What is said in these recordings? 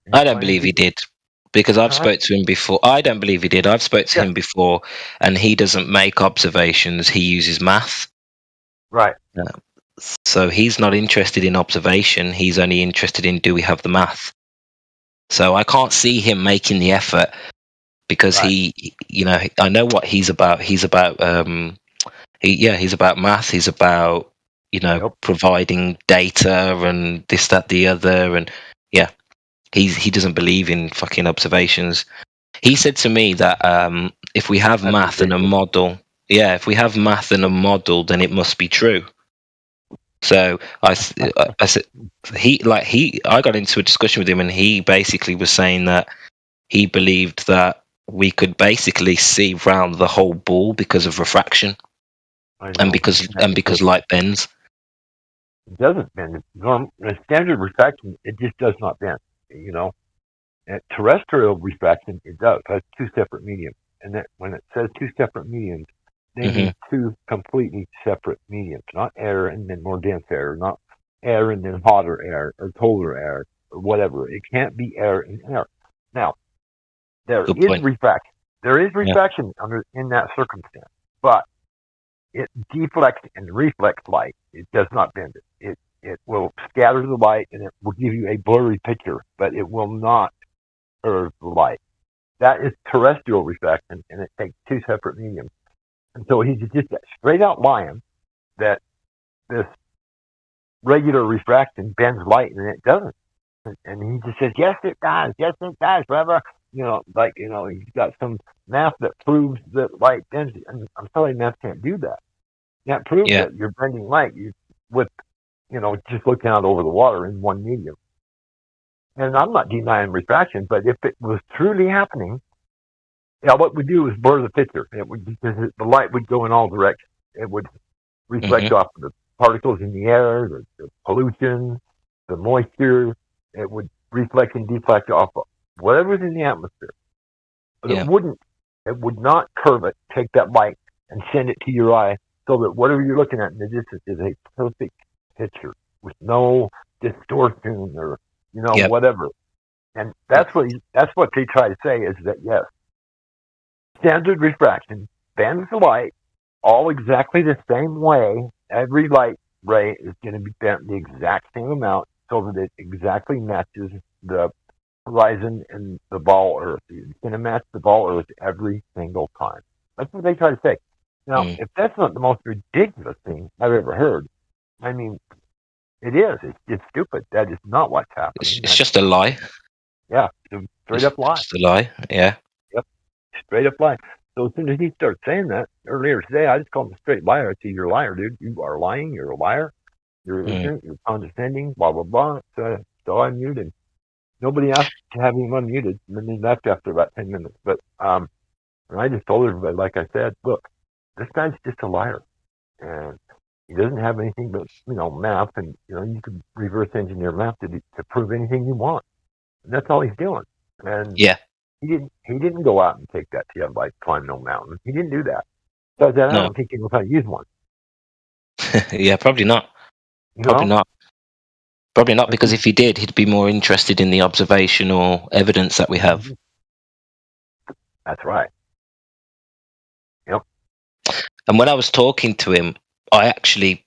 And I don't claims believe he he did. did because I've Huh? spoke to him before. I don't believe he did. I've spoke to Yeah, him before, and he doesn't make observations. He uses math. right. Uh, So he's not interested in observation. He's only interested in, do we have the math? So I can't see him making the effort because Right. I know what he's about. He's about math. He's about, Yep. providing data and this, that, the other. And yeah, he doesn't believe in fucking observations. He said to me that if we have That's math and a ridiculous. model, if we have math and a model, then it must be true. So I said I got into a discussion with him, and he basically was saying that he believed that we could basically see round the whole ball because of refraction I and know. because light bends. It doesn't bend. The standard refraction, it just does not bend. You know, at terrestrial refraction, it does. That's two separate mediums. And that when it says two separate mediums, they Hmm. mean two completely separate mediums, not air and then more dense air, not air and then hotter air or colder air or whatever. It can't be air and air. Now, there Good is point. refraction. There is Yeah. refraction in that circumstance, but it deflects and reflects light. It does not bend it. It will scatter the light and it will give you a blurry picture, but it will not curve the light. That is terrestrial refraction, and it takes two separate mediums. And so he's just straight out lying that this regular refraction bends light, and it doesn't. And he just says, yes, it does, forever. He's got some math that proves that light bends. And I'm sorry, math can't do that. Can't prove Yeah. that you're bending light with, just looking out over the water in one medium. And I'm not denying refraction, but if it was truly happening, what we do is blur the picture. Because the light would go in all directions. It would reflect Hmm. off of the particles in the air, the pollution, the moisture. It would reflect and deflect off of whatever's in the atmosphere. But Yeah. it would not curve it, take that light and send it to your eye so that whatever you're looking at in the distance is a perfect picture with no distortion or, Yep. whatever. And Yep. that's what they try to say is that, yes, standard refraction bends the light all exactly the same way. Every light ray is going to be bent the exact same amount so that it exactly matches the horizon and the ball Earth. It's going to match the ball Earth every single time. That's what they try to say. Now, Mm. if that's not the most ridiculous thing I've ever heard, I mean, it is. It's stupid. That is not what's It's, happening. it's just a lie. Yeah, it's a straight It's up lie. just a lie. Yeah. Yep, straight up lie. So as soon as he starts saying that earlier today, I just called him a straight liar. I said, "You're a liar, dude. You are lying. You're a liar. You're Mm. ignorant. You're condescending. Blah blah blah." So I muted. Nobody asked to have him unmuted, and then he left after about 10 minutes. But and I just told everybody, like I said, look, this guy's just a liar, and he doesn't have anything but math, and you can reverse engineer math to prove anything you want. And that's all he's doing. And Yeah. he didn't go out and take that test like climb no mountain. He didn't do that. So I No. don't think he knows how to use one. Yeah. Probably not. You Probably know, not. Probably not, like because if he did, he'd be more interested in the observational evidence that we have. that's right. Yep. And when I was talking to him, I actually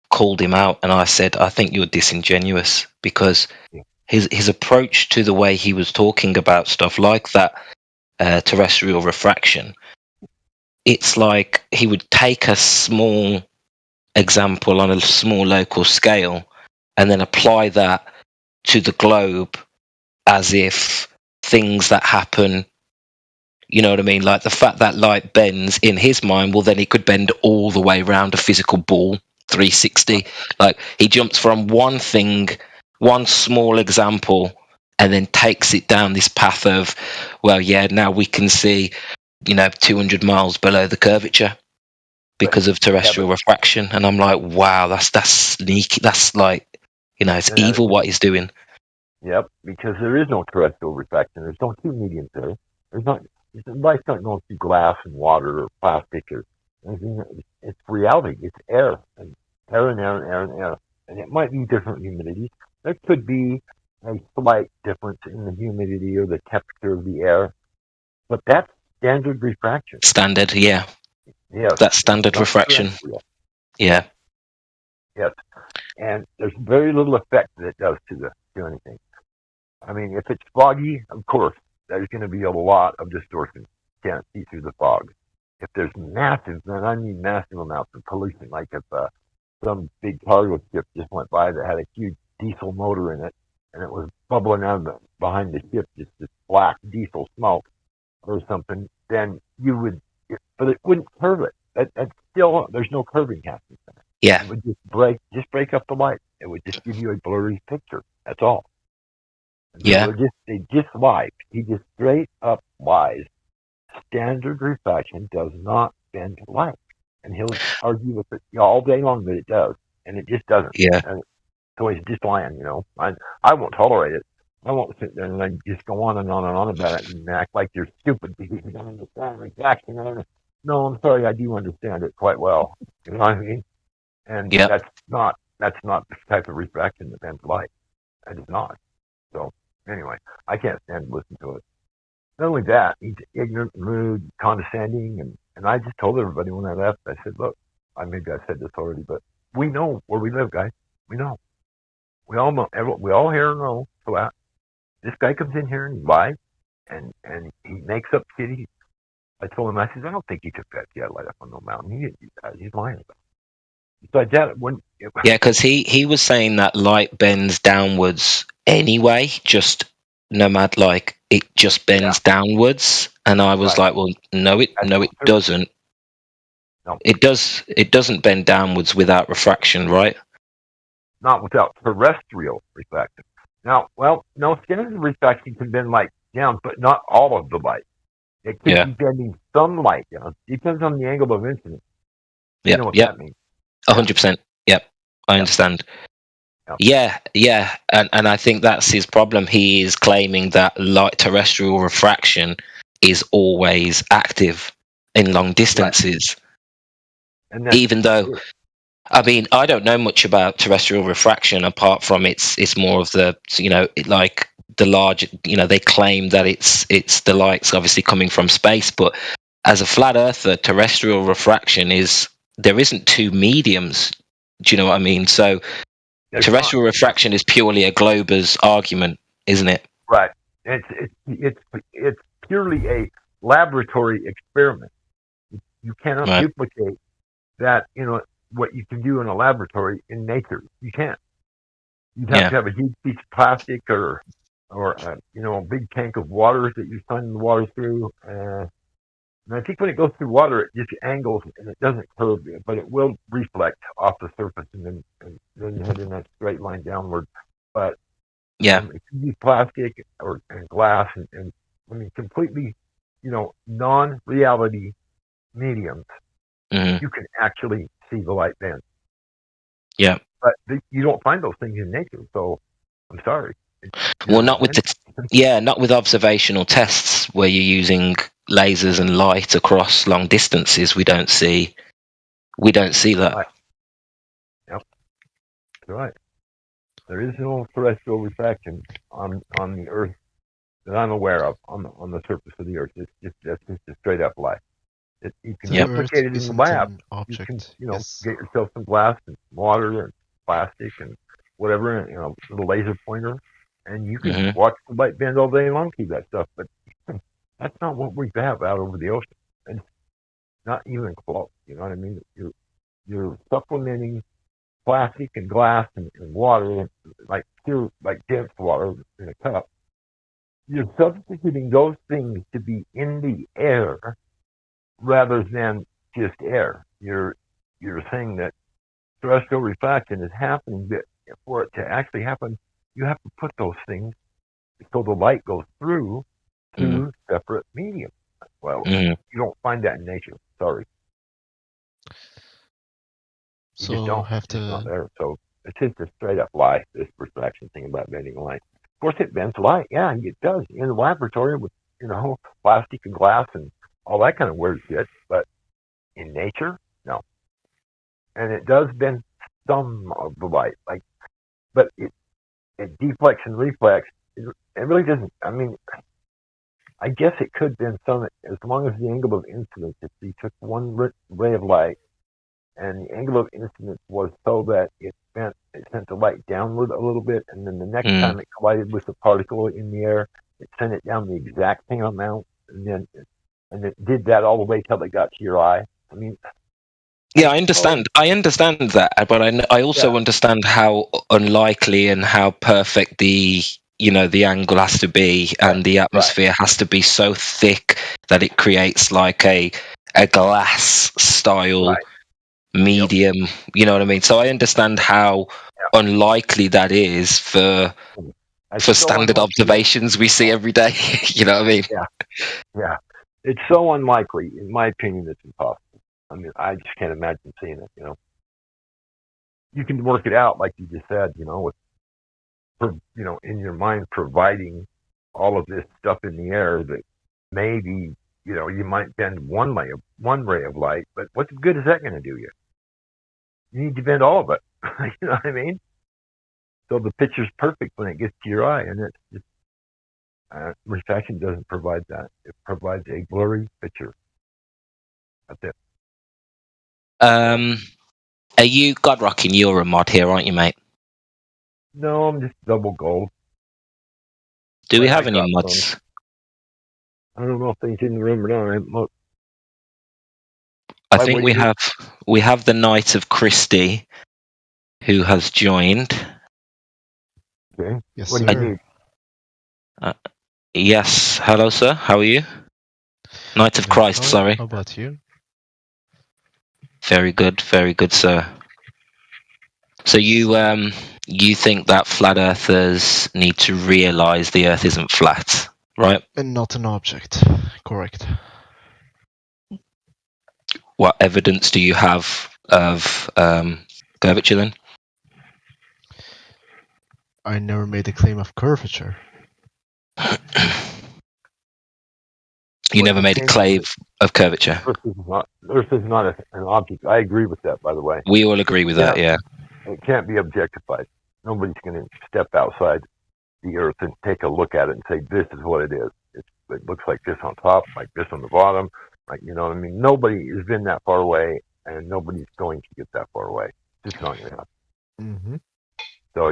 called him out and I said, I think you're disingenuous, because Yeah. his approach to the way he was talking about stuff like that terrestrial refraction, it's like he would take a small example on a small local scale and then apply that to the globe as if things that happen, you know what I mean? Like the fact that light bends in his mind, well, then it could bend all the way around a physical ball, 360. Like he jumps from one thing, one small example, and then takes it down this path of, well, yeah, now we can see, 200 miles below the curvature But because of yeah, terrestrial refraction. And I'm like, wow, that's sneaky. That's like, it's but evil what he's doing. yep, because there is no terrestrial refraction. There's no two mediums there. There's not. Light's not going through glass and water or plastic or anything. It's reality. It's air and air and air and air and air. And it might be different humidities. There could be a slight difference in the humidity or the temperature of the air, but that's standard refraction. Standard, yeah. Yes, That's it's standard not refraction. terrestrial. Yeah. Yes, and there's very little effect that it does to anything. I mean, if it's foggy, of course, there's going to be a lot of distortion. You can't see through the fog. If there's massive, then I mean massive amounts of pollution, like if some big cargo ship just went by that had a huge diesel motor in it, and it was bubbling out behind the ship, just this black diesel smoke or something, then you would, but it wouldn't curve it. That's still, there's no curving happening. Yeah. It would just break up the light. It would just give you a blurry picture. That's all. Yeah. They just lie. He just straight up lies. Standard refraction does not bend light, and he'll argue with it all day long that it does, and it just doesn't. Yeah. And so he's just lying. I won't tolerate it. I won't sit there and like just go on and on and on about it and act like you're stupid because you don't understand refraction. No, I'm sorry, I do understand it quite well. You know what I mean? And Yep. that's not the type of refraction that bends light. That is not. So anyway, I can't stand to listen to it. Not only that, he's ignorant, rude, condescending, and I just told everybody when I left, I said, look, maybe I said this already, but we know where we live, guys. We know. We all know. We all here know. So this guy comes in here and he lies, and he makes up shit. I told him, I said, I don't think he took that jet light up on no mountain. He didn't do that. He's lying about it. Besides that, Yeah, because he was saying that light bends downwards anyway, just no matter, like it just bends downwards, and I was Right. like, well, no, it true. doesn't. No, It doesn't bend downwards without refraction, right? not without terrestrial refraction. Now, no, standard refraction can bend light down, but not all of the light. It could Yeah. be bending some light down. Depends on the angle of incidence. You know what Yep. that means. 100%. Yep. I understand. Yep. Yeah. And I think that's his problem. He is claiming that light terrestrial refraction is always active in long distances. Right. And Even though, I mean, I don't know much about terrestrial refraction apart from it's more of the, like the large, they claim that it's the light's obviously coming from space, but as a flat earther, terrestrial refraction there isn't two mediums. Do you know what I mean? So terrestrial refraction is purely a Glober's argument, isn't it? Right. It's purely a laboratory experiment. You cannot duplicate that, what you can do in a laboratory in nature. You can't. You'd have to have a huge piece of plastic or a big tank of water that you sun the water through. And I think when it goes through water, it just angles and it doesn't curve, but it will reflect off the surface and then head in that straight line downward. But if you use plastic and glass and I mean completely, non-reality mediums, you can actually see the light bend. Yeah. But you don't find those things in nature, so I'm sorry. Well, not with observational tests where you're using lasers and light across long distances. We don't see that. Right. Yep. Right. There is no terrestrial refraction on the Earth that I'm aware of on the surface of the Earth. That's just a straight up lie. You can duplicate it in the lab. You can, get yourself some glass and water and plastic and whatever, and, a little laser pointer, and you can watch the light bend all day long through that stuff. But that's not what we have out over the ocean. And not even close. You know what I mean? You're supplementing plastic and glass and water, like dense water in a cup. You're substituting those things to be in the air rather than just air. You're saying that terrestrial refraction is happening, but for it to actually happen, you have to put those things so the light goes through two separate mediums. Well, you don't find that in nature. Sorry. You just don't. It's not there. So it's just a straight up lie, this refraction thing about bending light. Of course, it bends light. Yeah, it does in the laboratory with, plastic and glass and all that kind of weird shit. But in nature, no. And it does bend some of the light, but it deflects and reflects. It really doesn't. I mean, I guess it could have been some, as long as the angle of incidence, if you took one ray of light and the angle of incidence was so that it sent the light downward a little bit, and then the next time it collided with the particle in the air, it sent it down the exact same amount, and it did that all the way till it got to your eye. I mean, yeah, I understand. I understand that, but I also understand how unlikely and how perfect the angle has to be, and the atmosphere has to be so thick that it creates like a glass style medium. Yep. You know what I mean? So I understand how unlikely that is for standard observations we see every day. You know what I mean? Yeah. It's so unlikely, in my opinion, it's impossible. I mean, I just can't imagine seeing it, You can work it out, like you just said, with, in your mind providing all of this stuff in the air that maybe, you might bend one ray of light, but what good is that going to do you? You need to bend all of it. You know what I mean? So the picture's perfect when it gets to your eye, and it's just, refraction doesn't provide that. It provides a blurry picture. That's it. Are you God Rocking? You're a mod here, aren't you, mate? No, I'm just double gold. Do we have any mods? I don't know if they's in the room or not. I think we have the Knight of Christie, who has joined. Okay. Yes, what sir. do you need? Yes. Hello, sir. How are you? Knight of Christ, fine. sorry. How about you? Very good, sir. So you think that flat earthers need to realise the Earth isn't flat, right? And not an object. Correct. What evidence do you have of curvature then? I never made a claim of curvature. You never made a claim of curvature. Earth is not an object. I agree with that, by the way. We all agree with that, yeah. It can't be objectified. Nobody's going to step outside the Earth and take a look at it and say, this is what it is. It looks like this on top, like this on the bottom. Like, you know what I mean? Nobody has been that far away, and nobody's going to get that far away. It's just not going to happen. Mm-hmm. So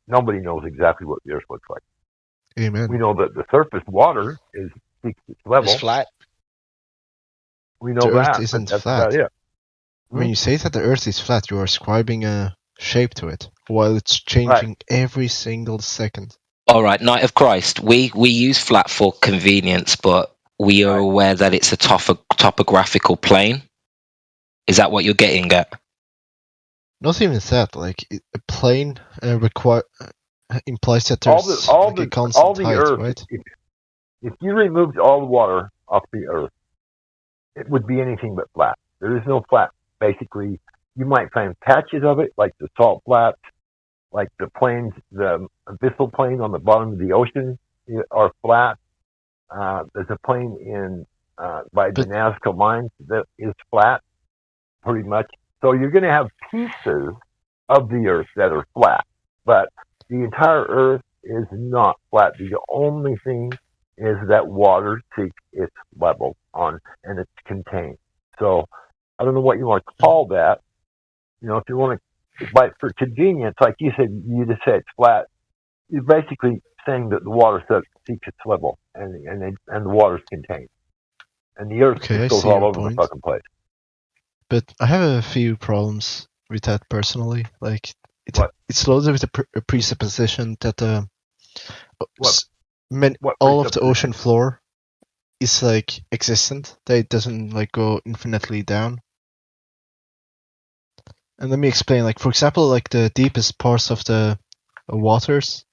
nobody knows exactly what the Earth looks like. Amen. We know that the surface water is its level. It's flat. We know the that. Earth isn't that's flat. about it. When you say that the Earth is flat, you are ascribing a shape to it, while it's changing every single second. All right, Knight of Christ. We use flat for convenience, but we are aware that it's a topographical plane. Is that what you're getting at? Not even that. Like a plane implies that there's a constant height, Earth, right? If you removed all the water off the Earth, it would be anything but flat. There is no flat. Basically, you might find patches of it, like the salt flats, like the plains, the abyssal plain on the bottom of the ocean are flat. There's a plain by the Nazca mines that is flat, pretty much. So you're going to have pieces of the Earth that are flat, but the entire Earth is not flat. The only thing is that water seeks its level and it's contained. So I don't know what you want to call that. If you want to, but for convenience, like you just said it's flat. You're basically saying that the water seeks its level, and the water's contained, and the Earth just goes all over the fucking place. But I have a few problems with that personally. Like it's loaded with a presupposition that all of the ocean floor is like existent, that it doesn't like go infinitely down. And let me explain. Like for example, like the deepest parts of the waters,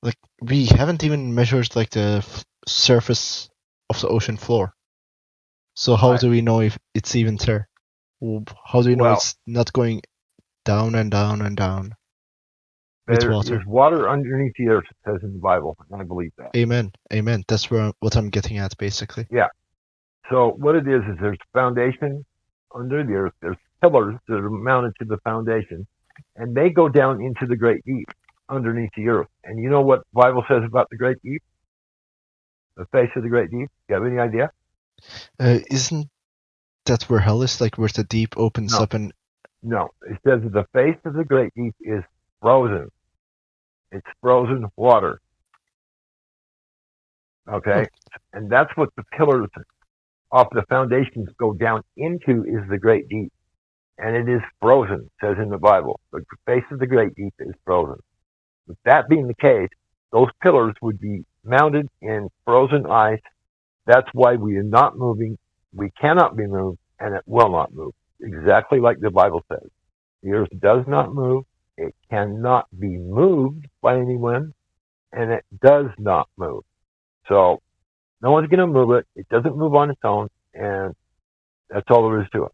like we haven't even measured like the surface of the ocean floor. So how do we know if it's even there? How do we know it's not going down and down and down with water? There's water underneath the Earth, it says in the Bible, and I believe that. Amen. That's what I'm getting at, basically. Yeah. So what it is there's foundation under the Earth. There's pillars that are mounted to the foundation, and they go down into the great deep. underneath the earth. And you know what the Bible says about the great deep? The face of the great deep? You have any idea? Isn't that where hell is? Like where the deep opens No. up and No. It says that the face of the great deep is frozen. It's frozen water. Okay? And that's what the pillars off the foundations go down into is the great deep. And it is frozen, it says in the Bible. The face of the great deep is frozen. With that being the case, those pillars would be mounted in frozen ice. That's why we are not moving. We cannot be moved, and it will not move. Exactly like the Bible says. The earth does not move. It cannot be moved by anyone, and it does not move. So no one's going to move it. It doesn't move on its own, and that's all there is to it.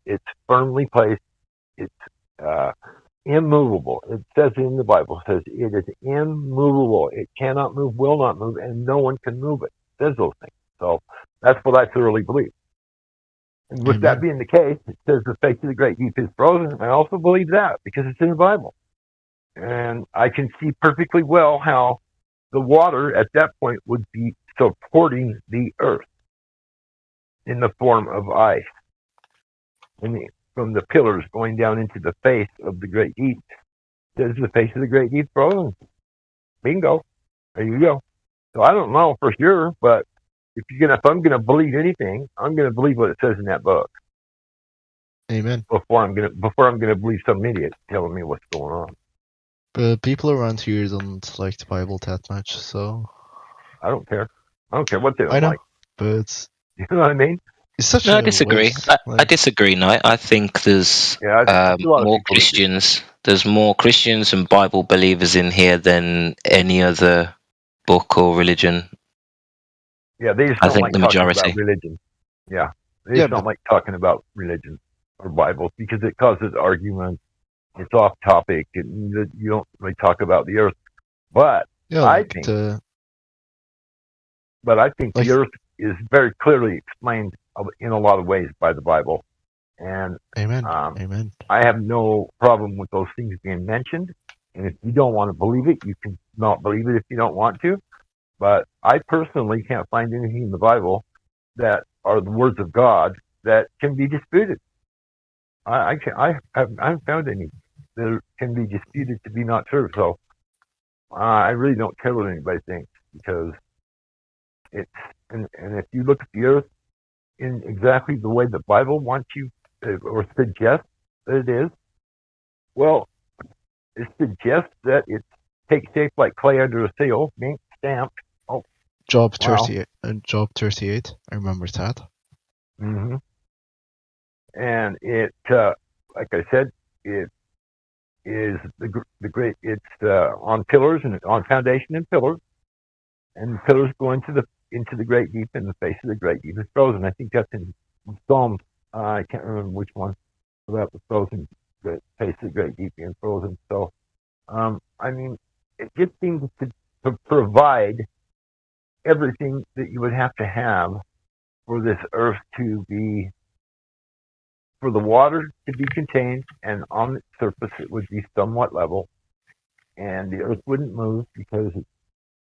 It's firmly placed. It's immovable. It says in the Bible, it says it is immovable. It cannot move, will not move, and no one can move it. It says those things. So that's what I thoroughly believe. And with that being the case, it says the face of the great deep is frozen. I also believe that because it's in the Bible. And I can see perfectly well how the water at that point would be supporting the earth in the form of ice. From the pillars going down into the face of the great deep. Says the face of the great deep frozen. Bingo. There you go. So I don't know for sure, but if I'm gonna believe anything, I'm gonna believe what it says in that book. Amen. Before I'm gonna believe some idiot telling me what's going on. But people around here don't like the Bible that much, so I don't care. I don't care what they don't I know, like. but You know what I mean? it's such No, I a disagree. waste. I disagree, Knight. I think there's Yeah, I think a lot of more people Christians. There's more Christians and Bible believers in here than any other book or religion. Yeah, they just I don't think like the talking majority. about religion. Yeah, they just don't like talking about religion or Bible because it causes arguments. It's off topic, and you don't really talk about the earth. But Yeah, I like think, the the earth is very clearly explained in a lot of ways by the Bible, and Amen. Amen. I have no problem with those things being mentioned. And if you don't want to believe it, you can not believe it if you don't want to. But I personally can't find anything in the Bible that are the words of God that can be disputed. I haven't found any that can be disputed to be not true. So I really don't care what anybody thinks because it's and if you look at the earth in exactly the way the Bible wants you or suggests that it is, well, it suggests that it takes shape like clay under a seal, being stamped. Oh, Job wow. 38. Job 38. I remember that. Mm-hmm. And it, like I said, it is the great. It's on pillars and on foundation and pillars, and the pillars go into the great deep, and the face of the great deep is frozen. I think that's in Psalms. I can't remember which one about the frozen, the face of the great deep being frozen. So, I mean, it just seems to provide everything that you would have to have for this earth to be, for the water to be contained, and on its surface it would be somewhat level, and the earth wouldn't move because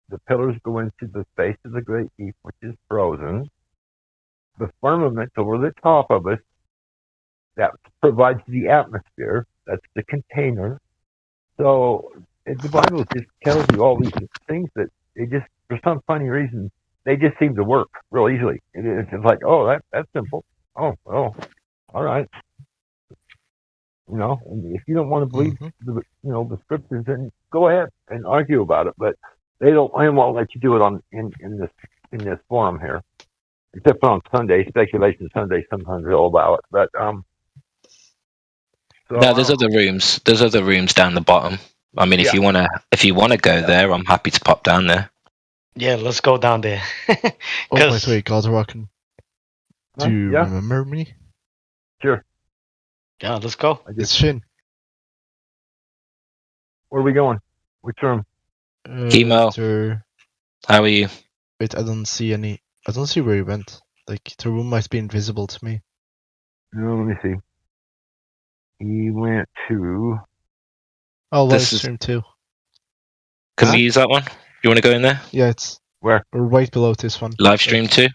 the pillars go into the face of the great deep, which is frozen. The firmament over the top of us, that provides the atmosphere, that's the container. So the Bible just tells you all these things that they just, for some funny reason, they just seem to work real easily. It's just like, oh, that's simple. Oh, all right. You know, and if you don't want to believe the scriptures, then go ahead and argue about it. But they won't let you do it in this forum here, except on Sunday, speculation Sunday. Sometimes they'll allow it, but So No, there's other rooms. There's other rooms down the bottom. I mean, if you wanna go there, I'm happy to pop down there. Yeah, let's go down there. Oh, by the way, God Rockin', do you remember me? Sure. Yeah, let's go. It's Shin. Where are we going? Which room? Chemo. How are you? Wait, I don't see where he went. Like, the room might be invisible to me. No, let me see. He went to... Oh, live stream too. Can Huh? we use that one? You want to go in there? Yeah, it's Where? right below this one. Live stream too?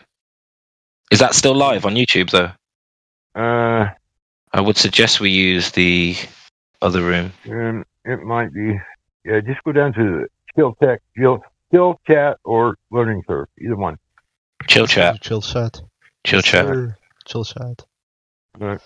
Is that still live on YouTube though? I would suggest we use the other room. It might be. Yeah, just go down to the chill chat or learning curve, either one. Chill Let's chat. do Chill chat. Chill Yes, chat. sir. Chill chat. Right.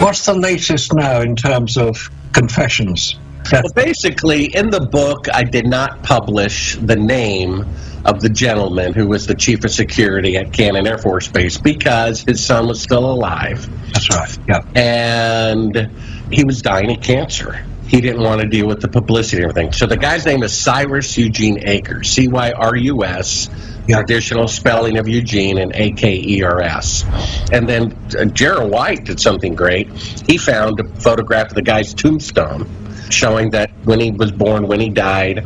What's the latest now in terms of confessions? Well, basically, in the book, I did not publish the name of the gentleman who was the chief of security at Cannon Air Force Base because his son was still alive. That's right, yeah. And he was dying of cancer. He didn't want to deal with the publicity and everything. So the guy's name is Cyrus Eugene Akers, C-Y-R-U-S, Yeah. traditional spelling of Eugene, and A-K-E-R-S. And then Gerald White did something great. He found a photograph of the guy's tombstone showing that when he was born, when he died,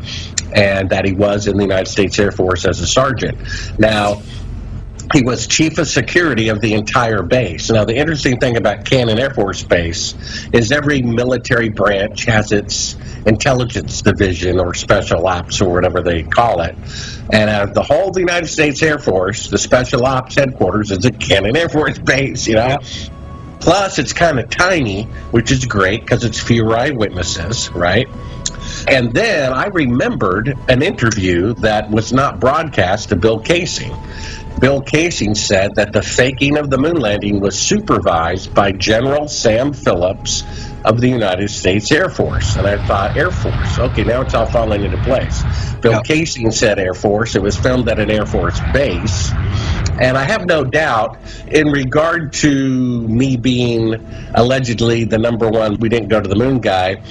and that he was in the United States Air Force as a sergeant. Now, he was chief of security of the entire base. Now, the interesting thing about Cannon Air Force Base is every military branch has its intelligence division or special ops or whatever they call it. And out of the whole of the United States Air Force, the special ops headquarters is at Cannon Air Force Base, you know. Plus, it's kind of tiny, which is great because it's fewer eyewitnesses, right? And then I remembered an interview that was not broadcast to Bill Casing. Bill Casing said that the faking of the moon landing was supervised by General Sam Phillips of the United States Air Force. And I thought, Air Force, okay, now it's all falling into place. Bill Casing said Air Force. It was filmed at an Air Force base. And I have no doubt, in regard to me being allegedly the number one we didn't go to the moon guy,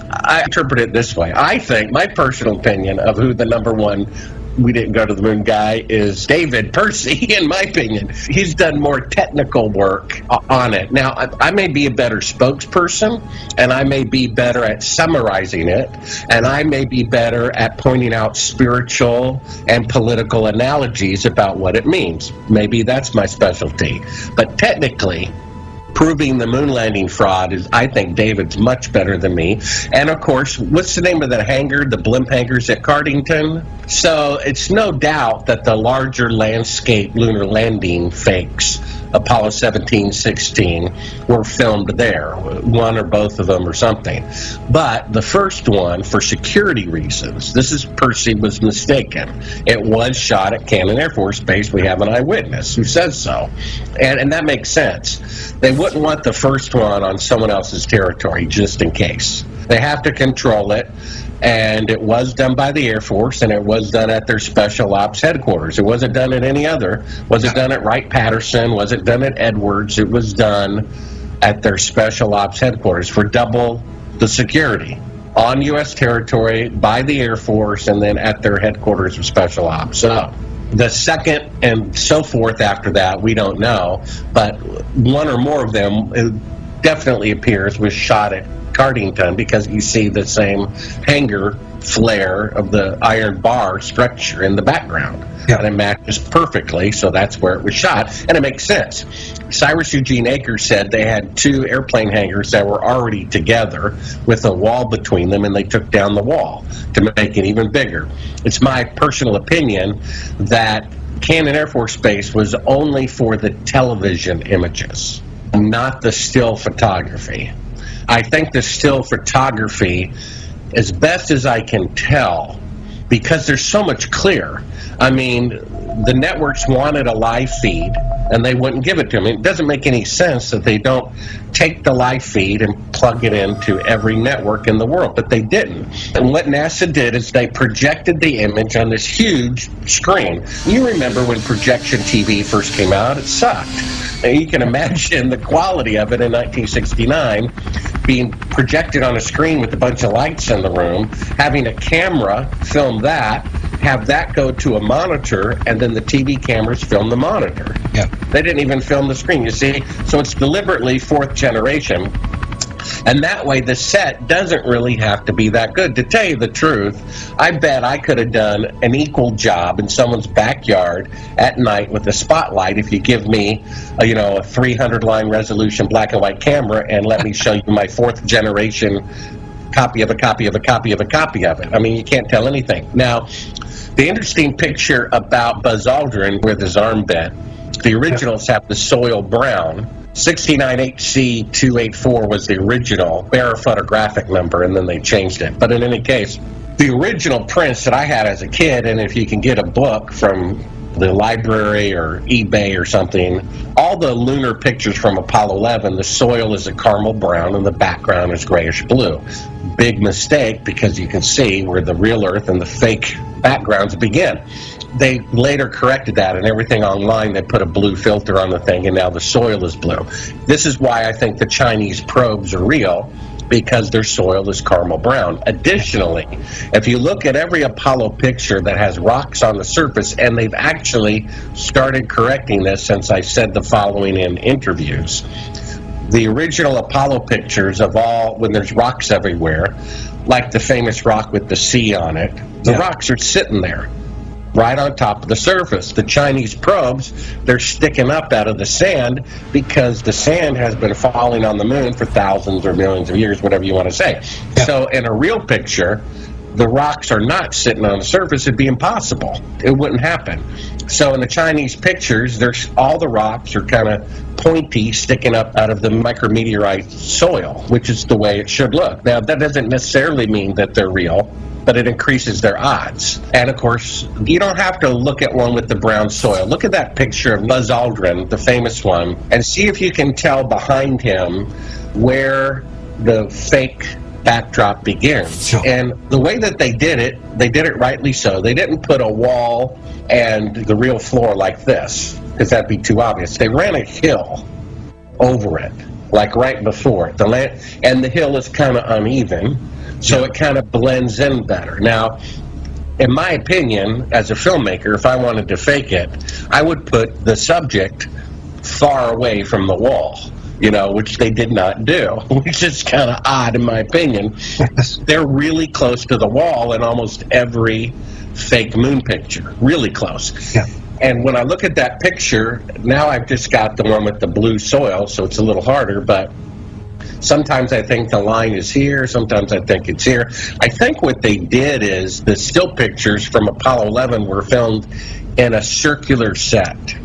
I interpret it this way. I think, my personal opinion of who the number one we didn't go to the moon guy is David Percy, in my opinion. He's done more technical work on it. Now, I may be a better spokesperson, and I may be better at summarizing it, and I may be better at pointing out spiritual and political analogies about what it means. Maybe that's my specialty. But technically, proving the moon landing fraud is, I think David's much better than me. And of course, what's the name of the hangar, the blimp hangars at Cardington? So it's no doubt that the larger landscape lunar landing fakes, Apollo 17, 16, were filmed there, one or both of them or something. But the first one, for security reasons, this is Percy was mistaken. It was shot at Cannon Air Force Base. We have an eyewitness who says so. And that makes sense. They wouldn't want the first one on someone else's territory just in case. They have to control it. And it was done by the Air Force, and it was done at their Special Ops headquarters. It wasn't done at any other. Was it done at Wright-Patterson? Was it done at Edwards? It was done at their Special Ops headquarters for double the security on U.S. territory by the Air Force, and then at their headquarters of Special Ops. So the second and so forth after that, we don't know, but one or more of them, it definitely appears, was shot at Cardington, because you see the same hangar flare of the iron bar structure in the background. Yeah. And it matches perfectly, so that's where it was shot, and it makes sense. Cyrus Eugene Akers said they had two airplane hangars that were already together with a wall between them, and they took down the wall to make it even bigger. It's my personal opinion that Cannon Air Force Base was only for the television images, not the still photography. I think the still photography, as best as I can tell, because there's so much clear. I mean, the networks wanted a live feed, and they wouldn't give it to them. It doesn't make any sense that they don't take the live feed and plug it into every network in the world, but they didn't. And what NASA did is they projected the image on this huge screen. You remember when projection TV first came out, it sucked. And you can imagine the quality of it in 1969, being projected on a screen with a bunch of lights in the room, having a camera film that, have that go to a monitor, and then the TV cameras film the monitor. Yeah. They didn't even film the screen, you see? So it's deliberately fourth generation. And that way the set doesn't really have to be that good. To tell you the truth, I bet I could have done an equal job in someone's backyard at night with a spotlight if you give me a 300-line resolution black and white camera and let me show you my fourth generation copy of a copy of a copy of a copy of it. I mean, you can't tell anything. Now, the interesting picture about Buzz Aldrin with his arm bent, the originals have the soil brown. 69HC284 was the original bearer photographic number, and then they changed it. But in any case, the original prints that I had as a kid, and if you can get a book from the library or eBay or something, all the lunar pictures from Apollo 11, the soil is a caramel brown and the background is grayish blue. Big mistake, because you can see where the real Earth and the fake backgrounds begin. They later corrected that, and everything online, they put a blue filter on the thing, and now the soil is blue. This is why I think the Chinese probes are real, because their soil is caramel brown. Additionally, if you look at every Apollo picture that has rocks on the surface, and they've actually started correcting this since I said the following in interviews, the original Apollo pictures of all, when there's rocks everywhere, like the famous rock with the C on it, the rocks are sitting there, right on top of the surface. The Chinese probes, they're sticking up out of the sand because the sand has been falling on the moon for thousands or millions of years, whatever you want to say. Yeah. So in a real picture, the rocks are not sitting on the surface. It'd be impossible. It wouldn't happen. So in the Chinese pictures, there's all the rocks are kind of pointy, sticking up out of the micrometeorite soil, which is the way it should look. Now, that doesn't necessarily mean that they're real, but it increases their odds. And of course, you don't have to look at one with the brown soil. Look at that picture of Buzz Aldrin, the famous one, and see if you can tell behind him where the fake backdrop begins. Sure. And the way that they did it rightly so. They didn't put a wall and the real floor like this, because that'd be too obvious. They ran a hill over it, like right before it. And the hill is kind of uneven, so it kind of blends in better. Now, in my opinion, as a filmmaker, if I wanted to fake it, I would put the subject far away from the wall, which they did not do, which is kind of odd in my opinion. They're really close to the wall in almost every fake moon picture, really close. Yeah. And when I look at that picture, now I've just got the one with the blue soil, so it's a little harder, but sometimes I think the line is here, sometimes I think it's here. I think what they did is the still pictures from Apollo 11 were filmed in a circular set.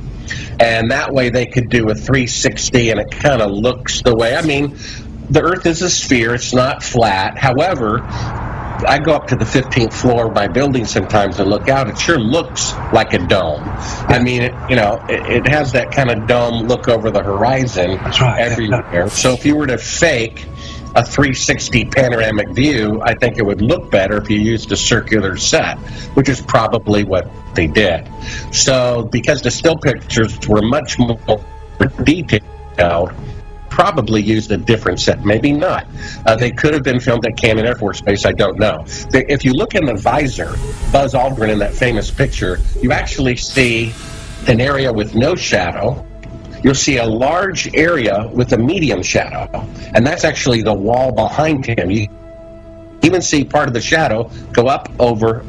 And that way they could do a 360 and it kind of looks the way, the Earth is a sphere, it's not flat. However, I go up to the 15th floor of my building sometimes and look out. It sure looks like a dome. It has that kind of dome look over the horizon everywhere. Yeah. So if you were to fake a 360 panoramic view, I think it would look better if you used a circular set, which is probably what they did. So because the still pictures were much more detailed, probably used a different set, maybe not. They could have been filmed at Cannon Air Force Base, I don't know. If you look in the visor, Buzz Aldrin in that famous picture, you actually see an area with no shadow. You'll see a large area with a medium shadow, and that's actually the wall behind him. You even see part of the shadow go up, over,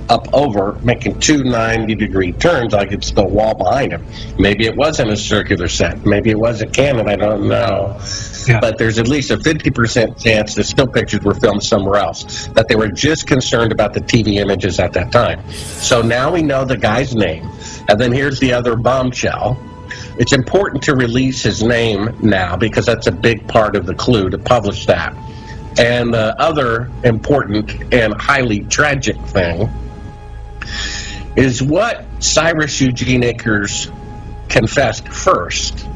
making two 90-degree turns like it's the wall behind him. Maybe it wasn't a circular set. Maybe it was a Canon. I don't know. Yeah. But there's at least a 50% chance the still pictures were filmed somewhere else, that they were just concerned about the TV images at that time. So now we know the guy's name. And then here's the other bombshell. It's important to release his name now because that's a big part of the clue to publish that. And the other important and highly tragic thing is what Cyrus Eugene Akers confessed first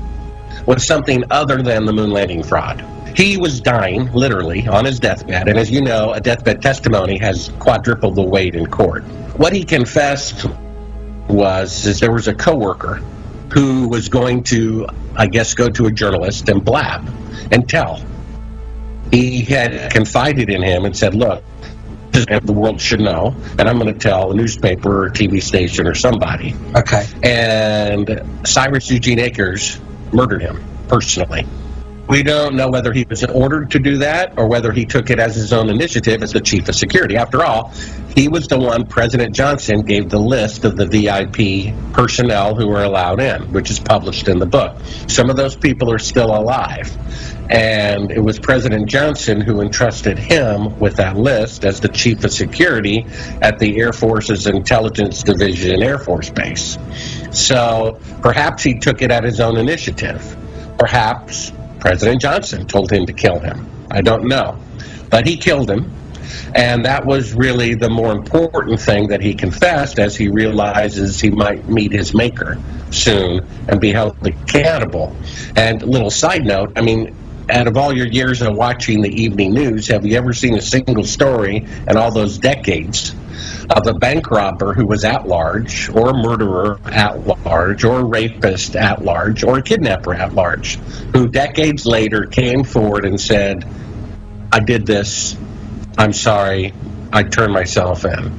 was something other than the moon landing fraud. He was dying, literally, on his deathbed, and as you know, a deathbed testimony has quadrupled the weight in court. What he confessed was there was a coworker who was going to, I guess, go to a journalist and blab and tell. He had confided in him and said, look, the world should know, and I'm going to tell a newspaper or TV station or somebody. Okay. And Cyrus Eugene Akers murdered him personally. We don't know whether he was ordered to do that or whether he took it as his own initiative as the chief of security. After all, he was the one President Johnson gave the list of the VIP personnel who were allowed in, which is published in the book. Some of those people are still alive. And it was President Johnson who entrusted him with that list as the chief of security at the Air Force's Intelligence Division Air Force Base. So perhaps he took it at his own initiative. Perhaps President Johnson told him to kill him. I don't know. But he killed him. And that was really the more important thing that he confessed, as he realizes he might meet his maker soon and be held accountable. And a little side note, I mean, out of all your years of watching the evening news, have you ever seen a single story in all those decades of a bank robber who was at large, or a murderer at large, or a rapist at large, or a kidnapper at large, who decades later came forward and said, I did this, I'm sorry, I turned myself in?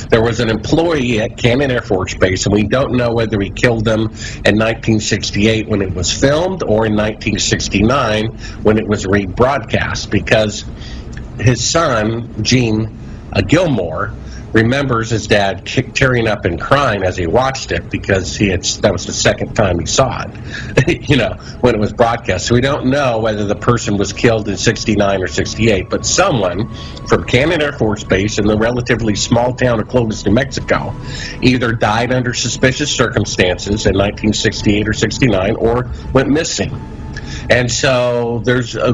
There was an employee at Cannon Air Force Base, and we don't know whether he killed them in 1968 when it was filmed or in 1969 when it was rebroadcast, because his son, Gene Gilmore, remembers his dad tearing up and crying as he watched it, because that was the second time he saw it, when it was broadcast. So we don't know whether the person was killed in 69 or 68, but someone from Cannon Air Force Base in the relatively small town of Clovis, New Mexico, either died under suspicious circumstances in 1968 or 69 or went missing. And so there's a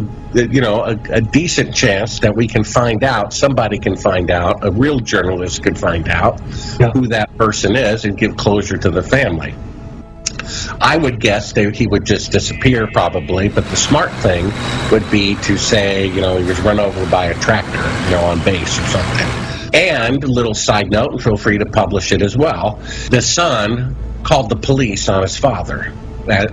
decent chance that we can find out, somebody can find out, a real journalist could find out who that person is and give closure to the family. I would guess that he would just disappear probably, but the smart thing would be to say, he was run over by a tractor, on base or something. And a little side note, and feel free to publish it as well, the son called the police on his father,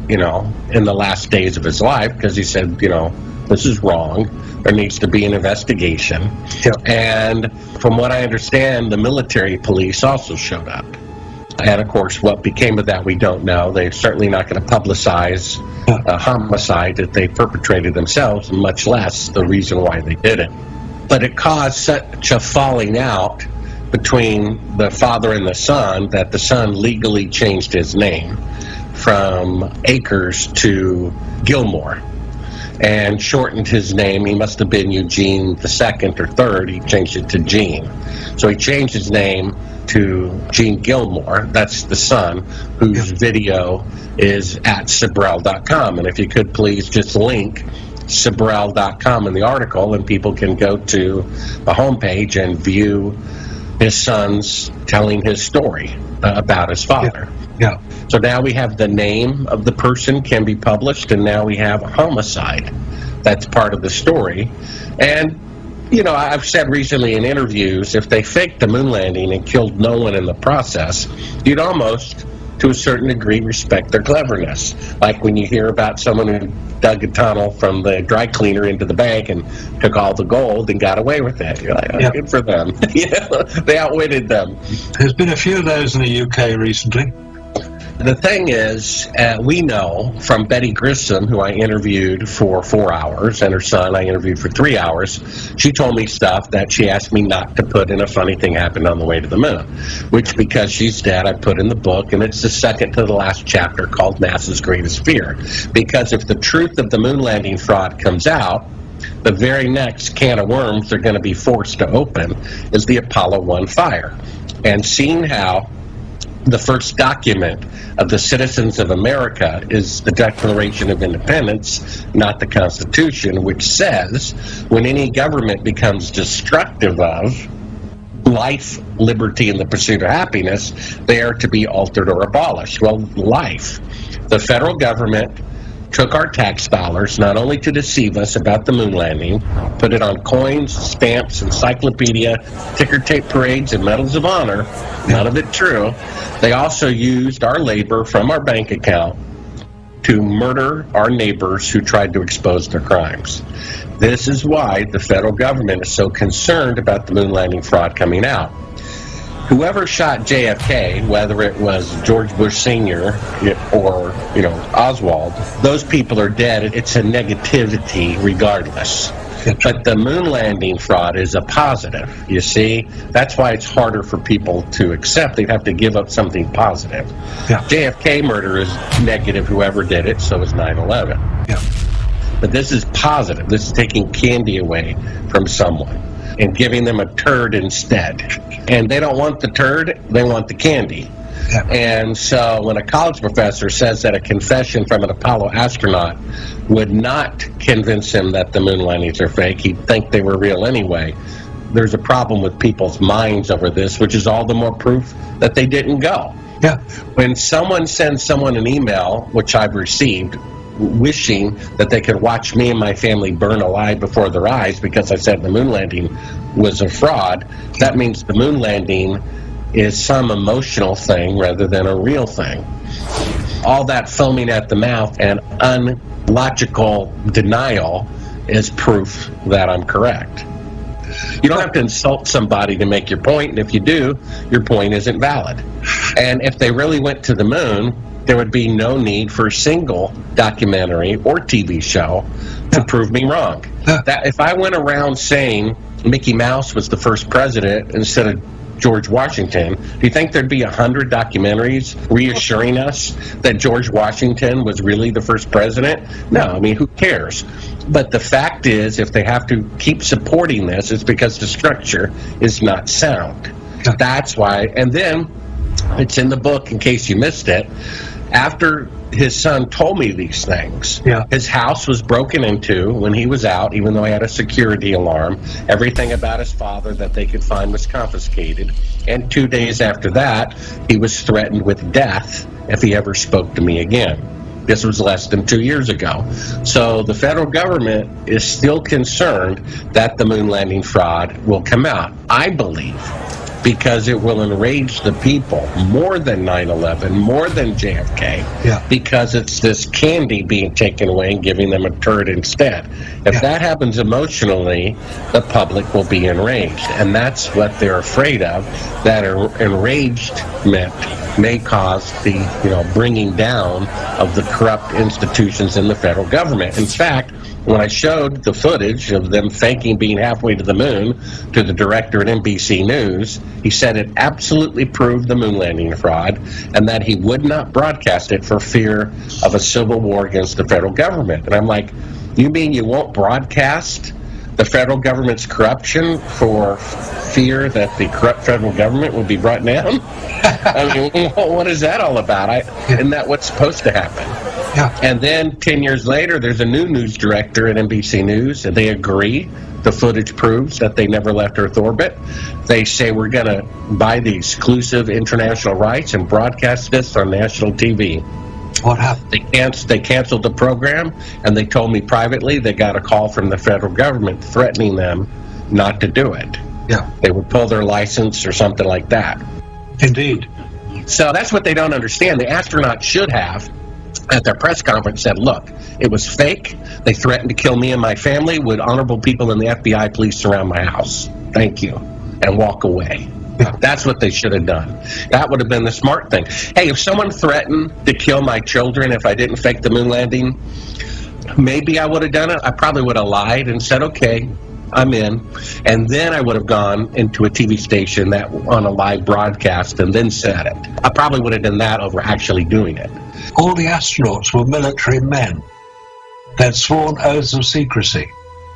in the last days of his life, because he said, this is wrong. There needs to be an investigation. Yeah. And from what I understand, the military police also showed up. And of course, what became of that, we don't know. They're certainly not going to publicize a homicide that they perpetrated themselves, much less the reason why they did it. But it caused such a falling out between the father and the son that the son legally changed his name from Akers to Gilmore, and shortened his name. He must have been Eugene II or III. He changed it to Gene. So he changed his name to Gene Gilmore. That's the son, whose video is at Sibrel.com. And if you could please just link Sibrel.com in the article, and people can go to the homepage and view his son's telling his story about his father. Yeah. So now we have the name of the person can be published, and now we have a homicide. That's part of the story. And, I've said recently in interviews, if they faked the moon landing and killed no one in the process, you'd almost, to a certain degree, respect their cleverness. Like when you hear about someone who dug a tunnel from the dry cleaner into the bank and took all the gold and got away with it. You're like, good for them. They outwitted them. There's been a few of those in the UK recently. The thing is, we know from Betty Grissom, who I interviewed for 4 hours, and her son I interviewed for 3 hours, she told me stuff that she asked me not to put in A Funny Thing Happened on the Way to the Moon, which, because she's dead, I put in the book, and it's the second to the last chapter called NASA's Greatest Fear. Because if the truth of the moon landing fraud comes out, the very next can of worms they're going to be forced to open is the Apollo 1 fire. And seeing how the first document of the citizens of America is the Declaration of Independence, not the Constitution, which says when any government becomes destructive of life, liberty, and the pursuit of happiness, they are to be altered or abolished. Well, life. The federal government took our tax dollars not only to deceive us about the moon landing, put it on coins, stamps, encyclopedia, ticker tape parades, and medals of honor, none of it true. They also used our labor from our bank account to murder our neighbors who tried to expose their crimes. This is why the federal government is so concerned about the moon landing fraud coming out. Whoever shot JFK, whether it was George Bush Sr. or, Oswald, those people are dead. It's a negativity regardless. But the moon landing fraud is a positive, you see? That's why it's harder for people to accept. They'd have to give up something positive. Yeah. JFK murder is negative, whoever did it, so is 9/11. Yeah. But this is positive. This is taking candy away from someone and giving them a turd instead. And they don't want the turd, they want the candy. Yeah. And so when a college professor says that a confession from an Apollo astronaut would not convince him that the moon landings are fake, he'd think they were real anyway. there's a problem with people's minds over this, which is all the more proof that they didn't go. Yeah. When someone sends someone an email, which I've received, wishing that they could watch me and my family burn alive before their eyes because I said the moon landing was a fraud, that means the moon landing is some emotional thing rather than a real thing. All that foaming at the mouth and unlogical denial is proof that I'm correct. You don't have to insult somebody to make your point, and if you do, your point isn't valid. And if they really went to the moon, there would be no need for a single documentary or TV show to prove me wrong. That if I went around saying Mickey Mouse was the first president instead of George Washington, do you think there'd be 100 documentaries reassuring us that George Washington was really the first president? No, I mean, who cares? But the fact is, if they have to keep supporting this, it's because the structure is not sound. That's why. And then, it's in the book, in case you missed it, after his son told me these things, his house was broken into when he was out, even though he had a security alarm. Everything about his father that they could find was confiscated. And 2 days after that, he was threatened with death if he ever spoke to me again. This was less than 2 years ago. So the federal government is still concerned that the moon landing fraud will come out. I believe because it will enrage the people more than 9/11, more than JFK, because it's this candy being taken away and giving them a turd instead. If that happens emotionally, the public will be enraged, and that's what they're afraid of. That enragement may cause the bringing down of the corrupt institutions in the federal government. In fact, when I showed the footage of them faking being halfway to the moon to the director at NBC News, he said it absolutely proved the moon landing fraud and that he would not broadcast it for fear of a civil war against the federal government. And I'm like, you mean you won't broadcast the federal government's corruption for fear that the corrupt federal government will be brought down? I mean, what is that all about? Isn't that what's supposed to happen? And then 10 years later, there's a new news director at NBC News, and they agree. The footage proves that they never left Earth orbit. They say we're going to buy the exclusive international rights and broadcast this on national TV. What happened? They canceled the program, and they told me privately they got a call from the federal government threatening them not to do it. They would pull their license or something like that. Indeed. So that's what they don't understand. The astronauts should have, at their press conference, said, look, it was fake. They threatened to kill me and my family. Would honorable people in the FBI please surround my house? Thank you. And walk away. That's what they should have done. That would have been the smart thing. Hey, if someone threatened to kill my children if I didn't fake the moon landing, maybe I would have done it. I probably would have lied and said, okay, I'm in. And then I would have gone into a TV station that on a live broadcast and then said it. I probably would have done that over actually doing it. All the astronauts were military men. They'd sworn oaths of secrecy.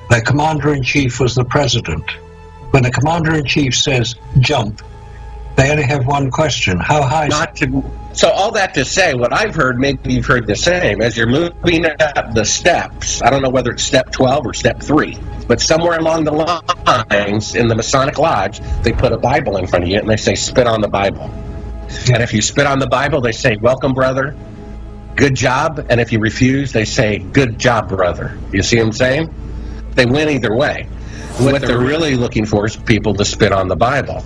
Their commander-in-chief was the president. When the commander-in-chief says, jump, they only have one question. How high is it? So all that to say, what I've heard, maybe you've heard the same, as you're moving up the steps, I don't know whether it's step 12 or step 3, but somewhere along the lines in the Masonic Lodge, they put a Bible in front of you and they say, spit on the Bible. And if you spit on the Bible, they say, welcome, brother. Good job. And if you refuse, they say, good job, brother. You see what I'm saying? They win either way. What they're really looking for is people to spit on the Bible.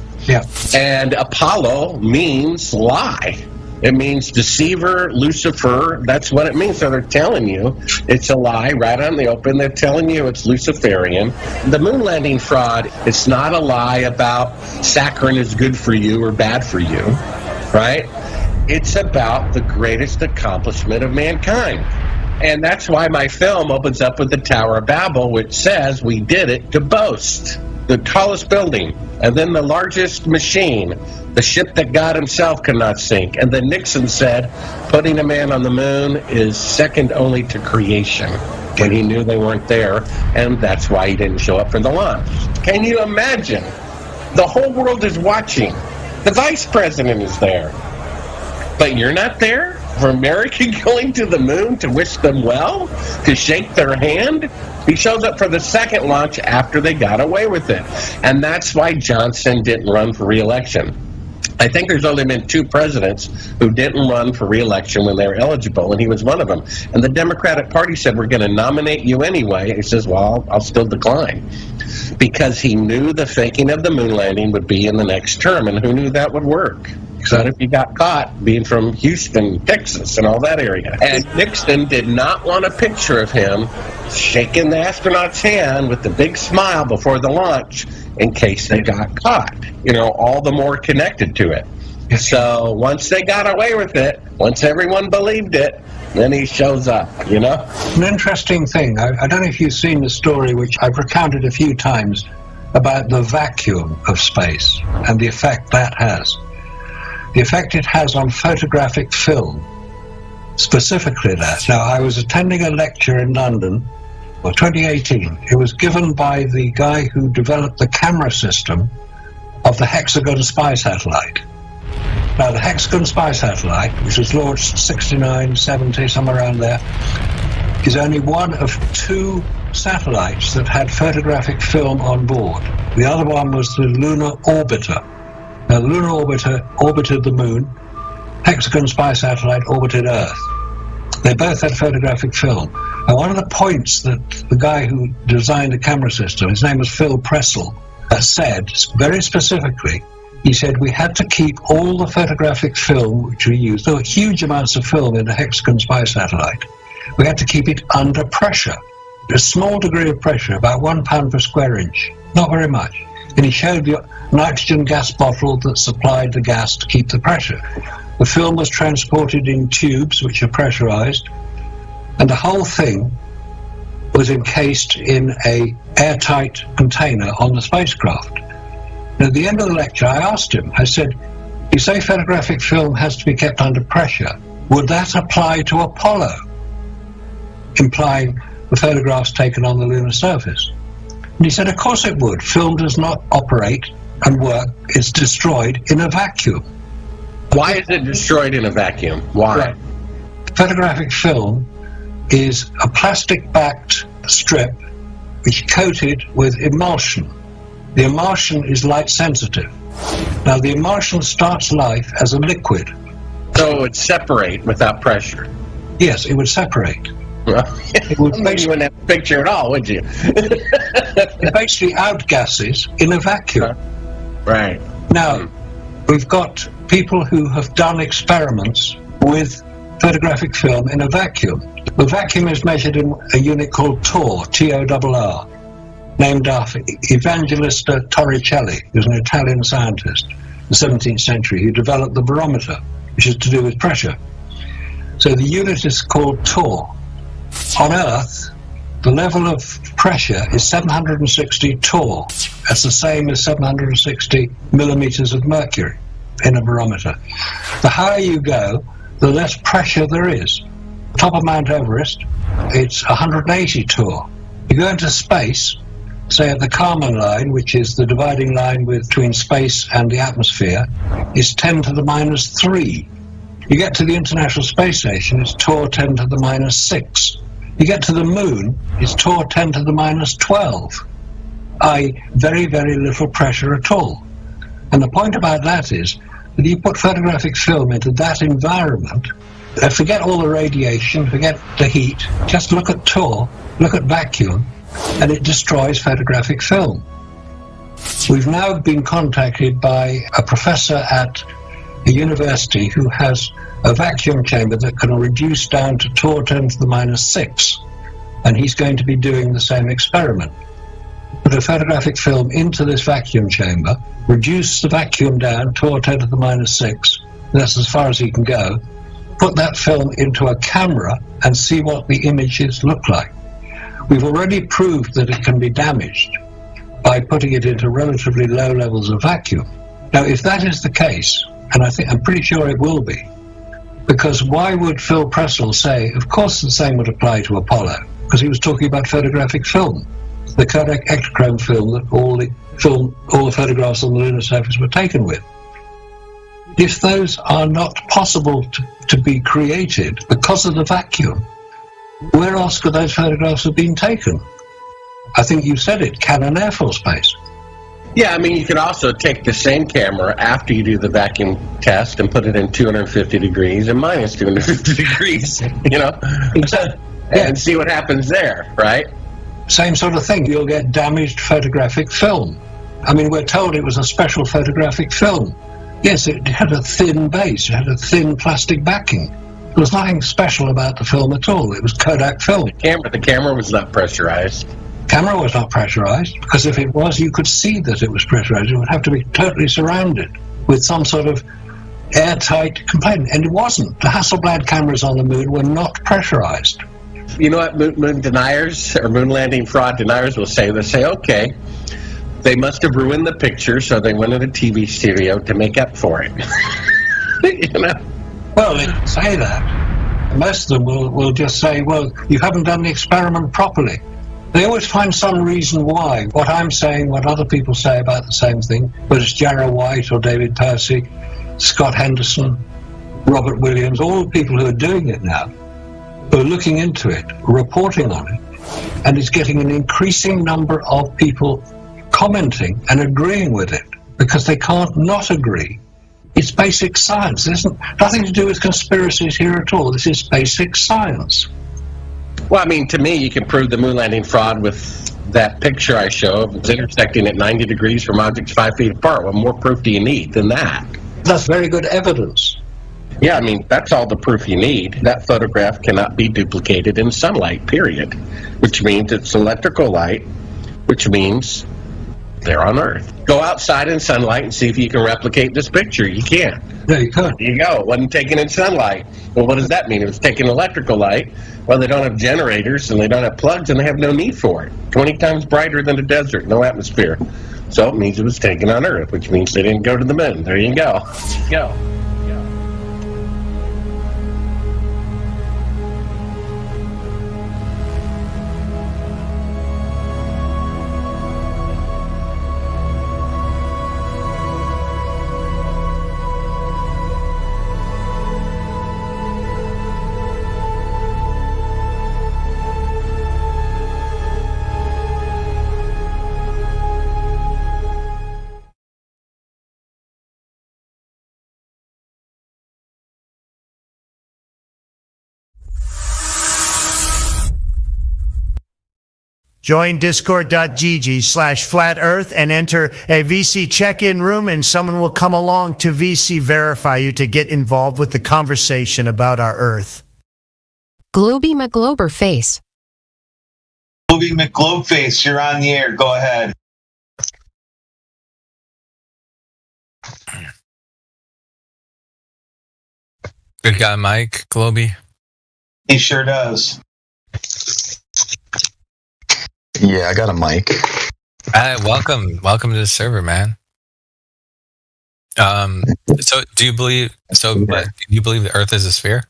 And Apollo means lie. It means deceiver, Lucifer. That's what it means. So they're telling you it's a lie right on the open. They're telling you it's Luciferian. The moon landing fraud, it's not a lie about saccharin is good for you or bad for you, right? It's about the greatest accomplishment of mankind. And that's why my film opens up with the Tower of Babel, which says we did it to boast. The tallest building, and then the largest machine, the ship that God himself cannot sink. And then Nixon said, putting a man on the moon is second only to creation, when he knew they weren't there, and that's why he didn't show up for the launch. Can you imagine? The whole world is watching. The vice president is there. But you're not there? For America going to the moon to wish them well? To shake their hand? He shows up for the second launch after they got away with it. And that's why Johnson didn't run for re-election. I think there's only been 2 presidents who didn't run for re-election when they were eligible, and he was one of them. And the Democratic Party said, we're going to nominate you anyway. He says, well, I'll still decline. Because he knew the faking of the moon landing would be in the next term, and who knew that would work? Except if he got caught being from Houston, Texas, and all that area. And Nixon did not want a picture of him shaking the astronaut's hand with the big smile before the launch in case they got caught. You know, all the more connected to it. So once they got away with it, once everyone believed it, then he shows up, you know? An interesting thing, I don't know if you've seen the story, which I've recounted a few times, about the vacuum of space and the effect that has. The effect it has on photographic film, specifically that. Now, I was attending a lecture in London, 2018. It was given by the guy who developed the camera system of the Hexagon spy satellite. Now, the Hexagon spy satellite, which was launched 69, 70, somewhere around there, is only one of 2 satellites that had photographic film on board. The other one was the Lunar Orbiter. Now, the Lunar Orbiter orbited the Moon. Hexagon spy satellite orbited Earth. They both had photographic film. And one of the points that the guy who designed the camera system, his name was Phil Pressel, said very specifically, he said we had to keep all the photographic film which we used. There were huge amounts of film in the Hexagon spy satellite. We had to keep it under pressure. A small degree of pressure, about 1 pound per square inch. Not very much. And he showed the nitrogen gas bottle that supplied the gas to keep the pressure. The film was transported in tubes which are pressurized, and the whole thing was encased in a airtight container on the spacecraft. And at the end of the lecture, I asked him, I said, you say photographic film has to be kept under pressure. Would that apply to Apollo? Implying the photographs taken on the lunar surface. And he said, of course it would. Film does not operate and work. It's destroyed in a vacuum. Why is it destroyed in a vacuum? Why? Right. Photographic film is a plastic-backed strip which is coated with emulsion. The emulsion is light sensitive. Now, the emulsion starts life as a liquid. So it would separate without pressure? Yes, it would separate. It would maybe you wouldn't have a picture at all, would you? It basically outgasses in a vacuum. Right. Now, we've got people who have done experiments with photographic film in a vacuum. The vacuum is measured in a unit called Torr, T-O-R-R, named after Evangelista Torricelli, who's an Italian scientist in the 17th century who developed the barometer, which is to do with pressure. So the unit is called Torr. On Earth, the level of pressure is 760 torr. That's the same as 760 millimeters of mercury in a barometer. The higher you go, the less pressure there is. Top of Mount Everest, it's 180 torr. You go into space, say at the Kármán line, which is the dividing line between space and the atmosphere, is 10 to the minus 3. You get to the International Space Station, it's torr 10 to the minus 6. You get to the moon, it's torr 10 to the minus 12, i.e. very, very little pressure at all. And the point about that is that you put photographic film into that environment, forget all the radiation, forget the heat, just look at torr, look at vacuum, and it destroys photographic film. We've now been contacted by a professor at a university who has a vacuum chamber that can reduce down to torr 10 to the minus 6, and he's going to be doing the same experiment. Put a photographic film into this vacuum chamber, reduce the vacuum down, torr 10 to the minus 6, that's as far as he can go, put that film into a camera and see what the images look like. We've already proved that it can be damaged by putting it into relatively low levels of vacuum. Now, if that is the case, and I'm pretty sure it will be, because why would Phil Pressel say, of course the same would apply to Apollo, because he was talking about photographic film, the Kodak Ektachrome film that all the photographs on the lunar surface were taken with. If those are not possible to be created because of the vacuum, where else could those photographs have been taken? I think you said it, Canon Air Force Base. Yeah, I mean, you could also take the same camera after you do the vacuum test and put it in 250 degrees and minus 250 degrees, you know, and see what happens there, right? Same sort of thing. You'll get damaged photographic film. I mean, we're told it was a special photographic film. Yes, it had a thin base, it had a thin plastic backing. There was nothing special about the film at all. It was Kodak film. The camera was not pressurized. Camera was not pressurized, because if it was, you could see that it was pressurized. It would have to be totally surrounded with some sort of airtight component, and it wasn't. The Hasselblad cameras on the moon were not pressurized. You know what moon deniers or moon landing fraud deniers will say? They say, okay, they must have ruined the picture, so they went to the TV studio to make up for it. You know? Well, they can say that. Most of them will just say, well, you haven't done the experiment properly. They always find some reason why. What I'm saying, what other people say about the same thing, whether it's Jarrah White or David Percy, Scott Henderson, Robert Williams, all the people who are doing it now, who are looking into it, reporting on it, and it's getting an increasing number of people commenting and agreeing with it, because they can't not agree. It's basic science. There's nothing to do with conspiracies here at all. This is basic science. Well, I mean, to me, you can prove the moon landing fraud with that picture I showed. It's intersecting at 90 degrees from objects 5 feet apart. What more proof do you need than that? That's very good evidence. Yeah, I mean, that's all the proof you need. That photograph cannot be duplicated in sunlight, period. Which means it's electrical light, which means they're on Earth. Go outside in sunlight and see if you can replicate this picture. You can't. No, you can't. There you go. It wasn't taken in sunlight. Well, what does that mean? It was taken electrical light. Well, they don't have generators, and they don't have plugs, and they have no need for it. 20 times brighter than the desert, no atmosphere. So it means it was taken on Earth, which means they didn't go to the moon. There you go. Go. Join discord.gg/flat earth and enter a VC check-in room, and someone will come along to VC verify you to get involved with the conversation about our Earth. Globy McGloberface. Globy McGlobeface, you're on the air. Go ahead. Good guy, Mike Globy. He sure does. Yeah, I got a mic. Welcome to the server, man. So do you believe? Do you believe the Earth is a sphere?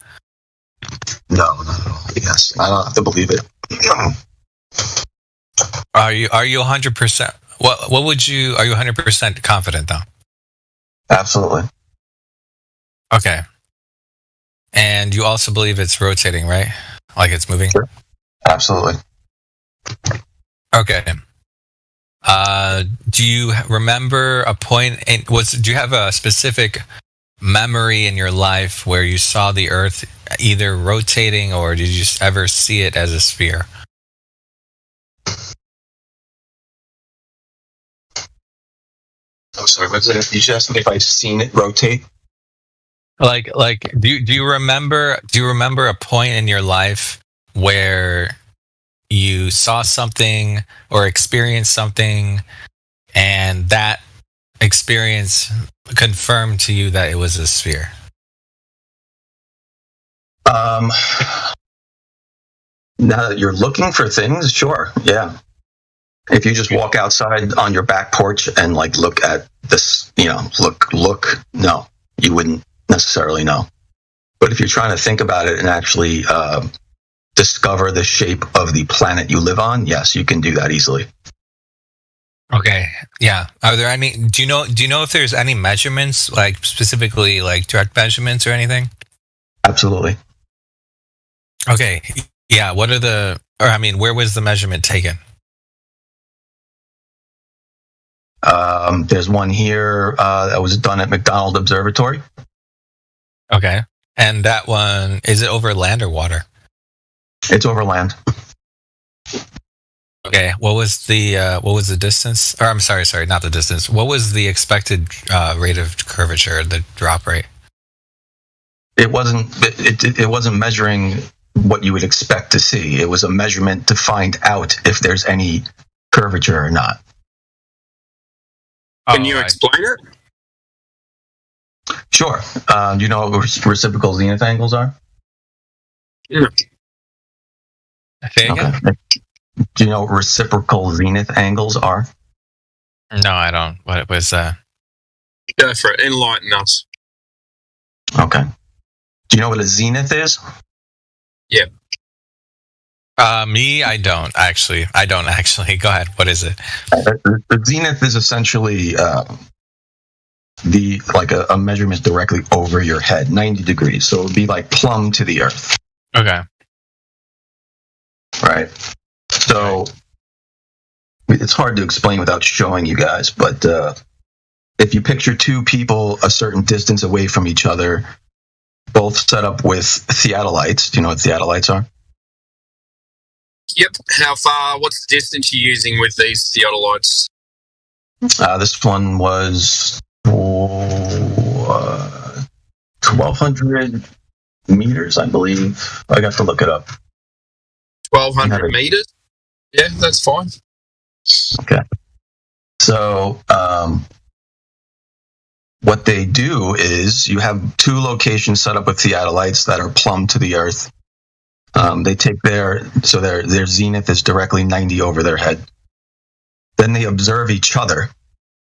No, not at all. Yes, I don't have to believe it. Are you 100%? What would you? Are you 100% confident though? Absolutely. Okay. And you also believe it's rotating, right? Like it's moving? Sure. Absolutely. Okay. Do you remember a point? Do you have a specific memory in your life where you saw the Earth either rotating, or did you just ever see it as a sphere? I'm sorry. What's it? You just asked me if I've seen it rotate. Like, do you remember a point in your life where you saw something or experienced something, and that experience confirmed to you that it was a sphere? Now that you're looking for things, sure, yeah. If you just walk outside on your back porch and like look at this, look, no, you wouldn't necessarily know. But if you're trying to think about it and actually discover the shape of the planet you live on, yes, you can do that easily. Okay, yeah. Are there any? Do you know if there's any measurements, like specifically like direct measurements or anything? Absolutely. Okay, yeah. What are where was the measurement taken? There's one here that was done at McDonald Observatory. Okay. And that one, is it over land or water? It's over land. Okay. What was the distance? Or I'm sorry, not the distance. What was the expected rate of curvature, the drop rate? It wasn't measuring what you would expect to see. It was a measurement to find out if there's any curvature or not. Can you explain it? Sure. Do you know what reciprocal zenith angles are? Yeah. Okay. Do you know what reciprocal zenith angles are? No, I don't. What was Go for it. Enlighten us. Okay. Do you know what a zenith is? Yeah. Me, I don't actually. Go ahead. What is it? The zenith is essentially a measurement directly over your head, 90 degrees. So it would be like plumb to the earth. Okay. Right. So it's hard to explain without showing you guys, but if you picture two people a certain distance away from each other, both set up with theodolites. Do you know what theodolites are? Yep. How far? What's the distance you're using with these theodolites? This one was 1,200 meters, I believe. I got to look it up. 1,200 meters? Yeah, that's fine. Okay. So what they do is you have two locations set up with theodolites that are plumb to the earth. They take their zenith is directly 90 over their head. Then they observe each other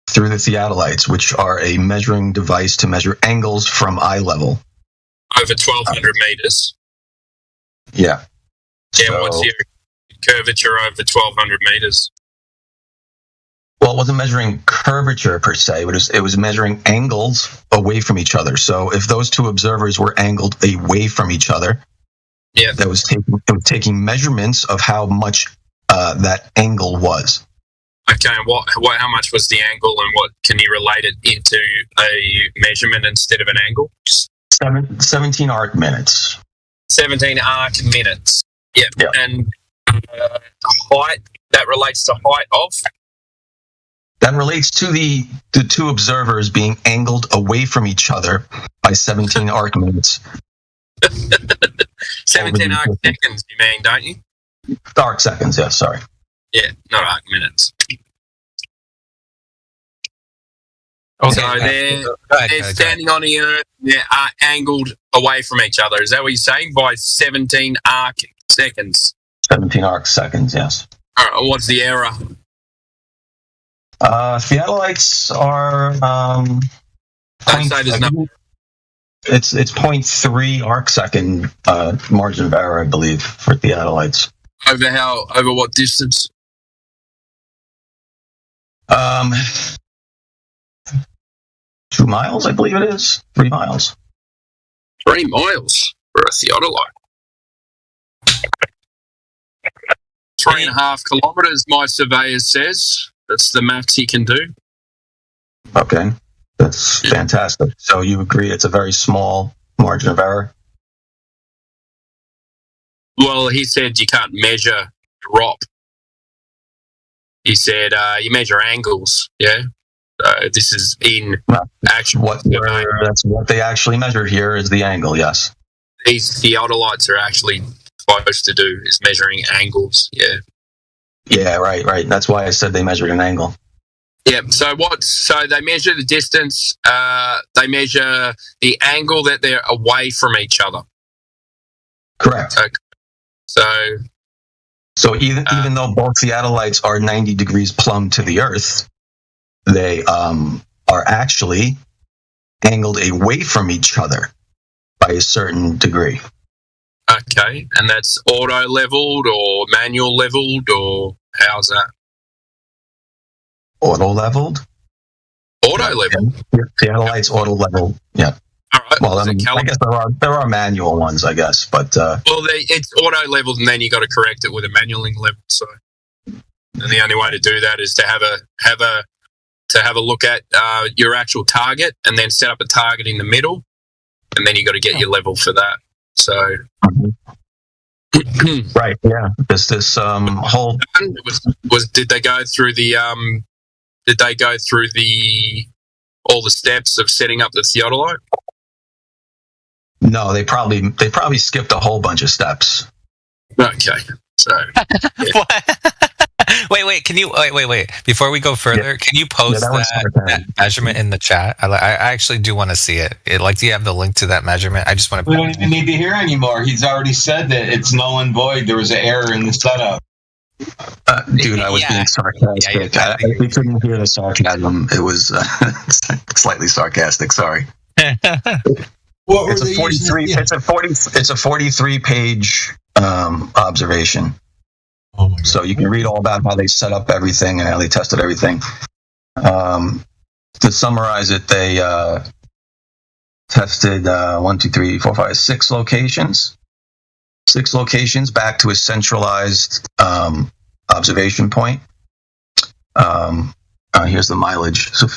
through the theodolites, which are a measuring device to measure angles from eye level. Over 1,200 meters. Yeah. Yeah, So, what's your curvature over 1,200 meters? well, it wasn't measuring curvature per se. It was measuring angles away from each other. So if those two observers were angled away from each other, yeah, it was taking measurements of how much that angle was. Okay, and how much was the angle, and what can you relate it into a measurement instead of an angle? 17 arc minutes. 17 arc minutes. Yep. And height, that relates to height of? That relates to the two observers being angled away from each other by 17 arc minutes. 17 arc seconds, you mean, don't you? Arc seconds, yeah, sorry. Yeah, not arc minutes. Okay. So they're standing on the earth, they are angled away from each other. Is that what you're saying? By 17 arc seconds? 17 arc seconds, yes. All right, what's the error? Theodolites are it's 0.3 arc second margin of error, I believe, for theodolites. Over what distance? 2 miles, I believe it is. 3 miles. 3 miles for a theodolite. 3.5 kilometres, my surveyor says. That's the maths he can do. Okay, that's fantastic. So you agree it's a very small margin of error? Well, he said you can't measure drop. He said you measure angles, yeah? This is in actual... That's what they actually measure here is the angle, yes. These theodolites are actually supposed to do is measuring angles, yeah. Yeah, right. That's why I said they measured an angle. Yeah, so they measure the distance, they measure the angle that they're away from each other. Correct. Okay. So even though both theodolites are 90 degrees plumb to the earth, they are actually angled away from each other by a certain degree. Okay, and that's auto-leveled or manual-leveled, or how's that? Auto-leveled? Auto-leveled? Yeah, theodolites auto-leveled, yeah. All right. Well, I guess there are manual ones, I guess, but... well, it's auto-leveled, and then you got to correct it with a manualing level, so... And the only way to do that is to have a to have a look at your actual target, and then set up a target in the middle, and then you got to get your level for that. So, right, yeah. This whole did they go through the all the steps of setting up the Theodolite? No, they probably skipped a whole bunch of steps. Okay, so yeah. Wait. Can you wait? Before we go further, can you post that measurement in the chat? I actually do want to see it. Do you have the link to that measurement? I just want to. We don't even need to hear anymore. He's already said that it's null and void. There was an error in the setup. Dude, I was being sarcastic. We couldn't hear the sarcasm. It was slightly sarcastic. Sorry. It's a 43-page observation. Oh my God. So you can read all about how they set up everything and how they tested everything. To summarize it, they tested 6 locations. 6 locations back to a centralized observation point. Here's the mileage. So,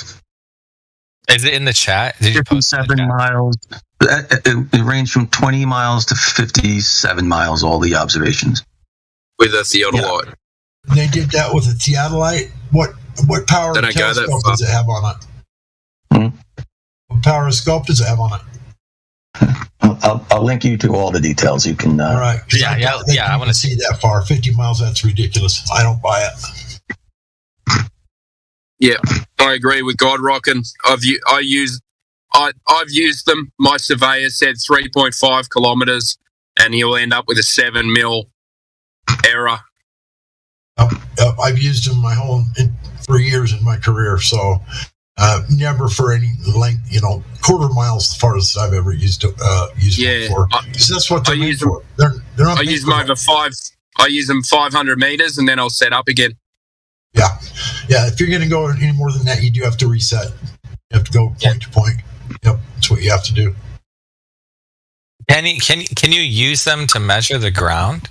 is it in the chat? Did you post 57 miles. It ranged from 20 miles to 57 miles, all the observations. With a Theodolite. Yeah. They did that with a Theodolite. What power of telescope does it have on it? What power of scope does it have on it? I'll link you to all the details. You can. All right. I want to see that far. 50 miles. That's ridiculous. I don't buy it. Yeah, I agree with Godrock, and I've used them. My surveyor said 3.5 kilometers, and he'll end up with a 7 mil error. I've used them for years in my career, so never for any length, quarter miles as far as I've ever used them for. Because that's what they're made for. They're not. I use them over 5. I use them 500 meters, and then I'll set up again. Yeah. If you're going to go any more than that, you do have to reset. You have to go point to point. Yep, that's what you have to do. Can you use them to measure the ground?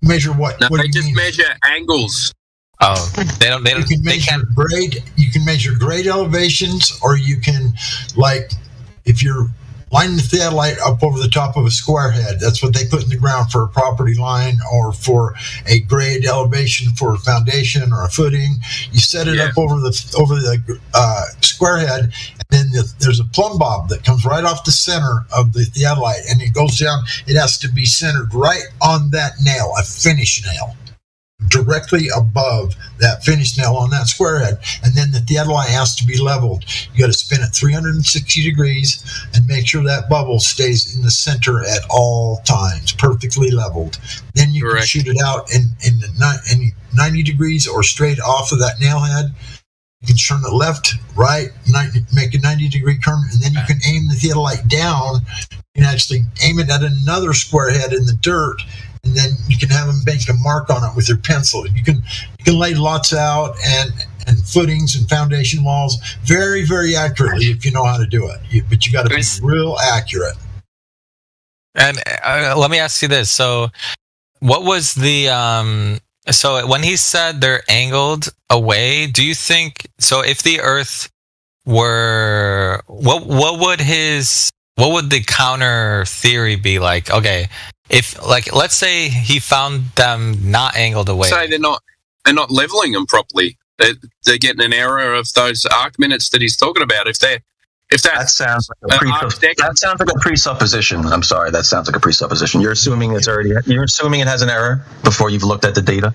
Measure what? No, what they just measure angles. Oh, they don't. You can measure grade. You can measure grade elevations, or you can, if you're lining the theodolite up over the top of a square head, that's what they put in the ground for a property line or for a grade elevation for a foundation or a footing. You set it up over the square head, and then there's a plumb bob that comes right off the center of the theodolite, and it goes down. It has to be centered right on that nail, a finish nail, directly above that finish nail on that square head. And then the theodolite has to be leveled. You got to spin it 360 degrees and make sure that bubble stays in the center at all times, perfectly leveled. Then you can shoot it out in 90 degrees or straight off of that nail head. You can turn it left, right, make a 90-degree turn, and then you can aim the theodolite down. You can actually aim it at another square head in the dirt, and then you can have them make a mark on it with your pencil. You can lay lots out and footings and foundation walls very, very accurately if you know how to do it. But you got to be real accurate. And let me ask you this: so, what was the so when he said they're angled away? Do you think so? If the Earth were, what would the counter theory be like? Okay. If let's say he found them not angled away. Say they're not leveling them properly. They're getting an error of those arc minutes that he's talking about. That sounds like a presupposition. I'm sorry, that sounds like a presupposition. You're assuming it has an error before you've looked at the data.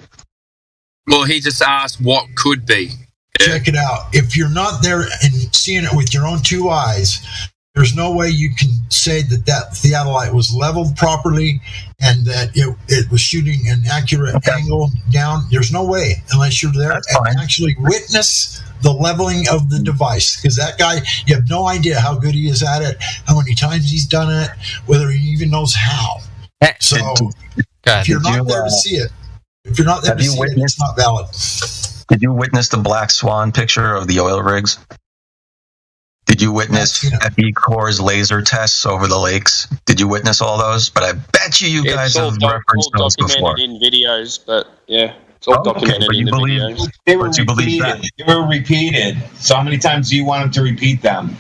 Well, he just asked what could be. Check it out. If you're not there and seeing it with your own 2 eyes, there's no way you can say that theodolite was leveled properly and that it was shooting an accurate angle down. There's no way unless you're there and actually witness the leveling of the device. Because that guy, you have no idea how good he is at it, how many times he's done it, whether he even knows how. So if you're not there to see it, it's not valid. Did you witness the Black Swan picture of the oil rigs? Did you witness FE Corps' laser tests over the lakes? Did you witness all those? But I bet you guys have referenced those before. In videos, but yeah. It's all Oh, okay, documented but in you the believe- videos. They were But you believe that? repeated. They were repeated. So how many times do you want them to repeat them?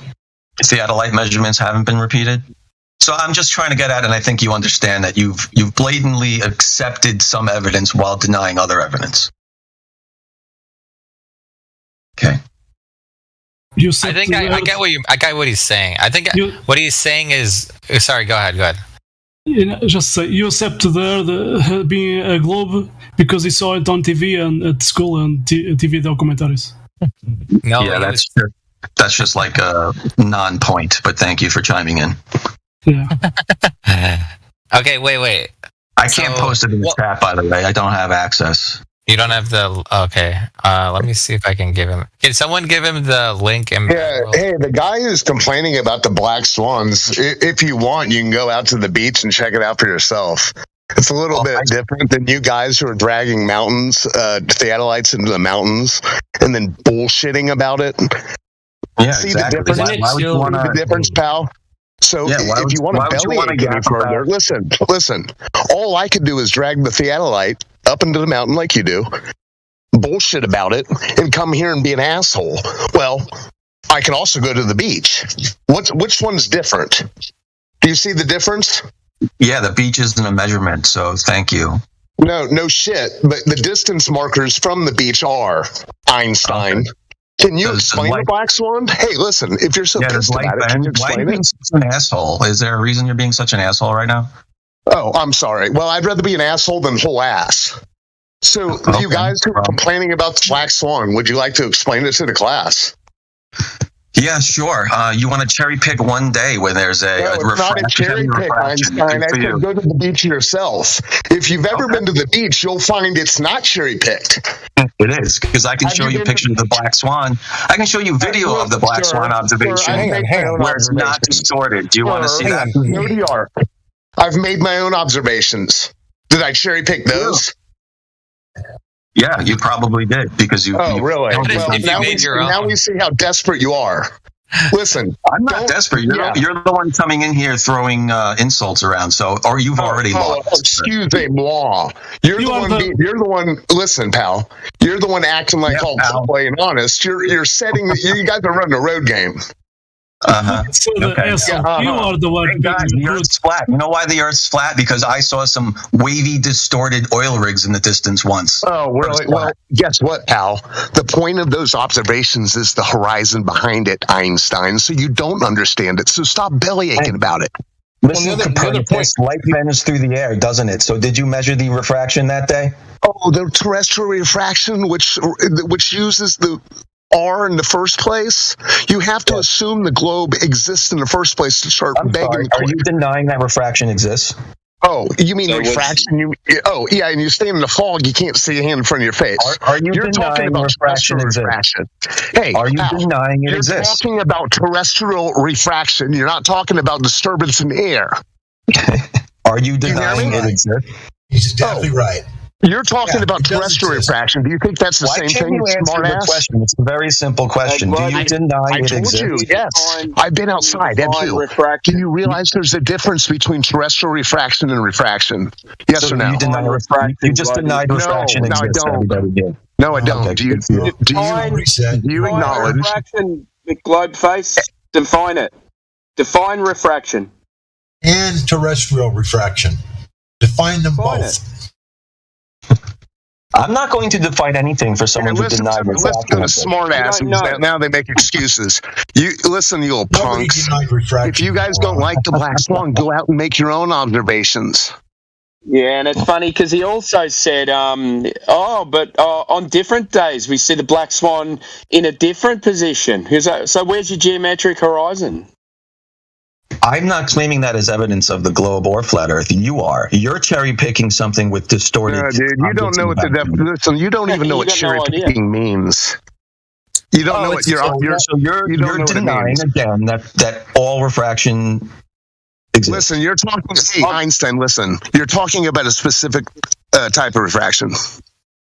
Theodolite measurements haven't been repeated. So I'm just trying to get at, and I think you understand that you've blatantly accepted some evidence while denying other evidence. Okay. You said I think I get what he's saying. I think what he's saying is. Sorry, go ahead. Just say you accept there being a globe because he saw it on TV and at school and TV documentaries. No, Yeah, that's just like a non-point. But thank you for chiming in. Yeah. Okay, wait. I can't post it in the chat, by the way. I don't have access. You don't have the. Okay. Let me see if I can give him. Can someone give him the link? Yeah. Hey, the guy who's complaining about the black swans. If you want, you can go out to the beach and check it out for yourself. It's a little bit different than you guys who are dragging theodolites into the mountains and then bullshitting about it. Yeah, See exactly. the difference? Why would you wanna, the difference, pal? So if you want to bellyache any further, listen. All I could do is drag the theodolite up into the mountain like you do, bullshit about it, and come here and be an asshole. Well, I can also go to the beach. Which one's different? Do you see the difference? Yeah, the beach isn't a measurement, so thank you. No shit. But the distance markers from the beach are Einstein. Okay. Can you explain the black swan? Hey, listen, if you're so pissed about it, can you explain it? Such an asshole? Is there a reason you're being such an asshole right now? Oh, I'm sorry. Well, I'd rather be an asshole than whole ass. So, you guys who are complaining about the black swan, would you like to explain it to the class? Yeah, sure. You want to cherry pick one day when there's a refraction? Not a cherry pick, Einstein. I said go to the beach yourself. If you've ever been to the beach, you'll find it's not cherry picked. It is, because I can show you pictures of the black swan. I can show you video of the black swan observation where it's not distorted. Do you want to see that? No DR. I've made my own observations. Did I cherry pick those? Yeah, you probably did because you. Oh, really? Well, now we see how desperate you are. Listen, I'm not desperate. You're the one coming in here throwing insults around. So, or you've already lost. Excuse-moi. You're the one. Listen, pal. You're the one acting like all play and honest. You're setting. You guys are running a road game. So you are the one. Hey guys, the Earth's flat. You know why the Earth's flat? Because I saw some wavy, distorted oil rigs in the distance once. Oh, really? Well, guess what, pal? The point of those observations is the horizon behind it, Einstein. So you don't understand it. So stop bellyaching about it. Listen, Copernicus, light bends through the air, doesn't it? So did you measure the refraction that day? Oh, the terrestrial refraction, which uses the R in the first place. You have to assume the globe exists in the first place to start begging. Are you denying that refraction exists? Oh, you mean refraction? And you stay in the fog, you can't see a hand in front of your face. Are you denying refraction exists? Hey, are you denying it exists? You're talking about terrestrial refraction. You're not talking about disturbance in the air. Are you denying it exists? He's definitely right. You're talking about terrestrial refraction. Do you think that's the same thing? Why can't you answer the question? It's a very simple question. Do you deny it exists? I told you, yes. I've been outside. Do you realize there's a difference between terrestrial refraction and refraction? Yes or no? You deny refraction. You just denied refraction exists. No, I don't. Do you acknowledge refraction with globe face? Define it. Define refraction. And terrestrial refraction. Define them both. I'm not going to define anything for someone who denied refraction. Listen to the smart asses. Now they make excuses. You listen, you little punks. If you guys don't like the black swan, go out and make your own observations. Yeah, and it's funny because he also said, but on different days we see the black swan in a different position. So where's your geometric horizon? I'm not claiming that as evidence of the globe or flat Earth. You are. You're cherry picking something with distorted. No, dude, you don't know what the definition. You don't even know what cherry picking means. You don't know what you're denying again that all refraction exists. Listen, you're talking. Hey, Einstein, listen. You're talking about a specific type of refraction.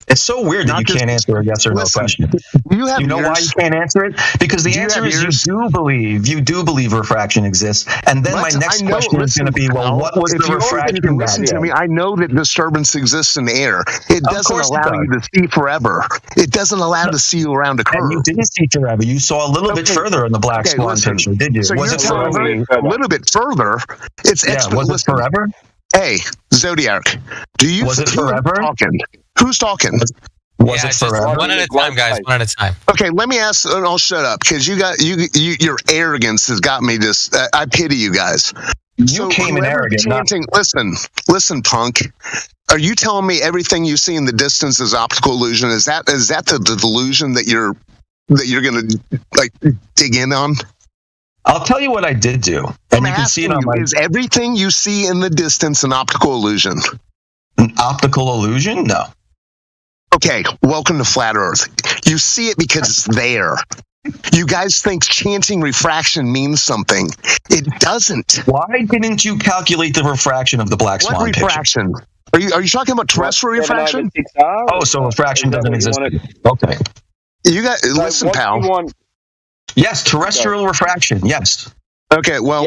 It's so weird that you can't answer a yes or no question. You know why you can't answer it? Because the answer is you do believe refraction exists. And then my next question is going to be, well, what was the refraction? If you listen to me, I know that disturbance exists in the air. It doesn't allow you to see forever. It doesn't allow to see you around a curve. And you didn't see forever. You saw a little bit further in the Black Swan picture, did you? So was you're it telling forever? me a little bit further. It's was it forever? Hey, Zodiac, was it forever? Who's talking? Was it forever? One at a time, guys. One at a time. Okay, let me ask, and I'll shut up because your arrogance has got me. I pity you guys. You came in arrogant. Listen, punk. Are you telling me everything you see in the distance is optical illusion? Is that the delusion that you're gonna like dig in on? I'll tell you what I did do, and you can see it on my. Is everything you see in the distance an optical illusion? An optical illusion? No. Okay, welcome to Flat Earth. You see it because it's there. You guys think chanting refraction means something. It doesn't. Why didn't you calculate the refraction of the Black Swan What refraction? Are you talking about terrestrial refraction? Oh, so refraction doesn't exist. Okay. You got listen, pal. Yes, terrestrial refraction. Yes. Okay, well,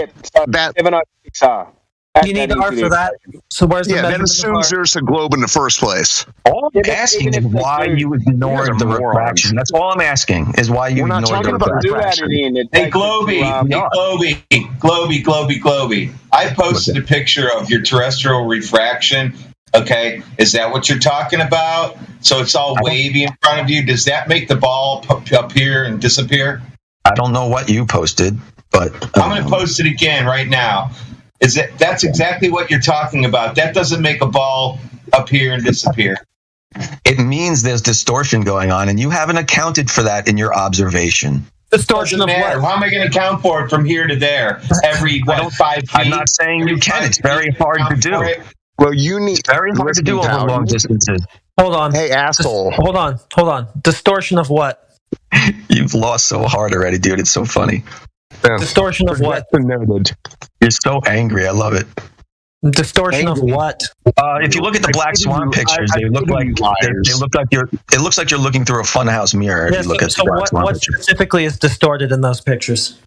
You need R for that. So where's the that assumes there's a globe in the first place. All I'm asking is why you ignored the refraction. That's all I'm asking is why you ignored the refraction. Hey, Globy. I posted a picture of your terrestrial refraction. Okay, is that what you're talking about? So it's all wavy in front of you. Does that make the ball appear and disappear? I don't know what you posted, but I'm going to post it again right now. That's exactly what you're talking about. That doesn't make a ball appear and disappear. It means there's distortion going on, and you haven't accounted for that in your observation. Distortion of what? How am I going to account for it from here to there? Every 5 feet? I'm not saying you can. It's very hard to do. Well, you need very hard to do over long distances. Hold on. Hey, asshole. Hold on. Distortion of what? You've lost so hard already, dude. It's so funny. Distortion of what? You're so angry. I love it. Distortion of what? If you look at the Black Swan pictures, they look like you're. It looks like you're looking through a funhouse mirror. Yeah, if you look at the Black Swan what pictures. specifically is distorted in those pictures?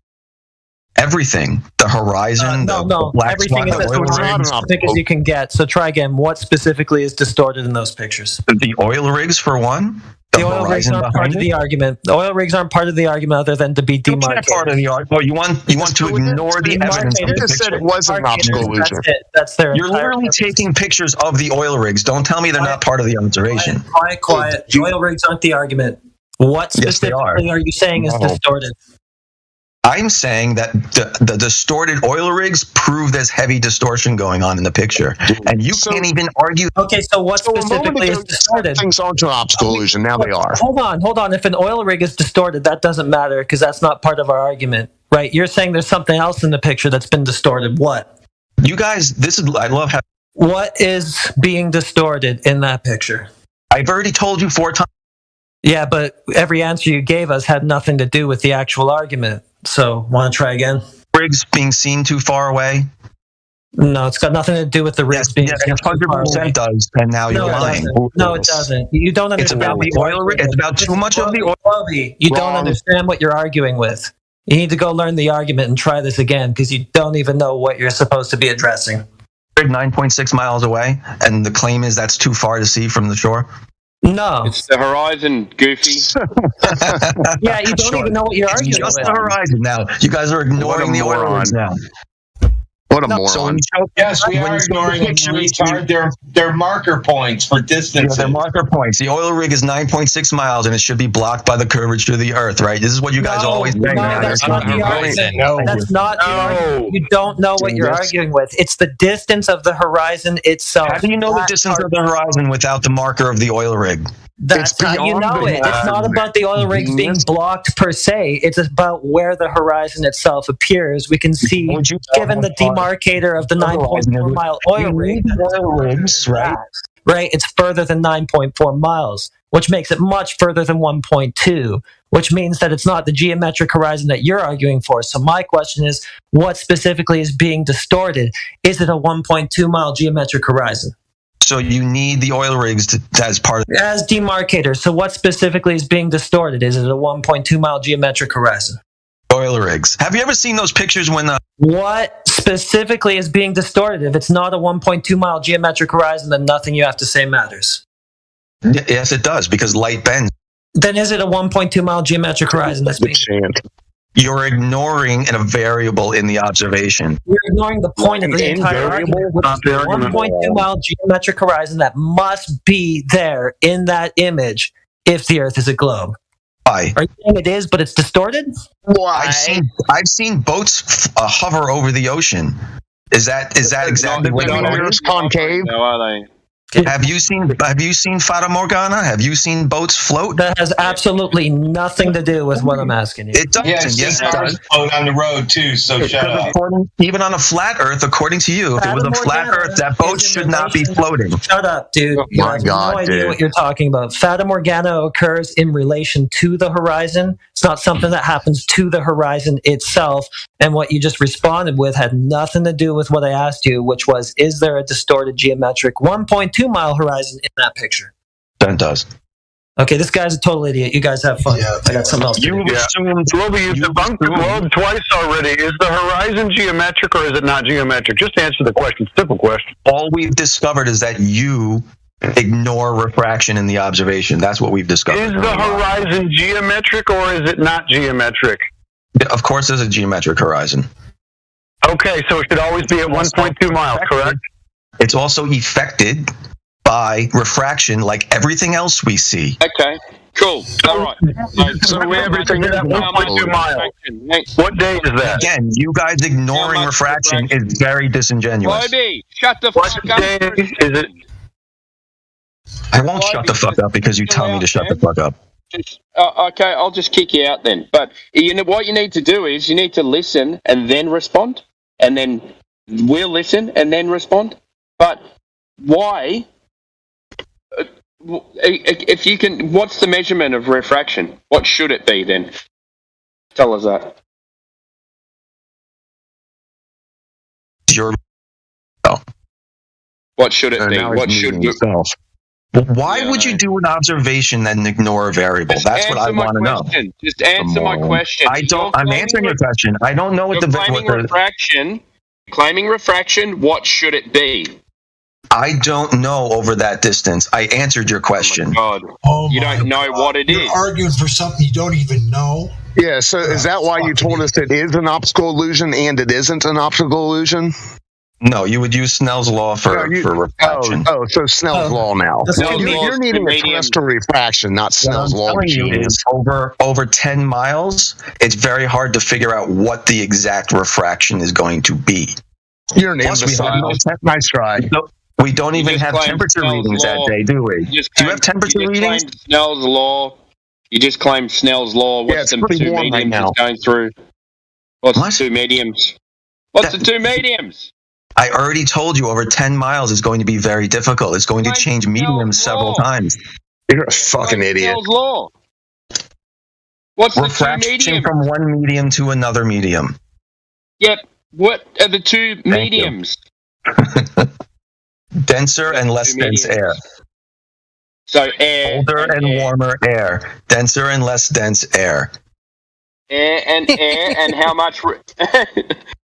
Everything. The horizon. No. The Black Everything Swan, is as specific as you can get. So try again. What specifically is distorted in those pictures? The oil rigs, for one. The oil rigs aren't part of the argument. The oil rigs aren't part of the argument other than to be demarcated. Part of the argument. Oh, you want to ignore the evidence of the just said it wasn't an optical illusion. That's it. That's their. You're literally taking pictures of the oil rigs. Don't tell me they're not part of the observation. Quiet. The oil rigs aren't the argument. What specifically are you saying is distorted? I'm saying that the distorted oil rigs prove there's heavy distortion going on in the picture, and you can't even argue. Okay, so what specifically is distorted? Things aren't an optical illusion. Now they are. Hold on. If an oil rig is distorted, that doesn't matter because that's not part of our argument, right? You're saying there's something else in the picture that's been distorted. What? You guys, I love how. What is being distorted in that picture? I've already told you 4 times. Yeah, but every answer you gave us had nothing to do with the actual argument. So, want to try again? Rigs being seen too far away? No, it's got nothing to do with the rigs being seen too far away. 100% does, and now you're lying. No, it doesn't. You don't understand. It's about the oil rig. It's about too much of the oil. You don't understand what you're arguing with. You need to go learn the argument and try this again because you don't even know what you're supposed to be addressing. 9.6 miles away, and the claim is that's too far to see from the shore? No. It's the horizon, Goofy. Yeah, you don't even know what you're arguing just with. The horizon now. You guys are ignoring the oil rigs now. What a moron. Yes, we are ignoring them. Retard. They're marker points for distance. Yeah, they're marker points. The oil rig is 9.6 miles, and it should be blocked by the curvature of the Earth, right? This is what you guys always say. That's not the argument. That's not the argument. You don't know what you're arguing with. It's the distance of the horizon itself. How do you know the distance of the horizon without the marker of the oil rig? That's how you know it. It's not about the oil rigs being blocked per se. It's about where the horizon itself appears. We can see, given the demarcator of the 9.4 mile oil rig, right? It's further than 9.4 miles, which makes it much further than 1.2, which means that it's not the geometric horizon that you're arguing for. So my question is, what specifically is being distorted? Is it a 1.2 mile geometric horizon? So you need the oil rigs as part of as demarcators. So what specifically is being distorted? Is it a 1.2 mile geometric horizon? Oil rigs. Have you ever seen those pictures when what specifically is being distorted? If it's not a 1.2 mile geometric horizon, then nothing you have to say matters. Yes, it does, because light bends. Then is it a 1.2 mile geometric horizon that's being... You're ignoring a variable in the observation. You're ignoring the point of the entire argument, which is the 1.2 mile geometric horizon that must be there in that image if the Earth is a globe. Why? Are you saying it is, but it's distorted? Why? I've seen boats hover over the ocean. Is that exactly what you mean? Earth's concave? No, are they? Have you seen Fata Morgana? Have you seen boats float? That has absolutely nothing to do with what I'm asking you. It does. Yeah, yes, it does. Float on the road too. So shut up. Even on a flat Earth, according to you, if it was a flat Earth, that boat should not be floating. Shut up, dude. You have no idea what you're talking about. Fata Morgana occurs in relation to the horizon. It's not something that happens to the horizon itself. And what you just responded with had nothing to do with what I asked you, which was, is there a distorted geometric 1.2 mile horizon in that picture? That does. Okay, this guy's a total idiot. You guys have fun. I got something else to do. You've debunked the globe twice already. Is the horizon geometric or is it not geometric? Just answer the question. Simple question. All we've discovered is that you ignore refraction in the observation. That's what we've discovered. Is the horizon geometric or is it not geometric? Of course, there's a geometric horizon. Okay, so it should always be at 1.2 miles, correct? It's also affected by refraction like everything else we see. Okay, cool. All right. So everything is at 1.2 miles. What day is that? Again, you guys ignoring refraction is very disingenuous. Bobby, shut the fuck up. What day is it? I won't shut the fuck up because you tell me to shut the fuck up. Okay, I'll just kick you out then. But you know what you need to do is you need to listen and then respond, and then we'll listen and then respond. But why? If you can, what's the measurement of refraction? What should it be then? Tell us that. What should it be? What should you? Why would you do an observation and ignore a variable? That's what I want to know. Just answer my question. I'm answering your question. I don't know what the refraction. Claiming refraction. What should it be? I don't know over that distance. I answered your question. Oh my God. You don't know what it is. You're arguing for something you don't even know. Yeah, so is that why you told us it is an optical illusion and it isn't an optical illusion? No, you would use Snell's law for refraction. So Snell's law now. You're needing a terrestrial refraction, not Snell's law. Over 10 miles, it's very hard to figure out what the exact refraction is going to be. You're an imbecile. Nice try. We don't even have temperature readings that day, do we? Do you have temperature readings? Snell's law. You just claimed Snell's law. What's the two mediums it's going through? What's the two mediums? What's the two mediums? I already told you over 10 miles is going to be very difficult. It's going to change mediums several times. You're a fucking idiot. Snell's law. What's the two refraction mediums? from one medium to another medium? Yep. What are the two mediums? Denser and less dense air. So air. Colder and warmer air. Denser and less dense air. Air, and how much?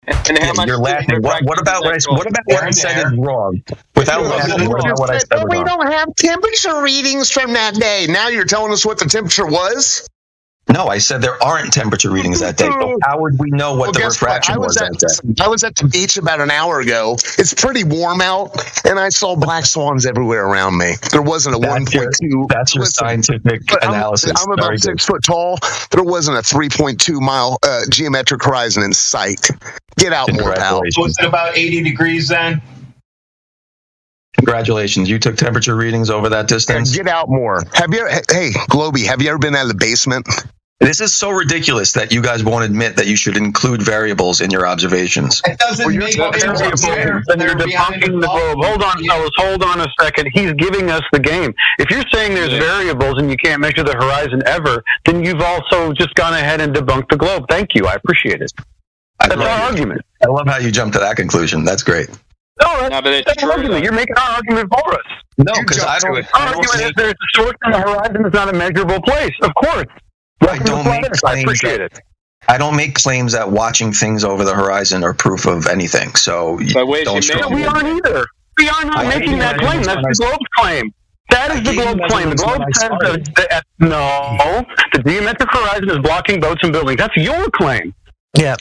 And how much? You're laughing. What about what I said is wrong? Without laughing, what I said was wrong. We don't have temperature readings from that day. Now you're telling us what the temperature was? No, I said there aren't temperature readings that day. So how would we know what the refraction was that day? I was at the beach about an hour ago. It's pretty warm out, and I saw black swans everywhere around me. There wasn't a 1.2. That's your scientific analysis. I'm about 6 foot tall. There wasn't a 3.2 mile geometric horizon in sight. Get out more, pal. Was it about 80 degrees then? Congratulations, you took temperature readings over that distance. Get out more. Hey, Globy, have you ever been out of the basement? This is so ridiculous that you guys won't admit that you should include variables in your observations. It doesn't make sense. You're debunking the globe. Hold on, fellas. Hold on a second. He's giving us the game. If you're saying there's variables and you can't measure the horizon ever, then you've also just gone ahead and debunked the globe. Thank you. I appreciate it. That's our argument. I love how you jumped to that conclusion. That's great. No, that's an argument. You're making our argument for us. No, because I don't. Our argument is there's a source on the horizon is not a measurable place. Of course. I don't make claims. I appreciate it. I don't make claims that watching things over the horizon are proof of anything. So don't. We aren't either. We are not making that claim. That's the Globe's claim. That is the Globe's claim. The Globe says that no, the geometric horizon is blocking boats and buildings. That's your claim. Yeah.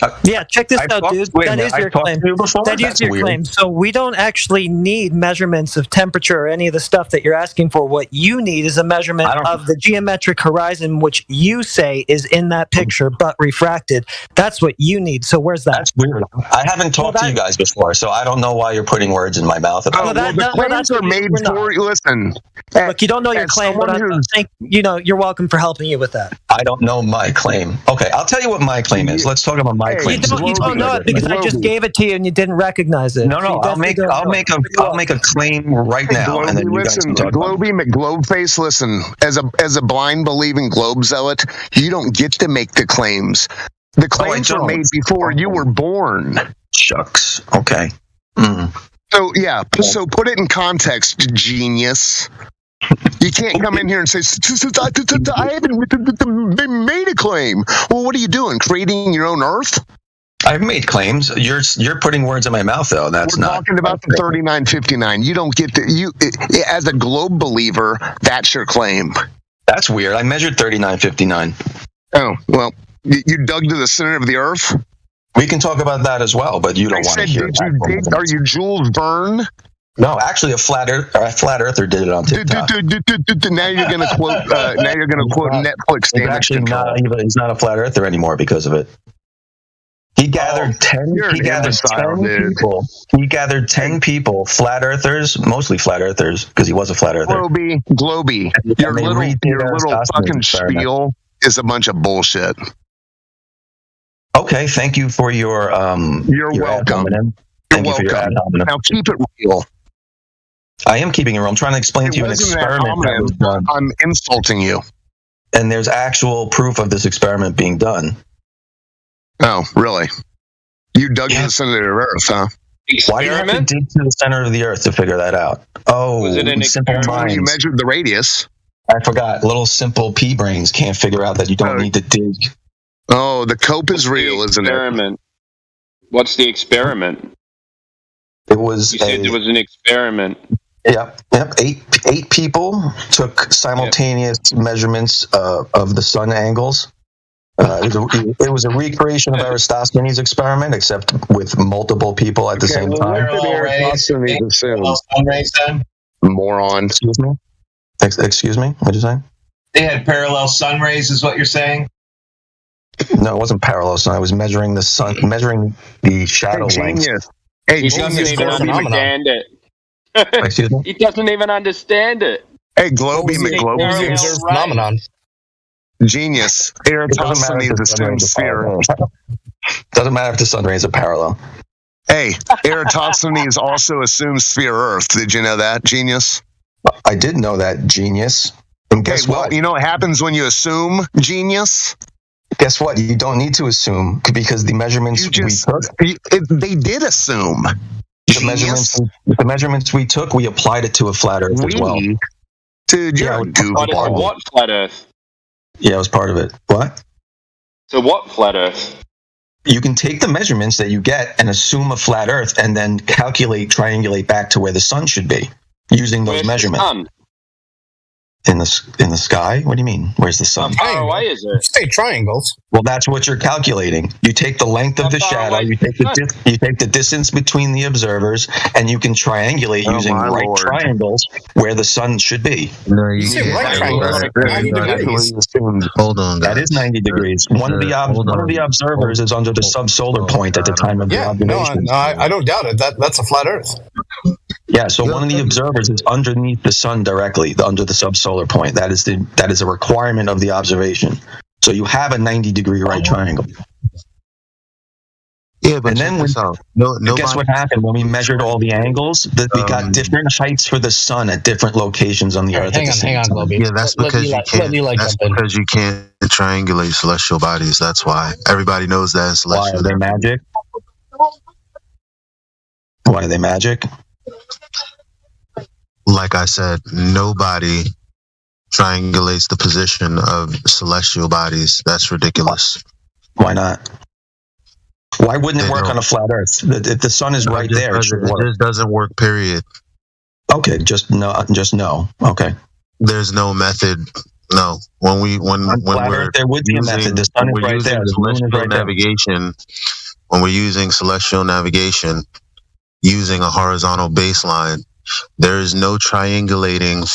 Check this out, dude. That is your claim. That is your claim. So we don't actually need measurements of temperature or any of the stuff that you're asking for. What you need is a measurement of the geometric horizon, which you say is in that picture but refracted. That's what you need. So where's that? That's weird. I haven't talked to you guys before, so I don't know why you're putting words in my mouth. The claims are made for you. Listen. Look, you don't know your claim, but I think you're welcome for helping you with that. I don't know my claim. Okay, I'll tell you what my claim is. Let's talk about my claim. You don't know it because I just gave it to you and you didn't recognize it. No, I'll make a claim right now, and then you guys can talk about it. Globeface, listen. As a blind believing Globe zealot, you don't get to make the claims. The claims were made before you were born. Shucks. Okay. So put it in context, genius. You can't come in here and say, I haven't made a claim. Well, what are you doing? Creating your own Earth? I've made claims. You're putting words in my mouth, though. We're talking about the 3959. You don't get to, as a Globe believer, that's your claim. That's weird. I measured 3959. Oh, well, you dug to the center of the Earth? We can talk about that as well, but you don't want to hear that. Are you Jules Verne? No, actually, a flat earther did it on TikTok. Now you're going to quote. Netflix. He's not a flat earther anymore because of it. He gathered 10 people. He gathered 10 people, flat earthers, mostly flat earthers, because he was a flat earther. Globy. Your little fucking spiel is a bunch of bullshit. Okay, thank you for your You're welcome. You're welcome. Now keep it real. I am keeping it real. I'm trying to explain to you an experiment that was done. I'm insulting you. And there's actual proof of this experiment being done. Oh, really? You dug to the center of the Earth, huh? Why do you have to dig to the center of the Earth to figure that out? Oh, was it an simple minds. You measured the radius. I forgot. Little simple pea brains can't figure out that you don't need to dig. Oh, the cope is real, isn't it? What's the experiment? It was. You said it was an experiment. Yep. Eight people took simultaneous measurements of the sun angles. It was a recreation of Aristophanes' experiment, except with multiple people at the same time. Moron. Excuse me. Excuse me. What'd you say? They had parallel sun rays, is what you're saying? No, it wasn't parallel sun. I was measuring the sun, measuring the shadow length. He doesn't even understand it. Excuse me? He doesn't even understand it. Hey, Globy McGlobe. Phenomenon. Genius. Eratosthenes assumes sphere. Doesn't matter if the sun rays are parallel. Hey, Eratosthenes also assumes sphere Earth. Did you know that, genius? I did know that, genius. And guess what? You know what happens when you assume, genius? Guess what? You don't need to assume because the measurements they did assume. The measurements we took, we applied it to a flat Earth as well. Dude, you're a goofball. What flat Earth? Yeah, it was part of it. What? So what flat Earth? You can take the measurements that you get and assume a flat Earth and then triangulate back to where the sun should be using those measurements. The sun? In the sky? What do you mean? Where's the sun? How far away is it? Say triangles. Well, that's what you're calculating. You take the length of the shadow, you take the distance between the observers, and you can triangulate using right triangles where the sun should be. No, you say right triangles. 90 degrees. Hold on, guys. That is 90 degrees. One of the observers is under the subsolar point at the time of the observation. No, I don't doubt it. That's a flat Earth. Yeah, so one of the observers is underneath the sun directly, under the subsolar point. That is a requirement of the observation. So you have a 90-degree right triangle. Yeah, but then guess what happened when we measured all the angles? That we got different heights for the sun at different locations on the Earth. Hang on, Globby. Yeah, that's because you can't. That's because you can't triangulate celestial bodies. That's why everybody knows that in celestial. Why are they magic? Why are they magic? Like I said, nobody triangulates the position of celestial bodies. That's ridiculous. Why not? Why wouldn't it work on a flat Earth? If the sun is right there, it should work. It just doesn't work, period. Okay, just no. Okay. There's no method. No. When we're there would be a method. The sun is right there. The moon is right navigation, when we're using celestial navigation, using a horizontal baseline, there is no triangulating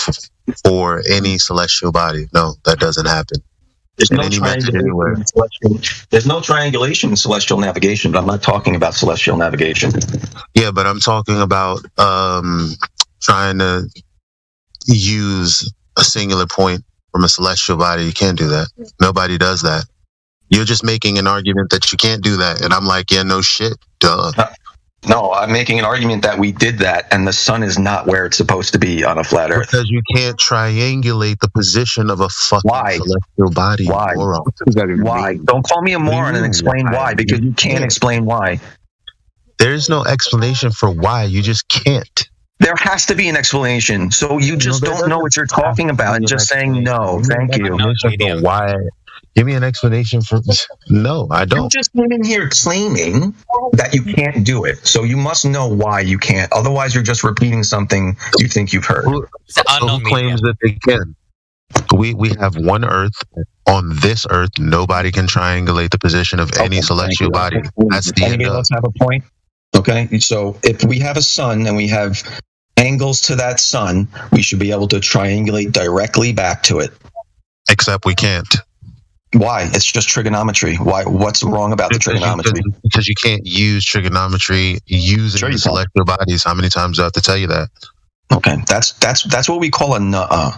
for any celestial body. No, that doesn't happen. There's no triangulation in celestial navigation, but I'm not talking about celestial navigation. Yeah, but I'm talking about trying to use a singular point from a celestial body. You can't do that. Nobody does that. You're just making an argument that you can't do that, and I'm like, yeah, no shit, duh. No, I'm making an argument that we did that, and the sun is not where it's supposed to be on a flat Earth. Because you can't triangulate the position of a fucking celestial body. Why? Moron. Why? Don't call me a moron and explain why, because you can't explain why. There's no explanation for why. You just can't. There has to be an explanation. So you just don't know what you're talking about and just saying no. Thank you. Why? Give me an explanation for no, I don't. You just came in here claiming that you can't do it. So you must know why you can't. Otherwise, you're just repeating something you think you've heard. Who claims that they can? We have one Earth. On this Earth, nobody can triangulate the position of any celestial body. That's the end of it. Let's have a point. Okay, so if we have a sun and we have angles to that sun, we should be able to triangulate directly back to it. Except we can't. Why? It's just trigonometry. Why? What's wrong about the trigonometry? Because you can't use trigonometry using the celestial bodies. How many times do I have to tell you that? Okay, that's what we call a nuh-uh.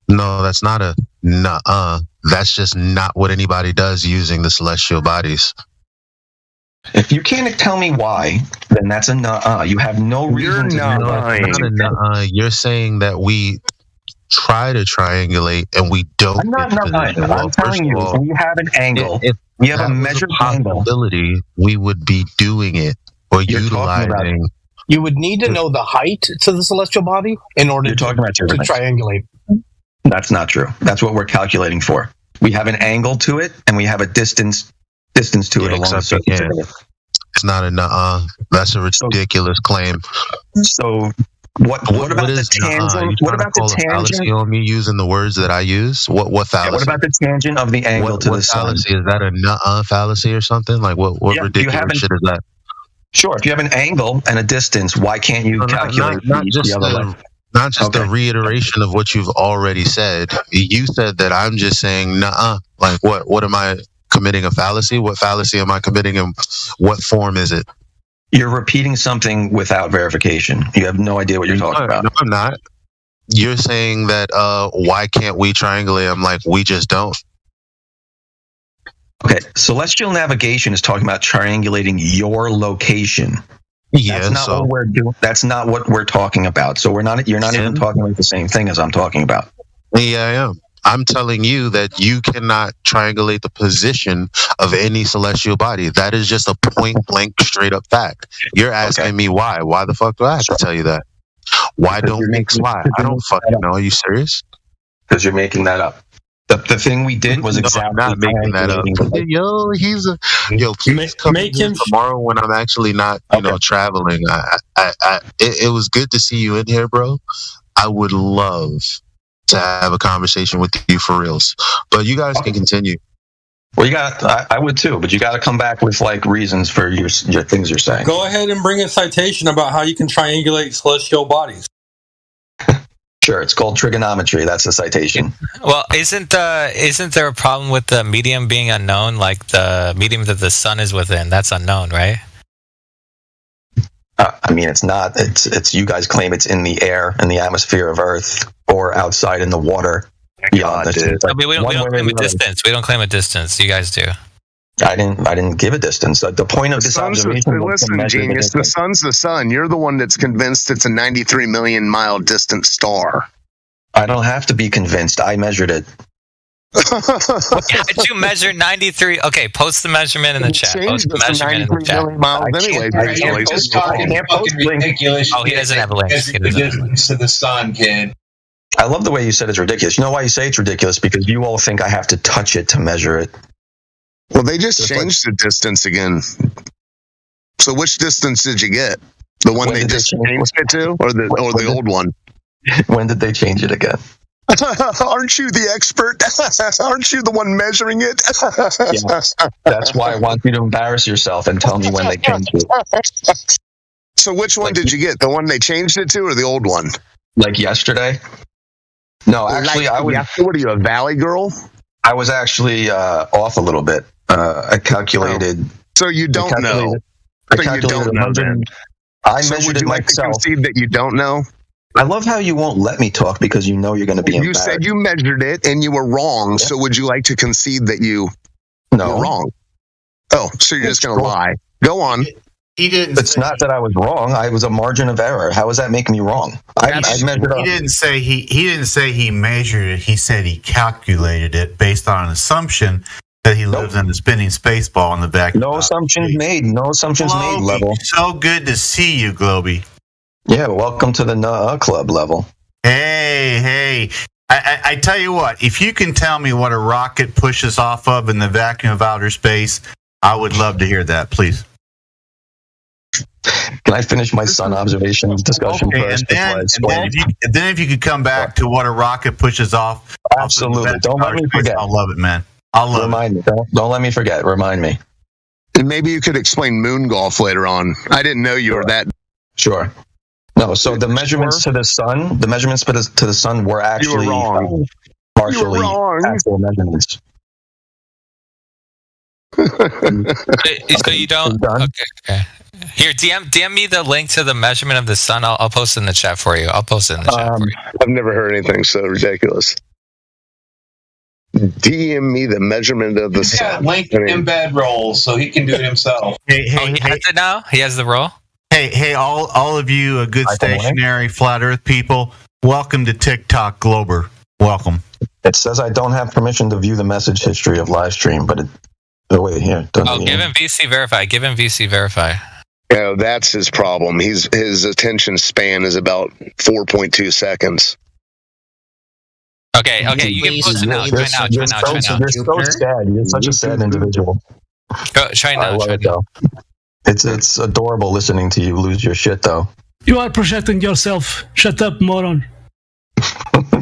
No, that's not a nuh-uh. That's just not what anybody does using the celestial bodies. If you can't tell me why, then that's a nuh-uh. You have no reason to know. Not a nuh-uh. You're saying that we try to triangulate and we don't. I'm not nuh-uh. I'm telling you, if we have an angle, if we have a measured possibility, we would be doing it or utilizing. You would need to know the height to the celestial body in order to triangulate. That's not true. That's what we're calculating for. We have an angle to it, and we have a distance to it along the surface. It's not a nuh-uh. That's a ridiculous claim. So what about the tangent? What about the tangent? On me using the words that I use? What fallacy? Yeah, what about the tangent of the angle to the sun? Fallacy? Is that a nuh-uh fallacy or something? Like what ridiculous shit is that? Sure. If you have an angle and a distance, why can't you calculate the other way? Not just a reiteration of what you've already said. You said that I'm just saying nuh-uh. Like what am I committing a fallacy? What fallacy am I committing and what form is it? You're repeating something without verification. You have no idea what you're talking about. No, I'm not. You're saying that why can't we triangulate? I'm like, we just don't. Okay, celestial navigation is talking about triangulating your location. Yeah, what we're doing. That's not what we're talking about. So you're not even talking about the same thing as I'm talking about. Yeah, I am. I'm telling you that you cannot triangulate the position of any celestial body. That is just a point blank, straight up fact. You're asking me why. Why the fuck do I have to tell you that? Why don't mix lie? I don't fucking know. Are you serious? Because you're making that up. The thing we did was exactly not making that up. Please come in tomorrow when I'm actually not, traveling. It was good to see you in here, bro. I would love to have a conversation with you for reals, but you guys can continue. Well, I would too, but you got to come back with reasons for your things you're saying. Go ahead and bring a citation about how you can triangulate celestial bodies. Sure, it's called trigonometry. That's the citation. Well, isn't there a problem with the medium being unknown? Like the medium that the sun is within, that's unknown, right? I mean, it's not. It's you guys claim it's in the air, in the atmosphere of Earth, or outside in the water. Beyond we don't claim a distance. We don't claim a distance. You guys do. I didn't give a distance. The point of this observation was to measure genius. The sun's the sun. You're the one that's convinced it's a 93 million mile distant star. I don't have to be convinced. I measured it. What did you measure 93? Okay, post the measurement in the chat. Post the measurement in the chat. Miles anyway. You're just talking fucking ridiculous. Oh, he doesn't have links. He The doesn't have distance to the sun, kid. I love the way you said it's ridiculous. You know why you say it's ridiculous? Because you all think I have to touch it to measure it. Well, they just changed the distance again. So which distance did you get? The one they just changed it to, or the old one? When did they change it again? Aren't you the expert? Aren't you the one measuring it? Yes. That's why I want you to embarrass yourself and tell me when they changed it. So which one did you get? The one they changed it to, or the old one? Like yesterday? No, actually, I was. What are you, a valley girl? I was actually off a little bit. I calculated. So you don't know. I calculated 100. I measured it myself. To concede that you don't know? I love how you won't let me talk because you know you're going to be embarrassed. You said you measured it and you were wrong. Yeah. So would you like to concede that you were wrong? Oh, so you're just going to lie. Go on. He didn't. It's not that I was wrong. I was a margin of error. How does that make me wrong? I measured he didn't say he measured it. He said he calculated it based on an assumption that he lives in the spinning space ball in the back. No assumptions made. No assumptions made. Level. So good to see you, Globy. Yeah, welcome to the club level. Hey. I tell you what, if you can tell me what a rocket pushes off of in the vacuum of outer space, I would love to hear that, please. Can I finish my sun observations discussion first? And then if you could come back to what a rocket pushes off. Absolutely. Don't let me forget. I'll love it, man. Remind me. Don't let me forget. Remind me. And maybe you could explain moon golf later on. I didn't know you were that. Sure. No, so the measurements to the sun were actually partially actual measurements. So you don't. Okay. Here, DM me the link to the measurement of the sun. I'll post it in the chat for you. I've never heard anything so ridiculous. DM me the measurement of the sun. Link embed roll so he can do it himself. He has it now. He has the roll. Hey, all of you, good stationary flat Earth people, welcome to TikTok Glober. Welcome. It says I don't have permission to view the message history of live stream, but wait here. Give him VC verify. Give him VC verify. Yeah, that's his problem. His attention span is about 4.2 seconds. Okay, you can post it now. Try now. You're so sad. You're such a sad individual. Try now. It's adorable listening to you lose your shit, though. You are projecting yourself. Shut up, moron.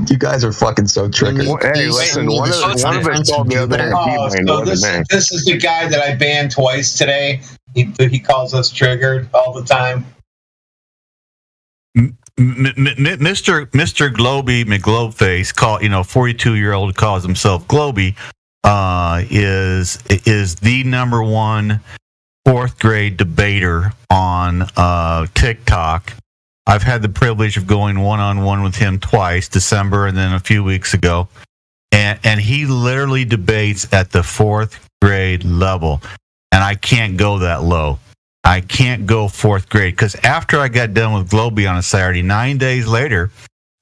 You guys are fucking so triggered. Hey, listen, one of us called the other. This is the guy that I banned twice today. He calls us triggered all the time. Mr. Globy McGlobeface, 42-year-old calls himself Globy, is the number one fourth grade debater on TikTok. I've had the privilege of going one-on-one with him twice, December and then a few weeks ago. And he literally debates at the fourth grade level. And I can't go that low. I can't go fourth grade. Because after I got done with Globy on a Saturday, 9 days later,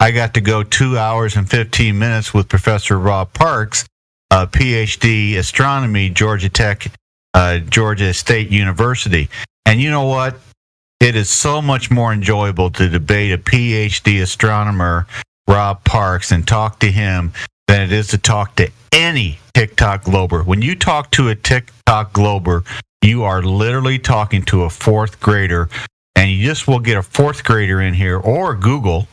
I got to go 2 hours and 15 minutes with Professor Rob Parks, PhD astronomy, Georgia Tech, Georgia State University. And you know what? It is so much more enjoyable to debate a PhD astronomer, Rob Parks, and talk to him than it is to talk to any TikTok glober. When you talk to a TikTok glober, you are literally talking to a fourth grader, and you just will get a fourth grader in here, or Google,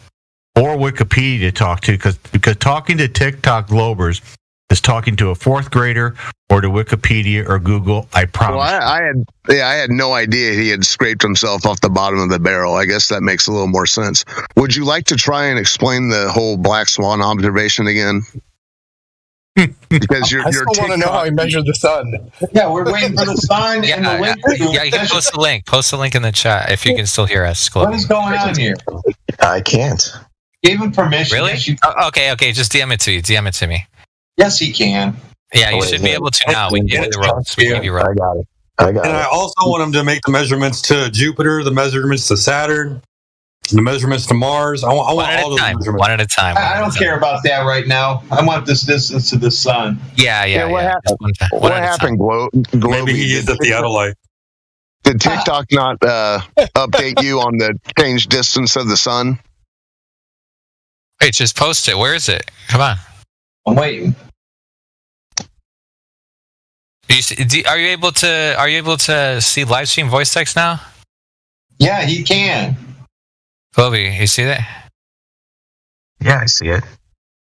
or Wikipedia to talk to, because talking to TikTok globers is talking to a fourth grader or to Wikipedia or Google. I promise. Well, I had no idea he had scraped himself off the bottom of the barrel. I guess that makes a little more sense. Would you like to try and explain the whole Black Swan observation again? Because I still want to know how he measured the sun. Yeah, we're waiting for the sun and the link. Yeah, you can post the link. Post the link in the chat if you can still hear us. What is going on here? I can't. Gave him permission. Really? Okay. Just DM it to you. DM it to me. Yes, he can. Yeah, you should be able to now. We give you the roles. We give you roles. I got it. And I also want him to make the measurements to Jupiter, the measurements to Saturn. The measurements to Mars. I want all those measurements. One at a time. I don't care about that right now. I want this distance to the sun. Yeah. What happened, Maybe he used the Theodolite. Did TikTok not update you on the change distance of the sun? Wait, just post it. Where is it? Come on. I'm waiting. Are you able to see live stream voice text now? Yeah, he can. Bobby, you see that? Yeah, I see it.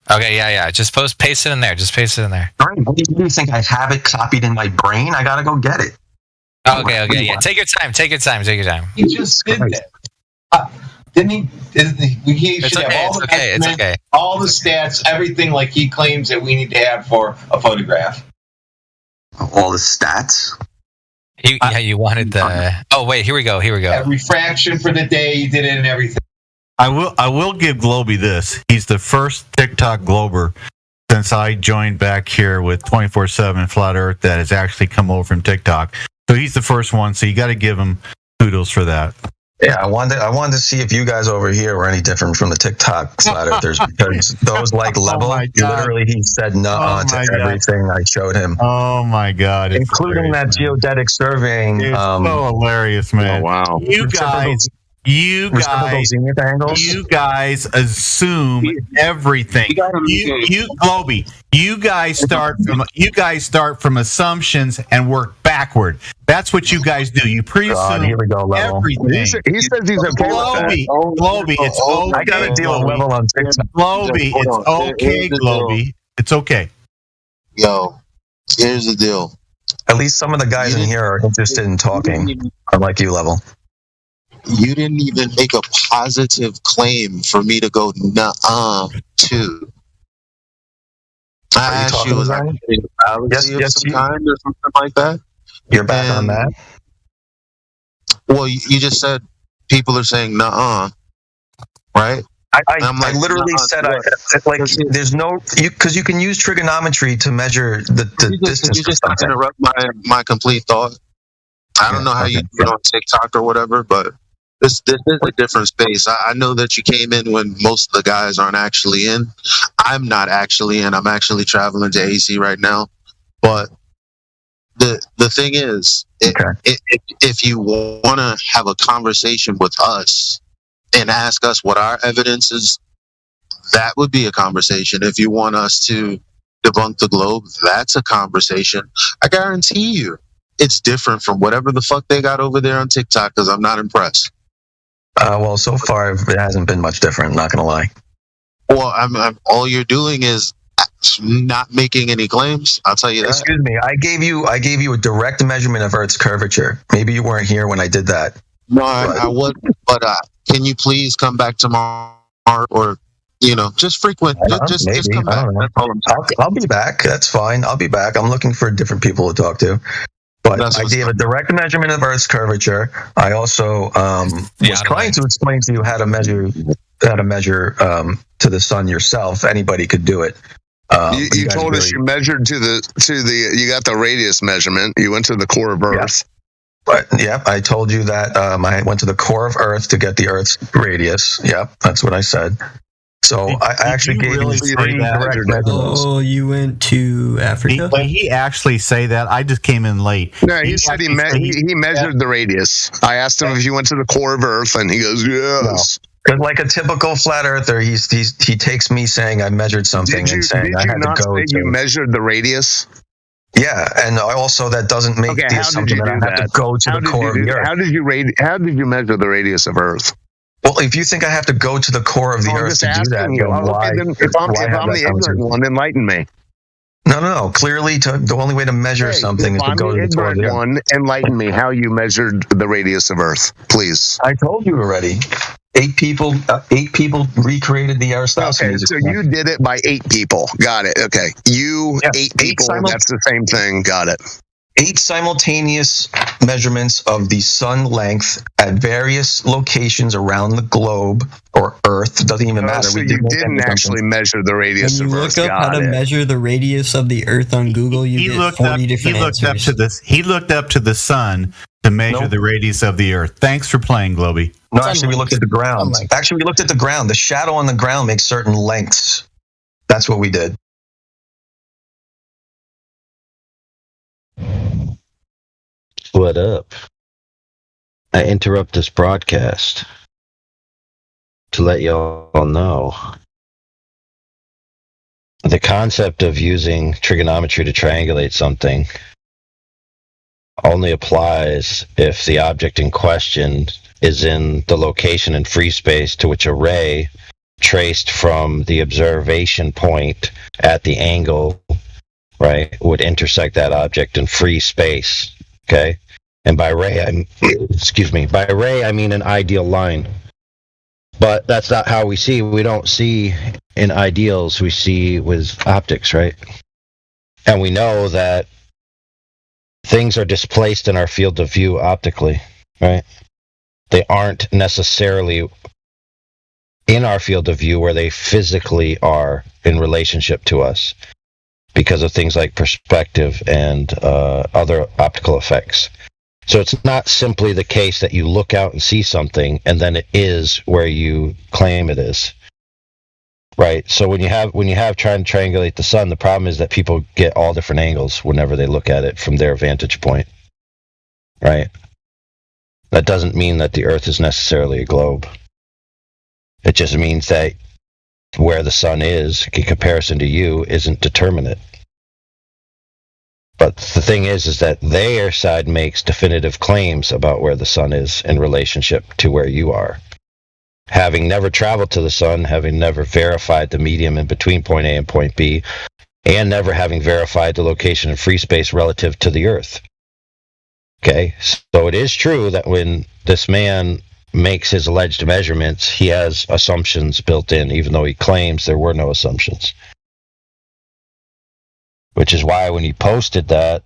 Okay, yeah. Just paste it in there. Just paste it in there. All right, what do you think? I have it copied in my brain? I gotta go get it. Okay, yeah. Take your time. He just did that. Didn't he? He should have all the measurements, all the stats, everything like he claims that we need to have for a photograph. All the stats? You wanted the... Oh, wait, here we go. Refraction for the day, you did it and everything. I will give Globy this. He's the first TikTok Glober since I joined back here with 24/7 Flat Earth that has actually come over from TikTok. So he's the first one, so you got to give him kudos for that. Yeah, I wanted to see if you guys over here were any different from the TikTok Flat Earthers, because those level, literally he said no to everything I showed him. Oh my God. Including that geodetic surveying. It's so hilarious, man. Oh, wow. You guys assume everything. Globy, you guys start from assumptions and work backward. That's what you guys do. You pre-assume everything. He says he's okay with that. Globy, it's okay. I got to deal with level on TikTok. Globy, it's okay, Globy. It's okay. Yo, here's the deal. At least some of the guys in here are interested in talking, unlike you, Level. You didn't even make a positive claim for me to go nuh-uh to. I asked you, was I a fallacy of some kind or something like that? You're back on that? Well, you just said people are saying nuh-uh, right? I literally said, there's no, because you can use trigonometry to measure the distance. You just interrupt my complete thought. I don't know how you do it on TikTok or whatever, but this is a different space. I know that you came in when most of the guys aren't actually in. I'm not actually in. I'm actually traveling to AC right now. But the thing is, if you want to have a conversation with us and ask us what our evidence is, that would be a conversation. If you want us to debunk the globe, that's a conversation. I guarantee you it's different from whatever the fuck they got over there on TikTok, because I'm not impressed. Well, so far it hasn't been much different, not gonna lie. Well, I'm all you're doing is not making any claims. I'll tell you that. Excuse me, I gave you a direct measurement of Earth's curvature. Maybe you weren't here when I did that. No, I would, but can you please come back tomorrow, or just frequent, just come back. I'll be back. That's fine. I'll be back. I'm looking for different people to talk to. But I gave a direct measurement of Earth's curvature. I also was trying to explain to you how to measure to the sun yourself. Anybody could do it. You told us you measured to the you got the radius measurement. You went to the core of Earth. But I told you that I went to the core of Earth to get the Earth's radius. Yep, that's what I said. So I actually gave you 3 direct measurements. Oh, you went to Africa? Did he actually say that? I just came in late. No, he said he measured the radius. I asked him if you went to the core of Earth, and he goes, yes. Because like a typical flat earther, he takes me saying I measured something and saying I had to go. You measured the radius? Yeah, and also that doesn't make the assumption that I have to go to the core of the Earth. How did you measure the radius of Earth? Well, if you think I have to go to the core of the Earth to do that, if I'm the ignorant one, enlighten me. No. Clearly, the only way to measure something is to go to the core of the Earth. One, enlighten me how you measured the radius of Earth, please. I told you already. 8 people recreated the Aristotelian. Okay, so you did it by 8 people. Got it. Okay, 8 people. That's the same thing. Got it. 8 simultaneous measurements of the sun length at various locations around the globe or Earth. Doesn't even matter. So you didn't actually measure the radius of Earth. When you look up how to measure the radius of the Earth on Google, you get 40 different answers. He looked up to the sun to measure the radius of the Earth. Thanks for playing, Globy. No, actually, we looked at the ground. Actually, we looked at the ground. The shadow on the ground makes certain lengths. That's what we did. What up? I interrupt this broadcast to let y'all know the concept of using trigonometry to triangulate something only applies if the object in question is in the location in free space to which a ray traced from the observation point at the angle, right, would intersect that object in free space. Okay? And by ray, by ray, I mean an ideal line. But that's not how we see. We don't see in ideals. We see with optics, right? And we know that things are displaced in our field of view optically, right? They aren't necessarily in our field of view where they physically are in relationship to us because of things like perspective and other optical effects. So it's not simply the case that you look out and see something and then it is where you claim it is. Right? So when you have trying to triangulate the sun, the problem is that people get all different angles whenever they look at it from their vantage point. Right? That doesn't mean that the Earth is necessarily a globe. It just means that where the sun is in comparison to you isn't determinate. But the thing is that their side makes definitive claims about where the sun is in relationship to where you are. Having never traveled to the sun, having never verified the medium in between point A and point B, and never having verified the location in free space relative to the Earth. Okay, so it is true that when this man makes his alleged measurements, he has assumptions built in, even though he claims there were no assumptions. Which is why when he posted that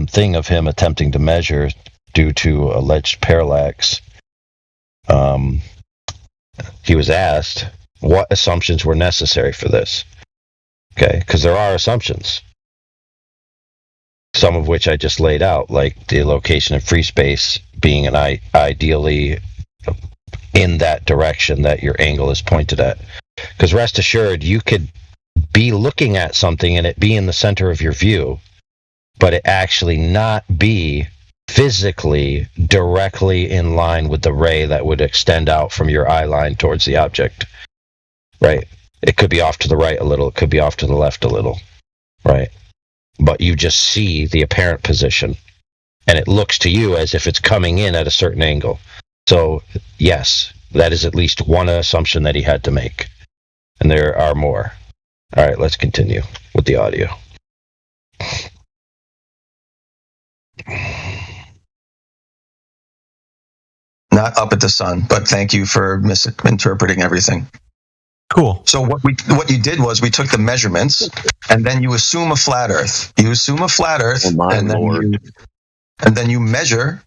thing of him attempting to measure due to alleged parallax, he was asked what assumptions were necessary for this. Okay, because there are assumptions. Some of which I just laid out, like the location of free space being ideally in that direction that your angle is pointed at. Because rest assured, you could be looking at something and it be in the center of your view, but it actually not be physically directly in line with the ray that would extend out from your eye line towards the object. Right? It could be off to the right a little, it could be off to the left a little. Right? But you just see the apparent position, and it looks to you as if it's coming in at a certain angle. So, yes, that is at least one assumption that he had to make. And there are more. All right, let's continue with the audio. Not up at the sun, but thank you for misinterpreting everything. Cool. So what you did was we took the measurements, and then you assume a flat Earth. You assume a flat Earth, and then you measure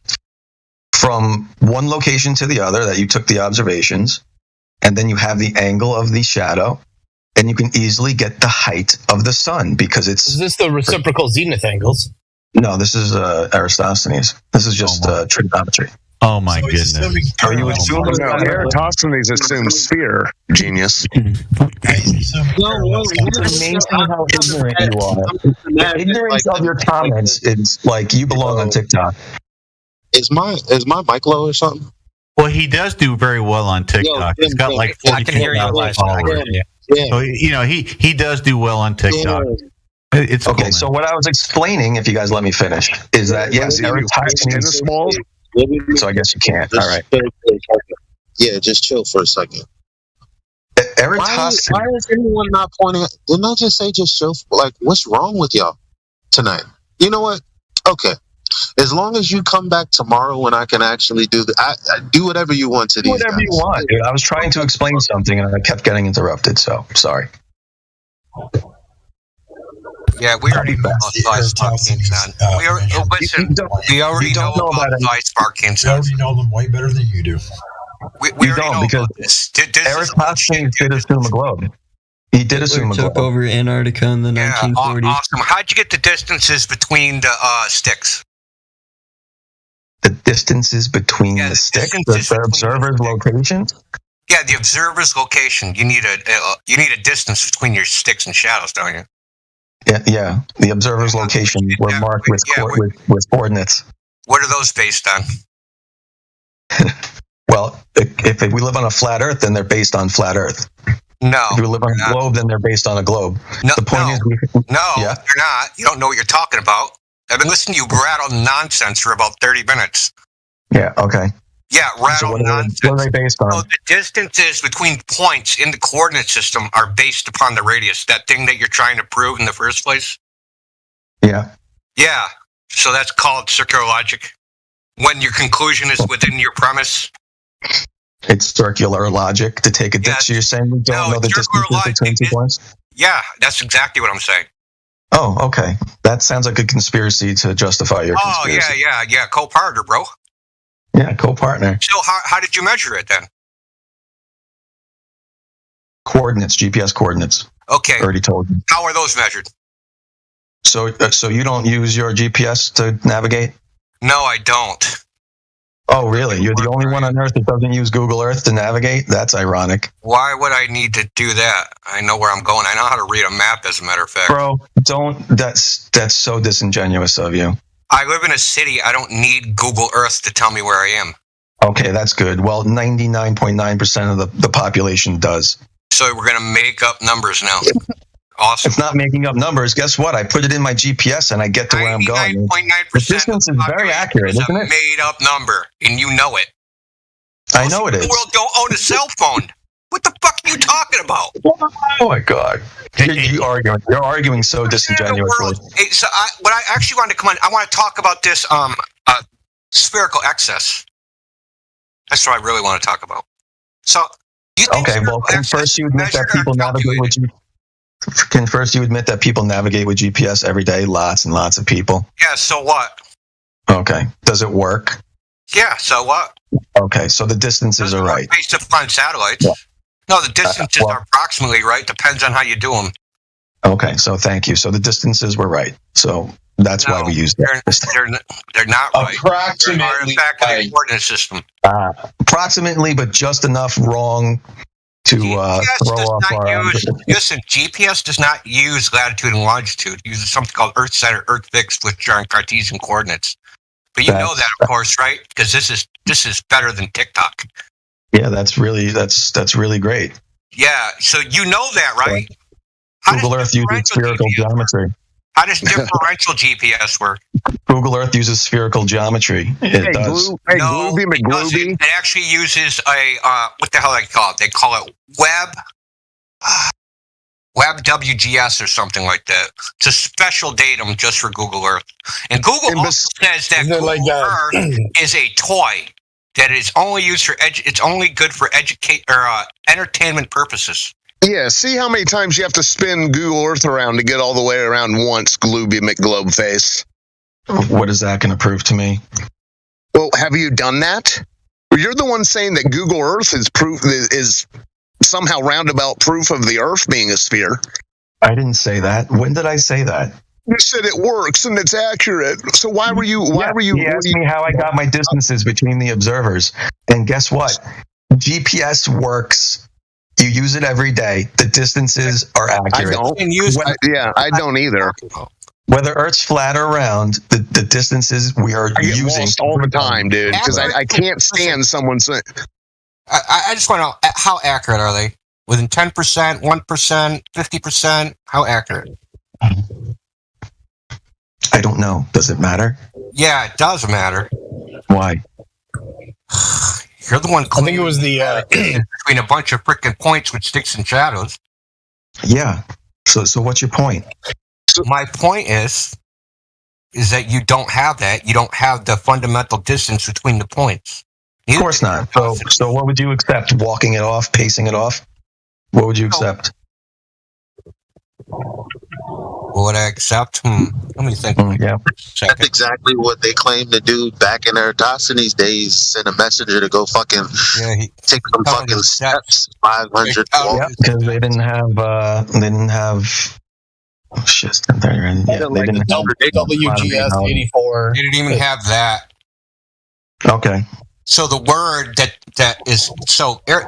from one location to the other that you took the observations, and then you have the angle of the shadow, and you can easily get the height of the sun because it's. Is this the reciprocal zenith angles? No, this is Eratosthenes. This is just trigonometry. Oh my goodness! Are you assuming? No, Eratosthenes assumes sphere. Genius. It's amazing how ignorant you are. The ignorance of your comments is like you belong on TikTok. Is my mic low or something? Well, he does do very well on TikTok. He's got like 42,000 followers. Yeah. So he does do well on TikTok. Yeah. It's okay. cool, So what I was explaining, if you guys let me finish, is that yes, tennis balls. So I guess you can't. All right. Yeah, just chill for a second. Eratosthenes. Why is anyone not pointing? Didn't I just say just chill? Like, what's wrong with y'all tonight? You know what? Okay. As long as you come back tomorrow when I can actually do I do whatever you want to these whatever guys. you want, dude. I was trying to explain something and I kept getting interrupted, so sorry. Yeah, we already know about size Parkinson's. We already know about size Parkinson's. We already know them way better than you do. We already know about this. Eratosthenes did assume a globe. He did assume a globe. Took over Antarctica in the 1940s. Awesome. How'd you get the distances between the sticks? The distances between the sticks, the observer's location. Yeah, the observer's location. You need a distance between your sticks and shadows, don't you? Yeah. The observer's location were marked with coordinates. What are those based on? Well, if we live on a flat Earth, then they're based on flat Earth. No. If we live on a globe, then they're based on a globe. No, the point is, they're not. You don't know what you're talking about. I've been listening to you rattle nonsense for about 30 minutes. Yeah. Okay. Yeah, rattle nonsense. What are they based on? So the distances between points in the coordinate system are based upon the radius. That thing that you're trying to prove in the first place. Yeah. Yeah. So that's called circular logic. When your conclusion is within your premise. It's circular logic to take a distance. You're saying we don't know the distance between 2 points? Yeah, that's exactly what I'm saying. Oh, okay. That sounds like a conspiracy to justify your conspiracy. Yeah. Co-partner, bro. Yeah, co-partner. So how did you measure it then? Coordinates, GPS coordinates. Okay. Already told you. How are those measured? So you don't use your GPS to navigate? No, I don't. Oh, really? You're the only one on Earth that doesn't use Google Earth to navigate? That's ironic. Why would I need to do that? I know where I'm going. I know how to read a map, as a matter of fact. Bro, that's so disingenuous of you. I live in a city. I don't need Google Earth to tell me where I am. Okay, that's good. Well, 99.9% of the population does. So we're going to make up numbers now. Awesome. It's not making up numbers. Guess what? I put it in my GPS and I get to where I'm going. 99.9% the distance is very accurate, isn't it? Made up number, and you know it. I know it is. The world don't own a cell phone. What the fuck are you talking about? Oh my God! You're arguing so disingenuously. Hey, so what I actually wanted to come on, I want to talk about this spherical excess. That's what I really want to talk about. So, you think first you admit that people navigate with GPS? Can first you admit that people navigate with GPS every day? Lots and lots of people. Yeah, so what? Okay. Does it work? Yeah, so what? Okay, so the distances are right. Based upon satellites. Yeah. No, the distances are approximately right. Depends on how you do them. Okay, so thank you. So the distances were right. So that's why we use that. They're not right. Approximately. They're artifact of the coordinate system. Approximately, but just enough wrong to throw off our... Listen, GPS does not use latitude and longitude. It uses something called Earth center, Earth fixed, which are in Cartesian coordinates. But you know that, of course, right? Because this is better than TikTok. Yeah, that's really great. Yeah, so you know that, right? Google Earth uses spherical geometry. How does differential GPS work? Google Earth uses spherical geometry. It does. Glooby McGlooby. It actually uses a what the hell do they call it? They call it Web WGS or something like that. It's a special datum just for Google Earth. And Google also says that Google Earth is a toy that is only used for it's only good for entertainment purposes. Yeah, see how many times you have to spin Google Earth around to get all the way around once, Glooby McGlobeface. What is that going to prove to me? Well, have you done that? You're the one saying that Google Earth is somehow roundabout proof of the Earth being a sphere. I didn't say that. When did I say that? You said it works and it's accurate. So why were you? He asked me how I got my distances between the observers, and guess what? GPS works. You use it every day. The distances are accurate. I don't either. Whether Earth's flat or round, the distances we are using lost all the time, dude. Because I can't stand someone saying. I just want to know, how accurate are they? Within 10%, 1%, 50%? How accurate? I don't know. Does it matter? Yeah, it does matter. Why? You're the one. I think it was the between a bunch of freaking points with sticks and shadows. Yeah. So what's your point? My point is that you don't have that. You don't have the fundamental distance between the points. Of course not. So what would you accept? Walking it off, pacing it off? What would you accept? What would I accept? Let me think. Yeah. That's exactly what they claim to do back in their Dowsing days. Send a messenger to go fucking take some fucking steps. 500. Yeah, because they didn't have. Oh shit! They didn't have WGS 84. They didn't even have that. Okay. So the word that is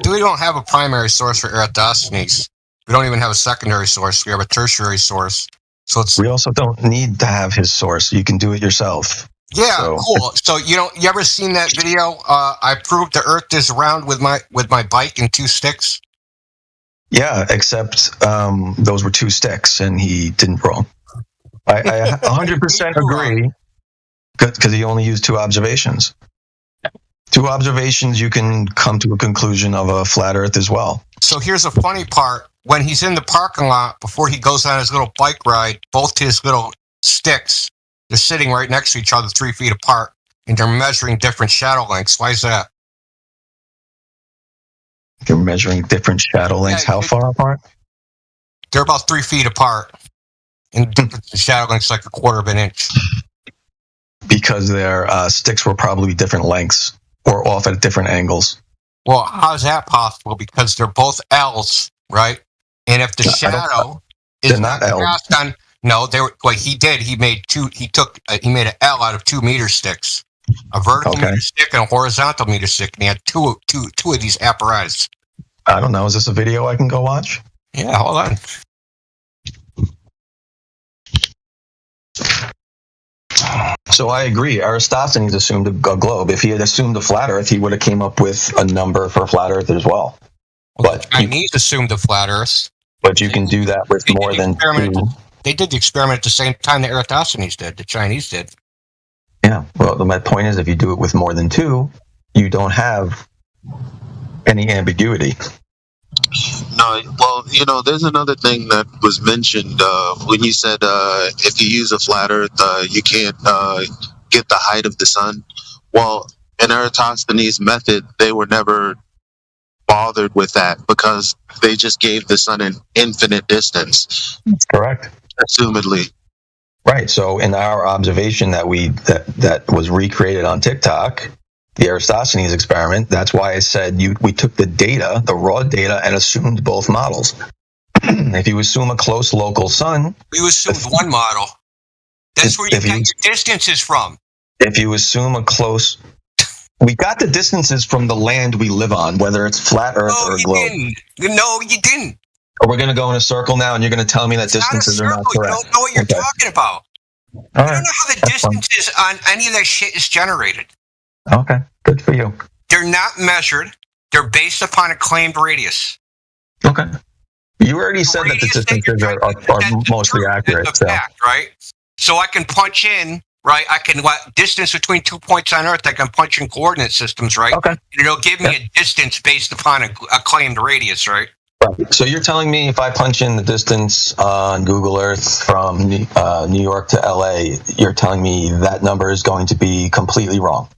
we don't have a primary source for Eratosthenes. We don't even have a secondary source. We have a tertiary source. So we also don't need to have his source. You can do it yourself. Yeah, cool. So you ever seen that video? I proved the Earth is round with my bike and 2 sticks. Yeah, except those were 2 sticks, and he didn't roll. I 100% agree, because he only used 2 observations. 2 observations, you can come to a conclusion of a flat Earth as well. So here's the funny part: when he's in the parking lot before he goes on his little bike ride, both his little sticks, they're sitting right next to each other, 3 feet apart, and they're measuring different shadow lengths. Why is that? They're measuring different shadow lengths. How far apart? They're about 3 feet apart, and the shadow length's like 1/4 of an inch. Because their sticks were probably different lengths or off at different angles. Well, how's that possible? Because they're both L's, right? And if the shadow is not cast on, no, they were. Well, he did. He made 2. He made an L out of 2 meter sticks, a vertical meter stick and a horizontal meter stick. And he had two of these apparatus. I don't know. Is this a video I can go watch? Yeah, hold on. So I agree. Aristophanes assumed a globe. If he had assumed a flat Earth, he would have came up with a number for flat Earth as well. But the Chinese assumed a flat Earth. But you can do that with more than 2. They did the experiment at the same time that Eratosthenes did. The Chinese did. Yeah. Well, my point is, if you do it with more than 2, you don't have any ambiguity. No, well, there's another thing that was mentioned when you said if you use a flat Earth, you can't get the height of the sun. Well, in Eratosthenes' method, they were never bothered with that because they just gave the sun an infinite distance. That's correct. Assumedly. Right. So in our observation that was recreated on TikTok, the Aristophanes experiment, that's why I said we took the data, the raw data, and assumed both models. If you assume a close local sun... You assumed one model. That's where you got your distances from. If you assume a close... We got the distances from the land we live on, whether it's flat Earth or a globe. No, you didn't. Or we're going to go in a circle now, and you're going to tell me that distances are not correct. You don't know what you're talking about. You don't know how the distances on any of that shit is generated. Okay, good for you. They're not measured. They're based upon a claimed radius. Okay. You already said that the distances are mostly accurate. It's a fact, right? So I can punch in, right? Distance between 2 points on Earth, I can punch in coordinate systems, right? Okay. And it'll give me a distance based upon a claimed radius, right? So you're telling me if I punch in the distance on Google Earth from New York to LA, you're telling me that number is going to be completely wrong?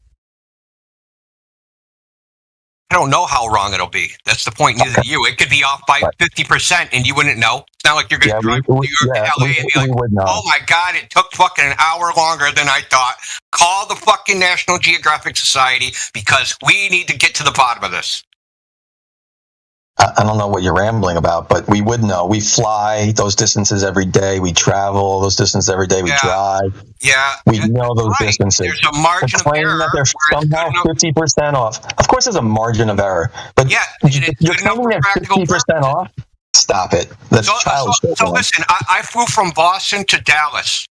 I don't know how wrong it'll be. That's the point. Neither do you. It could be off by 50%, and you wouldn't know. It's not like you're going to drive from New York to LA and be like, "Oh my God, it took fucking an hour longer than I thought." Call the fucking National Geographic Society because we need to get to the bottom of this. I don't know what you're rambling about, but we would know. We fly those distances every day. We travel those distances every day. We drive. Yeah. We know those distances. There's a margin of error. That they're somehow 50% off. Of course, there's a margin of error. But you're telling me they're 50% off? Stop it. That's childish. So listen, I flew from Boston to Dallas.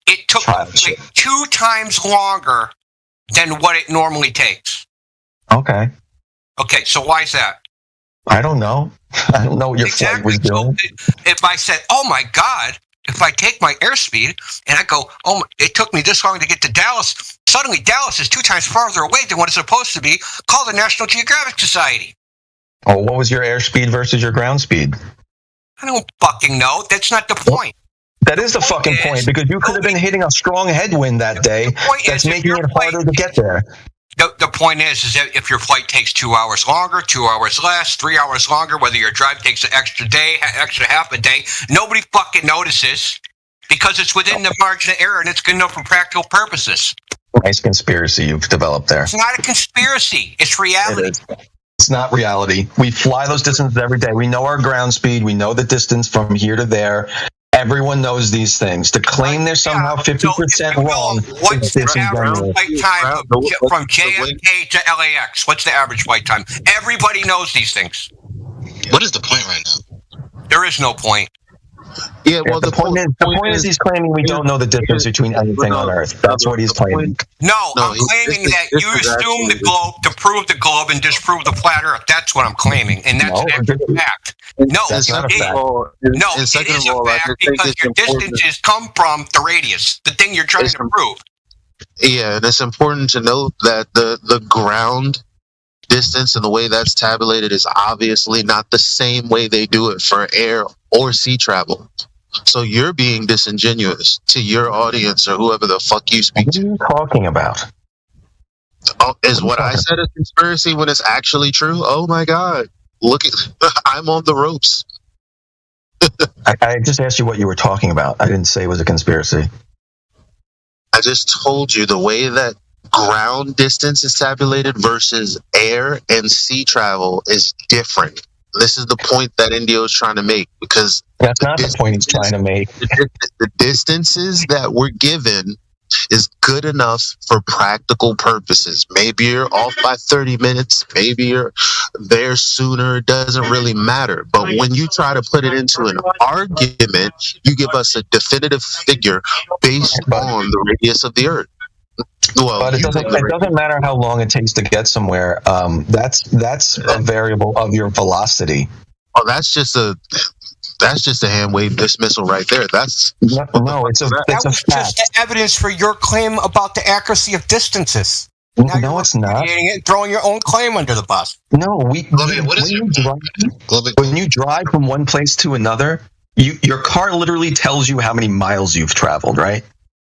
It took like 2 times longer than what it normally takes. Okay. Okay, so why is that? I don't know. I don't know what your flight was doing. So if I said, "Oh my God," if I take my airspeed and I go, "Oh, it took me this long to get to Dallas," suddenly Dallas is 2 times farther away than what it's supposed to be. Call the National Geographic Society. Oh, what was your airspeed versus your ground speed? I don't fucking know. That's not the point. That is the fucking point, because you could have been hitting a strong headwind that day. That's making it harder to get there. The point is that if your flight takes 2 hours longer, 2 hours less, 3 hours longer, whether your drive takes an extra day, extra half a day, nobody fucking notices because it's within the margin of error and it's good enough for practical purposes. Nice conspiracy you've developed there. It's not a conspiracy. It's reality. It's not reality. We fly those distances every day. We know our ground speed. We know the distance from here to there. Everyone knows these things. To claim they're somehow 50% wrong what's the average flight time from JFK to LAX? What's the average flight time? Everybody knows these things. What is the point right now? There is no point. Yeah, well, the point is he's claiming we don't know the difference between anything on Earth. That's what he's claiming. No, I'm claiming that you assume the globe to prove the globe and disprove the flat Earth. That's what I'm claiming, and that's an actual fact. No, that's not a fact. No, it is a fact because your distances come from the radius, the thing you're trying to prove. Yeah, and it's important to note that the ground distance and the way that's tabulated is obviously not the same way they do it for air or sea travel. So you're being disingenuous to your audience or whoever the fuck you speak to. What are you talking about? Oh, is what I said a conspiracy when it's actually true? Oh my God. Look at I'm on the ropes. I just asked you what you were talking about. I didn't say it was a conspiracy. I just told you the way that ground distance is tabulated versus air and sea travel is different. This is the point that Indio is trying to make, because that's not the point he's trying to make. The distances that we're given is good enough for practical purposes. Maybe you're off by 30 minutes. Maybe you're there sooner. It doesn't really matter. But when you try to put it into an argument, you give us a definitive figure based on the radius of the Earth. Well, but it doesn't matter how long it takes to get somewhere. That's a variable of your velocity. Oh, that's just a hand wave dismissal right there. That's no, it's a fact. Just evidence for your claim about the accuracy of distances. No, it's not. And throwing your own claim under the bus. No, when you drive from one place to another, your car literally tells you how many miles you've traveled, right?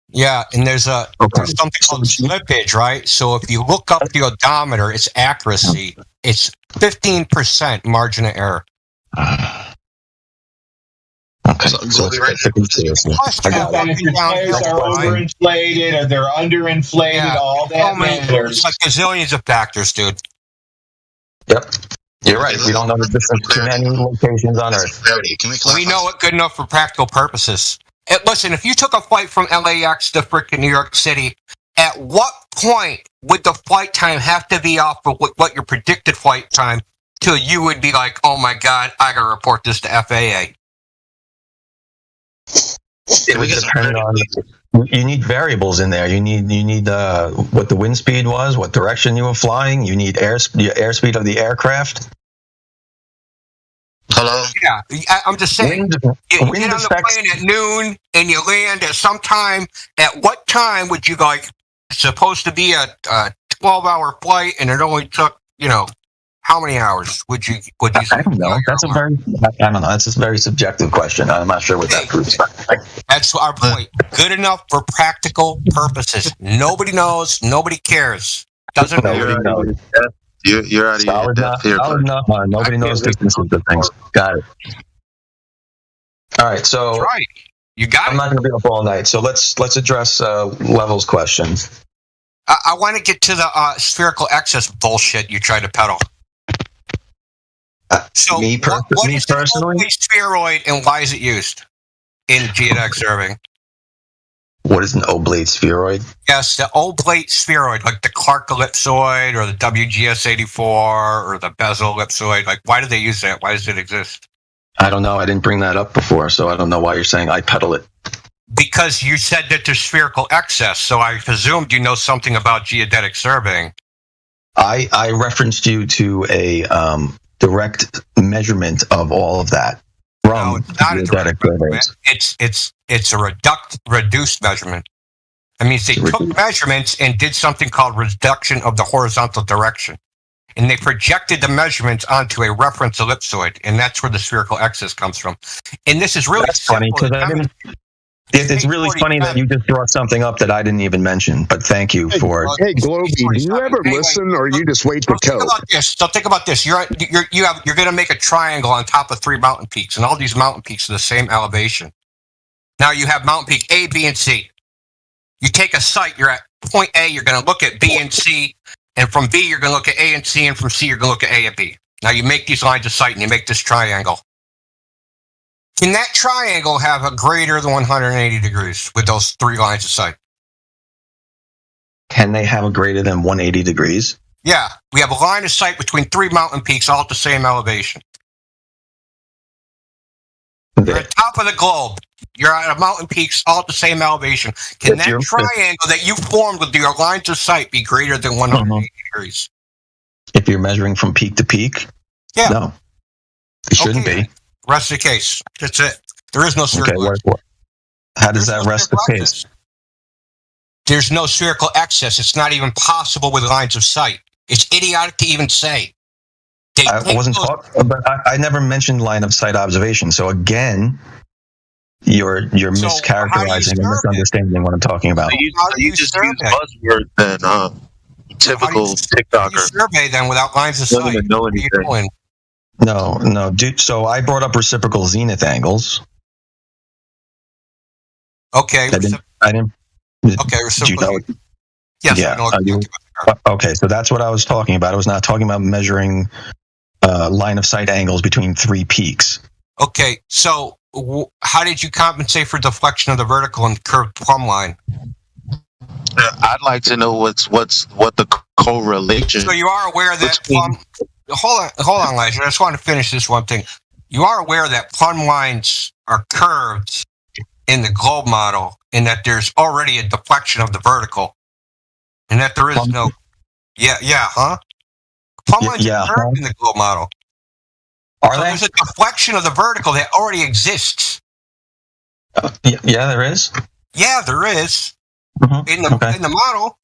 Yeah, and there's something called slippage, right? So if you look up the odometer, its accuracy, it's 15% margin of error. Okay, so if your tires are overinflated or they're underinflated, all that matters. It's like gazillions of factors, dude. Yep. You're right. We don't know the difference between any locations on Earth. We know it good enough for practical purposes. Listen, if you took a flight from LAX to frickin' New York City, at what point would the flight time have to be off of what your predicted flight time till you would be like, oh my God, I gotta report this to FAA? It would depend on. You need variables in there. You need what the wind speed was, what direction you were flying. You need airspeed of the aircraft. Hello? Yeah, I'm just saying. You get on the plane at noon and you land at some time. At what time would you it's supposed to be a 12-hour flight and it only took, how many hours would you say? I don't know. I don't know. That's a very subjective question. I'm not sure what that proves. That's our point. Good enough for practical purposes. Nobody knows. Nobody cares. Doesn't matter. You're out of your depth here. Nobody knows distances of things. Got it. All right, so that's right. You got it. I'm not going to be up all night, so let's address Levels' questions. I want to get to the spherical excess bullshit you try to peddle. So, what is an oblate spheroid and why is it used in geodetic surveying? What is an oblate spheroid? Yes, the oblate spheroid, like the Clark ellipsoid or the WGS84 or the Bezel ellipsoid. Like, why do they use that? Why does it exist? I don't know. I didn't bring that up before, so I don't know why you're saying I peddle it. Because you said that there's spherical excess, so I presumed you know something about geodetic surveying. I referenced you to a direct measurement of all of that from geodetic surveys. It's a reduced measurement. That means they took measurements and did something called reduction of the horizontal direction. And they projected the measurements onto a reference ellipsoid, and that's where the spherical excess comes from. And this is really funny because it's really funny that you just brought something up that I didn't even mention. But thank you for. Hey, Globey, do you ever listen, or you just wait to cope? Think about this. You're going to make a triangle on top of 3 mountain peaks, and all these mountain peaks are the same elevation. Now you have mountain peak A, B, and C. You take a site. You're at point A. You're going to look at B and C, and from B you're going to look at A and C, and from C you're going to look at A and B. Now you make these lines of sight, and you make this triangle. Can that triangle have a greater than 180 degrees with those 3 lines of sight? Can they have a greater than 180 degrees? Yeah, we have a line of sight between 3 mountain peaks all at the same elevation. You're at the top of the globe. You're at a mountain peaks all at the same elevation. Can that triangle that you formed with your lines of sight be greater than 180 degrees? If you're measuring from peak to peak? Yeah. No. It shouldn't be. Rest the case. That's it. There is no spherical access. How does that rest the case? There's no spherical excess. It's not even possible with lines of sight. It's idiotic to even say. I wasn't talking, but I never mentioned line of sight observation. So again, you're mischaracterizing and misunderstanding what I'm talking about. How do you just use buzzword than typical TikToker. How do you survey then without lines of sight? Know anything. No, dude. So I brought up reciprocal zenith angles. Okay. I didn't. Okay, reciprocal. Yes. Yeah. Okay, so that's what I was talking about. I was not talking about measuring line of sight angles between 3 peaks. Okay, so how did you compensate for deflection of the vertical and curved plumb line? I'd like to know what the correlation. So you are aware that hold on, Elijah. I just want to finish this one thing. You are aware that plumb lines are curved in the globe model, and that there's already a deflection of the vertical, and that there is no. Plumb lines are curved in the globe model. There's a deflection of the vertical that already exists. Yeah, there is. Yeah, there is. In the model.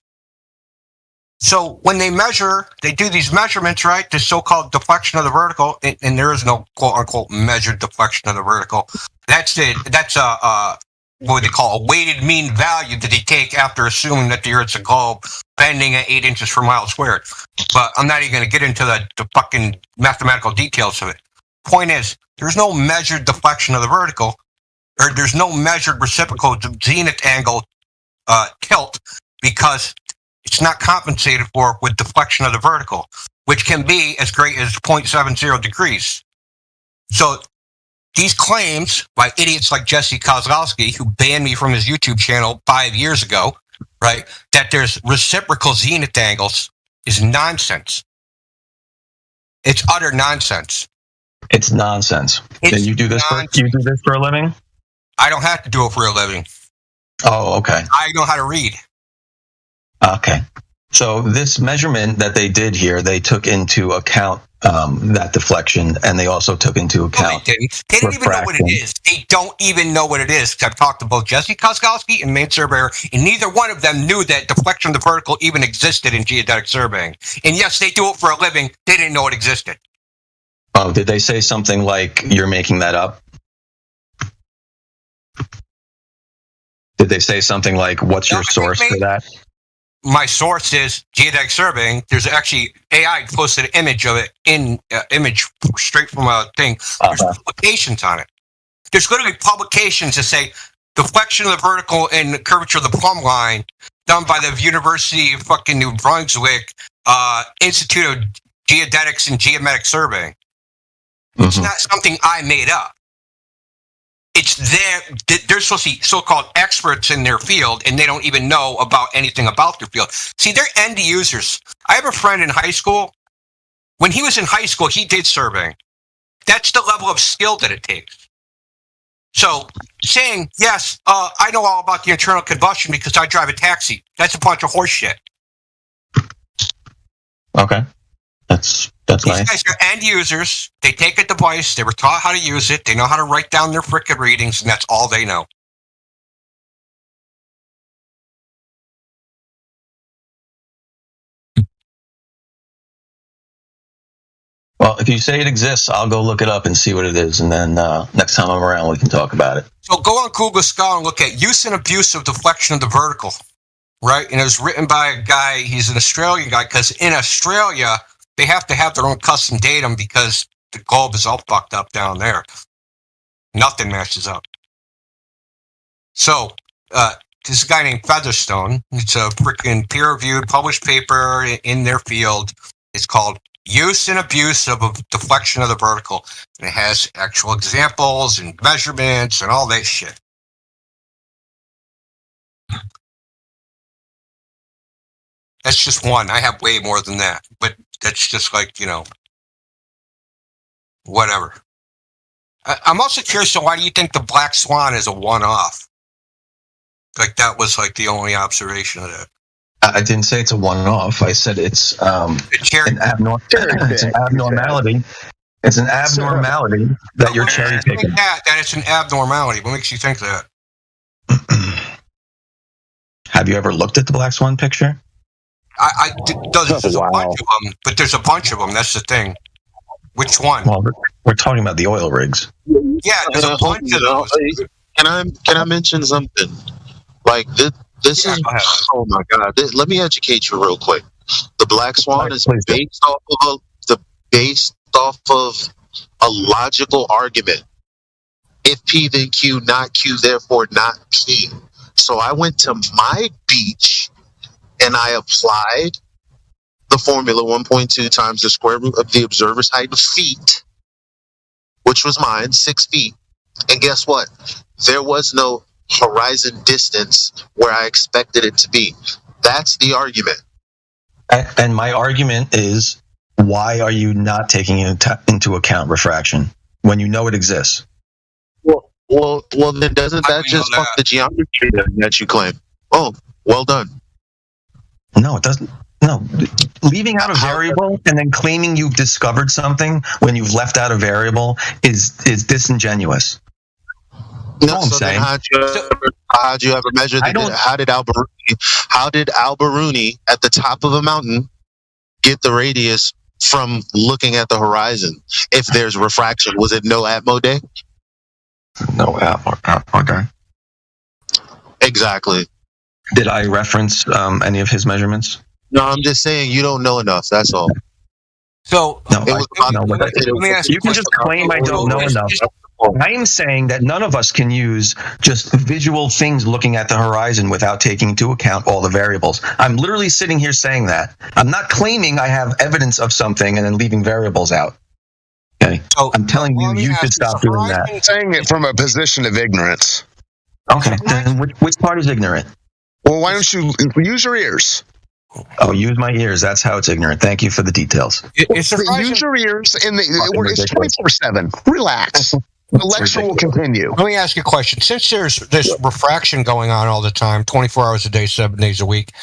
So when they measure, they do these measurements, right? The so-called deflection of the vertical, and there is no quote-unquote measured deflection of the vertical. That's what they call a weighted mean value that they take after assuming that the Earth's a globe bending at 8 inches per mile squared. But I'm not even going to get into the fucking mathematical details of it. Point is, there's no measured deflection of the vertical, or there's no measured reciprocal zenith angle tilt, because it's not compensated for with deflection of the vertical, which can be as great as 0.70 degrees. So these claims by idiots like Jesse Kozlowski, who banned me from his YouTube channel 5 years ago, right, that there's reciprocal zenith angles is nonsense. It's utter nonsense. It's nonsense. And you do this for a living? I don't have to do it for a living. Oh, okay. I know how to read. Okay. So this measurement that they did here, they took into account that deflection, and they also took into account. No, they didn't even know what it is. They don't even know what it is. I've talked to both Jesse Koskowski and Main Surveyor, and neither one of them knew that deflection of the vertical even existed in geodetic surveying. And yes, they do it for a living. They didn't know it existed. Oh, did they say something like you're making that up? Did they say something like, what's your source for that? My source is geodetic surveying. There's actually AI posted an image of it image straight from a thing. There's publications on it. There's literally publications that say deflection of the vertical and curvature of the plumb line done by the University of fucking New Brunswick Institute of Geodetics and Geometric Surveying. It's not something I made up. It's they're supposed to be so-called experts in their field, and they don't even know about anything about their field. See, they're end users. I have a friend in high school. When he was in high school, he did surveying. That's the level of skill that it takes. So saying, yes, I know all about the internal combustion because I drive a taxi, that's a bunch of horse shit. Okay. That's These nice. guys are end users. They take a device. They were taught how to use it. They know how to write down their frickin' readings, and that's all they know. Well, if you say it exists, I'll go look it up and see what it is, and then next time I'm around, we can talk about it. So go on Google Scholar and look at use and abuse of deflection of the vertical, right? And it was written by a guy. He's an Australian guy, because in Australia, they have to have their own custom datum because the globe is all fucked up down there. Nothing matches up. So, this is a guy named Featherstone. It's a freaking peer-reviewed, published paper in their field. It's called use and abuse of a deflection of the vertical. And it has actual examples and measurements and all that shit. That's just one. I have way more than that, but that's just like, whatever. I'm also curious, so why do you think the Black Swan is a one-off? Like that was like the only observation of that. I didn't say it's a one-off. I said it's an abnormality. It's an abnormality that you're cherry picking. That it's an abnormality. What makes you think that? Have you ever looked at the Black Swan picture? There's a bunch of them, but there's a bunch of them. That's the thing. Which one? Well, we're talking about the oil rigs. Yeah, there's a bunch of those. Can I mention something? Like this is oh my god. Let me educate you real quick. The Black Swan is based off of a logical argument. If P then Q, not Q, therefore not P. So I went to my beach and I applied the formula 1.2 times the square root of the observer's height in feet, which was mine, 6 feet. And guess what? There was no horizon distance where I expected it to be. That's the argument. And my argument is, why are you not taking into account refraction when you know it exists? Well, then doesn't that just fuck the geometry that you claim? Oh, well done. No, it doesn't. No, leaving out a variable and then claiming you've discovered something when you've left out a variable is disingenuous. No, I'm saying. How'd you ever measure how did Al-Biruni at the top of a mountain get the radius from looking at the horizon? If there's refraction, was it no Atmo day? No Atmo day. Exactly. Did I reference any of his measurements? No, I'm just saying you don't know enough. That's all. So you can just claim I don't know enough. I am saying that none of us can use just visual things looking at the horizon without taking into account all the variables. I'm literally sitting here saying that. I'm not claiming I have evidence of something and then leaving variables out. Okay, I'm telling you, you should stop doing that. I'm saying it from a position of ignorance. Okay, then which part is ignorant? Well, why don't you use your ears? Oh, use my ears. That's how it's ignorant. Thank you for the details. Use your ears, and it's 24/7. Relax. The lecture will continue. Let me ask you a question. Since there's this refraction going on all the time, 24 hours a day, 7 days a week,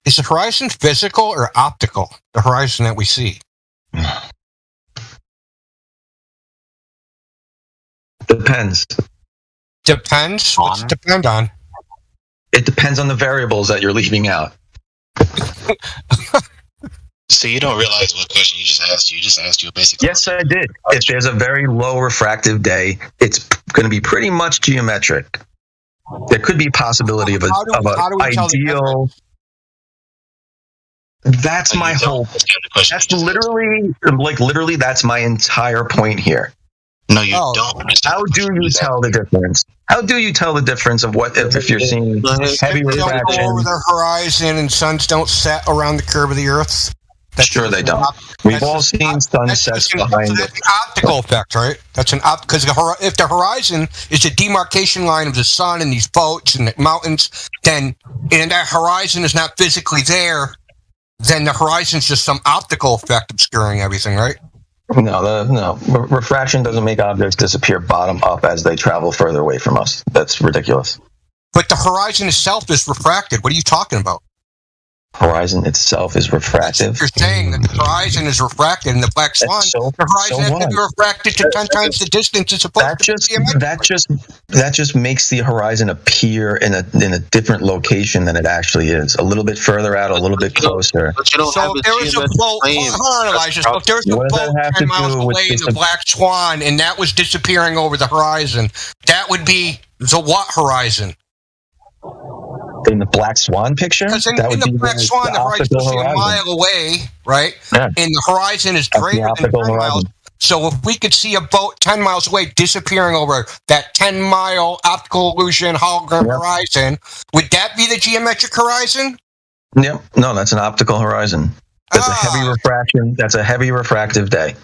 is the horizon physical or optical? The horizon that we see. Depends. Depends? What's it depend on? It depends on the variables that you're leaving out. So you don't realize what question you just asked. You just asked you a basic question. Yes, I did. If there's a very low refractive day, it's going to be pretty much geometric. There could be a possibility of an ideal. That's my whole. That's literally that's my entire point here. No, you don't. How do you tell the difference? How do you tell the difference of what if you're seeing heavy refraction? Don't go over the horizon and suns don't set around the curve of the Earth. Sure, they don't. We've all seen sunsets behind it. That's the optical effect, right? That's because if the horizon is a demarcation line of the sun and these boats and the mountains, then and that horizon is not physically there, then the horizon's just some optical effect obscuring everything, right? No. Refraction doesn't make objects disappear bottom up as they travel further away from us. That's ridiculous. But the horizon itself is refracted. What are you talking about? Horizon itself is refractive. You're saying that the horizon is refracted in the Black Swan. The horizon has to be refracted to 10 times the distance it's supposed to be. That just makes the horizon appear in a different location than it actually is. A little bit further out, a little bit closer. So if there was a boat, hold on, Elijah. So if there's a boat 10 miles away in the Black Swan and that was disappearing over the horizon, that would be the what horizon? In the Black Swan picture? Because in the Black Swan, the horizon is a mile away, right? Yeah. And the horizon is greater than 10 miles. So if we could see a boat 10 miles away disappearing over that 10-mile optical illusion hologram horizon, would that be the geometric horizon? Yep. No, that's an optical horizon. That's a heavy refraction. That's a heavy refractive day.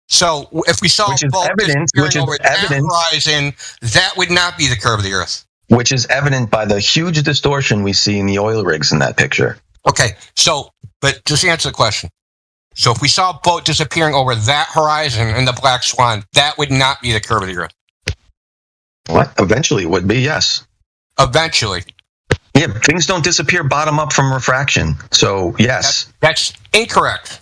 So if we saw a boat disappearing over that horizon, that would not be the curve of the Earth. Which is evident by the huge distortion we see in the oil rigs in that picture. Okay, so, but just answer the question. So if we saw a boat disappearing over that horizon in the Black Swan, that would not be the curve of the Earth. What? Eventually it would be, yes. Eventually. Yeah, things don't disappear bottom up from refraction. So, yes. That's incorrect.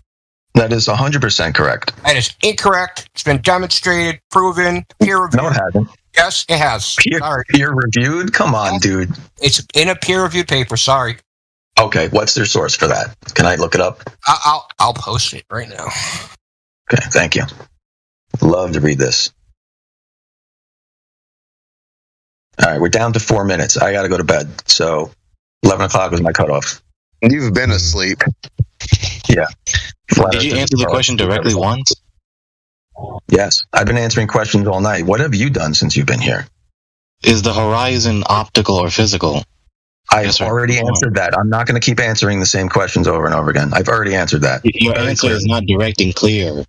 That is 100% correct. That is incorrect. It's been demonstrated, proven, peer-reviewed. No, it hasn't. Yes, it has. Peer-reviewed? Come on, dude. It's in a peer-reviewed paper, sorry. Okay, what's their source for that? Can I look it up? I'll post it right now. Okay, thank you. Love to read this. All right, we're down to 4 minutes. I got to go to bed. So 11 o'clock was my cutoff. You've been asleep. Yeah. Did you answer the question directly once? Yes. I've been answering questions all night. What have you done since you've been here? Is the horizon optical or physical? I've already answered that. I'm not going to keep answering the same questions over and over again. I've already answered that. Your answer is not direct and clear.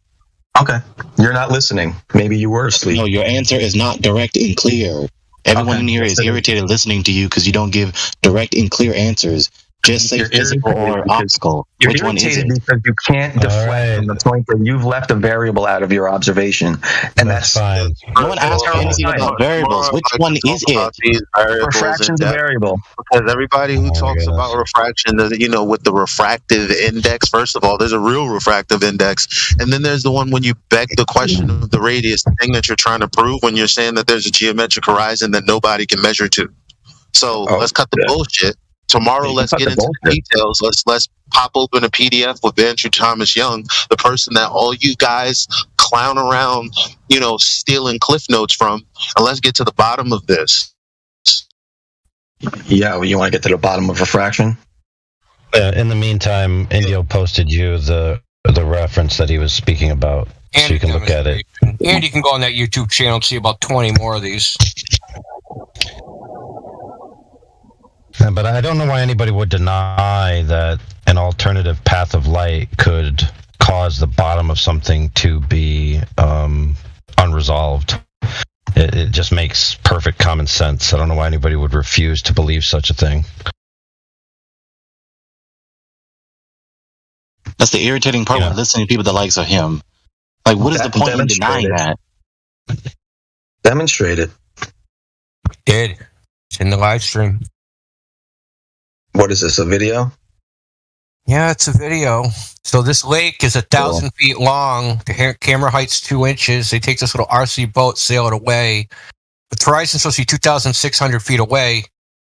Okay. You're not listening. Maybe you were asleep. No, your answer is not direct and clear. Everyone in here is irritated listening to you because you don't give direct and clear answers. Just say physical or optical. You're Which one is irritated it? because you can't deflect from the point that you've left a variable out of your observation, and that's fine. No one asked for anything about variables. Which one is it? Refraction's a variable. Because everybody who talks about refraction, with the refractive index, first of all, there's a real refractive index. And then there's the one when you beg the question of the radius, the thing that you're trying to prove when you're saying that there's a geometric horizon that nobody can measure to. So let's cut the bullshit. Tomorrow, let's get into the details. Let's pop open a PDF with Andrew Thomas Young, the person that all you guys clown around, stealing cliff notes from, and let's get to the bottom of this. Yeah, well, you want to get to the bottom of refraction? In the meantime, Indio posted you the reference that he was speaking about, so you can look at it. And you can go on that YouTube channel and see about 20 more of these. Yeah, but I don't know why anybody would deny that an alternative path of light could cause the bottom of something to be unresolved. It just makes perfect common sense. I don't know why anybody would refuse to believe such a thing. That's the irritating part when listening to people the likes of him. Like, what is the point in denying that? Demonstrate it. Did. It's in the live stream. What is this, a video? Yeah, it's a video. So this lake is 1,000 feet long. The camera height's 2 inches. They take this little RC boat, sail it away. The horizon's supposed to be 2,600 feet away.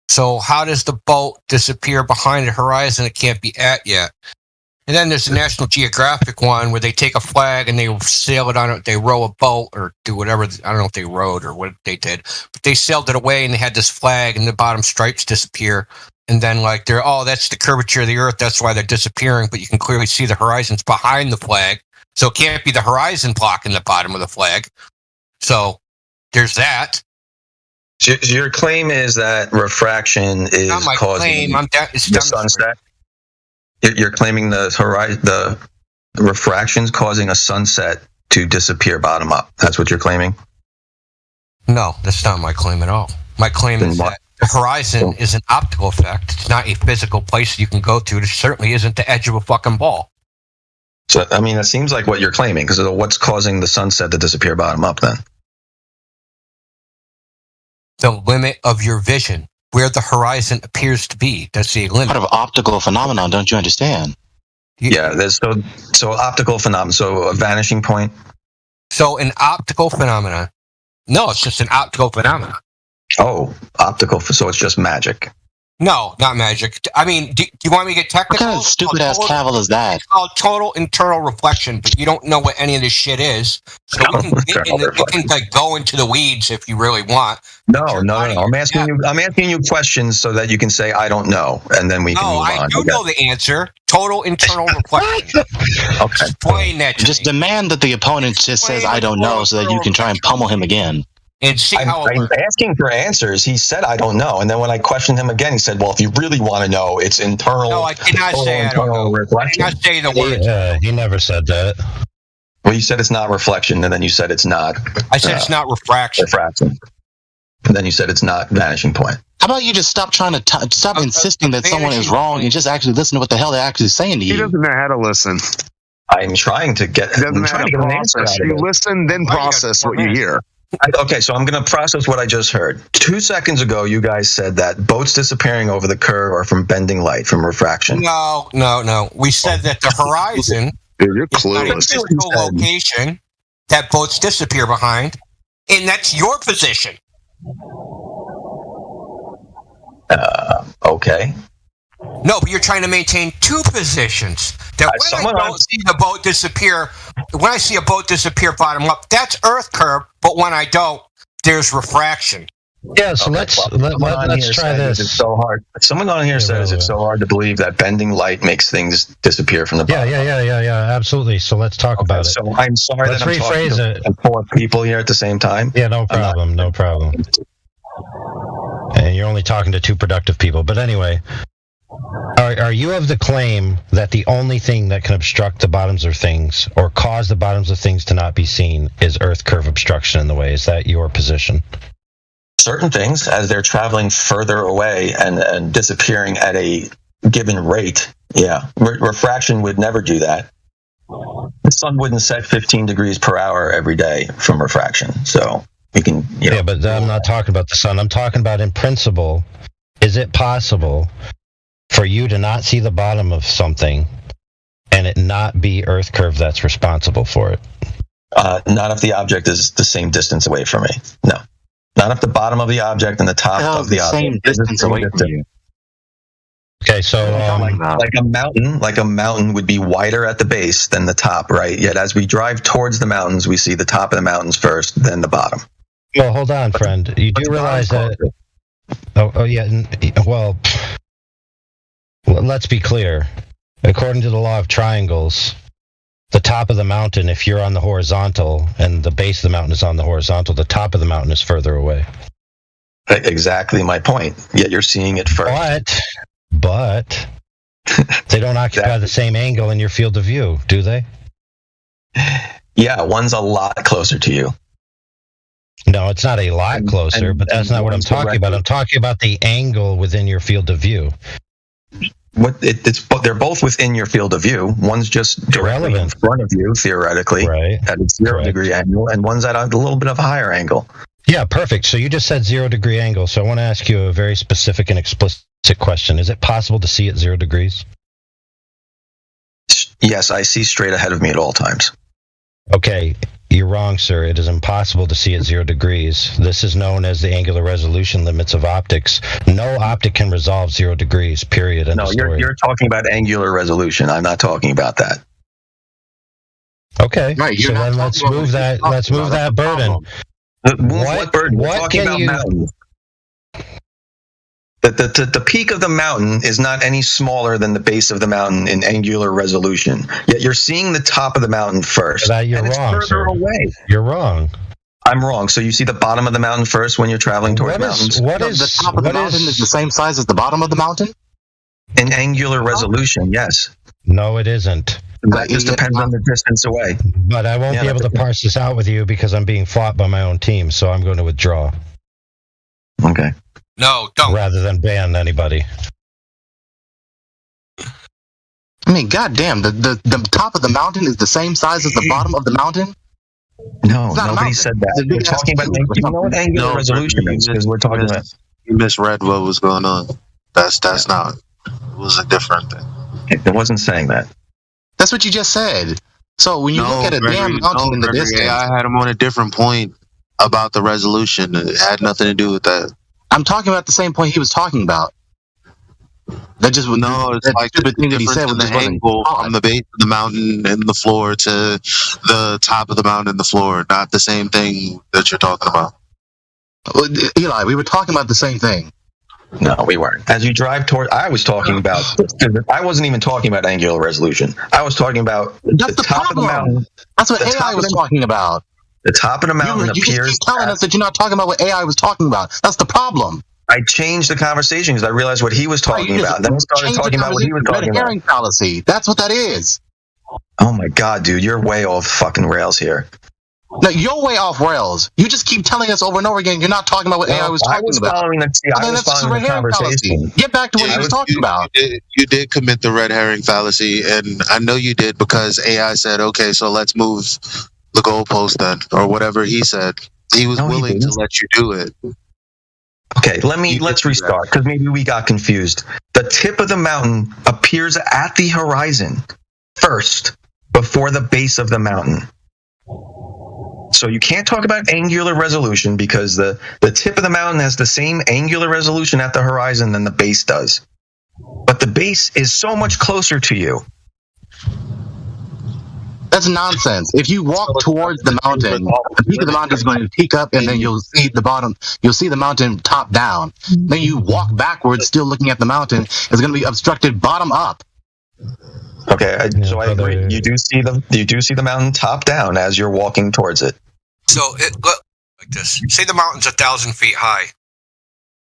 So how does the boat disappear behind the horizon it can't be at yet? And then there's the National Geographic one where they take a flag and they sail it on it. They row a boat or do whatever. I don't know if they rowed or what they did. But they sailed it away and they had this flag and the bottom stripes disappear. And then that's the curvature of the Earth. That's why they're disappearing. But you can clearly see the horizons behind the flag. So it can't be the horizon blocking the bottom of the flag. So there's that. So your claim is that refraction is not my causing claim. the sunset? You're claiming the refraction's causing a sunset to disappear bottom up. That's what you're claiming? No, that's not my claim at all. My claim is that the horizon is an optical effect. It's not a physical place you can go to. It certainly isn't the edge of a fucking ball. So, I mean, that seems like what you're claiming, because what's causing the sunset to disappear bottom up then? The limit of your vision, where the horizon appears to be. That's the limit. Part of optical phenomenon, don't you understand? Yeah, there's so optical phenomenon, so a vanishing point. So an optical phenomenon. No, it's just an optical phenomenon. Oh, optical. So it's just magic. No, not magic. I mean, do you want me to get technical? What kind of stupid-ass cavil is that? It's called total internal reflection, but you don't know what any of this shit is. So we can go into the weeds if you really want. No. I'm asking you questions so that you can say I don't know, and then we can move on. No, I do know the answer. Total internal reflection. Okay. Explain that to Just demand that the opponent just says I don't know so that you can try and pummel him again. and see how it works. I'm asking for answers. He said, I don't know. And then when I questioned him again, he said, well, if you really want to know, it's internal. No, I did not say I don't know. Reflection. I did not say the word. He never said that. Well, you said it's not reflection, and then you said it's not. I said it's not refraction. And then you said it's not vanishing point. How about you just stop trying to stop insisting that someone is wrong and just actually listen to what the hell they're actually saying to you? He doesn't know how to listen. I'm trying to get. He doesn't know how to process. You listen, then process what you hear. Okay, so I'm going to process what I just heard. 2 seconds ago, you guys said that boats disappearing over the curve are from bending light, from refraction. No. We said that the horizon Dude, you're is not a clueless. physical location that boats disappear behind, and that's your position. Okay. No, but you're trying to maintain two positions. That when I don't see the boat disappear, when I see a boat disappear bottom up, that's Earth curve. But when I don't, there's refraction. Yeah, so let's try this. It's so hard. Someone on here says it's so hard to believe that bending light makes things disappear from the bottom. Yeah, absolutely. So let's talk about it. So I'm sorry let's that I'm rephrase talking to 4 people here at the same time. Yeah, no problem. And you're only talking to 2 productive people. But anyway, are you of the claim that the only thing that can obstruct the bottoms of things or cause the bottoms of things to not be seen is Earth curve obstruction in the way? Is that your position? Certain things, as they're traveling further away and disappearing at a given rate, refraction would never do that. The sun wouldn't set 15 degrees per hour every day from refraction. So you can, but I'm not talking about the sun. I'm talking about in principle, is it possible for you to not see the bottom of something and it not be Earth curve that's responsible for it? Not if the object is the same distance away from me. No. Not if the bottom of the object and the top of the object same distance away from you. Okay, so like a mountain would be wider at the base than the top, right? Yet as we drive towards the mountains, we see the top of the mountains first, then the bottom. Well, hold on, friend. You do realize that? Well, let's be clear. According to the law of triangles, the top of the mountain, if you're on the horizontal and the base of the mountain is on the horizontal, the top of the mountain is further away. Exactly my point. Yet you're seeing it first. But they don't occupy the same angle in your field of view, do they? Yeah, one's a lot closer to you. No, it's not a lot closer, but that's not what I'm talking about. I'm talking about the angle within your field of view. They're both within your field of view. One's just directly in front of you, theoretically, at a 0 degree angle, and one's at a little bit of a higher angle. Yeah, perfect. So you just said 0 degree angle. So I want to ask you a very specific and explicit question. Is it possible to see at 0 degrees? Yes, I see straight ahead of me at all times. Okay, you're wrong, sir. It is impossible to see at 0 degrees. This is known as the angular resolution limits of optics. No optic can resolve 0 degrees, period. No, you're talking about angular resolution. I'm not talking about that. Okay, right, so then let's move that. Let's move that burden. What burden? We're talking about mountains. The peak of the mountain is not any smaller than the base of the mountain in angular resolution. Yet you're seeing the top of the mountain first. You're wrong, further sir. Away. You're wrong. I'm wrong. So you see the bottom of the mountain first when you're traveling towards mountains? The top of the mountain is the same size as the bottom of the mountain? In angular resolution, yes. No, it isn't. That just depends on the distance away. But I won't be able to parse this out with you because I'm being fought by my own team, so I'm going to withdraw. Okay. No, don't. Rather than ban anybody. I mean, goddamn, the top of the mountain is the same size as the bottom of the mountain? No, nobody said that. We're talking about angular resolution is because we're talking about. You misread what was going on. That's not. It was a different thing. It wasn't saying that. That's what you just said. So when you look at a damn mountain in the distance, I had him on a different point about the resolution. It had nothing to do with that. I'm talking about the same point he was talking about. That just was it's like the thing that he said with the angle from the base of the mountain and the floor to the top of the mountain and the floor, not the same thing that you're talking about. Eli, we were talking about the same thing. No, we weren't. As you drive toward, I was talking about. I wasn't even talking about angular resolution. I was talking about the top of the mountain. That's what AI was talking about. The top of the mountain You just appears. keep telling us that you're not talking about what AI was talking about. That's the problem. I changed the conversation because I realized what he was talking about. Then I started talking about what he was talking about. Red herring fallacy. That's what that is. Oh my god, dude, you're way off fucking rails here. No, you're way off rails. You just keep telling us over and over again you're not talking about what AI was talking about. I was following the conversation. Get back to what he was talking about. You did commit the red herring fallacy, and I know you did because AI said, okay, so let's move the goalpost then, or whatever he said. He was willing to let you do it. Okay, let's restart because maybe we got confused. The tip of the mountain appears at the horizon first, before the base of the mountain. So you can't talk about angular resolution because the tip of the mountain has the same angular resolution at the horizon than the base does. But the base is so much closer to you. That's nonsense. If you walk towards the mountain, the peak of the mountain is going to peak up, and then you'll see the bottom. You'll see the mountain top down. Then you walk backwards, still looking at the mountain. It's going to be obstructed bottom up. Okay, so I agree. You do see the mountain top down as you're walking towards it. So it look like this. Say the mountain's 1,000 feet high,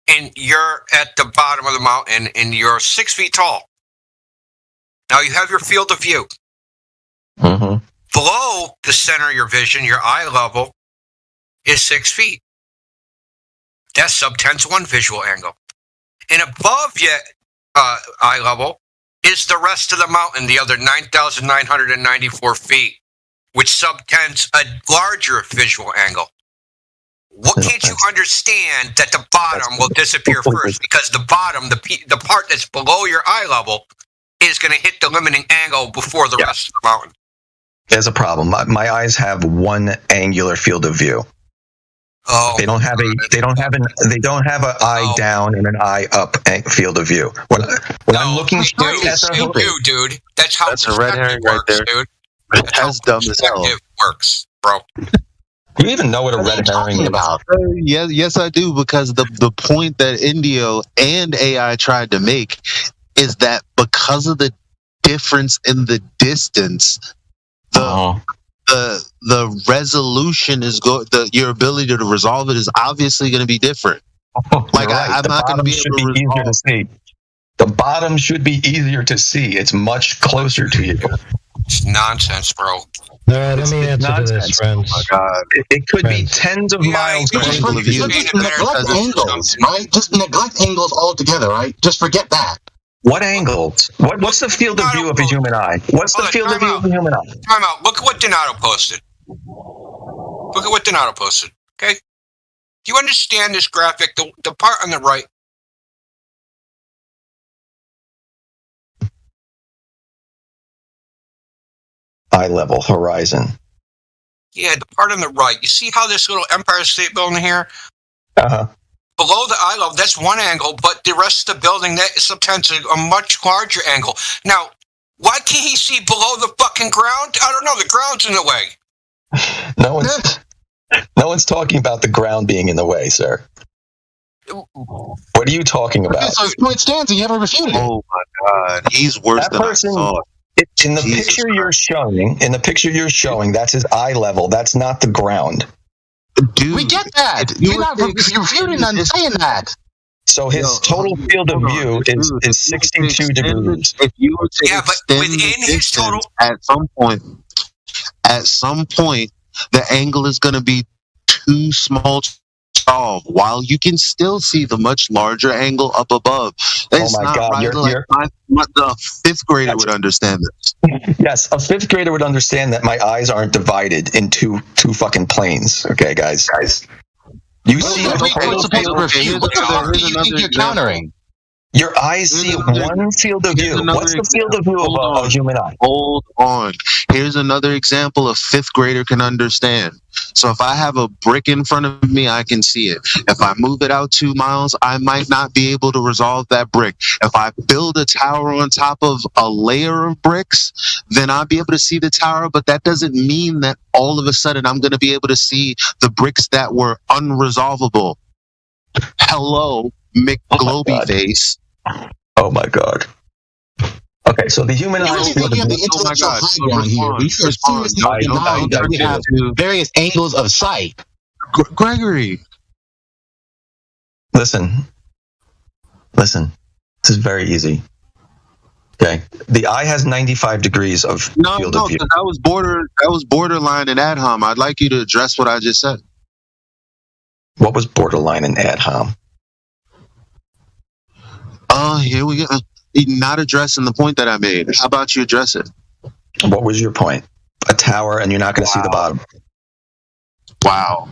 and you're at the bottom of the mountain, and you're 6 feet tall. Now you have your field of view. Mm-hmm. Below the center of your vision, your eye level, is 6 feet. That's sub-10 1 visual angle. And above your eye level is the rest of the mountain, the other 9,994 feet, which sub-10s a larger visual angle. What can't you understand that the bottom will disappear first? Because the bottom, the part that's below your eye level, is going to hit the limiting angle before the rest of the mountain. There's a problem. My eyes have one angular field of view. Oh, they don't have an eye down and an eye up field of view. When I'm looking straight at the view, dude. That's how a red herring right there, dude. That's dumb as hell. Works, bro. You even know what a red herring is about? Yes, I do, because the point that Indio and AI tried to make is that because of the difference in the distance, the resolution is your ability to resolve it is obviously going to be different. Like I'm not going to be able to easier to see. The bottom should be easier to see. It's much closer to you. It's nonsense, bro. No, let me answer to this, friends. Oh my God. It could be tens of miles closer to you. Just neglect angles, right? Just neglect angles altogether, right? Just forget that. What angles? What's the field of view of a human eye? What's the field of view of a human eye? Time out. Look at what Donato posted. Look at what Donato posted. Okay? Do you understand this graphic? The part on the right. Eye level, horizon. Yeah, the part on the right. You see how this little Empire State Building here? Uh-huh. Below the eye level, that's one angle, but the rest of the building, that is sometimes a much larger angle. Now, why can't he see below the fucking ground? I don't know. The ground's in the way. No one's talking about the ground being in the way, sir. What are you talking about? Okay, so his point stands and you haven't refuted it. Oh my God, he's worse than I thought. In the picture you're showing, that's his eye level. That's not the ground. Dude, we get that. You're refuting and saying that. So his total field of view is 62 degrees. If you were to extend within his total, at some point, the angle is going to be too small to solve. While you can still see the much larger angle up above. It's not God! The fifth grader would understand this. Yes, a fifth grader would understand that my eyes aren't divided into two fucking planes. Okay, guys. You see what do you think you're countering? Your eyes see one field of view. What's the field of view of a human eye? Hold on. Here's another example a fifth grader can understand. So if I have a brick in front of me, I can see it. If I move it out 2 miles, I might not be able to resolve that brick. If I build a tower on top of a layer of bricks, then I'll be able to see the tower, but that doesn't mean that all of a sudden I'm going to be able to see the bricks that were unresolvable. Hello, McGloby face. Oh my God. Okay, so the human eye. You have the intellectual high ground here. We are seriously denying that we have various angles of sight. Gregory. Listen. This is very easy. Okay, the eye has 95 degrees of field of view. That was borderline and ad hom. I'd like you to address what I just said. What was borderline and ad hom? Here we go. Not addressing the point that I made. How about you address it? What was your point? A tower, and you're not going to see the bottom. Wow.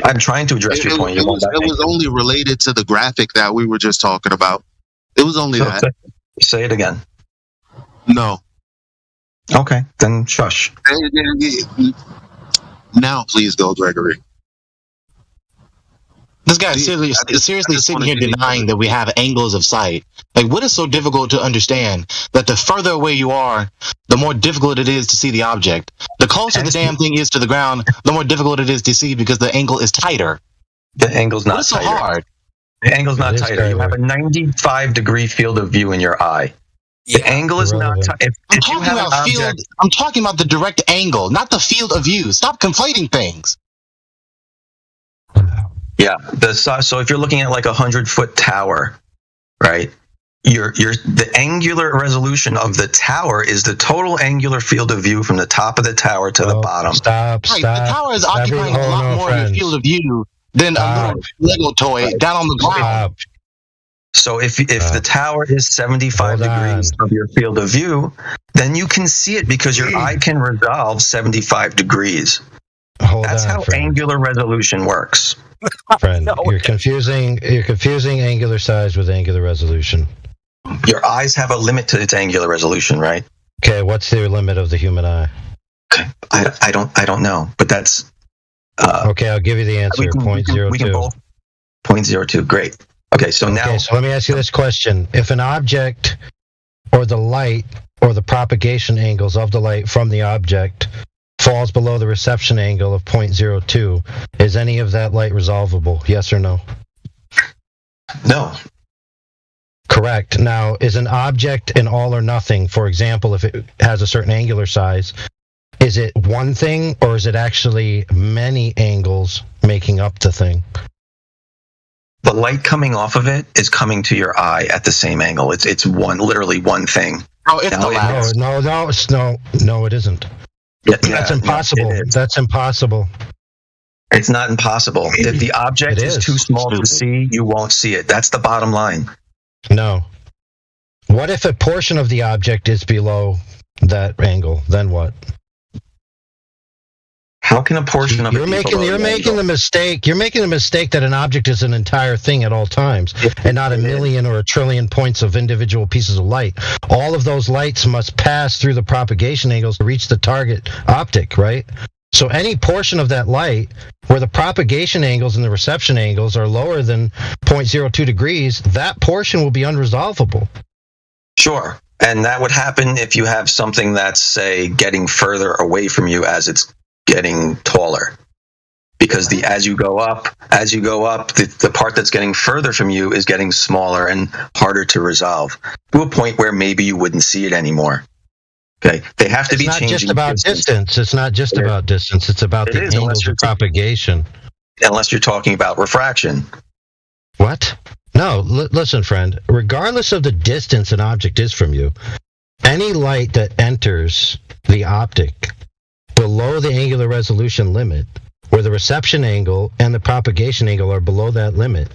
I'm trying to address your point. It was only related to the graphic that we were just talking about. It was only that. Say it again. No. Okay, then shush. Now, please go, Gregory. This guy is seriously sitting here denying that we have angles of sight. Like, what is so difficult to understand that the further away you are, the more difficult it is to see the object? The closer the damn thing is to the ground, the more difficult it is to see because the angle is tighter. The angle's not What's so tighter. hard? The angle's not tighter. You have a 95-degree field of view in your eye. The angle is not tight. I'm talking about the direct angle, not the field of view. Stop conflating things. Yeah. So if you're looking at like a 100-foot tower, right? The angular resolution of the tower is the total angular field of view from the top of the tower to the bottom. Right, the tower is occupying a lot more of your field of view than a little Lego toy down on the ground. So if the tower is 75 degrees of your field of view, then you can see it because your eye can resolve 75 degrees. That's how angular resolution works. Friend, you're confusing angular size with angular resolution. Your eyes have a limit to its angular resolution, right? Okay, what's the limit of the human eye? Okay, I don't know, but that's okay. I'll give you the answer. 0.02. We can both 0.02. Great. Okay, so now. So let me ask you this question: if an object, or the light, or the propagation angles of the light from the object falls below the reception angle of 0.02, is any of that light resolvable? Yes or no? No. Correct. Now, is an object an all or nothing? For example, if it has a certain angular size, is it one thing or is it actually many angles making up the thing? The light coming off of it is coming to your eye at the same angle. It's literally one thing. Oh, it's the last. No, it isn't. That's impossible. That's impossible. It's not impossible. If the object is too small to see, you won't see it. That's the bottom line. No. What if a portion of the object is below that angle? Then what? How can a portion of You're making the mistake that an object is an entire thing at all times and not a million or a trillion points of individual pieces of light. All of those lights must pass through the propagation angles to reach the target optic, right? So any portion of that light where the propagation angles and the reception angles are lower than 0.02 degrees, that portion will be unresolvable. Sure. And that would happen if you have something that's, say, getting further away from you as it's getting taller, because as you go up, the part that's getting further from you is getting smaller and harder to resolve to a point where maybe you wouldn't see it anymore. Okay, they have to be changing. It's not just about distance. It's not just about distance. It's about the angles of propagation. Unless you're talking about refraction. What? No, listen, friend. Regardless of the distance an object is from you, any light that enters the optic below the angular resolution limit, where the reception angle and the propagation angle are below that limit,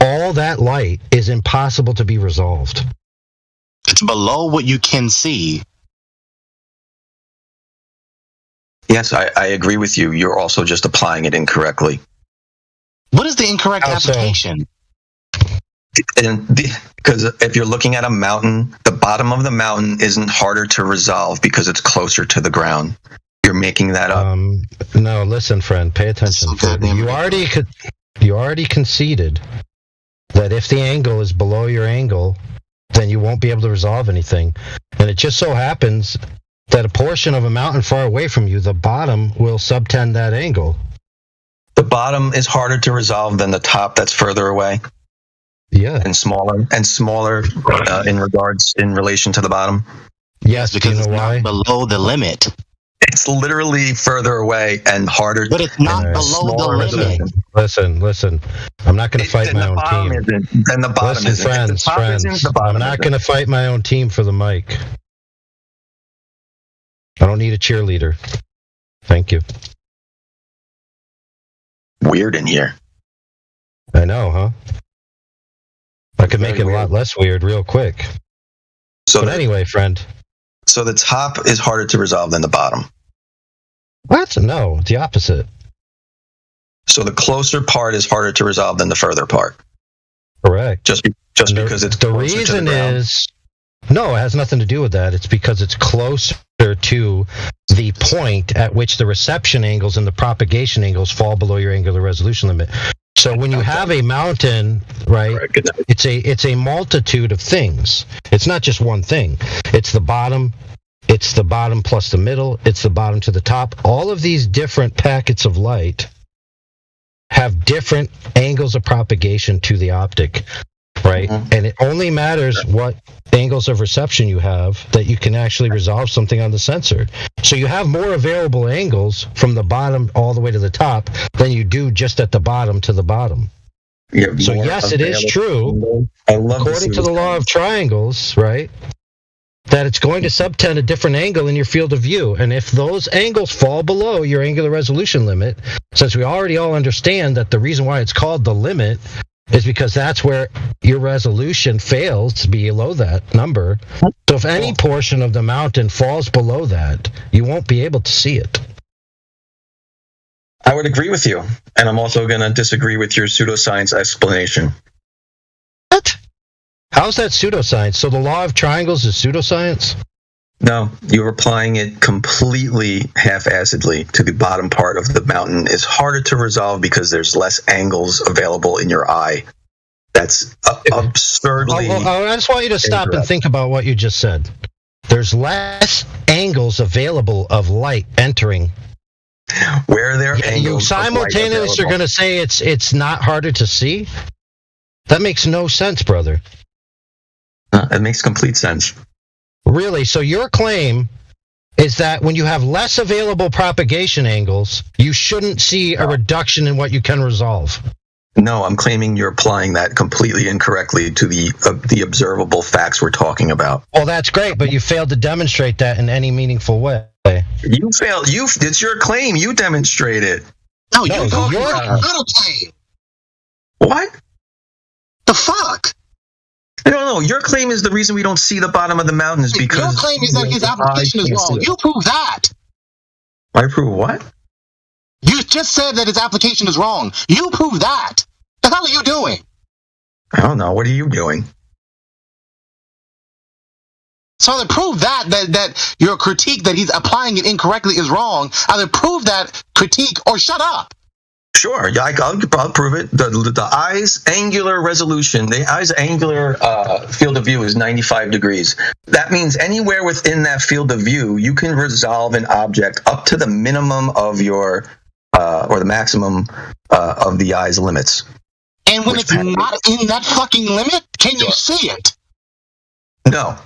all that light is impossible to be resolved. It's below what you can see. Yes, I agree with you. You're also just applying it incorrectly. What is the incorrect application? Because if you're looking at a mountain, the bottom of the mountain isn't harder to resolve because it's closer to the ground. You're making that up. No, listen, friend, pay attention. You already conceded that if the angle is below your angle, then you won't be able to resolve anything. And it just so happens that a portion of a mountain far away from you, the bottom will subtend that angle. The bottom is harder to resolve than the top that's further away. Yeah. And smaller in relation to the bottom. Yes, because it's not below the limit. It's literally further away and harder. But it's not below the limit. Listen. I'm not going to fight my own team. Then the bottom Listen, isn't. friends. I'm not going to fight my own team for the mic. I don't need a cheerleader. Thank you. Weird in here. I know, huh? I could make it a lot less weird real quick. But anyway, friend. So the top is harder to resolve than the bottom. What? No, the opposite. So the closer part is harder to resolve than the further part. Correct. Just because it's the closer reason to the ground. is no, it has nothing to do with that. It's because it's closer to the point at which the reception angles and the propagation angles fall below your angular resolution limit. So when you have a mountain, right, it's a multitude of things. It's not just one thing. It's the bottom plus the middle, it's the bottom to the top. All of these different packets of light have different angles of propagation to the optic, right? Mm-hmm. And it only matters what angles of reception you have that you can actually resolve something on the sensor. So you have more available angles from the bottom all the way to the top than you do just at the bottom to the bottom. So yes, it is true, according to the law of triangles, right, that it's going to subtend a different angle in your field of view. And if those angles fall below your angular resolution limit, since we already all understand that the reason why it's called the limit is because that's where your resolution fails to be below that number. So if any portion of the mountain falls below that, you won't be able to see it. I would agree with you. And I'm also going to disagree with your pseudoscience explanation. What? How's that pseudoscience? So the law of triangles is pseudoscience? No, you're applying it completely half-assedly to the bottom part of the mountain. It's harder to resolve because there's less angles available in your eye. That's absurdly... I just want you to stop and think about what you just said. There's less angles available of light entering. Where there are angles you simultaneously are going to say it's not harder to see? That makes no sense, brother. It makes complete sense. Really? So your claim is that when you have less available propagation angles, you shouldn't see a reduction in what you can resolve? No, I'm claiming you're applying that completely incorrectly to the observable facts we're talking about. Well, that's great, but you failed to demonstrate that in any meaningful way. You failed. It's your claim. You demonstrate it. No, you're talking about a claim. What? The fuck? No. Your claim is the reason we don't see the bottom of the mountain is because... Your claim is that his application is wrong. You prove that. I prove what? You just said that his application is wrong. You prove that. The hell are you doing? I don't know. What are you doing? So either prove that your critique that he's applying it incorrectly is wrong. Either prove that critique or shut up. Sure, yeah, I'll prove it. The eye's angular resolution, the eye's angular field of view is 95 degrees. That means anywhere within that field of view, you can resolve an object up to the minimum of your, or the maximum of the eye's limits. And when it's not in that fucking limit, can you see it? No.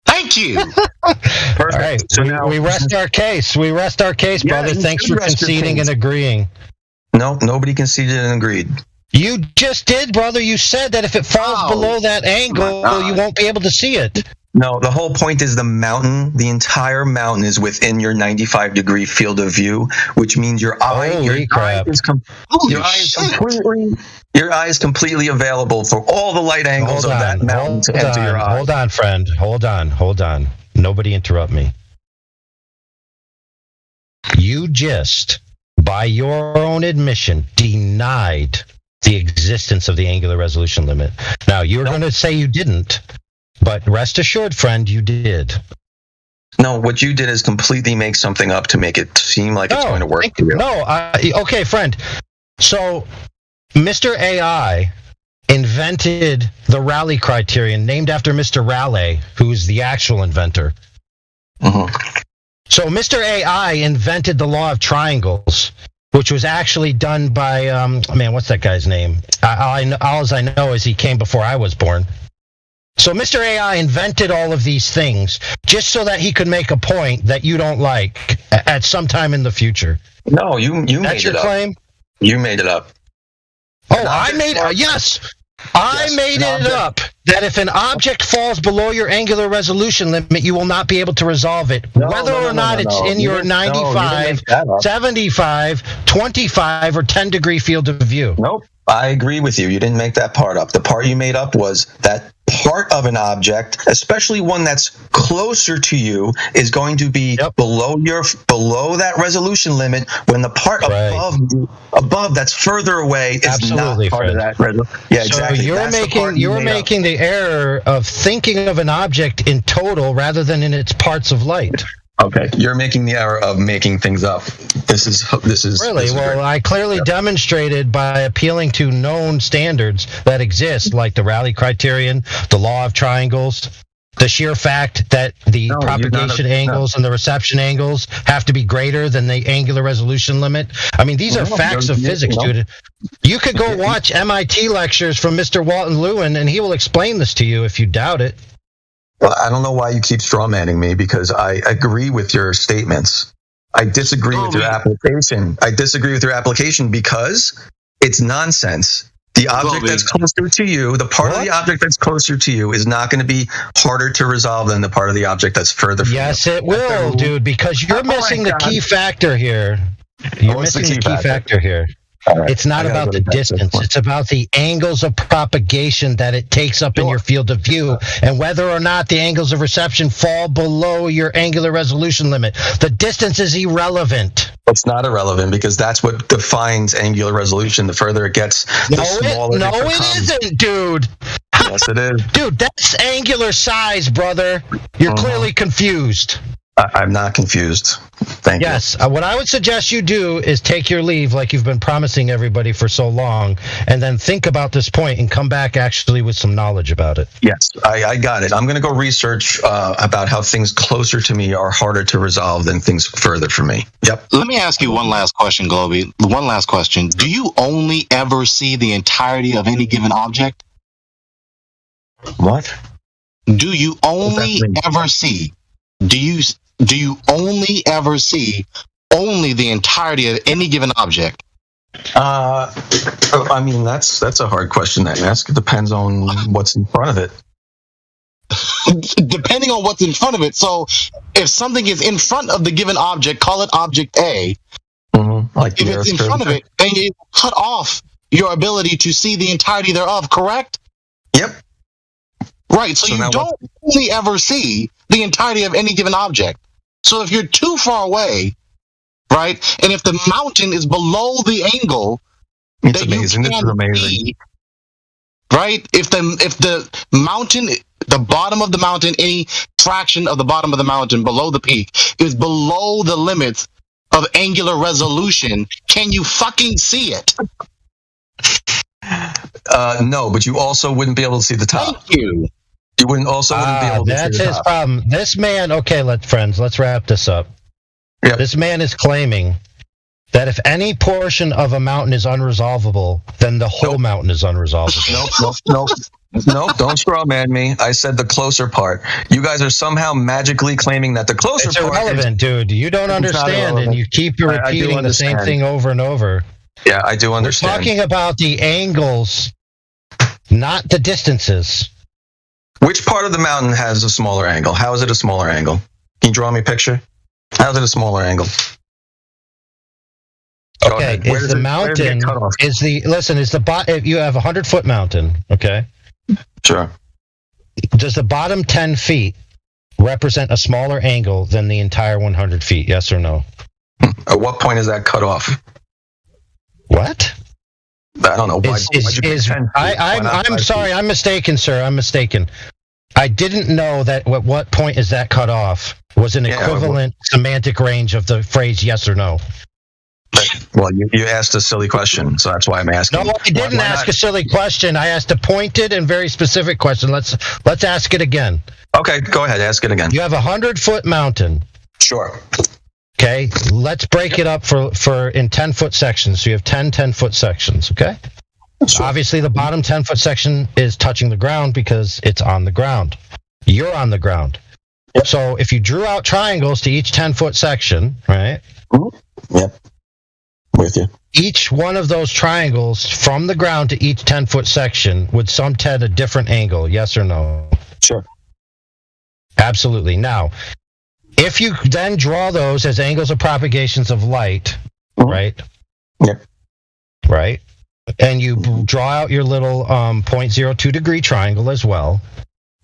Thank you. Perfect. All right, so we rest our case. We rest our case, brother. Thanks for conceding and agreeing. No, nobody conceded and agreed. You just did, brother. You said that if it falls below that angle, you won't be able to see it. No, the whole point is the entire mountain is within your 95-degree field of view, which means your eye is completely available for all the light angles of that mountain to enter your eye. Hold on, friend. Hold on. Nobody interrupt me. You just, by your own admission, denied the existence of the angular resolution limit. Now, you're going to say you didn't, but rest assured, friend, you did. No, what you did is completely make something up to make it seem like it's going to work for you. No, okay, friend. So, Mr. AI invented the Rayleigh criterion, named after Mr. Rayleigh, who's the actual inventor. Mm-hmm. So Mr. AI invented the law of triangles which was actually done by, what's that guy's name? All I know is he came before I was born. So Mr. AI invented all of these things just so that he could make a point that you don't like at some time in the future. No, you made it up. That's your claim? You made it up. Oh, I made it up that if an object falls below your angular resolution limit, you will not be able to resolve it, whether or not it's in your 95, 75, 25, or 10 degree field of view. Nope. I agree with you. You didn't make that part up. The part you made up was that part of an object, especially one that's closer to you, is going to be below that resolution limit, when the part above that's further away is not part of that resolution. Yeah, exactly. So you're making the error of thinking of an object in total rather than in its parts of light. Okay, you're making the error of making things up. This is really well. I clearly demonstrated by appealing to known standards that exist, like the Rayleigh criterion, the law of triangles, the sheer fact that the propagation angles and the reception angles have to be greater than the angular resolution limit. I mean, these are facts of physics, dude. You could go watch MIT lectures from Mr. Walton Lewin, and he will explain this to you if you doubt it. Well, I don't know why you keep strawmanning me, because I agree with your statements. I disagree with your application. I disagree with your application because it's nonsense. The object that's closer to you, the part of the object that's closer to you, is not going to be harder to resolve than the part of the object that's further from you. Yes, it will, dude, because you're missing the key factor here. You're missing the key factor here. Right. It's not about the distance. It's about the angles of propagation that it takes up in your field of view, and whether or not the angles of reception fall below your angular resolution limit. The distance is irrelevant. It's not irrelevant, because that's what defines angular resolution. The further it gets, the smaller it becomes. It isn't, dude. Yes, it is. Dude, that's angular size, brother. You're clearly confused. I'm not confused. Thank you. Yes. What I would suggest you do is take your leave like you've been promising everybody for so long, and then think about this point and come back actually with some knowledge about it. Yes, I got it. I'm going to go research about how things closer to me are harder to resolve than things further from me. Yep. Let me ask you one last question, Globy. One last question. Do you only ever see the entirety of any given object? What? Do you only ever see? Do you only ever see only the entirety of any given object? I mean, that's a hard question to ask. It depends on what's in front of it. Depending on what's in front of it. So if something is in front of the given object, call it object A. Like if it's in front of it, then you cut off your ability to see the entirety thereof, correct? Yep. Right, so you don't only ever see the entirety of any given object. So if you're too far away, right, and if the mountain is below the angle that you can't see, right, if the mountain, the bottom of the mountain, any fraction of the bottom of the mountain below the peak is below the limits of angular resolution, can you fucking see it? No, but you also wouldn't be able to see the top. Thank you. You wouldn't be able to see the top. That's his problem. This man, okay, let's wrap this up. Yep. This man is claiming that if any portion of a mountain is unresolvable, then the whole mountain is unresolvable. Nope, don't straw man me. I said the closer part. You guys are somehow magically claiming that the closer part is irrelevant, dude. You don't understand, and you keep repeating the same thing over and over. Yeah, I do understand. We're talking about the angles, not the distances. Which part of the mountain has a smaller angle? How is it a smaller angle? Can you draw me a picture? How is it a smaller angle? Okay, is the mountain is the if you have a 100-foot mountain, okay? Sure. Does the bottom 10 feet represent a smaller angle than the entire 100 feet? Yes or no? At what point is that cut off? What? I don't know. I'm sorry. I'm mistaken, sir. I'm mistaken. I didn't know that at what point is that cut off was an equivalent semantic range of the phrase yes or no. Well, you asked a silly question, so that's why I'm asking. No, I didn't ask a silly question. I asked a pointed and very specific question. Let's ask it again. Okay, go ahead. Ask it again. You have a 100-foot mountain. Sure. Okay, let's break it up for in 10-foot sections. So you have 10-foot sections, okay? Sure. Obviously, the bottom 10-foot section is touching the ground because it's on the ground. You're on the ground. Yep. So if you drew out triangles to each 10-foot section, right? Yep. With you. Each one of those triangles from the ground to each 10-foot section would at a different angle, yes or no? Sure. Absolutely. Now, if you then draw those as angles of propagations of light, right? Yep. Right? And you draw out your little 0.02 degree triangle as well.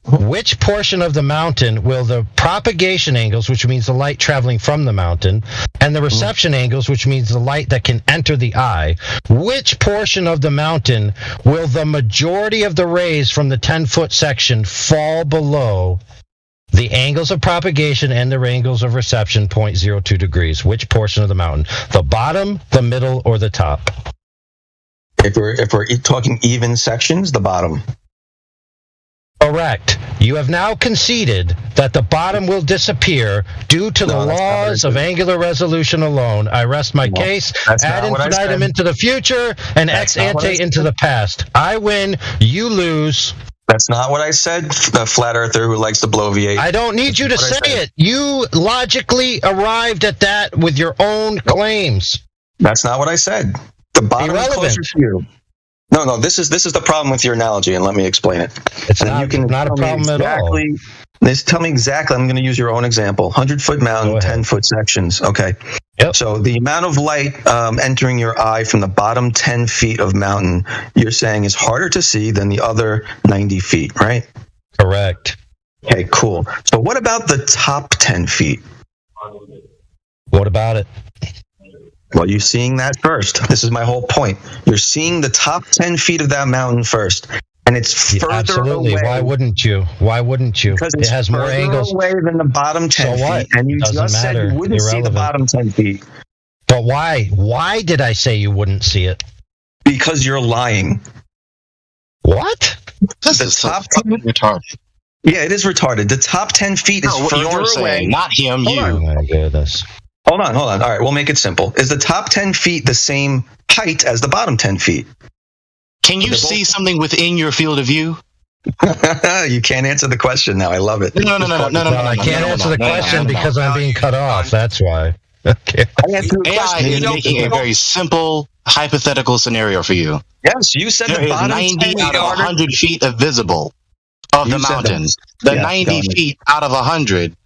Which portion of the mountain will the propagation angles, which means the light traveling from the mountain, and the reception angles, which means the light that can enter the eye, which portion of the mountain will the majority of the rays from the 10-foot section fall below the angles of propagation and the angles of reception, 0.02 degrees? Which portion of the mountain? The bottom, the middle, or the top? If we're talking even sections, the bottom. Correct. You have now conceded that the bottom will disappear due to the laws of angular resolution alone. I rest my case. Ad infinitum into the future and ex ante into the past. I win. You lose. That's not what I said, the flat earther who likes to blow V8. I don't need you to say it. You logically arrived at that with your own claims. That's not what I said. The bottom is closer to you. No, this is the problem with your analogy, and let me explain it. It's not a problem at all. Tell me exactly. I'm going to use your own example. 100-foot mountain, 10-foot sections. Okay. Yep. So the amount of light entering your eye from the bottom 10 feet of mountain, you're saying is harder to see than the other 90 feet, right? Correct. Okay, cool. So what about the top 10 feet? What about it? Well, you're seeing that first. This is my whole point. You're seeing the top 10 feet of that mountain first. And it's further away. Why wouldn't you? Because it has more angles away than the bottom 10 feet. And you just said you wouldn't see the bottom 10 feet. But why? Why did I say you wouldn't see it? Because you're lying. What? This is top 10 retarded. Yeah, it is retarded. The top 10 feet is further away. Not him, you. Oh my goodness. Hold on. All right, we'll make it simple. Is the top 10 feet the same height as the bottom 10 feet? Can you see something within your field of view? You can't answer the question now. I love it. No. I can't answer the question because I'm being cut off. That's why. Okay. AI is making a very simple hypothetical scenario for you. Yes, you said the bottom 90 out of 100 feet of visible of the mountain. The 90 feet out of 100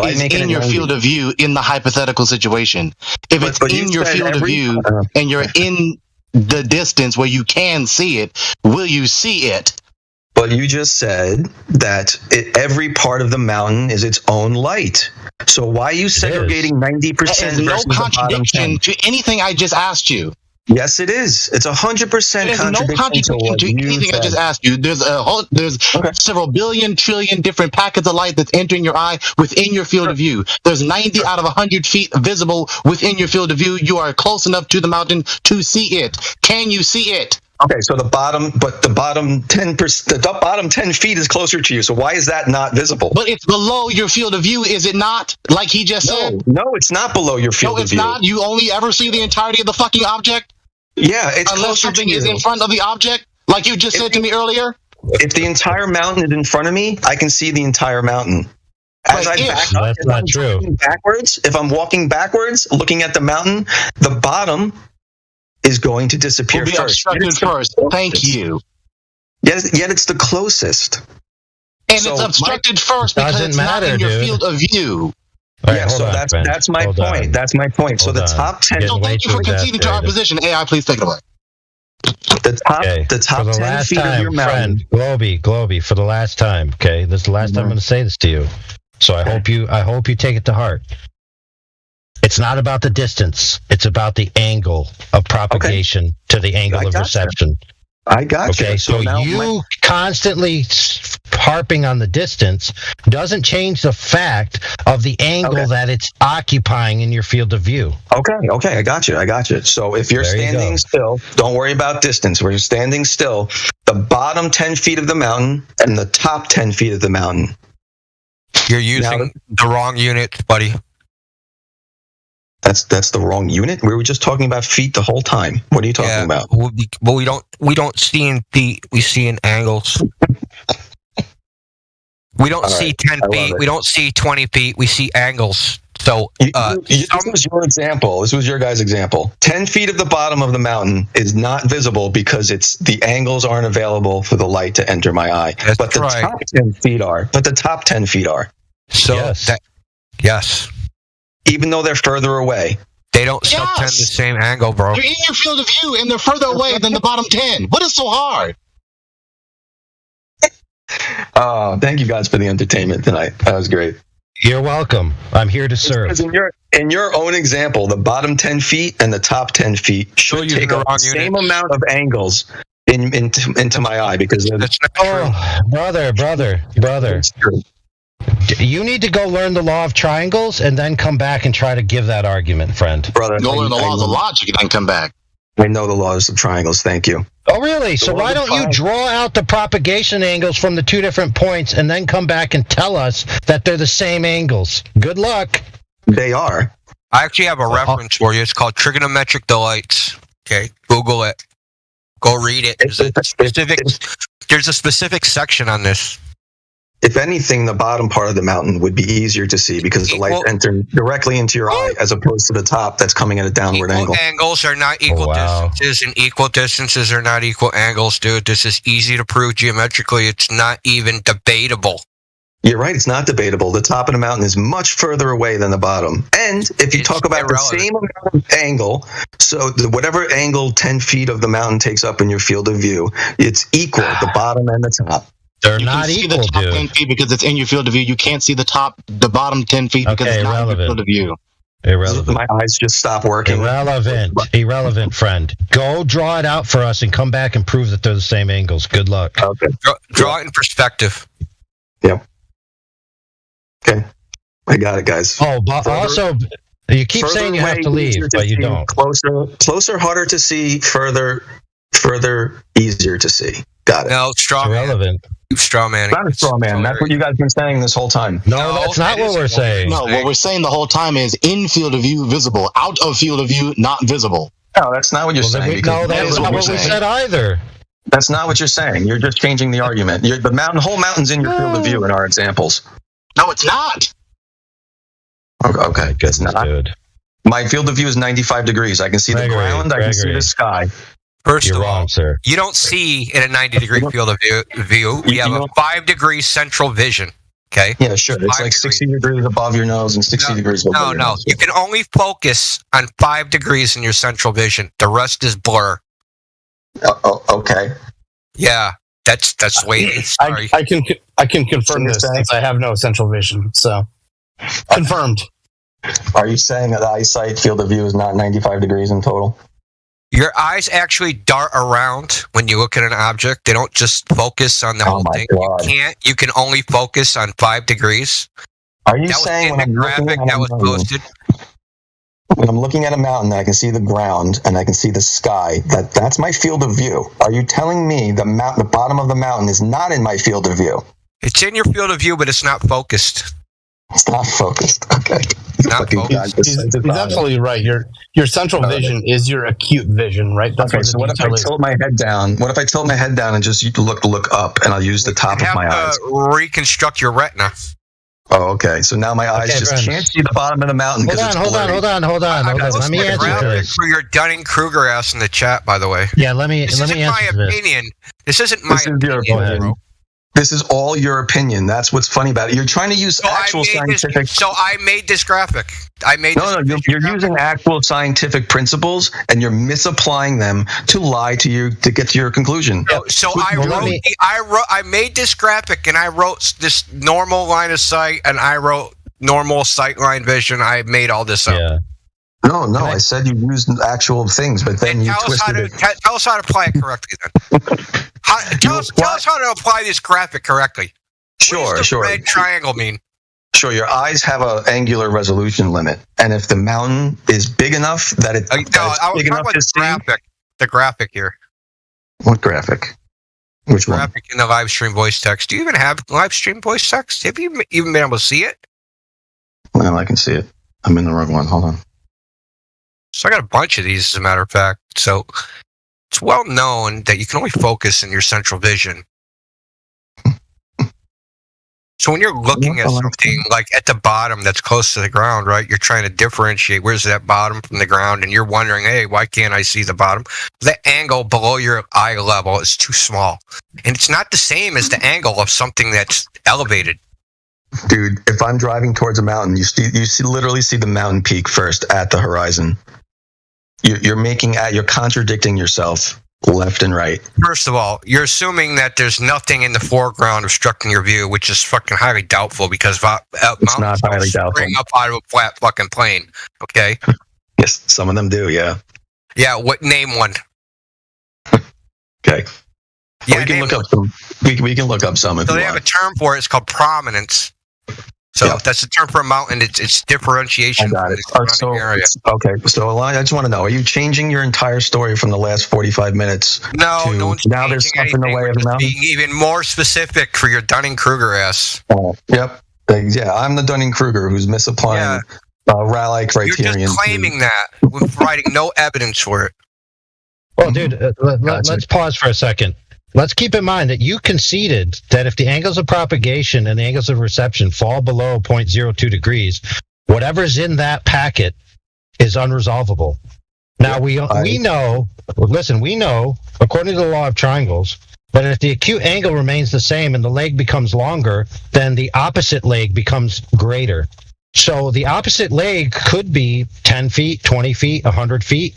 is in your field of view in the hypothetical situation. If it's in your field of view and you're in the distance where you can see it, will you see it? But you just said that every part of the mountain is its own light. So why are you segregating 90% versus no contradiction to anything I just asked you. Yes, it is. It's 100% contradiction. There's no contradiction to anything I just asked you. There's several billion, trillion different packets of light that's entering your eye within your field of view. There's 90 out of 100 feet visible within your field of view. You are close enough to the mountain to see it. Can you see it? Okay, so the bottom 10%, the bottom 10 feet is closer to you. So why is that not visible? But it's below your field of view, is it not? Like he just said. No, it's not below your field of view. No, it's not. You only ever see the entirety of the fucking object. Yeah, it's unless something is in front of the object, like you just said to me earlier. If the entire mountain is in front of me, I can see the entire mountain. That's not true. If I'm walking backwards, looking at the mountain, the bottom is going to disappear will be obstructed first. Thank you. Yet it's the closest. And it's obstructed first because it's not in your field of view. Yeah, so that's my point. That's my point. So the top 10. So thank you for conceding to our position. AI, please take it away. The top 10 feet of your mountain. Globy, for the last time. Okay, this is the last time I'm going to say this to you. So I hope you take it to heart. It's not about the distance. It's about the angle of propagation to the angle of reception. I got you. Okay, so you constantly harping on the distance doesn't change the fact of the angle that it's occupying in your field of view. Okay, I got you. So if you're standing still, don't worry about distance. We're standing still. The bottom 10 feet of the mountain and the top 10 feet of the mountain. You're using the wrong unit, buddy. That's the wrong unit. We were just talking about feet the whole time. What are you talking about? But we don't see in feet. We see in angles. We don't see 10 feet. We don't see 20 feet. We see angles. So this was your example. This was your guy's example. 10 feet of the bottom of the mountain is not visible because the angles aren't available for the light to enter my eye. But the top 10 feet are. But the top 10 feet are. So yes. Even though they're further away. They don't subtend the same angle, bro. They're in your field of view and they're further away than the bottom 10. What is so hard? Thank you guys for the entertainment tonight. That was great. You're welcome. I'm here to serve. In your own example, the bottom 10 feet and the top 10 feet should take up the same amount of angles into my eye because that's not true. Brother. You need to go learn the law of triangles and then come back and try to give that argument, friend. Brother, go learn the laws of logic and then come back. I know the laws of triangles. Thank you. Oh, really? So why don't you draw out the propagation angles from the two different points and then come back and tell us that they're the same angles? Good luck. They are. I actually have a reference for you. It's called trigonometric delights. Okay, Google it. Go read it. There's a specific section on this. If anything, the bottom part of the mountain would be easier to see because the light enters directly into your eye as opposed to the top that's coming at a downward angle. Angles are not equal distances, and equal distances are not equal angles, dude. This is easy to prove geometrically. It's not even debatable. You're right. It's not debatable. The top of the mountain is much further away than the bottom. And if you talk about the same amount of angle, so whatever angle 10 feet of the mountain takes up in your field of view, it's equal, the bottom and the top. They're you not can see equal, the top dude. 10 feet because it's in your field of view. You can't see the bottom 10 feet because it's not in your field of view. Irrelevant. My eyes just stop working. Irrelevant, friend. Go draw it out for us and come back and prove that they're the same angles. Good luck. Okay. Draw it in perspective. Yep. Okay. I got it, guys. Oh, but also, you keep saying you have to leave, but you don't. Closer, harder to see. Further, easier to see. Got it. No, straw man. Straw man. Not a straw man. That's what you guys have been saying this whole time. No, that's not what we're saying. No, what we're saying the whole time is in field of view, visible. Out of field of view, not visible. No, that's not what you're saying. No, that's not what we said either. That's not what you're saying. You're just changing the argument. The whole mountain's in your field of view in our examples. No, it's not. Okay, good. Good. My field of view is 95 degrees. I can see the ground. I can see the sky. First You're of all, wrong, sir. You don't see in a 90-degree field of view. We have a 5-degree central vision. Okay. Yeah, sure. It's like 60 degrees above your nose and 60 degrees below your nose. You can only focus on 5 degrees in your central vision. The rest is blur. Okay. Yeah, that's the way it is. Sorry. I can confirm this since I have no central vision. So confirmed. Are you saying that the eyesight field of view is not 95 degrees in total? Your eyes actually dart around when you look at an object. They don't just focus on the whole thing. God. You can only focus on 5 degrees. Are you saying when I'm graphic that was posted? When I'm looking at a mountain, I can see the ground and I can see the sky. That's my field of view. Are you telling me the bottom of the mountain is not in my field of view? It's in your field of view, but it's not focused. It's not focused. Okay. He's absolutely right. Your central vision is your acute vision, right? That's so what if I tilt my head down? What if I tilt my head down and just look up, and I'll use the top of my eyes? Reconstruct your retina. Oh, okay. So now my eyes can't see the bottom of the mountain because it's blurry. Hold on. Let me answer this. For your Dunning-Kruger ass in the chat, by the way. Yeah, let me answer this. This isn't my opinion, bro. This is all your opinion. That's what's funny about it. You're trying to use actual scientific. So I made this graphic. You're using actual scientific principles and you're misapplying them to lie to you to get to your conclusion. So I made this graphic and I wrote this normal line of sight and I wrote normal sight line vision. I made all this up. Yeah. No, I said you used actual things, but then you twisted it. Tell us how to apply it correctly then. Tell us how to apply this graphic correctly. Sure. What does the red triangle mean? Sure, your eyes have an angular resolution limit, and if the mountain is big enough that it's big enough to see. The graphic here. What graphic? Which one? Graphic in the live stream voice text. Do you even have live stream voice text? Have you even been able to see it? Well, I can see it. I'm in the wrong one. Hold on. So I got a bunch of these, as a matter of fact. So it's well known that you can only focus in your central vision. So when you're looking at something like at the bottom that's close to the ground, right? You're trying to differentiate where's that bottom from the ground, and you're wondering, hey, why can't I see the bottom? The angle below your eye level is too small, and it's not the same as the angle of something that's elevated. Dude, if I'm driving towards a mountain, you literally see the mountain peak first at the horizon. You're contradicting yourself left and right. First of all, you're assuming that there's nothing in the foreground obstructing your view, which is fucking highly doubtful because it's not highly doubtful. Spring up out of a flat fucking plane. Okay. Yes, some of them do. Yeah. Yeah. What? Name one. Okay. Yeah. We can look up some. We can look up some. So they have a term for it. It's called prominence. So that's the term for a mountain. It's differentiation. I got it. Area. Okay. So I just want to know: are you changing your entire story from the last 45 minutes? No, no one's now there's stuff in the way of the mountain. Being even more specific for your Dunning-Kruger ass. Yep. Yeah, I'm the Dunning-Kruger who's misapplying Raleigh criterion. You're just claiming that with providing no evidence for it. Well, dude, let's pause for a second. Let's keep in mind that you conceded that if the angles of propagation and the angles of reception fall below 0.02 degrees, whatever's in that packet is unresolvable. Now, we know, according to the law of triangles, that if the acute angle remains the same and the leg becomes longer, then the opposite leg becomes greater. So the opposite leg could be 10 feet, 20 feet, 100 feet,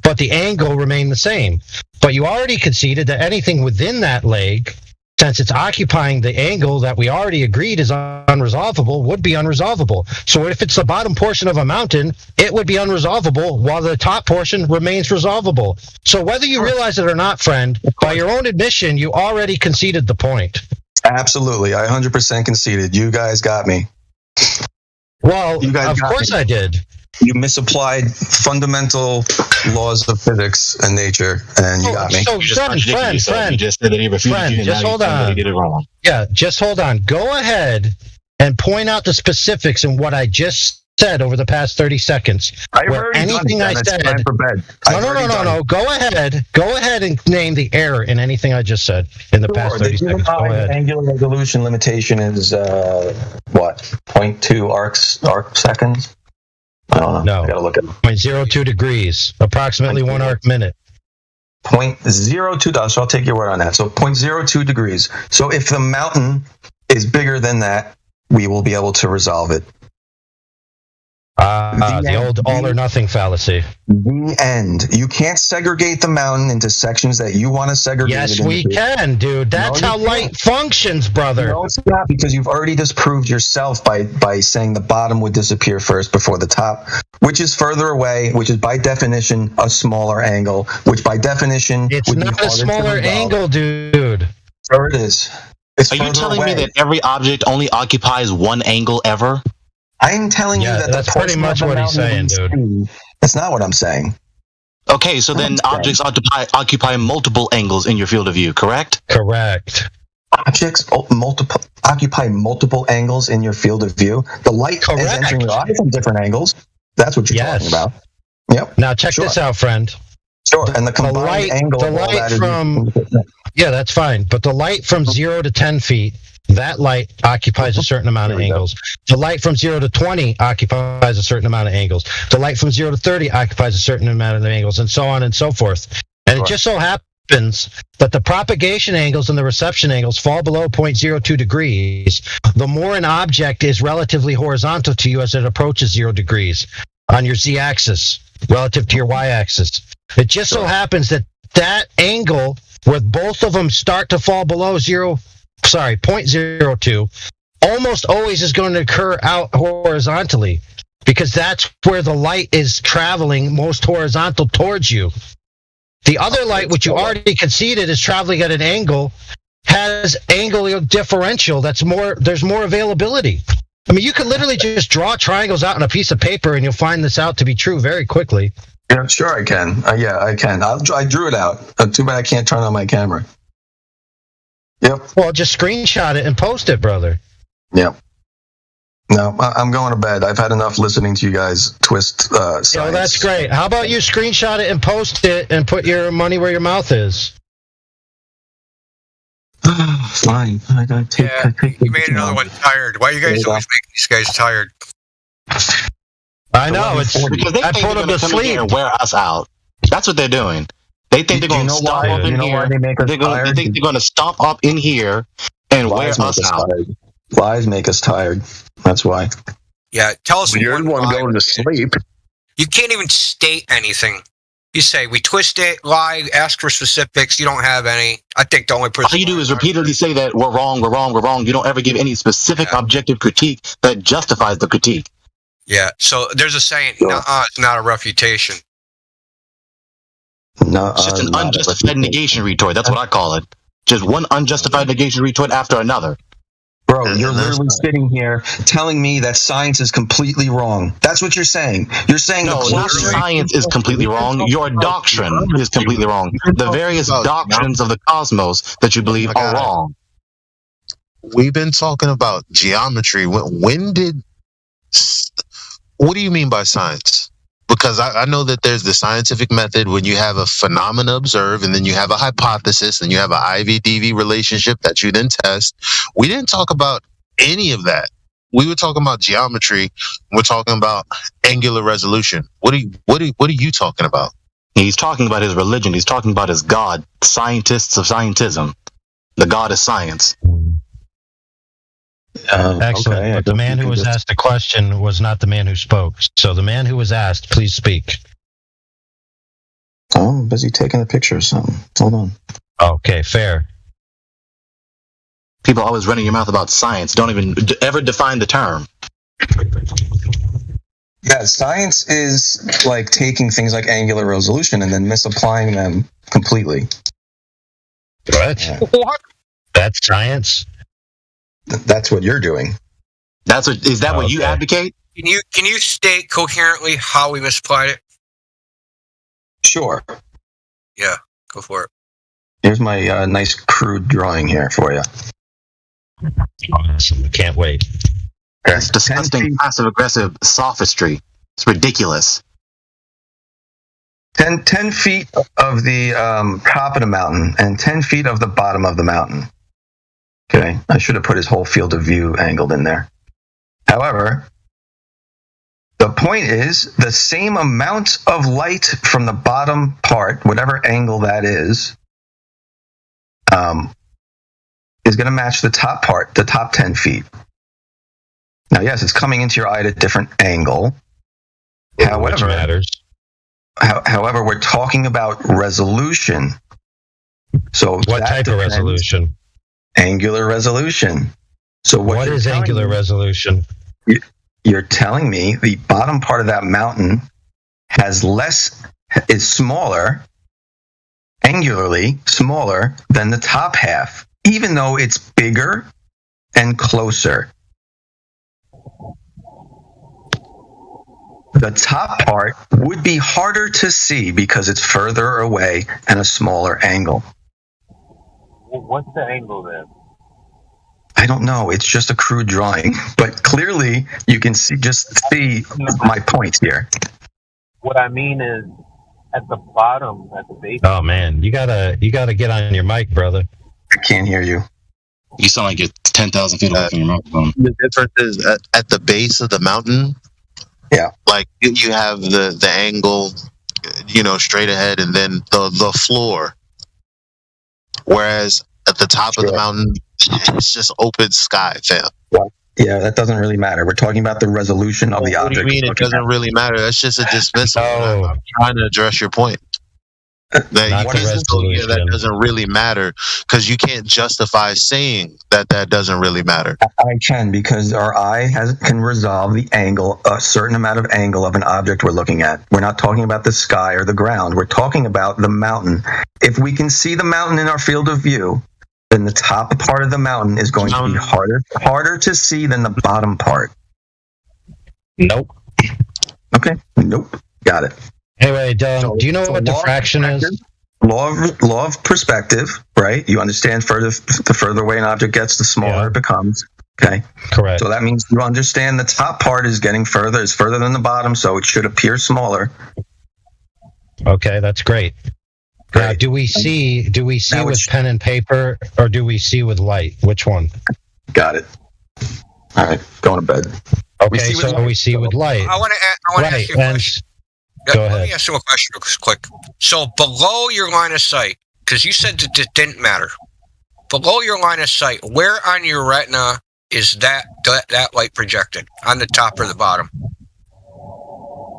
but the angle remained the same. But you already conceded that anything within that leg, since it's occupying the angle that we already agreed is unresolvable, would be unresolvable. So if it's the bottom portion of a mountain, it would be unresolvable while the top portion remains resolvable. So whether you realize it or not, friend, by your own admission, you already conceded the point. Absolutely. I 100% conceded. You guys got me. Well, of course I did. You misapplied fundamental laws of physics and nature, and you got me. So, friend, you just said that he refuted you, and just hold on. He did it wrong. Yeah, just hold on. Go ahead and point out the specifics in what I just said over the past 30 seconds. Anything I said. No. Go ahead and name the error in anything I just said in the past 30 seconds. Go ahead. Angular resolution limitation is what? 0.2 arc seconds. I don't know. No. I gotta look at it. 0.02 degrees, approximately 1 arc minute. 0.02, so I'll take your word on that. So 0.02 degrees. So if the mountain is bigger than that, we will be able to resolve it. The old all or nothing fallacy. The end. You can't segregate the mountain into sections that you want to segregate. Yes, we can, dude. That's how light functions, brother. No, it's not, because you've already disproved yourself by saying the bottom would disappear first before the top, which is further away, which is by definition a smaller angle, which by definition it's would not be a smaller angle, dude. Sure it is. Are you telling me that every object only occupies one angle ever? I'm telling you that that's pretty much what he's saying, dude. That's not what I'm saying. Okay, so then objects occupy multiple angles in your field of view, correct? Correct. Objects occupy multiple angles in your field of view. The light is entering your eye from different angles. That's what you're talking about. Yep. Now check this out, friend. Sure. And the combined angle of all that is... Yeah, that's fine. But the light from 0 to 10 feet, that light occupies a certain amount of angles. The light from 0 to 20 occupies a certain amount of angles. The light from 0 to 30 occupies a certain amount of angles, and so on and so forth. And it just so happens that the propagation angles and the reception angles fall below 0.02 degrees, the more an object is relatively horizontal to you as it approaches 0 degrees on your z-axis relative to your y-axis. It just so happens that that angle where both of them start to fall below 0.02, almost always is going to occur out horizontally, because that's where the light is traveling most horizontal towards you. The other light, which you already conceded is traveling at an angle, has angle differential. There's more availability. I mean, you can literally just draw triangles out on a piece of paper and you'll find this out to be true very quickly. Yeah, sure I can. Yeah, I can. I drew it out. Too bad I can't turn on my camera. Yep. Well, just screenshot it and post it, brother. Yep. No, I'm going to bed. I've had enough listening to you guys twist science. Oh, that's great. How about you screenshot it and post it and put your money where your mouth is? Fine. I take you made another one tired. Why are you guys always making these guys tired? I know. It's because they think they're going to come in here and wear us out. That's what they're doing. They think they're going to stomp up in here. They think they're going to stomp up in here and wear us out. Lies make us tired. That's why. Yeah, tell us. You're the one going to sleep. You can't even state anything. You say we twist it, lie, ask for specifics. You don't have any. I think the only person. All you do is repeatedly say that we're wrong, we're wrong, we're wrong. You don't ever give any specific objective critique that justifies the critique. Yeah. So there's a saying, it's not a refutation. No, it's just an unjustified negation retort. That's what I call it. Just one unjustified negation retort after another. Bro, you're literally sitting here telling me that science is completely wrong. That's what you're saying. You're saying no, not science is completely wrong. Your doctrine is completely wrong. The various doctrines of the cosmos that you believe are wrong. We've been talking about geometry. When did... What do you mean by science? Because I know that there's the scientific method when you have a phenomena observed, and then you have a hypothesis, and you have an IV-DV relationship that you then test. We didn't talk about any of that. We were talking about geometry. We're talking about angular resolution. What are you talking about? He's talking about his religion. He's talking about his God, scientists of scientism. The God is science. Excellent. Okay, but the man who was asked the question was not the man who spoke. So the man who was asked, please speak. Oh, I'm busy taking a picture or something. Hold on. Okay, fair. People always running your mouth about science. Don't even ever define the term. Yeah, science is like taking things like angular resolution and then misapplying them completely. What? What? That's science? That's what you're doing. Is that what you advocate? Can you state coherently how we misapplied it? Sure. Yeah, go for it. Here's my nice crude drawing here for you. Awesome. Can't wait. It's disgusting, passive-aggressive sophistry. It's ridiculous. 10 feet of the top of the mountain and 10 feet of the bottom of the mountain. Okay, I should have put his whole field of view angled in there. However, the point is the same amount of light from the bottom part, whatever angle that is going to match the top part, the top 10 feet. Now, yes, it's coming into your eye at a different angle. However, matters. However, we're talking about resolution. So what type of resolution? Angular resolution. So what is angular resolution? You're telling me the bottom part of that mountain is smaller, angularly smaller than the top half, even though it's bigger and closer. The top part would be harder to see because it's further away and a smaller angle. What's the angle then? I don't know. It's just a crude drawing, but clearly you can see my point here. What I mean is, at the bottom, at the base. Oh man, you gotta get on your mic, brother. I can't hear you. You sound like you're 10,000 feet away from your microphone. The difference is at the base of the mountain. Yeah, like you have the angle, straight ahead, and then the floor. Whereas at the top of the mountain, it's just open sky, fam. Yeah, that doesn't really matter. We're talking about the resolution of the object. What do you mean it doesn't really matter? That's just a dismissal. I'm trying to address your point. That doesn't really matter because you can't justify saying that doesn't really matter. I can, because our eye can resolve the angle, a certain amount of angle of an object we're looking at. We're not talking about the sky or the ground. We're talking about the mountain. If we can see the mountain in our field of view, then the top part of the mountain is going to be harder to see than the bottom part. Nope. Okay. Nope. Got it. Anyway, do you know what diffraction is? Law of perspective, right? You understand the further away an object gets, the smaller it becomes. Okay. Correct. So that means you understand the top part is further than the bottom, so it should appear smaller. Okay, that's great. Now, do we see with pen and paper, or do we see with light? Which one? Got it. All right, going to bed. Okay, we see with light. I want to ask you a question. Go ahead. Let me ask you a question real quick. So below your line of sight, because you said that it didn't matter. Below your line of sight, where on your retina is that light projected? On the top or the bottom?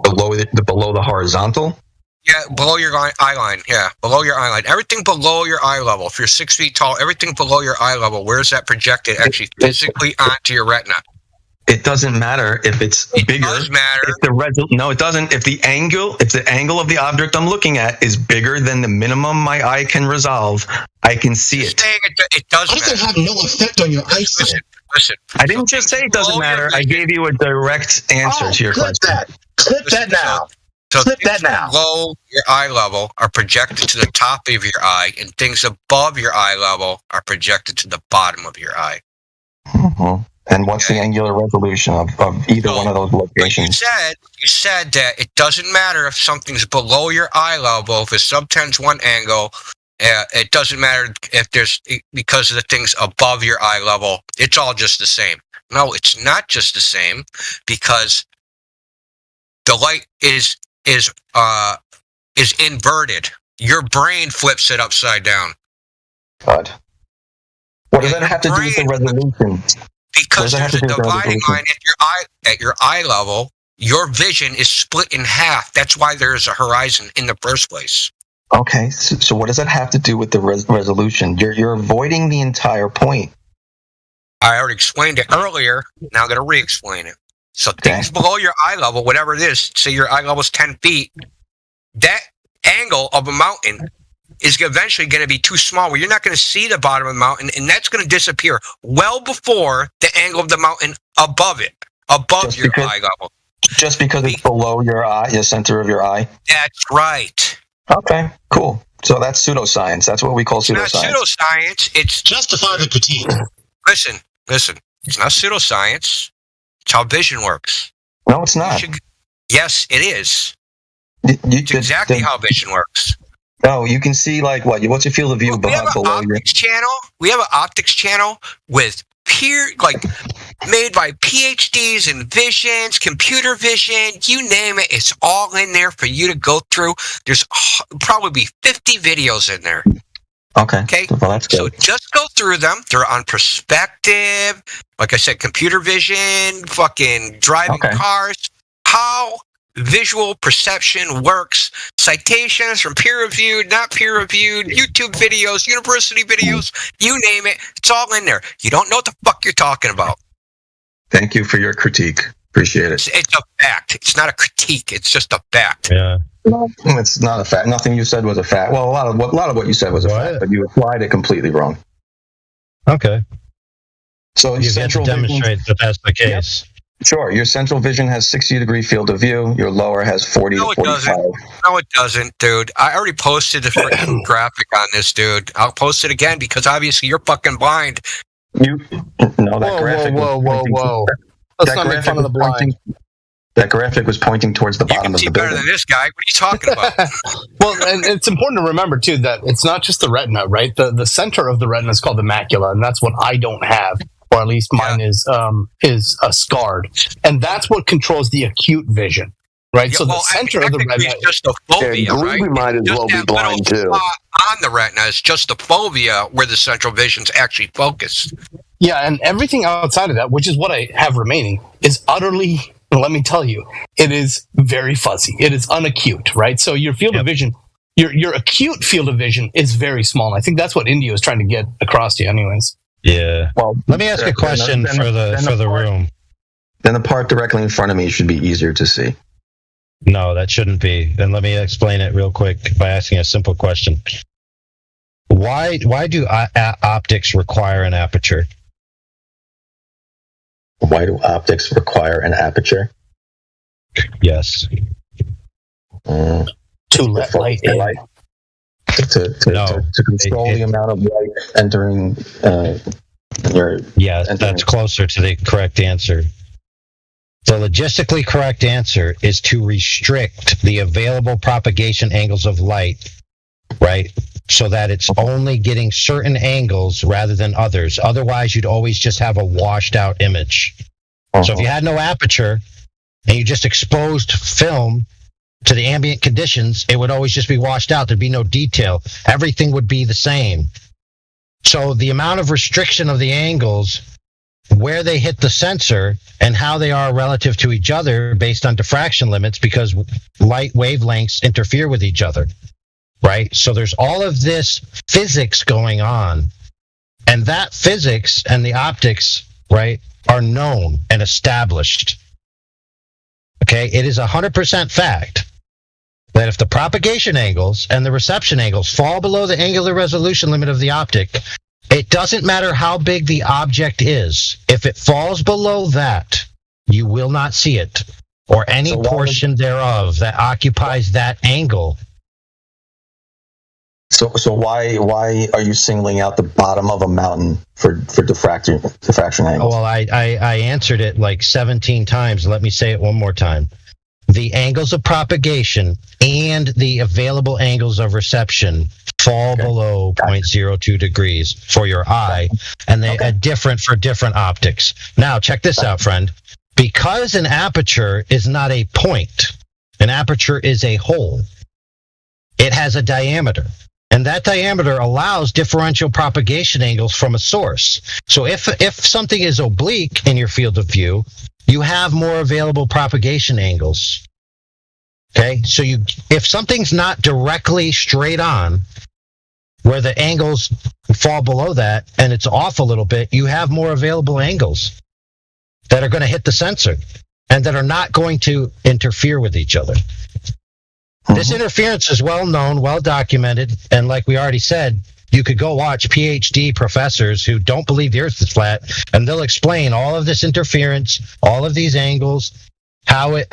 Below the horizontal? Yeah, below your eye line. Yeah, below your eye line. Everything below your eye level. If you're 6 feet tall, everything below your eye level, where is that projected actually physically onto your retina? It doesn't matter if it's bigger. It does matter. No, it doesn't. If the angle of the object I'm looking at is bigger than the minimum my eye can resolve, I can see it. It does matter. How does it have no effect on your eyesight? Listen. I didn't just say it doesn't matter. I gave you a direct answer to your question. Clip that now. So things below your eye level are projected to the top of your eye, and things above your eye level are projected to the bottom of your eye. Mm-hmm. And what's the angular resolution of either one of those locations? You said that it doesn't matter if something's below your eye level, if it subtends one angle. It doesn't matter if because of the things above your eye level. It's all just the same. No, it's not just the same, because the light is inverted. Your brain flips it upside down. God. What does that have to do with the resolution? Because there's a dividing line at your eye level. Your vision is split in half. That's why there's a horizon in the first place. Okay, so what does that have to do with the resolution? You're avoiding the entire point. I already explained it earlier. Now I'm going to re-explain it. So things below your eye level, whatever it is, say your eye level is 10 feet, that angle of a mountain is eventually going to be too small, where you're not going to see the bottom of the mountain, and that's going to disappear well before the angle of the mountain above it, above your eye level. Just because it's below your eye, the center of your eye? That's right. Okay, cool. So that's pseudoscience. That's what we call pseudoscience. It's not pseudoscience. It's justify the critique. Listen. It's not pseudoscience. It's how vision works. No, it's not. Yes, it is. It's exactly how vision works. No, you can see what's your field of view below your channel? We have an optics channel with made by PhDs in visions, computer vision, you name it. It's all in there for you to go through. There's probably 50 videos in there. Okay. Well, that's good. So just go through them. They're on perspective. Like I said, computer vision, fucking driving cars, how visual perception works, citations from peer-reviewed, not peer-reviewed, YouTube videos, university videos, you name it. It's all in there. You don't know what the fuck you're talking about. Thank you for your critique. Appreciate it. It's a fact. It's not a critique. It's just a fact. Yeah. It's not a fact. Nothing you said was a fact. Well, a lot of what you said was a fact, but you applied it completely wrong. Okay. So you get to demonstrate that that's the case. Yep. Sure. Your central vision has 60-degree field of view. Your lower has 40 to 45. No, it doesn't, dude. I already posted a freaking graphic on this, dude. I'll post it again because obviously you're fucking blind. Graphic. Whoa. Let's not make fun of the blind. That graphic was pointing towards the bottom of the building. Better than this guy. What are you talking about? Well, and it's important to remember too that it's not just the retina, right? The center of the retina is called the macula, and that's what I don't have, or at least mine is scarred, and that's what controls the acute vision, right? So the center of the retina is just the fovea, right? We might as well be blind too. On the retina is just the fovea where the central vision's actually focused. Yeah, and everything outside of that, which is what I have remaining, is utterly. Let me tell you, it is very fuzzy. It is unacute, right? So your field of vision, your acute field of vision is very small. I think that's what India is trying to get across to you anyways. Yeah. Well, let me ask a question for the room. Then the part directly in front of me should be easier to see. No, that shouldn't be. And let me explain it real quick by asking a simple question. Why do optics require an aperture? Why do optics require an aperture? Yes. To let light in. To control the amount of light entering Yeah, that's closer to the correct answer. The logistically correct answer is to restrict the available propagation angles of light, right? So that it's only getting certain angles rather than others. Otherwise, you'd always just have a washed out image. So if you had no aperture and you just exposed film to the ambient conditions, it would always just be washed out. There'd be no detail. Everything would be the same. So the amount of restriction of the angles, where they hit the sensor, and how they are relative to each other based on diffraction limits, because light wavelengths interfere with each other, right? So there's all of this physics going on, and that physics and the optics, right, are known and established. Okay, it is 100% fact that if the propagation angles and the reception angles fall below the angular resolution limit of the optic, it doesn't matter how big the object is. If it falls below that, you will not see it, or any portion thereof that occupies that angle. So why are you singling out the bottom of a mountain for diffraction angles? Well, I answered it like 17 times. Let me say it one more time. The angles of propagation and the available angles of reception fall below 0.02 degrees for your eye, and they are different for different optics. Now, check this out, friend. Because an aperture is not a point, an aperture is a hole. It has a diameter, and that diameter allows differential propagation angles from a source. So if something is oblique in your field of view, you have more available propagation angles. Okay, so if something's not directly straight on, where the angles fall below that and it's off a little bit, you have more available angles that are going to hit the sensor and that are not going to interfere with each other. This interference is well known, well documented, and like we already said, you could go watch PhD professors who don't believe the Earth is flat, and they'll explain all of this interference, all of these angles, what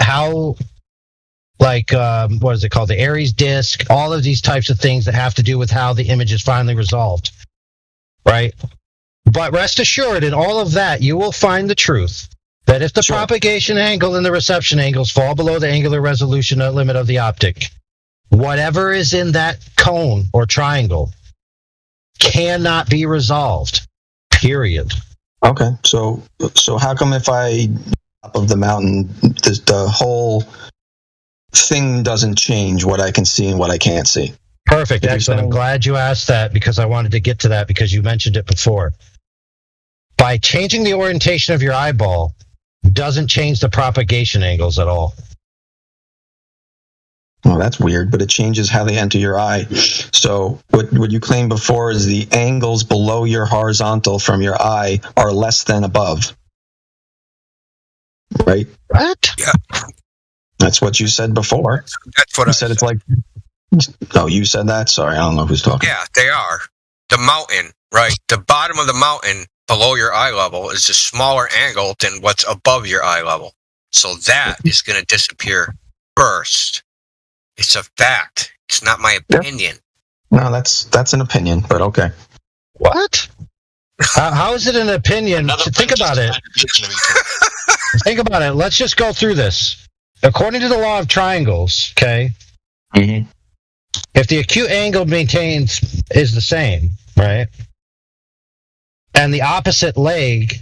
is it called? The Aries disk, all of these types of things that have to do with how the image is finally resolved, right? But rest assured, in all of that, you will find the truth that if the propagation angle and the reception angles fall below the angular resolution limit of the optic, whatever is in that cone or triangle cannot be resolved, period. Okay, so how come if I top of the mountain, the whole thing doesn't change what I can see and what I can't see? Perfect, excellent. I'm glad you asked that, because I wanted to get to that because you mentioned it before. By changing the orientation of your eyeball doesn't change the propagation angles at all. Well, that's weird, but it changes how they enter your eye. So what you claimed before is the angles below your horizontal from your eye are less than above. Right? What? Yeah. That's what you said before. That's what you said. It's like, oh, you said that? Sorry, I don't know who's talking. Yeah, they are. The mountain, right? The bottom of the mountain below your eye level is a smaller angle than what's above your eye level. So that is going to disappear first. It's a fact. It's not my opinion. No, that's an opinion, but okay. What? How is it an opinion? Think about it. Think about it. Let's just go through this. According to the law of triangles, okay, if the acute angle is the same, right, and the opposite leg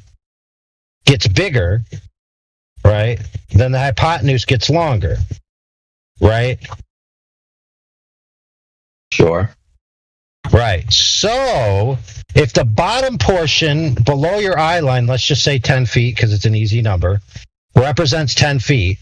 gets bigger, right, then the hypotenuse gets longer, right? Sure. Right. So if the bottom portion below your eye line, let's just say 10 feet because it's an easy number, represents 10 feet,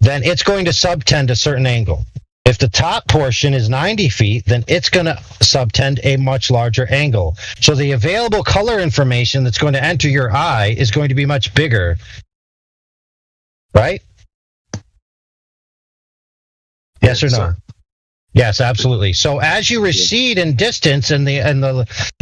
then it's going to subtend a certain angle. If the top portion is 90 feet, then it's going to subtend a much larger angle. So the available color information that's going to enter your eye is going to be much bigger. Right? Yes or no? Yes, absolutely. So as you recede in distance and the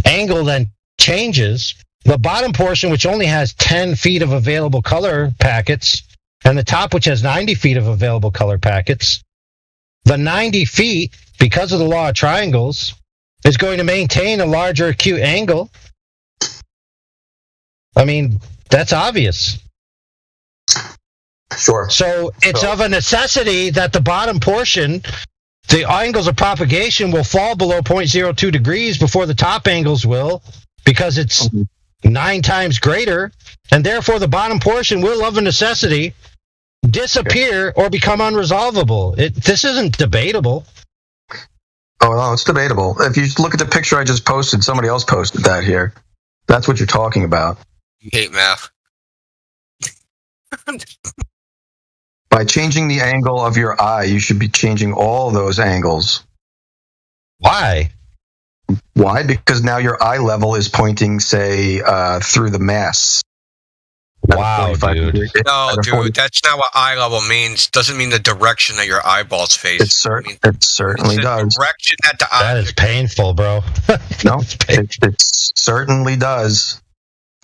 angle then changes, the bottom portion, which only has 10 feet of available color packets, and the top, which has 90 feet of available color packets, the 90 feet, because of the law of triangles, is going to maintain a larger acute angle. I mean, that's obvious. Sure. So it's of a necessity that the bottom portion, the angles of propagation will fall below 0.02 degrees before the top angles will, because it's 9 times greater, and therefore the bottom portion will, of a necessity, disappear or become unresolvable. This isn't debatable. Oh, no, it's debatable. If you look at the picture I just posted, somebody else posted that here. That's what you're talking about. You hate math. By changing the angle of your eye, you should be changing all those angles. Why? Why? Because now your eye level is pointing, say, through the mass. Wow, dude. No, dude, that's not what eye level means. Doesn't mean the direction that your eyeballs face. It certainly does. Direction that the eye. That is painful, bro. No, it certainly does.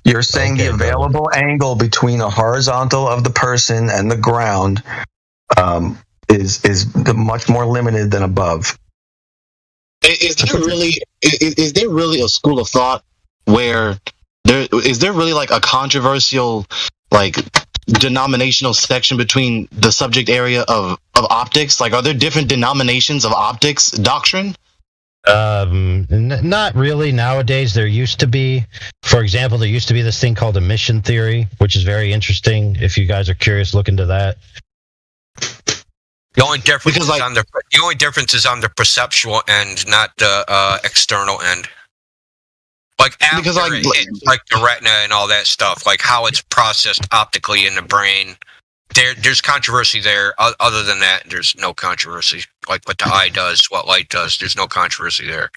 You're saying the available angle between the horizontal of the person and the ground is much more limited than above. Is there really a school of thought where is there really like a controversial like denominational section between the subject area of optics? Like, are there different denominations of optics doctrine? Not really. Nowadays, there used to be. For example, there used to be this thing called emission theory, which is very interesting. If you guys are curious, look into that. The only difference is on the perceptual end, not the external end. Like after like the retina and all that stuff, like how it's processed optically in the brain. There's controversy there. Other than that, there's no controversy. Like what the eye does, what light does. There's no controversy there.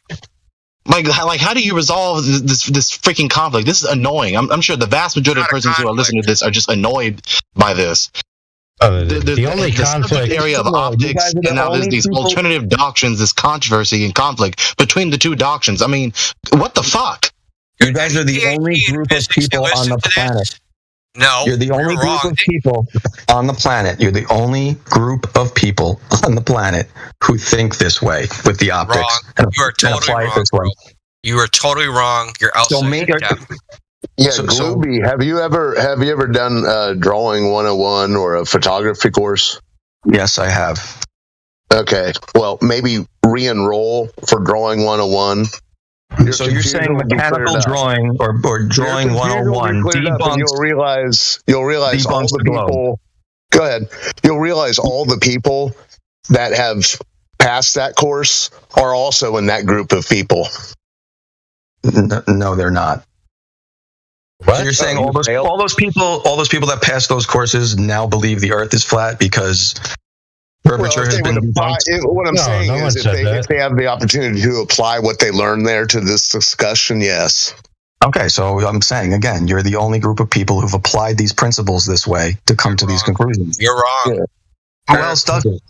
Like how do you resolve this freaking conflict? This is annoying. I'm sure the vast majority of persons who are listening to this are just annoyed by this. The only conflict area of optics, and now there's these alternative doctrines, this controversy and conflict between the two doctrines. I mean, what the fuck? You guys are the only group of people on the planet. No, you're the only group of people on the planet. You're the only group of people on the planet who think this way with the optics. Wrong. You are totally wrong. You are totally wrong. You're outside your depth. Yeah, Glooby, have you ever done Drawing 101 or a photography course? Yes, I have. Okay, well, maybe re-enroll for Drawing 101. So you're saying mechanical drawing or drawing 101 debunks. You'll realize all the people. Go ahead. You'll realize all the people that have passed that course are also in that group of people. No, they're not. What? So you're saying all those people that passed those courses now believe the Earth is flat because curvature has been debunked? What I'm saying is if they have the opportunity to apply what they learned there to this discussion, yes. Okay, so I'm saying, again, you're the only group of people who've applied these principles this way to come to these conclusions. You're wrong. Yeah. Who else does it?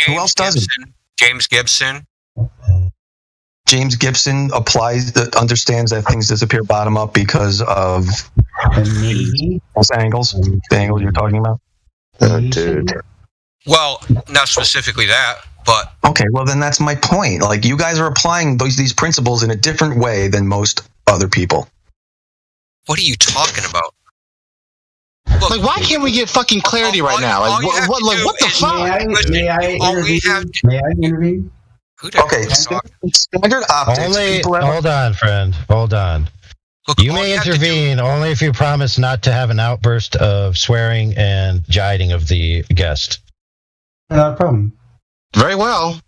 Who else does it? James Gibson. James Gibson understands that things disappear bottom up because of those angles, the angles you're talking about. Dude. Well, not specifically that, but okay. Well, then that's my point. Like, you guys are applying these principles in a different way than most other people. What are you talking about? Look, like, why can't we get fucking clarity right now? Like, what the fuck? May I intervene? Okay, standard optics. Hold on, friend. Hold on. Look, you may intervene only if you promise not to have an outburst of swearing and jiding of the guest. Not a problem. Very well.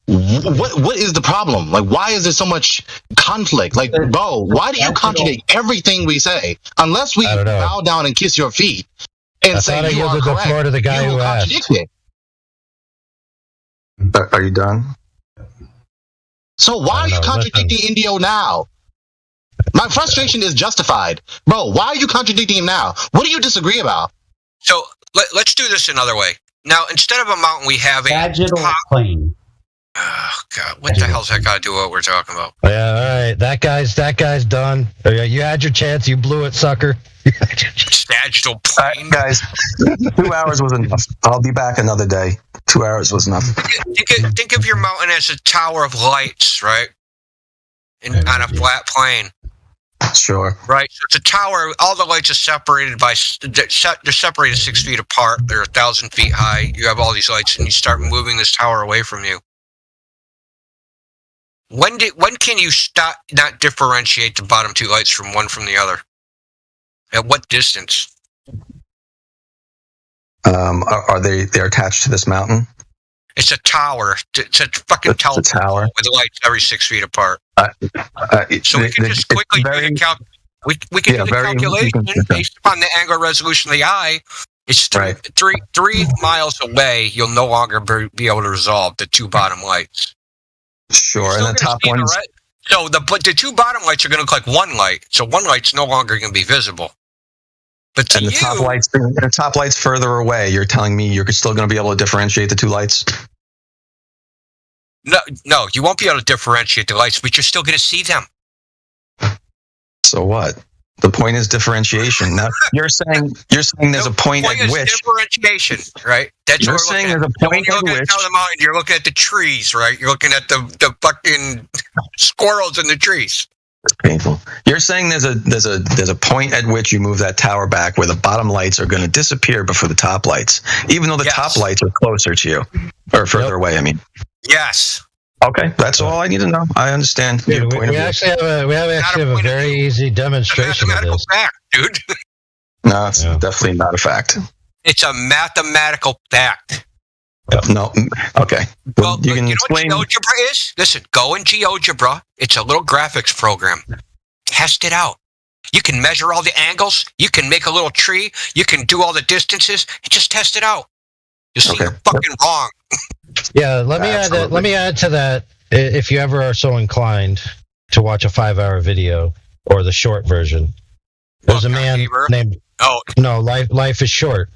What is the problem? Like, why is there so much conflict? Like, Bo, why do you contradict everything we say? Unless we bow down and kiss your feet and say you are correct, floor to the guy who contradict asked. it. Are you done? So why are you contradicting Indio now? My frustration is justified. Bro, why are you contradicting him now? What do you disagree about? So let's do this another way. Now, instead of a mountain, we have a sagittal plane. Oh God! What the hell's that got to do with what we're talking about? Yeah, all right. That guy's done. You had your chance. You blew it, sucker. Sagittal plane, guys. 2 hours was enough. I'll be back another day. 2 hours was enough. Think of your mountain as a tower of lights, right? On a flat plane. Sure. Right. So it's a tower. All the lights are separated by they're separated 6 feet apart. They're 1,000 feet high. You have all these lights, and you start moving this tower away from you. When can you stop not differentiate the bottom two lights from the other? At what distance? Are they're attached to this mountain? It's a tower. It's a fucking tower with the lights every 6 feet apart. So we can just quickly do the we can do the calculation based upon the angular resolution of the eye. It's three miles away. You'll no longer be able to resolve the two bottom lights. Sure, and the top ones. So the two bottom lights are going to look like one light. So one light's no longer going to be visible. But and the top lights further away. You're telling me you're still going to be able to differentiate the two lights? No, you won't be able to differentiate the lights, but you're still going to see them. So what? The point is differentiation. Now you're saying there's a point at which differentiation, right? That's you're saying there's a point at which you're looking at the trees, right? You're looking at the fucking squirrels in the trees. It's painful. You're saying there's a point at which you move that tower back where the bottom lights are going to disappear before the top lights, even though the top lights are closer to you or further away. I mean, yes. Okay, that's all I need to know. I understand. Dude, we actually have a very easy demonstration of this. Fact, dude. No, it's definitely not a fact. It's a mathematical fact. No, okay. Well, you can explain. Know what GeoGebra is? Listen, go in GeoGebra. It's a little graphics program. Test it out. You can measure all the angles. You can make a little tree. You can do all the distances. And just test it out. You'll see you're fucking wrong. Yeah, let me add to that. If you ever are so inclined to watch a 5-hour video or the short version, there's a man named Life is Short,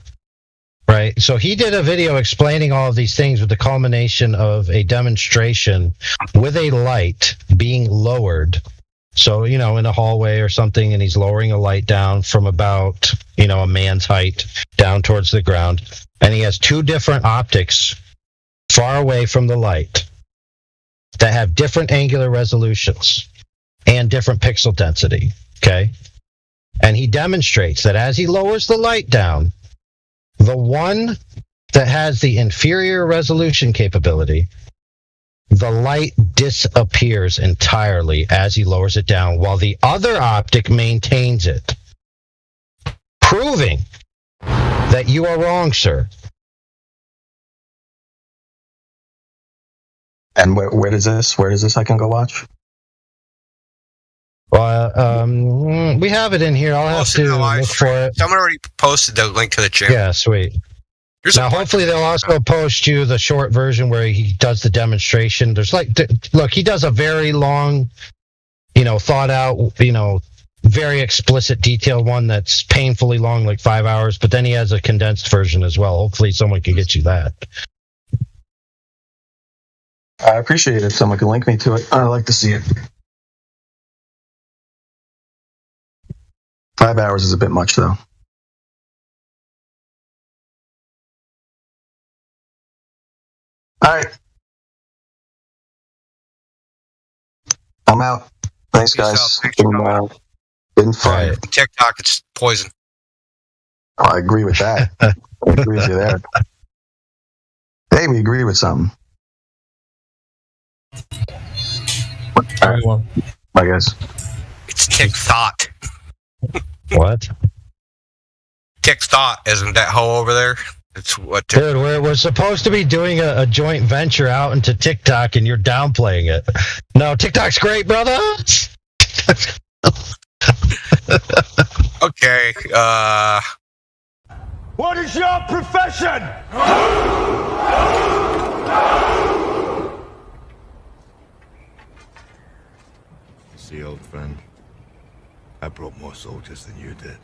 right? So he did a video explaining all of these things with the culmination of a demonstration with a light being lowered. So, in a hallway or something, and he's lowering a light down from about, a man's height down towards the ground. And he has two different optics far away from the light that have different angular resolutions and different pixel density, okay? And he demonstrates that as he lowers the light down, the one that has the inferior resolution capability, the light disappears entirely as he lowers it down, while the other optic maintains it, proving that you are wrong, sir. And where does this I can go watch? Well, we have it in here. I'll have to look for it. Someone already posted the link to the channel. Yeah, sweet. Now, hopefully they'll also post you the short version where he does the demonstration. There's look, he does a very long, thought out, very explicit, detailed one that's painfully long, like 5 hours. But then he has a condensed version as well. Hopefully someone can get you that. I appreciate it. Someone can link me to it. I'd like to see it. 5 hours is a bit much, though. All right. I'm out. Thanks, guys. Been fun. Right. TikTok, it's poison. Oh, I agree with that. I agree with you there. Hey, we agree with something. All right. Bye, guys. It's TikTok. What? TikTok, isn't that hoe over there? It's what? Dude, we're supposed to be doing a joint venture out into TikTok, and you're downplaying it. No, TikTok's great, brother. Okay. What is your profession? See, old friend, I brought more soldiers than you did.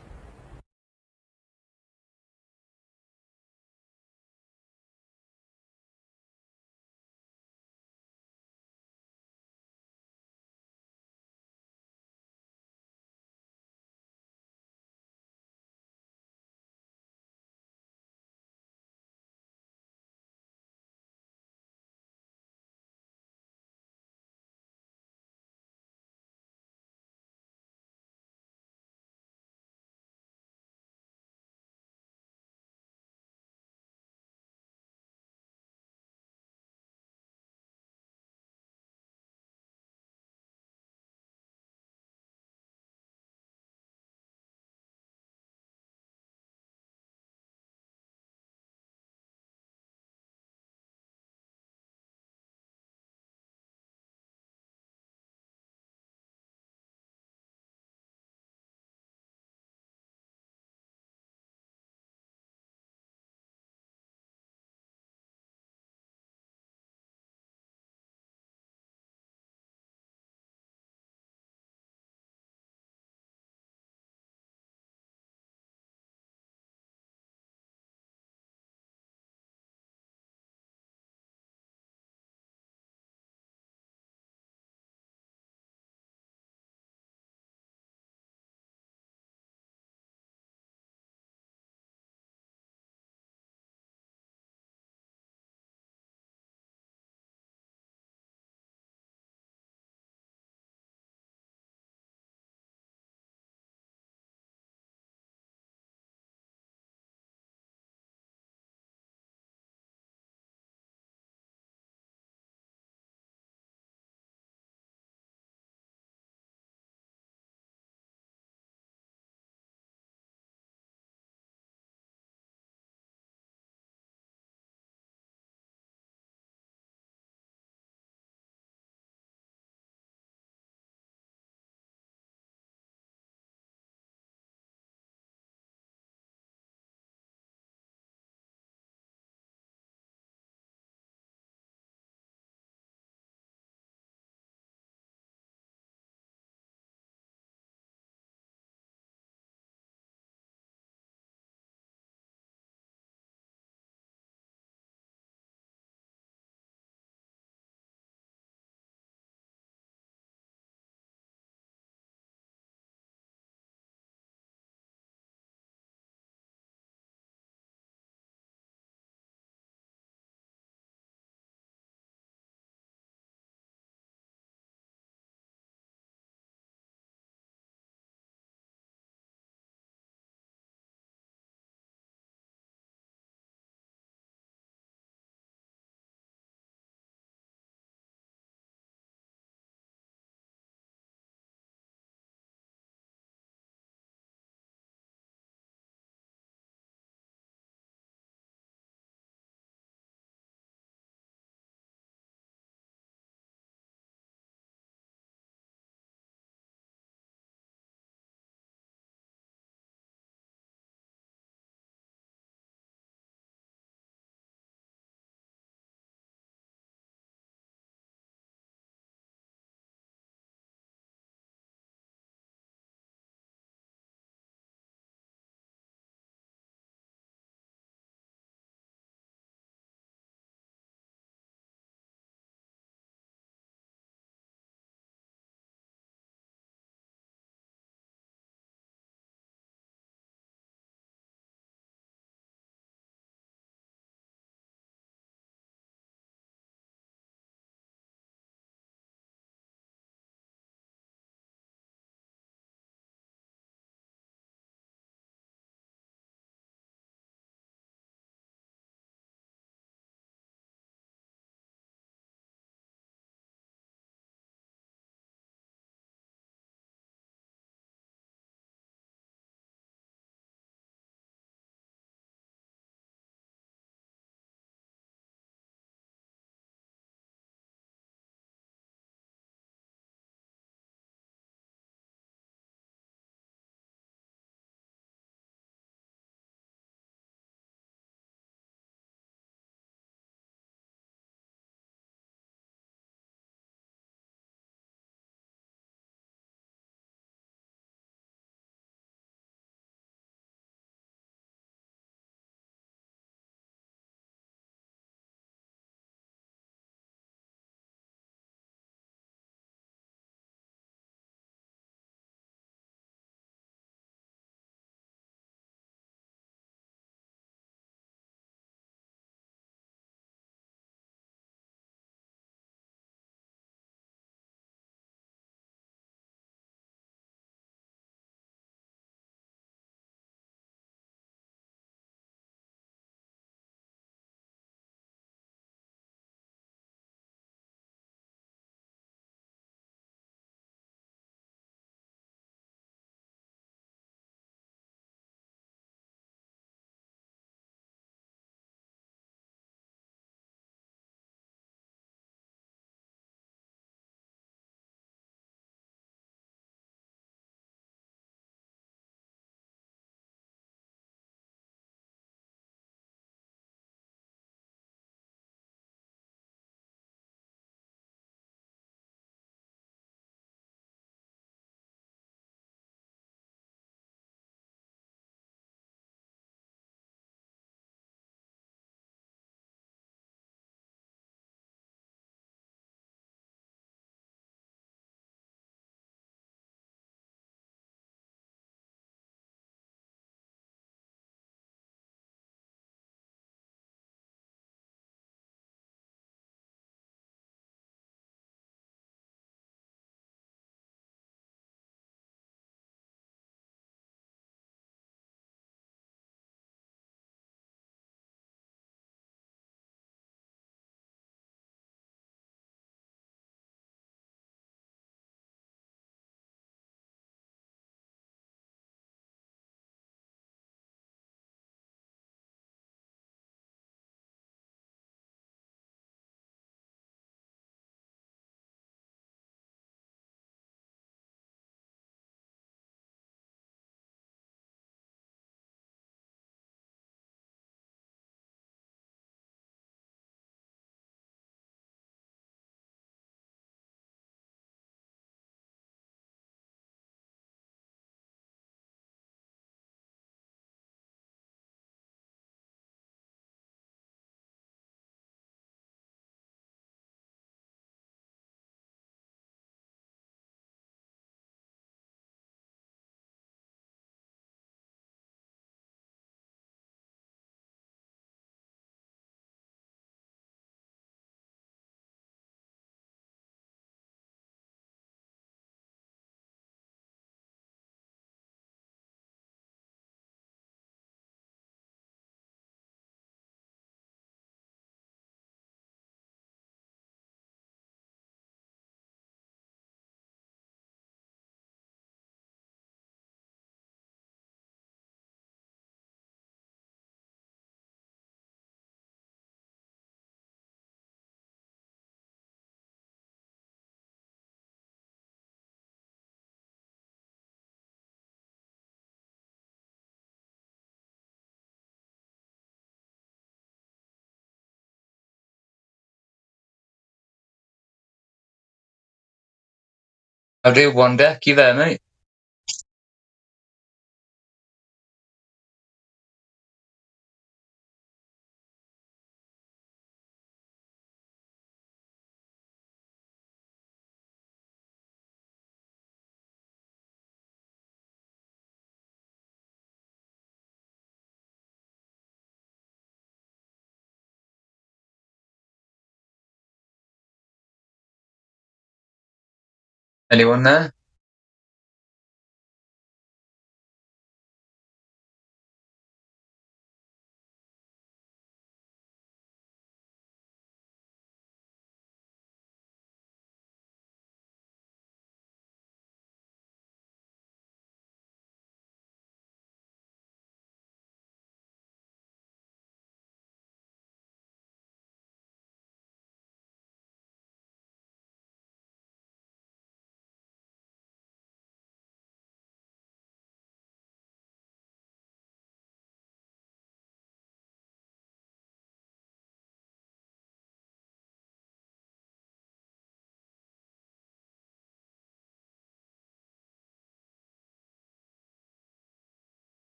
I'll do one deck. You there, mate? Anyone there?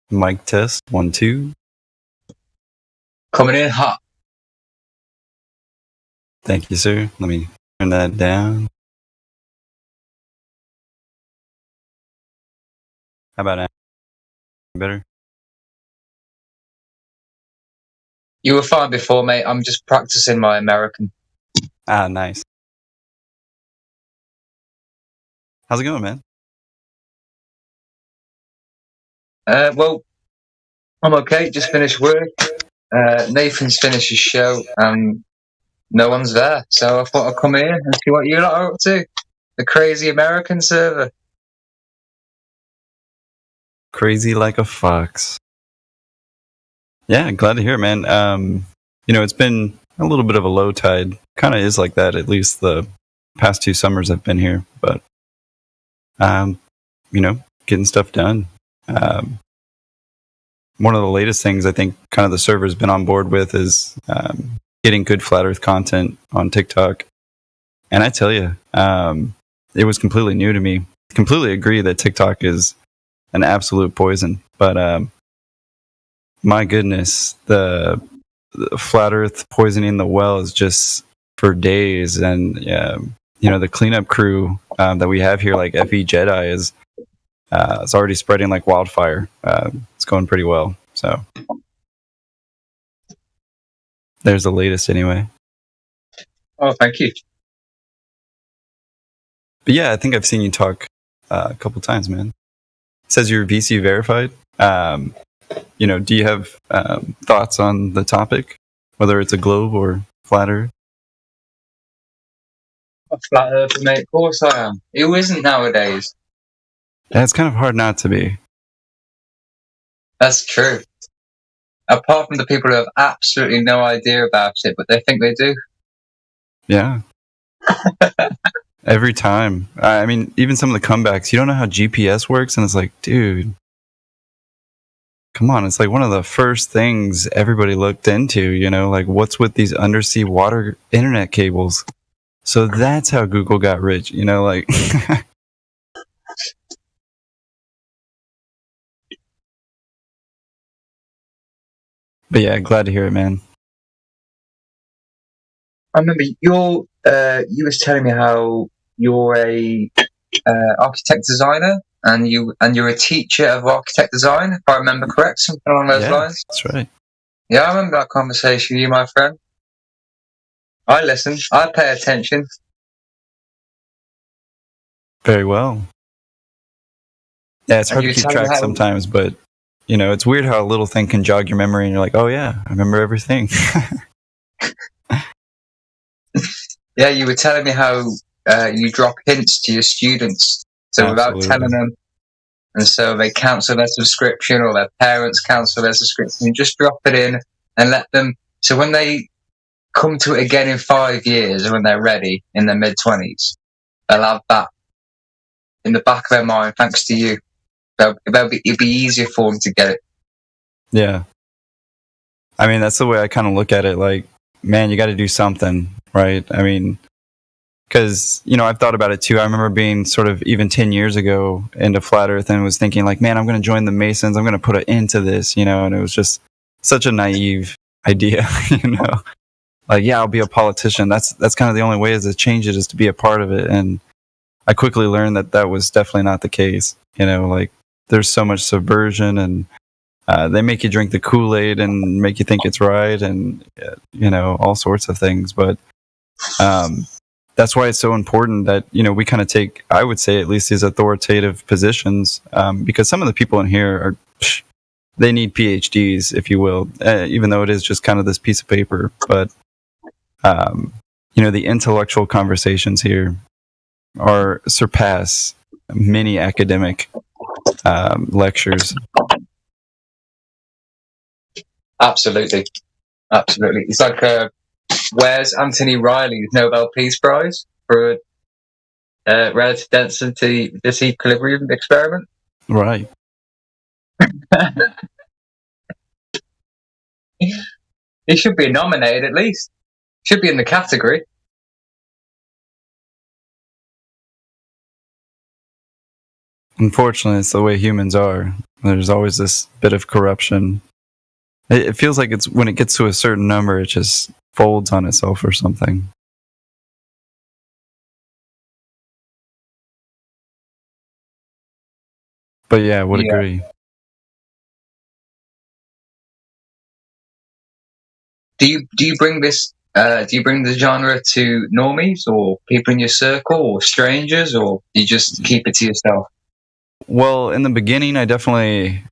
Mic test 1 2. Coming in hot. Thank you, sir. Let me turn that down. How about now? Better? You were fine before, mate. I'm just practicing my American. Ah, nice. How's it going, man? Well, I'm okay. Just finished work. Nathan's finished his show, and no one's there. So I thought I'd come here and see what you lot are up to. The crazy American server. Crazy like a fox. Yeah, glad to hear it, man. It's been a little bit of a low tide. Kind of is like that, at least the past 2 summers I've been here. But, getting stuff done. One of the latest things I think kind of the server's been on board with is getting good flat earth content on TikTok. And I tell you, it was completely new to me. Completely agree that TikTok is an absolute poison. But my goodness, the flat earth poisoning the well is just for days. And, the cleanup crew that we have here, like FE Jedi, is it's already spreading like wildfire. It's going pretty well. So there's the latest anyway. Oh, thank you. But yeah, I think I've seen you talk a couple times, man. It says you're VC verified. Do you have thoughts on the topic, whether it's a globe or flat earth? A flat earther, mate. Of course I am. Who isn't nowadays? Yeah, it's kind of hard not to be. That's true. Apart from the people who have absolutely no idea about it, but they think they do. Yeah. Every time. I mean, even some of the comebacks, you don't know how GPS works, and it's like, dude, come on. It's like one of the first things everybody looked into, like what's with these undersea water internet cables? So that's how Google got rich, like... But yeah, glad to hear it, man. I remember you was telling me how you're a architect designer, and you're a teacher of architect design, if I remember correct, something along those lines. That's right. Yeah, I remember that conversation with you, my friend. I listen. I pay attention. Very well. Yeah, it's hard to keep track sometimes, but it's weird how a little thing can jog your memory, and you're like, oh yeah, I remember everything. Yeah, you were telling me how you drop hints to your students, so without telling them, and so they cancel their subscription, or their parents cancel their subscription. Just drop it in and let them. So when they come to it again in 5 years, when they're ready in their mid-20s, they'll have that in the back of their mind. Thanks to you, it'll be easier for them to get it. Yeah. I mean, that's the way I kind of look at it. Like, man, you got to do something, right? I mean, because, I've thought about it too. I remember being sort of even 10 years ago into Flat Earth and was thinking like, man, I'm going to join the Masons. I'm going to put it into this, and it was just such a naive idea, Like, yeah, I'll be a politician. That's kind of the only way is to change it is to be a part of it. And I quickly learned that was definitely not the case. Like there's so much subversion and they make you drink the Kool-Aid and make you think it's right and, all sorts of things. But that's why it's so important that, we kind of take, I would say at least these authoritative positions because some of the people in here they need PhDs, if you will, even though it is just kind of this piece of paper. But the intellectual conversations here surpass many academic lectures. Absolutely. It's like, where's Anthony Riley's Nobel Peace Prize for relative density disequilibrium experiment? Right. He should be nominated at least. Should be in the category. Unfortunately, it's the way humans are. There's always this bit of corruption. It feels like it's when it gets to a certain number, it just folds on itself or something. But yeah, I would agree. Do you bring this? Do you bring the genre to normies or people in your circle or strangers, or do you just keep it to yourself? Well, in the beginning, I definitely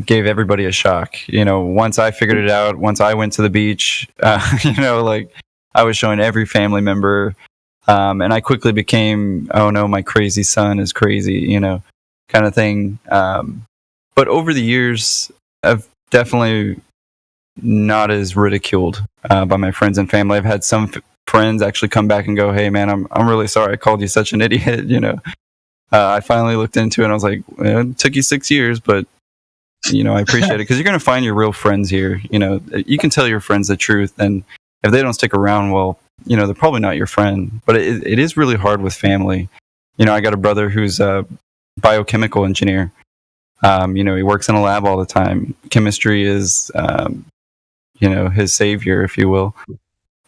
gave everybody a shock. Once I figured it out, once I went to the beach, like I was showing every family member, and I quickly became, oh no, my crazy son is crazy, kind of thing. But over the years, I've definitely not as ridiculed by my friends and family. I've had some friends actually come back and go, "Hey, man, I'm really sorry I called you such an idiot." I finally looked into it and I was like, it took you 6 years, but I appreciate it because you're going to find your real friends here. You can tell your friends the truth, and if they don't stick around, well, they're probably not your friend. But it is really hard with family. I got a brother who's a biochemical engineer. He works in a lab all the time. Chemistry is, his savior, if you will.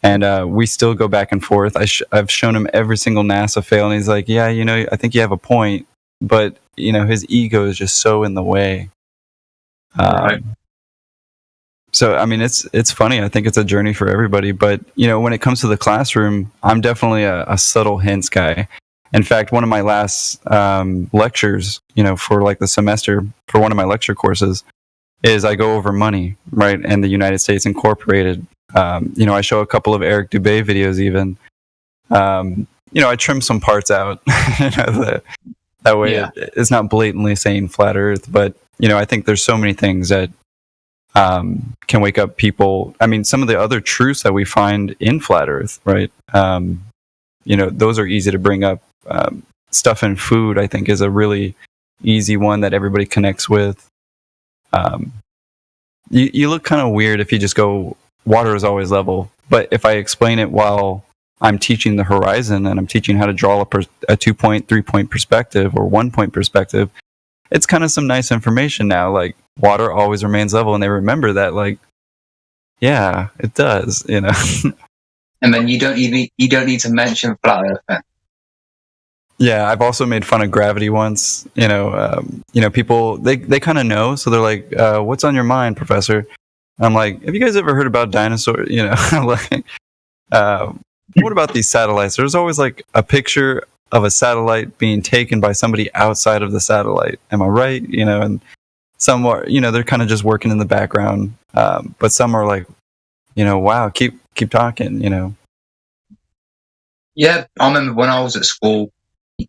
And we still go back and forth. I've shown him every single NASA fail, and he's like, yeah, I think you have a point. But, his ego is just so in the way. Right. So, I mean, it's funny. I think it's a journey for everybody. But, when it comes to the classroom, I'm definitely a subtle hints guy. In fact, one of my last lectures, for like the semester, for one of my lecture courses, is I go over money, right, and the United States Incorporated. I show a couple of Eric Dubé videos even. I trim some parts out. That way it's not blatantly saying flat earth, but, I think there's so many things that can wake up people. I mean, some of the other truths that we find in flat earth, right, those are easy to bring up. Stuff in food, I think, is a really easy one that everybody connects with. You look kind of weird if you just go, water is always level. But if I explain it while I'm teaching the horizon and I'm teaching how to draw a 2-point, 3-point perspective or 1-point perspective, it's kind of some nice information now. Like, water always remains level, and they remember that. Like, yeah, it does. And then you don't need to mention flat earth. Yeah, I've also made fun of gravity once. People they kind of know, so they're like, "What's on your mind, Professor?" I'm like, "Have you guys ever heard about dinosaurs?" Like, what about these satellites? There's always like a picture of a satellite being taken by somebody outside of the satellite. Am I right? And some are, they're kind of just working in the background, but some are like, wow, keep talking. Yeah, I remember when I was at school.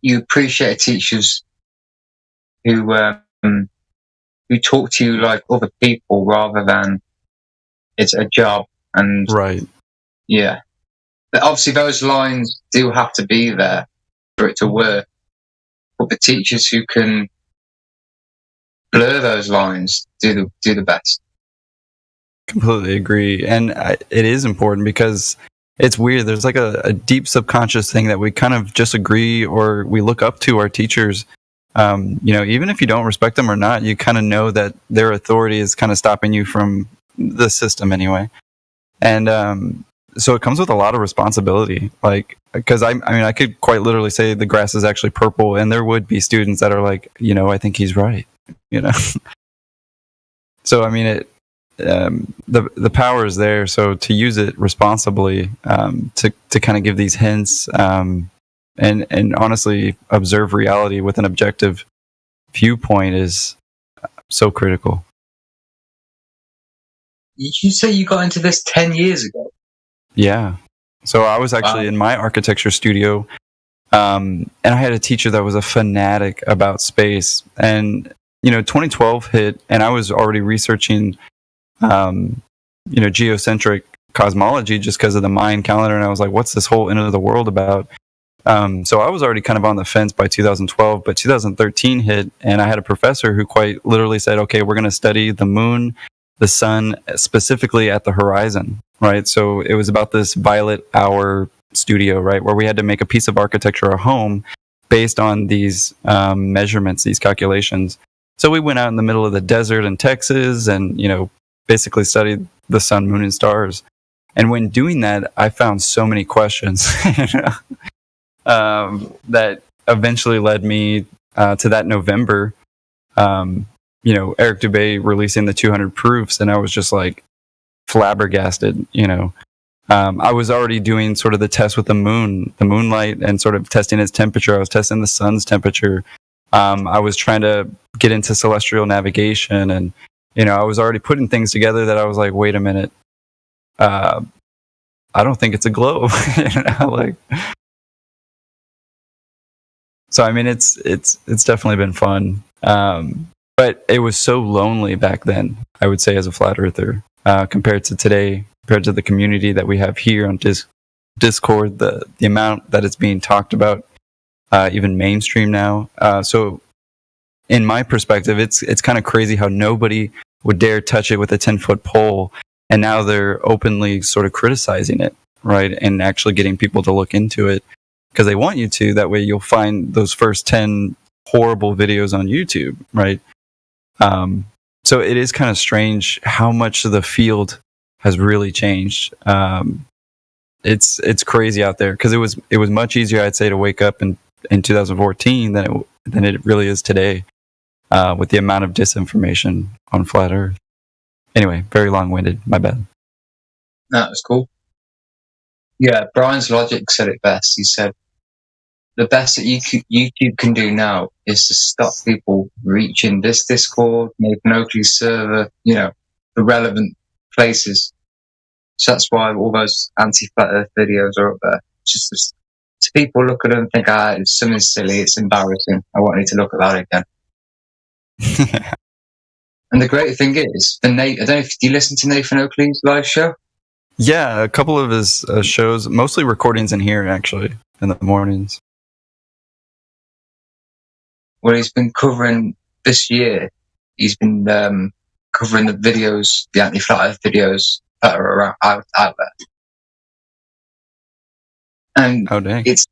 You appreciate a teacher's who talk to you like other people rather than it's a job. And right, yeah, but obviously those lines do have to be there for it to work. But the teachers who can blur those lines do the best. Completely agree, and it is important because it's weird. There's like a deep subconscious thing that we kind of just agree or we look up to our teachers. Even if you don't respect them or not, you kind of know that their authority is kind of stopping you from the system anyway. And so it comes with a lot of responsibility. Like, because I could quite literally say the grass is actually purple, and there would be students that are like, I think he's right. So I mean the power is there. So to use it responsibly, to kind of give these hints, and honestly observe reality with an objective viewpoint is so critical. Did you say you got into this 10 years ago? Yeah. So I was actually in my architecture studio, and I had a teacher that was a fanatic about space. And 2012 hit, and I was already researching geocentric cosmology just because of the Mayan calendar, and I was like, what's this whole end of the world about? So I was already kind of on the fence by 2012, but 2013 hit, and I had a professor who quite literally said, okay, we're going to study the moon, the sun, specifically at the horizon, right? So it was about this violet hour studio, right, where we had to make a piece of architecture, a home, based on these measurements, these calculations. So we went out in the middle of the desert in Texas and, basically studied the sun, moon, and stars. And when doing that, I found so many questions that eventually led me to that November, Eric Dubay releasing the 200 proofs, and I was just like flabbergasted. I was already doing sort of the test with the moonlight, and sort of testing its temperature. I was testing the sun's temperature. I was trying to get into celestial navigation, and I was already putting things together that I was like, wait a minute, I don't think it's a globe. So I mean, it's definitely been fun, but it was so lonely back then, I would say, as a flat earther, compared to today, compared to the community that we have here on Discord, the amount that it's being talked about, even mainstream now. So in my perspective, it's kind of crazy how nobody would dare touch it with a 10-foot pole, and now they're openly sort of criticizing it, right, and actually getting people to look into it because they want you to. That way you'll find those first 10 horrible videos on YouTube, right? So it is kind of strange how much of the field has really changed. It's crazy out there, because it was much easier, I'd say, to wake up in 2014 than it really is today, with the amount of disinformation on flat Earth. Anyway, very long-winded. My bad. No, that was cool. Yeah, Brian's Logic said it best. He said, the best that YouTube can do now is to stop people reaching this Discord, Nathan Oakley's server, the relevant places. So that's why all those anti-flat Earth videos are up there. Just to people look at them and think, it's something silly, it's embarrassing, I won't need to look at that again. And the great thing is, I don't know if you listen to Nathan Oakley's live show? Yeah, a couple of his shows, mostly recordings in here, actually, in the mornings. Well, he's been covering this year. He's been covering the videos, the anti-flat Earth videos that are out there. And it's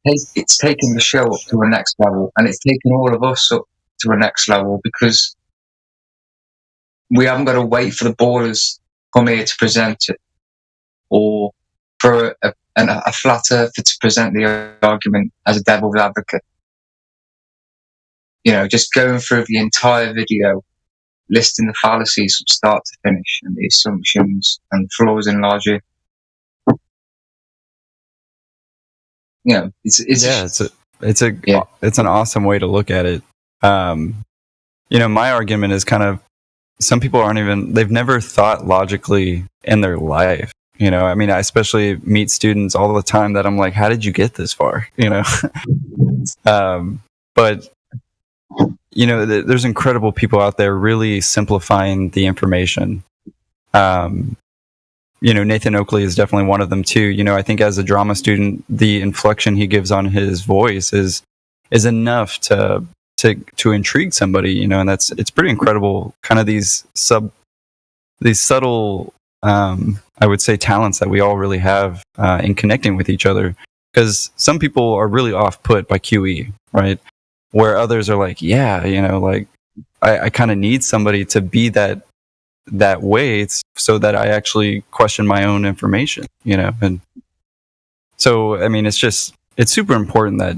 taken the show up to a next level, and it's taken all of us up to a next level, because we haven't got to wait for the borders to come here to present it, or for a flat earther to present the argument as a devil's advocate. Just going through the entire video, listing the fallacies from start to finish, and the assumptions and flaws in logic. It's an awesome way to look at it. My argument is kind of, some people they've never thought logically in their life. I especially meet students all the time that I'm like, how did you get this far? But there's incredible people out there really simplifying the information. Nathan Oakley is definitely one of them too. I think as a drama student, the inflection he gives on his voice is enough to intrigue somebody, and it's pretty incredible. Kind of these subtle, I would say, talents that we all really have in connecting with each other. Because some people are really off put by QE, right? Where others are like, yeah, I kind of need somebody to be that way, so that I actually question my own information, and so I mean, it's super important that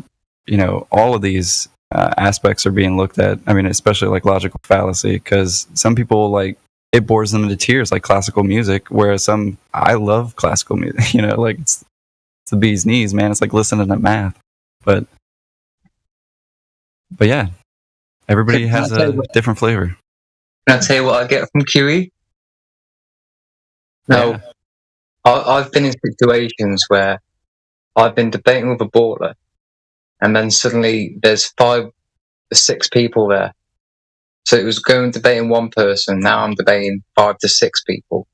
all of these aspects are being looked at. I mean, especially like logical fallacy, because some people, like, it bores them to tears, like classical music, whereas I love classical music, like it's the bee's knees, man. It's like listening to math, but yeah, everybody has a different flavor. Can I tell you what I get from QE? Now, I've been in situations where I've been debating with a baller, and then suddenly there's 5 or 6 people there. So it was going debating one person, now I'm debating 5 to 6 people,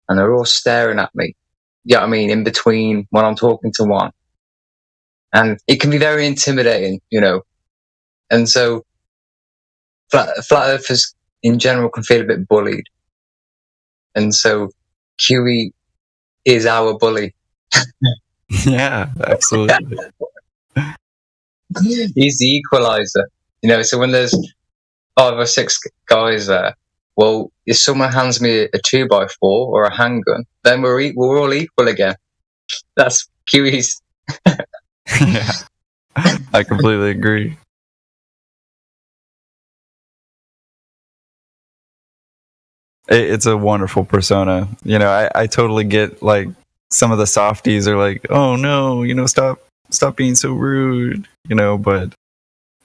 and they're all staring at me. Yeah, I mean, in between when I'm talking to one. And it can be very intimidating, And so flat earthers in general can feel a bit bullied. And so QE is our bully. Yeah, absolutely. He's the equalizer. So when there's 5 or 6 guys there, well, if someone hands me a 2x4 or a handgun, then we're all equal again. That's QE's. Yeah, I completely agree. It's a wonderful persona. I totally get, like, some of the softies are like, oh no, stop being so rude, but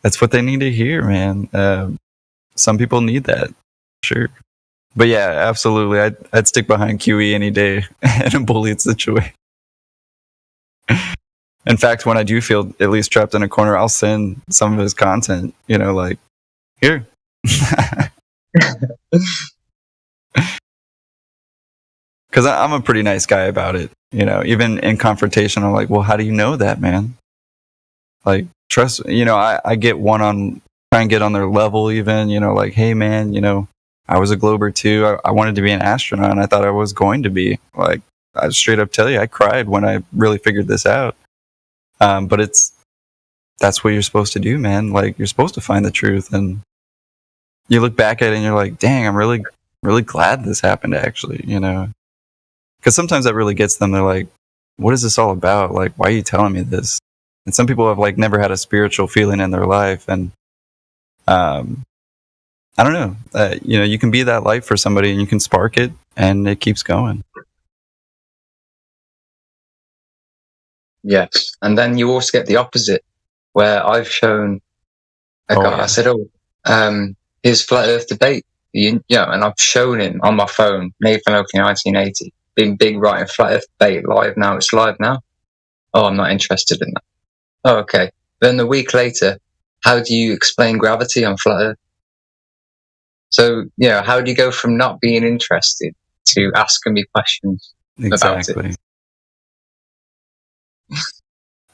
that's what they need to hear, man. Some people need that, sure. But yeah, absolutely, I'd stick behind QE any day in a bullied situation. In fact, when I do feel at least trapped in a corner, I'll send some of his content, like, here. Because I'm a pretty nice guy about it, even in confrontation. I'm like, well, how do you know that, man? Like, trust, I get try and get on their level even, like, hey, man, I was a Glober too. I wanted to be an astronaut, and I thought I was going to be. Like, I straight up tell you, I cried when I really figured this out. But that's what you're supposed to do, man. Like, you're supposed to find the truth, and you look back at it and you're like, dang, I'm really, really glad this happened, actually, Because sometimes that really gets them. They're like, what is this all about? Like, why are you telling me this? And some people have, like, never had a spiritual feeling in their life. And I don't know. You can be that light for somebody, and you can spark it, and it keeps going. Yes. And then you also get the opposite, where I've shown a guy, I said, here's Flat Earth Debate. And I've shown him on my phone, Nathan Oakley 1980. Being big writing Flat Earth Debate live now. It's live now. Oh, I'm not interested in that. Oh, okay. Then a week later, how do you explain gravity on Flat Earth? So, how do you go from not being interested to asking me questions about it?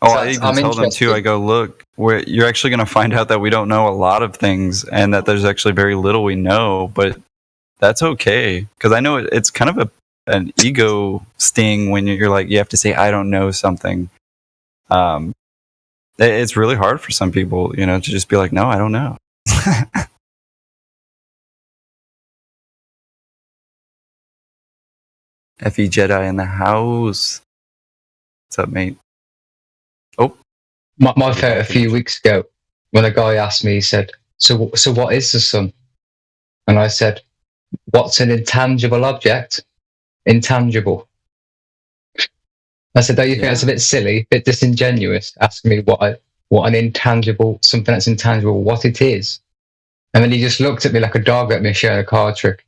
Oh, I even tell them too, I go, look, you're actually going to find out that we don't know a lot of things, and that there's actually very little we know, but that's okay. Because I know it's kind of an ego sting when you're like, you have to say, I don't know something. It's really hard for some people, to just be like, no, I don't know. FE Jedi in the house. What's up, mate? Oh, my favorite a few weeks ago, when a guy asked me, he said, so what is the sun? And I said, what's an intangible object? Intangible. I said, don't you think that's a bit silly, a bit disingenuous, asking me what an intangible, something that's intangible, what it is? And then he just looked at me like a dog at me showing a card trick.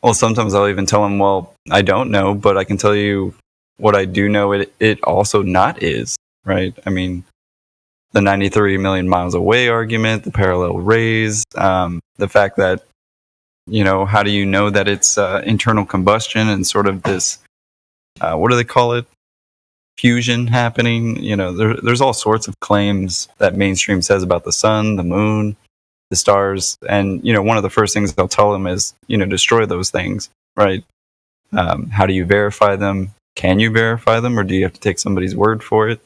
Well, sometimes I'll even tell him, well, I don't know, but I can tell you what I do know it also not is. right? I mean, the 93 million miles away argument, the parallel rays, the fact that, how do you know that it's internal combustion and sort of this, what do they call it? Fusion happening. There's all sorts of claims that mainstream says about the sun, the moon, the stars. And, one of the first things they'll tell them is, destroy those things, right? How do you verify them? Can you verify them, or do you have to take somebody's word for it?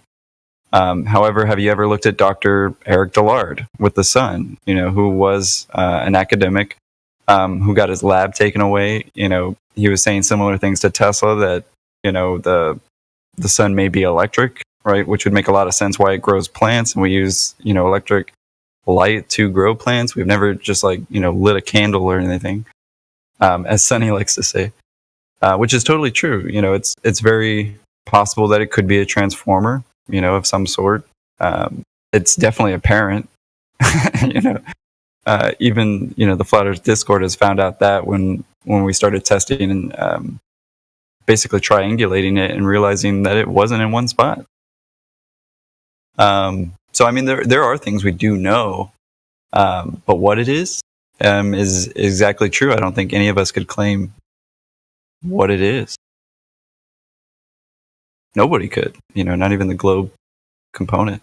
However, have you ever looked at Dr. Eric Dillard with the sun, who was an academic, who got his lab taken away? He was saying similar things to Tesla, that, the sun may be electric, right? Which would make a lot of sense why it grows plants, and we use, electric light to grow plants. We've never just lit a candle or anything, as Sonny likes to say, which is totally true. It's very possible that it could be a transformer, of some sort. It's definitely apparent. Even the Flat Earth Discord has found out that when we started testing and basically triangulating it and realizing that it wasn't in one spot. So I mean, there are things we do know, but what it is exactly true. I don't think any of us could claim what it is. Nobody could, not even the globe component.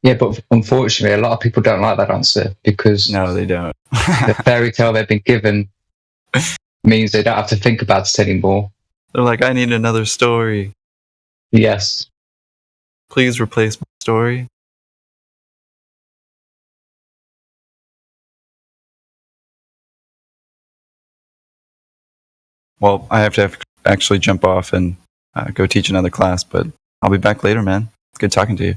Yeah, but unfortunately, a lot of people don't like that answer, because no, they don't. The fairy tale they've been given means they don't have to think about it anymore. They're like, I need another story. Yes. Please replace my story. Well, I have to actually jump off and go teach another class, but I'll be back later, man. It's good talking to you.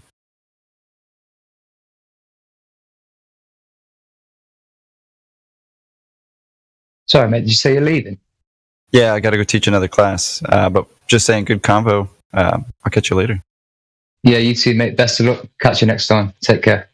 Sorry, mate, did you say you're leaving? Yeah, I got to go teach another class, but just saying, good convo. I'll catch you later. Yeah, you too, mate. Best of luck. Catch you next time. Take care.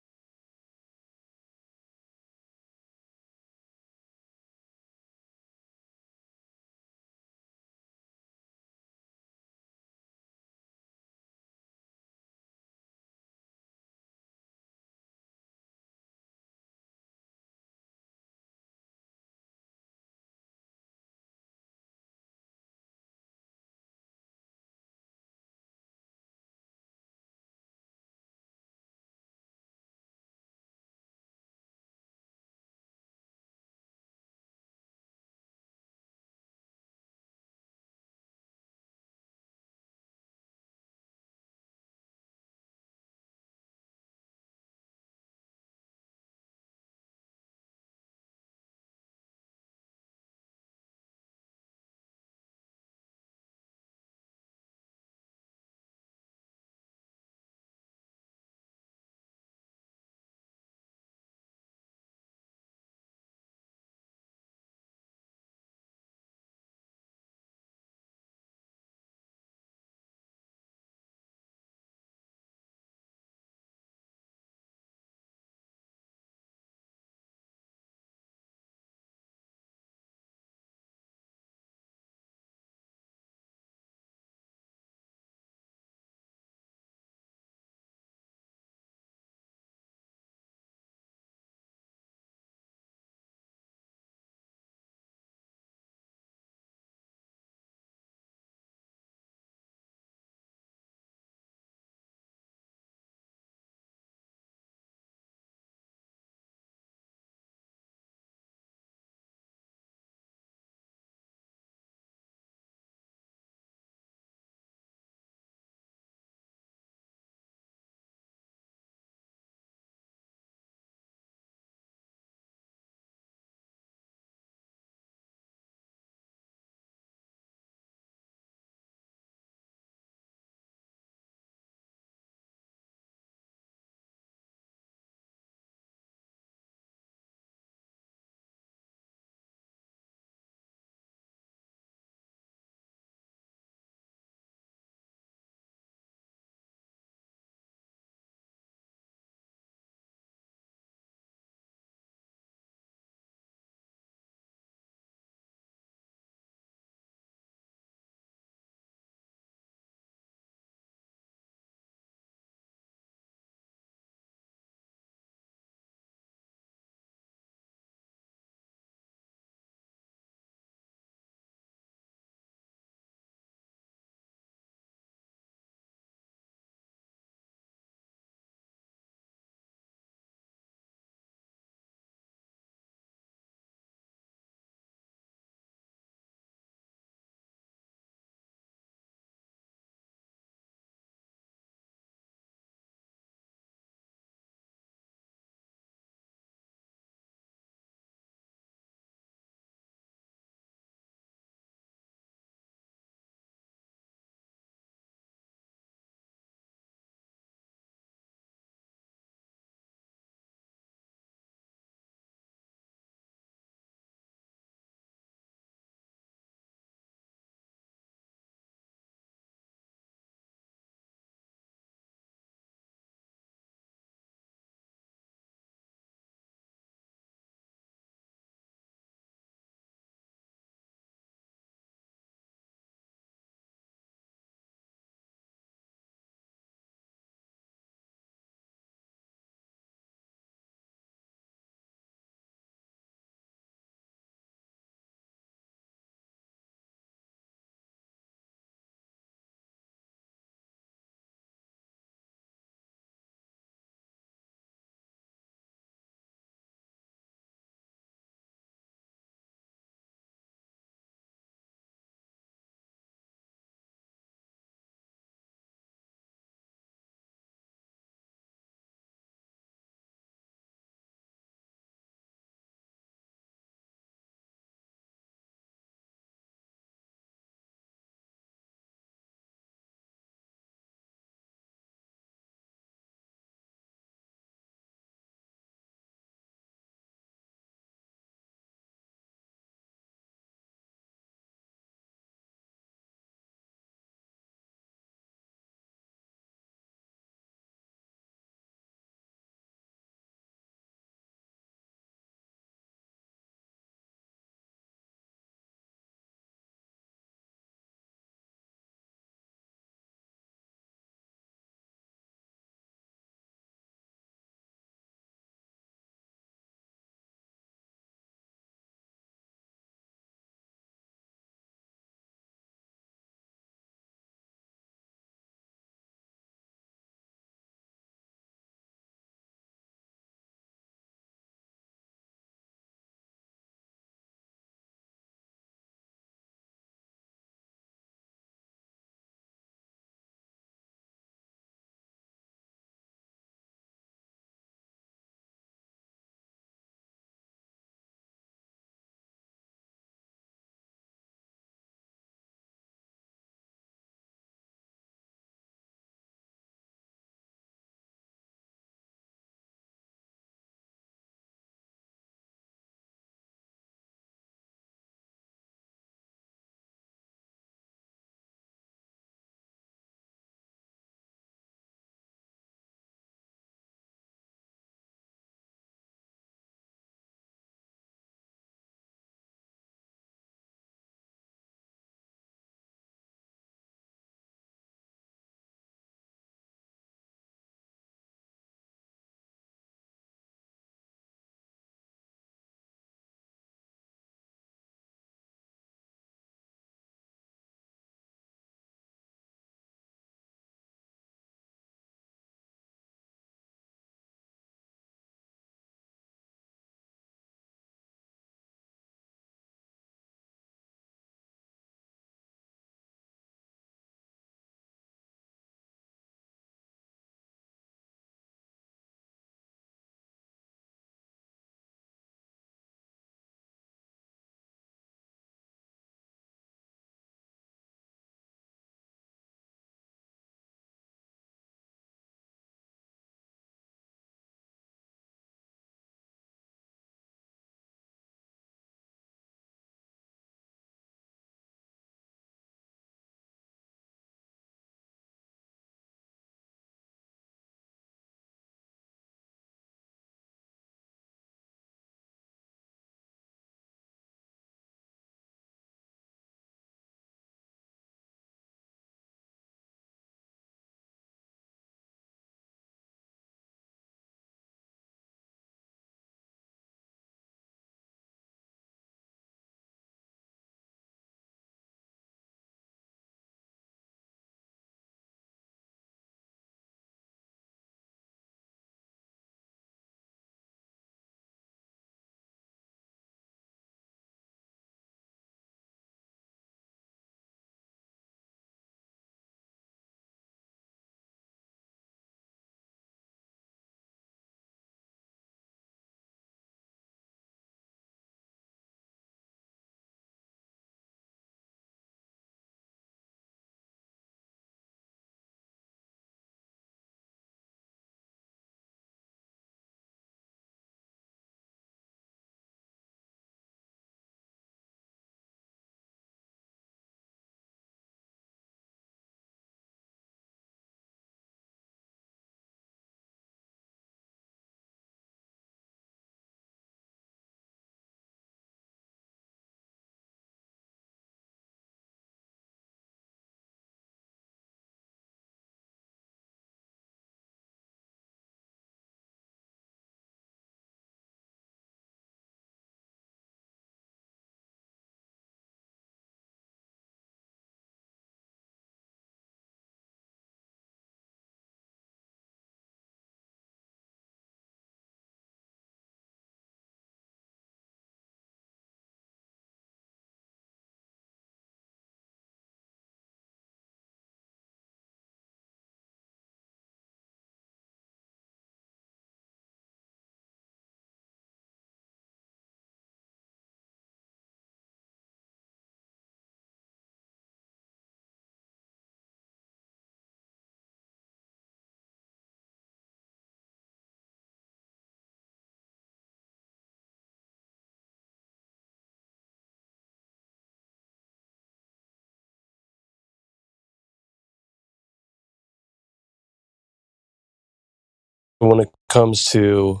when it comes to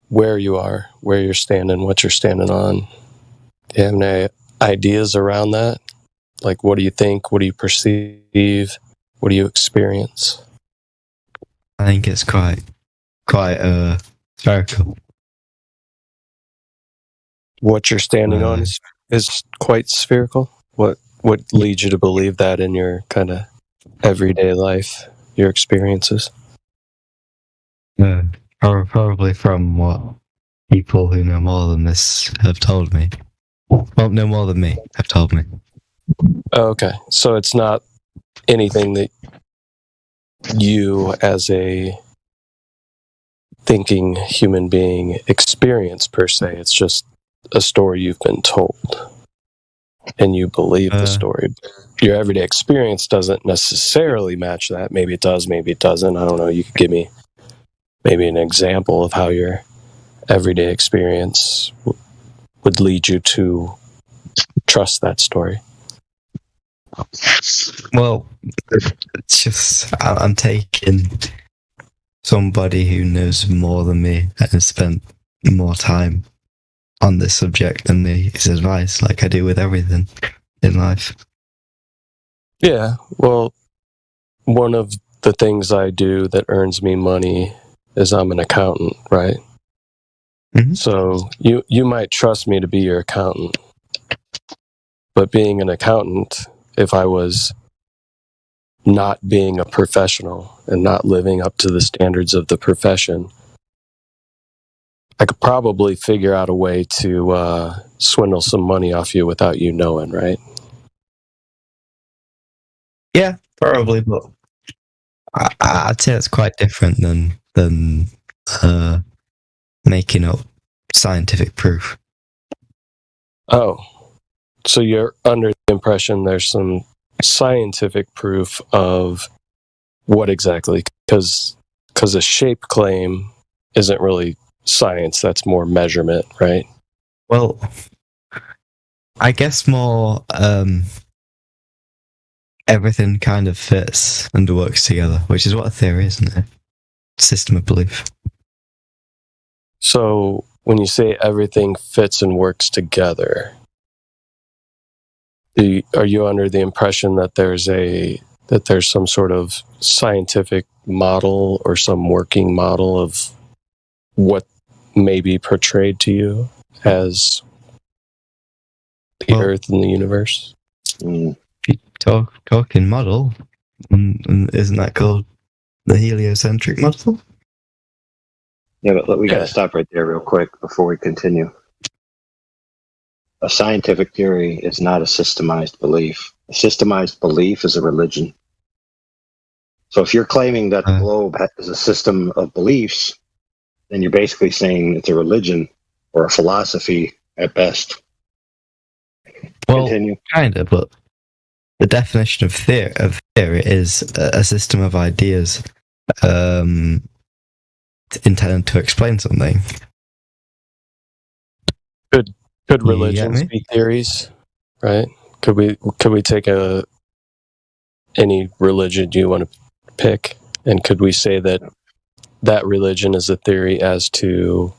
where you are, where you're standing, what you're standing on, do you have any ideas around that? Like, what do you think? What do you perceive? What do you experience? I think it's quite spherical. What you're standing on is quite spherical. What leads you to believe that in your kind of everyday life, your experiences? Probably from what people who know more than this have told me. Well, no more than me have told me. Okay, so it's not anything that you, as a thinking human being, experience per se. It's just a story you've been told, and you believe the story. Your everyday experience doesn't necessarily match that. Maybe it does, maybe it doesn't. I don't know. You could give me maybe an example of how your everyday experience would lead you to trust that story. Well, it's just I'm taking somebody who knows more than me and has spent more time on this subject than me, his advice, like I do with everything in life. Yeah, well, one of the things I do that earns me money is I'm an accountant, right? Mm-hmm. So you might trust me to be your accountant, but being an accountant, if I was not being a professional and not living up to the standards of the profession, I could probably figure out a way to swindle some money off you without you knowing, right? Yeah, probably, but I'd say it's quite different than making up scientific proof. Oh, so you're under the impression there's some scientific proof of what exactly? Because a shape claim isn't really science, that's more measurement, right? Well, I guess more everything kind of fits and works together, which is what a theory is, isn't it? System of belief. So when you say everything fits and works together, are you under the impression that there's some sort of scientific model or some working model of what may be portrayed to you as the Earth and the universe? Talking model, and isn't that called the heliocentric model? Yeah, but we got to stop right there real quick before we continue. A scientific theory is not a systemized belief. A systemized belief is a religion. So if you're claiming that the globe is a system of beliefs, then you're basically saying it's a religion or a philosophy at best. Well, kind of, but the definition of theory is a system of ideas intended to explain something. Could religions be theories, right? Could we take any religion you want to pick, and could we say that religion is a theory as to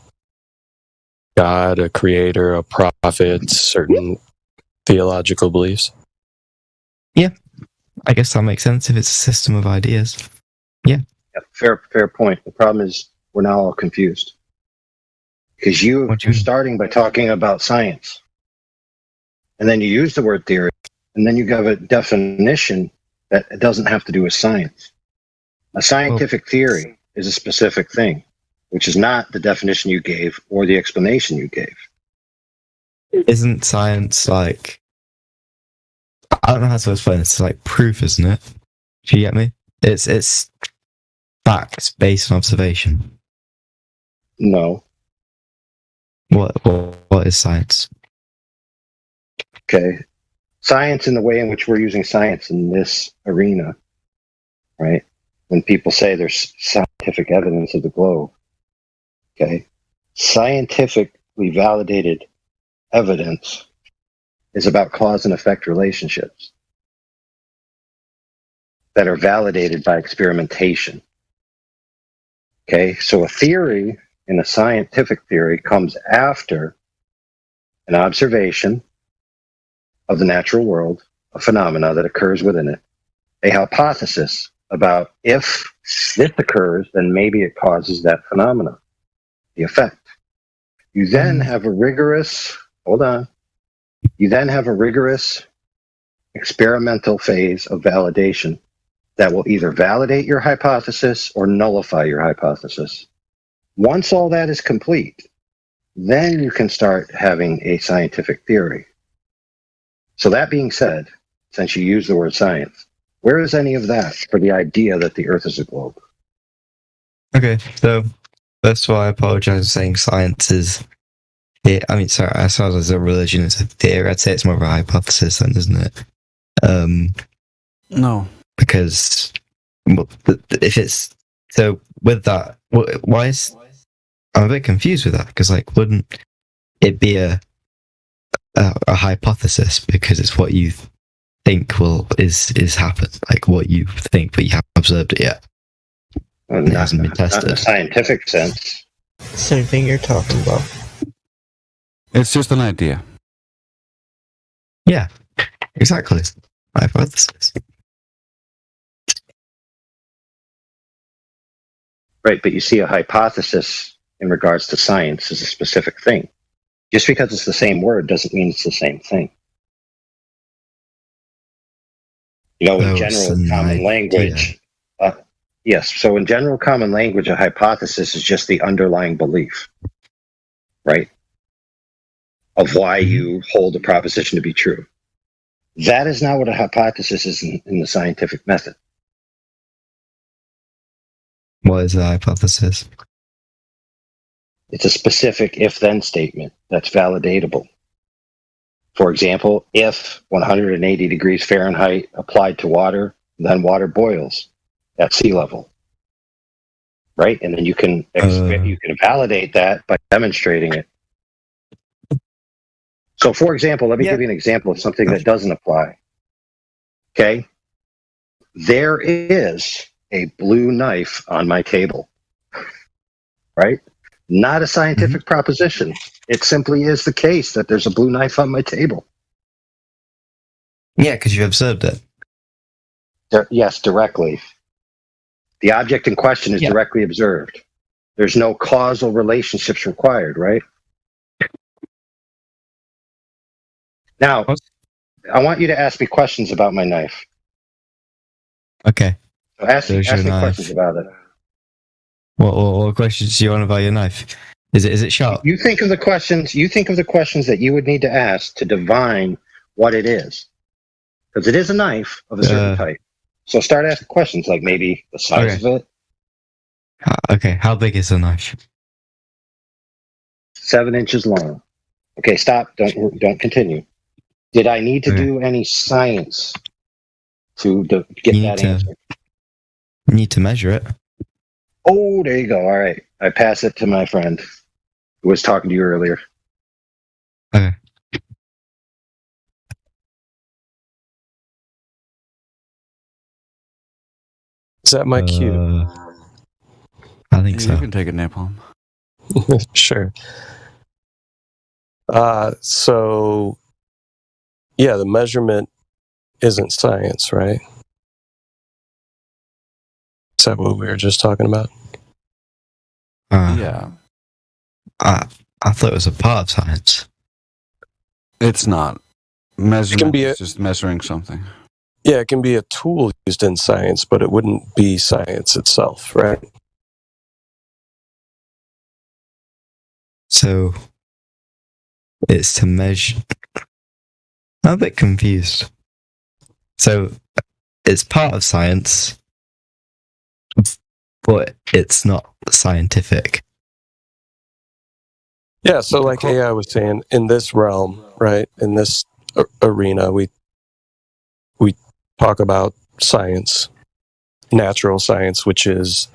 God, a creator, a prophet, certain theological beliefs? Yeah, I guess that makes sense if it's a system of ideas. Yeah. Fair point. The problem is we're now all confused. Because you're starting by talking about science. And then you use the word theory. And then you give a definition that doesn't have to do with science. A scientific theory is a specific thing, which is not the definition you gave or the explanation you gave. Isn't science like... I don't know how to explain it. It's like proof, isn't it? Do you get me? It's facts based on observation. No. What is science? Okay. Science in the way in which we're using science in this arena, right? When people say there's scientific evidence of the globe, okay? Scientifically validated evidence is about cause and effect relationships that are validated by experimentation. Okay, so a theory in a scientific theory comes after an observation of the natural world, a phenomena that occurs within it, a hypothesis about if this occurs, then maybe it causes that phenomena, the effect. You then have a rigorous, you then have a rigorous experimental phase of validation that will either validate your hypothesis or nullify your hypothesis. Once all that is complete, then you can start having a scientific theory. So that being said, since you use the word science, where is any of that for the idea that the Earth is a globe? Okay, so that's why I apologize for saying science is. I mean, sorry, as far as a religion is a theory, I'd say it's more of a hypothesis, then, isn't it? No, because if it's so with that, why is I'm a bit confused with that? Because like, wouldn't it be a hypothesis because it's what you think is happen, like what you think, but you haven't observed it yet. It hasn't been tested. Not in a scientific sense. Same thing you're talking about. It's just an idea. Yeah, exactly. Hypothesis. Right, but you see, a hypothesis in regards to science is a specific thing. Just because it's the same word doesn't mean it's the same thing. You know, in general common language, yes, so in general common language, a hypothesis is just the underlying belief, right, of why you hold a proposition to be true. That is not what a hypothesis is in the scientific method. What is a hypothesis? It's a specific if-then statement that's validatable. For example, if 180 degrees Fahrenheit applied to water, then water boils at sea level, right? And then you can validate that by demonstrating it. So, for example, let me give you an example of something that doesn't apply. Okay, there is a blue knife on my table, right? Not a scientific proposition. It simply is the case that there's a blue knife on my table. Yeah, because you observed it. Yes, directly. The object in question is directly observed. There's no causal relationships required, right? Now, I want you to ask me questions about my knife. Okay. So ask me questions about it. What questions do you want about your knife? Is it sharp? You think of the questions. You think of the questions that you would need to ask to divine what it is, because it is a knife of a certain type. So start asking questions like maybe the size of it. Okay, how big is the knife? 7 inches long. Okay, stop. Don't continue. Did I need to do any science to get that answer? You need to measure it. Oh, there you go. All right. I pass it to my friend who was talking to you earlier. Okay. Is that my cue? I think so. You can take a nap on. Sure. So, yeah, the measurement isn't science, right? Is that what we were just talking about? Yeah. I thought it was a part of science. It's not. Measurement can be is just measuring something. Yeah, it can be a tool used in science, but it wouldn't be science itself, right? So, it's to measure. I'm a bit confused. So, it's part of science, but it's not scientific. Yeah, so like AI was saying, in this realm, right, in this arena, we talk about science, natural science, which is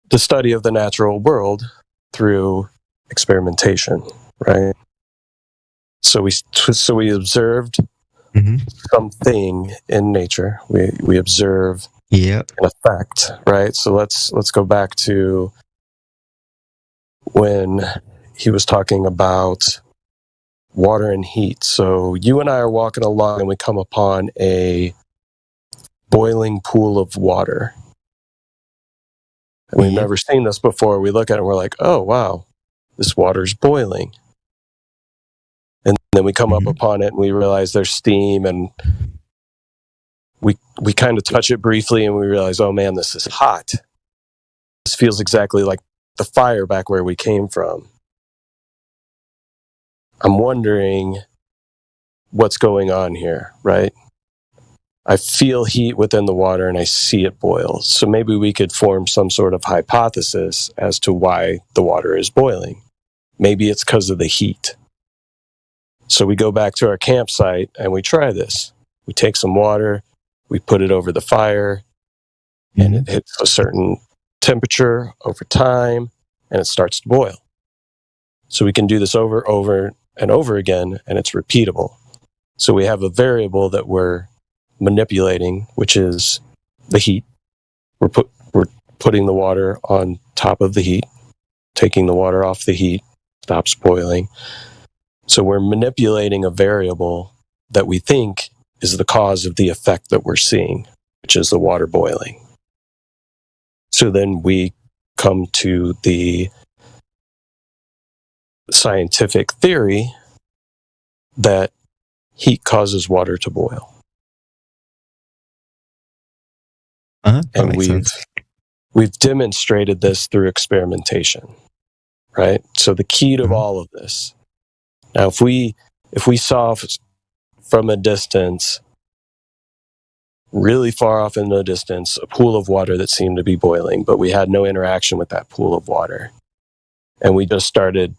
the study of the natural world through experimentation, right? So we observed something in nature. We observe an effect, right? So let's go back to when he was talking about water and heat. So you and I are walking along and we come upon a boiling pool of water. And we've never seen this before. We look at it and we're like, oh, wow, this water's boiling. And then we come up upon it and we realize there's steam, and we kind of touch it briefly and we realize, oh man, this is hot. This feels exactly like the fire back where we came from. I'm wondering what's going on here, right? I feel heat within the water and I see it boil. So maybe we could form some sort of hypothesis as to why the water is boiling. Maybe it's because of the heat. So we go back to our campsite and we try this. We take some water, we put it over the fire, and it hits a certain temperature over time, and it starts to boil. So we can do this over and over again, and it's repeatable. So we have a variable that we're manipulating, which is the heat. We're putting the water on top of the heat, taking the water off the heat, stops boiling. So we're manipulating a variable that we think is the cause of the effect that we're seeing, which is the water boiling. So then we come to the scientific theory that heat causes water to boil. And we've demonstrated this through experimentation, right? So the key to all of this. Now, if we saw from a distance, really far off in the distance, a pool of water that seemed to be boiling, but we had no interaction with that pool of water, and we just started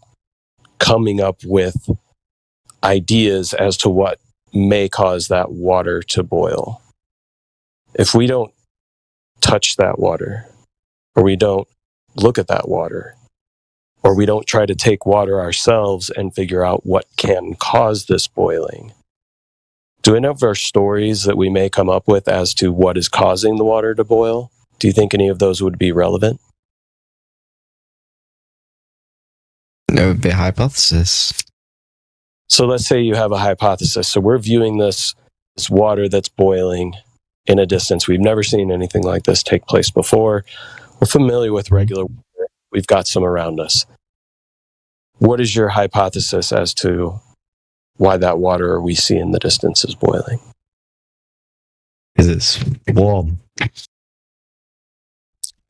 coming up with ideas as to what may cause that water to boil. If we don't touch that water, or we don't look at that water, or we don't try to take water ourselves and figure out what can cause this boiling, do any of our stories that we may come up with as to what is causing the water to boil, do you think any of those would be relevant? There would be a hypothesis. So let's say you have a hypothesis. So we're viewing this water that's boiling in a distance. We've never seen anything like this take place before. We're familiar with regular water. We've got some around us. What is your hypothesis as to why that water we see in the distance is boiling? Because it's warm.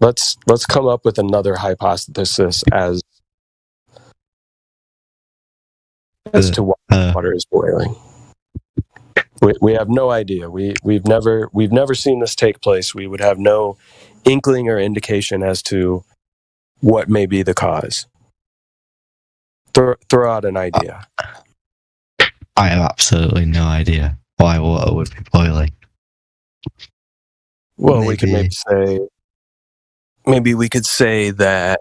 Let's come up with another hypothesis as to why water is boiling. We have no idea. We've never seen this take place. We would have no inkling or indication as to what may be the cause. Throw out an idea. I have absolutely no idea why water would be boiling. Well, we could maybe we could say that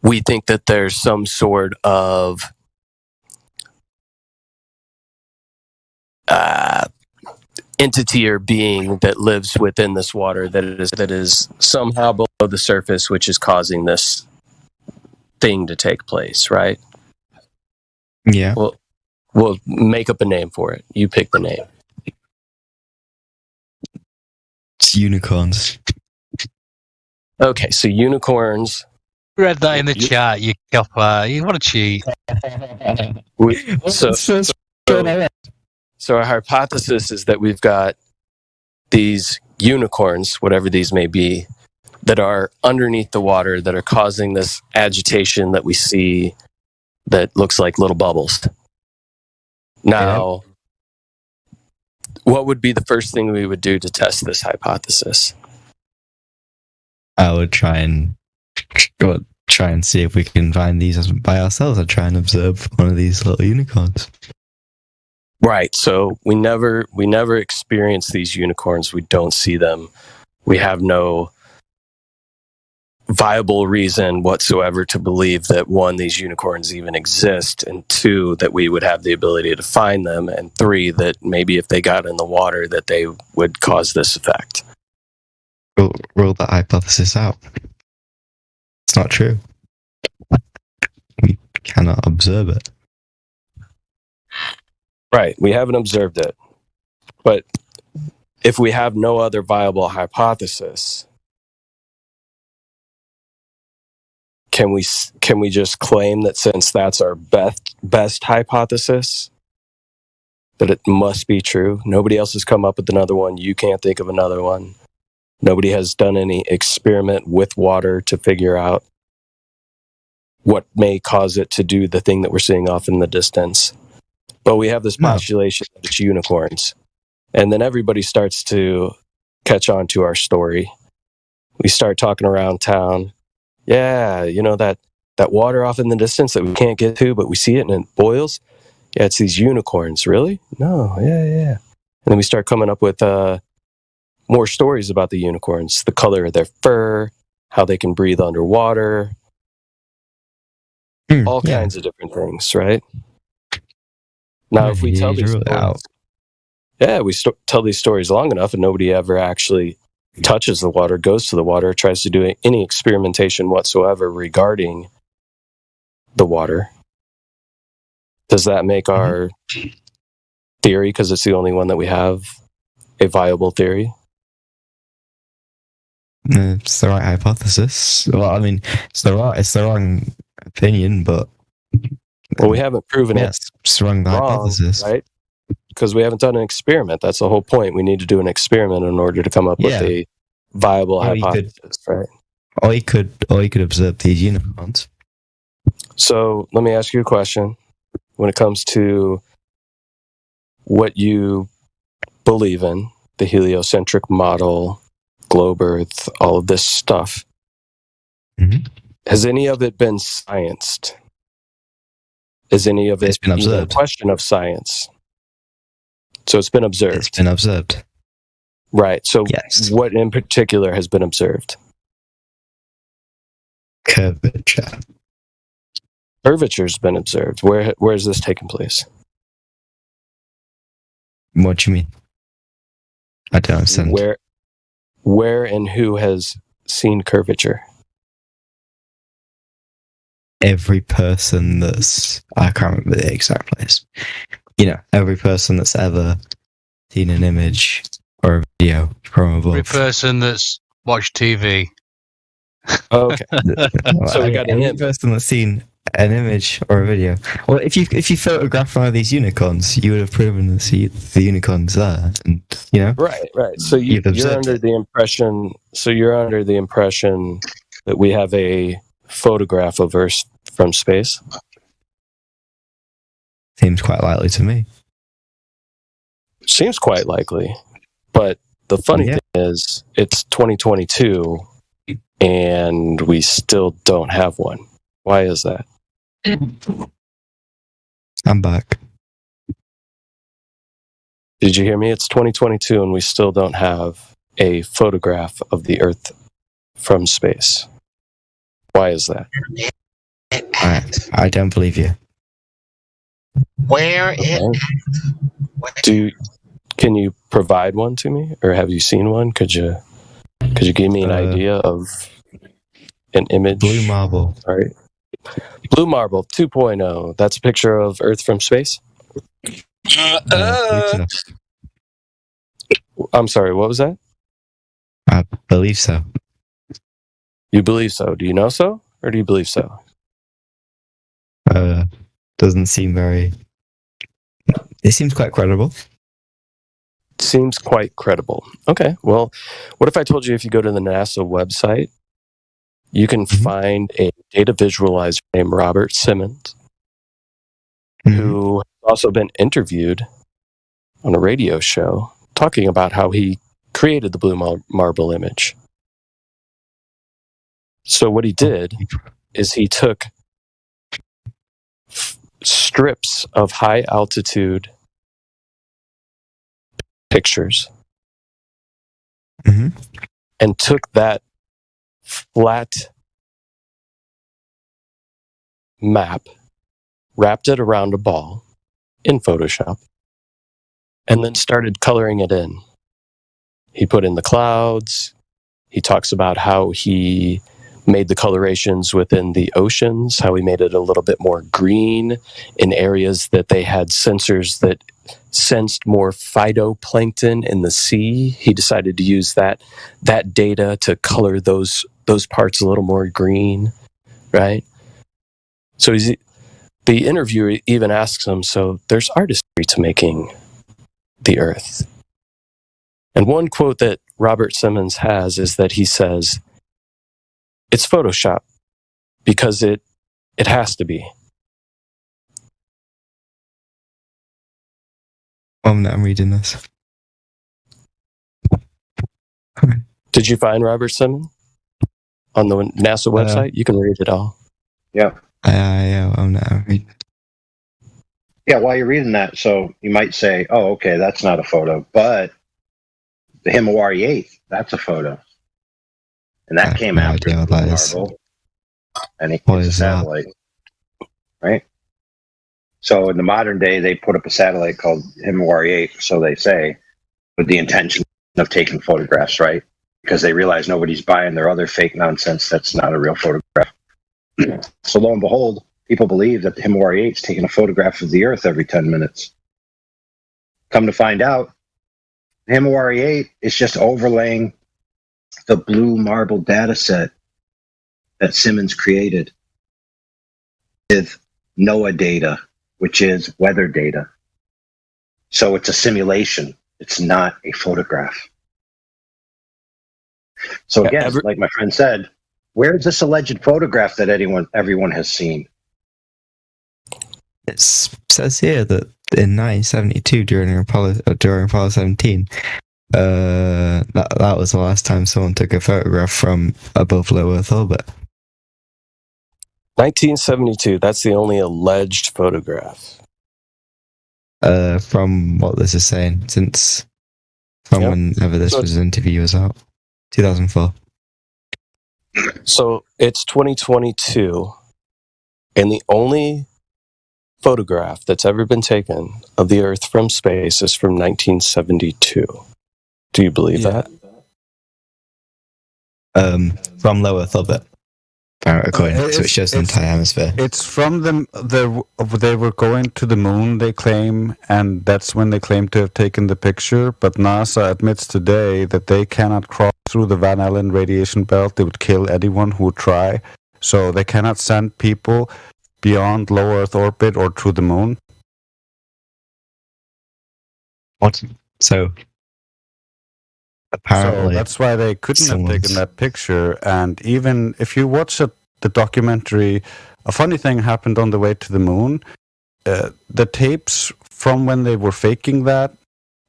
we think that there's some sort of entity or being that lives within this water that is somehow below the surface, which is causing this thing to take place, right? Yeah. We'll make up a name for it. You pick the name. It's unicorns. Okay, so unicorns. Read that in the chat, you copper. You want to cheat. So our hypothesis is that we've got these unicorns, whatever these may be, that are underneath the water that are causing this agitation that we see that looks like little bubbles. Now, what would be the first thing we would do to test this hypothesis? I would try and see if we can find these by ourselves. I'd try and observe one of these little unicorns. Right. So we never experience these unicorns. We don't see them. We have no viable reason whatsoever to believe that, one, these unicorns even exist, and two, that we would have the ability to find them, and three, that maybe if they got in the water that they would cause this effect. Rule that hypothesis out. It's not true. We cannot observe it. Right, we haven't observed it. But if we have no other viable hypothesis, can we just claim that since that's our best hypothesis, that it must be true? Nobody else has come up with another one. You can't think of another one. Nobody has done any experiment with water to figure out what may cause it to do the thing that we're seeing off in the distance. But we have this postulation that it's unicorns. And then everybody starts to catch on to our story. We start talking around town. Yeah, you know, that water off in the distance that we can't get to, but we see it and it boils. Yeah, it's these unicorns. Really? No, yeah. And then we start coming up with more stories about the unicorns, the color of their fur, how they can breathe underwater, all kinds of different things, right? Now, if we tell these stories, tell these stories long enough and nobody ever actually touches the water, goes to the water, tries to do any experimentation whatsoever regarding the water, does that make our theory, because it's the only one that we have, a viable theory? It's the right hypothesis. Well, I mean, it's the wrong opinion, but we haven't proven it. It's the wrong hypothesis, right? Because we haven't done an experiment. That's the whole point. We need to do an experiment in order to come up with a viable hypothesis, right? Or you could observe these unicorns. So let me ask you a question. When it comes to what you believe in, the heliocentric model, globe Earth, all of this stuff, has any of it been scienced? Is any of it been observed? Even a question of science? So it's been observed. It's been observed. Right. So yes. What in particular has been observed? Curvature. Curvature's been observed. Where is this taking place? What do you mean? I don't understand. Where and who has seen curvature? Every person I can't remember the exact place. You know, every person that's ever seen an image or a video from above. Every person that's watched TV. Okay. So we got every person that's seen an image or a video. Well, if you photograph one of these unicorns, you would have proven to see the unicorns there, and you know. Right. So you're under the impression. So you're under the impression that we have a photograph of Earth from space. Seems quite likely to me. Seems quite likely, but the funny thing is, it's 2022, and we still don't have one. Why is that? I'm back. Did you hear me? It's 2022, and we still don't have a photograph of the Earth from space. Why is that? I don't believe you. Can you provide one to me, or have you seen one? Could you give me an idea of an image? Blue marble. All right. Blue marble 2.0. That's a picture of Earth from space? I'm sorry, what was that? I believe so. You believe so? Do you know so? Or do you believe so? Doesn't seem very... It seems quite credible. Seems quite credible. Okay, well, what if I told you if you go to the NASA website, you can find a data visualizer named Robert Simmons, who has also been interviewed on a radio show talking about how he created the blue marble image. So what he did is he took strips of high altitude pictures and took that flat map, wrapped it around a ball in Photoshop, and then started coloring it in. He put in the clouds. He talks about how he made the colorations within the oceans, how he made it a little bit more green in areas that they had sensors that sensed more phytoplankton in the sea. He decided to use that data to color those parts a little more green, right? So the interviewer even asks him, so there's artistry to making the Earth. And one quote that Robert Simmons has is that he says, it's Photoshop because it has to be. I'm reading this. Did you find Robert Simmons on the NASA website? You can read it all. Yeah. I'm reading. Yeah, while you're reading that, so you might say, oh, okay, that's not a photo, but the Himawari 8, that's a photo. And that came after the marble. And it's a satellite. Right? So in the modern day, they put up a satellite called Himawari 8, so they say, with the intention of taking photographs, right? Because they realize nobody's buying their other fake nonsense that's not a real photograph. So lo and behold, people believe that the Himawari 8 is taking a photograph of the Earth every 10 minutes. Come to find out, the Himawari 8 is just overlaying the blue marble data set that Simmons created with NOAA data, which is weather data. So it's a simulation. It's not a photograph. So again, like my friend said, where's this alleged photograph that everyone has seen? It says here that in 1972, during Apollo 17, that was the last time someone took a photograph from above low Earth orbit. 1972. That's the only alleged photograph. From what this is saying, whenever this interview was out, 2004. So it's 2022, and the only photograph that's ever been taken of the Earth from space is from 1972. Do you believe that? From low Earth orbit. According to it shows the entire hemisphere. It's from they were going to the moon, they claim, and that's when they claim to have taken the picture. But NASA admits today that they cannot cross through the Van Allen radiation belt. They would kill anyone who would try. So they cannot send people beyond low Earth orbit or to the moon. What? So apparently, so that's why they couldn't have taken that picture. And even if you watch the documentary, a funny thing happened on the way to the moon. The tapes from when they were faking that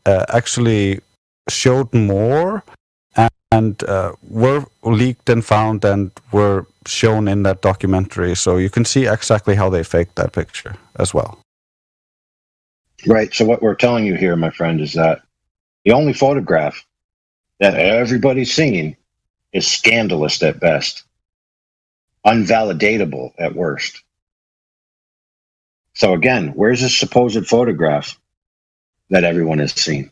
actually showed more and were leaked and found and were shown in that documentary. So you can see exactly how they faked that picture as well. Right. So what we're telling you here, my friend, is that the only photograph that everybody's seen is scandalous at best, unvalidatable at worst. So again, where's this supposed photograph that everyone has seen?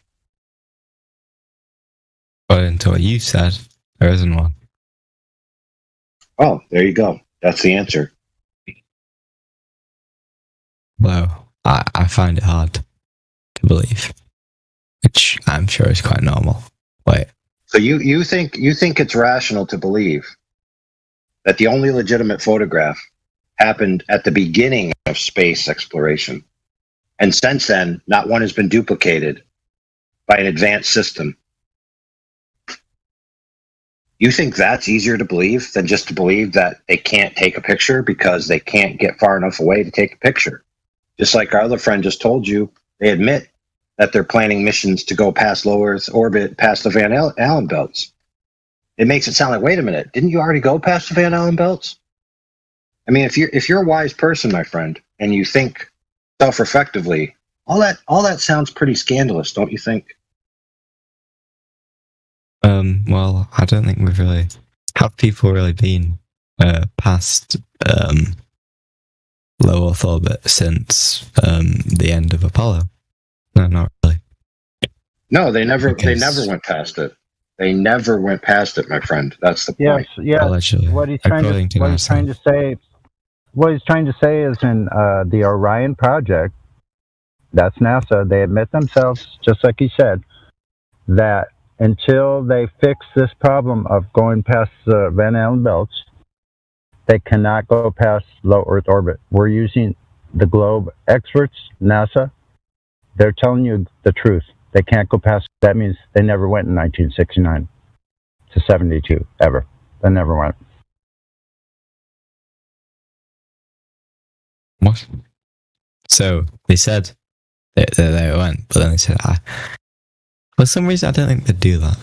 According to what you said, there isn't one. Oh, there you go. That's the answer. Well, I find it hard to believe, which I'm sure is quite normal. Wait. So you think it's rational to believe that the only legitimate photograph happened at the beginning of space exploration, and since then, not one has been duplicated by an advanced system? You think that's easier to believe than just to believe that they can't take a picture because they can't get far enough away to take a picture? Just like our other friend just told you, they admit that they're planning missions to go past low Earth orbit, past the Van Allen belts. It makes it sound like, wait a minute, didn't you already go past the Van Allen belts? I mean, if you're a wise person, my friend, and you think self-reflectively, all that sounds pretty scandalous, don't you think? Well, I don't think we've really have people really been past low Earth orbit since the end of Apollo. No, not really. No, they never went past it. They never went past it, my friend. That's the point. Yes. Allegedly. What he's trying to say is in the Orion project, that's NASA. They admit themselves, just like he said, that until they fix this problem of going past the Van Allen belts, they cannot go past low Earth orbit. We're using the globe experts, NASA. They're telling you the truth. They can't go past. That means they never went in 1969 to 72, ever. They never went. What? So they said they went, but then they said, for some reason, I don't think they'd do that.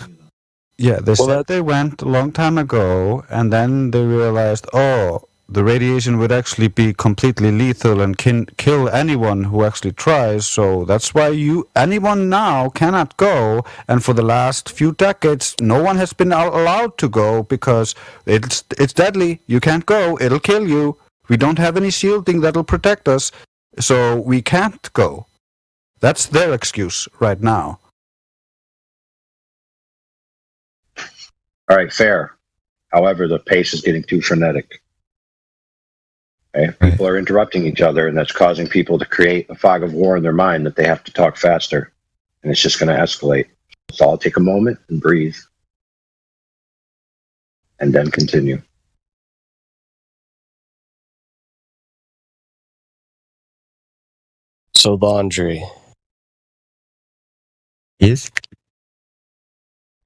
Yeah, they said they went a long time ago, and then they realized, the radiation would actually be completely lethal and can kill anyone who actually tries. So that's why anyone now cannot go. And for the last few decades, no one has been allowed to go because it's deadly. You can't go. It'll kill you. We don't have any shielding that'll protect us, so we can't go. That's their excuse right now. All right, fair. However, the pace is getting too frenetic. Okay? People are interrupting each other, and that's causing people to create a fog of war in their mind that they have to talk faster, and it's just going to escalate. So I'll take a moment and breathe, and then continue. So, Laundry. Yes?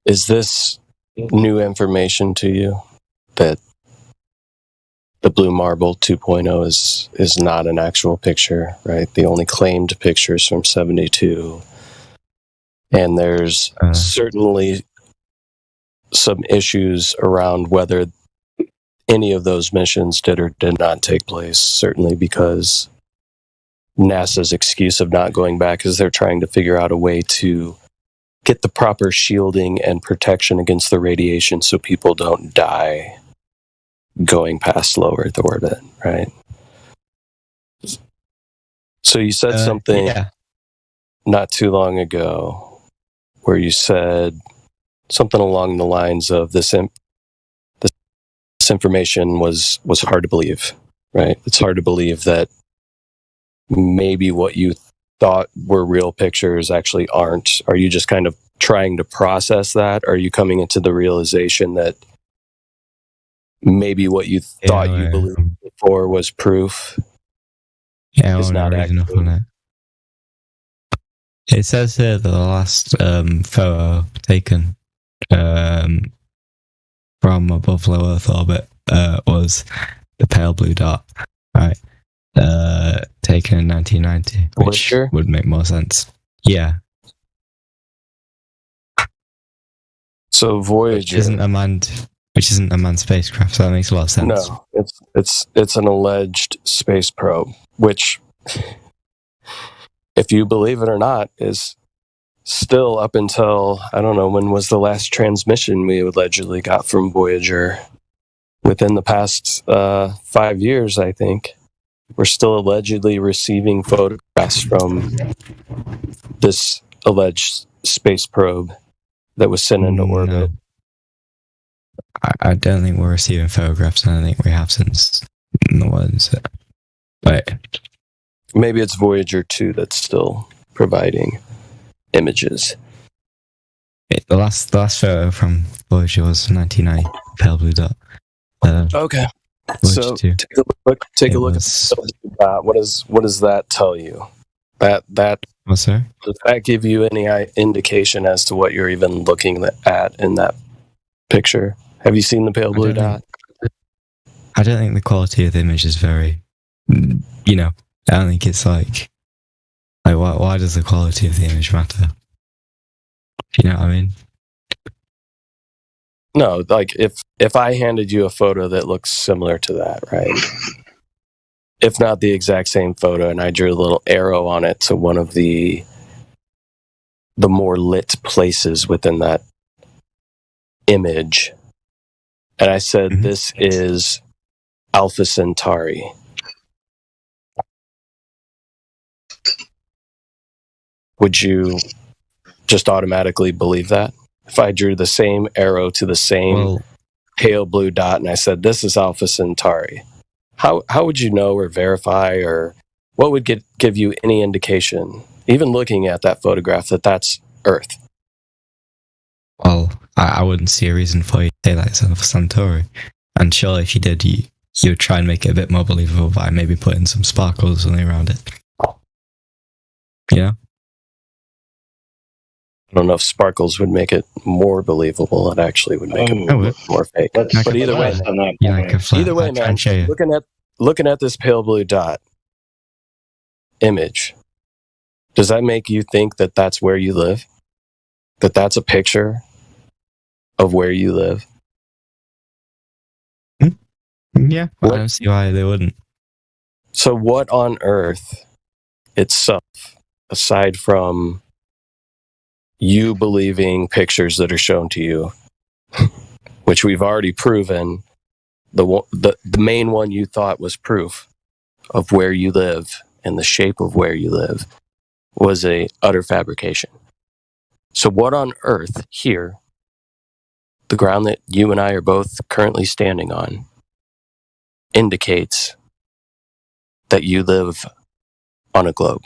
Is this new information to you that the Blue Marble 2.0 is not an actual picture, right? The only claimed pictures from 72. And there's certainly some issues around whether any of those missions did or did not take place, certainly because NASA's excuse of not going back is they're trying to figure out a way to get the proper shielding and protection against the radiation so people don't die going past low Earth orbit, right? So you said something not too long ago where you said something along the lines of this information was hard to believe, right? It's hard to believe that maybe what you thought were real pictures actually aren't. Are you just kind of trying to process that? Are you coming into the realization that maybe what you thought you believed before was proof? Yeah, is not enough on it. It says here that the last photo taken from above low Earth orbit was the pale blue dot, right? Taken in 1990, which would make more sense. Yeah. So Voyager, which isn't a manned spacecraft. So that makes a lot of sense. No, it's an alleged space probe, which, if you believe it or not, is still up until, I don't know, when was the last transmission we allegedly got from Voyager? Within the past 5 years, I think. We're still allegedly receiving photographs from this alleged space probe that was sent into orbit. I don't think we're receiving photographs, and I think we have since the ones. But maybe it's Voyager 2 that's still providing images. The last photo from Voyager was 1990, pale blue dot. Okay. Voyager So 2. take a look at what does that tell you? What's that? Does that give you any indication as to what you're even looking at in that picture? Have you seen the pale blue dot? I don't think the quality of the image is very, I don't think it's like why does the quality of the image matter? Do you know what I mean? No, like if I handed you a photo that looks similar to that, right? If not the exact same photo, and I drew a little arrow on it to one of the more lit places within that image, and I said, this is Alpha Centauri. would you just automatically believe that? If I drew the same arrow to the same pale blue dot and I said, this is Alpha Centauri, how would you know or verify, or what would give you any indication, even looking at that photograph, that that's Earth? Well, I wouldn't see a reason for you to say that it's Alpha Centauri. And sure, if you did, you would try and make it a bit more believable by maybe putting some sparkles or something around it. Yeah? I don't know if sparkles would make it more believable. It actually would make it more fake. But either way, man, looking at this pale blue dot image, does that make you think that that's where you live? That that's a picture of where you live? Yeah, I don't see why they wouldn't. So what on earth itself, aside from you believing pictures that are shown to you, which we've already proven, the main one you thought was proof of where you live and the shape of where you live, was a utter fabrication. So what on earth here, the ground that you and I are both currently standing on, indicates that you live on a globe?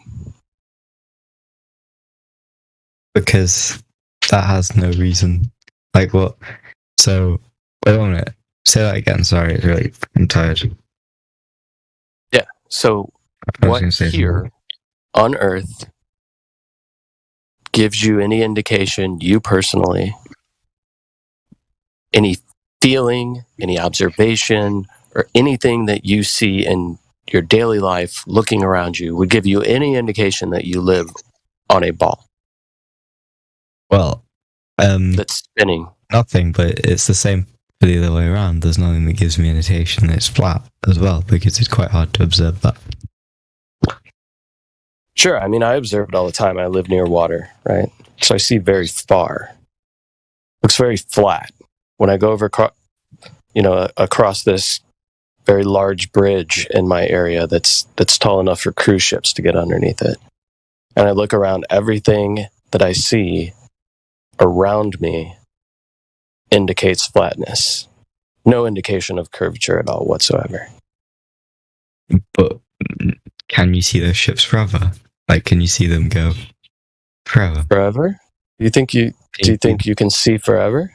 Because that has no reason. Like what? So, wait a minute. Say that again. Sorry, really, I'm tired. Yeah, so what here on Earth gives you any indication, you personally, any feeling, any observation, or anything that you see in your daily life looking around you would give you any indication that you live on a ball? Well, that's spinning. Nothing, but it's the same for the other way around. There's nothing that gives me an indication that it's flat as well, because it's quite hard to observe that. Sure, I mean, I observe it all the time. I live near water, right? So I see very far. Looks very flat. When I go over, across this very large bridge in my area that's tall enough for cruise ships to get underneath it, and I look around, everything that I see around me indicates flatness. No indication of curvature at all whatsoever. But can you see those ships forever? Like, can you see them go forever? Forever? Do you think you can see forever?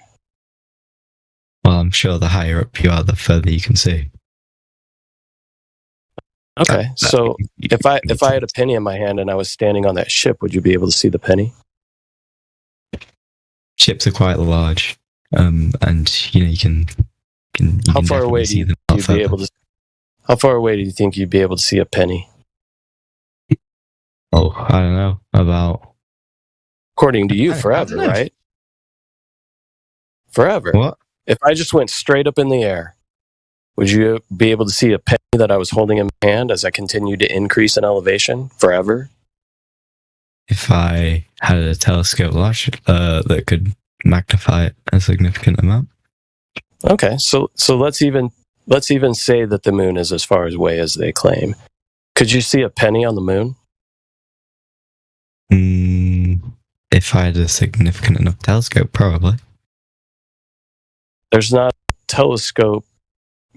Well, I'm sure the higher up you are, the further you can see. Okay, so if I had a penny in my hand and I was standing on that ship, would you be able to see the penny? Ships are quite large, and you can How far away do you think you'd be able to see a penny? Oh, I don't know. About, according to you, forever, right? Forever. What? If I just went straight up in the air, would you be able to see a penny that I was holding in my hand as I continued to increase in elevation forever? If I had a telescope large that could magnify it a significant amount. Okay, so let's even say that the moon is as far away as they claim. Could you see a penny on the moon? If I had a significant enough telescope, probably. There's not a telescope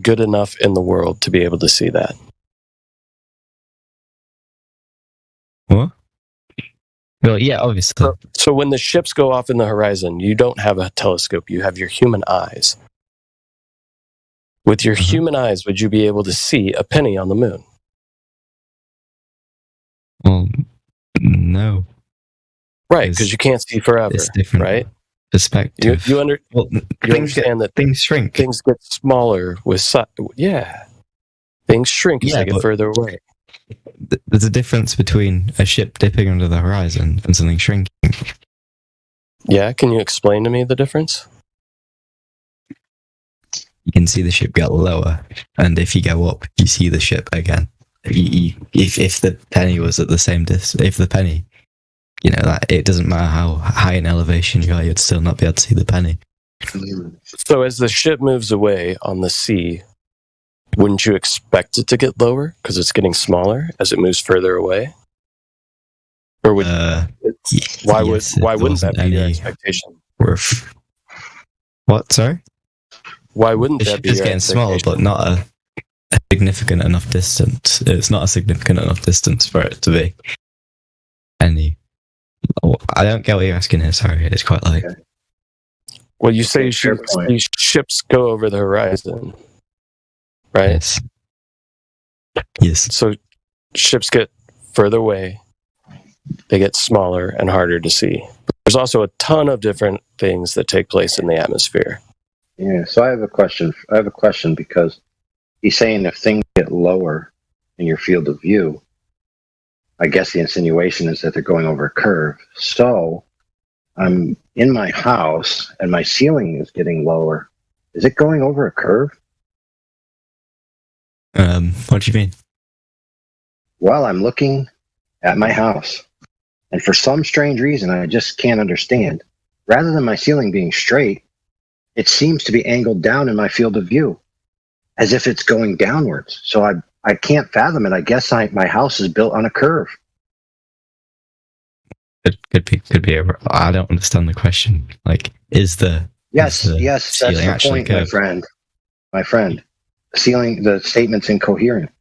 good enough in the world to be able to see that. What? Well, yeah, obviously. So when the ships go off in the horizon, you don't have a telescope, you have your human eyes. With your human eyes, would you be able to see a penny on the moon? Well, no. Right, because you can't see forever, it's different, right? Perspective. You understand that things shrink. Things get smaller with things shrink as they get further away. There's a difference between a ship dipping under the horizon and something shrinking. Yeah, can you explain to me the difference? You can see the ship get lower, and if you go up, you see the ship again. If the penny was at the same distance, if the penny, it doesn't matter how high in elevation you are, you'd still not be able to see the penny. So as the ship moves away on the sea, wouldn't you expect it to get lower because it's getting smaller as it moves further away? Or would why wouldn't that be your expectation? What? Sorry. Why wouldn't The that ship be is your getting smaller, expectation? but not a significant enough distance. It's not a significant enough distance for it to be any. I don't get what you're asking here. Sorry, it's quite late. Okay. Well, you say these ships go over the horizon, right? Yes. Yes. So ships get further away, they get smaller and harder to see. But there's also a ton of different things that take place in the atmosphere. Yeah, so I have a question. Because he's saying if things get lower in your field of view, I guess the insinuation is that they're going over a curve. So I'm in my house and my ceiling is getting lower. Is it going over a curve? What do you mean? Well, I'm looking at my house, and for some strange reason I just can't understand, rather than my ceiling being straight, it seems to be angled down in my field of view, as if it's going downwards. So I can't fathom it. I guess my house is built on a curve. Could be. I don't understand the question. Like, Yes, that's the point, my friend. My friend, the statement's incoherent.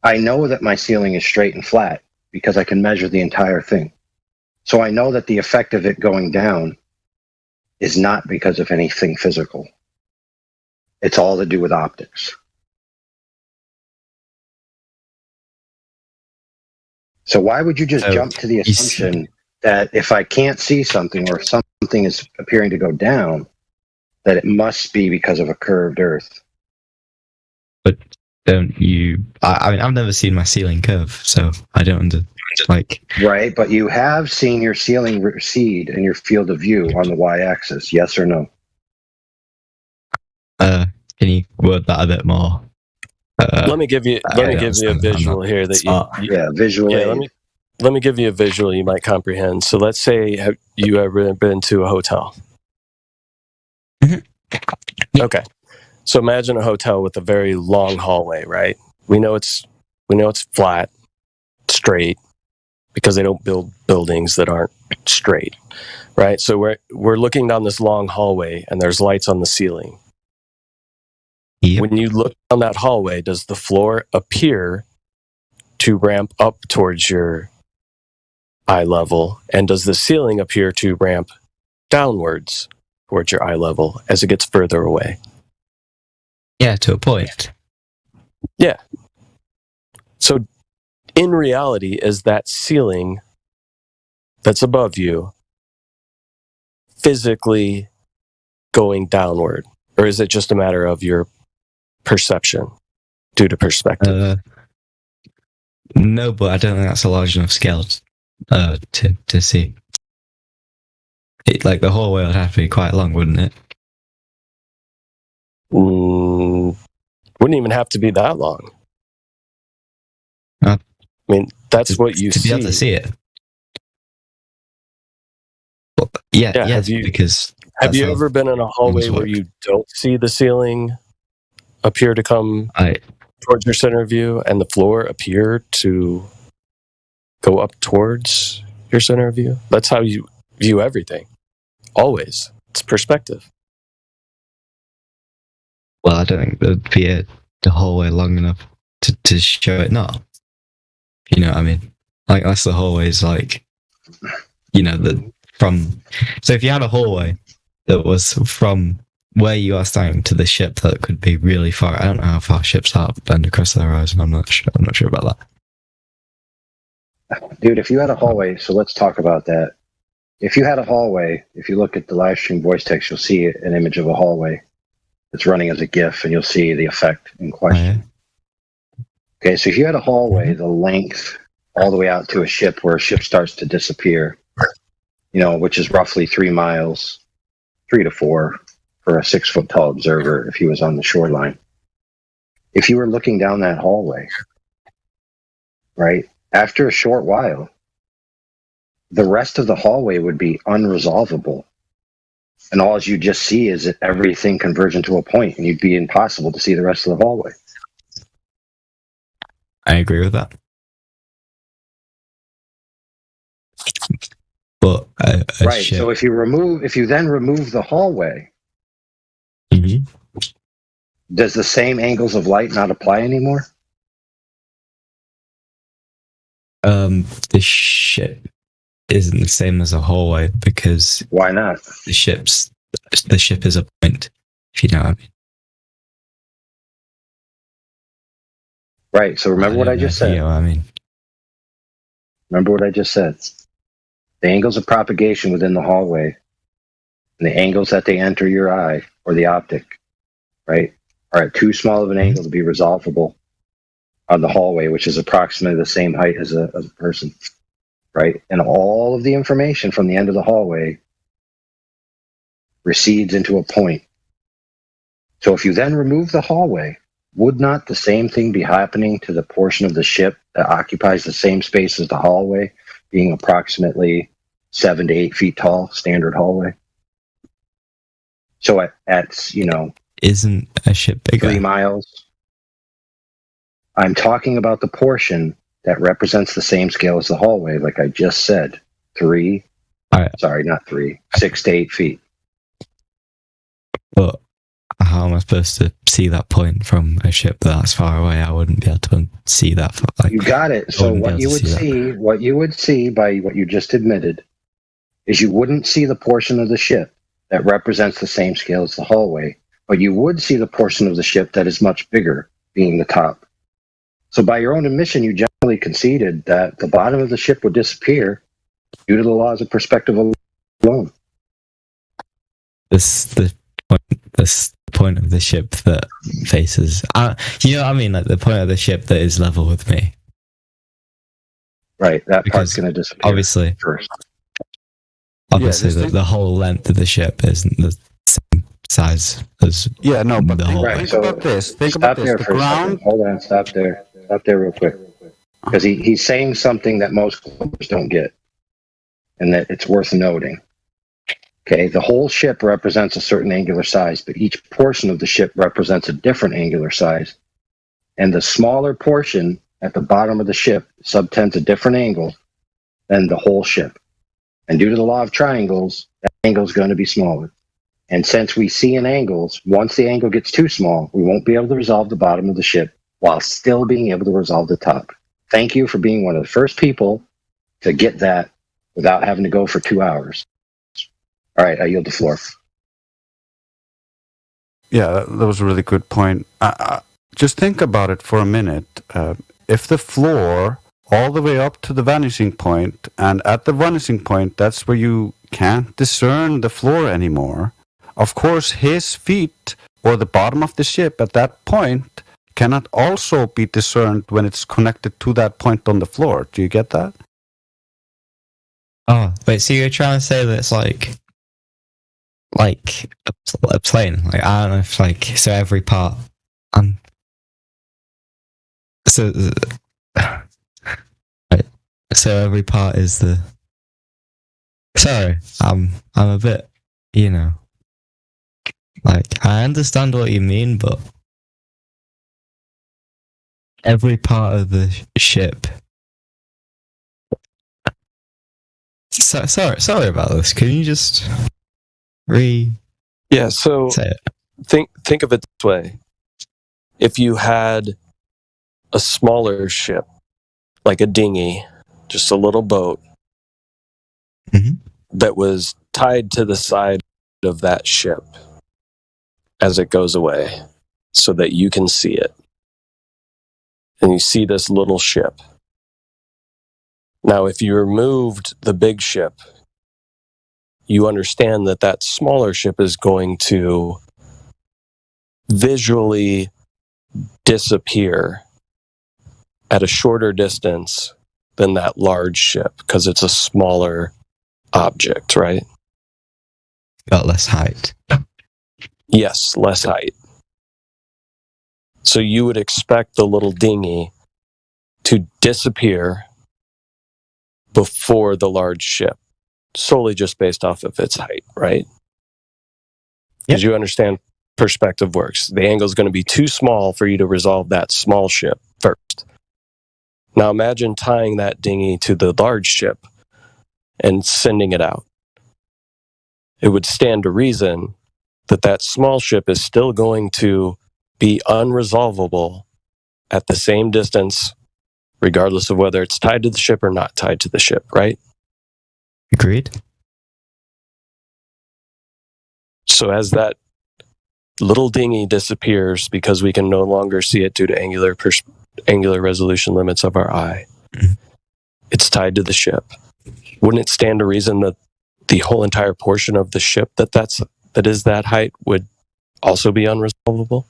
I know that my ceiling is straight and flat because I can measure the entire thing. So I know that the effect of it going down is not because of anything physical. It's all to do with optics. So why would you just jump to the assumption that if I can't see something or something is appearing to go down, that it must be because of a curved Earth? But don't you? I mean, I've never seen my ceiling curve, so I don't Right, but you have seen your ceiling recede in your field of view on the y-axis. Yes or no? Can you word that a bit more? Let me give you a visual here visual. Yeah, let me give you a visual you might comprehend. So let's say have you ever been to a hotel? Mm-hmm. Okay. So imagine a hotel with a very long hallway, right? We know it's flat, straight, because they don't build buildings that aren't straight, right? So we're looking down this long hallway and there's lights on the ceiling. Yep. When you look down that hallway, does the floor appear to ramp up towards your eye level? And does the ceiling appear to ramp downwards towards your eye level as it gets further away? Yeah, to a point. Yeah. So in reality, is that ceiling that's above you physically going downward? Or is it just a matter of your perception due to perspective? No, but I don't think that's a large enough scale to see. Like the hallway would have to be quite long, wouldn't it? Wouldn't even have to be that long. I mean, that's what you to see. be able to see it. Well, yeah, because have you ever been in a hallway where you don't see the ceiling appear to come towards your center view and the floor appear to go up towards your center view? That's how you view everything. Always. It's perspective. Well, I don't think there'd be the hallway long enough to show it not. You know what I mean? Like, that's the hallway's like, you know, so if you had a hallway that was from where you are standing to the ship that could be really far. I don't know how far ships are bend across the horizon. I'm not sure about that. Dude, if you had a hallway, so let's talk about that. If you had a hallway, if you look at the live stream voice text, you'll see an image of a hallway that's running as a GIF, and you'll see the effect in question. Okay, so if you had a hallway, the length all the way out to a ship where a ship starts to disappear, you know, which is roughly 3 miles, 3 to 4 for a 6 foot tall observer if he was on the shoreline. If you were looking down that hallway, right, after a short while, the rest of the hallway would be unresolvable. And all you just see is everything converging to a point, and you'd be impossible to see the rest of the hallway. I agree with that. But right. So if you then remove the hallway, does the same angles of light not apply anymore? The ship isn't the same as a hallway because why not? The ship is a point, if you know what I mean. Right. So remember what I just said. You know what I mean. Remember what I just said. The angles of propagation within the hallway and the angles that they enter your eye or the optic, right, are at too small of an angle to be resolvable on the hallway, which is approximately the same height as a person, right? And all of the information from the end of the hallway recedes into a point. So if you then remove the hallway, would not the same thing be happening to the portion of the ship that occupies the same space as the hallway, being approximately 7 to 8 feet tall, standard hallway? So at isn't a ship bigger? 3 miles. I'm talking about the portion that represents the same scale as the hallway, like I just said. 6 to 8 feet. But how am I supposed to see that point from a ship that's far away? I wouldn't be able to see that. You got it. So what you would see by what you just admitted is you wouldn't see the portion of the ship that represents the same scale as the hallway, but you would see the portion of the ship that is much bigger, being the top. So by your own admission, you generally conceded that the bottom of the ship would disappear due to the laws of perspective alone. The point of the ship that faces, you know what I mean? Like the point of the ship that is level with me. Right, that part's going to disappear. Obviously, first. Obviously, the whole length of the ship isn't the same size as but the whole. Think about this. Think Stop about this. there The for a ground. second. Hold on, stop there. Stop there real quick. Because he's saying something that most clippers don't get, and that it's worth noting. Okay, the whole ship represents a certain angular size, but each portion of the ship represents a different angular size. And the smaller portion at the bottom of the ship subtends a different angle than the whole ship. And due to the law of triangles, that angle is going to be smaller. And since we see in angles, once the angle gets too small, we won't be able to resolve the bottom of the ship while still being able to resolve the top. Thank you for being one of the first people to get that without having to go for 2 hours. All right, I yield the floor. Yeah, that was a really good point. Just think about it for a minute. If the floor all the way up to the vanishing point, and at the vanishing point, that's where you can't discern the floor anymore. Of course, his feet or the bottom of the ship at that point cannot also be discerned when it's connected to that point on the floor. Do you get that? Oh, wait, so you're trying to say that it's like a plane? Like, I don't know if so every part, so every part is the. Sorry, I'm a bit, I understand what you mean, but every part of the ship. Sorry about this. Can you just Yeah, so say it? Think of it this way. If you had a smaller ship, like a dinghy, just a little boat, that was tied to the side of that ship as it goes away so that you can see it. And you see this little ship. Now, if you removed the big ship, you understand that that smaller ship is going to visually disappear at a shorter distance than that large ship because it's a smaller object, right? Got less height. Yes, less height. So you would expect the little dinghy to disappear before the large ship, solely just based off of its height, right? Because you understand perspective works. The angle is going to be too small for you to resolve that small ship first. Now imagine tying that dinghy to the large ship. and sending it out. It would stand to reason that that small ship is still going to be unresolvable at the same distance, regardless of whether it's tied to the ship or not tied to the ship, right? Agreed. So as that little dinghy disappears because we can no longer see it due to angular resolution limits of our eye, it's tied to the ship. Wouldn't it stand to reason that the whole entire portion of the ship that is that height would also be unresolvable?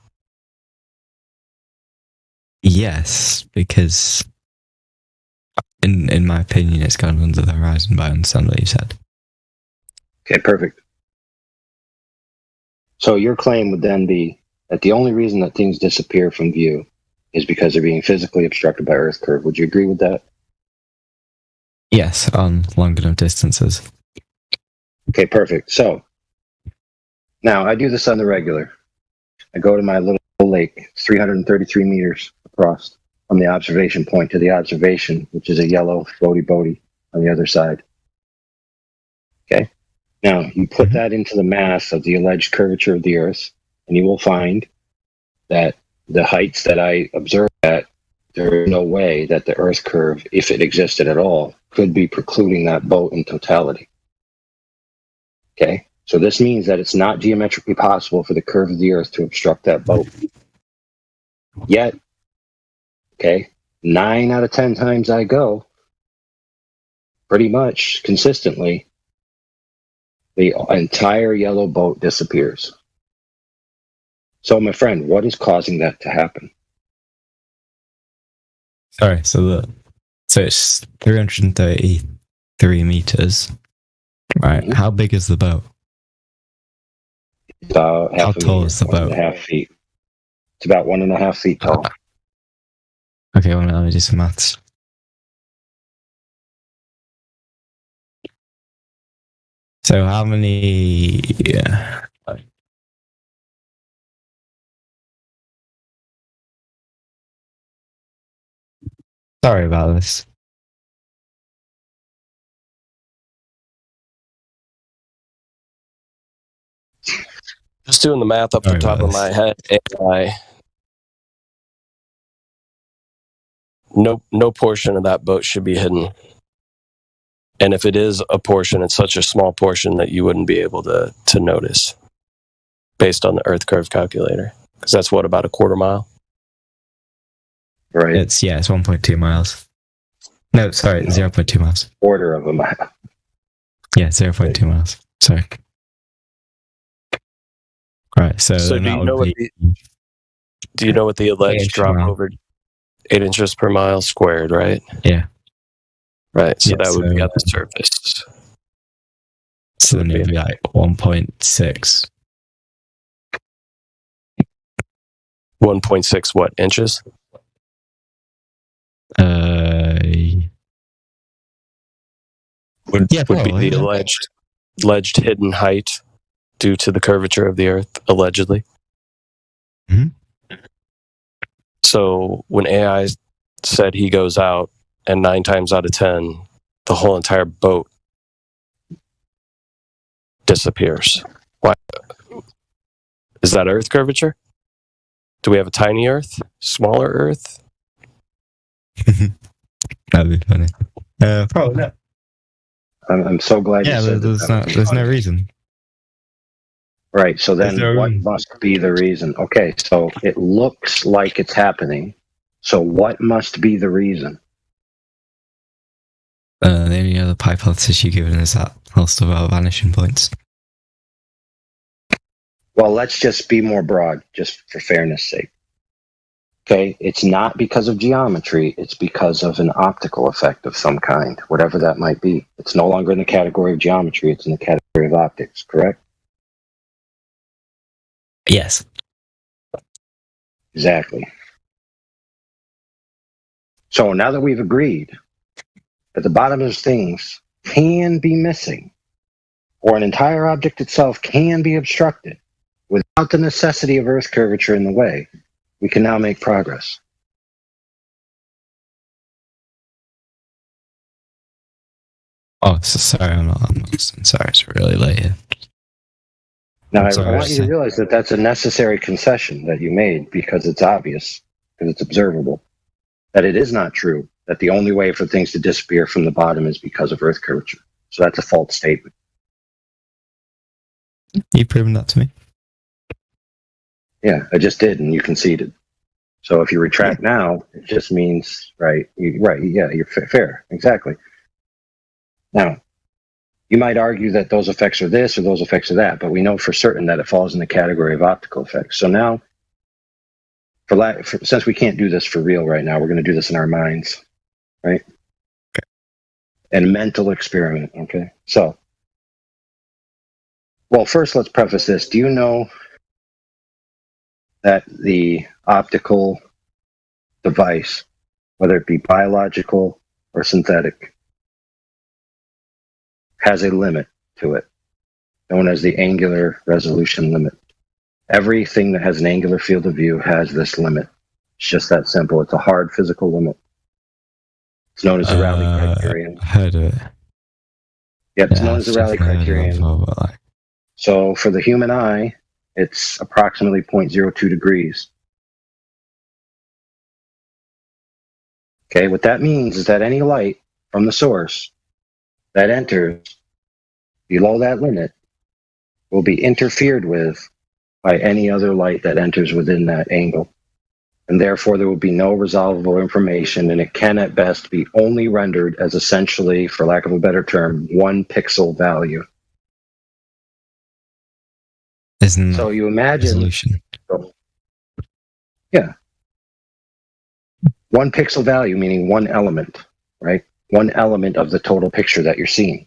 Yes, because in my opinion, it's gone under the horizon, but I understand what you said. Okay, perfect. So your claim would then be that the only reason that things disappear from view is because they're being physically obstructed by Earth curve. Would you agree with that? Yes, on long enough distances. Okay, perfect. So now I do this on the regular. I go to my little lake, 333 meters across from the observation point to the observation, which is a yellow boaty on the other side. Okay. Now you put that into the mass of the alleged curvature of the Earth, and you will find that the heights that I observed at, there is no way that the Earth curve, if it existed at all, could be precluding that boat in totality. Okay, so this means that it's not geometrically possible for the curve of the Earth to obstruct that boat. Yet, okay, 9 out of 10 times I go, pretty much consistently, the entire yellow boat disappears. So, my friend, what is causing that to happen? Sorry, so it's 333 meters, right? How big is the boat? About how tall is the boat? 1.5 feet. It's about 1.5 feet tall. Okay, well, let me do some maths. So how many? Yeah. Sorry about this. Just doing the math up the top of my head, no portion of that boat should be hidden. And if it is a portion, it's such a small portion that you wouldn't be able to notice based on the Earth curve calculator. Because that's what, about a quarter mile? Right. It's 1.2 miles. No, sorry, 0.2 miles. Quarter of a mile. Yeah, 0.2 miles. Sorry. Right, so do you know what the alleged drop over 8 inches per mile squared, right? Yeah. Right, so that would be at the surface. So then it would be like 1.6. 1.6 what, inches? Would be the alleged hidden height due to the curvature of the Earth, allegedly. Mm-hmm. So when AI said he goes out, and 9 times out of 10, the whole entire boat disappears. Why? Is that Earth curvature? Do we have a tiny Earth? Smaller Earth? That'd be funny. Probably not. I'm so glad you said that. There's no reason. Right, so then what must be the reason? Okay, so it looks like it's happening. So what must be the reason? The only other hypothesis you've given is that also about vanishing points. Well, let's just be more broad, just for fairness' sake. Okay, it's not because of geometry, it's because of an optical effect of some kind, whatever that might be. It's no longer in the category of geometry, it's in the category of optics, correct? Yes. Exactly. So now that we've agreed that the bottom of things can be missing, or an entire object itself can be obstructed without the necessity of Earth curvature in the way, we can now make progress. Oh, sorry, I'm not listening. Sorry, it's really late here. Now, I want you to realize that that's a necessary concession that you made because it's obvious, because it's observable, that it is not true that the only way for things to disappear from the bottom is because of Earth curvature. So that's a false statement. You've proven that to me. Yeah, I just did, and you conceded. So if you retract now, it just means, you're fair, exactly. Now, you might argue that those effects are this or those effects are that, but we know for certain that it falls in the category of optical effects. So now, since we can't do this for real right now, we're going to do this in our minds, right? Okay. And mental experiment, okay? So, well, first let's preface this. Do you know that the optical device, whether it be biological or synthetic, has a limit to it, known as the angular resolution limit. Everything that has an angular field of view has this limit. It's just that simple. It's a hard physical limit. It's known as the Rayleigh criterion. I heard of it. Yep, it's known as the Rayleigh criterion. So for the human eye, it's approximately 0.02 degrees. Okay, what that means is that any light from the source that enters below that limit will be interfered with by any other light that enters within that angle. And therefore, there will be no resolvable information, and it can at best be only rendered as essentially, for lack of a better term, 1 pixel value. Isn't so you imagine resolution? Yeah. 1 pixel value, meaning 1 element, right? 1 element of the total picture that you're seeing.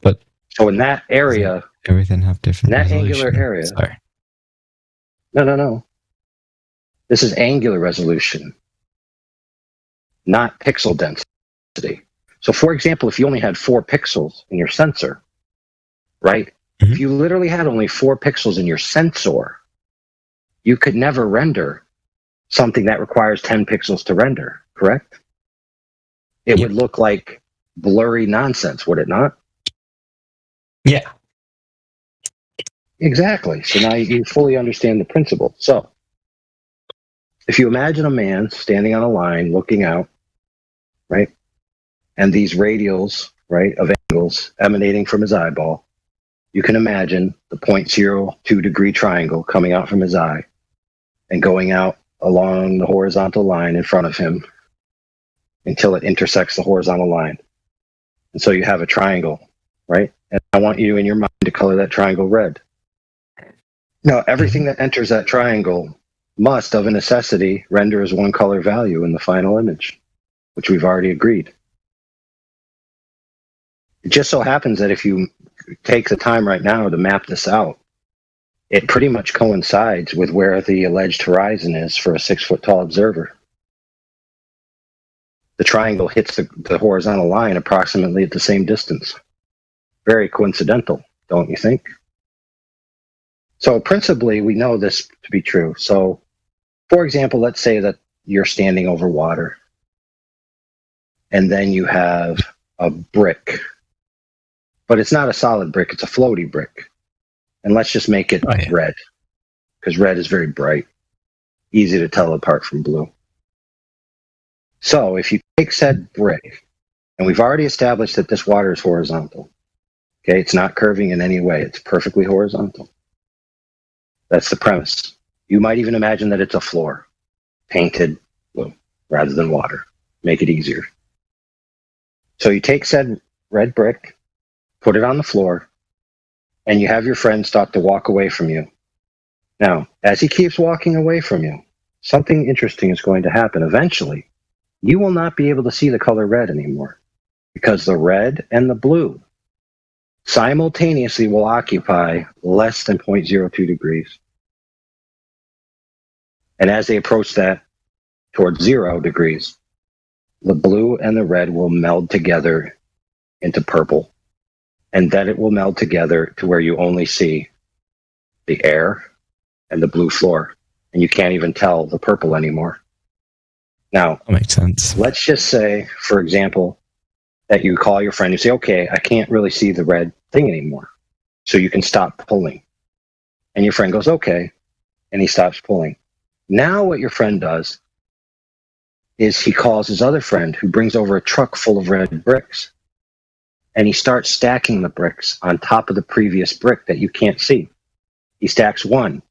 But so in that area, everything have different. In that resolution. angular area. Sorry. No. This is angular resolution, not pixel density. So, for example, if you only had 4 pixels in your sensor, right? Mm-hmm. If you literally had only 4 pixels in your sensor, you could never render something that requires 10 pixels to render, correct? It would look like blurry nonsense, would it not? Yeah. Exactly. So now you fully understand the principle. So, if you imagine a man standing on a line looking out, right, and these radials, right, of angles emanating from his eyeball, you can imagine the 0.02 degree triangle coming out from his eye and going out along the horizontal line in front of him until it intersects the horizontal line. And so you have a triangle, right? And I want you in your mind to color that triangle red. Now, everything that enters that triangle must, of a necessity, render as 1 color value in the final image, which we've already agreed. It just so happens that if you take the time right now to map this out, it pretty much coincides with where the alleged horizon is for a 6-foot-tall observer. The triangle hits the horizontal line approximately at the same distance. Very coincidental, don't you think? So principally, we know this to be true. So, for example, let's say that you're standing over water, and then you have a brick. But it's not a solid brick, it's a floaty brick. And let's just make it red, because red is very bright, easy to tell apart from blue. So if you take said brick, and we've already established that this water is horizontal, okay, it's not curving in any way, it's perfectly horizontal. That's the premise. You might even imagine that it's a floor, painted blue, rather than water. Make it easier. So you take said red brick, put it on the floor, and you have your friend start to walk away from you. Now, as he keeps walking away from you, something interesting is going to happen. Eventually, you will not be able to see the color red anymore, because the red and the blue simultaneously will occupy less than 0.02 degrees. And as they approach that towards 0 degrees, the blue and the red will meld together into purple. And then it will meld together to where you only see the air and the blue floor. And you can't even tell the purple anymore. Now, that makes sense. Let's just say, for example, that you call your friend. You say, okay, I can't really see the red thing anymore. So you can stop pulling. And your friend goes, okay. And he stops pulling. Now what your friend does is he calls his other friend who brings over a truck full of red bricks. And he starts stacking the bricks on top of the previous brick that you can't see. He stacks 1.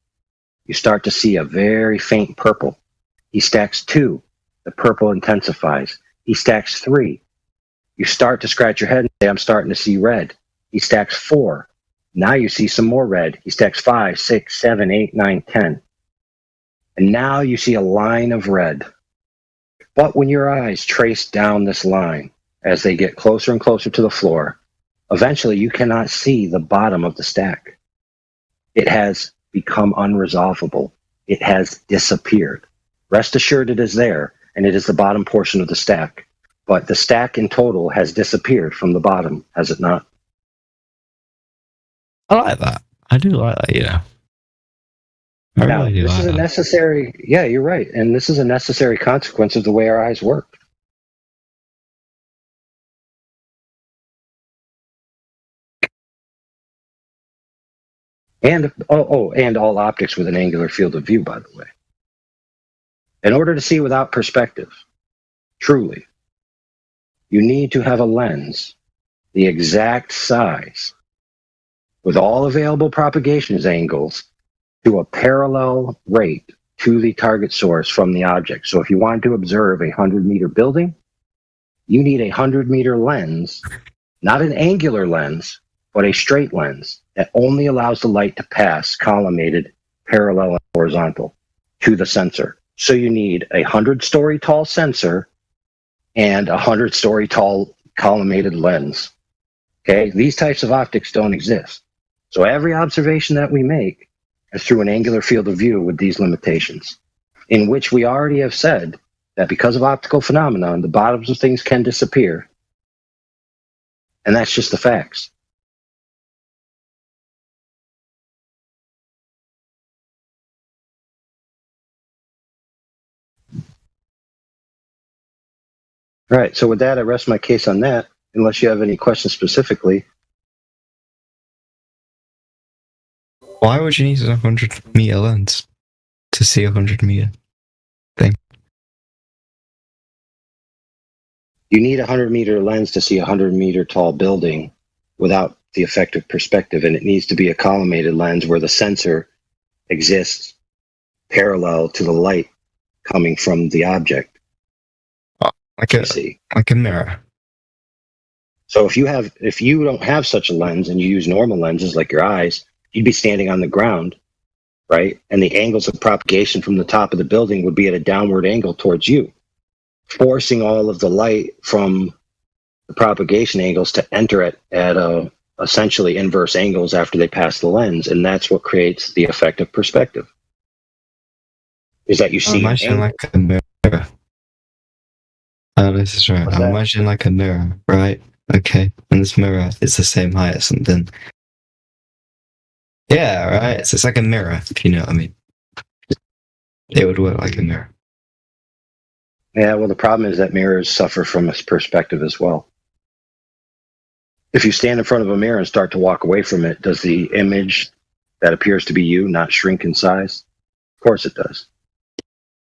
You start to see a very faint purple. He stacks 2. The purple intensifies. He stacks 3. You start to scratch your head and say, I'm starting to see red. He stacks 4. Now you see some more red. He stacks 5, 6, 7, 8, 9, 10. And now you see a line of red. But when your eyes trace down this line, as they get closer and closer to the floor, eventually you cannot see the bottom of the stack. It has become unresolvable. It has disappeared. Rest assured it is there, and it is the bottom portion of the stack. But the stack in total has disappeared from the bottom, has it not? I like that. I do like that, yeah. Now, this is a necessary, yeah, you're right. And this is a necessary consequence of the way our eyes work. And, and all optics with an angular field of view, by the way. In order to see without perspective, truly, you need to have a lens the exact size with all available propagation angles to a parallel rate to the target source from the object. So if you want to observe a 100-meter building, you need a 100-meter lens, not an angular lens, but a straight lens that only allows the light to pass collimated, parallel, and horizontal to the sensor. So you need a 100-story tall sensor and a 100-story tall collimated lens. Okay, these types of optics don't exist. So every observation that we make is through an angular field of view with these limitations, in which we already have said that because of optical phenomenon, the bottoms of things can disappear. And that's just the facts. All right, so with that, I rest my case on that, unless you have any questions specifically. Why would you need a 100-meter lens to see a 100-meter thing? You need a 100-meter lens to see a 100-meter tall building without the effective perspective, and it needs to be a collimated lens where the sensor exists parallel to the light coming from the object. Like a mirror. So if you don't have such a lens and you use normal lenses like your eyes, you'd be standing on the ground, right? And the angles of propagation from the top of the building would be at a downward angle towards you, forcing all of the light from the propagation angles to enter at essentially inverse angles after they pass the lens. And that's what creates the effect of perspective. Is that you see imagine like a mirror. Oh, this is right. I'm imagining like a mirror, right? Okay. And this mirror is the same height as something. Yeah, right. So it's like a mirror, if you know what I mean. It would work like a mirror. Yeah, well, the problem is that mirrors suffer from a perspective as well. If you stand in front of a mirror and start to walk away from it, does the image that appears to be you not shrink in size? Of course it does.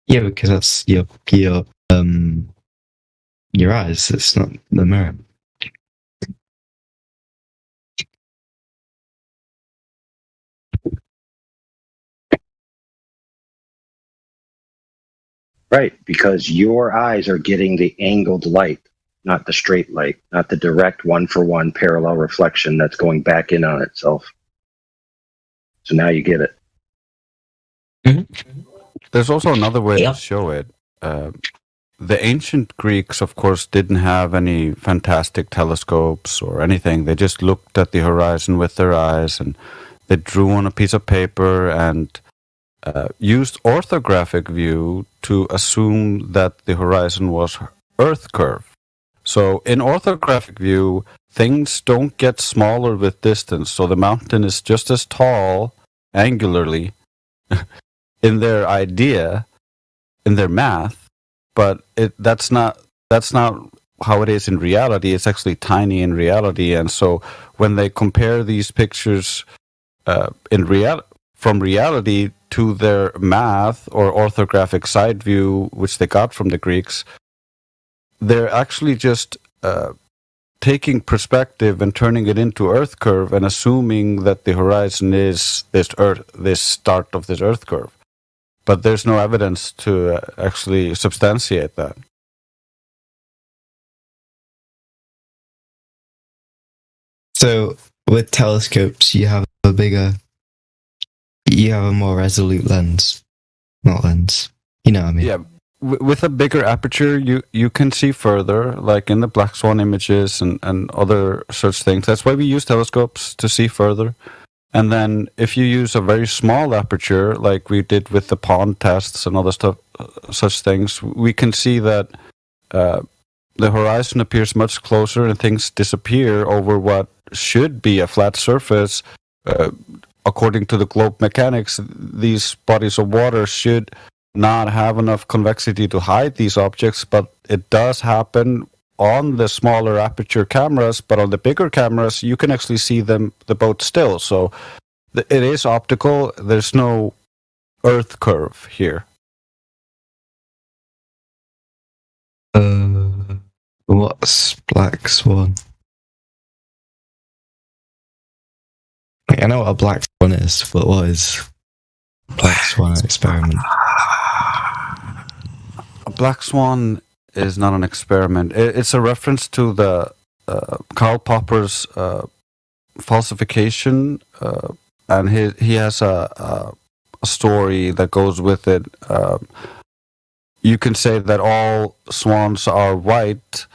Yeah, because that's your eyes. It's not the mirror. Right, because your eyes are getting the angled light, not the straight light, not the direct one-for-one parallel reflection that's going back in on itself. So now you get it. Mm-hmm. There's also another way to show it. The ancient Greeks, of course, didn't have any fantastic telescopes or anything. They just looked at the horizon with their eyes, and they drew on a piece of paper and used orthographic view to assume that the horizon was Earth curve. So in orthographic view, things don't get smaller with distance. So the mountain is just as tall angularly in their idea, in their math, but that's not how it is in reality, it's actually tiny in reality. And so when they compare these pictures from reality to their math or orthographic side view, which they got from the Greeks, they're actually just taking perspective and turning it into Earth curve and assuming that the horizon is this start of this Earth curve. But there's no evidence to actually substantiate that. So with telescopes, you have a more resolute lens. Not lens. You know what I mean? Yeah. With a bigger aperture, you can see further, like in the Black Swan images and other such things. That's why we use telescopes, to see further. And then if you use a very small aperture, like we did with the pond tests and other stuff, such things, we can see that the horizon appears much closer and things disappear over what should be a flat surface. According to the globe mechanics, these bodies of water should not have enough convexity to hide these objects, but it does happen on the smaller aperture cameras. But on the bigger cameras, you can actually see the boat still. So it is optical. There's no Earth curve here. What's Black Swan? I know what a Black Swan is, but what is Black Swan experiment? A Black Swan is not an experiment. It's a reference to the Karl Popper's falsification, and he has a story that goes with it. You can say that all swans are white,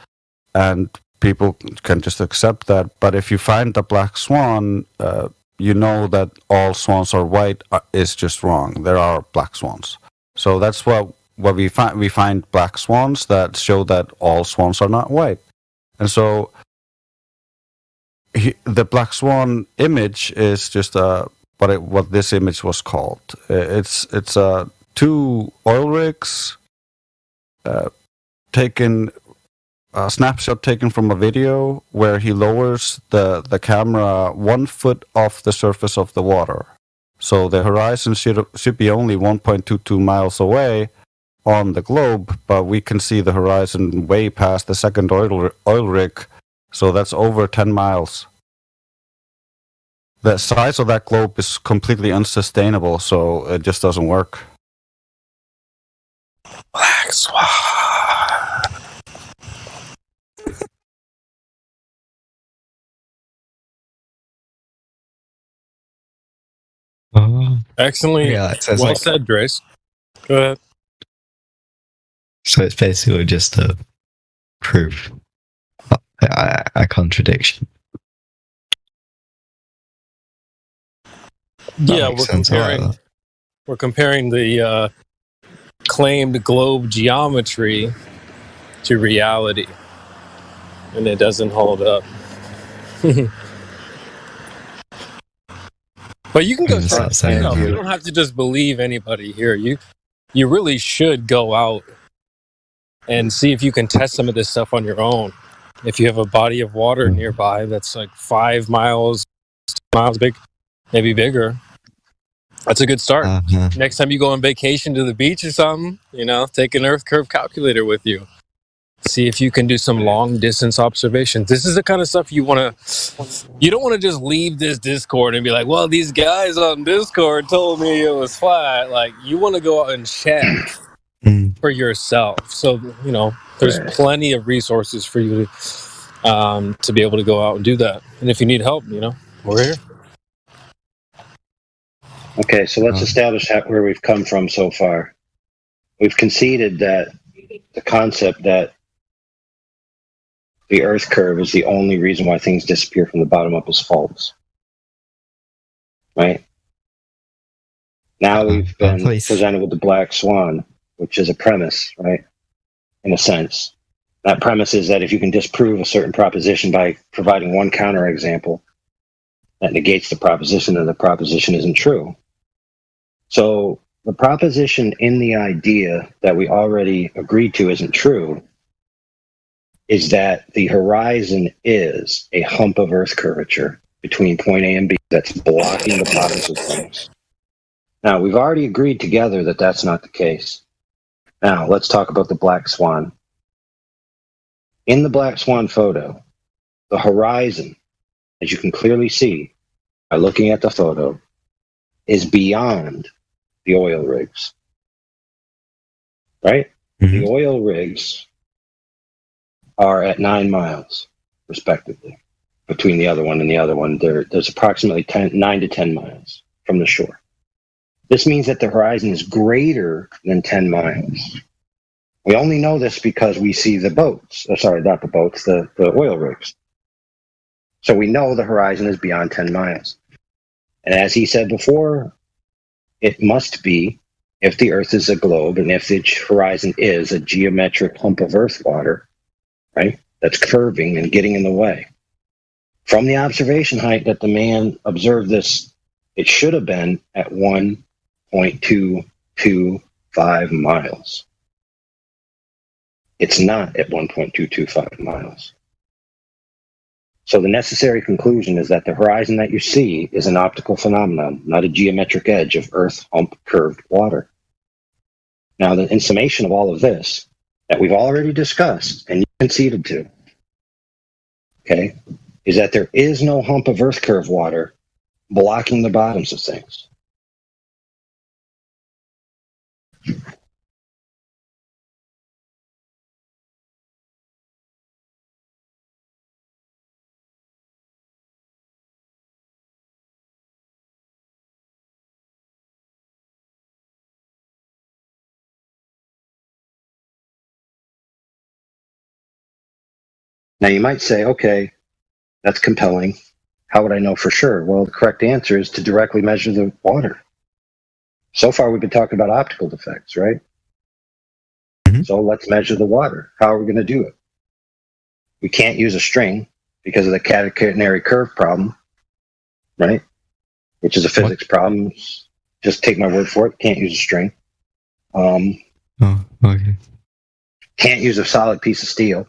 and people can just accept that. But if you find a black swan, you know that all swans are white is just wrong. There are black swans. So that's what we find. We find black swans that show that all swans are not white. And so the black swan image is just what this image was called. It's two oil rigs taken. A snapshot taken from a video where he lowers the camera 1 foot off the surface of the water. So the horizon should be only 1.22 miles away on the globe, but we can see the horizon way past the second oil rig. So that's over 10 miles. The size of that globe is completely unsustainable, so it just doesn't work. Black Swan. Excellently well said, Grace. Go ahead. So it's basically just a proof, a contradiction. Yeah, we're comparing the claimed globe geometry to reality, and it doesn't hold up. But you can go check it out. You don't have to just believe anybody here. You really should go out and see if you can test some of this stuff on your own. If you have a body of water nearby that's like 5 miles big, maybe bigger, that's a good start. Next time you go on vacation to the beach or something, take an Earth curve calculator with you. See if you can do some long distance observations. This is the kind of stuff you don't want to just leave this Discord and be like, well, these guys on Discord told me it was flat. Like, you want to go out and check for yourself. So, there's plenty of resources for you to be able to go out and do that. And if you need help, we're here. Okay, so let's establish where we've come from so far. We've conceded that the concept that the Earth curve is the only reason why things disappear from the bottom up is false. Right? Now we've been presented with the Black Swan, which is a premise, right? In a sense. That premise is that if you can disprove a certain proposition by providing one counterexample, that negates the proposition, and the proposition isn't true. So the proposition in the idea that we already agreed to isn't true is that the horizon is a hump of Earth curvature between point A and B that's blocking the bottoms of things. Now, we've already agreed together that that's not the case. Now, let's talk about the Black Swan. In the Black Swan photo, the horizon, as you can clearly see by looking at the photo, is beyond the oil rigs. Right? Mm-hmm. The oil rigs are at 9 miles, respectively. Between the other one and the other one, there's approximately 9 to 10 miles from the shore. This means that the horizon is greater than 10 miles. We only know this because we see the boats. Sorry, not the boats, the oil rigs. So we know the horizon is beyond 10 miles. And as he said before, it must be, if the Earth is a globe and if the horizon is a geometric hump of Earth water, right, that's curving and getting in the way. From the observation height that the man observed this, it should have been at 1.225 miles. It's not at 1.225 miles. So the necessary conclusion is that the horizon that you see is an optical phenomenon, not a geometric edge of Earth hump curved water. Now, in summation of all of this that we've already discussed and you conceded to, okay, is that there is no hump of Earth curved water blocking the bottoms of things. Now, you might say, okay, that's compelling. How would I know for sure? Well, the correct answer is to directly measure the water. So far, we've been talking about optical defects, right? Mm-hmm. So let's measure the water. How are we going to do it? We can't use a string because of the catenary curve problem, right? Which is a physics problem. Just take my word for it. Can't use a string. Okay. Can't use a solid piece of steel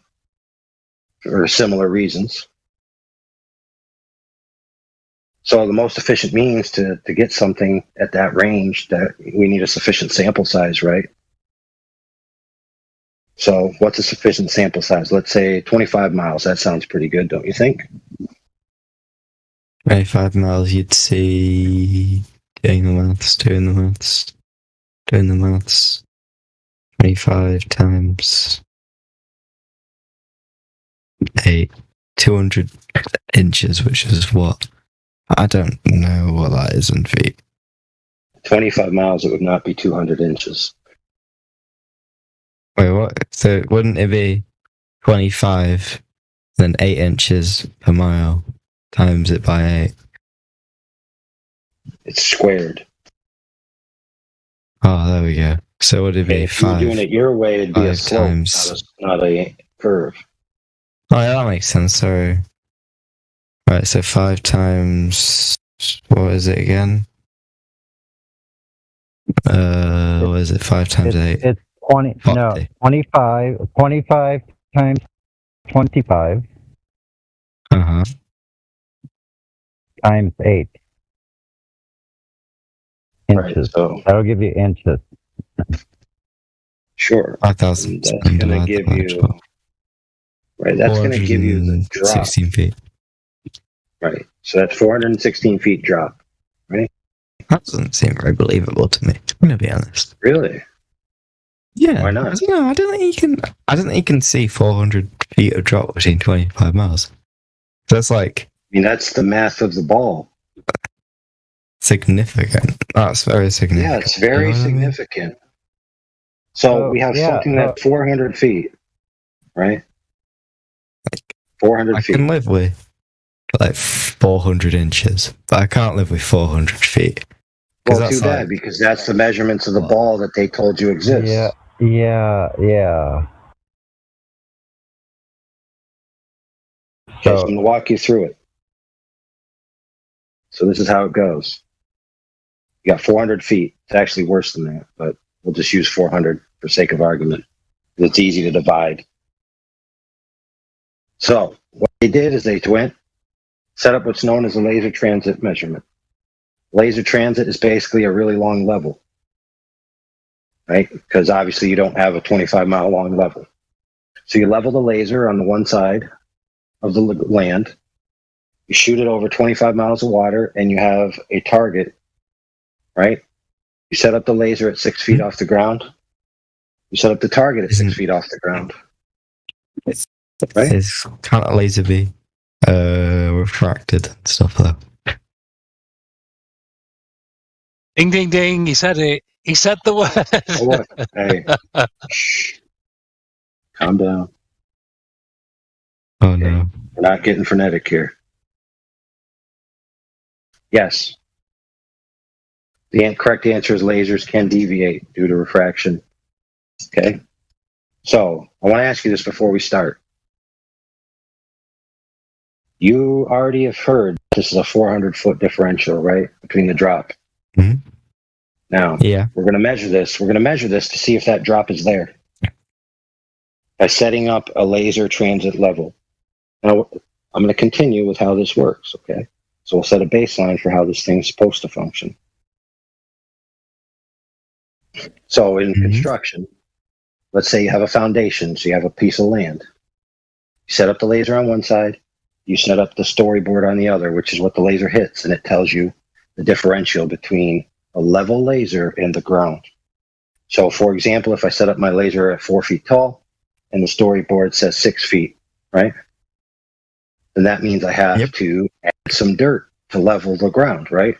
for similar reasons. So the most efficient means to get something at that range, that we need a sufficient sample size, right? So what's a sufficient sample size? Let's say 25 miles. That sounds pretty good, don't you think? 25 miles, you'd see, doing the maths. 25 times 8, 200 inches, which is what? I don't know what that is in feet. 25 miles, it would not be 200 inches. Wait, what? So wouldn't it be 25, then 8 inches per mile, times it by 8? It's squared. Oh, there we go. So would it be 5? If you're doing it your way, it'd be a slope, times... not a curve. Oh, yeah, that makes sense. Sorry. Right, so 5 times... What is it again? What is it? 5 times 8? It's 20. 40. No, 25. 25 times 25. Uh-huh. Times 8. Inches. Right, so that'll give you inches. Sure. 5,000. That's going to give you... Right, that's going to give you the drop. 16 feet. Right, so that's 416 feet drop, right? That doesn't seem very believable to me, I'm going to be honest. Really? Yeah. Why not? I don't think you can see 400 feet of drop between 25 miles. That's like... I mean, that's the mass of the ball. Significant. That's very significant. Yeah, it's very significant. So we have something that's 400 feet, right? 400 feet. I can live with like 400 inches, but I can't live with 400 feet. Well, too bad, because that's the measurements of the ball that they told you exists. Yeah. So I'm going to walk you through it. So this is how it goes. You got 400 feet. It's actually worse than that, but we'll just use 400 for sake of argument. It's easy to divide. So what they did is they went, set up what's known as a laser transit measurement. Laser transit is basically a really long level, right? Because obviously you don't have a 25-mile long level. So you level the laser on the one side of the land, you shoot it over 25 miles of water, and you have a target, right? You set up the laser at 6 feet off the ground. You set up the target at 6 feet off the ground. Right? It's kind of laser be refracted and stuff though. Ding, ding, ding. He said it. He said the word. Oh, what? Hey. Shh. Calm down. Oh, no. We're not getting frenetic here. Yes. The correct answer is lasers can deviate due to refraction. Okay? So, I want to ask you this before we start. You already have heard this is a 400-foot differential, right? Between the drop. Mm-hmm. Now, we're going to measure this. We're going to measure this to see if that drop is there. By setting up a laser transit level. Now, I'm going to continue with how this works, okay? So we'll set a baseline for how this thing is supposed to function. So in construction, let's say you have a foundation, so you have a piece of land. You set up the laser on one side, you set up the storyboard on the other, which is what the laser hits, and it tells you the differential between a level laser and the ground. So for example, if I set up my laser at 4 feet tall, and the storyboard says 6 feet, right? Then that means I have to add some dirt to level the ground, right?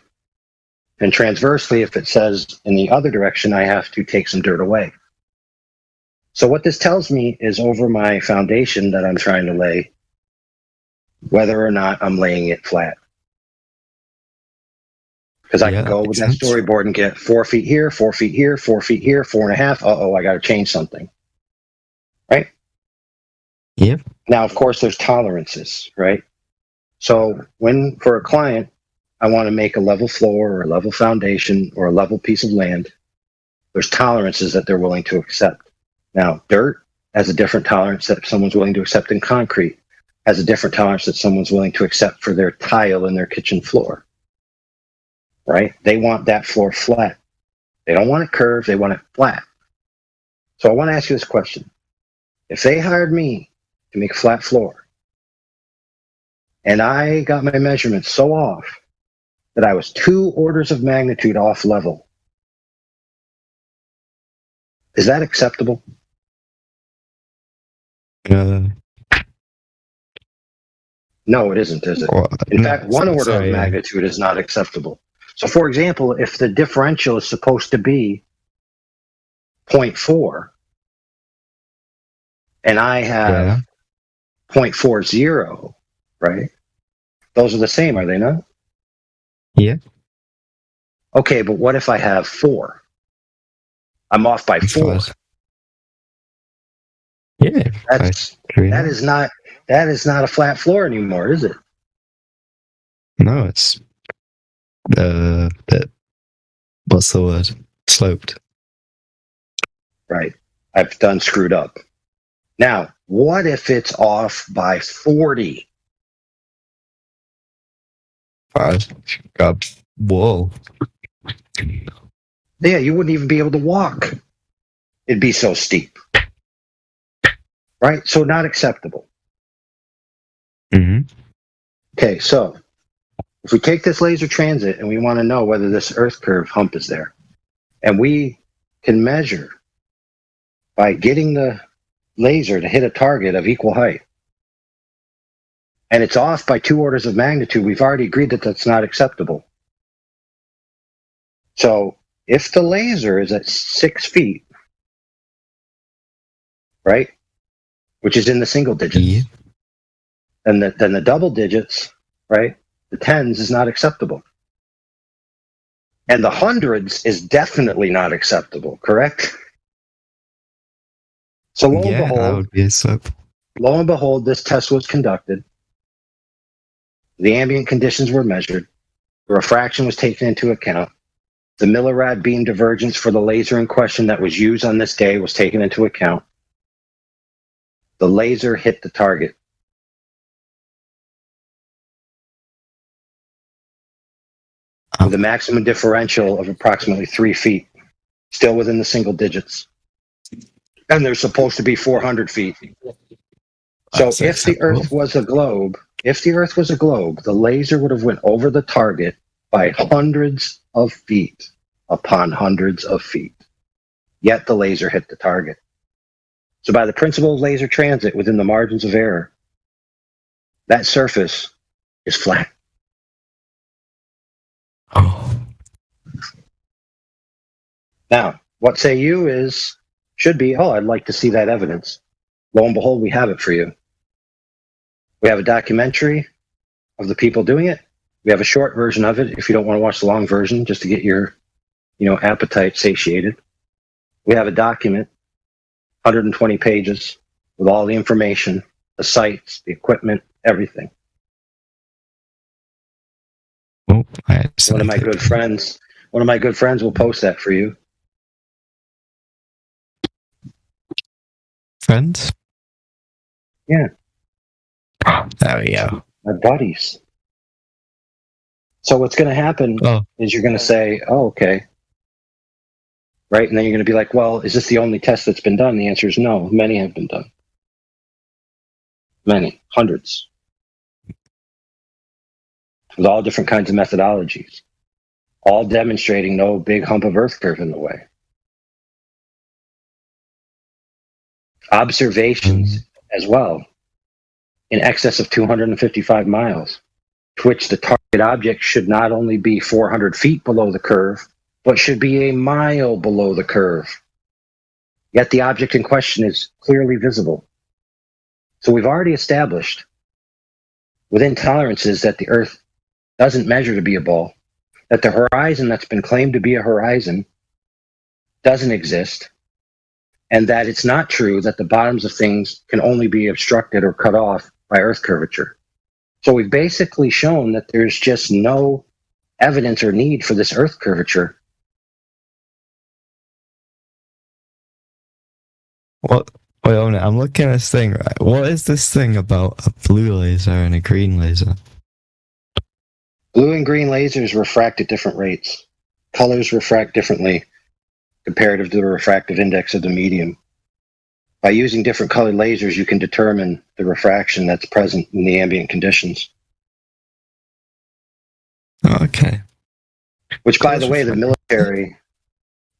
And transversely, if it says in the other direction, I have to take some dirt away. So what this tells me is over my foundation that I'm trying to lay, whether or not I'm laying it flat. Because I can go with that storyboard and get 4 feet here, 4 feet here, 4 feet here, 4.5. Uh-oh, I got to change something. Right? Yep. Now, of course, there's tolerances, right? So when, for a client, I want to make a level floor or a level foundation or a level piece of land, there's tolerances that they're willing to accept. Now, dirt has a different tolerance that someone's willing to accept in concrete, has a different tolerance that someone's willing to accept for their tile in their kitchen floor, right? They want that floor flat. They don't want it curved, they want it flat. So I want to ask you this question. If they hired me to make a flat floor, and I got my measurements so off that I was 2 orders of magnitude off level, is that acceptable? No, it isn't, is it? In fact, 1 order of magnitude is not acceptable. So, for example, if the differential is supposed to be 0.4, and I have 0.40, right? Those are the same, are they not? Yeah. Okay, but what if I have 4? I'm off by 4. Yeah. That is not a flat floor anymore, is it? No, it's what's the word? Sloped. Right. I've done screwed up. Now, what if it's off by 40? Whoa. Yeah, you wouldn't even be able to walk. It'd be so steep. Right? So not acceptable. Okay, so if we take this laser transit and we want to know whether this Earth curve hump is there, and we can measure by getting the laser to hit a target of equal height, and it's off by 2 orders of magnitude, we've already agreed that that's not acceptable. So if the laser is at 6 feet, right, which is in the single digits, then the double digits, right, the tens is not acceptable. And the hundreds is definitely not acceptable, correct? So lo and behold, that would be acceptable. Lo and behold, this test was conducted. The ambient conditions were measured. The refraction was taken into account. The millirad beam divergence for the laser in question that was used on this day was taken into account. The laser hit the target. with a maximum differential of approximately 3 feet, still within the single digits. And they're supposed to be 400 feet. So if the Earth was a globe, the laser would have went over the target by hundreds of feet upon hundreds of feet. Yet the laser hit the target. So by the principle of laser transit within the margins of error, that surface is flat. Now, what say you should be, I'd like to see that evidence. Lo and behold, we have it for you. We have a documentary of the people doing it. We have a short version of it if you don't want to watch the long version, just to get your, appetite satiated. We have a document, 120 pages, with all the information, the sites, the equipment, everything. One of my good friends will post that for you. Friends? Yeah. There we go. My buddies. So what's going to happen is you're going to say, okay. Right? And then you're going to be like, well, is this the only test that's been done? The answer is no. Many have been done. Many. Hundreds. With all different kinds of methodologies. All demonstrating no big hump of Earth curve in the way. Observations as well, in excess of 255 miles, to which the target object should not only be 400 feet below the curve, but should be a mile below the curve. Yet the object in question is clearly visible. So we've already established within tolerances that the Earth doesn't measure to be a ball, that the horizon that's been claimed to be a horizon doesn't exist, and that it's not true that the bottoms of things can only be obstructed or cut off by Earth curvature. So we've basically shown that there's just no evidence or need for this Earth curvature. What? Wait a minute, I'm looking at this thing, right? What is this thing about a blue laser and a green laser? Blue and green lasers refract at different rates. Colors refract differently comparative to the refractive index of the medium. By using different colored lasers, you can determine the refraction that's present in the ambient conditions. Okay. Which, by the way, the military...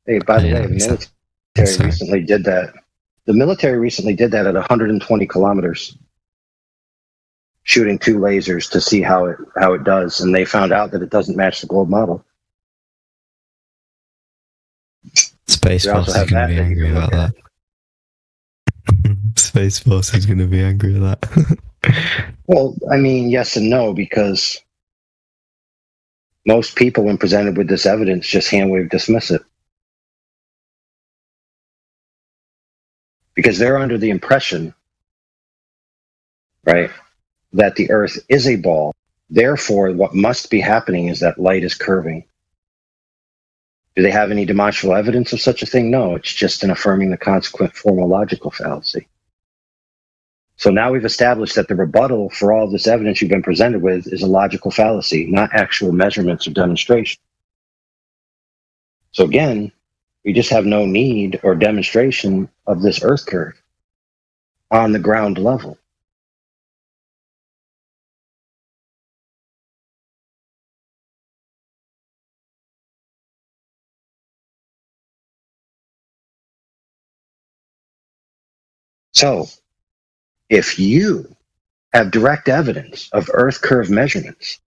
recently did that. The military recently did that at 120 kilometers, shooting 2 lasers to see how it does, and they found out that it doesn't match the globe model. Space Force is going to be angry about that. Space Force is going to be angry at that. Well, I mean, yes and no, because most people, when presented with this evidence, just hand-wave dismiss it. Because they're under the impression, right, that the Earth is a ball. Therefore, what must be happening is that light is curving. Do they have any demonstrable evidence of such a thing? No, it's just an affirming the consequent formal logical fallacy. So now we've established that the rebuttal for all this evidence you've been presented with is a logical fallacy, not actual measurements or demonstration. So again, we just have no need or demonstration of this Earth curve on the ground level. So, if you have direct evidence of Earth curve measurements,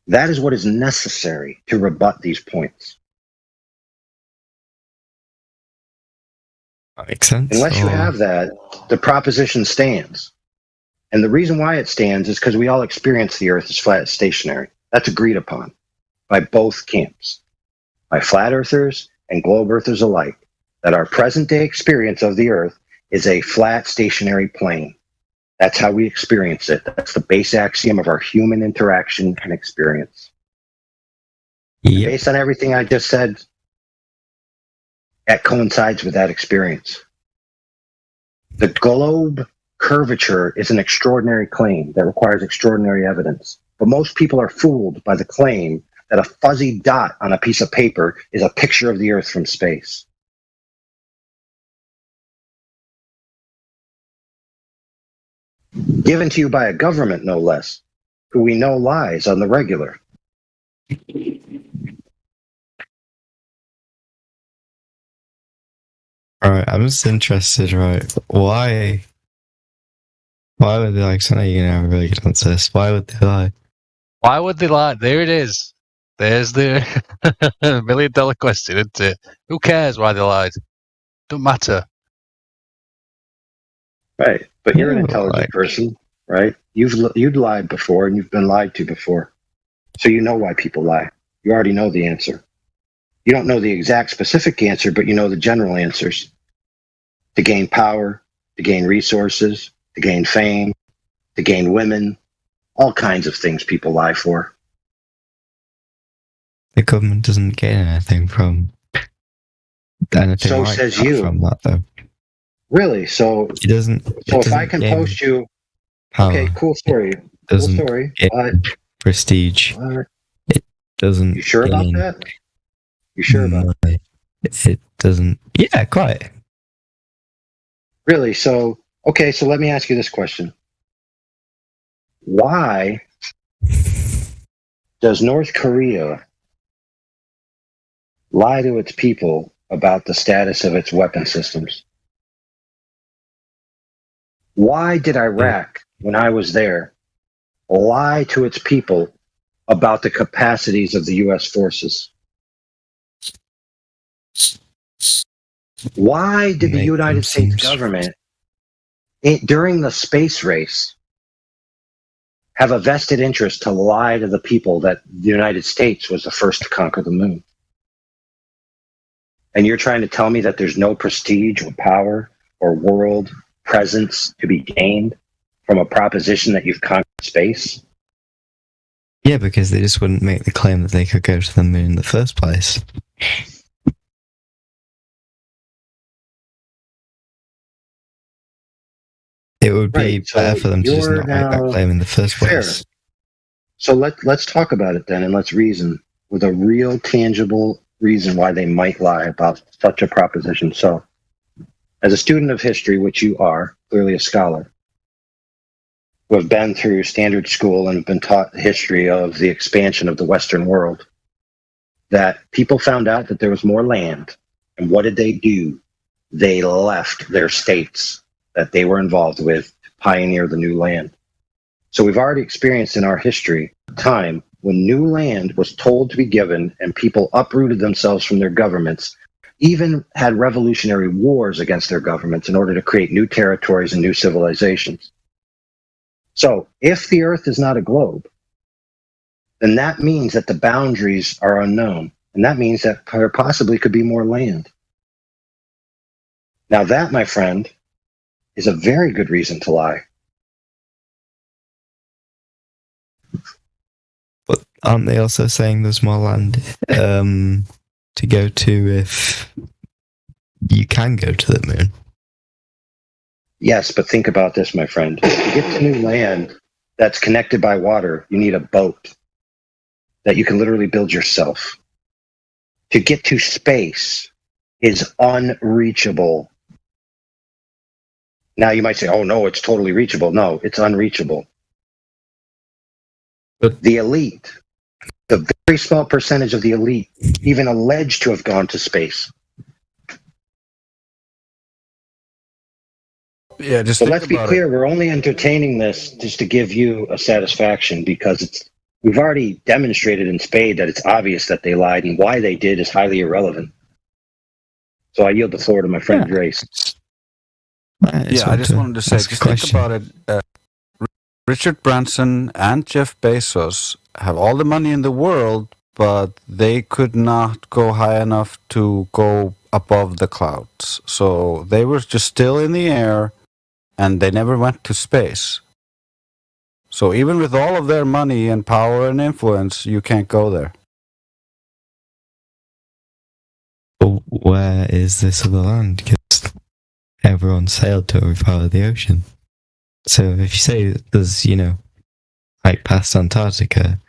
that is what is necessary to rebut these points. That makes sense. Unless you have that, the proposition stands. And the reason why it stands is because we all experience the Earth as flat, stationary. That's agreed upon by both camps, by flat earthers and globe earthers alike, that our present day experience of the Earth is a flat, stationary plane. That's how we experience it. That's the base axiom of our human interaction and experience. Yep. Based on everything I just said, that coincides with that experience. The globe curvature is an extraordinary claim that requires extraordinary evidence. But most people are fooled by the claim that a fuzzy dot on a piece of paper is a picture of the Earth from space. Given to you by a government, no less, who we know lies on the regular. Alright, I'm just interested, right? Why would they lie? 'Cause I know you're gonna have a really good answer to this. Why would they lie? Why would they lie? There it is. There's the $1 million question, isn't it? Who cares why they lied? Don't matter. Right, but you're an intelligent person, right? You've lied before, and you've been lied to before, so you know why people lie. You already know the answer. You don't know the exact specific answer, but you know the general answers. To gain power, to gain resources, to gain fame, to gain women, all kinds of things people lie for. The government doesn't gain anything from anything. So like says that you. From that, though. Really? So It doesn't. So if I can post you, power. okay, cool story. Cool story. But Prestige. It doesn't. You sure about that? You sure about that? It doesn't. Yeah, quite. Really? So okay. So let me ask you this question: why does North Korea lie to its people about the status of its weapon systems? Why did Iraq, when I was there, lie to its people about the capacities of the U.S. forces? Why did the United States government, during the space race, have a vested interest to lie to the people that the United States was the first to conquer the moon? And you're trying to tell me that there's no prestige or power or world presence to be gained from a proposition that you've conquered space? Yeah, because they just wouldn't make the claim that they could go to the moon in the first place. It would be better for them to just not make that claim in the first place. So let's talk about it then, and let's reason with a real tangible reason why they might lie about such a proposition. So, as a student of history, which you are, clearly a scholar, who have been through standard school and have been taught the history of the expansion of the Western world, that people found out that there was more land. And what did they do? They left their states that they were involved with to pioneer the new land. So we've already experienced in our history a time when new land was told to be given and people uprooted themselves from their governments, even had revolutionary wars against their governments in order to create new territories and new civilizations. So if the Earth is not a globe, then that means that the boundaries are unknown. And that means that there possibly could be more land. Now that, my friend, is a very good reason to lie. But aren't they also saying there's more land to go to if you can go to the moon? Yes, but think about this, my friend. To get to new land that's connected by water, you need a boat that you can literally build yourself. To get to space is unreachable. Now you might say, oh no, it's totally reachable. No, it's unreachable. But the elite, the very small percentage of the elite, even alleged to have gone to space. Yeah, just so let's be clear, we're only entertaining this just to give you a satisfaction because we've already demonstrated in spade that it's obvious that they lied, and why they did is highly irrelevant. So I yield the floor to my friend Grace. Yeah, I just wanted to say, just think about it. Richard Branson and Jeff Bezos have all the money in the world, but they could not go high enough to go above the clouds. So they were just still in the air, and they never went to space. So even with all of their money and power and influence, you can't go there. But where is this other land? Because everyone sailed to every part of the ocean. So if you say there's, like past Antarctica,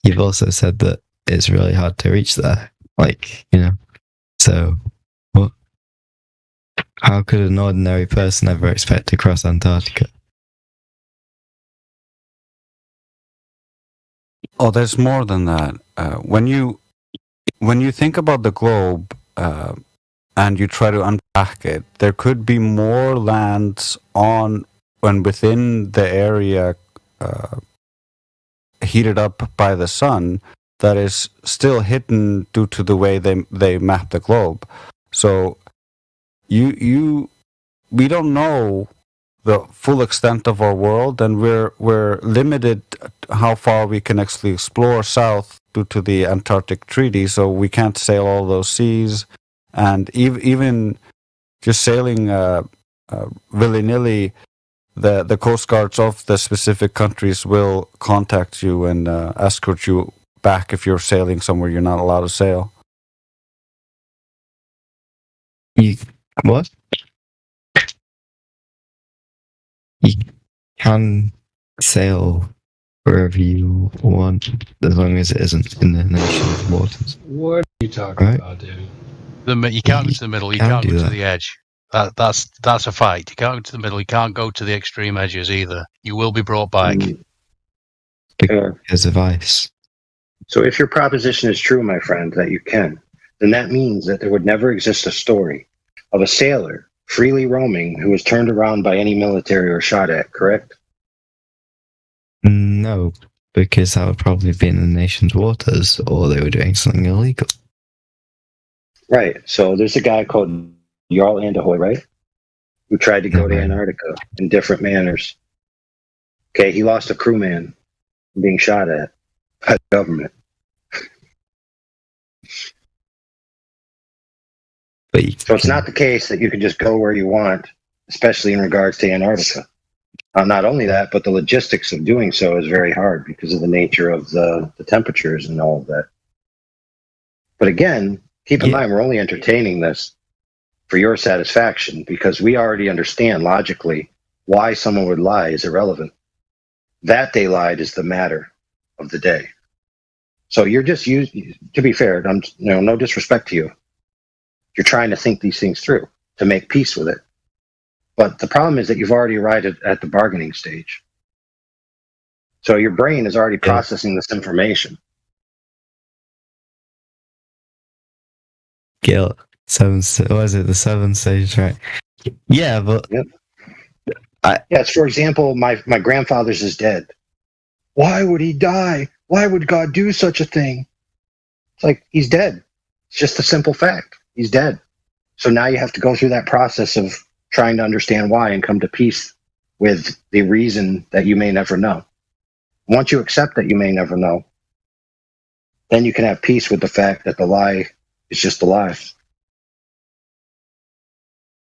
you've also said that it's really hard to reach there. Like, so what? How could an ordinary person ever expect to cross Antarctica? Oh, there's more than that. When you think about the globe and you try to unpack it, there could be more lands on and within the area heated up by the sun that is still hidden due to the way they map the globe. So we don't know the full extent of our world, and we're limited how far we can actually explore south due to the Antarctic Treaty. So we can't sail all those seas, and even just sailing willy-nilly, the coast guards of the specific countries will contact you and escort you back if you're sailing somewhere you're not allowed to sail. What? You can sail wherever you want, as long as it isn't in the nation's waters. What are you talking about, dude? You can't go to the middle. You can't go to the edge. That's a fact. You can't go to the middle. You can't go to the extreme edges either. You will be brought back because of ice. So, if your proposition is true, my friend, that you can, then that means that there would never exist a story of a sailor freely roaming who was turned around by any military or shot at, correct? No, because that would probably be in the nation's waters, or they were doing something illegal. Right. So there's a guy called Jarl Anderhoy, right? Who tried to go to Antarctica in different manners. Okay, he lost a crewman being shot at by the government. So it's not the case that you can just go where you want, especially in regards to Antarctica. Not only that, but the logistics of doing so is very hard because of the nature of the temperatures and all of that. But again, keep in mind, we're only entertaining this for your satisfaction because we already understand logically why someone would lie is irrelevant. That they lied is the matter of the day. So you're just to be fair, no disrespect to you. You're trying to think these things through to make peace with it. But the problem is that you've already arrived at the bargaining stage. So your brain is already processing this information. Guilt. Was it the 7 stage, right? Yeah, but... Yep. Yes, for example, my grandfather's is dead. Why would he die? Why would God do such a thing? It's like, he's dead. It's just a simple fact. He's dead. So now you have to go through that process of trying to understand why and come to peace with the reason that you may never know. Once you accept that you may never know, then you can have peace with the fact that the lie is just a lie.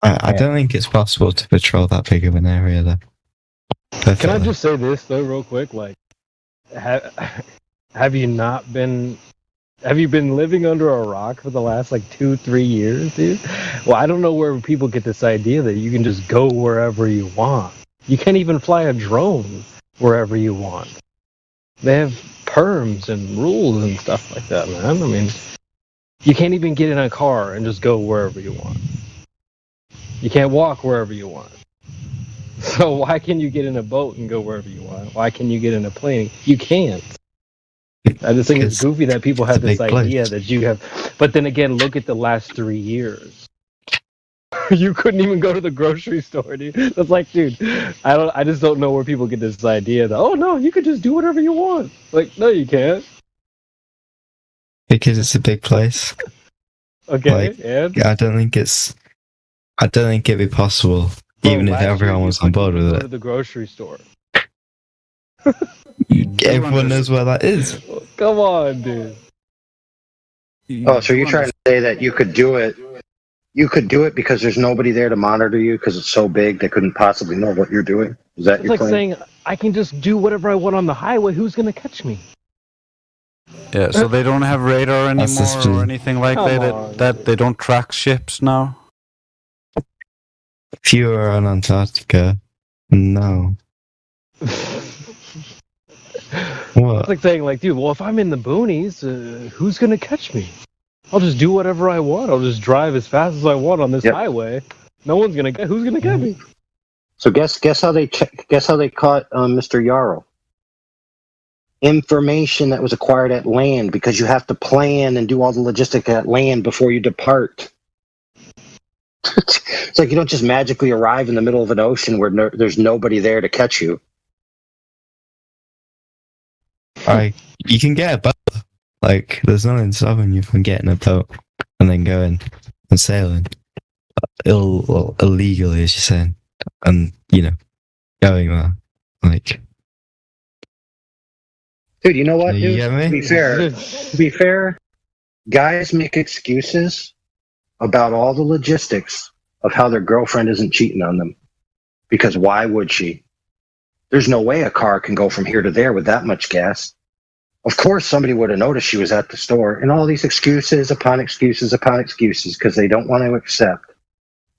I don't think it's possible to patrol that big of an area, though. Perfectly. Can I just say this, though, real quick? Like, have you been living under a rock for the last, 2-3 years, dude? Well, I don't know where people get this idea that you can just go wherever you want. You can't even fly a drone wherever you want. They have perms and rules and stuff like that, man. I mean, you can't even get in a car and just go wherever you want. You can't walk wherever you want. So why can you get in a boat and go wherever you want? Why can you get in a plane? You can't. I just think it's goofy that people have this idea that you have. But then again, look at the last 3 years. You couldn't even go to the grocery store, dude. That's like, dude, I just don't know where people get this idea that, oh no, you could just do whatever you want. Like, no, you can't. Because it's a big place. Okay, and I don't think it'd be possible, even if everyone was on board with it. Go to the grocery store. Everyone knows where that is. Come on, dude. Oh, so you're trying to say that you could do it? You could do it because there's nobody there to monitor you because it's so big they couldn't possibly know what you're doing? Is that it's your like claim? saying I can just do whatever I want on the highway. Who's going to catch me? Yeah, so they don't have radar anymore or anything like that they don't track ships now? If you were on Antarctica, no. It's like saying, like, dude, well, if I'm in the boonies, who's gonna catch me? I'll just do whatever I want. I'll just drive as fast as I want on this highway. No one's gonna get. Who's gonna get me? So guess how they caught Mr. Yarrow? Information that was acquired at land, because you have to plan and do all the logistics at land before you depart. It's like you don't just magically arrive in the middle of an ocean where there's nobody there to catch you. You can get a boat. Like, there's nothing stopping you from getting a boat and then going and sailing. Illegally, as you're saying. And, going there. Like... Dude, you know what, dude? You get me? To be fair, guys make excuses about all the logistics of how their girlfriend isn't cheating on them. Because why would she? There's no way a car can go from here to there with that much gas. Of course, somebody would have noticed she was at the store. And all these excuses upon excuses upon excuses, because they don't want to accept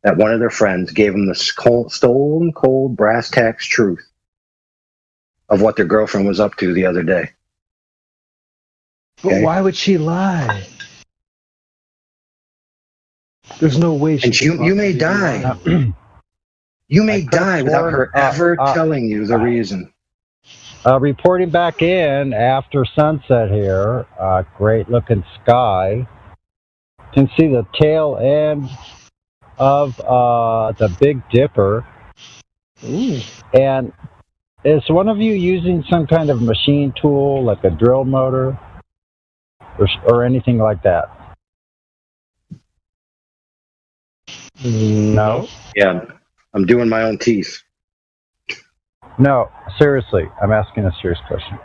that one of their friends gave them the stone cold brass tacks truth of what their girlfriend was up to the other day. But why would she lie? There's no way she. And you may die. You may die without her ever telling you the reason. Reporting back in after sunset here, great looking sky. You can see the tail end of the Big Dipper. Ooh. And is one of you using some kind of machine tool, like a drill motor, or anything like that? No? Yeah, I'm doing my own teeth. No, seriously, I'm asking a serious question.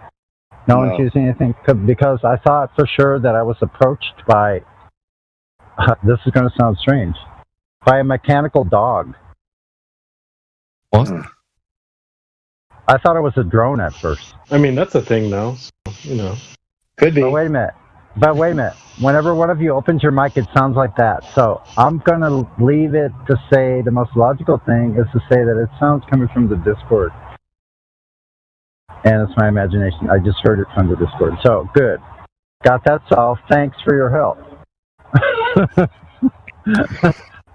No one's using anything? Because I thought for sure that I was approached by, this is going to sound strange, by a mechanical dog. What? I thought it was a drone at first. I mean, that's a thing now. So, Could be. But wait a minute. Whenever one of you opens your mic, it sounds like that. So I'm going to leave it to say the most logical thing is to say that it sounds coming from the Discord. And it's my imagination. I just heard it from the Discord. So, good. Got that solved. Thanks for your help.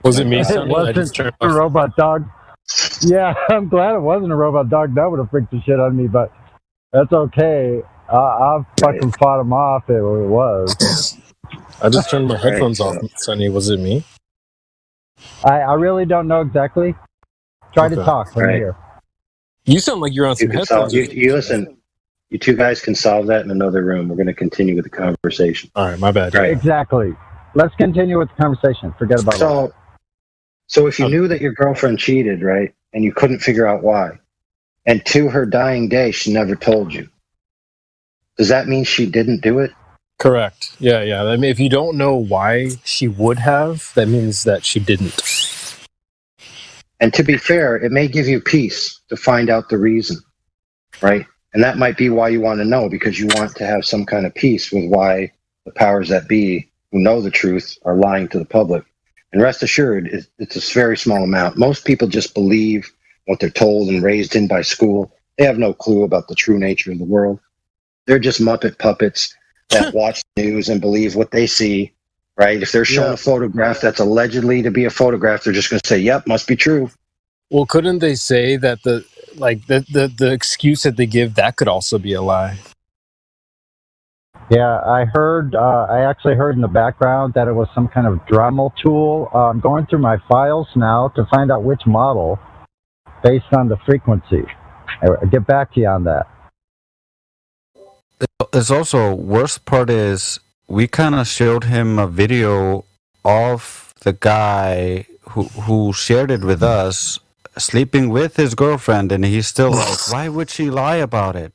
Was it me? It wasn't a robot dog. Yeah, I'm glad it wasn't a robot dog. That would have freaked the shit out of me, but that's okay. I fucking fought him off if it was. I just turned my headphones off, Sonny. Was it me? I really don't know exactly. Try to talk from here. You sound like you're on some headphones. You listen. You two guys can solve that in another room. We're going to continue with the conversation. All right, my bad. Right. Exactly. Let's continue with the conversation. Forget about it. So if you knew that your girlfriend cheated, right, and you couldn't figure out why, and to her dying day, she never told you, does that mean she didn't do it? Correct. Yeah. I mean, if you don't know why she would have, that means that she didn't. And to be fair, it may give you peace to find out the reason, right? And that might be why you want to know, because you want to have some kind of peace with why the powers that be who know the truth are lying to the public. And rest assured, it's a very small amount. Most people just believe what they're told and raised in by school. They have no clue about the true nature of the world. They're just Muppet puppets that watch the news and believe what they see, right? If they're shown a photograph that's allegedly to be a photograph, they're just going to say, yep, must be true. Well, couldn't they say that the excuse that they give, that could also be a lie? Yeah, I actually heard in the background that it was some kind of Dremel tool. I'm going through my files now to find out which model based on the frequency. I'll get back to you on that. There's also, worst part is, we kind of showed him a video of the guy who shared it with us, sleeping with his girlfriend, and he's still like, why would she lie about it?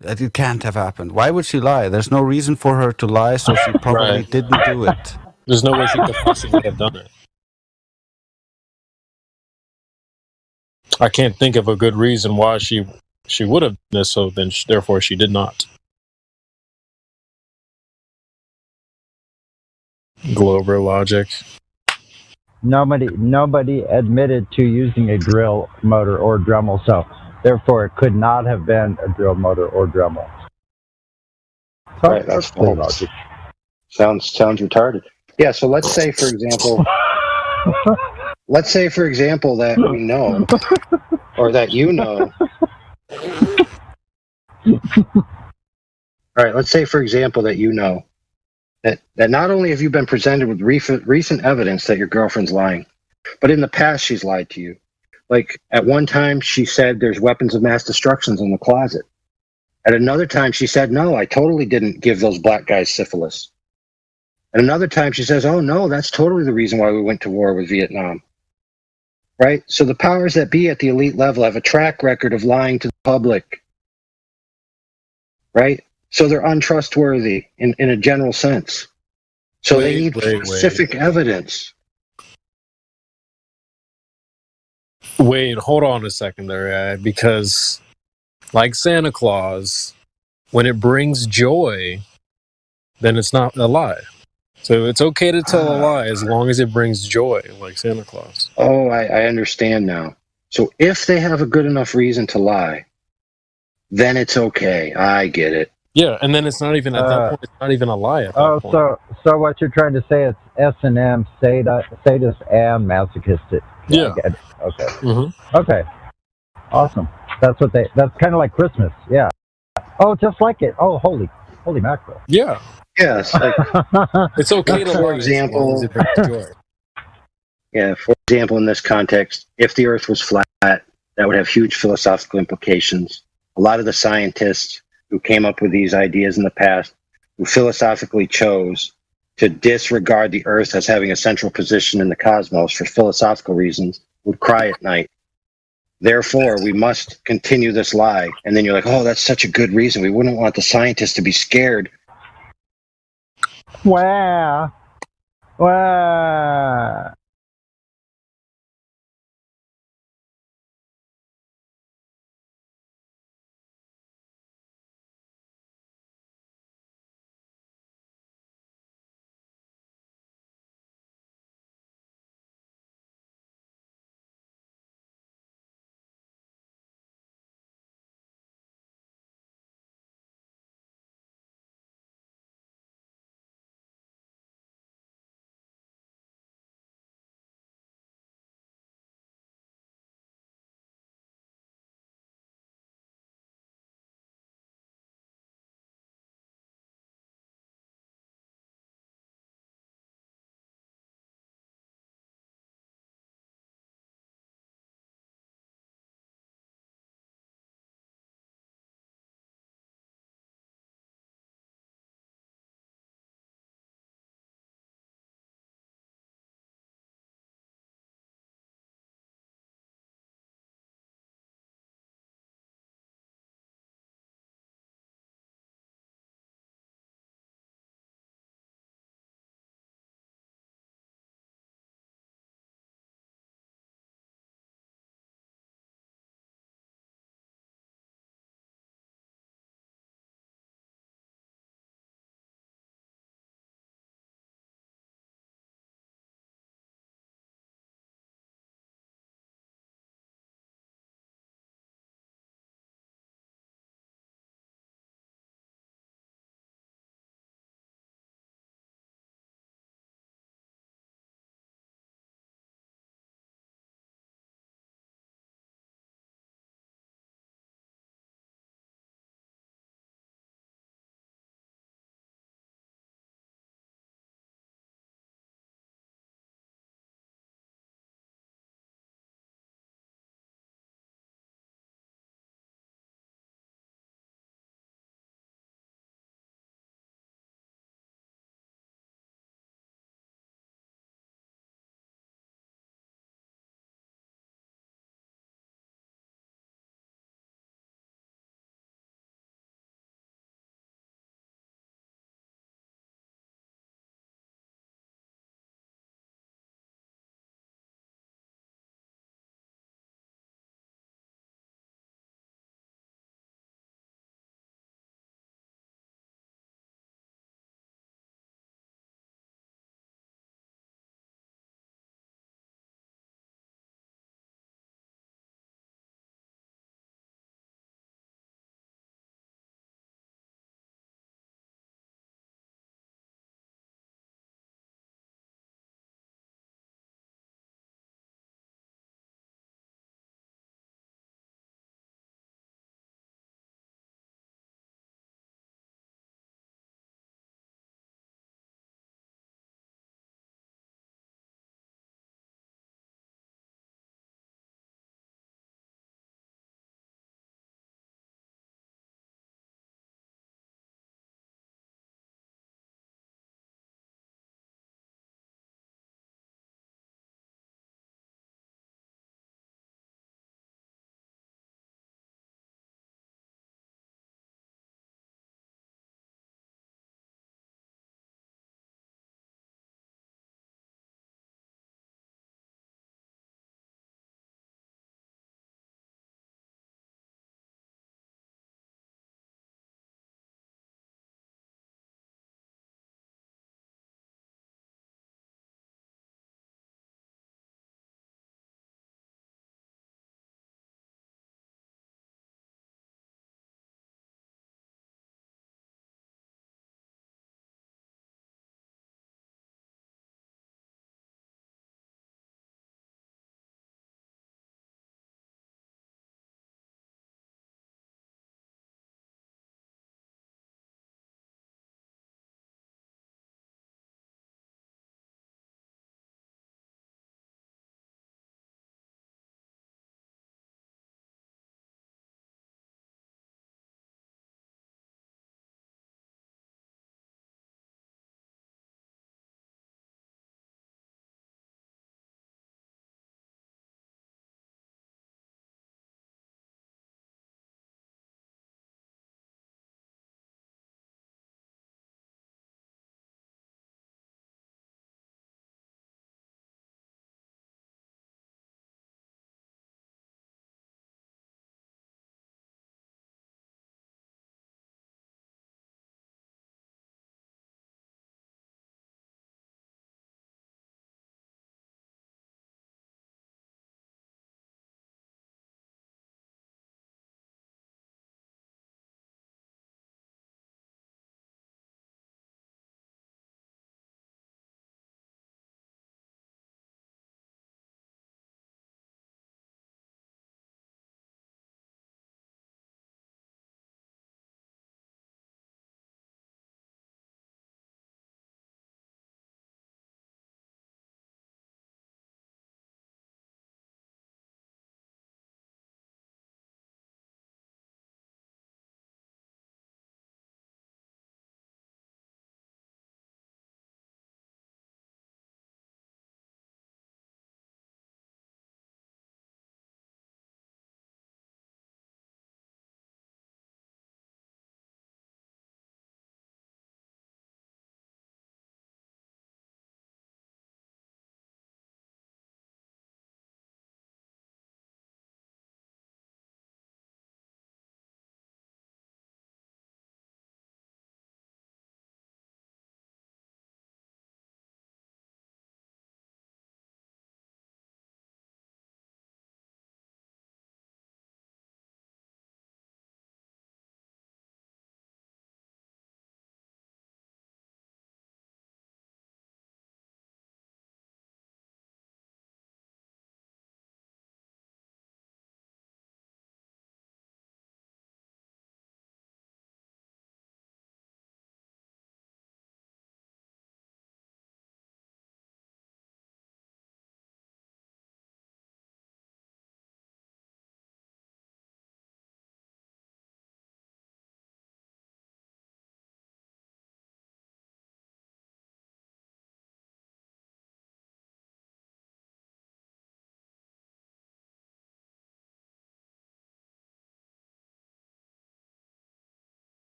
It can't have happened. Why would she lie? There's no reason for her to lie, so she probably didn't do it. There's no way she could possibly have done it. I can't think of a good reason why she would have done this, so then therefore she did not. Glober logic. Nobody admitted to using a drill motor or Dremel, so therefore it could not have been a drill motor or Dremel. Right, that's false. Sounds retarded. Yeah, so let's say for example that we know, or that you know. All right, let's say for example that you know that not only have you been presented with recent evidence that your girlfriend's lying, but in the past she's lied to you. Like at one time she said there's weapons of mass destruction in the closet. At another time she said, no, I totally didn't give those black guys syphilis. At another time she says, oh no, that's totally the reason why we went to war with Vietnam. Right? So the powers that be at the elite level have a track record of lying to the public. Right? So they're untrustworthy in a general sense. So they need specific evidence. Wait, hold on a second there, because like Santa Claus, when it brings joy, then it's not a lie. So it's okay to tell a lie as long as it brings joy, like Santa Claus. Oh, I understand now. So if they have a good enough reason to lie, then it's okay. I get it. Yeah, and then it's not even at that point. It's not even a lie at that point. So what you're trying to say is S&M, sadist and masochistic. Yeah. I get it. Okay. Mm-hmm. Okay. Awesome. That's kind of like Christmas. Yeah. Oh, just like it. Oh, holy mackerel. Yeah. Yes. Like, it's okay to for lie example, as long as it brings joy. Yeah. For example, in this context, if the Earth was flat, that would have huge philosophical implications. A lot of the scientists who came up with these ideas in the past, who philosophically chose to disregard the Earth as having a central position in the cosmos for philosophical reasons, would cry at night. Therefore, we must continue this lie. And then you're like, oh, that's such a good reason. We wouldn't want the scientists to be scared. Wow.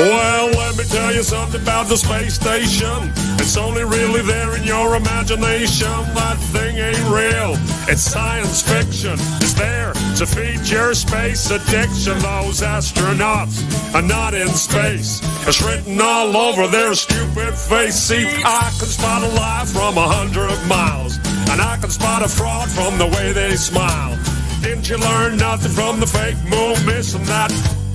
Well, let me tell you something about the space station. It's only really there in your imagination. That thing ain't real. It's science fiction. It's there to feed your space addiction. Those astronauts are not in space. It's written all over their stupid face. See, I can spot a lie from 100 miles, and I can spot a fraud from the way they smile. Didn't you learn nothing from the fake moon missing that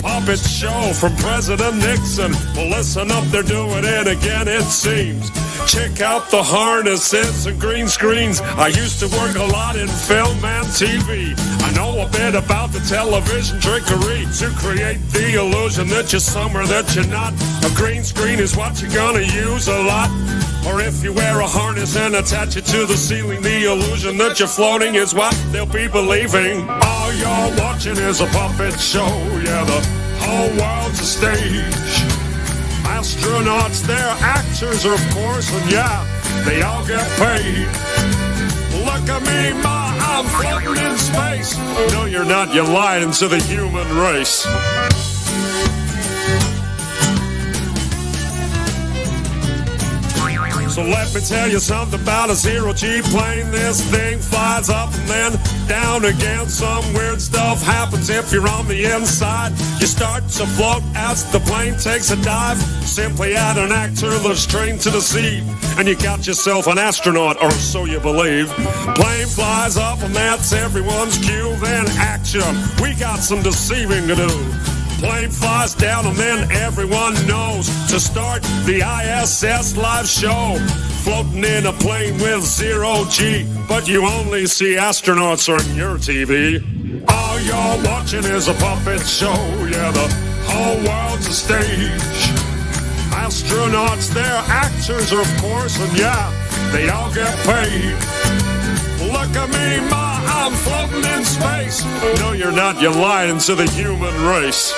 puppet show from President Nixon? Well, listen up, they're doing it again, it seems. Check out the harnesses and green screens. I used to work a lot in film and TV. I know a bit about the television trickery to create the illusion that you're somewhere that you're not. A green screen is what you're gonna use a lot. Or if you wear a harness and attach it to the ceiling, the illusion that you're floating is what they'll be believing. All you're watching is a puppet show, yeah, the whole world's a stage. Astronauts, they're actors, of course, and yeah, they all get paid. Look at me, ma, I'm floating in space. No, you're not, you're lying to the human race. So let me tell you something about a zero-G plane. This thing flies up and then down again. Some weird stuff happens if you're on the inside. You start to float as the plane takes a dive. Simply add an actor that's trained to deceive, and you got yourself an astronaut, or so you believe. Plane flies up and that's everyone's cue. Then action, we got some deceiving to do. Plane flies down and then everyone knows to start the ISS live show. Floating in a plane with zero-G, but you only see astronauts on your TV. All you're watching is a puppet show, yeah, the whole world's a stage. Astronauts, they're actors, of course, and yeah, they all get paid. Look at me, ma, I'm floating in space. No, you're not, you're lying to the human race.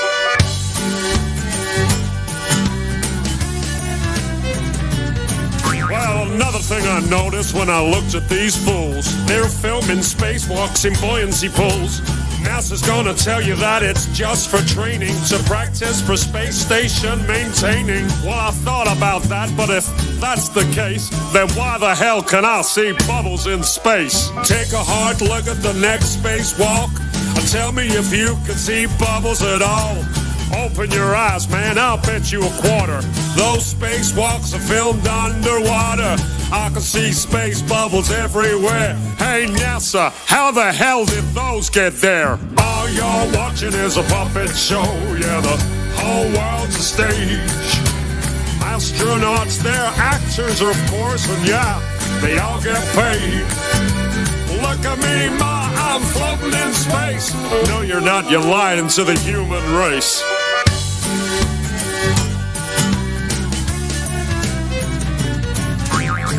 Well, another thing I noticed when I looked at these fools, they're filming spacewalks in buoyancy pools. NASA's gonna tell you that it's just for training, to practice for space station maintaining. Well, I thought about that, but if that's the case, then why the hell can I see bubbles in space? Take a hard look at the next spacewalk, and tell me if you can see bubbles at all. Open your eyes, man, I'll bet you a quarter those spacewalks are filmed underwater. I can see space bubbles everywhere. Hey, NASA, how the hell did those get there? All you're watching is a puppet show, yeah, the whole world's a stage. Astronauts, they're actors, of course, and yeah, they all get paid. Look at me, ma, I'm floating in space. No, you're not, you're lying to the human race.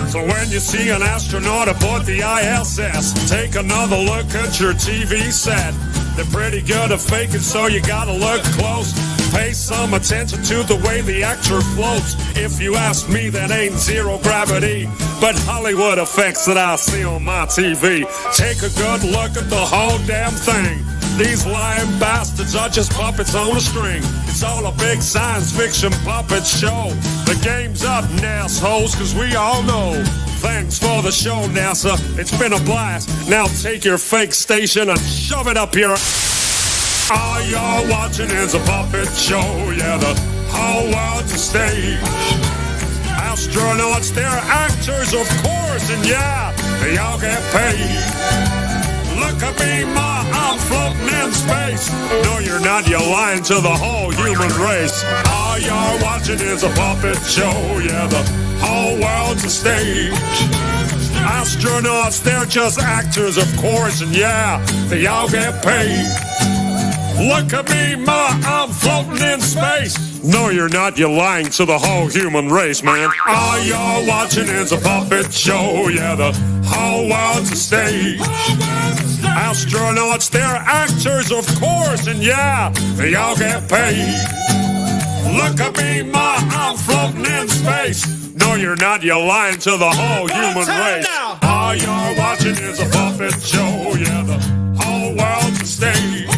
So when you see an astronaut aboard the ISS, take another look at your TV set. They're pretty good at faking, so you gotta look close. Pay some attention to the way the actor floats. If you ask me, that ain't zero gravity, but Hollywood effects that I see on my TV. Take a good look at the whole damn thing. These lying bastards are just puppets on a string. It's all a big science fiction puppet show. The game's up, NASHoles, cause we all know. Thanks for the show, NASA. It's been a blast. Now take your fake station and shove it up your ass. All you're watching is a puppet show, yeah, the whole world's a stage. Astronauts, they're actors, of course, and yeah, they all get paid. Look at me, ma, I'm floating in space. No, you're not, you're lying to the whole human race. All you're watching is a puppet show, yeah, the whole world's a stage. Astronauts, they're just actors, of course, and yeah, they all get paid. Look at me, ma, I'm floating in space. No, you're not, you're lying to the whole human race, man. All you're watching is a puppet show, yeah, the whole world's a stage. Astronauts, they're actors, of course, and yeah, they all get paid. Look at me, ma, I'm floating in space. No, you're not, you're lying to the whole human race. All you're watching is a puppet show, yeah, the whole world's a stage.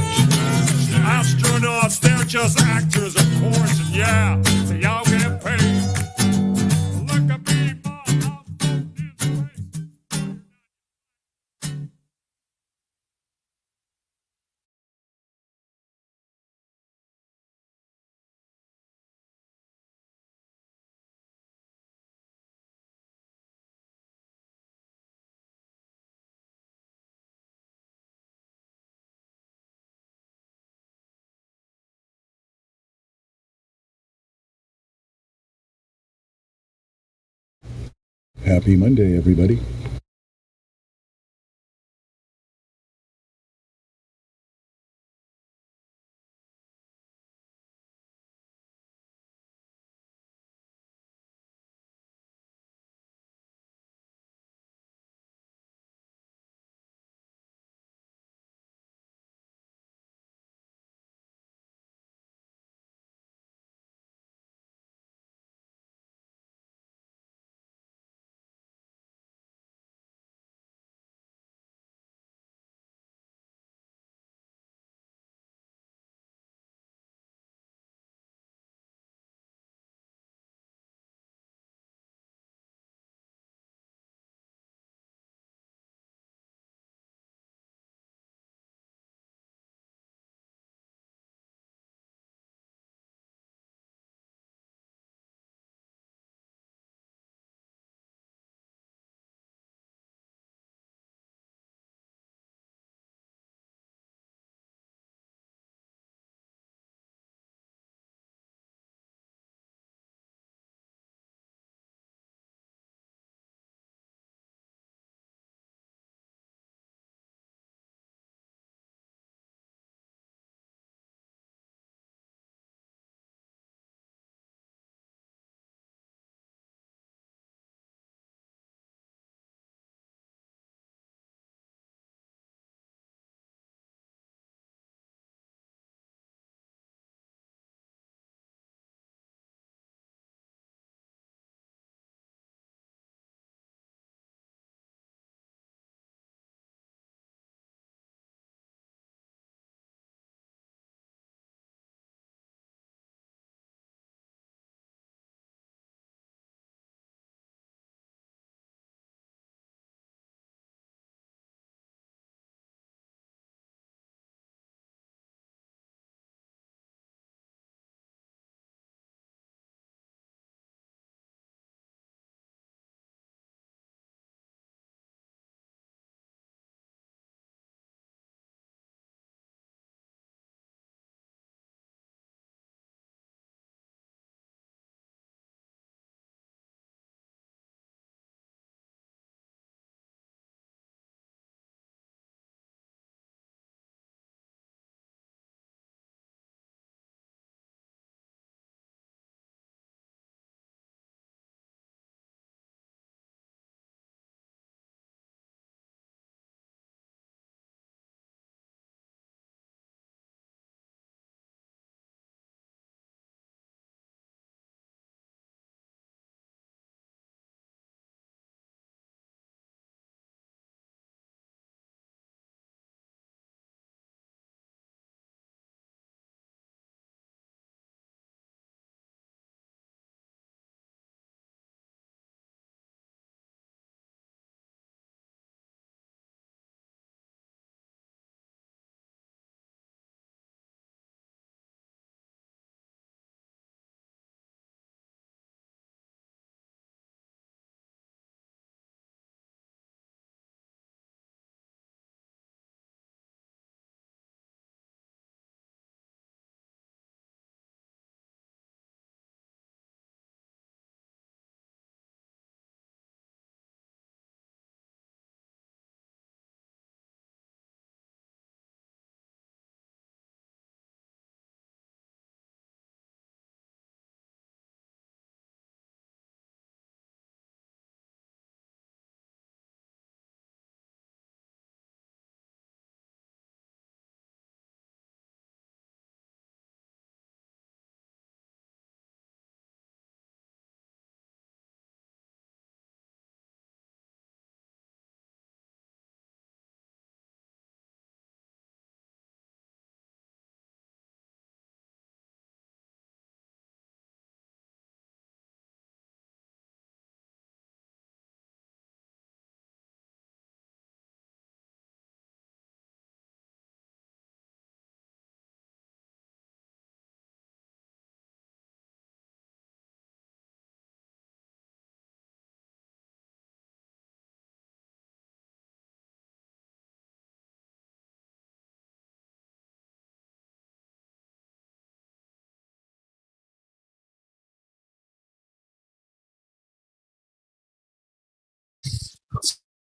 Astronauts, they're just actors, of course, and yeah. yeah, so y'all get paid. Look at me, Happy Monday, everybody.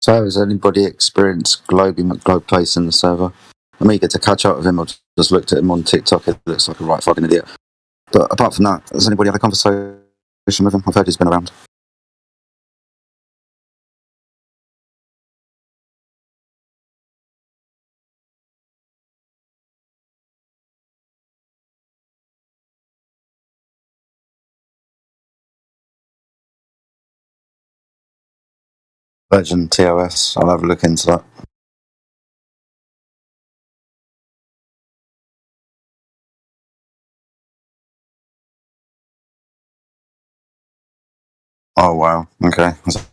So, has anybody experienced Globe Place in the server? I'm eager to catch up with him. I just looked at him on TikTok. It looks like a right fucking idiot. But apart from that, has anybody had a conversation with him? I've heard he's been around. Legend TOS. I'll have a look into that. Oh wow. Okay. Let's have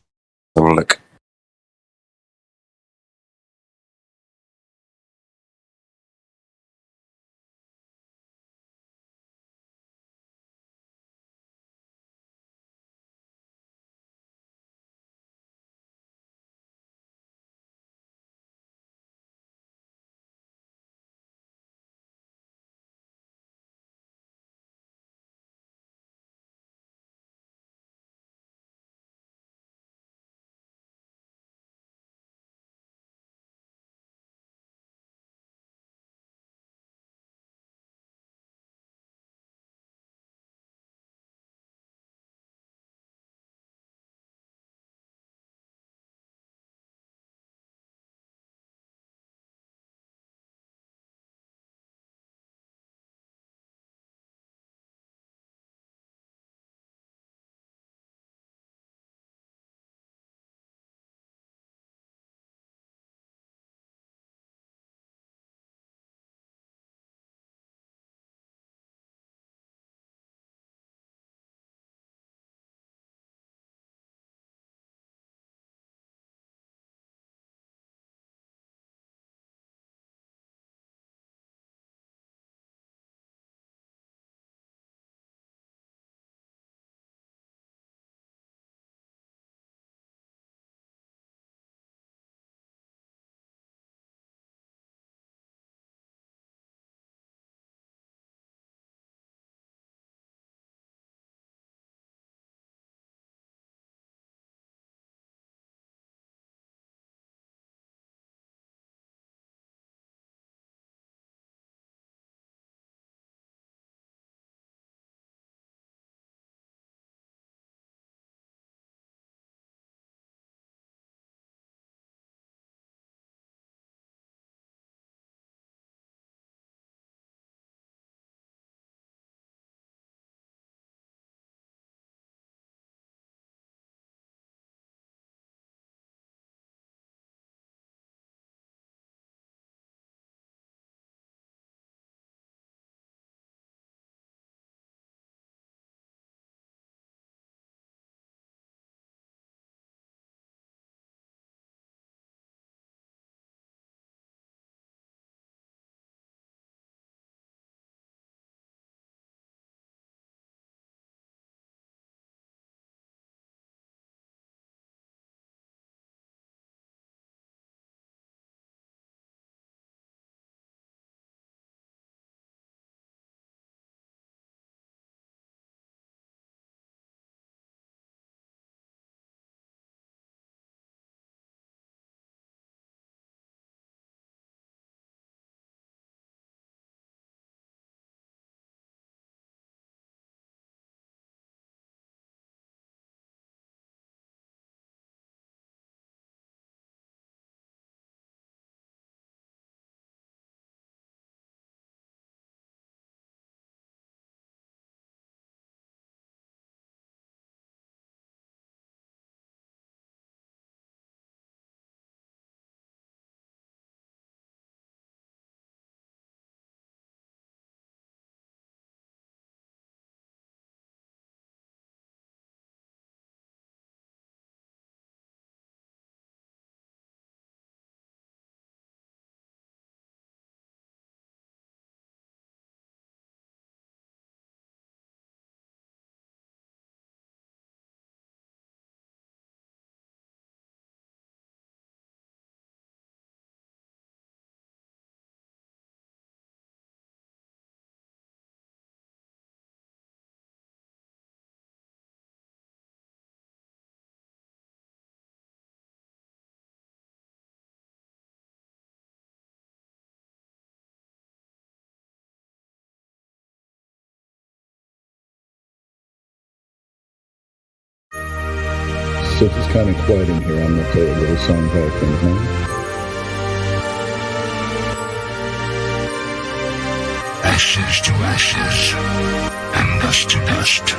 a look. Since it's kind of quiet in here, I'm going to play a little song back then, huh? Ashes to ashes, and dust to dust.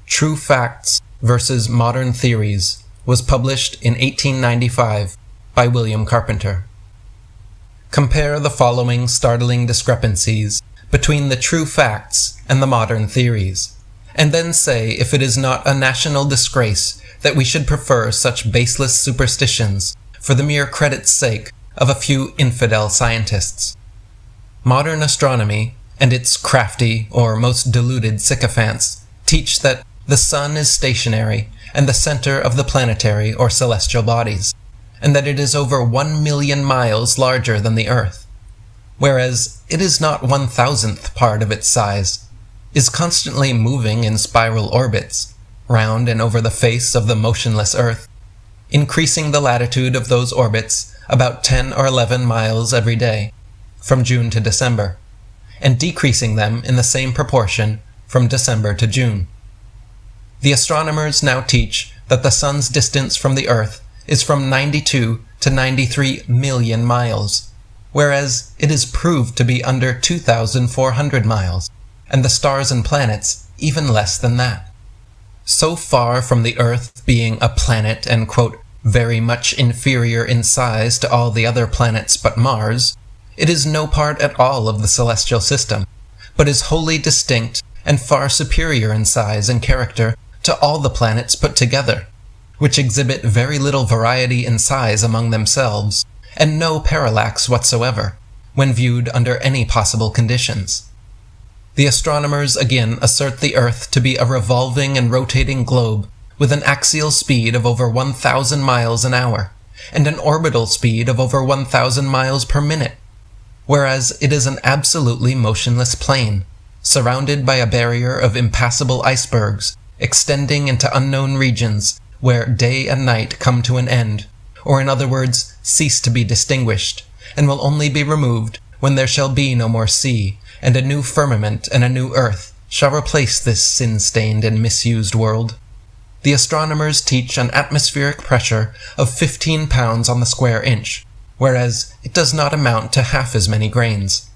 True Facts versus Modern Theories was published in 1895 by William Carpenter. Compare the following startling discrepancies between the true facts and the modern theories, and then say if it is not a national disgrace that we should prefer such baseless superstitions for the mere credit's sake of a few infidel scientists. Modern astronomy and its crafty or most deluded sycophants teach that the sun is stationary and the center of the planetary or celestial bodies, and that it is over 1 million miles larger than the Earth, whereas it is not 1,000th part of its size, is constantly moving in spiral orbits, round and over the face of the motionless Earth, increasing the latitude of those orbits about 10 or 11 miles every day, from June to December, and decreasing them in the same proportion from December to June. The astronomers now teach that the sun's distance from the Earth is from 92 to 93 million miles, whereas it is proved to be under 2,400 miles, and the stars and planets even less than that. So far from the Earth being a planet and, quote, very much inferior in size to all the other planets but Mars, it is no part at all of the celestial system, but is wholly distinct and far superior in size and character to all the planets put together, which exhibit very little variety in size among themselves, and no parallax whatsoever, when viewed under any possible conditions. The astronomers again assert the Earth to be a revolving and rotating globe with an axial speed of over 1,000 miles an hour, and an orbital speed of over 1,000 miles per minute, whereas it is an absolutely motionless plane, surrounded by a barrier of impassable icebergs, extending into unknown regions where day and night come to an end, or in other words, cease to be distinguished, and will only be removed when there shall be no more sea, and a new firmament and a new earth shall replace this sin-stained and misused world. The astronomers teach an atmospheric pressure of 15 pounds on the square inch, whereas it does not amount to half as many grains.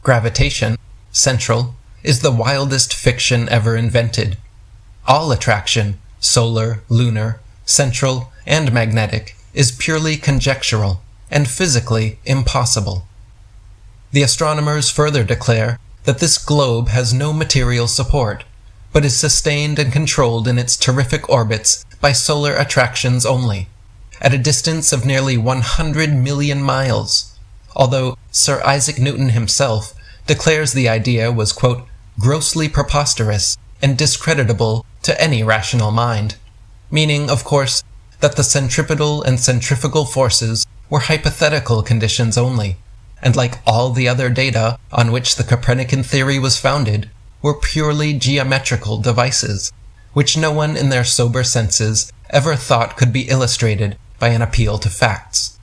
Gravitation, central, is the wildest fiction ever invented. All attraction, solar, lunar, central, and magnetic, is purely conjectural and physically impossible. The astronomers further declare that this globe has no material support, but is sustained and controlled in its terrific orbits by solar attractions only, at a distance of nearly 100 million miles, although Sir Isaac Newton himself declares the idea was, quote, grossly preposterous and discreditable to any rational mind, meaning, of course, that the centripetal and centrifugal forces were hypothetical conditions only, and like all the other data on which the Copernican theory was founded, were purely geometrical devices, which no one in their sober senses ever thought could be illustrated by an appeal to facts.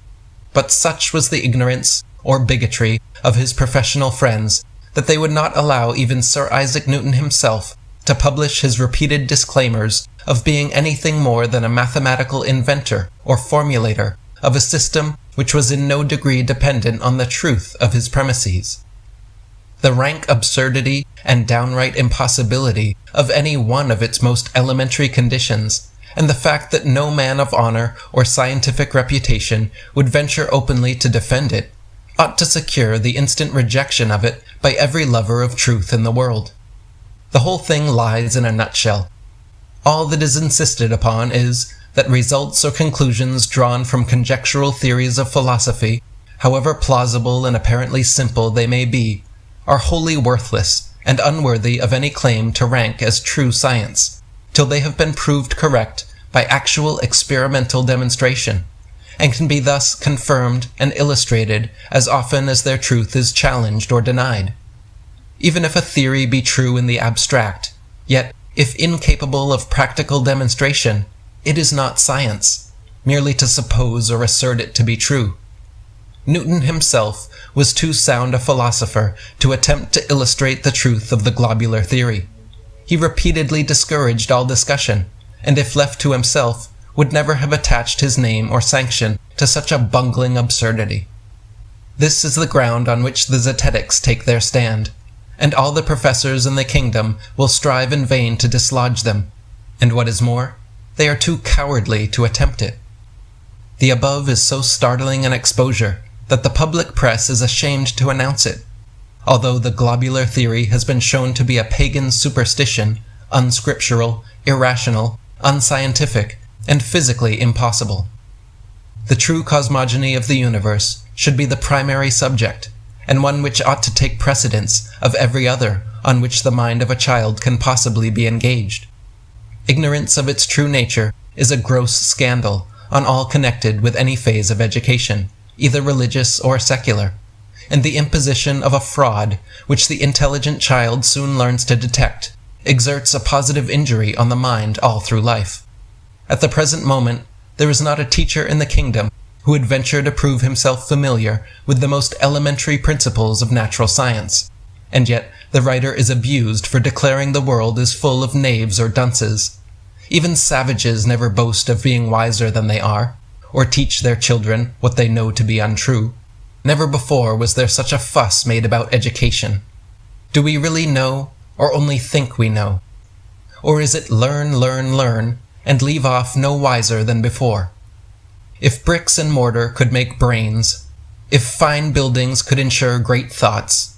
But such was the ignorance or bigotry of his professional friends that they would not allow even Sir Isaac Newton himself to publish his repeated disclaimers of being anything more than a mathematical inventor or formulator of a system which was in no degree dependent on the truth of his premises. The rank absurdity and downright impossibility of any one of its most elementary conditions, and the fact that no man of honor or scientific reputation would venture openly to defend it, ought to secure the instant rejection of it by every lover of truth in the world. The whole thing lies in a nutshell. All that is insisted upon is that results or conclusions drawn from conjectural theories of philosophy, however plausible and apparently simple they may be, are wholly worthless and unworthy of any claim to rank as true science, till they have been proved correct by actual experimental demonstration, and can be thus confirmed and illustrated as often as their truth is challenged or denied. Even if a theory be true in the abstract, yet, if incapable of practical demonstration, it is not science, merely to suppose or assert it to be true. Newton himself was too sound a philosopher to attempt to illustrate the truth of the globular theory. He repeatedly discouraged all discussion, and if left to himself, would never have attached his name or sanction to such a bungling absurdity. This is the ground on which the Zetetics take their stand, and all the professors in the kingdom will strive in vain to dislodge them, and what is more, they are too cowardly to attempt it. The above is so startling an exposure that the public press is ashamed to announce it, although the globular theory has been shown to be a pagan superstition, unscriptural, irrational, unscientific, and physically impossible. The true cosmogony of the universe should be the primary subject, and one which ought to take precedence of every other on which the mind of a child can possibly be engaged. Ignorance of its true nature is a gross scandal on all connected with any phase of education, either religious or secular, and the imposition of a fraud which the intelligent child soon learns to detect exerts a positive injury on the mind all through life. At the present moment, there is not a teacher in the kingdom who would venture to prove himself familiar with the most elementary principles of natural science, and yet the writer is abused for declaring the world is full of knaves or dunces. Even savages never boast of being wiser than they are, or teach their children what they know to be untrue. Never before was there such a fuss made about education. Do we really know, or only think we know? Or is it learn, learn, learn, and leave off no wiser than before? If bricks and mortar could make brains, if fine buildings could ensure great thoughts,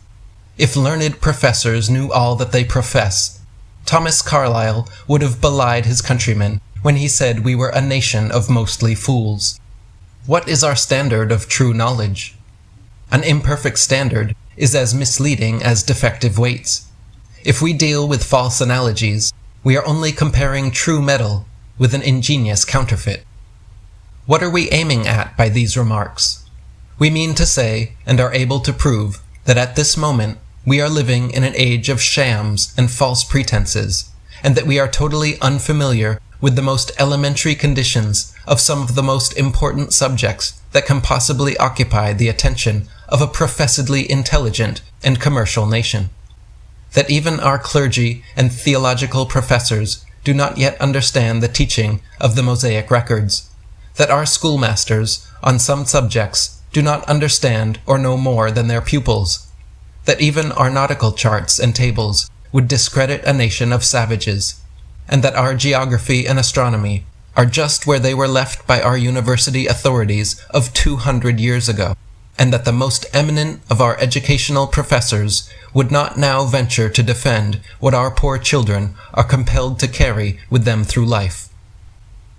if learned professors knew all that they profess, Thomas Carlyle would have belied his countrymen when he said we were a nation of mostly fools. What is our standard of true knowledge? An imperfect standard is as misleading as defective weights. If we deal with false analogies, we are only comparing true metal with an ingenious counterfeit. What are we aiming at by these remarks? We mean to say, and are able to prove, that at this moment we are living in an age of shams and false pretenses, and that we are totally unfamiliar with the most elementary conditions of some of the most important subjects that can possibly occupy the attention of a professedly intelligent and commercial nation. That even our clergy and theological professors do not yet understand the teaching of the Mosaic records. That our schoolmasters, on some subjects, do not understand or know more than their pupils. That even our nautical charts and tables would discredit a nation of savages, and that our geography and astronomy are just where they were left by our university authorities of 200 years ago, and that the most eminent of our educational professors would not now venture to defend what our poor children are compelled to carry with them through life.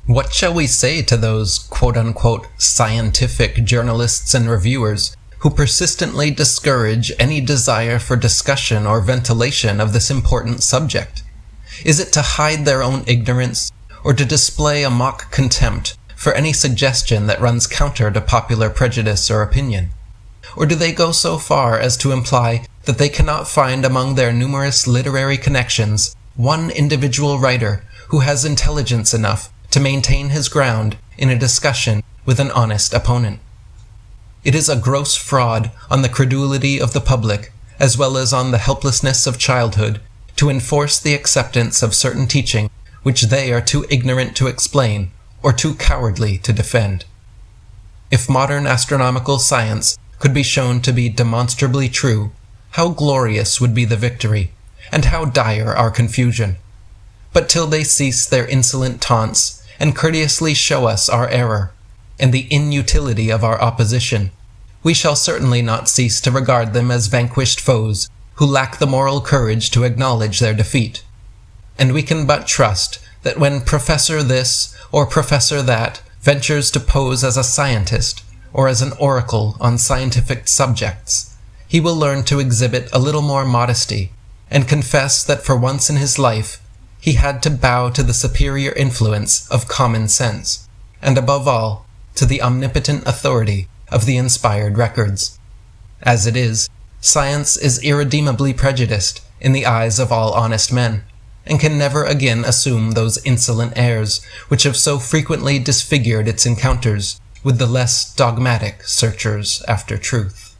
What shall we say to those quote-unquote scientific journalists and reviewers who persistently discourage any desire for discussion or ventilation of this important subject? Is it to hide their own ignorance, or to display a mock contempt for any suggestion that runs counter to popular prejudice or opinion? Or do they go so far as to imply that they cannot find among their numerous literary connections one individual writer who has intelligence enough to maintain his ground in a discussion with an honest opponent? It is a gross fraud on the credulity of the public, as well as on the helplessness of childhood, to enforce the acceptance of certain teaching which they are too ignorant to explain or too cowardly to defend. If modern astronomical science could be shown to be demonstrably true, how glorious would be the victory, and how dire our confusion! But till they cease their insolent taunts, and courteously show us our error, and the inutility of our opposition, we shall certainly not cease to regard them as vanquished foes who lack the moral courage to acknowledge their defeat. And we can but trust that when Professor this or Professor that ventures to pose as a scientist or as an oracle on scientific subjects, he will learn to exhibit a little more modesty and confess that for once in his life he had to bow to the superior influence of common sense, and above all, to the omnipotent authority of the inspired records. As it is, science is irredeemably prejudiced in the eyes of all honest men, and can never again assume those insolent airs which have so frequently disfigured its encounters with the less dogmatic searchers after truth.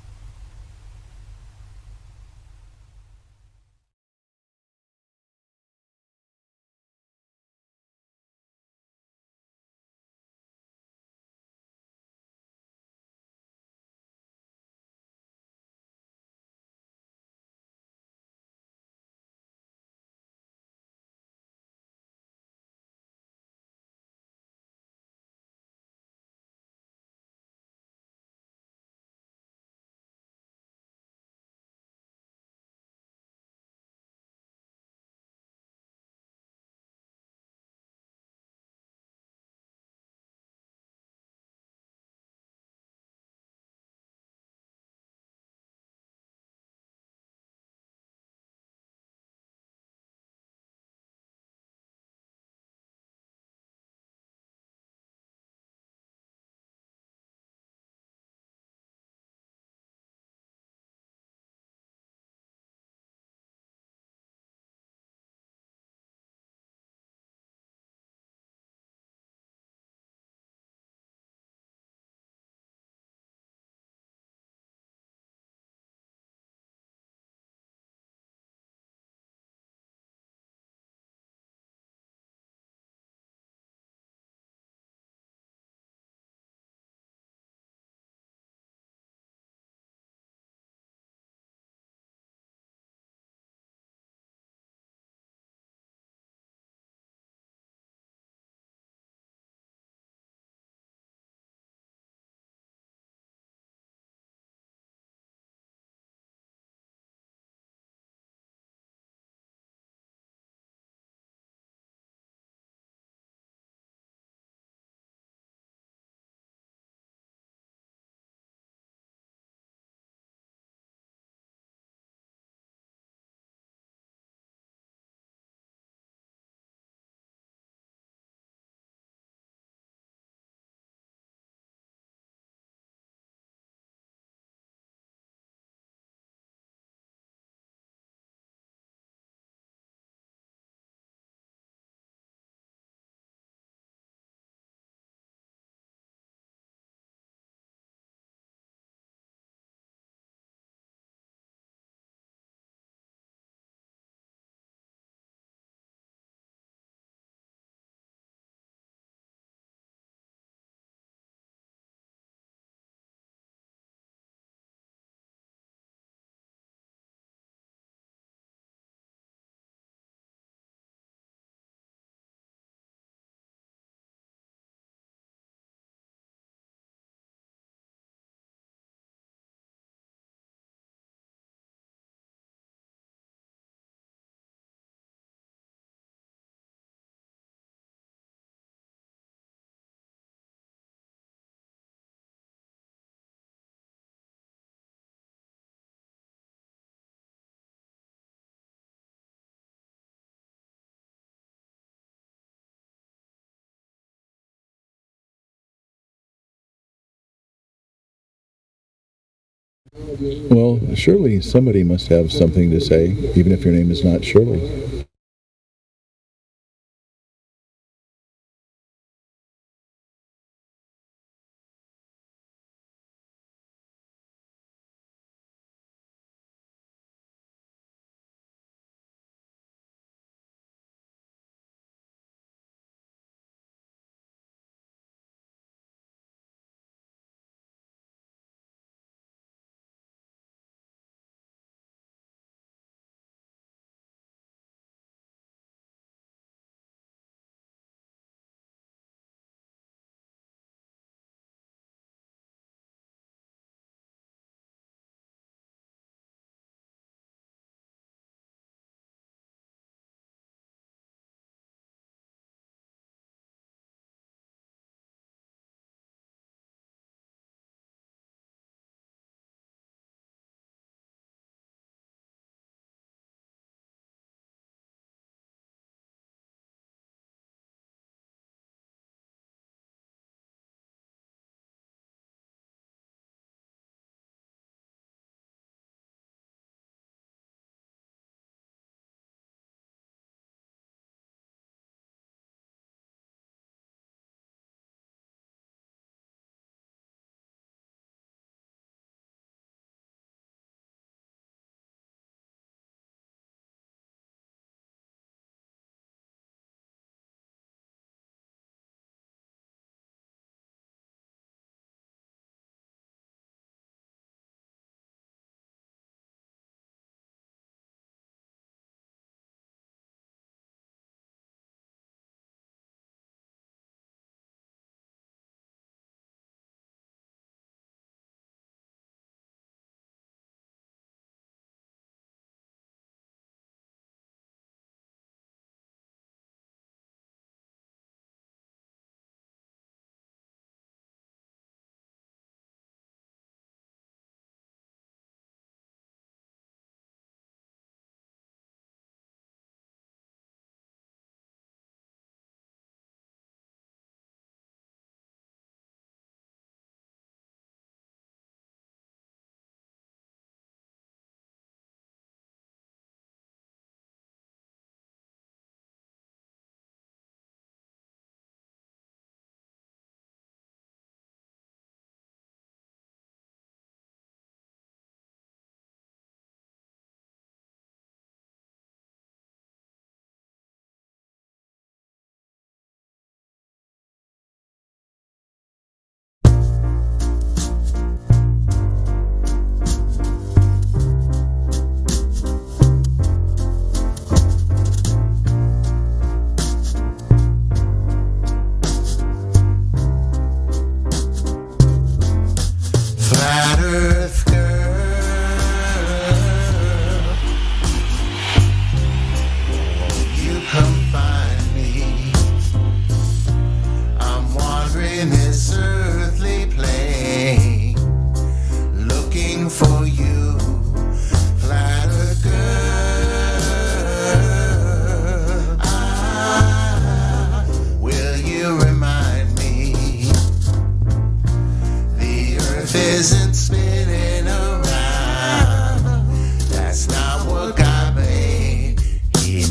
Well, surely somebody must have something to say, even if your name is not Shirley.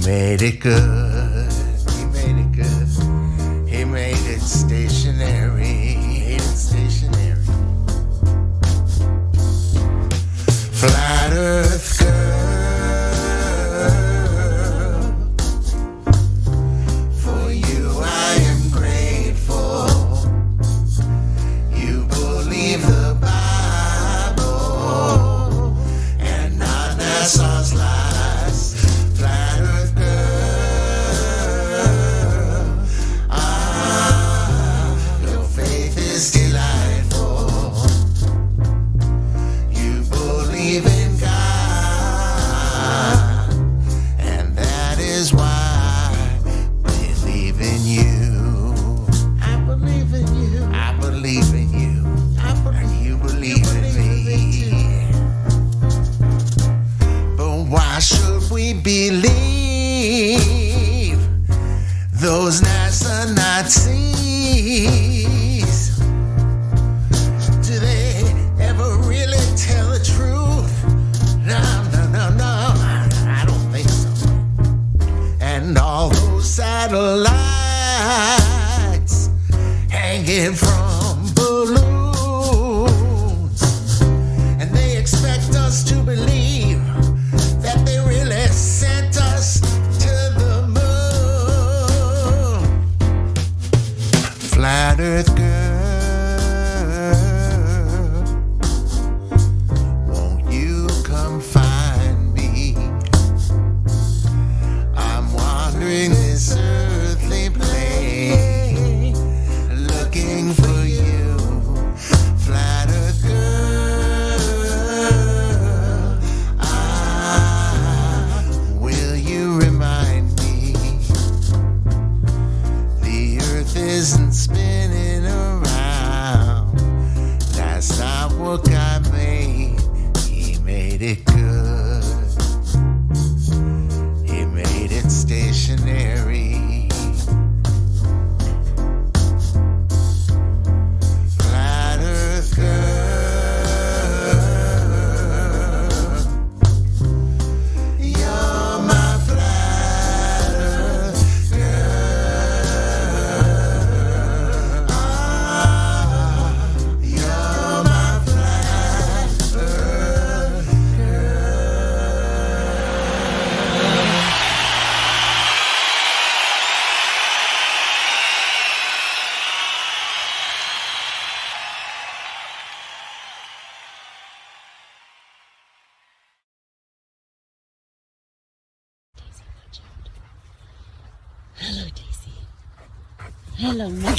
made it good. He made it good. He made it stationary. He made it stationary. Flat Earth girl, for you I am grateful. You believe the Bible and not NASA's lies. Flat Earth girl, your faith is delightful. You believe in God, and that is why I believe in you. I believe in you. I believe in you. And you believe in me. But why should we believe those NASA Nazis? Do they ever really tell the truth? hanging from balloons, and they expect us to believe that they really sent us to the moon. Flat Earth girl, won't you come find me? I'm wandering this earthly plane, looking for you. Flat Earth girl, will you remind me the earth isn't spinning around? That's not what God made. He made it good. He made it stationary. Flat Earth girl, you're my flat Earth girl. You're my flat Earth Hello, Daisy. Hello, my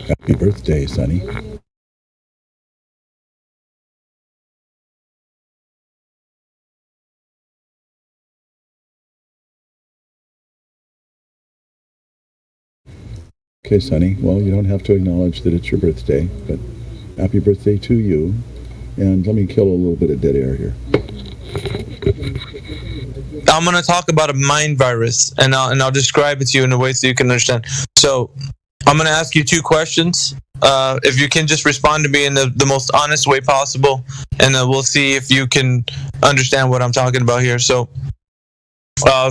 Happy birthday, Sonny. Okay, Sonny. Well, you don't have to acknowledge that it's your birthday, but happy birthday to you. And let me kill a little bit of dead air here. I'm going to talk about a mind virus, and I'll describe it to you in a way so you can understand. So I'm going to ask you 2 questions. If you can just respond to me in the most honest way possible, and we'll see if you can understand what I'm talking about here. So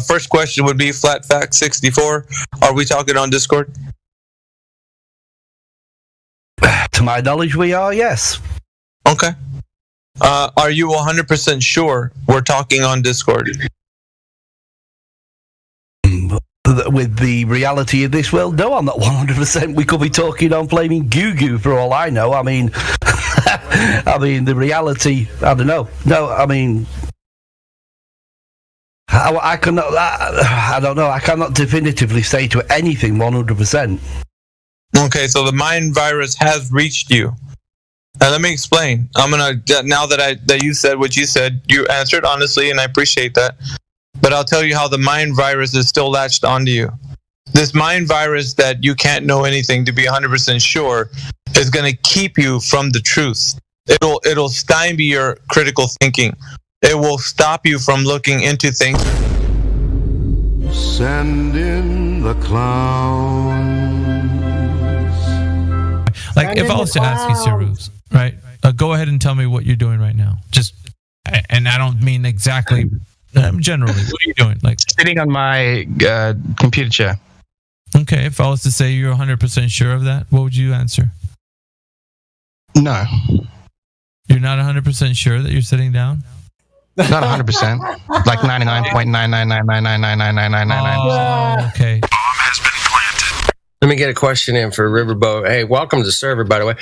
first question would be Flat Fact 64. Are we talking on Discord? To my knowledge, we are, yes. Okay. Are you 100% sure we're talking on Discord? With the reality of this world, no, I'm not 100%. We could be talking on flaming goo for all I know. I mean, the reality, I don't know. No, I mean, I cannot, I don't know. I cannot definitively say to anything 100%. Okay, so the mind virus has reached you. Let me explain. I'm gonna, now that you said what you said, you answered honestly, and I appreciate that. But I'll tell you how the mind virus is still latched onto you. This mind virus that you can't know anything to be 100% sure is going to keep you from the truth. It'll stymie your critical thinking. It will stop you from looking into things. Send in the clowns. Like, if I was to ask you, Sirus, right? Go ahead and tell me what you're doing right now. Just, and I don't mean exactly. Generally, what are you doing? Like sitting on my computer chair. Okay, if I was to say you're 100% sure of that, what would you answer? No. You're not 100% sure that you're sitting down? Not 100%. Like 99.99999999999. Okay. Let me get a question in for Riverboat. Hey, welcome to the server, by the way.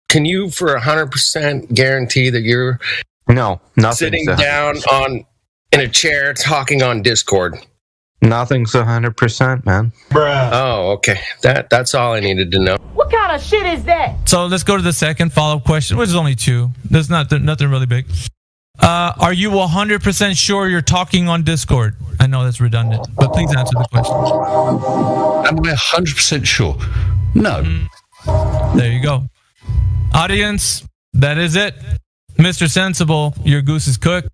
Can you for 100% guarantee that you're sitting down in a chair talking on Discord? Nothing's 100%, man. Bruh. Oh, okay. That's all I needed to know. What kind of shit is that? So let's go to the second follow-up question, which is only 2. There's nothing really big. Are you 100% sure you're talking on Discord? I know that's redundant, but please answer the question. Am I 100% sure? No. There you go. Audience, that is it. Mr. Sensible, your goose is cooked.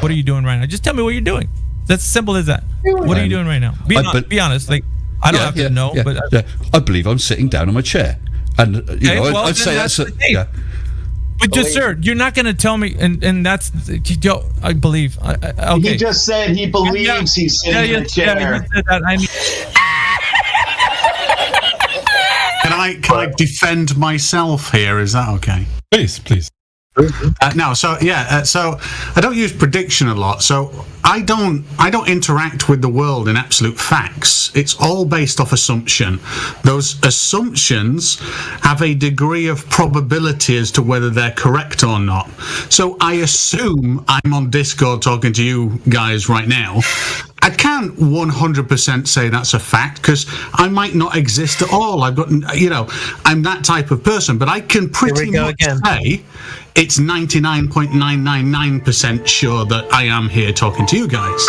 What are you doing right now? Just tell me what you're doing. That's as simple as that. What are you doing right now? Be honest. Like, I don't have to know, but I believe I'm sitting down on my chair, and I'd say that's But just, sir, you're not going to tell me, and that's, I believe. Okay. He just said he believes he's sitting in a chair. Yeah, he said that. I mean, Can I defend myself here? Is that okay? Please. So I don't use prediction a lot. So I don't interact with the world in absolute facts. It's all based off assumption. Those assumptions have a degree of probability as to whether they're correct or not. So I assume I'm on Discord talking to you guys right now. I can't 100% say that's a fact because I might not exist at all. I've got, I'm that type of person, but I can pretty much say it's 99.999% sure that I am here talking to you guys.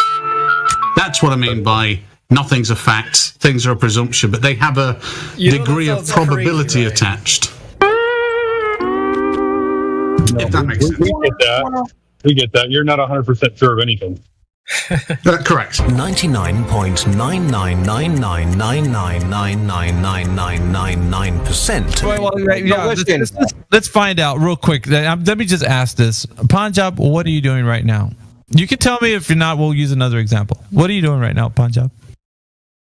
That's what I mean by nothing's a fact, things are a presumption, but they have a degree of probability attached. If that makes sense. We get that. You're not 100% sure of anything. Correct. 99.999999999%. Let's find out real quick. Let me just ask this. Punjab, what are you doing right now? You can tell me. If you're not, we'll use another example. What are you doing right now, Punjab?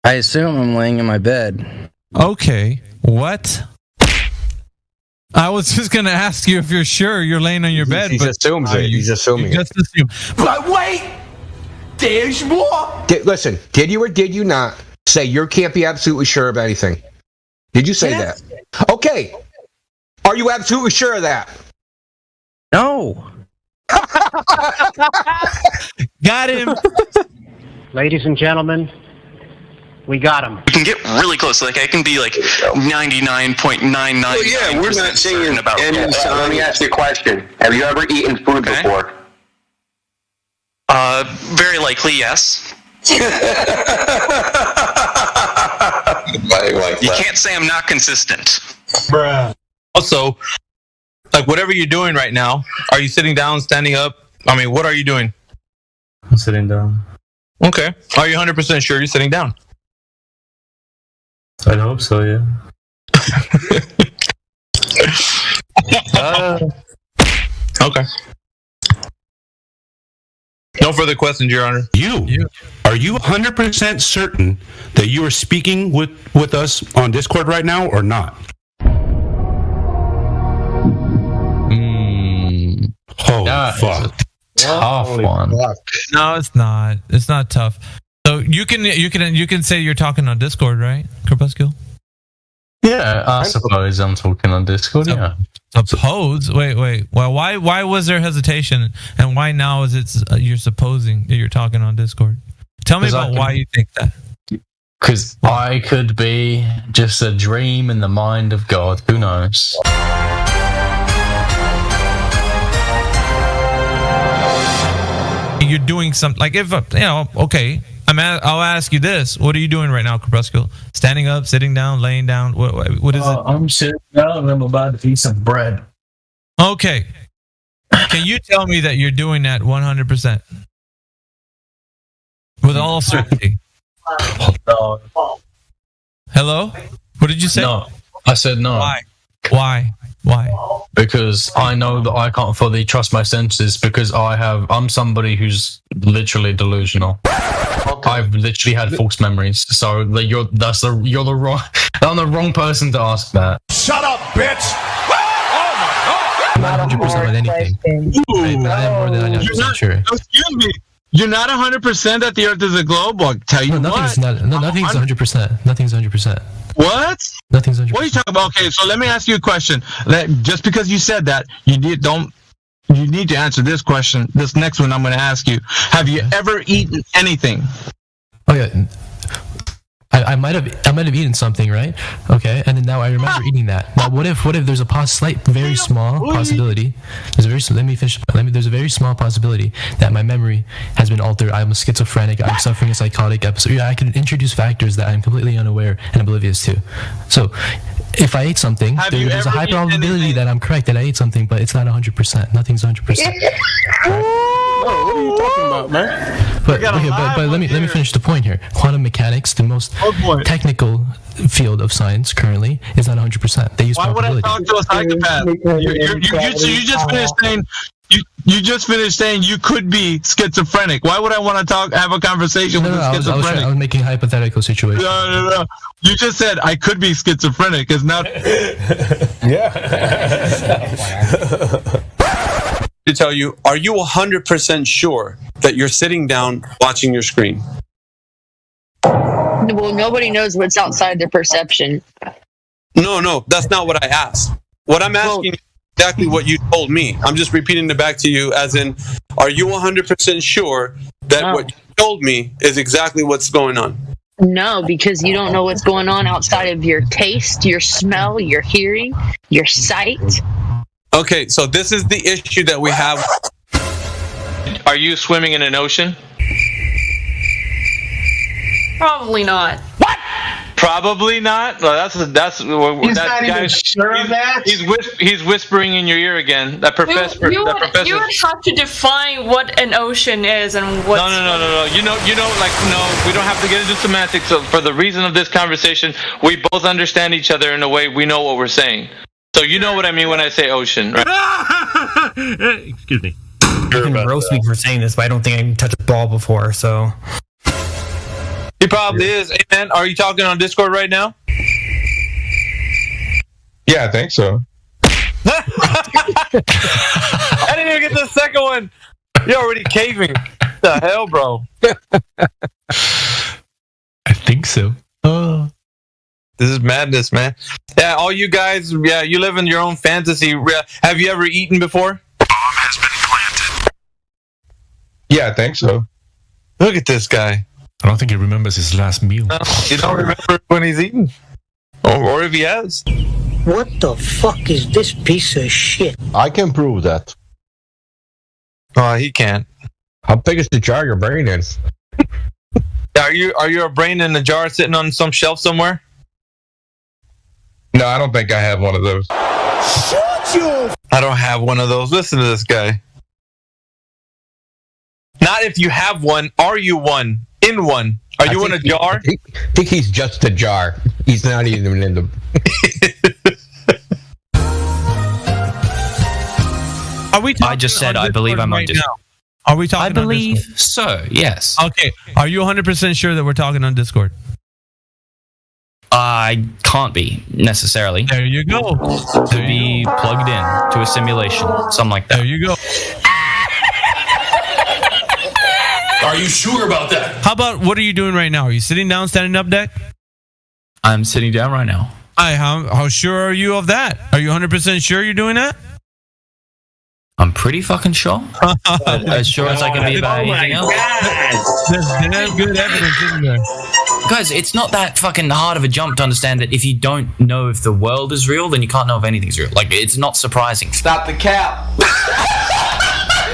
I assume I'm laying in my bed. Okay. What? I was just going to ask you if you're sure you're laying on your bed. He assumes it. He's assuming it. Just assume. But wait! There's more! Listen, did you or did you not say you can't be absolutely sure of anything? Did you say that? Okay. Are you absolutely sure of that? No. Got him. Ladies and gentlemen, We got him. You can get really close. Like I can be like 99.99. Well, yeah, we're not saying about. Let me ask you a question. Have you ever eaten food before? Very likely, yes. You can't say I'm not consistent. Bruh. Also, like whatever you're doing right now, are you sitting down, standing up? I mean, what are you doing? I'm sitting down. Okay. Are you 100% sure you're sitting down? I hope so, yeah. Okay. No further questions, Your Honor. Are you 100% certain that you are speaking with us on Discord right now or not? Oh, fuck. Tough one. No, it's not. It's not tough. So you can say you're talking on Discord, right, Corpuscle? Yeah, I suppose I'm talking on Discord. Yeah. Suppose? Wait. Well, why was there hesitation, and why now is it you're supposing that you're talking on Discord? Tell me about why you think that. Because I could be just a dream in the mind of God. Who knows? You're doing something like if okay. I'll ask you this: what are you doing right now, Corpuscle? Standing up, sitting down, laying down? What is it? I'm sitting down and I'm about to eat some bread. Okay. Can you tell me that you're doing that 100%? With all certainty. No. Hello? What did you say? No. I said no. Why? Because I know that I can't fully trust my senses because I'm somebody who's literally delusional. Okay. I've literally had false memories. So I'm the wrong person to ask that. Shut up, bitch! I'm not 100% on anything. But I am more than 90% sure. Excuse me. You're not 100% that the Earth is a globe. I'll tell you nothing's 100%. Nothing's 100%. What? Nothing's 100%. What are you talking about? Okay, so let me ask you a question. Just because you said that, you need to answer this question. This next one I'm going to ask you. Have you ever eaten anything? Oh yeah. I might have eaten something, right? Okay, and then now I remember eating that. Now, what if there's a very small possibility? There's a very small possibility that my memory has been altered. I'm a schizophrenic. I'm suffering a psychotic episode. Yeah, I can introduce factors that I'm completely unaware and oblivious to. So, if I ate something, there's a high probability that I'm correct that I ate something, but it's not 100%. Nothing's 100%. Oh, what are you talking about, man? But let me finish the point here. Quantum mechanics, the most technical field of science currently, is not 100%. They use probability. Why would I talk to a psychopath? You just finished saying you could be schizophrenic. Why would I want to have a conversation with a schizophrenic? I was making a hypothetical situation. No. You just said I could be schizophrenic. It's not. Yeah. To tell you, are you 100% sure that you're sitting down watching your screen? Well, nobody knows what's outside their perception. No, that's not what I asked. What I'm asking is exactly what you told me. I'm just repeating it back to you as in, are you 100% sure that what you told me is exactly what's going on? No, because you don't know what's going on outside of your taste, your smell, your hearing, your sight. Okay, so this is the issue that we have. Are you swimming in an ocean? Probably not. What? Probably not. Well, that's He's not even sure of that. He's whispering in your ear again. That professor. You would have to define what an ocean is and what. No. You know. No. We don't have to get into semantics. So for the reason of this conversation, we both understand each other in a way we know what we're saying. So you know what I mean when I say ocean, right? Excuse me. You can roast me for saying this, but I don't think I can touch a ball before, so. He probably is. Hey, man, are you talking on Discord right now? Yeah, I think so. I didn't even get the second one. You're already caving. What the hell, bro? I think so. This is madness, man. Yeah, all you guys, you live in your own fantasy. Have you ever eaten before? Bomb has been planted. Yeah, I think so. Look at this guy. I don't think he remembers his last meal. No, you don't remember when he's eaten, or if he has. What the fuck is this piece of shit? I can prove that. Oh, he can't. How big is the jar your brain in? Are you a brain in a jar sitting on some shelf somewhere? No, I don't think I have one of those. Shoot you! I don't have one of those. Listen to this guy. Not if you have one. Are you one? In one? Are you in a jar? I think he's just a jar. He's not even in the... Are we? I just said I believe I'm on Discord. Are we talking? I believe so. Yes. Okay. Are you 100% sure that we're talking on Discord? I can't be necessarily. There you go. To be plugged in to a simulation, something like that. There you go. Are you sure about that? How about what are you doing right now? Are you sitting down, standing up, Deck? I'm sitting down right now. How sure are you of that? Are you 100% sure you're doing that? I'm pretty fucking sure. As sure as I can be about anything else. There's damn good evidence, isn't there? Guys, it's not that fucking hard of a jump to understand that if you don't know if the world is real, then you can't know if anything's real. Like, it's not surprising. Stop the cap! Stop the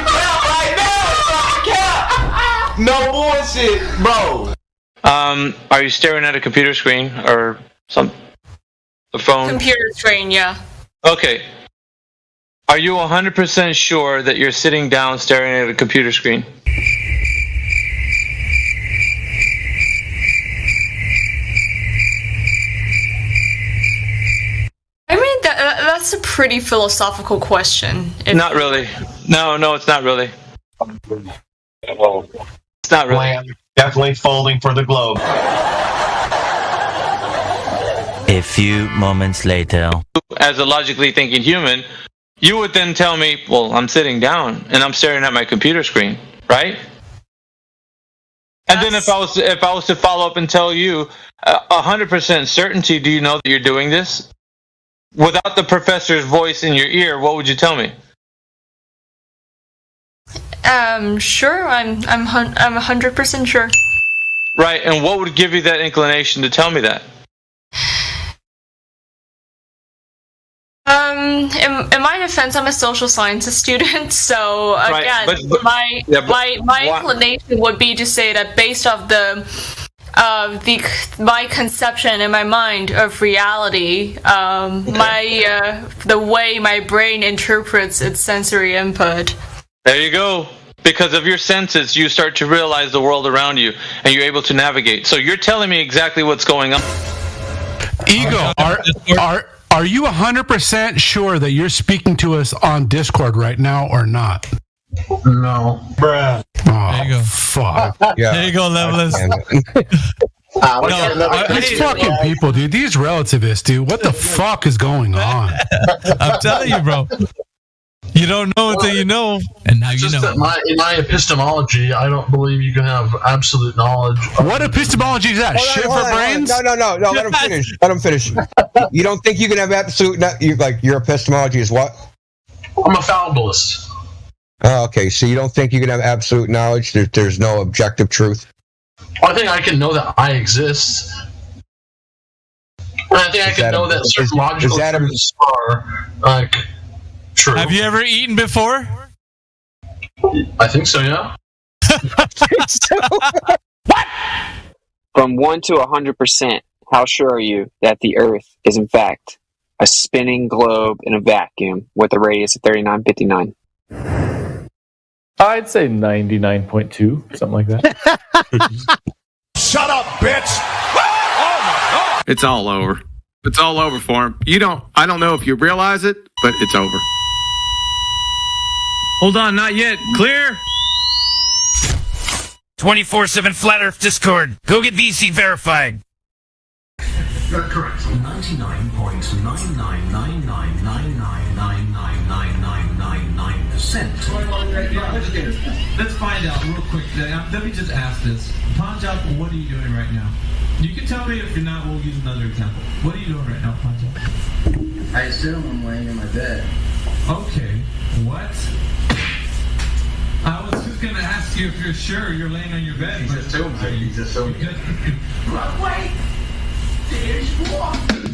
cap right now! Stop the cap! No bullshit, bro! Are you staring at a computer screen or a phone? Computer screen, yeah. Okay. Are you 100% sure that you're sitting down staring at a computer screen? I mean, that's a pretty philosophical question. Not really. No, it's not really. Well, it's not really. Definitely folding for the globe. A few moments later. As a logically thinking human, you would then tell me, well, I'm sitting down and I'm staring at my computer screen, right? And then if I was to follow up and tell you 100% certainty, do you know that you're doing this? Without the professor's voice in your ear, what would you tell me? Sure. I'm 100% sure. Right, and what would give you that inclination to tell me that? In my defense, I'm a social sciences student, so again, right, my inclination would be to say that based off my conception in my mind of reality, the way my brain interprets its sensory input. There you go. Because of your senses, you start to realize the world around you, and you're able to navigate. So you're telling me exactly what's going on. Ego, are you 100% sure that you're speaking to us on Discord right now or not? No. Bruh. There you go. Fuck. Yeah. There you go, Levelist. These fucking people, dude. These relativists, dude. What the fuck is going on? I'm telling you, bro. You don't know until you know, and now you know. That in my epistemology, I don't believe you can have absolute knowledge. What epistemology is that? Shit for brains? No. Let him finish. Let him finish. You don't think you can have absolute? Your epistemology is what? I'm a fallibilist. Oh, okay, so you don't think you can have absolute knowledge? There's no objective truth? I think I can know that I exist. And I think I can know that certain logical truths are like true. Have you ever eaten before? I think so, yeah. What? From 1 to 100%, how sure are you that the Earth is in fact a spinning globe in a vacuum with a radius of 3959? I'd say 99.2, something like that. Shut up, bitch! Oh my God! It's all over. It's all over for him. I don't know if you realize it, but it's over. Hold on, not yet. Clear? 24/7 Flat Earth Discord. Go get VC verified. Correct. 99.9999999999%. Let's find out real quick. Let me just ask this. Panjab, what are you doing right now? You can tell me if you're not. We'll use another example. What are you doing right now, Panjab? I assume I'm laying in my bed. Okay. What? I was gonna ask you if you're sure you're laying on your bed. He's assumed it. He's assumed it. Wait! There's one!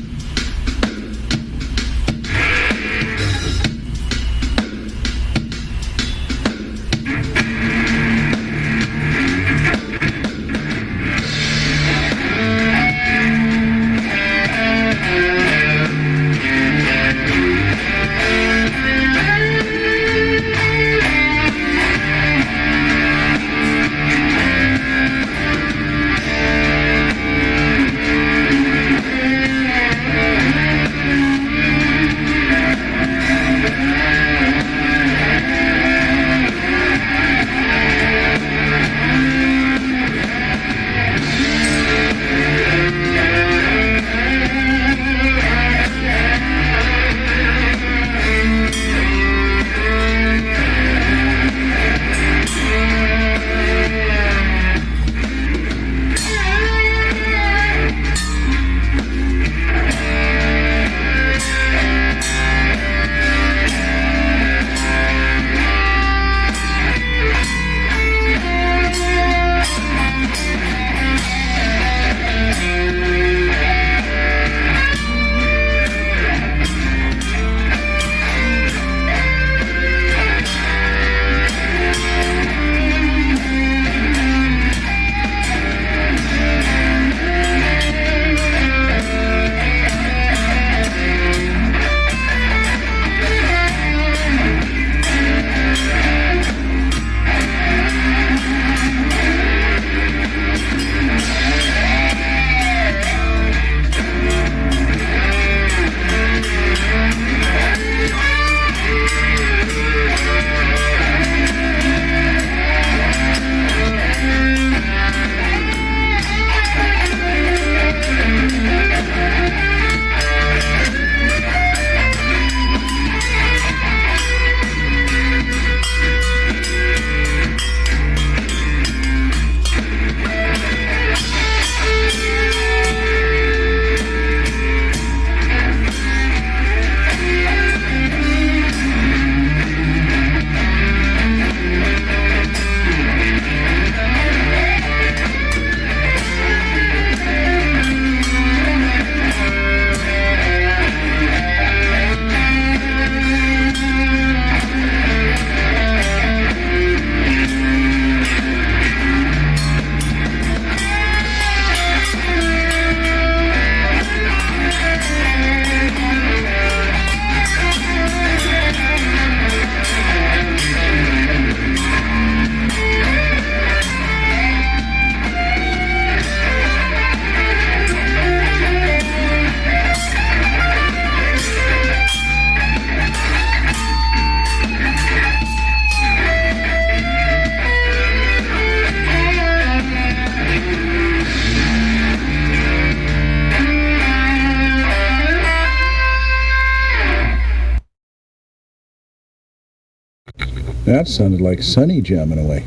That sounded like Sonny jamming away.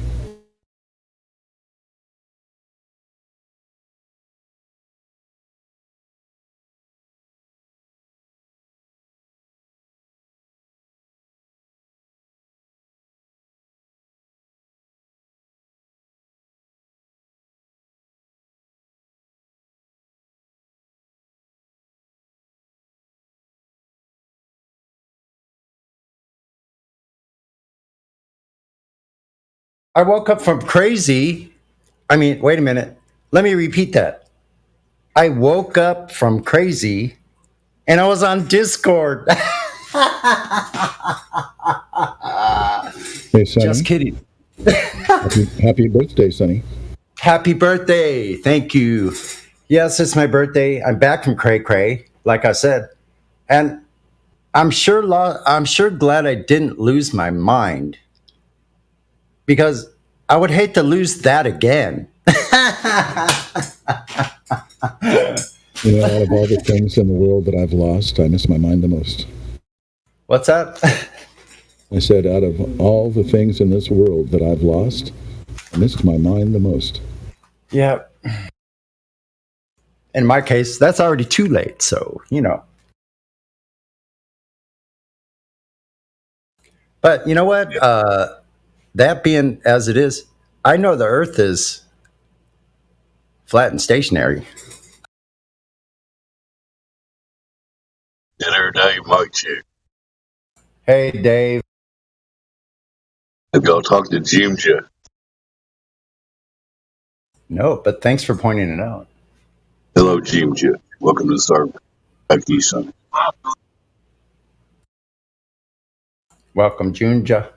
I woke up from crazy. I mean, wait a minute. Let me repeat that. I woke up from crazy and I was on Discord. Hey, Sonny. Just kidding. Happy birthday, Sonny. Happy birthday. Thank you. Yes, it's my birthday. I'm back from cray cray, like I said. And I'm sure glad I didn't lose my mind, because I would hate to lose that again. You know, out of all the things in the world that I've lost, I miss my mind the most. What's that? I said, out of all the things in this world that I've lost, I missed my mind the most. Yeah. In my case, that's already too late, so, you know. But you know what? that being as it is, I know the Earth is flat and stationary. Dinner Dave mic check. Hey, Dave. Have y'all talked to Jim yet? No, but thanks for pointing it out. Hello, Jim Jet. Welcome to the server. Back to you, son. Welcome, Jumja.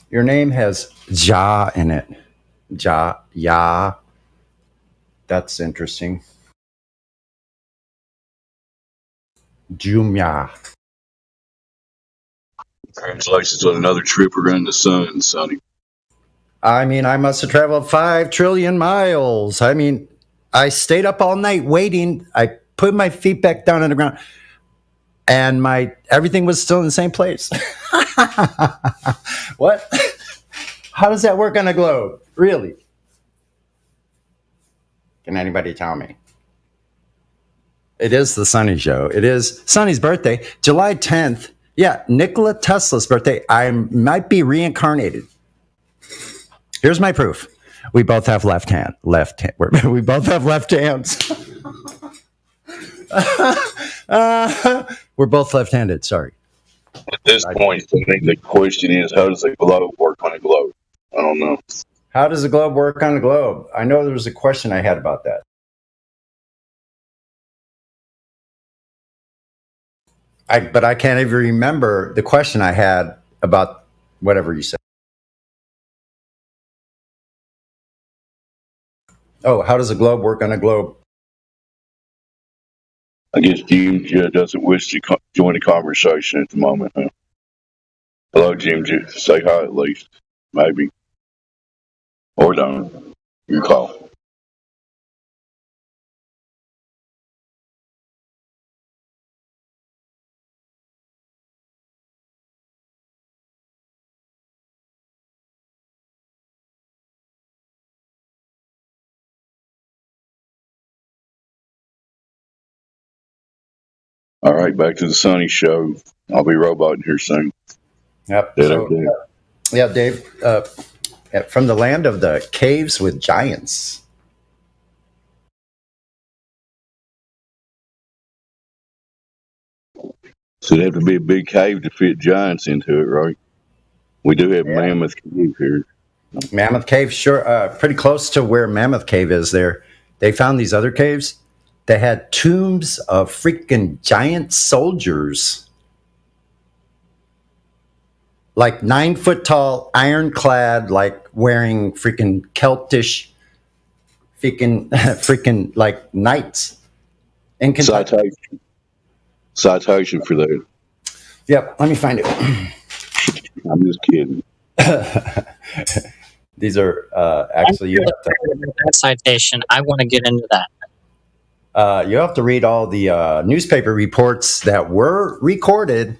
Your name has Ja in it. Ja. That's interesting. Jumya. Congratulations on another trip around the sun, Sonny. I mean, I must have traveled 5 trillion miles. I mean, I stayed up all night waiting. I put my feet back down on the ground, and everything was still in the same place. What? How does that work on a globe? Really? Can anybody tell me? It is the Sonny Show. It is Sonny's birthday, July 10th. Yeah, Nikola Tesla's birthday. I might be reincarnated. Here's my proof. We both have left hand. We both have left hands. We're both left-handed. Sorry. At this point, I think the question is, how does a globe work on a globe? I don't know. How does a globe work on a globe? I know there was a question I had about that. But I can't even remember the question I had about whatever you said. Oh, how does a globe work on a globe? I guess Jim Jet doesn't wish to join the conversation at the moment. Huh? Hello, Jim Jet. Say hi at least. Maybe. Or don't. Your call. All right, back to the Sonny Show. I'll be roboting here soon. Yep. Yeah, Dave. From the land of the caves with giants. So it'd have to be a big cave to fit giants into it, right? We do have Mammoth Cave here. Mammoth Cave, sure. Pretty close to where Mammoth Cave is there. They found these other caves. They had tombs of freaking giant soldiers. Like 9 foot tall, ironclad, like wearing freaking Celtish, freaking like knights. Citation for that. Yep, let me find it. I'm just kidding. These are actually you have to, that citation. I want to get into that. You have to read all the newspaper reports that were recorded,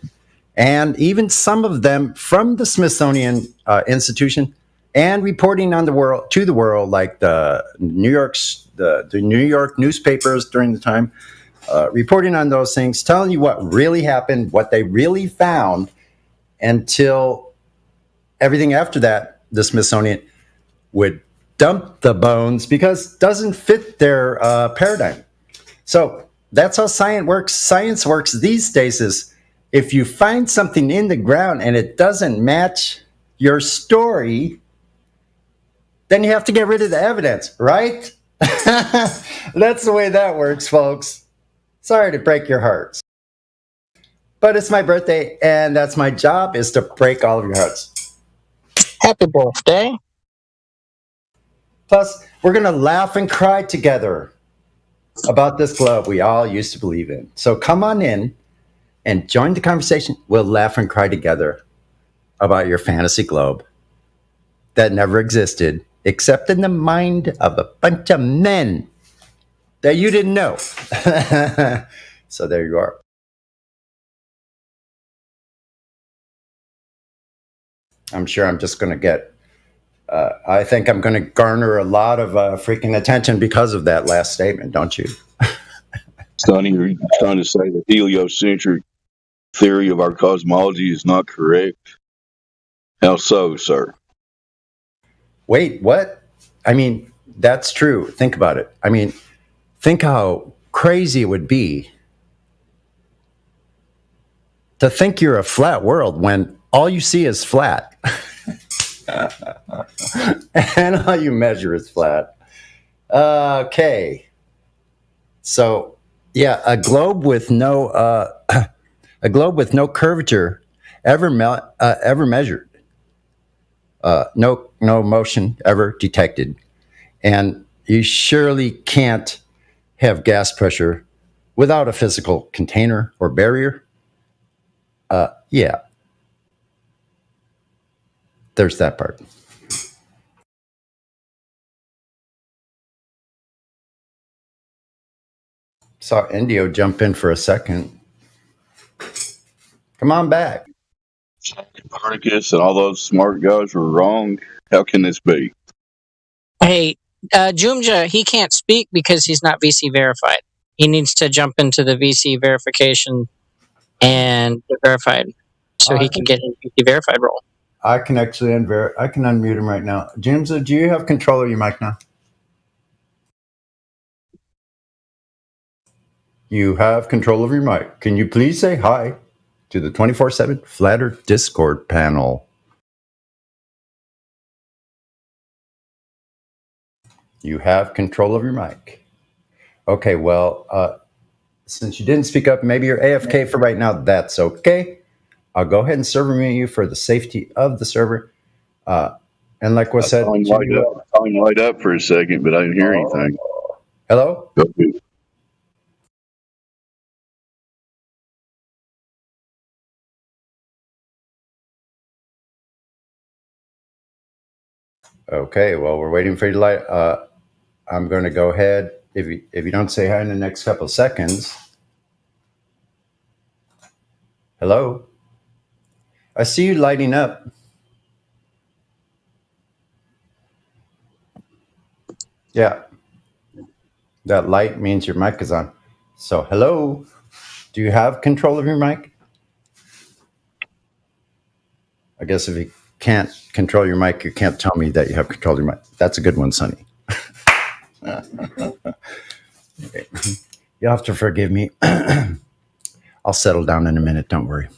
and even some of them from the Smithsonian Institution, and reporting on the world, like the New York newspapers during the time, reporting on those things, telling you what really happened, what they really found, until everything after that, the Smithsonian would dump the bones because it doesn't fit their paradigm. So that's how science works. Science works these days is if you find something in the ground and it doesn't match your story, then you have to get rid of the evidence, right? That's the way that works, folks. Sorry to break your hearts. But it's my birthday, and that's my job, is to break all of your hearts. Happy birthday. Plus, we're going to laugh and cry together about this globe we all used to believe in. So come on in and join the conversation. We'll laugh and cry together about your fantasy globe that never existed except in the mind of a bunch of men that you didn't know. So there you are. I'm sure I'm just going to get, I think I'm going to garner a lot of freaking attention because of that last statement, don't you? Sonny, you're trying to say that heliocentric theory of our cosmology is not correct? How so, sir? Wait, what? I mean, that's true. Think about it. I mean, think how crazy it would be to think you're a flat world when all you see is flat. And all you measure is flat. Okay. So, yeah, a globe with no curvature ever measured. No motion ever detected. And you surely can't have gas pressure without a physical container or barrier. Yeah. There's that part. Saw Indio jump in for a second. Come on back. Copernicus and all those smart guys were wrong. How can this be? Hey, Jumja, he can't speak because he's not VC verified. He needs to jump into the VC verification and get verified so he can get in VC verified role. I can actually I can unmute him right now. James, do you have control of your mic now? You have control of your mic. Can you please say hi to the 24/7 Flatter Discord panel? You have control of your mic. Okay, well, since you didn't speak up, maybe you're AFK for right now. That's okay. I'll go ahead and server mute you for the safety of the server. And like was said, I saw him light up for a second, but I didn't hear anything. Hello? Okay, well, we're waiting for you to light. I'm going to go ahead. If you don't say hi in the next couple of seconds. Hello? I see you lighting up. Yeah. That light means your mic is on. So, hello? Do you have control of your mic? I guess if you can't control your mic, you can't tell me that you have control of your mic. That's a good one, Sonny. Okay. You'll have to forgive me. I'll settle down in a minute. Don't worry.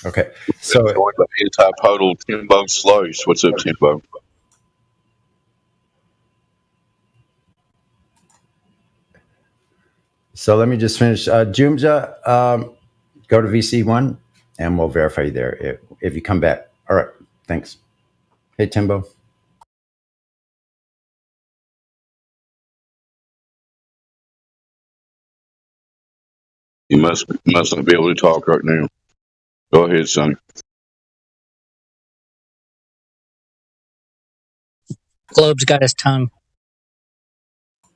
Okay. So, antipodal Timbo Slice. What's up, Timbo? So let me just finish. Jumja, go to VC1 and we'll verify you there if you come back. All right. Thanks. Hey, Timbo. You must not be able to talk right now. Go ahead, Sonny. Globe's got his tongue.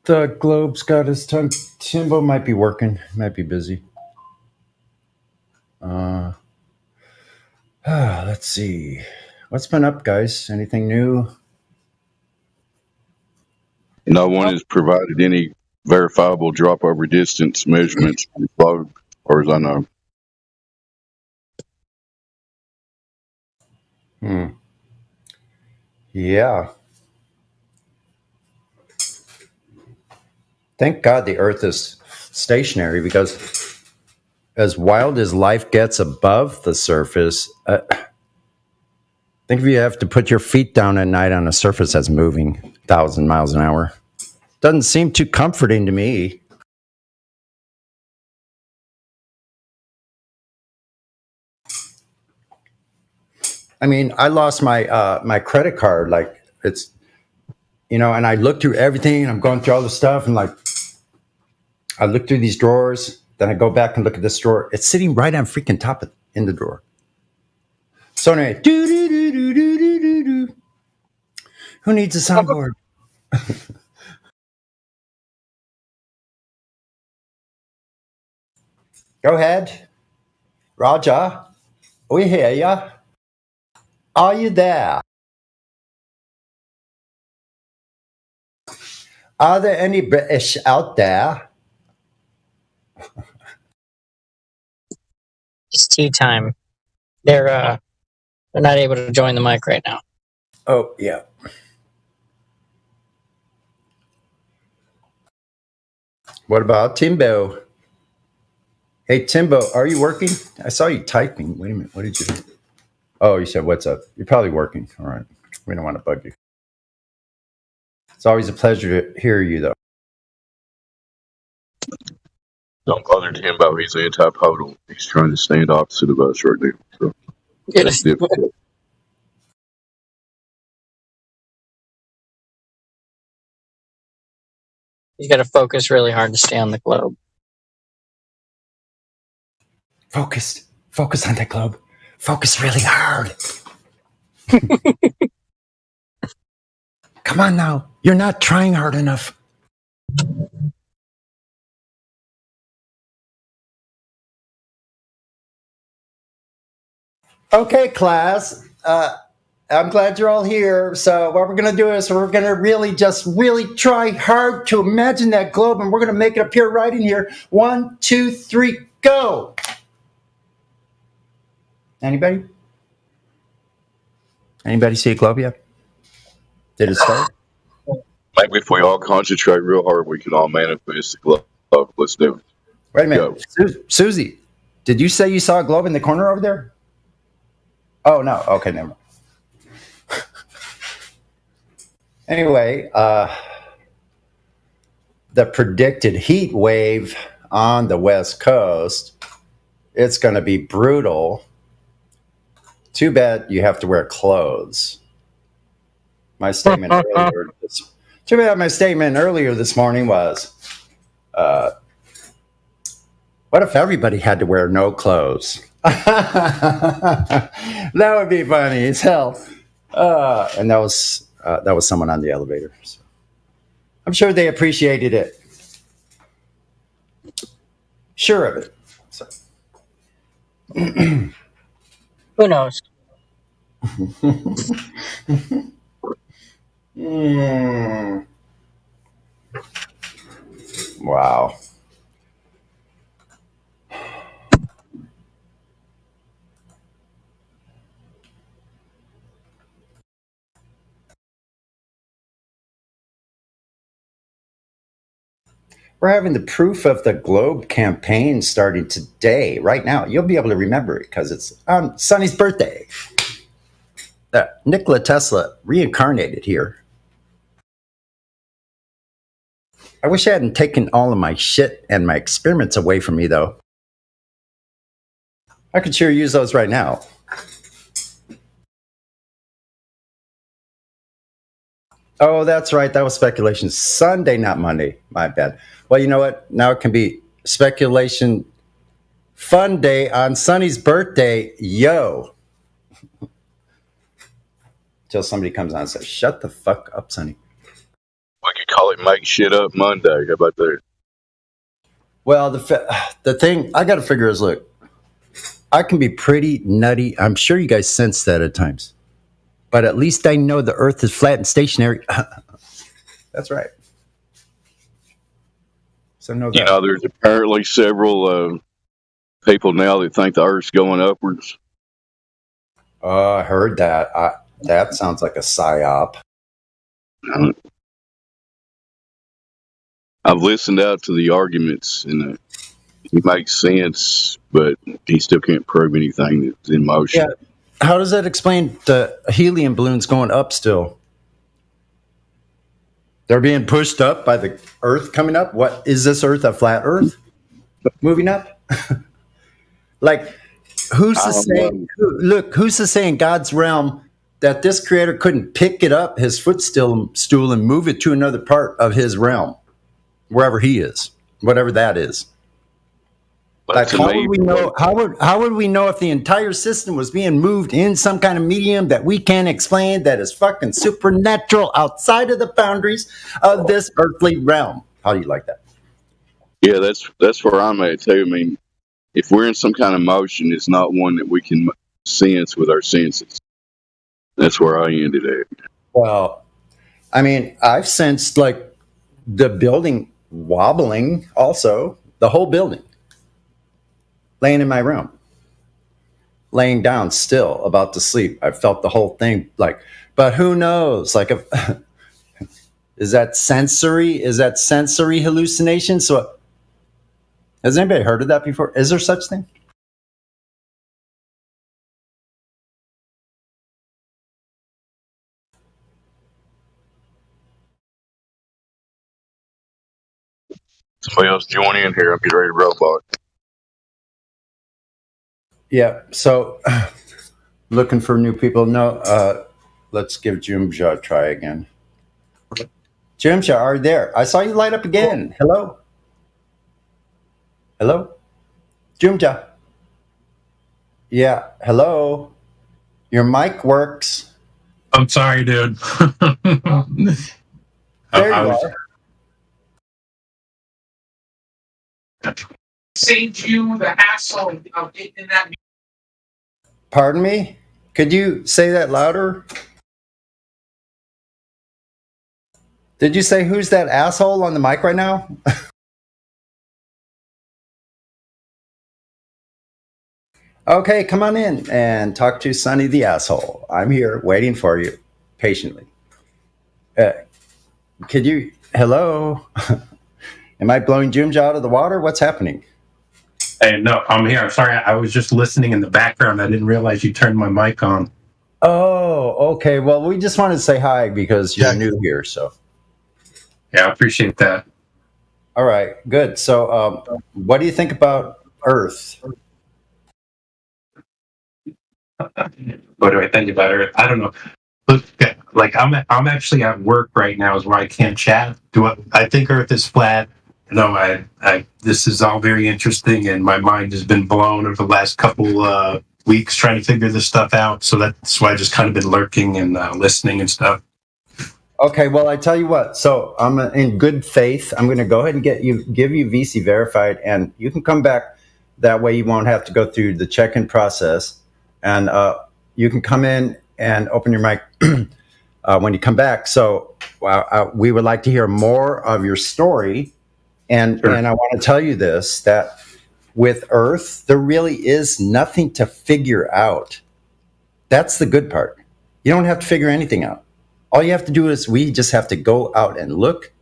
The globe's got his tongue. Timbo might be working, might be busy. Let's see. What's been up, guys? Anything new? No one has provided any verifiable drop over distance measurements from the globe, or as I know. Yeah. Thank God the Earth is stationary, because as wild as life gets above the surface, think if you have to put your feet down at night on a surface that's moving 1,000 miles an hour. Doesn't seem too comforting to me. I mean, I lost my my credit card. Like, it's, and I look through everything. And I'm going through all the stuff, and like, I look through these drawers. Then I go back and look at this drawer. It's sitting right on freaking top in the drawer. So anyway, who needs a soundboard? Go ahead, Roger. We hear ya. Are you there? Are there any British out there? It's tea time. They're not able to join the mic right now. Oh, yeah. What about Timbo? Hey, Timbo, are you working? I saw you typing. Wait a minute. What did you do? Oh, you said, what's up? You're probably working. All right. We don't want to bug you. It's always a pleasure to hear you, though. Don't bother him about he's anti-podal. He's trying to stand opposite of us right now. So that's difficult. You got to focus really hard to stay on the globe. Focus on the globe. Focus really hard. Come on now. You're not trying hard enough. Okay, class. I'm glad you're all here. So what we're going to do is we're going to really try hard to imagine that globe, and we're going to make it appear right in here. 1, 2, 3, go. Anybody see a globe yet? Did it start? Maybe if we all concentrate real hard, we can all manifest the globe. Let's do it. Wait a minute. Susie, did you say you saw a globe in the corner over there? Oh, no. Okay, never mind. Anyway, the predicted heat wave on the West Coast, it's going to be brutal. Too bad you have to wear clothes. My statement earlier this morning was, what if everybody had to wear no clothes? That would be funny as hell. And that was someone on the elevator. So I'm sure they appreciated it. Sure of it. So. Who knows? Wow. We're having the proof of the globe campaign starting today, right now. You'll be able to remember it because it's on Sonny's birthday. Nikola Tesla reincarnated here. I wish I hadn't taken all of my shit and my experiments away from me, though. I could sure use those right now. Oh, that's right. That was speculation. Sunday, not Monday. My bad. Well, you know what? Now it can be speculation fun day on Sonny's birthday. Yo. Till somebody comes on and says, shut the fuck up, Sonny. We could call it Make Shit Up Monday. How about that? Well, the thing I got to figure is, look, I can be pretty nutty. I'm sure you guys sense that at times. But at least I know the earth is flat and stationary. That's right. So no doubt. You know, there's apparently several people now that think the earth's going upwards. I heard that. That sounds like a psyop. I've listened out to the arguments, and it makes sense, but he still can't prove anything that's in motion. Yeah. How does that explain the helium balloons going up still? They're being pushed up by the earth coming up? What is this earth, a flat earth? Moving up? Like, who's to say in God's realm that this creator couldn't pick it up, his footstool, and move it to another part of his realm, wherever he is, whatever that is? Like, how would we know? How would we know if the entire system was being moved in some kind of medium that we can't explain, that is fucking supernatural, outside of the boundaries of this earthly realm? How do you like that? Yeah, that's where I'm at too. I mean, if we're in some kind of motion, it's not one that we can sense with our senses. That's where I ended at. Well, I mean, I've sensed like the building wobbling. Also, the whole building. Laying in my room. laying down still about to sleep. I felt the whole thing like, but who knows? Like, is that sensory? Is that sensory hallucination? So has anybody heard of that before? Is there such thing? Somebody else join in here. I'm getting ready to robot. Yeah. So looking for new people. No, let's give Jumja a try again. Jumja, are you there? I saw you light up again. Hello? Hello? Jumja. Yeah. Hello? Your mic works. I'm sorry, dude. There you are. Saved you the hassle of getting in that. Pardon me? Could you say that louder? Did you say who's that asshole on the mic right now? Okay, come on in and talk to Sonny the asshole. I'm here waiting for you patiently. Could you, hello? Am I blowing Jumja out of the water? What's happening? Hey, no, I'm here. I'm sorry. I was just listening in the background. I didn't realize you turned my mic on. Oh, okay. Well, we just wanted to say hi because you're new here, so. Yeah, I appreciate that. All right, good. So what do you think about Earth? What do I think about Earth? I don't know. Look, like I'm actually at work right now, is where I can't chat. I think Earth is flat? No, I this is all very interesting, and my mind has been blown over the last couple weeks trying to figure this stuff out. So that's why I just kind of been lurking and listening and stuff. Okay, well, I tell you what. So I'm in good faith. I'm going to go ahead and give you VC verified, and you can come back. That way, you won't have to go through the check-in process, and you can come in and open your mic when you come back. So we would like to hear more of your story, and Sure. And I want to tell you this, that with Earth, there really is nothing to figure out. That's the good part. You don't have to figure anything out. All you have to do is we just have to go out and look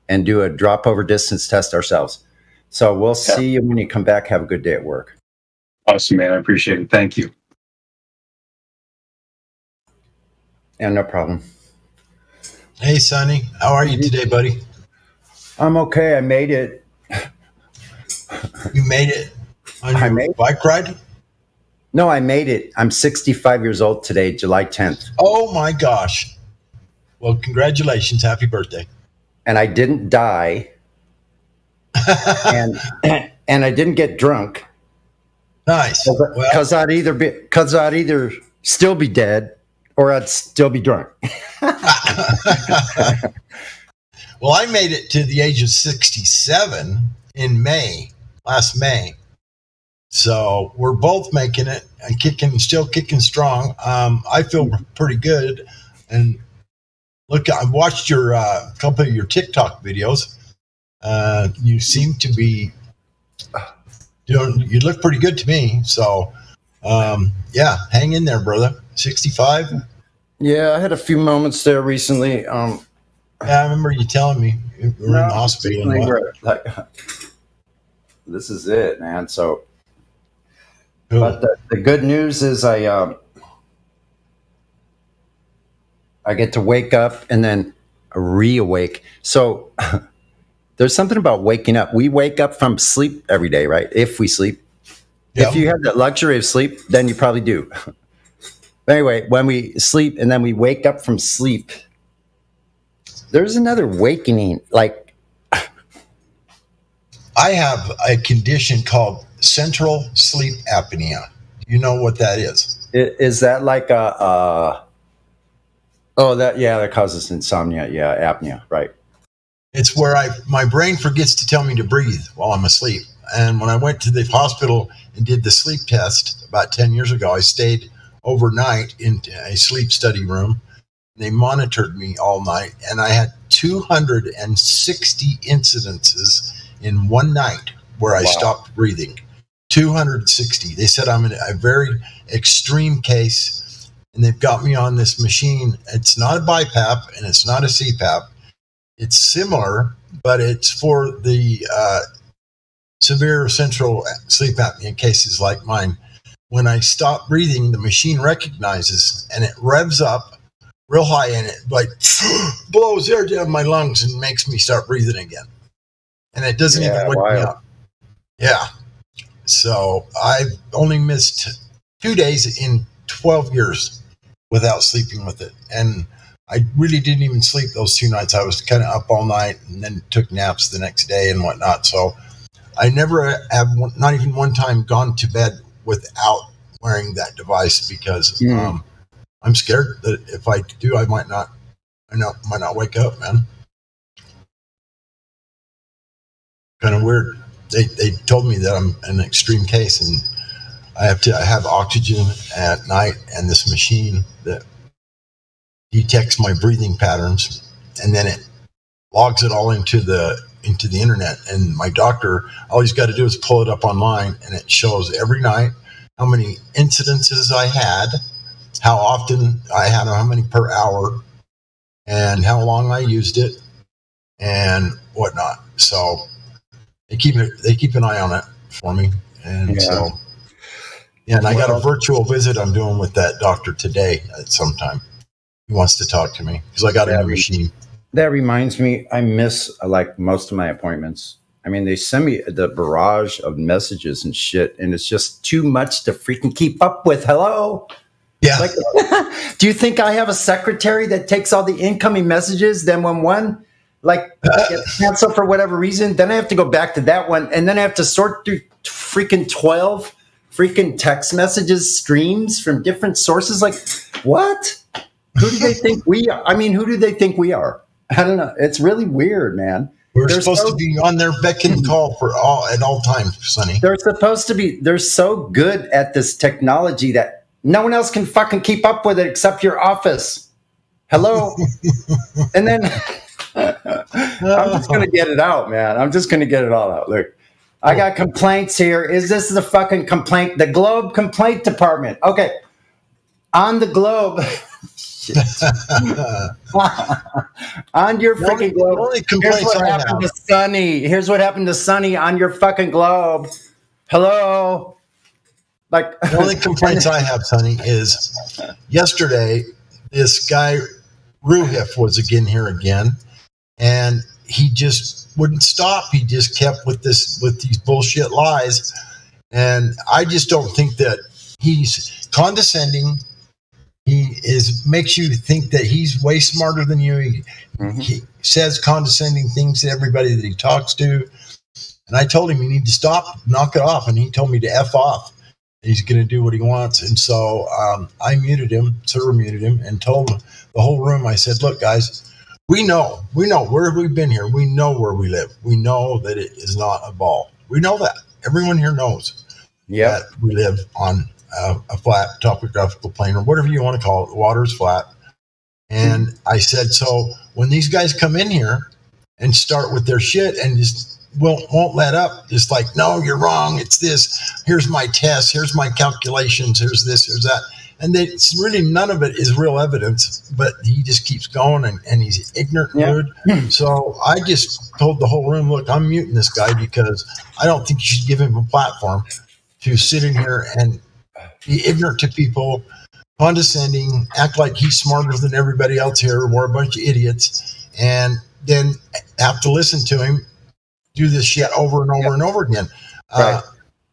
and do a drop over distance test ourselves. So we'll see you when you come back. Have a good day at work. Awesome, man. I appreciate it. Thank you. Yeah, no problem. Hey, Sonny. How are you today, buddy? I'm okay. I made it. You made it on your bike ride? No, I made it. I'm 65 years old today, July 10th. Oh, my gosh. Well, congratulations. Happy birthday. And I didn't die. and I didn't get drunk. Nice. Because I'd either still be dead or I'd still be drunk. Well, I made it to the age of 67 in last May. So we're both making it and still kicking strong. I feel pretty good. And look, I've watched your couple of your TikTok videos. You seem to be you look pretty good to me. So, yeah, hang in there, brother. 65. Yeah, I had a few moments there recently. Yeah, I remember you telling me you were in the hospital. And this is it, man. So, but the good news is I get to wake up and then reawake. So there's something about waking up. We wake up from sleep every day, right? If we sleep. Yeah. If you have the luxury of sleep, then you probably do. But anyway, when we sleep and then we wake up from sleep, there's another awakening. Like, I have a condition called central sleep apnea. You know what that is? Is that like that causes insomnia. Yeah, apnea, right. It's where my brain forgets to tell me to breathe while I'm asleep. And when I went to the hospital and did the sleep test about 10 years ago, I stayed overnight in a sleep study room. They monitored me all night, and I had 260 incidences in one night where I stopped breathing. 260. They said I'm in a very extreme case, and they've got me on this machine. It's not a BiPAP and it's not a CPAP. It's similar, but it's for the severe central sleep apnea cases like mine. When I stop breathing, the machine recognizes and it revs up real high, and it like blows air down my lungs and makes me start breathing again. And it doesn't even wake me up. Yeah. So I've only missed 2 days in 12 years without sleeping with it. And I really didn't even sleep those 2 nights. I was kind of up all night and then took naps the next day and whatnot. So I never have, not even one time, gone to bed without wearing that device because I'm scared that if I do, I might not wake up, man. Kind of weird. They told me that I'm an extreme case and I have oxygen at night and this machine that detects my breathing patterns, and then it logs it all into the internet. And my doctor, all he's got to do is pull it up online, and it shows every night how many incidences I had, how often I had, how many per hour, and how long I used it, and whatnot. So they keep an eye on it for me, and so and I got a virtual visit I'm doing with that doctor today at some time. He wants to talk to me because I got a new machine. That reminds me, I miss like most of my appointments. I mean, they send me the barrage of messages and shit, and it's just too much to freaking keep up with. Hello? Yeah. Like, do you think I have a secretary that takes all the incoming messages? Then when one gets canceled for whatever reason, then I have to go back to that one, and then I have to sort through freaking 12 freaking text messages streams from different sources. Like, what? Who do they think we are? I mean, who do they think we are? I don't know. It's really weird, man. We're supposed to be on their beck and call at all times, Sonny. They're supposed to be. They're so good at this technology that no one else can fucking keep up with it except your office. Hello? And then I'm just going to get it out, man. I'm just going to get it all out. Look, I got complaints here. Is this the fucking complaint? The Globe Complaint Department. Okay. On the Globe. On your freaking Globe. Here's what happened to Sonny. Here's what happened to Sonny on your fucking Globe. Hello? Like the only complaints I have, Sonny, is yesterday this guy Ruhif was here again, and he just wouldn't stop. He just kept with these bullshit lies, and I just don't think that he's condescending. He makes you think that he's way smarter than you. He says condescending things to everybody that he talks to. And I told him, you need to stop, knock it off. And he told me to F off. He's going to do what he wants. And so I muted him, server muted him, and told the whole room, I said, look, guys, we know where we've been here. We know where we live. We know that it is not a ball. We know that. Everyone here knows that we live on a flat topographical plane, or whatever you want to call it. The water is flat. And I said, so when these guys come in here and start with their shit and just won't let up, just like, no, you're wrong, it's this, here's my test, here's my calculations, here's this, here's that. And it's really, none of it is real evidence, but he just keeps going, and he's ignorant and rude. So I just told the whole room, look, I'm muting this guy because I don't think you should give him a platform to sit in here and be ignorant to people, condescending, act like he's smarter than everybody else here. We're a bunch of idiots, and then have to listen to him do this shit over and over and over again. Right.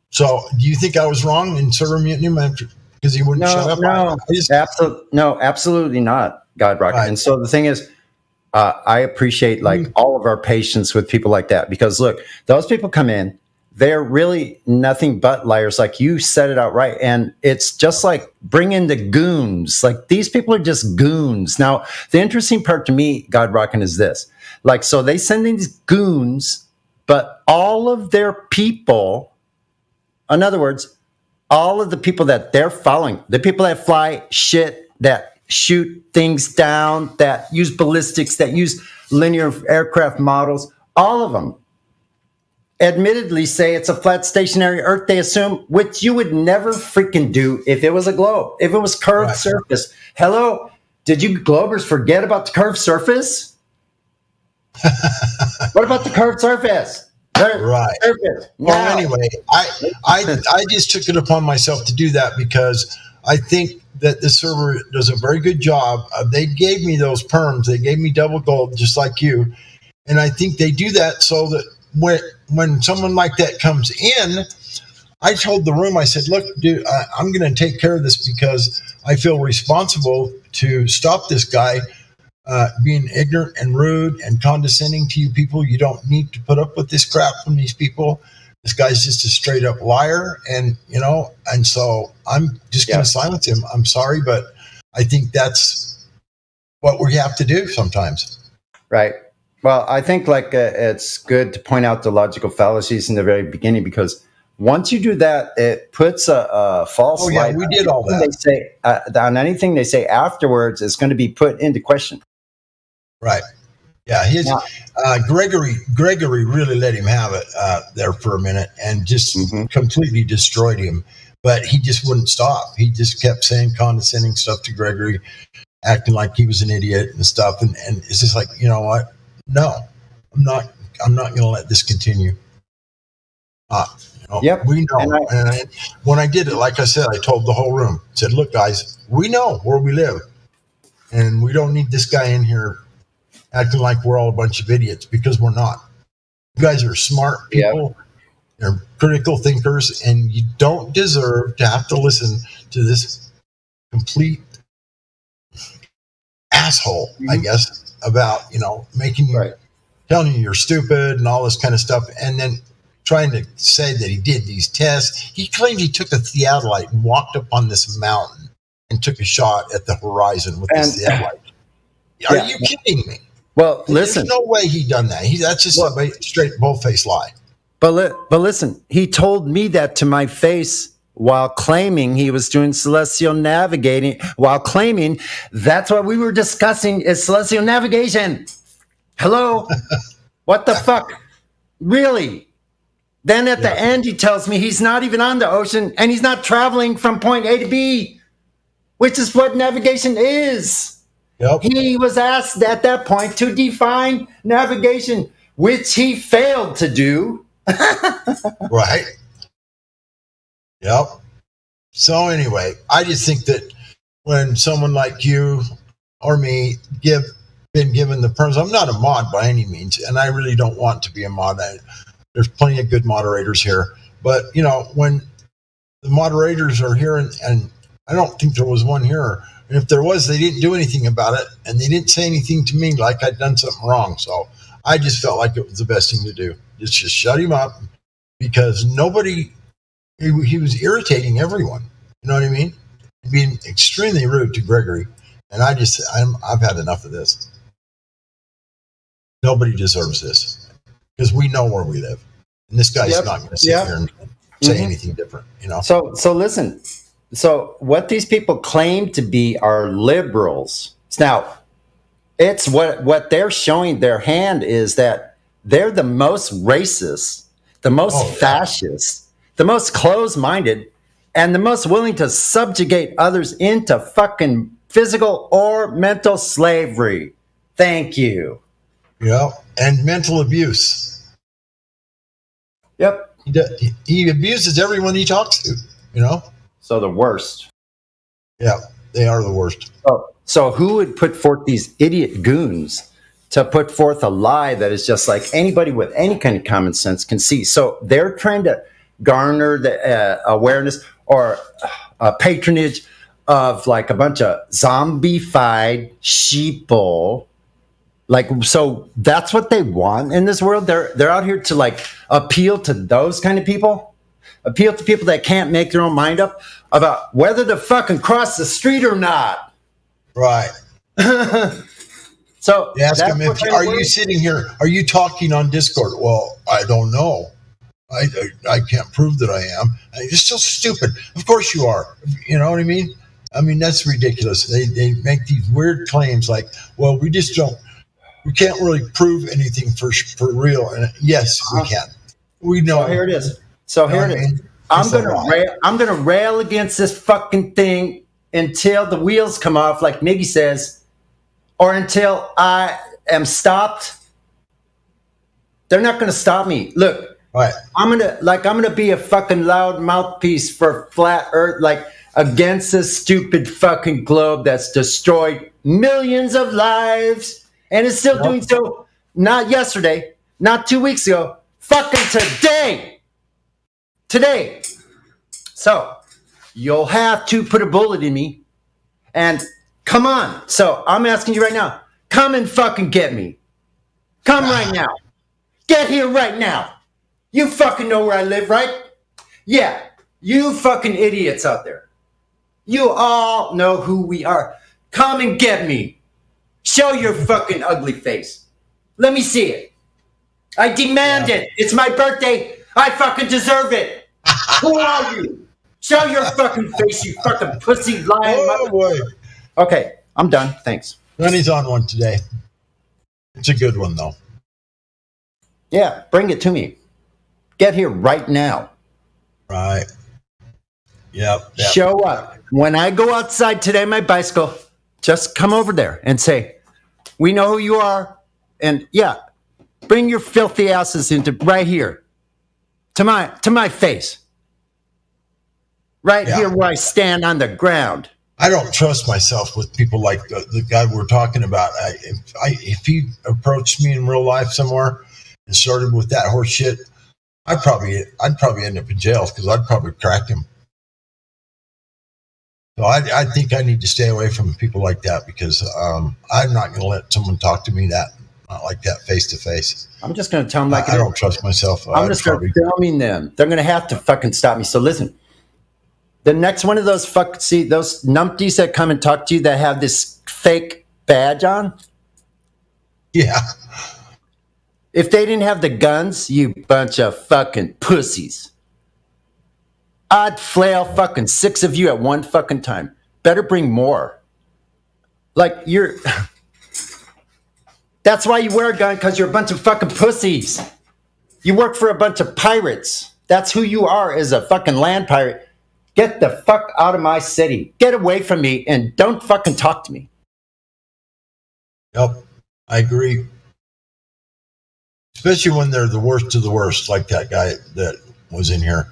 So do you think I was wrong in server muting him because he wouldn't shut up? No, absolutely not, God Rocket. Right. And so the thing is, I appreciate all of our patience with people like that, because look, those people come in, they're really nothing but liars. Like you said it outright. And it's just like bring in the goons. Like these people are just goons. Now, the interesting part to me, God Rockin', is this. Like, so they send in these goons, but all of their people, in other words, all of the people that they're following, the people that fly shit, that shoot things down, that use ballistics, that use linear aircraft models, all of them admittedly say it's a flat stationary Earth, they assume, which you would never freaking do if it was a globe, if it was curved surface. Hello? Did you globers forget about the curved surface? What about the curved surface? Right. Surface. Well, anyway, I just took it upon myself to do that because I think that the server does a very good job. They gave me those perms. They gave me double gold, just like you. And I think they do that so that when someone like that comes in, I told the room, I said, look, dude, I'm going to take care of this because I feel responsible to stop this guy being ignorant and rude and condescending to you people. You don't need to put up with this crap from these people. This guy's just a straight up liar. And, and so I'm just going to silence him. I'm sorry, but I think that's what we have to do sometimes. Right. Well, I think it's good to point out the logical fallacies in the very beginning because once you do that, it puts a false light. We did all that. They say on anything they say afterwards is going to be put into question. Right. Yeah. Gregory really let him have it there for a minute and just completely destroyed him. But he just wouldn't stop. He just kept saying condescending stuff to Gregory, acting like he was an idiot and stuff. And it's just like, you know what? No, I'm not going to let this continue. We know. And when I did it, like I said, I told the whole room, said, look, guys, we know where we live. And we don't need this guy in here acting like we're all a bunch of idiots because we're not. You guys are smart people. They're critical thinkers, and you don't deserve to have to listen to this complete asshole, I guess, about, making you, telling you you're stupid and all this kind of stuff, and then trying to say that he did these tests. He claimed he took a theodolite and walked up on this mountain and took a shot at the horizon with this theodolite. Are you kidding me? Well, listen. There's no way he done that. That's just a straight bold-faced lie. But listen, he told me that to my face while claiming he was doing celestial navigating, while claiming that's what we were discussing is celestial navigation. Hello? What the fuck? Really? Then at the end, he tells me he's not even on the ocean and he's not traveling from point A to B, which is what navigation is. Yep. He was asked at that point to define navigation, which he failed to do. Right. Yep. So anyway, I just think that when someone like you or me been given the perms, I'm not a mod by any means, and I really don't want to be a mod. There's plenty of good moderators here, but when the moderators are here, and I don't think there was one here. And if there was, they didn't do anything about it, and they didn't say anything to me like I'd done something wrong. So I just felt like it was the best thing to do. Just shut him up because he was irritating everyone. You know what I mean? Being extremely rude to Gregory. And I've had enough of this. Nobody deserves this because we know where we live. And this guy's not going to sit here and say anything different, So listen. So what these people claim to be are liberals. Now, it's what they're showing their hand is that they're the most racist, the most fascist, the most closed-minded, and the most willing to subjugate others into fucking physical or mental slavery. Thank you. Yeah, and mental abuse. Yep. He abuses everyone he talks to, So the worst. Yeah, they are the worst. So who would put forth these idiot goons to put forth a lie that is just like anybody with any kind of common sense can see? So they're trying to garner the awareness or patronage of like a bunch of zombified sheeple. So that's what they want in this world. They're out here to like appeal to those kind of people. Appeal to people that can't make their own mind up about whether to fucking cross the street or not. Right. So ask him are you sitting here? Are you talking on Discord? Well, I don't know. I can't prove that I am. You're so stupid. Of course you are. You know what I mean? I mean, that's ridiculous. They make these weird claims like, well, we can't really prove anything for real. And yes, we can. We know. So here it is. So here it is. I'm gonna rail against this fucking thing until the wheels come off, like Miggy says, or until I am stopped. They're not gonna stop me. Look, right. I'm gonna be a fucking loud mouthpiece for flat Earth, like against this stupid fucking globe that's destroyed millions of lives and is still doing so. Not yesterday, not 2 weeks ago, fucking today. Today. So you'll have to put a bullet in me and come on. So I'm asking you right now, come and fucking get me. Come right now. Get here right now. You fucking know where I live, right? Yeah. You fucking idiots out there. You all know who we are. Come and get me. Show your fucking ugly face. Let me see it. I demand it. It's my birthday. I fucking deserve it. Who are you? Show your fucking face, you fucking pussy lying mother. Boy. Okay, I'm done. Thanks. Rennie's on one today. It's a good one, though. Yeah, bring it to me. Get here right now. Right. Yep. Show up. When I go outside today on my bicycle, just come over there and say, we know who you are. And yeah, bring your filthy asses into right here. To my face. Right here where I stand on the ground. I don't trust myself with people like the guy we're talking about. If he approached me in real life somewhere and started with that horse shit, I'd probably end up in jail because I'd probably crack him. So I think I need to stay away from people like that because I'm not going to let someone talk to me not like that face to face. I'm just going to tell them like I don't trust myself. I'm going to start filming them. They're going to have to fucking stop me. So listen, the next one of those those numpties that come and talk to you that have this fake badge on. Yeah. If they didn't have the guns, you bunch of fucking pussies. I'd flail fucking 6 of you at one fucking time. Better bring more. Like that's why you wear a gun, because you're a bunch of fucking pussies. You work for a bunch of pirates. That's who you are, as a fucking land pirate. Get the fuck out of my city. Get away from me and don't fucking talk to me. Yep, I agree. Especially when they're the worst of the worst, like that guy that was in here.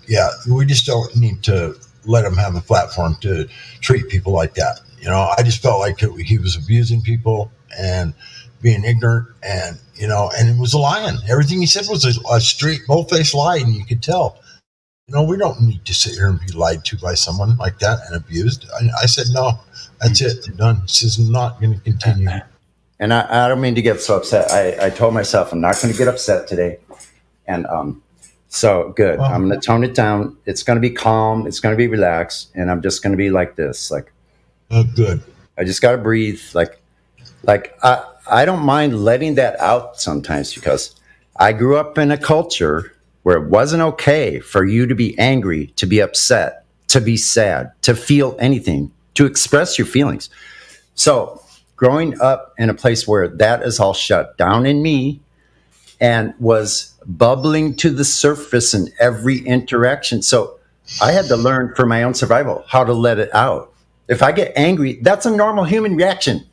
Yeah, we just don't need to let him have a platform to treat people like that. You know, I just felt like he was abusing people and being ignorant, and and it was a lying. Everything he said was a straight, bold-faced lie, and you could tell. We don't need to sit here and be lied to by someone like that and abused. I said, no, that's it. I'm done. This is not going to continue. And I don't mean to get so upset. I told myself I'm not going to get upset today. And so good. I'm going to tone it down. It's going to be calm. It's going to be relaxed. And I'm just going to be like this. Like, good. I just got to breathe. Like I don't mind letting that out sometimes, because I grew up in a culture where it wasn't okay for you to be angry, to be upset, to be sad, to feel anything, to express your feelings. So growing up in a place where that is all shut down in me and was bubbling to the surface in every interaction. So I had to learn for my own survival how to let it out. If I get angry, that's a normal human reaction.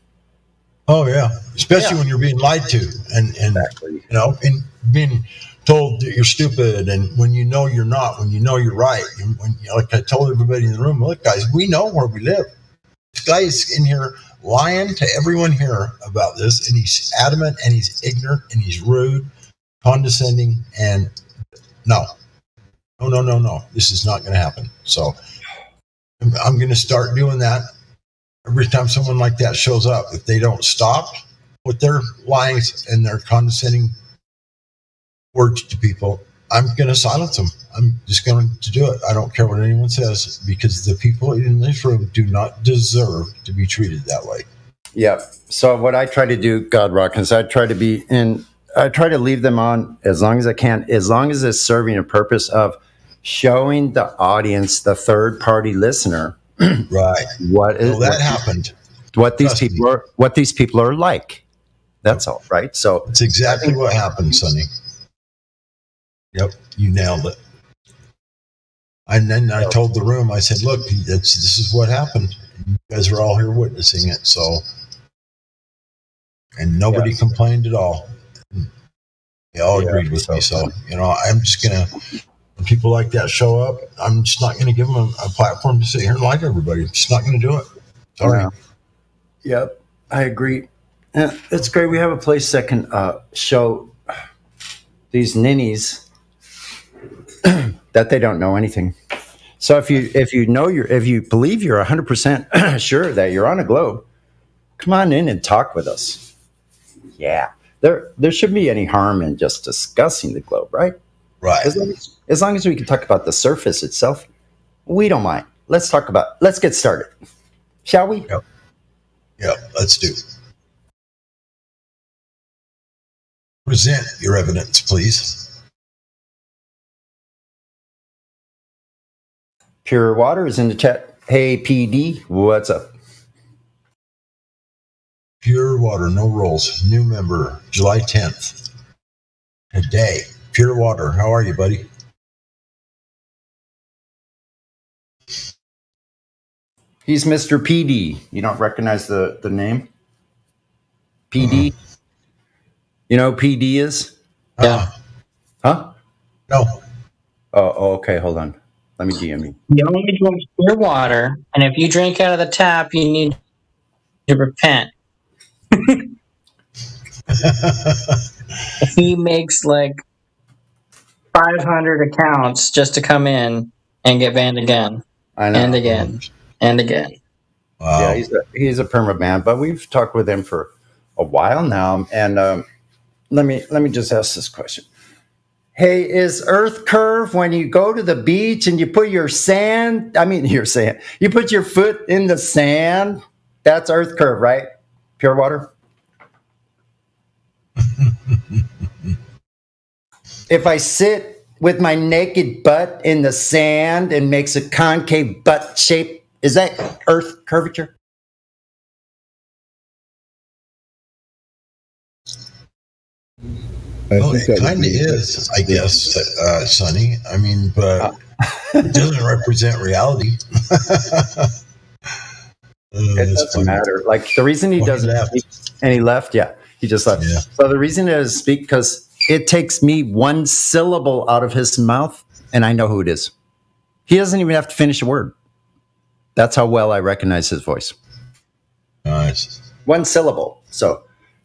Oh yeah, especially when you're being lied to and exactly. And being told that you're stupid, and when you're not, when you're right. And when, like I told everybody in the room, look, guys, we know where we live. This guy is in here lying to everyone here about this, and he's adamant, and he's ignorant, and he's rude, condescending, and no. This is not going to happen. So I'm going to start doing that every time someone like that shows up. If they don't stop with their lies and their condescending words to people, I'm going to silence them. I'm just going to do it. I don't care what anyone says, because the people in this room do not deserve to be treated that way. Yeah. So what I try to do, God Rock, is I try to leave them on as long as I can, as long as it's serving a purpose of showing the audience, the third party listener, right, what these people are like. That's all, right? So it's exactly what happened, Sonny. Yep, you nailed it. And then I told the room, I said, look, this is what happened. You guys are all here witnessing it, so. And nobody complained at all. They all agreed with me. So, I'm just going to, when people like that show up, I'm just not going to give them a platform to sit here and lie to everybody. I'm just not going to do it. Sorry. Yeah. Yep, I agree. And it's great. We have a place that can show these ninnies that they don't know anything. So if you believe you're 100% sure that you're on a globe, come on in and talk with us. Yeah, there shouldn't be any harm in just discussing the globe, right? Right. As long as we can talk about the surface itself, we don't mind. Let's get started, shall we? Yep, let's do. Present your evidence, please. Pure Water is in the chat. Hey, PD, what's up? Pure Water, no rolls. New member, July 10th. Today. Pure Water, how are you, buddy? He's Mr. PD. You don't recognize the name? PD? You know who PD is? Yeah. Huh? No. Oh, okay. Hold on. Let me DM you. You only drink pure water, and if you drink out of the tap, you need to repent. He makes like 500 accounts just to come in and get banned again. I know. And again. And again. Wow. Yeah, he's a perma ban, but we've talked with him for a while now. And let me just ask this question. Hey, is Earth curve when you go to the beach and you put you put your foot in the sand? That's Earth curve, right? Pure Water? If I sit with my naked butt in the sand and makes a concave butt shape, is that Earth curvature? It kind of is, I guess, Sonny. I mean, but it doesn't represent reality. It doesn't matter. Like the reason he doesn't speak, and he left, he just left. Yeah. So the reason he doesn't speak because it takes me one syllable out of his mouth, and I know who it is. He doesn't even have to finish a word. That's how well I recognize his voice. Nice. One syllable. So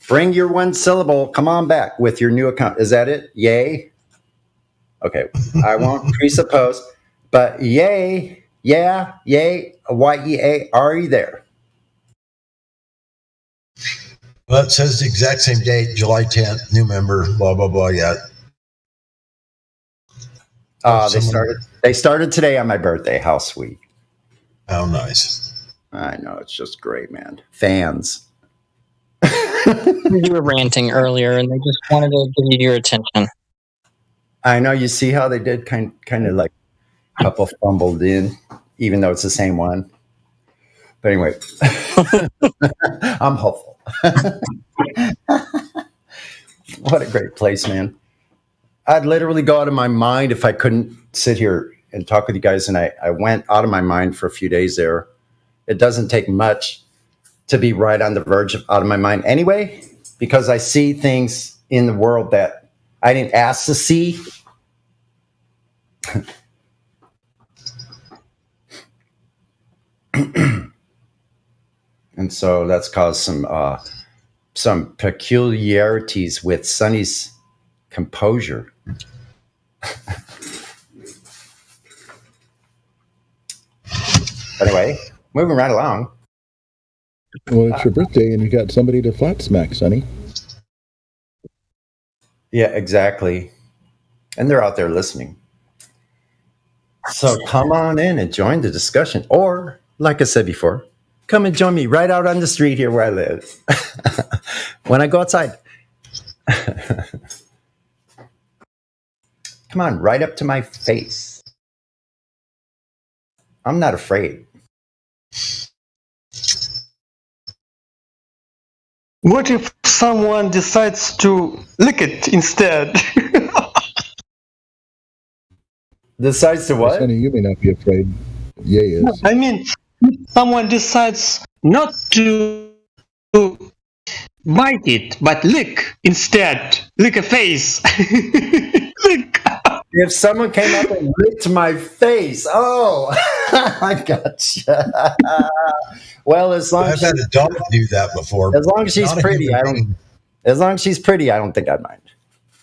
bring your one syllable. Come on back with your new account. Is that it? Yay? Okay. I won't presuppose, but yay, yeah, yay, Y-E-A, are you there? Well, it says the exact same date, July 10th, new member, blah, blah, blah, yeah. They started today on my birthday. How sweet. How nice. I know. It's just great, man. Fans. You were ranting earlier, and they just wanted to give you your attention. I know. You see how they did kind of like a couple fumbled in, even though it's the same one. But anyway, I'm hopeful. What a great place, man. I'd literally go out of my mind if I couldn't sit here and talk with you guys. And I went out of my mind for a few days there. It doesn't take much to be right on the verge of out of my mind anyway, because I see things in the world that I didn't ask to see. And so that's caused some peculiarities with Sonny's composure. Anyway, moving right along. Well, it's your birthday and you got somebody to flat smack, Sonny. Yeah, exactly. And they're out there listening. So come on in and join the discussion. Or, like I said before, come and join me right out on the street here where I live. When I go outside. Come on, right up to my face. I'm not afraid. What if someone decides to lick it instead? Decides to what? Sonny, you may not be afraid. Yeah, is. I mean, someone decides not to bite it, but lick instead. Lick a face. Lick. If someone came up and licked my face, I gotcha. Well, as long I've had a dog do that before. As long as she's pretty, As long as she's pretty, I don't think I'd mind.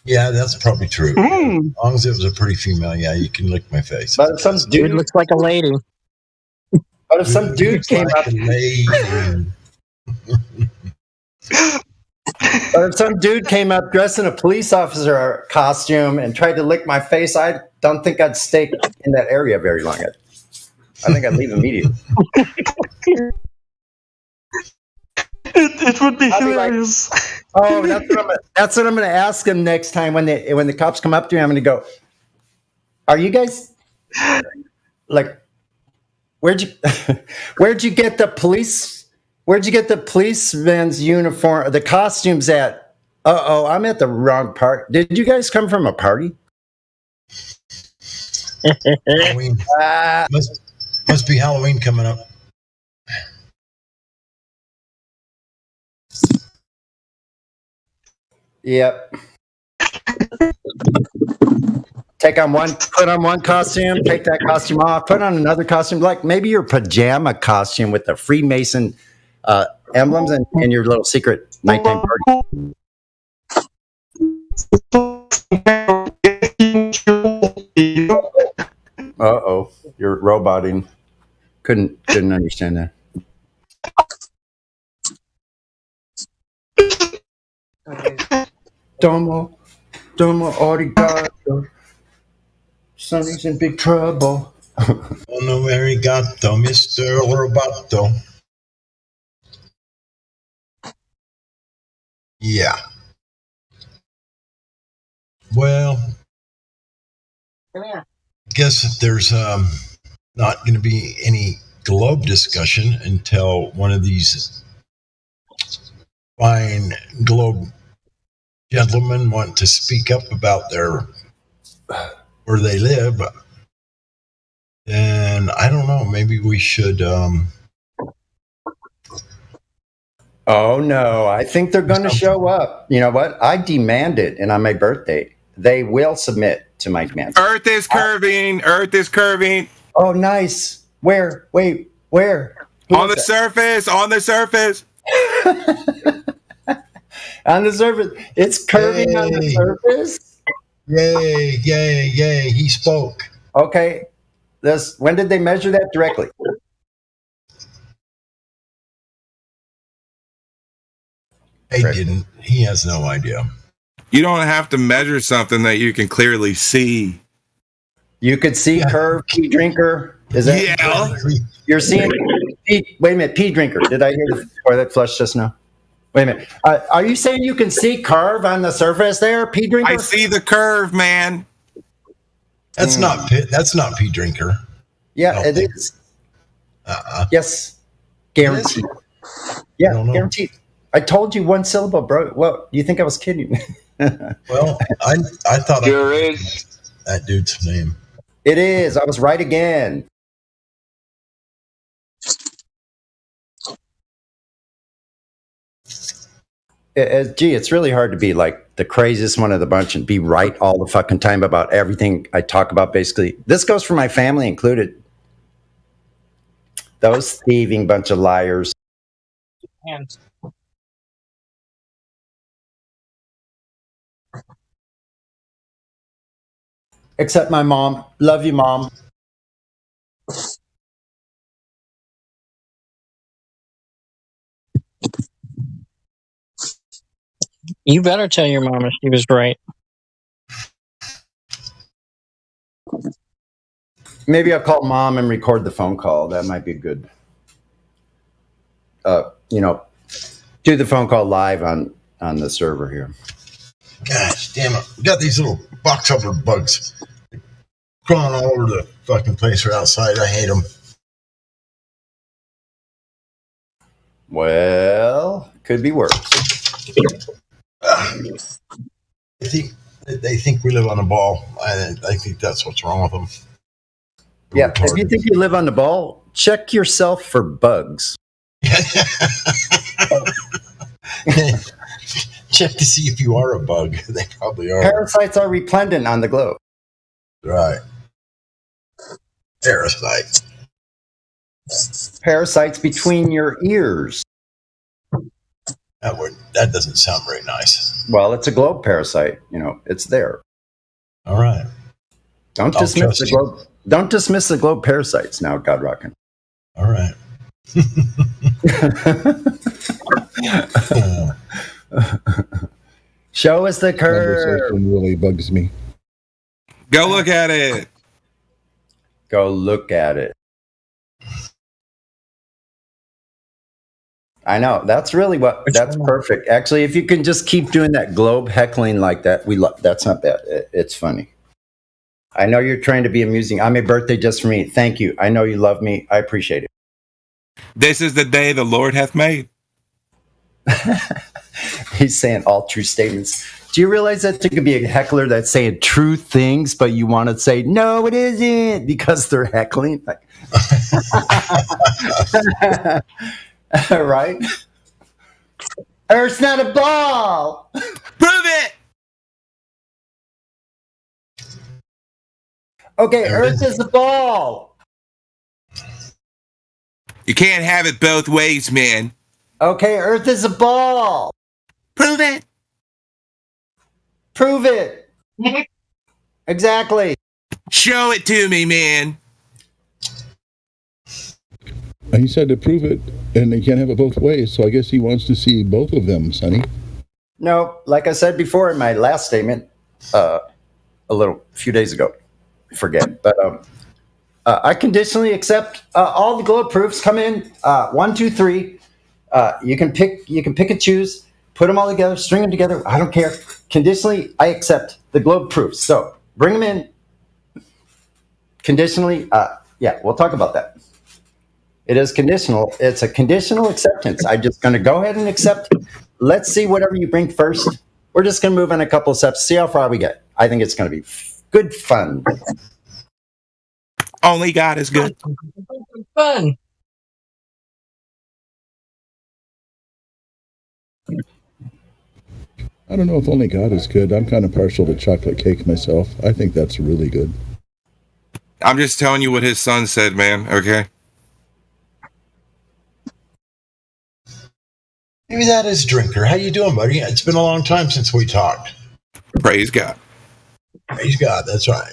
Yeah, that's probably true. As long as it was a pretty female, yeah, you can lick my face. But if some dude looks like a lady. But if some dude came up, but if some dude came up dressed in a police officer costume and tried to lick my face, I don't think I'd stay in that area very long. I think I'd leave immediately. It would be hilarious. That's what I'm going to ask him next time when the cops come up to me. I'm going to go, "Are you guys like where'd you get the policeman's uniform, the costumes at? I'm at the wrong part. Did you guys come from a party?" Halloween. Must be Halloween coming up. Yep. Put on one costume, take that costume off, put on another costume, like maybe your pajama costume with the Freemason emblems and your little secret nighttime party. Uh-oh, you're roboting. Couldn't understand that. Domo arigato. Sonny's in big trouble. Domo arigato, Mr. Roboto. Yeah. Well, guess if there's not going to be any globe discussion until one of these fine globe gentlemen want to speak up about where they live, then I don't know. Maybe we should. Oh no! I think they're going to show up. You know what? I demand it, and on my birthday, they will submit to my demands. Earth is curving. Earth is curving. Oh, nice. Where? Wait, where? On the surface. On the surface. On the surface. It's curving on the surface? Yay, yay, yay. He spoke. Okay. When did they measure that directly? They didn't. He has no idea. You don't have to measure something that you can clearly see. You could see curve, pea drinker. Is that? Yeah. You're seeing. Wait a minute, pea drinker. Did I hear the toilet flush just now? Wait a minute. Are you saying you can see curve on the surface there, pea drinker? I see the curve, man. That's not pea drinker. Yeah, it is. Yes, guaranteed. Yeah, guaranteed. I told you one syllable, bro. Well, you think I was kidding? Well, I thought that dude's name. It is. I was right again. It's really hard to be like the craziest one of the bunch and be right all the fucking time about everything I talk about, basically. This goes for my family included. Those thieving bunch of liars. Except my mom. Love you, Mom. You better tell your mama she was right. Maybe I'll call Mom and record the phone call. That might be good. Do the phone call live on the server here. Gosh damn it. We got these little box upper bugs crawling all over the fucking place or outside. I hate them. Well, could be worse. They think we live on a ball. I think that's what's wrong with them. Yeah, if you think you live on the ball, check yourself for bugs. Check to see if you are a bug. They probably are. Parasites are resplendent on the globe. Right. Parasite. Parasites between your ears. That doesn't sound very nice. Well, it's a globe parasite. It's there. All right. Don't dismiss the globe. Don't dismiss the globe parasites now, God rockin'. All right. Show us the curve. Conversation really bugs me. Go look at it. Go look at it. I know. That's really that's perfect. Actually, if you can just keep doing that globe heckling like that, that's not bad. It's funny. I know you're trying to be amusing. I'm a birthday just for me. Thank you. I know you love me. I appreciate it. This is the day the Lord hath made. He's saying all true statements. Do you realize that there could be a heckler that's saying true things, but you want to say, no, it isn't, because they're heckling? Right? Earth's not a ball. Prove it. Okay, Earth is a ball. You can't have it both ways, man. Okay, Earth is a ball. Prove it. Prove it. Exactly. Show it to me, man. He said to prove it, and they can't have it both ways, so I guess he wants to see both of them, Sonny. No, like I said before in my last statement, a few days ago, I forget, but I conditionally accept all the globe proofs. Come in 1, 2, 3. You can pick and choose. Put them all together. String them together. I don't care. Conditionally, I accept the globe proofs. So bring them in. Conditionally, we'll talk about that. It is conditional. It's a conditional acceptance. I'm just going to go ahead and accept. Let's see whatever you bring first. We're just going to move on a couple of steps. See how far we get. I think it's going to be good fun. Only God is good. Fun. I don't know if only God is good. I'm kind of partial to chocolate cake myself. I think that's really good. I'm just telling you what his son said, man. Okay. Maybe that is Drinker. How you doing, buddy? It's been a long time since we talked. Praise God. Praise God. That's right.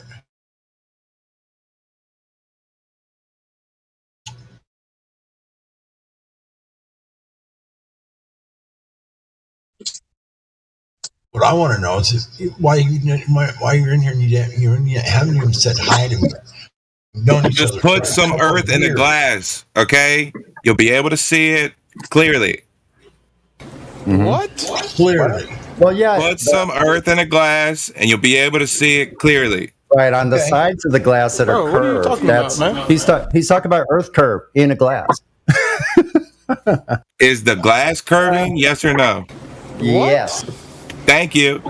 What I want to know is why you're in here and you haven't even said hi to me. Just put some earth in a glass, okay? You'll be able to see it clearly. Mm-hmm. What? Clearly. Well, yeah. Put some earth in a glass, and you'll be able to see it clearly. Right on the sides of the glass that are curved. What are you talking about, man? He's talking about Earth curve in a glass. Is the glass curving? Yes or no? Yes. Thank you.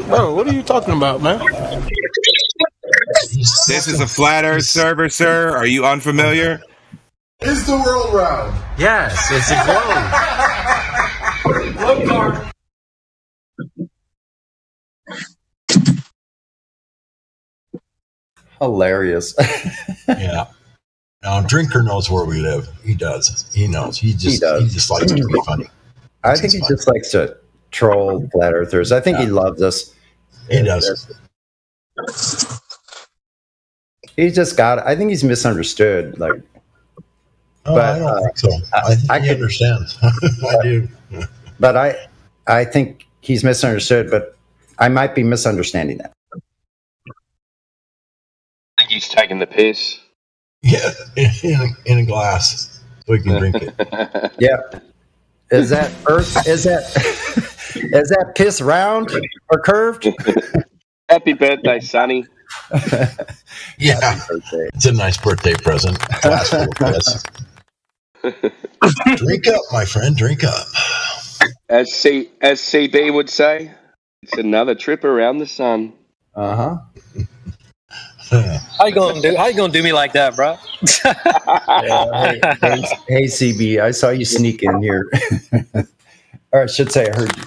Bro, what are you talking about, man? This is a flat Earth server, sir. Are you unfamiliar? Is the world round? Yes, it's a globe. Globe car. Hilarious. Yeah. Now, Drinker knows where we live. He does. He knows. He just likes to be funny. I think he just likes to troll flat earthers. I think he loves us. He does. He's just got it. I think he's misunderstood. I don't think so. I think he understands. I do. But I think he's misunderstood, but I might be misunderstanding that. I think he's taking the piss. Yeah, in a glass so we can drink it. Yeah. Is that Earth? Is that piss round or curved? Happy birthday, Sonny. Yeah, it's a nice birthday present. Glass full of piss. Drink up, my friend. Drink up. As CB would say, it's another trip around the sun. Uh-huh. How you gonna do me like that, bro? Hey, CB, I saw you sneak in here. Or I should say I heard you.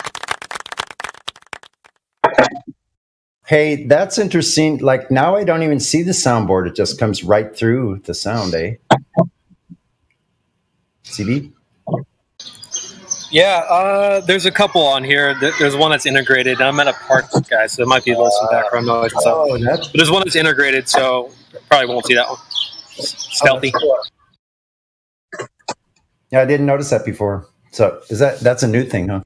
Hey, that's interesting. Like now I don't even see the soundboard. It just comes right through the sound, eh? CB? Yeah, there's a couple on here. There's one that's integrated. I'm at a park, guys, so there might be a little some background noise and stuff. But there's one that's integrated, so probably won't see that one. Stealthy. Yeah, I didn't notice that before. So that's a new thing, huh?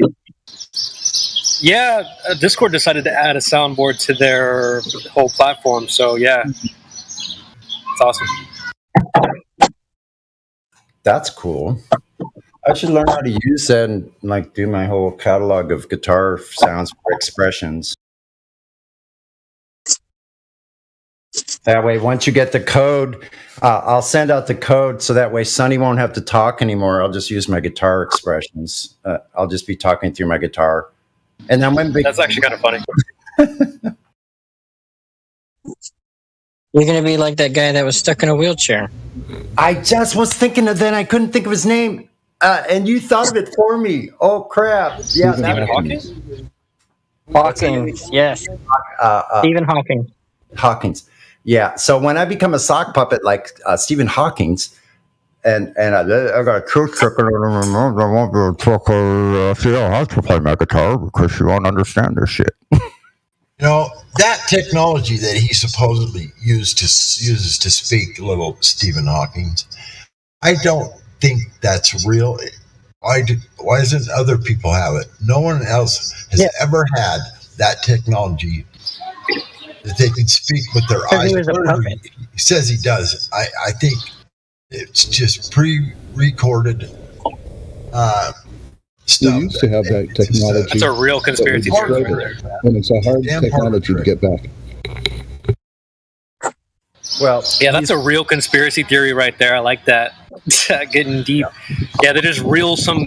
Yeah, Discord decided to add a soundboard to their whole platform. So yeah, it's awesome. That's cool. I should learn how to use that and like do my whole catalog of guitar sounds for expressions. That way, once you get the code, I'll send out the code so that way Sonny won't have to talk anymore. I'll just use my guitar expressions. I'll just be talking through my guitar. And then that's actually kind of funny. You're gonna be like that guy that was stuck in a wheelchair. I just was thinking of that. I couldn't think of his name, and you thought of it for me. Oh crap! Yeah, Stephen Hawking. Hawkins, yes. Stephen Hawking. Hawkins. Yeah. So when I become a sock puppet like Stephen Hawkins, and I got a truth chicken, I won't be able to talk her. She don't have to play my guitar because she won't understand this shit. You know, that technology that he supposedly uses to speak, little Stephen Hawking, I don't think that's real. Why doesn't other people have it? No one else has ever had that technology that they can speak with their eyes. He says he does. I think it's just pre-recorded stuff. We used to have that technology. That's a real conspiracy theory. And it's a hard technology to get back. Well, yeah, that's a real conspiracy theory right there. I like that. Getting deep. Yeah, they just roll some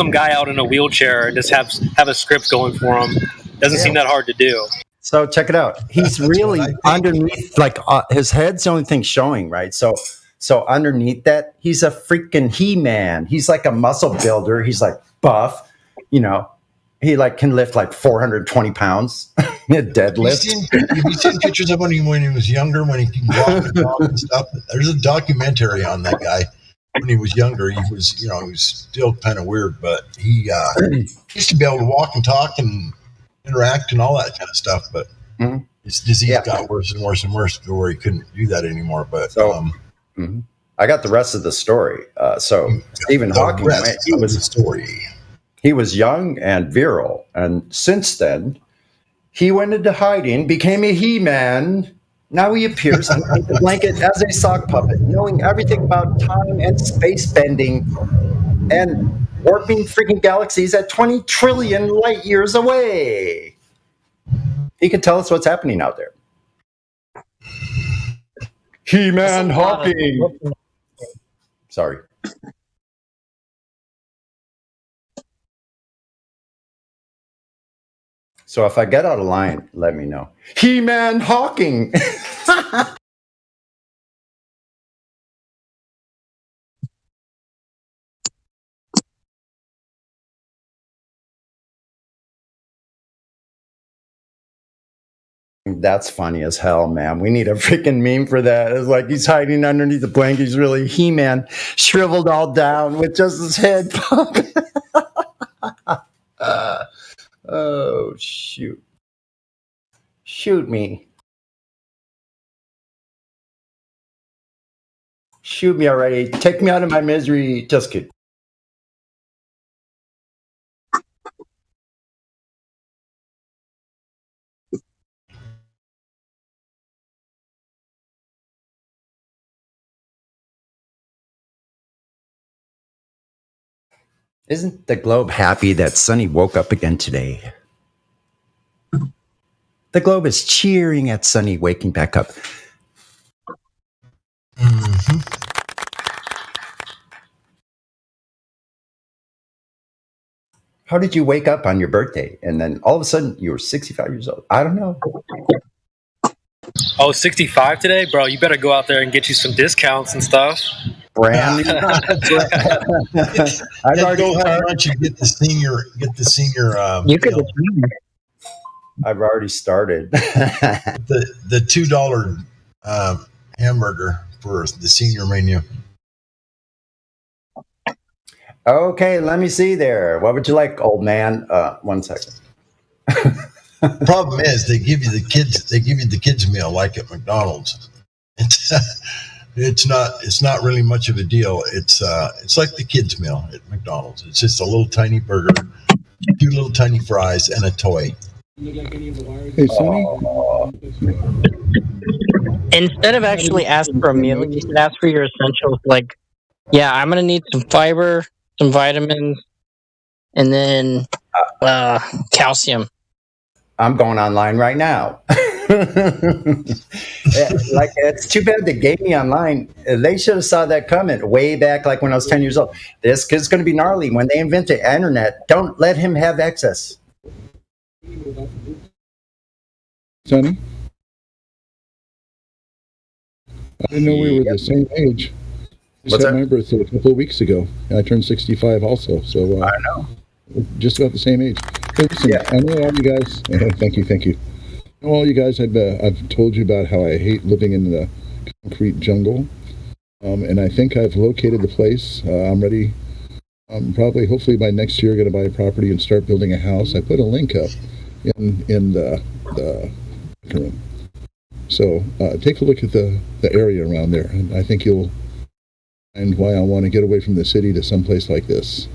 guy out in a wheelchair and just have a script going for him. Doesn't seem that hard to do. So check it out. He's really underneath, like his head's the only thing showing, right? So underneath that, he's a freaking He-Man. He's like a muscle builder. He's like buff, you know. He like can lift like 420 pounds. Deadlift. Have you seen pictures of when he was younger, when he could walk and talk and stuff? There's a documentary on that guy. When he was younger, he was still kind of weird, but he used to be able to walk and talk and interact and all that kind of stuff. But his disease got worse and worse and worse to where he couldn't do that anymore. But I got the rest of the story. So Stephen Hawking, he was young and virile, and since then, he went into hiding, became a He-Man. Now he appears underneath the blanket as a sock puppet, knowing everything about time and space bending and warping freaking galaxies at 20 trillion light years away. He can tell us what's happening out there. He-Man Hawking. Sorry. So if I get out of line, let me know. He-Man Hawking. That's funny as hell, man. We need a freaking meme for that. It's like he's hiding underneath the blanket. He's really He-Man, shriveled all down with just his head popping. Oh, shoot. Shoot me. Shoot me already. Take me out of my misery. Just kidding. Isn't the globe happy that Sonny woke up again today? The globe is cheering at Sonny waking back up. Mm-hmm. How did you wake up on your birthday and then all of a sudden you were 65 years old? I don't know. Oh, 65 today, bro. You better go out there and get you some discounts and stuff. Brand new. I've already go have started. lunch and get the senior. You could. I've already started. the $2 hamburger for the senior menu. Okay, let me see there. What would you like, old man? 1 second. Problem is, they give you the kids meal like at McDonald's. It's not really much of a deal. It's like the kids meal at McDonald's. It's just a little tiny burger, 2 little tiny fries, and a toy. Hey, Sonny. Instead of actually asking for a meal, you should ask for your essentials. Like, yeah, I'm gonna need some fiber, some vitamins, and then calcium. I'm going online right now. Like, it's too bad they gave me online. They should have saw that coming way back, like when I was 10 years old. This kid's going to be gnarly when they invent the internet. Don't let him have access. Sonny? I didn't know we were the same age. What's that? My birthday a couple of weeks ago. I turned 65 also. So I know. Just about the same age. Hey, listen, Yeah. I know all you guys. Thank you. I know all you guys. I've told you about how I hate living in the concrete jungle, and I think I've located the place. I'm ready. Probably, hopefully, by next year, going to buy a property and start building a house. I put a link up in the room. So take a look at the area around there, and I think you'll find why I want to get away from the city to someplace like this.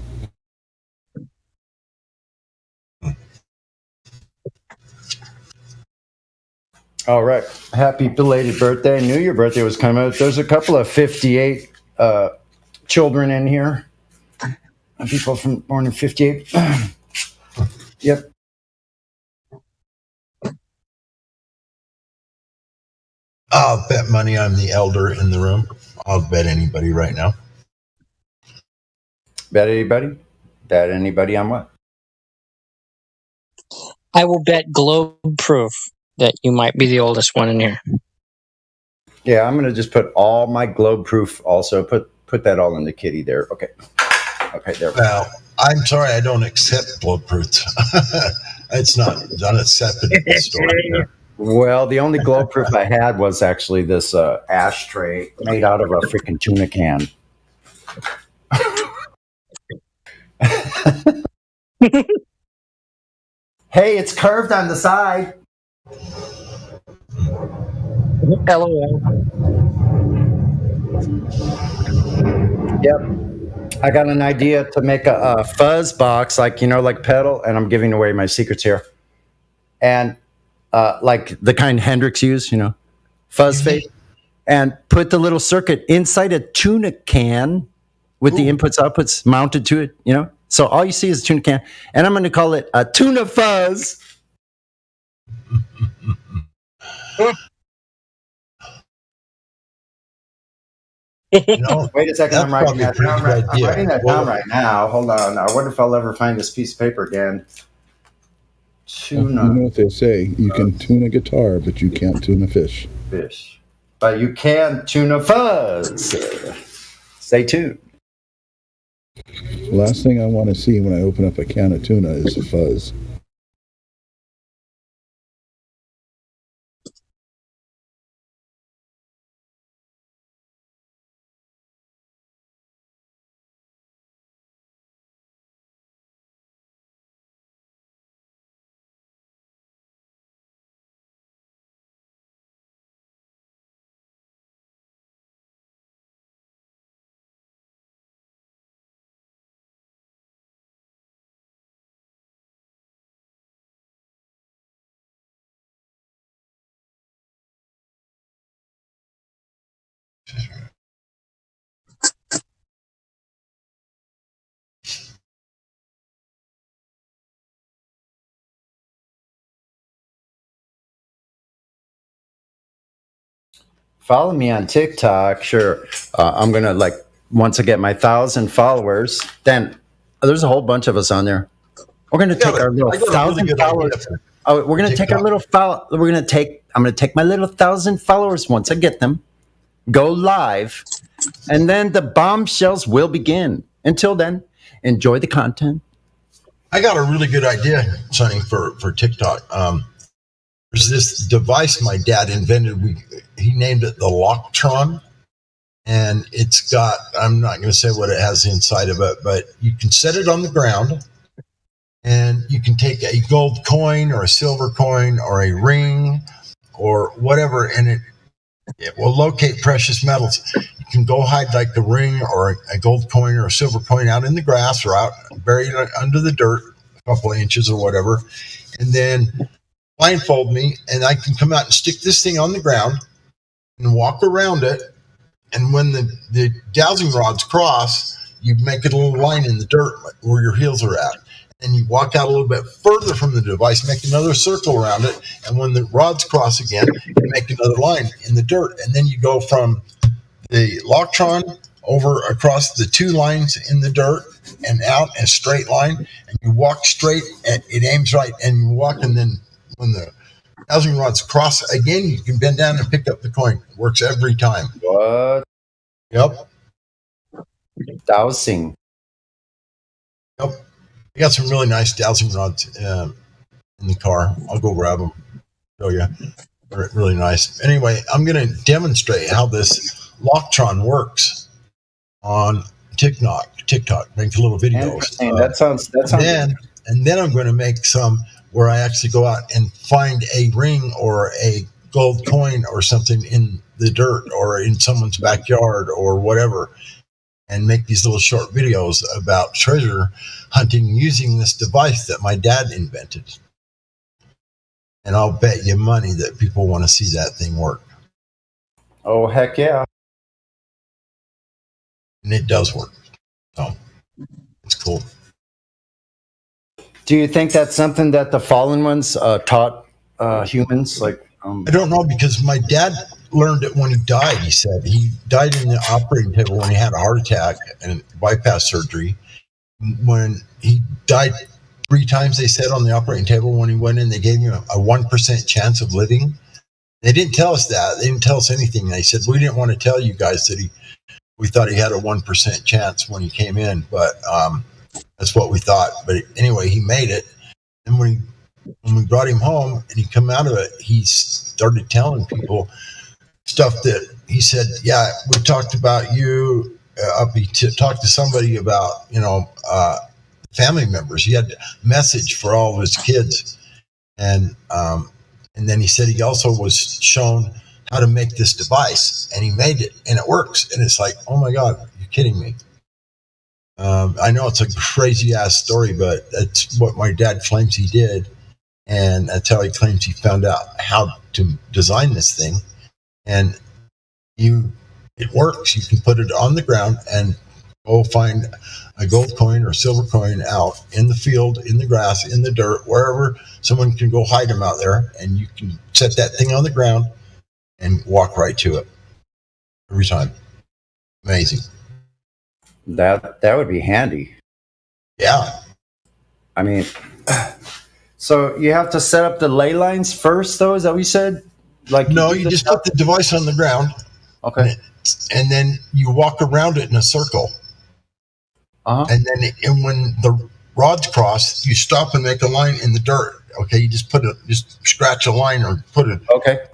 All right. Happy belated birthday. Knew your birthday was coming up. There's a couple of 58 children in here. People born in 58. Yep. I'll bet money I'm the elder in the room. I'll bet anybody right now. Bet anybody? Bet anybody on what? I will bet globe proof that you might be the oldest one in here. Yeah, I'm going to just put all my globe proof also. Put that all in the kitty there. Okay. Okay, there we go. Well, I'm sorry, I don't accept globe proof. It's not accepted in the store. Well, the only globe proof I had was actually this ashtray made out of a freaking tuna can. Hey, it's curved on the side. LOL. Yep. I got an idea to make a fuzz box, like pedal, and I'm giving away my secrets here. And like the kind Hendrix used, fuzz face, and put the little circuit inside a tuna can with the inputs, outputs mounted to it, So all you see is a tuna can, and I'm going to call it a tuna fuzz. Wait a second, I'm writing that down right now. Hold on. I wonder if I'll ever find this piece of paper again. Tuna. You know what they say? You can tune a guitar, but you can't tune a fish. But you can tune a fuzz. Stay tuned. The last thing I want to see when I open up a can of tuna is a fuzz. Follow me on TikTok. Sure. I'm going to, once I get my 1,000 followers, then there's a whole bunch of us on there. We're going to take our little 1,000 followers. Oh, we're gonna take our little follow. I'm gonna take my little 1,000 followers once I get them. Go live, and then the bombshells will begin. Until then, enjoy the content. I got a really good idea, Sonny, for TikTok. There's this device my dad invented. He named it the Locktron, and it's got, I'm not going to say what it has inside of it, but you can set it on the ground, and you can take a gold coin or a silver coin or a ring or whatever, and it will locate precious metals. You can go hide like a ring or a gold coin or a silver coin out in the grass or out buried under the dirt, a couple of inches or whatever, and then blindfold me, and I can come out and stick this thing on the ground and walk around it. And when the dowsing rods cross, you make a little line in the dirt where your heels are at. And you walk out a little bit further from the device, make another circle around it. And when the rods cross again, you make another line in the dirt. And then you go from the Locktron over across the two lines in the dirt and out a straight line. And you walk straight, and it aims right. And you walk, and then when the dowsing rods cross again, you can bend down and pick up the coin. It works every time. What? Yep. Dowsing. Yep. I got some really nice dowsing rods in the car. I'll go grab them. Show you. They're really nice. Anyway, I'm going to demonstrate how this Locktron works on TikTok. Make a little videos. Interesting. That sounds. And then I'm going to make some where I actually go out and find a ring or a gold coin or something in the dirt or in someone's backyard or whatever, and make these little short videos about treasure hunting using this device that my dad invented. And I'll bet you money that people want to see that thing work. Oh, heck yeah. And it does work. So it's cool. Do you think that's something that the fallen ones taught humans? I don't know, because my dad learned it when he died. He said he died in the operating table when he had a heart attack and bypass surgery. When he died 3 times, they said, on the operating table, when he went in, they gave him a 1% chance of living. They didn't tell us that. They didn't tell us anything. They said, we didn't want to tell you guys that we thought he had a 1% chance when he came in, but that's what we thought. But anyway, he made it. And when we brought him home and he come out of it, he started telling people stuff that he said, yeah, we talked about you. He talked to somebody about, family members. He had a message for all of his kids. And then he said he also was shown how to make this device, and he made it, and it works. And it's like, oh my God, you're kidding me. I know it's a crazy ass story, but that's what my dad claims he did. And that's how he claims he found out how to design this thing. And it works. You can put it on the ground and go find a gold coin or silver coin out in the field, in the grass, in the dirt, wherever someone can go hide them out there. And you can set that thing on the ground and walk right to it every time. Amazing. That would be handy. Yeah. I mean, so you have to set up the ley lines first, though? Is that what you said? No, you just put the device on the ground. Okay. And then you walk around it in a circle. Uh-huh. And then when the rods cross, you stop and make a line in the dirt. Okay, you just just scratch a line or put a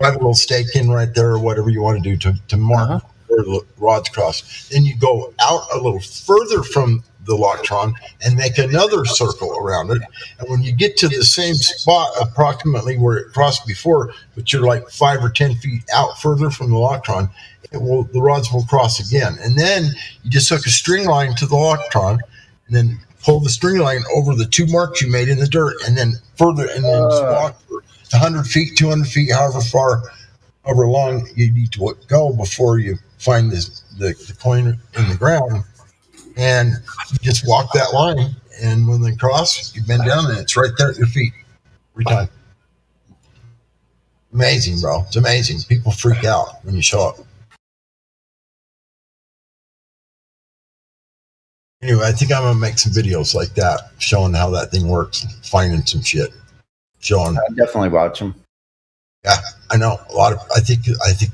little stake in right there or whatever you want to do to mark where the rods cross. Then you go out a little further from the Locktron and make another circle around it. And when you get to the same spot approximately where it crossed before, but you're like 5 or 10 feet out further from the Locktron, the rods will cross again. And then you just hook a string line to the Locktron and then pull the string line over the 2 marks you made in the dirt, and then further, and then just walk for 100 feet, 200 feet, however long you need to go before you find the coin in the ground. And you just walk that line, and when they cross, you bend down, and it's right there at your feet every time. Amazing, bro. It's amazing. People freak out when you show up. Anyway, I think I'm going to make some videos like that, showing how that thing works, finding some shit. showing. I'll definitely watch them. Yeah, I know a lot of. I think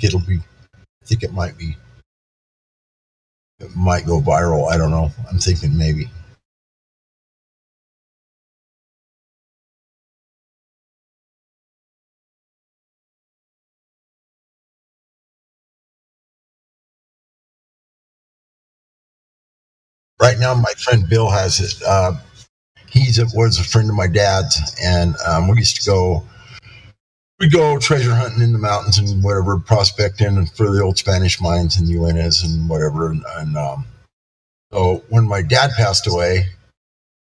it'll be. I think it might be. It might go viral. I don't know. I'm thinking maybe. Right now, my friend Bill has it. Was a friend of my dad's, and we used to go. We go treasure hunting in the mountains and whatever, prospecting and for the old Spanish mines and UNS and whatever. And so when my dad passed away,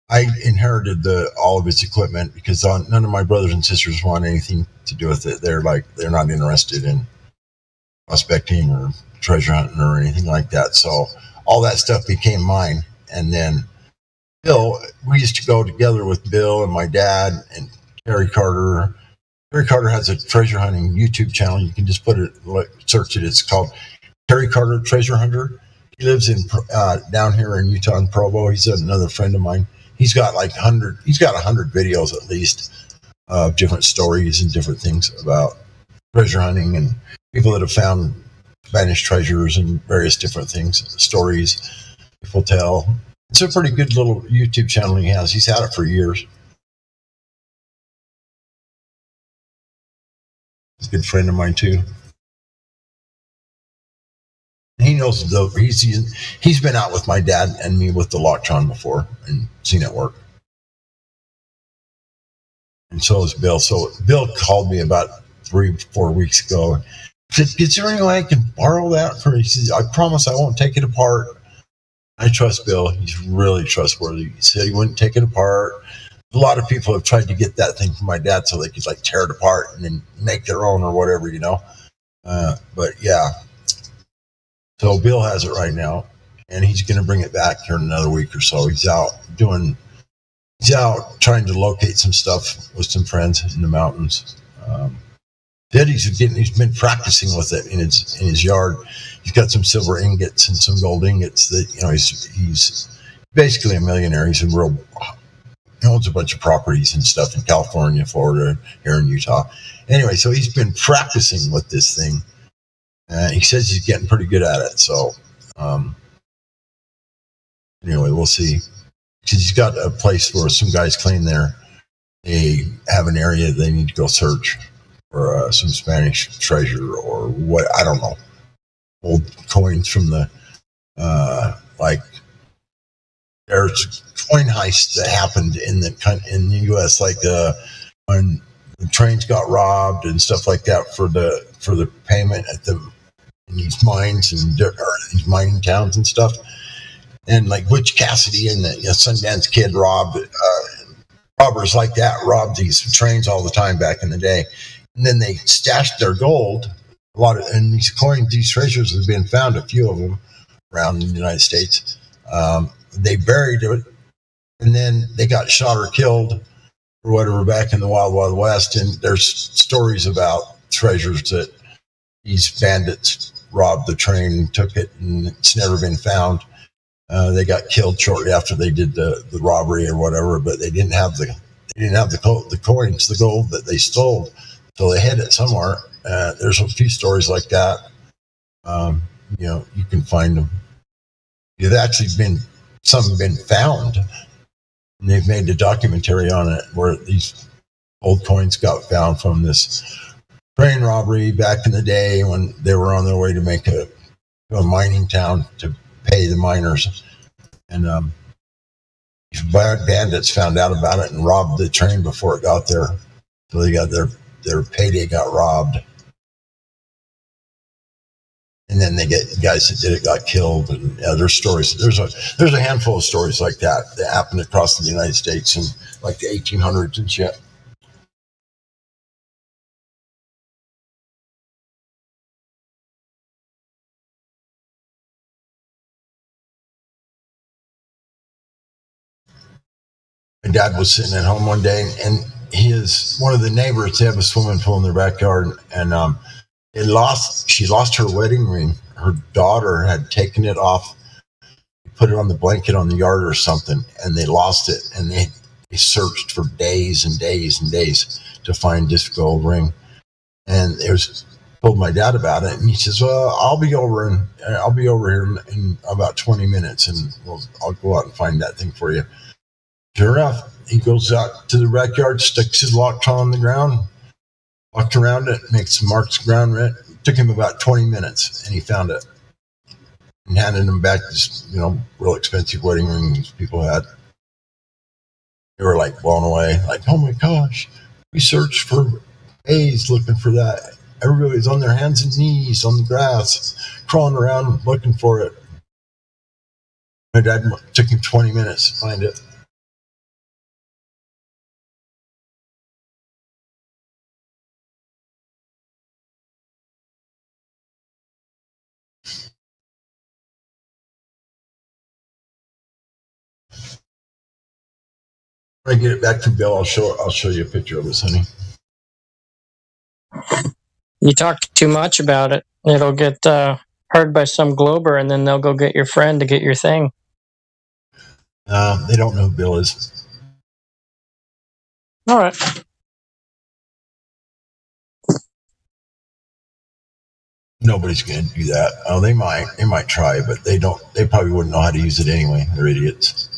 I inherited all of his equipment because none of my brothers and sisters want anything to do with it. They're not interested in prospecting or treasure hunting or anything like that. So all that stuff became mine. And then Bill, we used to go together with Bill and my dad and Terry Carter. Terry Carter has a treasure hunting YouTube channel. You can just search it. It's called Terry Carter Treasure Hunter. He lives in down here in Utah in Provo. He's another friend of mine. He's got 100 videos at least of different stories and different things about treasure hunting and people that have found Spanish treasures and various different things, stories people tell. It's a pretty good little YouTube channel he has. He's had it for years. He's a good friend of mine too. He knows he's been out with my dad and me with the Locktron before and seen it work. And so is Bill. So Bill called me about 3-4 weeks ago. He said, "Is there any way I can borrow that for?" He says, "I promise I won't take it apart." I trust Bill. He's really trustworthy. He said he wouldn't take it apart. A lot of people have tried to get that thing from my dad so they could tear it apart and then make their own or whatever, But yeah. So Bill has it right now, and he's going to bring it back here in another week or so. He's out trying to locate some stuff with some friends in the mountains. He's been practicing with it in his yard. He's got some silver ingots and some gold ingots that he's basically a millionaire. He owns a bunch of properties and stuff in California, Florida, here in Utah. Anyway, so he's been practicing with this thing. He says he's getting pretty good at it. So, anyway, we'll see. Because he's got a place where some guys claim they have an area they need to go search for some Spanish treasure or what, I don't know. Old coins from there's coin heists that happened in the U.S. When the trains got robbed and stuff like that for the payment in these mines and these mining towns and stuff. And Butch Cassidy and the Sundance Kid robbers like that robbed these trains all the time back in the day. And then they stashed their gold. And these coins, these treasures have been found, a few of them around in the United States. They buried it, and then they got shot or killed or whatever back in the Wild Wild West. And there's stories about treasures that these bandits robbed the train and took it, and it's never been found. They got killed shortly after they did the robbery or whatever, but they didn't have the coins, the gold that they stole, so they hid it somewhere. There's a few stories like that. You can find them. They've actually been found, and they've made a documentary on it where these old coins got found from this train robbery back in the day when they were on their way to make a mining town to pay the miners. And these bandits found out about it and robbed the train before it got there. So they got their payday got robbed. And then they get guys that did it got killed, and other stories. There's a handful of stories like that happened across the United States in the 1800s and shit. My dad was sitting at home one day, and one of the neighbors, they have a swimming pool in their backyard, and she lost her wedding ring. Her daughter had taken it off, put it on the blanket on the yard or something, and they lost it. And they searched for days and days and days to find this gold ring. And told my dad about it, and he says, "Well, I'll be over here in about 20 minutes, and I'll go out and find that thing for you." Sure enough, he goes out to the backyard, sticks his lockjaw on the ground, walked around it, makes some marks ground red. It took him about 20 minutes, and he found it, and handed him back this, real expensive wedding ring these people had. They were like blown away, like, "Oh my gosh, we searched for days looking for that. Everybody's on their hands and knees on the grass, crawling around looking for it." My dad took him 20 minutes to find it. When I get it back to Bill, I'll show you a picture of this, honey. You talk too much about it, it'll get heard by some glober, and then they'll go get your friend to get your thing. They don't know who Bill is. All right. Nobody's going to do that. Oh, they might try, but they don't. They probably wouldn't know how to use it anyway. They're idiots.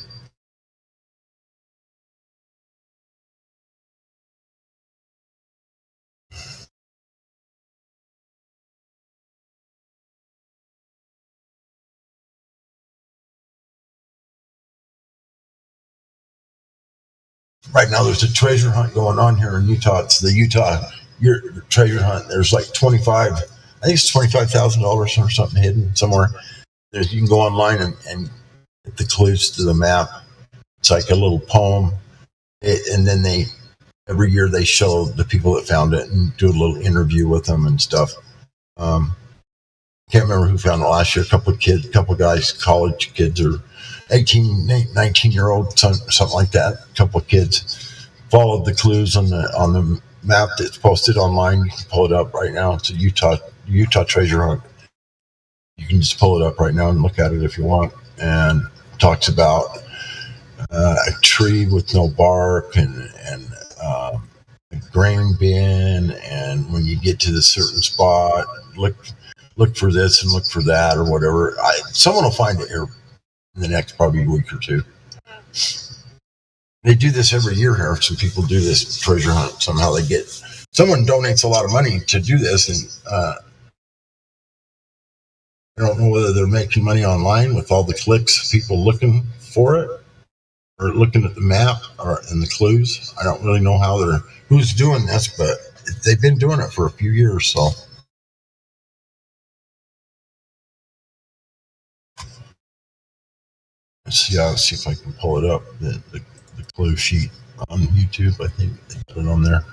Right now, there's a treasure hunt going on here in Utah. It's the Utah treasure hunt. There's like I think it's $25,000 or something hidden somewhere. You can go online and get the clues to the map. It's like a little poem, and then every year they show the people that found it and do a little interview with them and stuff. Can't remember who found it last year. A couple guys, college kids or 18, 19-year-old, something like that. A couple of kids followed the clues on the map that's posted online. You can pull it up right now. It's a Utah treasure hunt. You can just pull it up right now and look at it if you want. And it talks about a tree with no bark and a grain bin. And when you get to the certain spot, look for this and look for that or whatever. Someone will find it here in the next probably week or two. They do this every year here. Some people do this treasure hunt. Somehow someone donates a lot of money to do this, and I don't know whether they're making money online with all the clicks, people looking for it, or looking at the map and the clues. I don't really know who's doing this, but they've been doing it for a few years, so. I'll see if I can pull it up, the clue sheet on YouTube. I think they put it on there.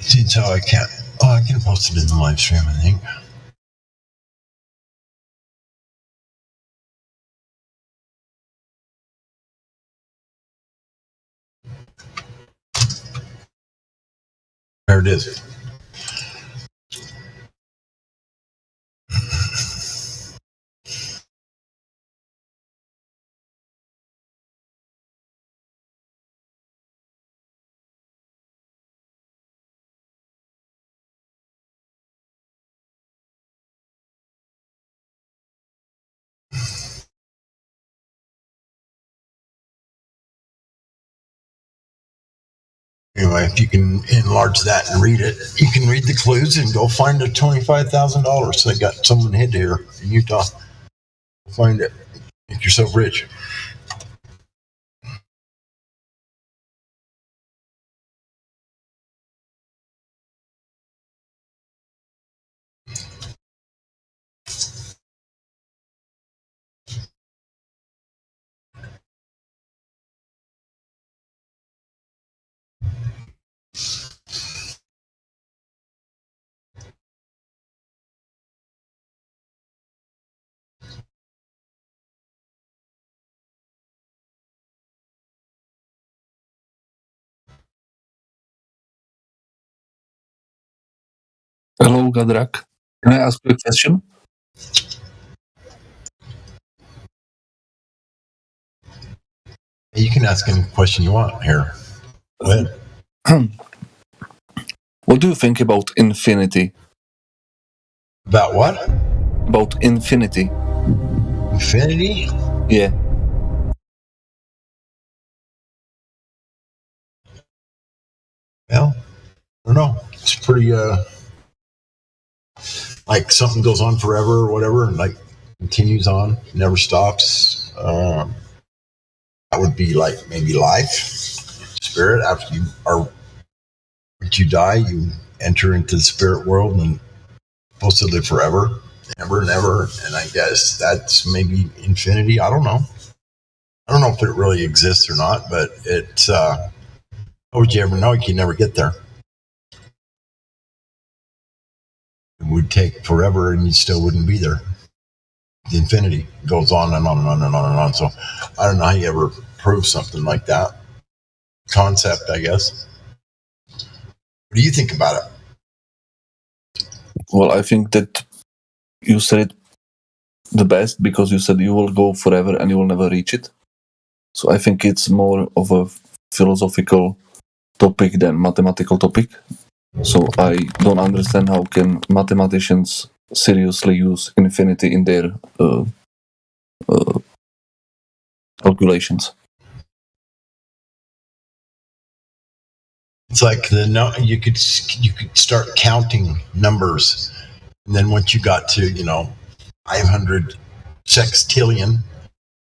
Since how I can't. Oh, I can post it in the live stream, I think. There it is. Anyway, if you can enlarge that and read it, you can read the clues and go find the $25,000 they got someone hid here in Utah. Find it. Make yourself rich. Hello, Gadrak. Can I ask you a question? You can ask any question you want here. Go ahead. What do you think about infinity? About what? About infinity. Infinity? Yeah. Well, I don't know. It's pretty, like something goes on forever or whatever, and like continues on, never stops. That would be like maybe life, spirit. After you die, you enter into the spirit world and supposed to live forever, ever and ever. And I guess that's maybe infinity. I don't know. I don't know if it really exists or not, but it's, how would you ever know? You can never get there. It would take forever and you still wouldn't be there. The infinity goes on and on and on and on and on. So I don't know how you ever prove something like that. Concept, I guess. What do you think about it? Well, I think that you said it the best because you said you will go forever and you will never reach it. So I think it's more of a philosophical topic than mathematical topic. So I don't understand how can mathematicians seriously use infinity in their calculations. It's like you could start counting numbers, and then once you got to 500 sextillion,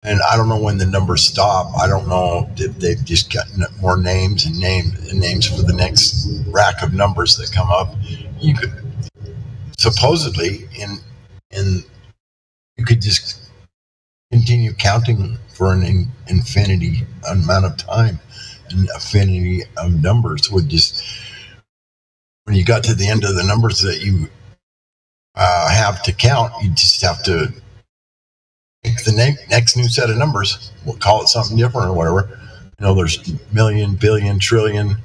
and I don't know when the numbers stop. I don't know if they've just got more names and names for the next rack of numbers that come up. You could supposedly you could just continue counting for an infinity amount of time. An infinity of numbers would just, when you got to the end of the numbers that you have to count, you just have to pick the next new set of numbers. We'll call it something different or whatever. There's million, billion, trillion.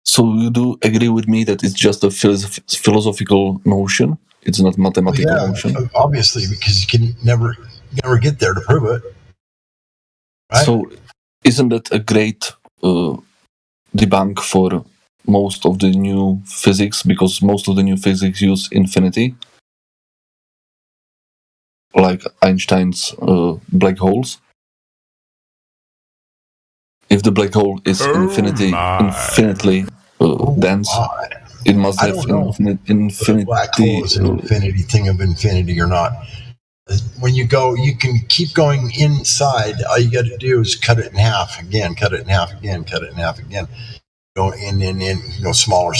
So you do agree with me that it's just a philosophical notion? It's not mathematical notion? Obviously, because you can never get there to prove it. Right? So isn't that a great debunk for most of the new physics? Because most of the new physics use infinity, like Einstein's black holes. If the black hole is infinitely dense, it must have infinity. Black hole is an infinity thing of infinity or not. When you go, you can keep going inside. All you got to do is cut it in half again, cut it in half again, cut it in half again. Go in, go smaller.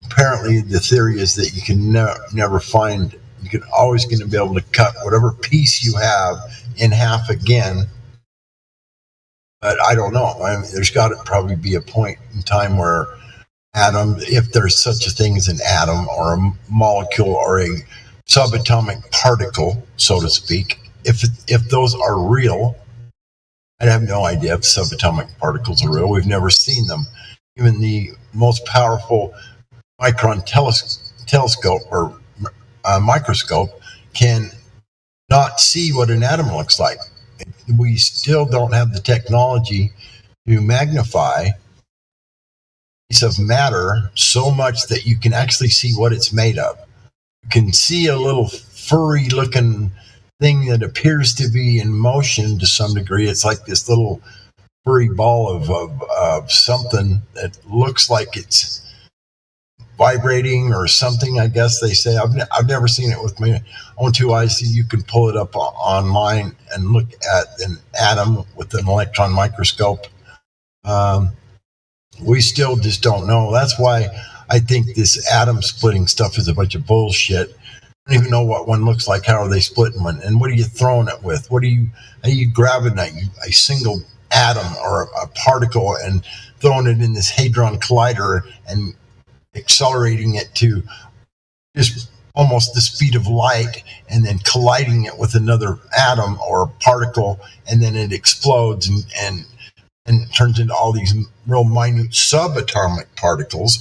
Apparently, the theory is that you can never find. You're always going to be able to cut whatever piece you have in half again. But I don't know. I mean, there's got to probably be a point in time where atom, if there's such a thing as an atom or a molecule or a subatomic particle, so to speak, if those are real, I have no idea if subatomic particles are real. We've never seen them. Even the most powerful micron telescope or microscope can not see what an atom looks like. We still don't have the technology to magnify a piece of matter so much that you can actually see what it's made of. You can see a little furry looking thing that appears to be in motion to some degree. It's like this little furry ball of something that looks like it's vibrating or something, I guess they say. I've never seen it with my own two eyes. You can pull it up online and look at an atom with an electron microscope. We still just don't know. That's why I think this atom splitting stuff is a bunch of bullshit. I don't even know what one looks like. How are they splitting one? And what are you throwing it with? Are you grabbing a single atom or a particle and throwing it in this hadron collider and accelerating it to just almost the speed of light and then colliding it with another atom or particle, and then it explodes and turns into all these real minute subatomic particles.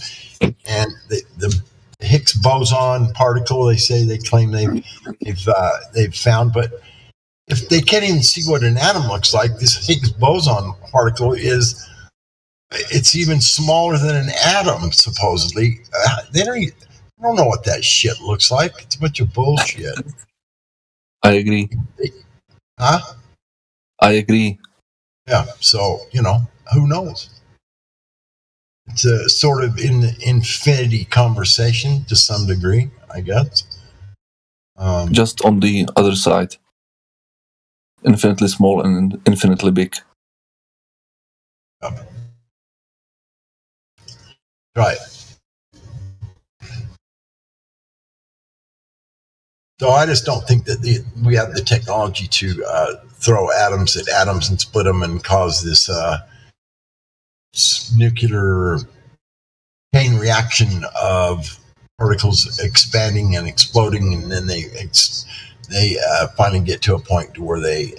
And the Higgs boson particle, they claim they've found, but if they can't even see what an atom looks like, this Higgs boson particle it's even smaller than an atom, supposedly. They don't know what that shit looks like. It's a bunch of bullshit. I agree. Huh? I agree. Yeah, so, who knows? It's a sort of infinity conversation to some degree, I guess. Just on the other side. Infinitely small and infinitely big. Right. So I just don't think that we have the technology to throw atoms at atoms and split them and cause this nuclear chain reaction of particles expanding and exploding, and then they finally get to a point to where they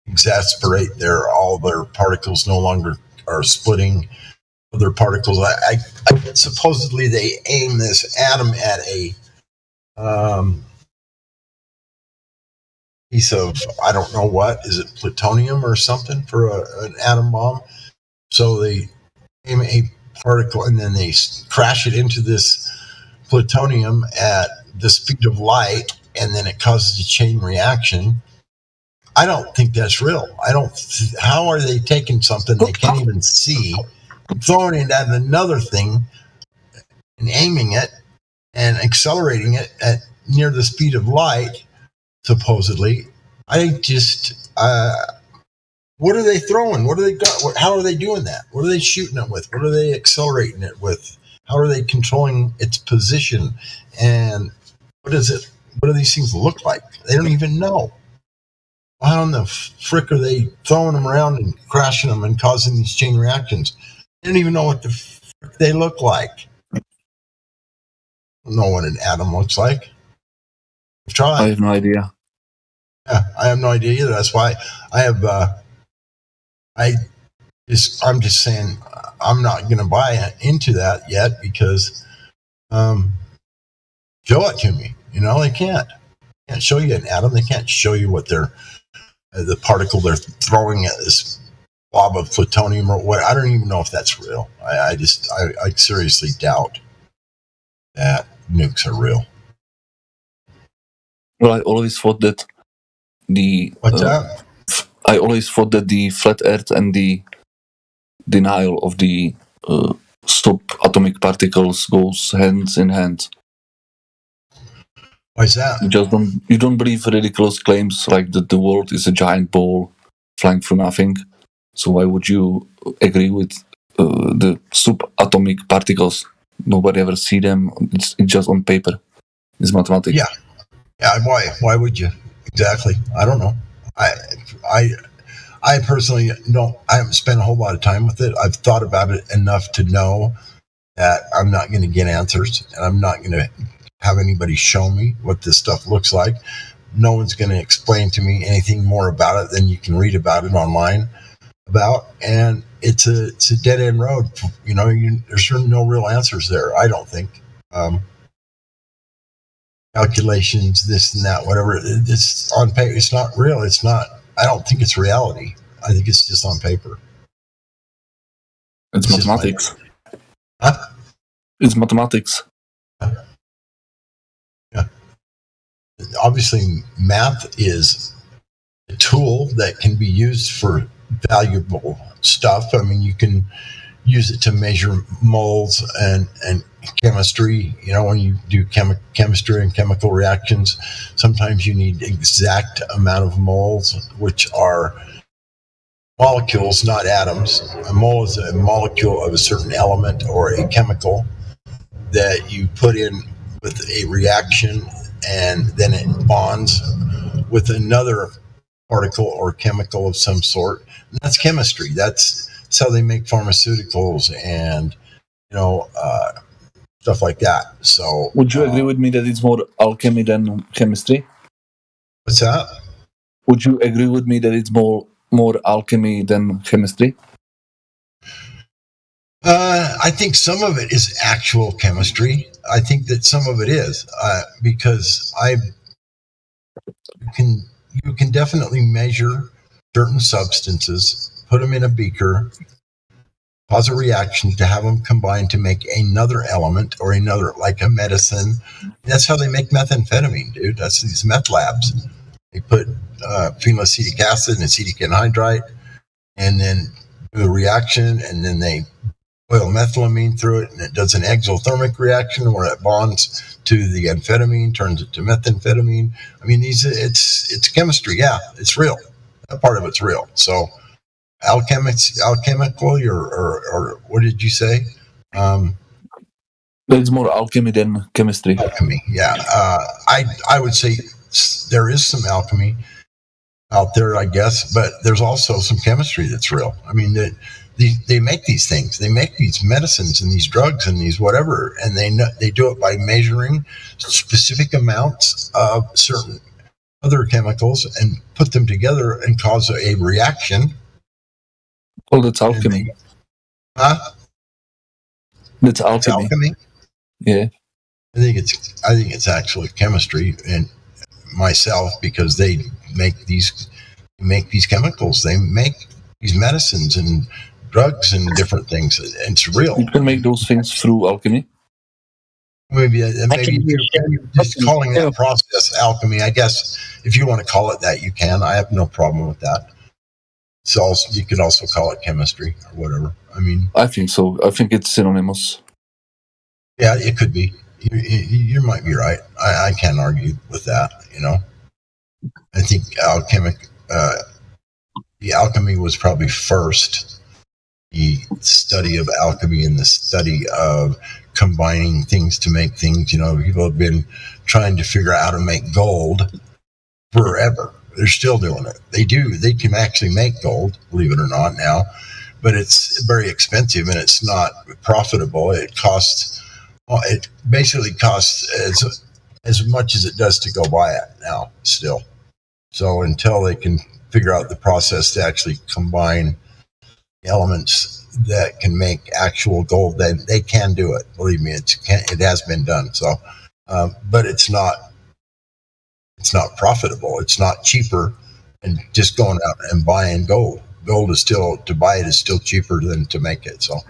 exasperate all their particles no longer are splitting other particles. I supposedly they aim this atom at a piece of, I don't know what, is it plutonium or something for an atom bomb? So they aim a particle and then they crash it into this plutonium at the speed of light, and then it causes a chain reaction. I don't think that's real. How are they taking something they can't even see, throwing it at another thing and aiming it and accelerating it at near the speed of light, supposedly? What are they throwing? What do they got? How are they doing that? What are they shooting it with? What are they accelerating it with? How are they controlling its position? And what do these things look like? They don't even know. How in the frick are they throwing them around and crashing them and causing these chain reactions? They don't even know what the frick they look like. I don't know what an atom looks like. I've tried. I have no idea. Yeah, I have no idea either. That's why I have. I'm just saying I'm not going to buy into that yet because show it to me. They can't show you an atom. They can't show you what the particle they're throwing at this blob of plutonium or what. I don't even know if that's real. I seriously doubt that nukes are real. Well, I always thought that What's that? I always thought that the flat Earth and the denial of the subatomic particles goes hand in hand. Why is that? You don't believe ridiculous claims like that the world is a giant ball flying through nothing. So why would you agree with the subatomic particles? Nobody ever see them. It's just on paper. It's mathematics. Yeah. Why would you? Exactly. I don't know. I personally don't. I haven't spent a whole lot of time with it. I've thought about it enough to know that I'm not going to get answers, and I'm not going to have anybody show me what this stuff looks like. no one's going to explain to me anything more about it than you can read about it online and it's a dead end road. There's no real answers there. I don't think. Calculations, this and that, whatever. It's on paper. It's not real. It's not. I don't think it's reality. I think it's just on paper. It's mathematics. Huh? It's mathematics. Yeah. Obviously, math is a tool that can be used for valuable stuff. I mean, you can use it to measure moles and chemistry. When you do chemistry and chemical reactions, sometimes you need exact amount of moles, which are molecules, not atoms. A mole is a molecule of a certain element or a chemical that you put in with a reaction, and then it bonds with another particle or chemical of some sort. And that's chemistry. That's how they make pharmaceuticals and stuff like that. So would you agree with me that it's more alchemy than chemistry? What's that? Would you agree with me that it's more alchemy than chemistry? I think some of it is actual chemistry. I think that some of it is because you can definitely measure certain substances, put them in a beaker, cause a reaction to have them combine to make another element or another, like a medicine. That's how they make methamphetamine, dude. That's these meth labs. They put phenylacetic acid and acetic anhydride, and then do a reaction, and then they boil methylamine through it, and it does an exothermic reaction where it bonds to the amphetamine, turns it to methamphetamine. I mean, it's chemistry. Yeah, it's real. That part of it's real. So alchemical, or what did you say? There's more alchemy than chemistry. Alchemy, yeah. I would say there is some alchemy out there, I guess, but there's also some chemistry that's real. I mean, they make these things. They make these medicines and these drugs and these whatever, and they do it by measuring specific amounts of certain other chemicals and put them together and cause a reaction. Well, that's alchemy. That's alchemy. Alchemy. Yeah. I think it's actually chemistry, and myself, because they make these chemicals. They make these medicines and drugs and different things. It's real. You can make those things through alchemy. Maybe just calling that process alchemy. I guess if you want to call it that, you can. I have no problem with that. So you could also call it chemistry or whatever. I mean, I think so. I think it's synonymous. Yeah, it could be. You might be right. I can't argue with that. I think the alchemy was probably first. The study of alchemy and the study of combining things to make things. People have been trying to figure out how to make gold forever. They're still doing it. They can actually make gold, believe it or not, now, but it's very expensive and it's not profitable. It basically costs as much as it does to go buy it now still. So until they can figure out the process to actually combine elements that can make actual gold, then they can do it. Believe me, it has been done. So, but it's not profitable. It's not cheaper than just going out and buying gold. Gold is still, to buy it is still cheaper than to make it. So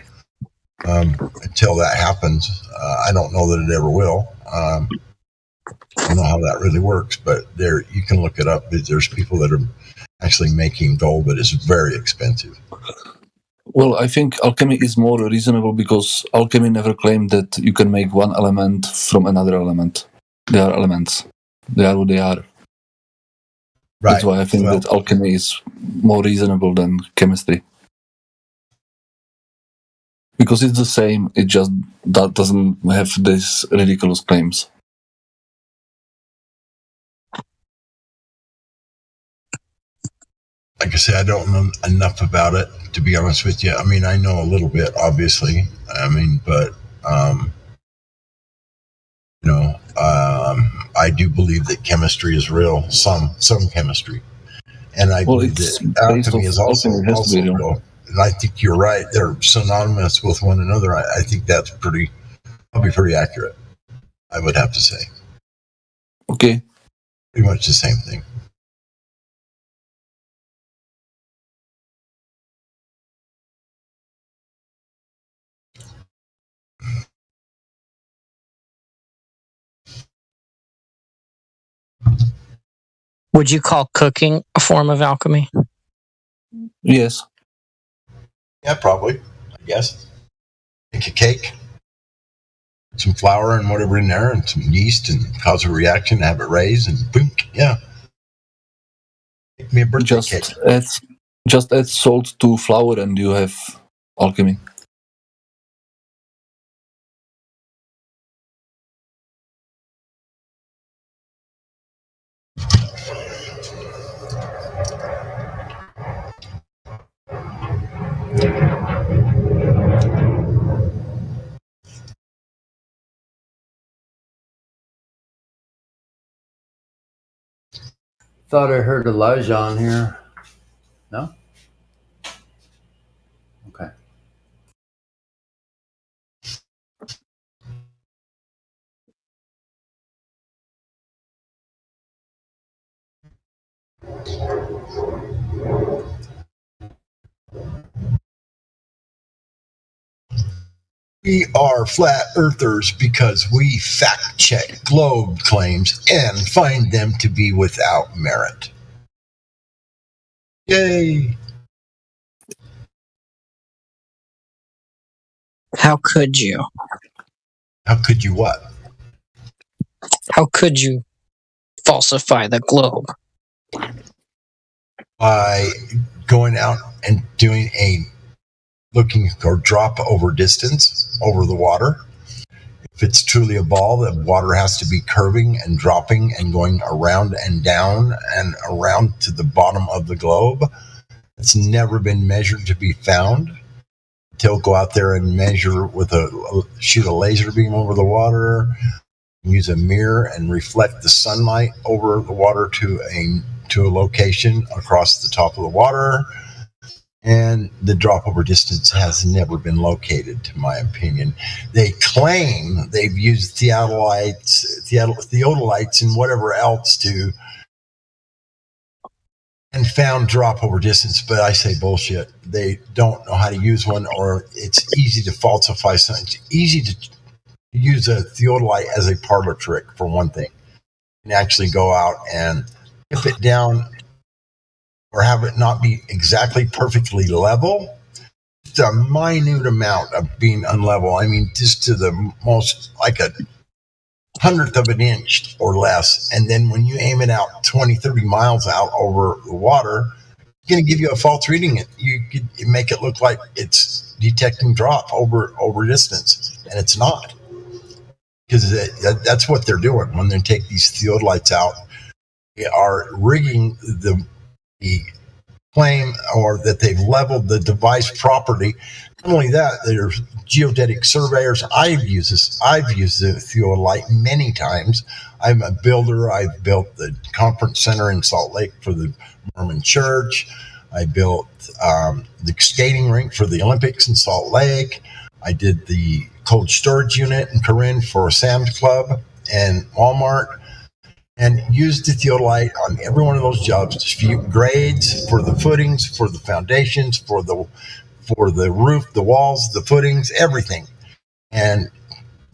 until that happens, I don't know that it ever will. I don't know how that really works, but you can look it up. There's people that are actually making gold, but it's very expensive. Well, I think alchemy is more reasonable because alchemy never claimed that you can make one element from another element. They are elements. They are what they are. Right. That's why I think that alchemy is more reasonable than chemistry. Because it's the same, it just doesn't have these ridiculous claims. Like I say, I don't know enough about it, to be honest with you. I mean, I know a little bit, obviously. I mean, but, I do believe that chemistry is real, some chemistry, and I believe that alchemy is also real. And I think you're right; they're synonymous with one another. I think that's probably pretty accurate. I would have to say. Okay. Pretty much the same thing. Would you call cooking a form of alchemy? Yes. Yeah, probably. I guess. Make a cake, some flour and whatever in there, and some yeast, and cause a reaction, have it raise, and boom, yeah. Make me a birthday cake. Just add salt to flour, and you have alchemy. Thought I heard Elijah on here. No? Okay. We are flat earthers because we fact check globe claims and find them to be without merit. Yay! How could you? How could you what? How could you falsify the globe? By going out and doing looking for drop over distance over the water. If it's truly a ball, the water has to be curving and dropping and going around and down and around to the bottom of the globe. It's never been measured to be found. They'll go out there and measure shoot a laser beam over the water, use a mirror and reflect the sunlight over the water to a location across the top of the water. And the drop over distance has never been located, to my opinion. They claim they've used theodolites, and whatever else and found drop over distance, but I say bullshit. They don't know how to use one, or it's easy to falsify something. It's easy to use a theodolite as a parlor trick, for one thing, and actually go out and tip it down or have it not be exactly perfectly level. Just a minute amount of being unlevel. I mean, just to the most, like a 100th of an inch or less. And then when you aim it out 20, 30 miles out over the water, it's going to give you a false reading. You could make it look like it's detecting drop over distance, and it's not. Because that's what they're doing when they take these theodolites out. They are rigging the claim, or that they've leveled the device property. Not only that, there's geodetic surveyors. I've used the theodolite many times. I'm a builder. I've built the conference center in Salt Lake for the Mormon Church. I built the skating rink for the Olympics in Salt Lake. I did the cold storage unit in Corinne for Sam's Club and Walmart, and used the theodolite on every one of those jobs to distribute grades for the footings, for the foundations, for the roof, the walls, the footings, everything. And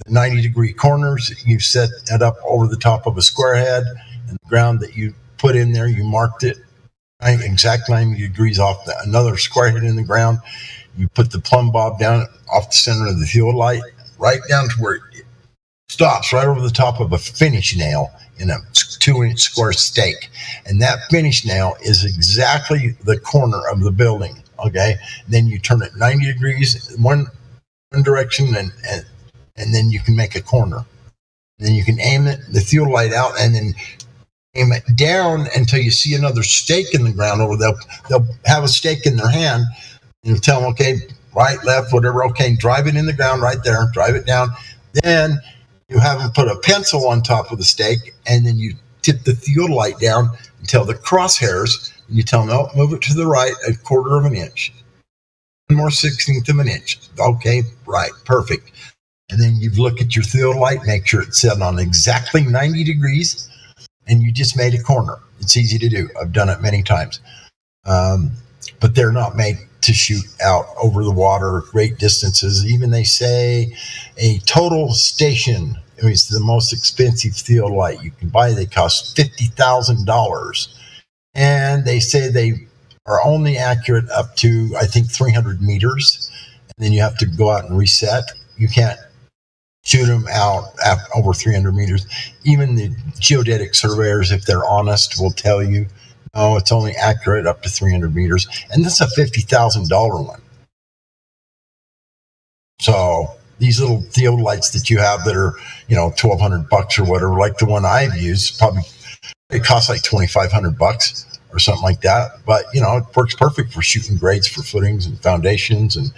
the 90-degree corners, you set it up over the top of a square head, and the ground that you put in there, you marked it exact 90 degrees off another square head in the ground. You put the plumb bob down off the center of the theodolite, right down to where it stops, right over the top of a finish nail in a 2-inch square stake. And that finish nail is exactly the corner of the building. Okay. And then you turn it 90 degrees one direction, and then you can make a corner. And then you can aim the theodolite out, and then aim it down until you see another stake in the ground, or they'll have a stake in their hand, and you tell them, okay, right, left, whatever, okay, drive it in the ground right there, drive it down. Then You have them put a pencil on top of the stake, and then you tip the theodolite down until the crosshairs, and you tell them, no, move it to the right 1/4 of an inch. 1 more 1/16 of an inch. Okay, right, perfect. And then you look at your theodolite, make sure it's set on exactly 90 degrees, and you just made a corner. It's easy to do. I've done it many times. But they're not made to shoot out over the water great distances. Even they say a total station is the most expensive theodolite you can buy. They cost $50,000. And they say they are only accurate up to, I think, 300 meters. And then you have to go out and reset. You can't shoot them out at over 300 meters. Even the geodetic surveyors, if they're honest, will tell you, no, it's only accurate up to 300 meters. And this is a $50,000 one. So these little theodolites that you have that are, $1,200 or whatever, like the one I've used, probably it costs like $2,500 or something like that. But, it works perfect for shooting grades for footings and foundations and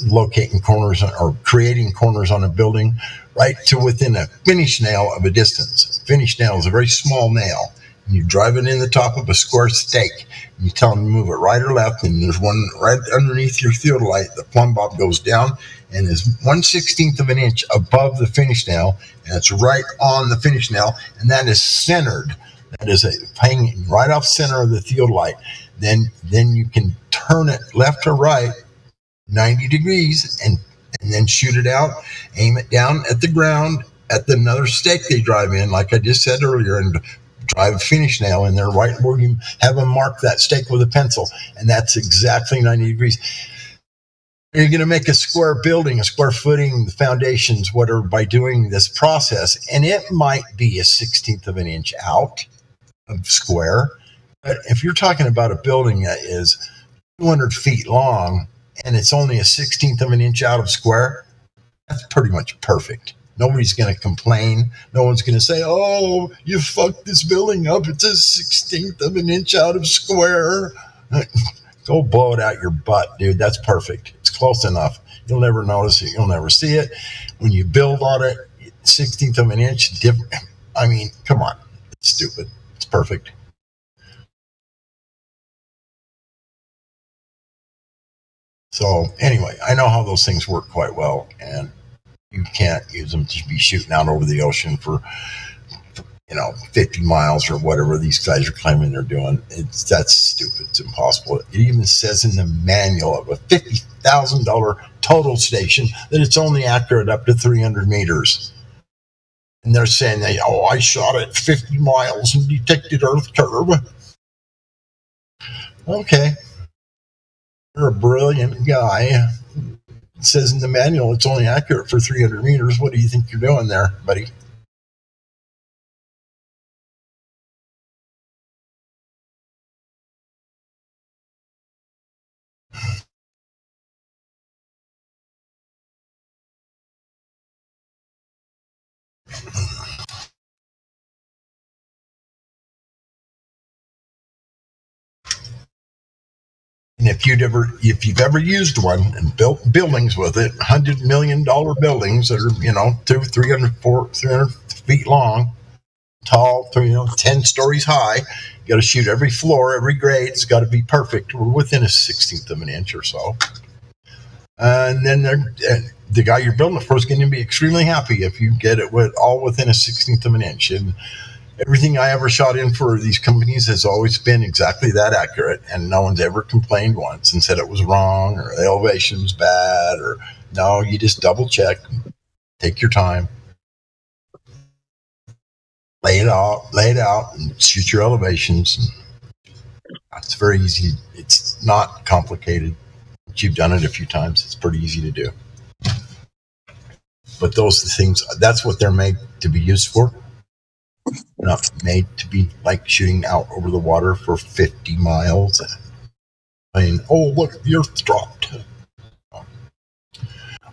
locating corners or creating corners on a building right to within a finish nail of a distance. A finish nail is a very small nail. And you drive it in the top of a square stake. And you tell them to move it right or left, and there's one right underneath your theodolite. The plumb bob goes down and is 1/16 of an inch above the finish nail, and it's right on the finish nail, and that is centered. That is hanging right off center of the theodolite. Then you can turn it left or right 90 degrees and then shoot it out, aim it down at the ground at another stake they drive in, like I just said earlier, and drive a finish nail in there right where you have them mark that stake with a pencil, and that's exactly 90 degrees. You're going to make a square building, a square footing, the foundations, whatever, by doing this process, and it might be a 1/16 of an inch out of square. But if you're talking about a building that is 200 feet long and it's only a 1/16 of an inch out of square, that's pretty much perfect. Nobody's going to complain. No one's going to say, oh, you fucked this building up. It's a 1/16 of an inch out of square. Go blow it out your butt, dude. That's perfect. It's close enough. You'll never notice it. You'll never see it. When you build on it, 1/16 of an inch, different. I mean, come on. It's stupid. It's perfect. So anyway, I know how those things work quite well, and you can't use them to be shooting out over the ocean for 50 miles or whatever these guys are claiming they're doing. That's stupid. It's impossible. It even says in the manual of a $50,000 total station that it's only accurate up to 300 meters. And they're saying I shot it 50 miles and detected Earth curve. Okay. You're a brilliant guy. It says in the manual it's only accurate for 300 meters. What do you think you're doing there, buddy? And if you've ever used one and built buildings with it, $100 million buildings that are 300 feet long, tall, 10 stories high, you got to shoot every floor, every grade. It's got to be perfect. We're within a 1/16 of an inch or so. And then the guy you're building it for is going to be extremely happy if you get it all within a 1/16 of an inch. And everything I ever shot in for these companies has always been exactly that accurate, and no one's ever complained once and said it was wrong or the elevation was bad or no. You just double check, take your time, lay it out, and shoot your elevations. It's very easy. It's not complicated. You've done it a few times. It's pretty easy to do. But those things, that's what they're made to be used for. Not made to be like shooting out over the water for 50 miles. I mean, oh, look, the Earth dropped.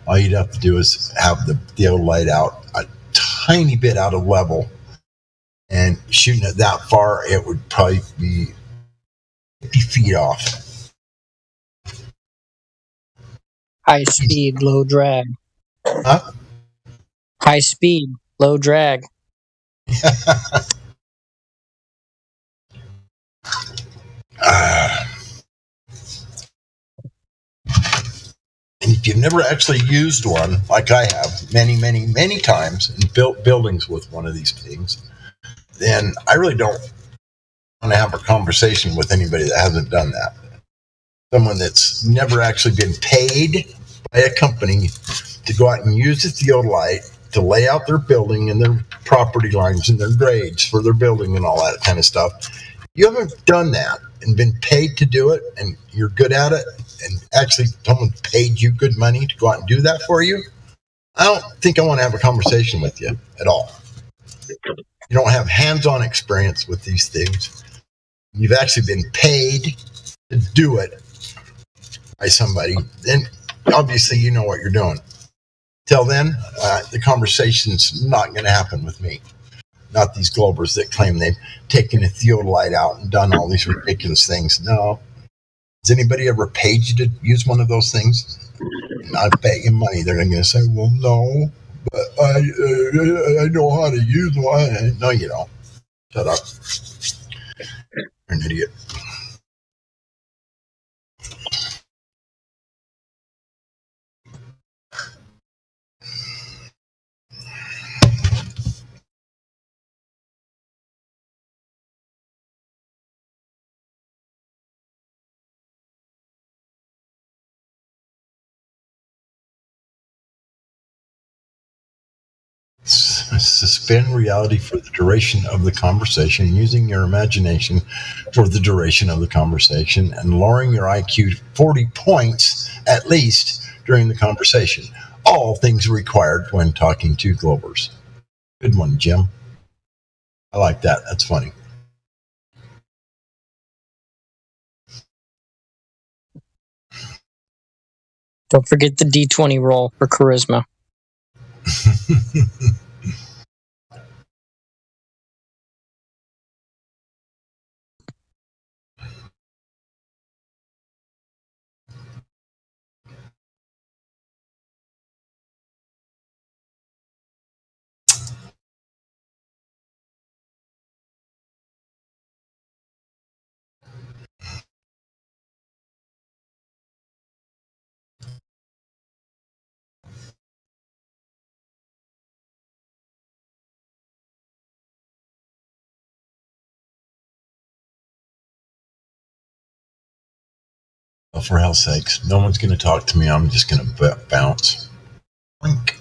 All you'd have to do is have the theodolite out a tiny bit out of level, and shooting it that far, it would probably be 50 feet off. High speed, low drag. Huh? High speed, low drag. And if you've never actually used one, like I have many, many, many times, and built buildings with one of these things, then I really don't want to have a conversation with anybody that hasn't done that. Someone that's never actually been paid by a company to go out and use the Theodolite to lay out their building and their property lines and their grades for their building and all that kind of stuff. You haven't done that and been paid to do it, and you're good at it, and actually someone paid you good money to go out and do that for you, I don't think I want to have a conversation with you at all. You don't have hands-on experience with these things. You've actually been paid to do it by somebody, then obviously you know what you're doing. Till then, the conversation's not going to happen with me. Not these Globers that claim they've taken a Theodolite out and done all these ridiculous things. No. Has anybody ever paid you to use one of those things? And I bet you money they're going to say, well, no, but I know how to use one. No, you don't. Shut up. You're an idiot. Suspend reality for the duration of the conversation, using your imagination for the duration of the conversation, and lowering your IQ 40 points at least during the conversation. All things required when talking to Globers. Good one, Jim. I like that. That's funny. Don't forget the D20 roll for charisma. For hell's sakes, no one's going to talk to me. I'm just going to bounce. Blink.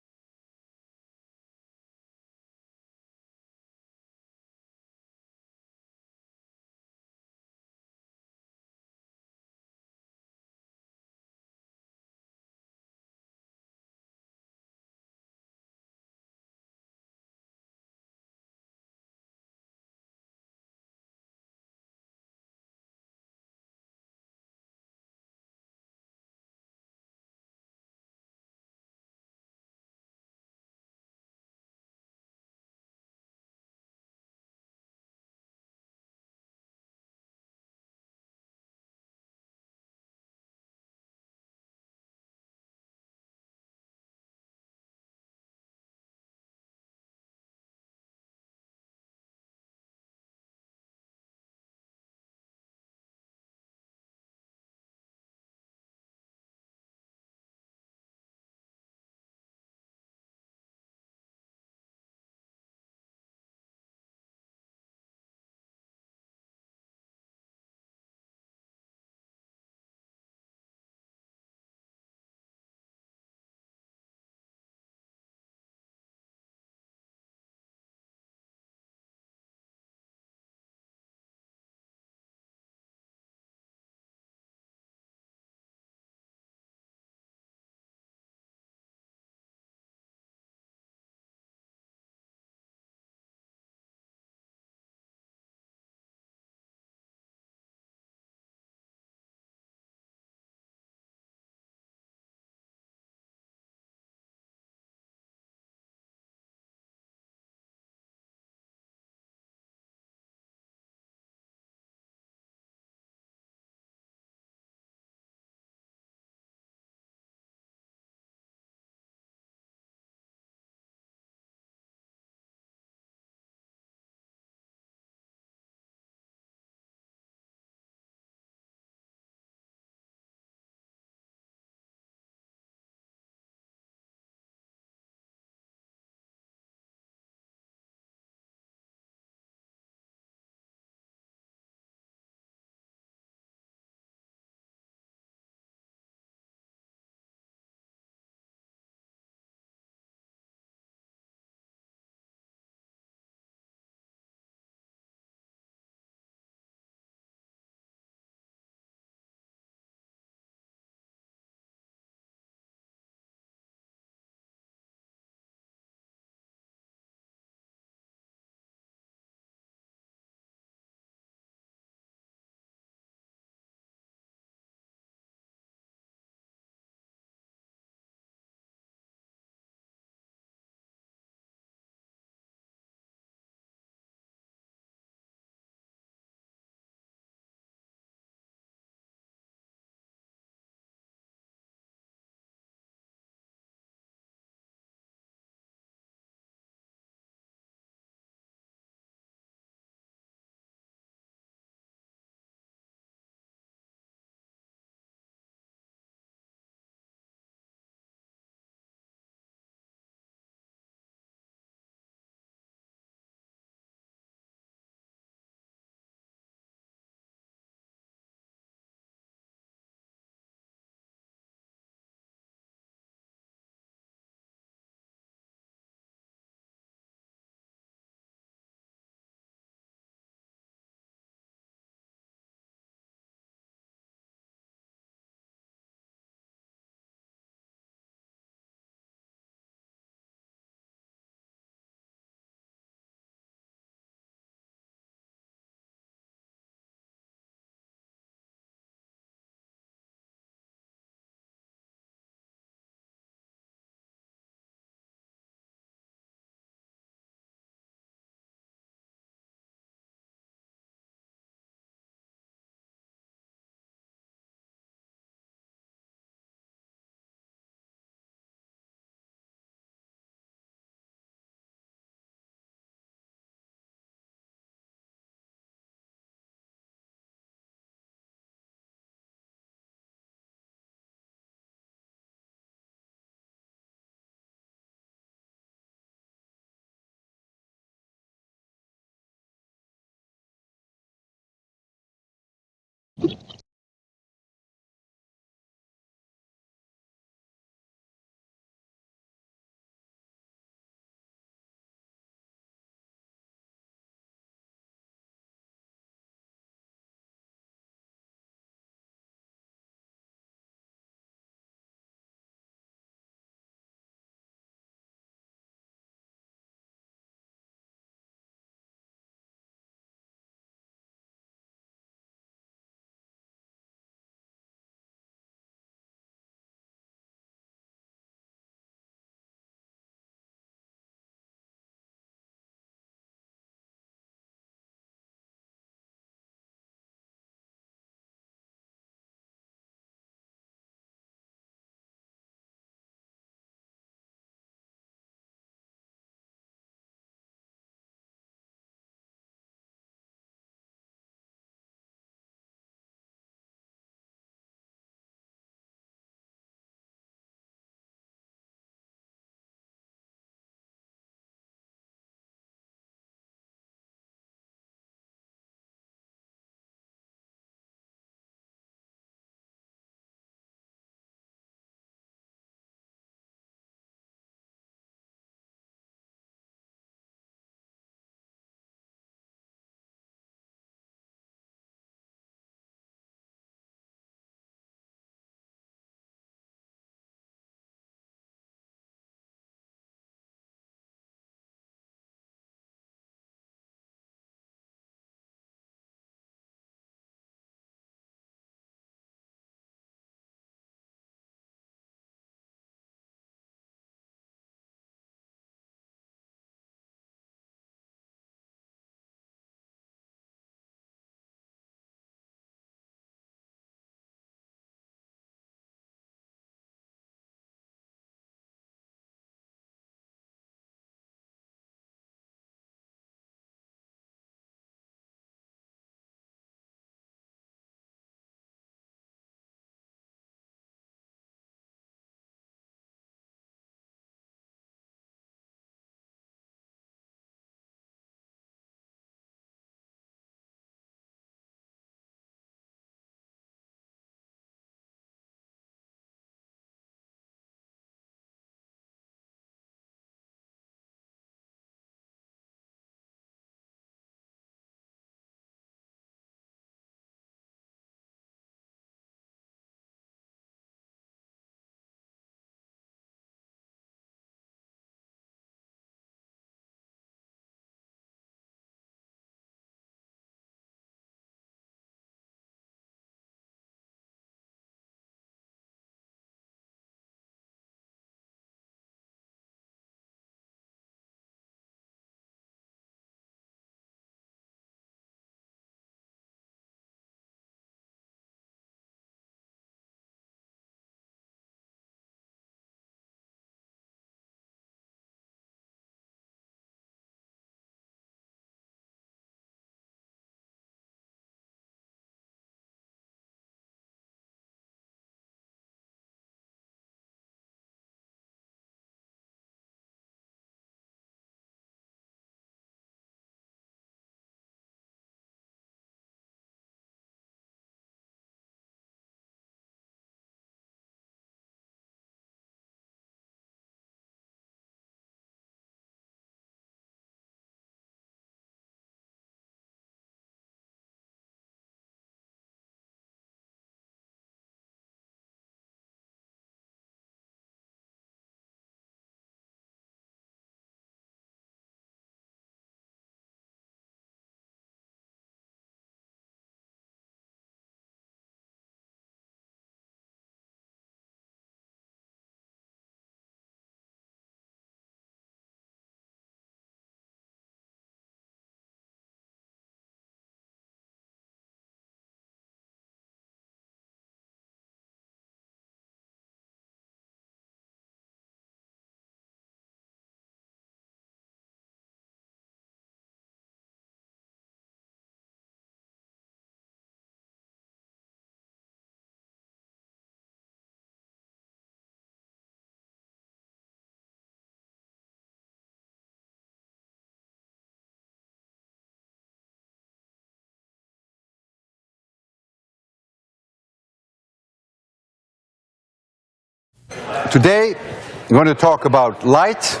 Today, I'm going to talk about light.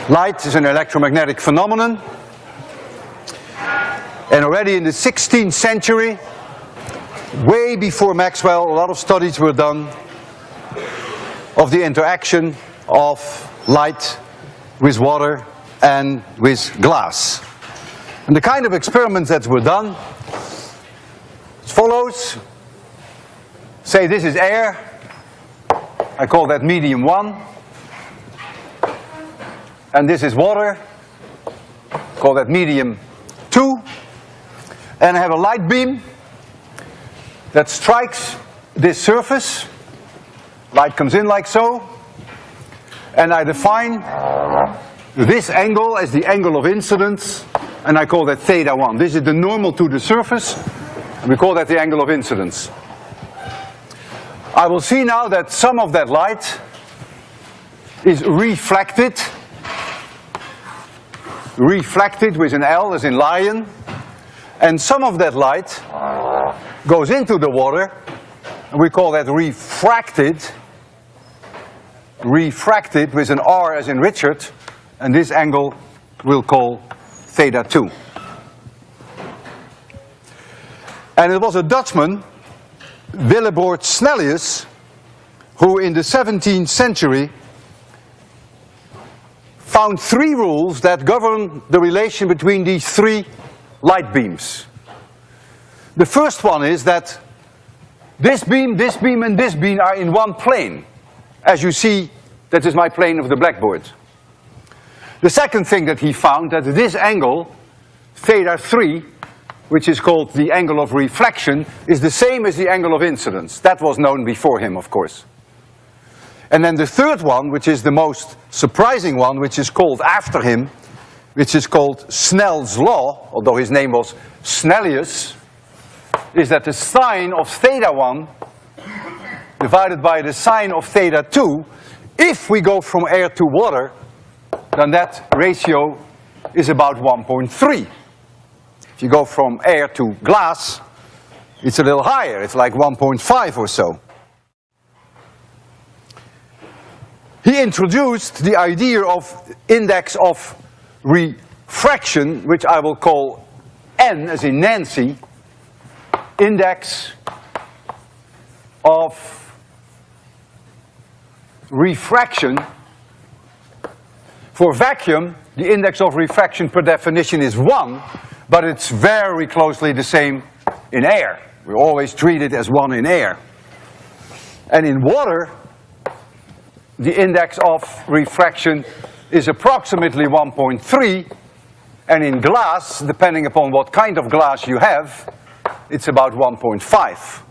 Light is an electromagnetic phenomenon. And already in the 16th century, way before Maxwell, a lot of studies were done of the interaction of light with water and with glass. And the kind of experiments that were done as follows. Say this is air. I call that medium 1. And this is water. Call that medium 2. And I have a light beam that strikes this surface. Light comes in like so. And I define this angle as the angle of incidence, and I call that theta 1. This is the normal to the surface, and we call that the angle of incidence. I will see now that some of that light is reflected with an L as in lion, and some of that light goes into the water, and we call that refracted with an R as in Richard, and this angle we'll call theta 2. And it was a Dutchman, Willebord Snellius, who in the 17th century found 3 rules that govern the relation between these 3 light beams. The first one is that this beam, and this beam are in one plane. As you see, that is my plane of the blackboard. The second thing that he found, that this angle, theta 3, which is called the angle of reflection, is the same as the angle of incidence. That was known before him, of course. And then the third one, which is the most surprising one, which is called after him, which is called Snell's law, although his name was Snellius, is that the sine of theta 1 divided by the sine of theta 2, if we go from air to water, then that ratio is about 1.3. If you go from air to glass, it's a little higher. It's like 1.5 or so. He introduced the idea of index of refraction, which I will call N as in Nancy, index of refraction. For vacuum, the index of refraction per definition is 1, but it's very closely the same in air. We always treat it as 1 in air. And in water, the index of refraction is approximately 1.3, and in glass, depending upon what kind of glass you have, it's about 1.5.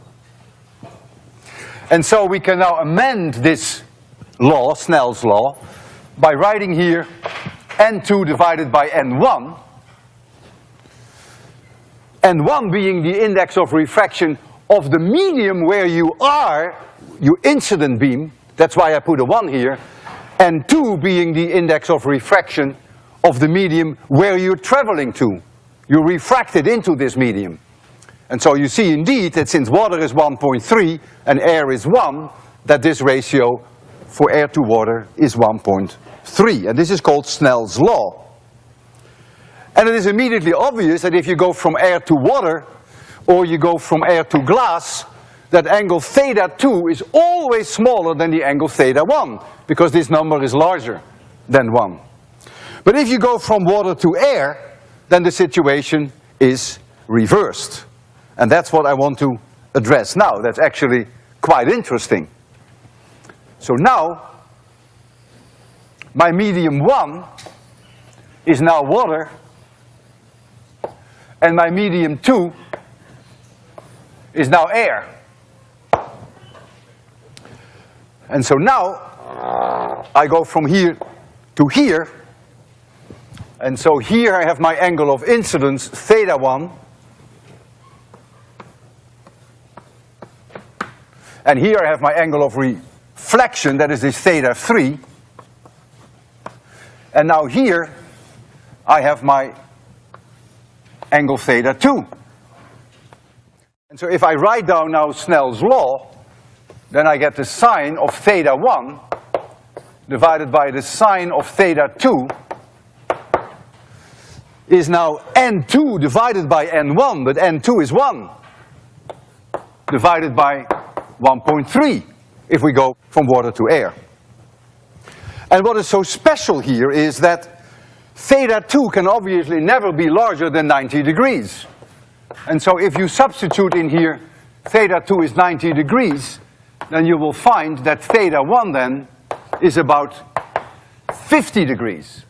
And so we can now amend this law, Snell's law, by writing here N2 divided by N1. N1 being the index of refraction of the medium where you are, your incident beam, that's why I put a 1 here, N2 being the index of refraction of the medium where you're traveling to. You refracted into this medium. And so you see indeed that since water is 1.3 and air is 1, that this ratio for air to water is 1.3. And this is called Snell's law. And it is immediately obvious that if you go from air to water, or you go from air to glass, that angle theta 2 is always smaller than the angle theta 1, because this number is larger than 1. But if you go from water to air, then the situation is reversed. And that's what I want to address now. That's actually quite interesting. So now, my medium 1 is now water, and my medium 2 is now air. And so now, I go from here to here, and so here I have my angle of incidence, theta 1, and here I have my angle of reflection, that is this theta 3, and now here I have my angle theta 2. And so if I write down now Snell's law, then I get the sine of theta 1 divided by the sine of theta 2 is now n2 divided by n1, but n2 is 1 divided by 1.3 if we go from water to air. And what is so special here is that theta 2 can obviously never be larger than 90 degrees. And so if you substitute in here theta 2 is 90 degrees, then you will find that theta 1 then is about 50 degrees.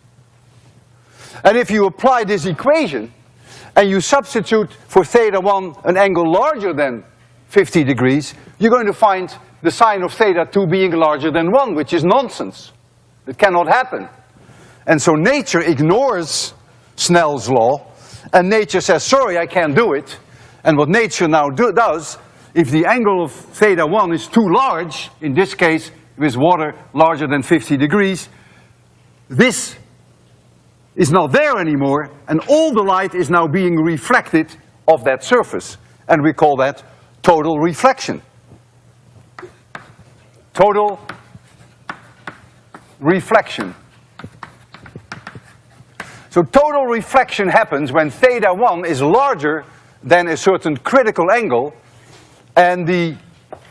And if you apply this equation and you substitute for theta 1 an angle larger than 50 degrees, you're going to find the sine of theta 2 being larger than 1, which is nonsense. It cannot happen. And so nature ignores Snell's law, and nature says, sorry, I can't do it. And what nature now does, if the angle of theta 1 is too large, in this case with water larger than 50 degrees, this is not there anymore, and all the light is now being reflected off that surface. And we call that total reflection. Total reflection. So total reflection happens when theta 1 is larger than a certain critical angle, and the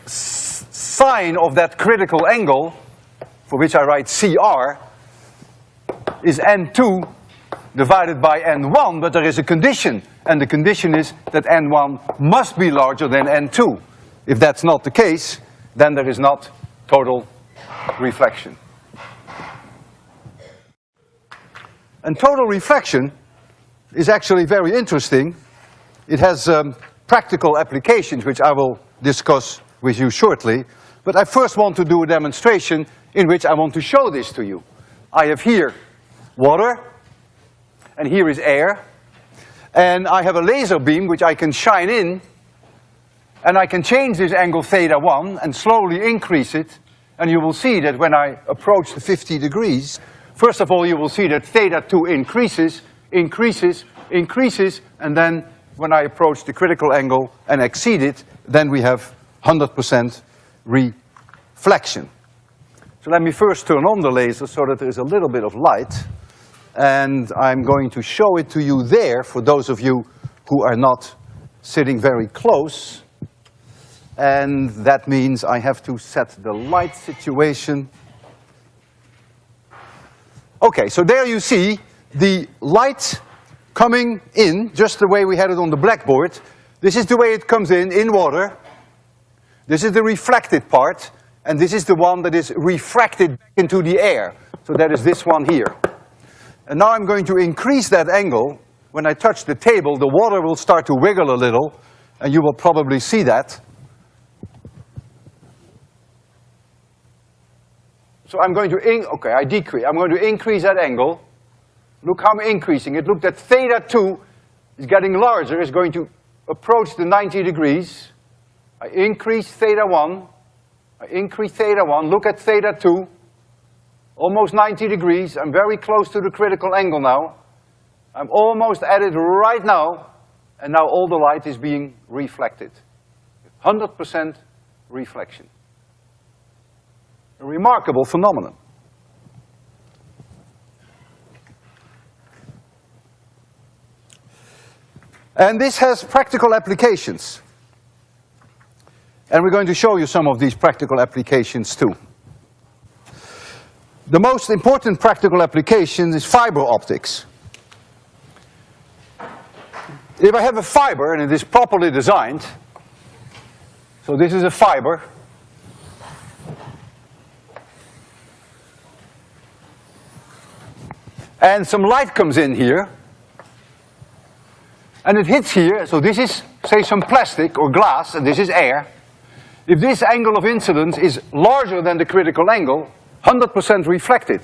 sine of that critical angle, for which I write CR, is n2 divided by n1, but there is a condition, and the condition is that n1 must be larger than n2. If that's not the case, then there is not total reflection. And total reflection is actually very interesting. It has practical applications, which I will discuss with you shortly. But I first want to do a demonstration in which I want to show this to you. I have here water, and here is air. And I have a laser beam which I can shine in, and I can change this angle theta 1 and slowly increase it. And you will see that when I approach the 50 degrees, first of all, you will see that theta 2 increases, and then when I approach the critical angle and exceed it, then we have 100% reflection. So let me first turn on the laser so that there is a little bit of light, and I'm going to show it to you there for those of you who are not sitting very close. And that means I have to set the light situation. Okay, so there you see the light coming in, just the way we had it on the blackboard. This is the way it comes in water. This is the reflected part, and this is the one that is refracted into the air. So that is this one here. And now I'm going to increase that angle. When I touch the table, the water will start to wiggle a little, and you will probably see that. So I'm going to, I'm going to increase that angle. Look how I'm increasing it. Look, that theta 2 is getting larger, is going to approach the 90 degrees. I increase theta 1. I increase theta 1. Look at theta 2. Almost 90 degrees. I'm very close to the critical angle now. I'm almost at it right now. And now all the light is being reflected. 100% reflection. A remarkable phenomenon. And this has practical applications. And we're going to show you some of these practical applications too. The most important practical application is fiber optics. If I have a fiber and it is properly designed, so this is a fiber, and some light comes in here, and it hits here, so this is, say, some plastic or glass, and this is air. If this angle of incidence is larger than the critical angle, 100% reflected.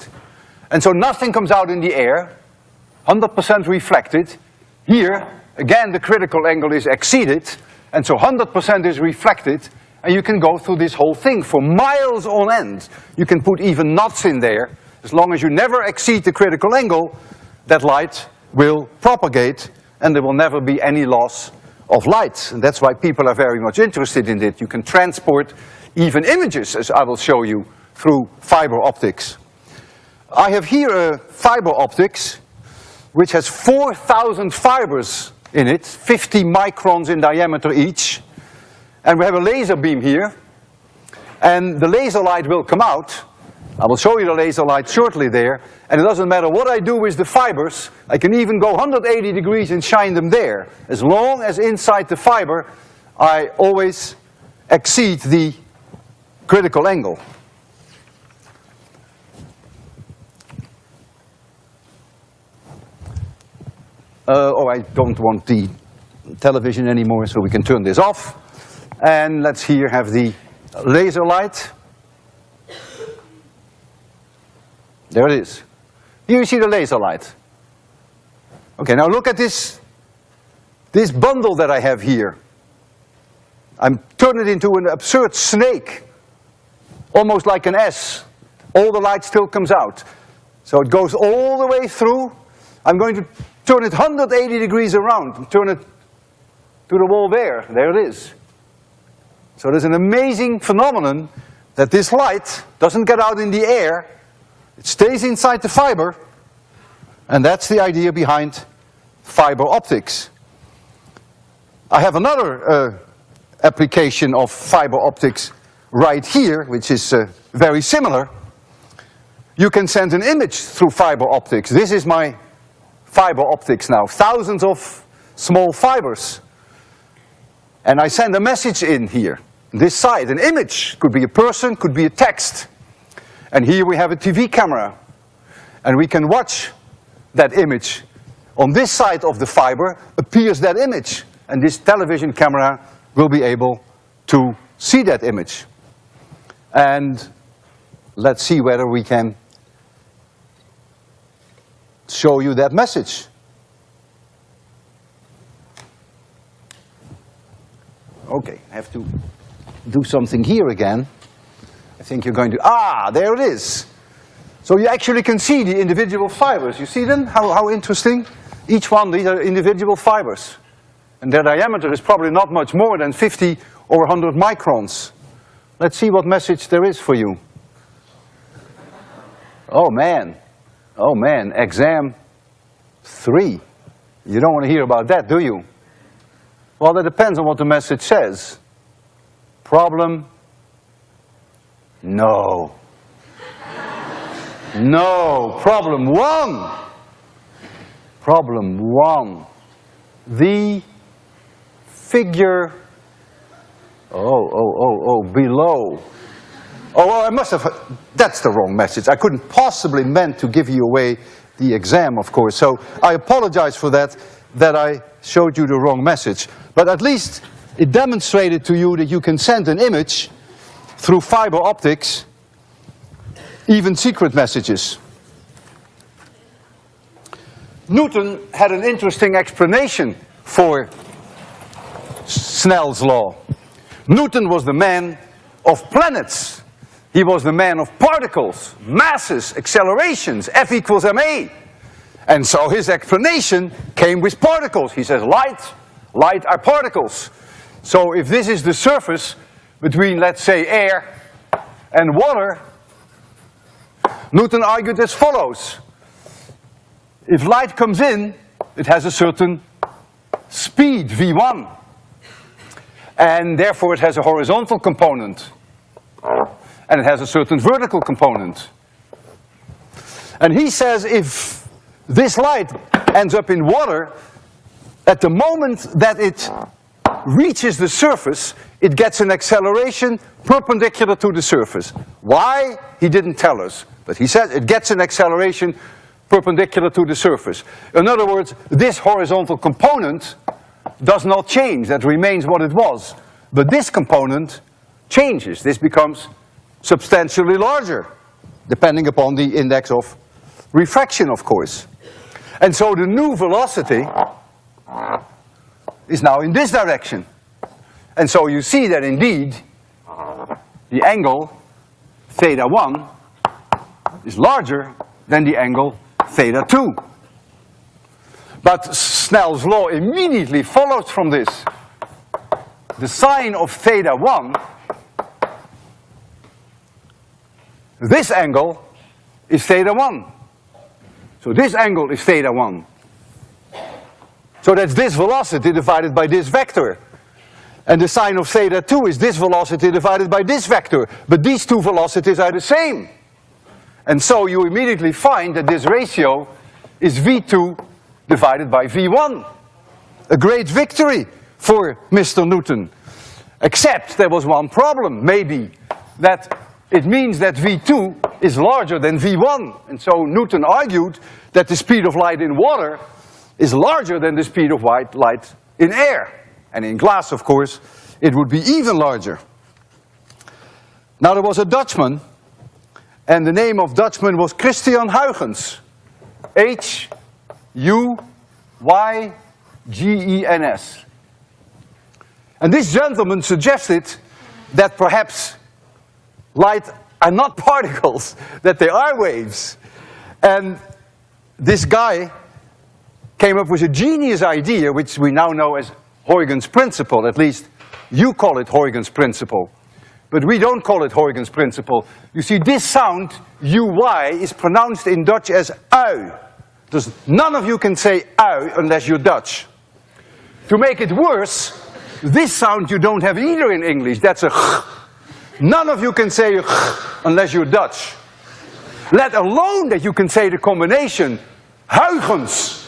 And so nothing comes out in the air, 100% reflected. Here, again, the critical angle is exceeded, and so 100% is reflected, and you can go through this whole thing for miles on end. You can put even knots in there. As long as you never exceed the critical angle, that light will propagate, and there will never be any loss of light. And that's why people are very much interested in it. You can transport even images, as I will show you, through fiber optics. I have here a fiber optics which has 4,000 fibers in it, 50 microns in diameter each. And we have a laser beam here. And the laser light will come out. I will show you the laser light shortly there. And it doesn't matter what I do with the fibers. I can even go 180 degrees and shine them there. As long as inside the fiber, I always exceed the critical angle. I don't want the television anymore, so we can turn this off. And let's here have the laser light. There it is. Here you see the laser light. Okay, now look at this bundle that I have here. I'm turning it into an absurd snake, almost like an S. All the light still comes out. So it goes all the way through. I'm going to turn it 180 degrees around and turn it to the wall there. There it is. So there's an amazing phenomenon that this light doesn't get out in the air. It stays inside the fiber. And that's the idea behind fiber optics. I have another application of fiber optics right here, which is very similar. You can send an image through fiber optics. This is my fiber optics now. Thousands of small fibers. And I send a message in here. This side, an image. Could be a person, could be a text. And here we have a TV camera. And we can watch that image. On this side of the fiber appears that image. And this television camera will be able to see that image. And let's see whether we can show you that message. Okay, I have to do something here again. I think you're going to, there it is. So you actually can see the individual fibers. You see them? How interesting? Each one, these are individual fibers. And their diameter is probably not much more than 50 or 100 microns. Let's see what message there is for you. Oh man, exam 3. You don't want to hear about that, do you? Well, that depends on what the message says. Problem? No. No. Problem 1. Problem 1. The figure, below. I must have, that's the wrong message. I couldn't possibly meant to give you away the exam, of course. So I apologize for that I showed you the wrong message. But at least it demonstrated to you that you can send an image through fiber optics, even secret messages. Newton had an interesting explanation for Snell's law. Newton was the man of planets. He was the man of particles, masses, accelerations, F equals ma. And so his explanation came with particles. He says light are particles. So if this is the surface between, let's say, air and water, Newton argued as follows. If light comes in, it has a certain speed, v1. And therefore it has a horizontal component. And it has a certain vertical component. And he says if this light ends up in water, at the moment that it reaches the surface, it gets an acceleration perpendicular to the surface. Why? He didn't tell us. But he said it gets an acceleration perpendicular to the surface. In other words, this horizontal component does not change. That remains what it was. But this component changes. This becomes substantially larger, depending upon the index of refraction, of course. And so the new velocity is now in this direction. And so you see that indeed the angle theta 1 is larger than the angle theta 2. But Snell's law immediately follows from this. The sine of theta 1 this angle is theta 1. So this angle is theta 1. So that's this velocity divided by this vector. And the sine of theta 2 is this velocity divided by this vector. But these two velocities are the same. And so you immediately find that this ratio is V2 divided by V1. A great victory for Mr. Newton. Except there was one problem, maybe, that it means that V2 is larger than V1. And so Newton argued that the speed of light in water is larger than the speed of light in air. And in glass, of course, it would be even larger. Now there was a Dutchman, and the name of Dutchman was Christian Huygens. Huygens. And this gentleman suggested that perhaps light are not particles, that they are waves. And this guy came up with a genius idea, which we now know as Huygens principle. At least you call it Huygens principle. But we don't call it Huygens principle. You see, this sound, UY, is pronounced in Dutch as ui. None of you can say ui unless you're Dutch. To make it worse, this sound you don't have either in English. That's a ch. None of you can say a ch unless you're Dutch. Let alone that you can say the combination Huygens.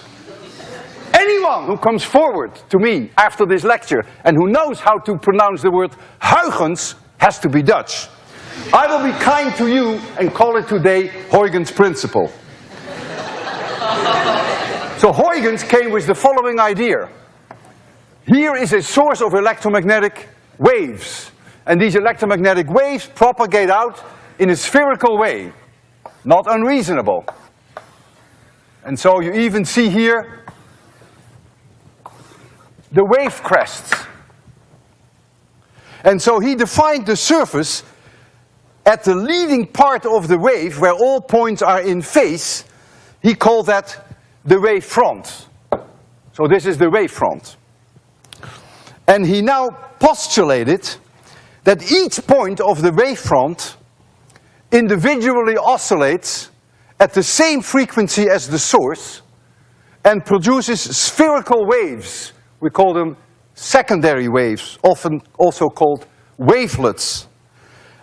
Anyone who comes forward to me after this lecture and who knows how to pronounce the word Huygens has to be Dutch. I will be kind to you and call it today Huygens principle. So Huygens came with the following idea. Here is a source of electromagnetic waves. And these electromagnetic waves propagate out in a spherical way. Not unreasonable. And so you even see here the wave crests. And so he defined the surface at the leading part of the wave, where all points are in phase. He called that the wave front. So this is the wave front. And he now postulated that each point of the wave front individually oscillates at the same frequency as the source and produces spherical waves. We call them secondary waves, often also called wavelets.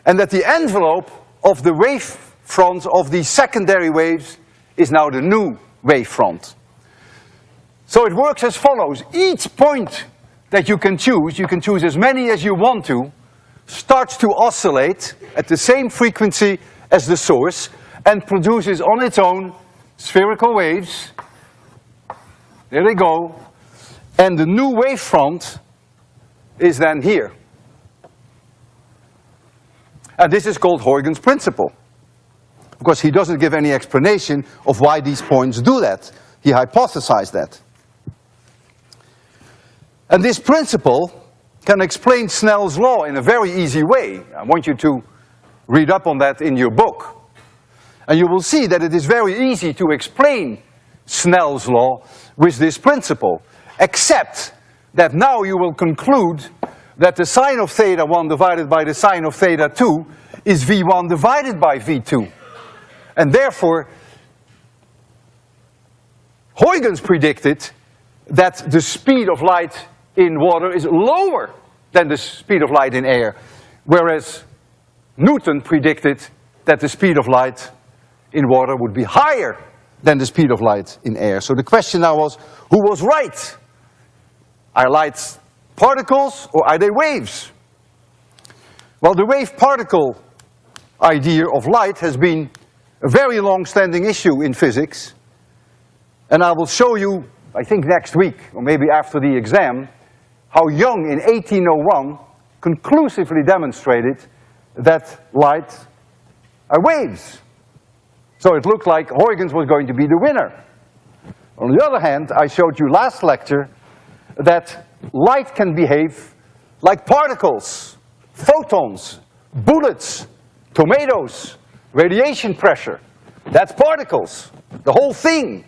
And that the envelope of the wave front of these secondary waves is now the new wave front. So it works as follows. Each point that you can choose as many as you want to, starts to oscillate at the same frequency as the source and produces on its own spherical waves. There they go. And the new wave front is then here. And this is called Huygens principle. Of course, he doesn't give any explanation of why these points do that. He hypothesized that. And this principle can explain Snell's law in a very easy way. I want you to read up on that in your book. And you will see that it is very easy to explain Snell's law with this principle. Except that now you will conclude that the sine of theta 1 divided by the sine of theta 2 is V1 divided by V2. And therefore, Huygens predicted that the speed of light in water is lower than the speed of light in air, whereas Newton predicted that the speed of light in water would be higher than the speed of light in air. So the question now was, who was right? Are lights particles or are they waves? Well, the wave-particle idea of light has been a very long-standing issue in physics, and I will show you, I think next week, or maybe after the exam, how Young in 1801 conclusively demonstrated that light are waves. So it looked like Huygens was going to be the winner. On the other hand, I showed you last lecture that light can behave like particles, photons, bullets, tomatoes, radiation pressure. That's particles, the whole thing,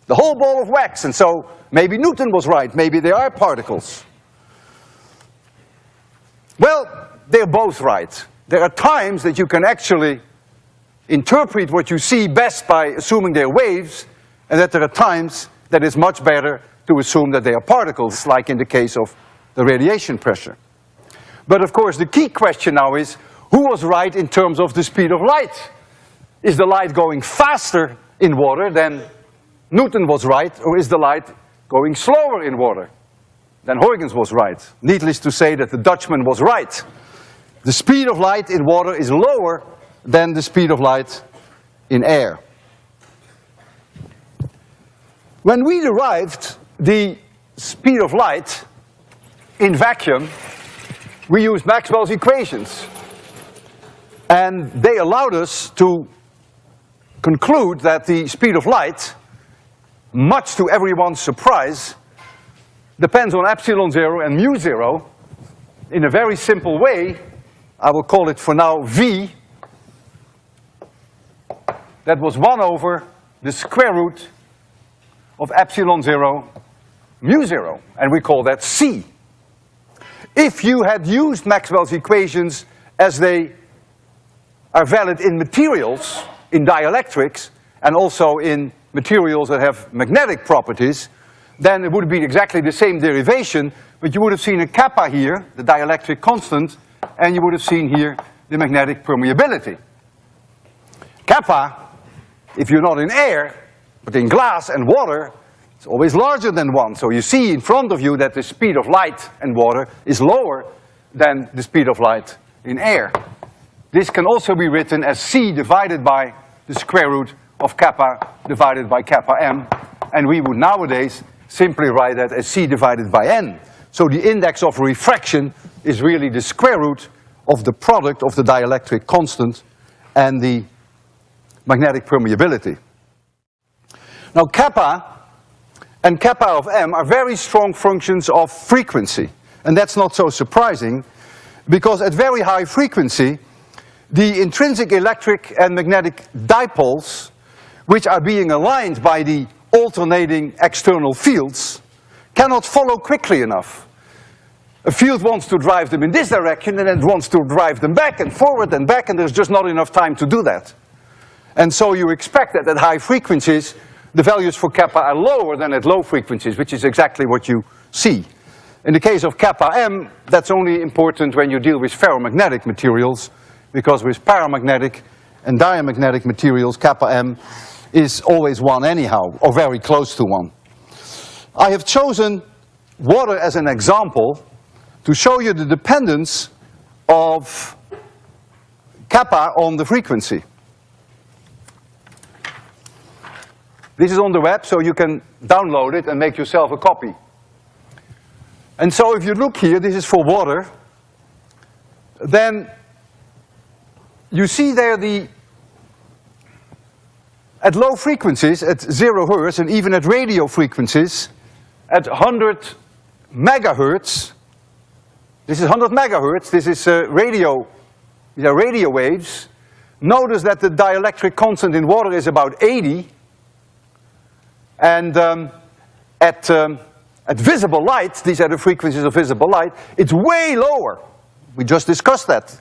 the whole ball of wax. And so maybe Newton was right, maybe they are particles. Well, they're both right. There are times that you can actually interpret what you see best by assuming they're waves, and that there are times that it's much better to assume that they are particles, like in the case of the radiation pressure. But of course the key question now is, who was right in terms of the speed of light? Is the light going faster in water than Newton was right, or is the light going slower in water than Huygens was right? Needless to say that the Dutchman was right. The speed of light in water is lower than the speed of light in air. When we derived the speed of light in vacuum, we used Maxwell's equations. And they allowed us to conclude that the speed of light, much to everyone's surprise, depends on epsilon zero and mu zero in a very simple way. I will call it for now V. That was 1 over the square root of epsilon zero mu zero, and we call that C. If you had used Maxwell's equations as they are valid in materials, in dielectrics, and also in materials that have magnetic properties, then it would have been exactly the same derivation, but you would have seen a kappa here, the dielectric constant, and you would have seen here the magnetic permeability. Kappa, if you're not in air, but in glass and water, it's always larger than 1. So you see in front of you that the speed of light in water is lower than the speed of light in air. This can also be written as C divided by the square root of kappa divided by kappa m, and we would nowadays simply write that as C divided by n. So the index of refraction is really the square root of the product of the dielectric constant and the magnetic permeability. Now kappa and kappa of m are very strong functions of frequency, and that's not so surprising, because at very high frequency the intrinsic electric and magnetic dipoles, which are being aligned by the alternating external fields, cannot follow quickly enough. A field wants to drive them in this direction and it wants to drive them back and forward and back, and there's just not enough time to do that. And so you expect that at high frequencies the values for kappa are lower than at low frequencies, which is exactly what you see. In the case of kappa m, that's only important when you deal with ferromagnetic materials, because with paramagnetic and diamagnetic materials, kappa m is always 1 anyhow, or very close to 1. I have chosen water as an example to show you the dependence of kappa on the frequency. This is on the web, so you can download it and make yourself a copy. And so if you look here, this is for water, then you see there at low frequencies, at 0 hertz, and even at radio frequencies, at 100 megahertz, this is 100 megahertz, this is radio, these are radio waves. Notice that the dielectric constant in water is about 80, and at visible light, these are the frequencies of visible light, it's way lower. We just discussed that.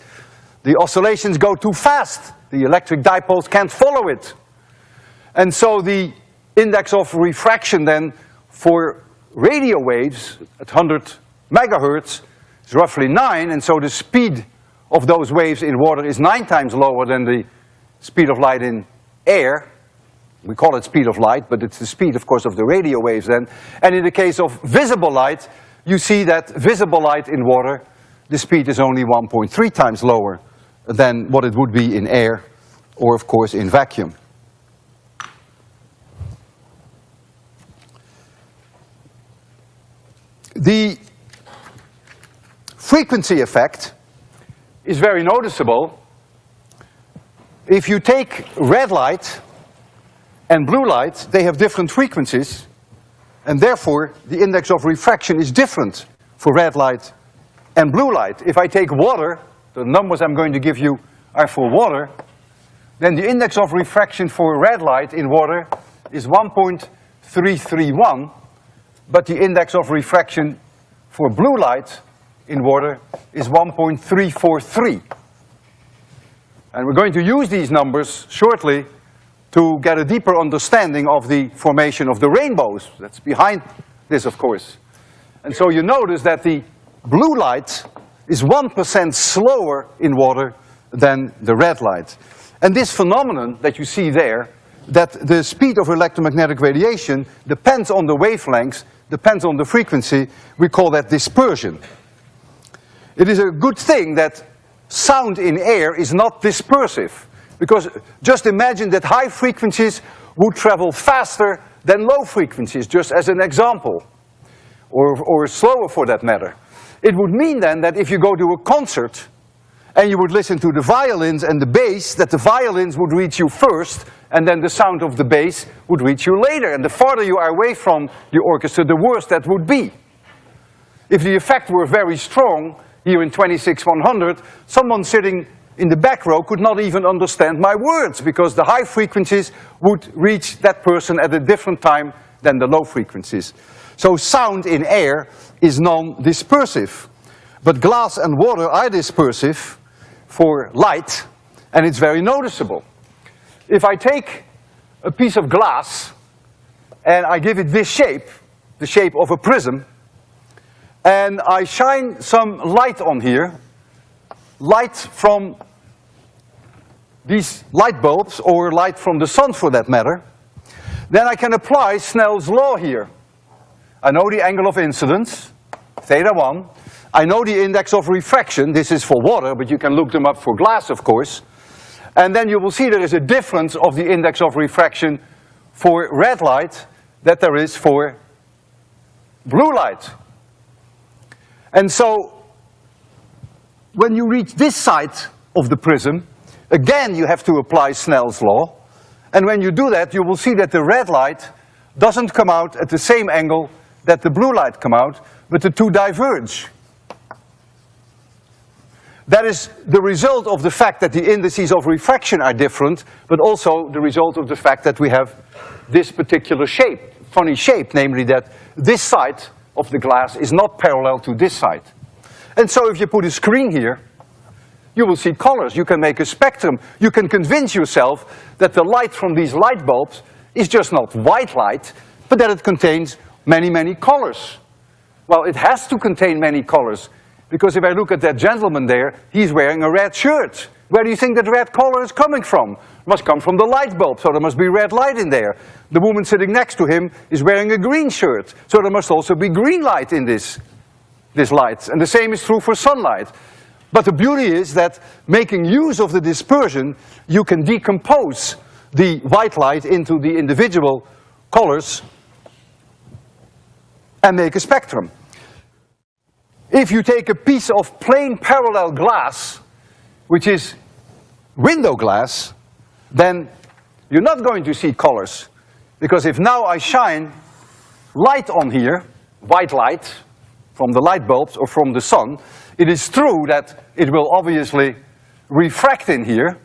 The oscillations go too fast. The electric dipoles can't follow it. And so the index of refraction then for radio waves at 100 megahertz is roughly 9, and so the speed of those waves in water is 9 times lower than the speed of light in air. We call it speed of light, but it's the speed, of course, of the radio waves then. And in the case of visible light, you see that visible light in water, the speed is only 1.3 times lower than what it would be in air, or of course in vacuum. The frequency effect is very noticeable. If you take red light and blue light, they have different frequencies, and therefore the index of refraction is different for red light and blue light. If I take water, the numbers I'm going to give you are for water, then the index of refraction for red light in water is 1.331, but the index of refraction for blue light in water is 1.343. And we're going to use these numbers shortly to get a deeper understanding of the formation of the rainbows. That's behind this, of course. And so you notice that the blue light is 1% slower in water than the red light. And this phenomenon that you see there, that the speed of electromagnetic radiation depends on the wavelengths, depends on the frequency, we call that dispersion. It is a good thing that sound in air is not dispersive, because just imagine that high frequencies would travel faster than low frequencies, just as an example, or slower for that matter. It would mean then that if you go to a concert and you would listen to the violins and the bass, that the violins would reach you first, and then the sound of the bass would reach you later. And the farther you are away from the orchestra, the worse that would be. If the effect were very strong, here in 26100, someone sitting in the back row could not even understand my words, because the high frequencies would reach that person at a different time than the low frequencies. So sound in air is non-dispersive. But glass and water are dispersive for light, and it's very noticeable. If I take a piece of glass and I give it this shape, the shape of a prism, and I shine some light on here, light from these light bulbs, or light from the sun for that matter, then I can apply Snell's law here. I know the angle of incidence, θ1. I know the index of refraction. This is for water, but you can look them up for glass, of course. And then you will see there is a difference of the index of refraction for red light that there is for blue light. And so, when you reach this side of the prism, again you have to apply Snell's law. And when you do that, you will see that the red light doesn't come out at the same angle that the blue light come out, but the two diverge. That is the result of the fact that the indices of refraction are different, but also the result of the fact that we have this particular shape, funny shape, namely that this side of the glass is not parallel to this side. And so if you put a screen here, you will see colors. You can make a spectrum. You can convince yourself that the light from these light bulbs is just not white light, but that it contains many, many colors. Well, it has to contain many colors, because if I look at that gentleman there, he's wearing a red shirt. Where do you think that red color is coming from? It must come from the light bulb, so there must be red light in there. The woman sitting next to him is wearing a green shirt, so there must also be green light in this light. And the same is true for sunlight. But the beauty is that making use of the dispersion, you can decompose the white light into the individual colors and make a spectrum. If you take a piece of plain parallel glass, which is window glass, then you're not going to see colors. Because if now I shine light on here, white light, from the light bulbs or from the sun, it is true that it will obviously refract in here.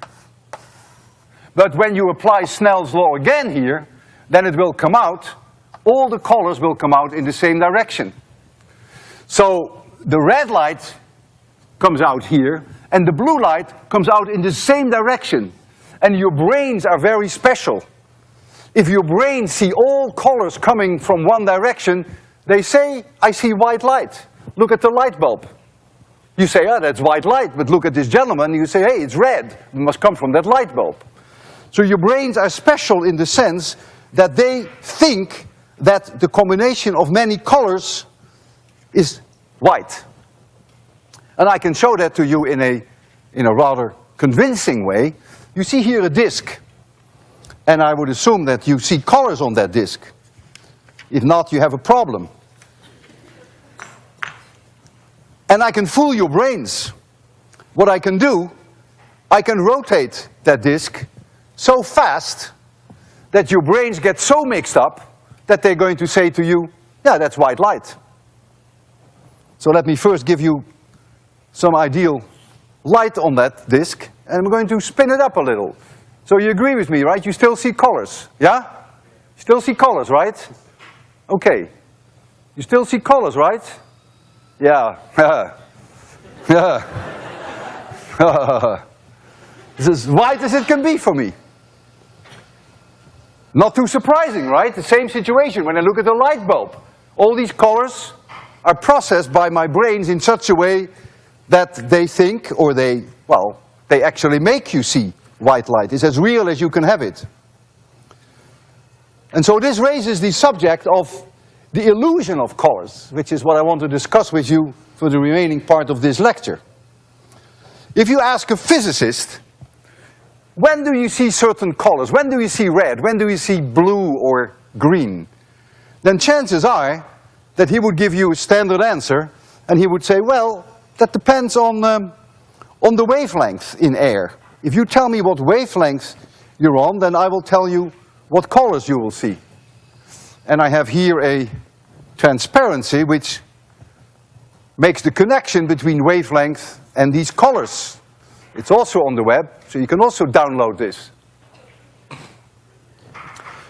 But when you apply Snell's law again here, then it will come out, all the colors will come out in the same direction. So the red light comes out here, and the blue light comes out in the same direction. And your brains are very special. If your brains see all colors coming from one direction, they say, I see white light. Look at the light bulb. You say, oh, that's white light, but look at this gentleman, you say, hey, it's red. It must come from that light bulb. So your brains are special in the sense that they think that the combination of many colors is white. And I can show that to you in a rather convincing way. You see here a disk, and I would assume that you see colors on that disk. If not, you have a problem. And I can fool your brains. What I can do, I can rotate that disk so fast that your brains get so mixed up that they're going to say to you, yeah, that's white light. So let me first give you some ideal light on that disk, and we're going to spin it up a little. So you agree with me, right? You still see colors, yeah? You still see colors, right? Okay. You still see colors, right? Yeah. Yeah. It's as white as it can be for me. Not too surprising, right? The same situation when I look at a light bulb. All these colors are processed by my brains in such a way that they think, or they actually make you see white light. It's as real as you can have it. And so this raises the subject of the illusion of colors, which is what I want to discuss with you for the remaining part of this lecture. If you ask a physicist, when do you see certain colors? When do you see red? When do you see blue or green? Then chances are that he would give you a standard answer, and he would say, well, that depends on the wavelength in air. If you tell me what wavelength you're on, then I will tell you what colors you will see. And I have here a transparency which makes the connection between wavelength and these colors. It's also on the web, so you can also download this.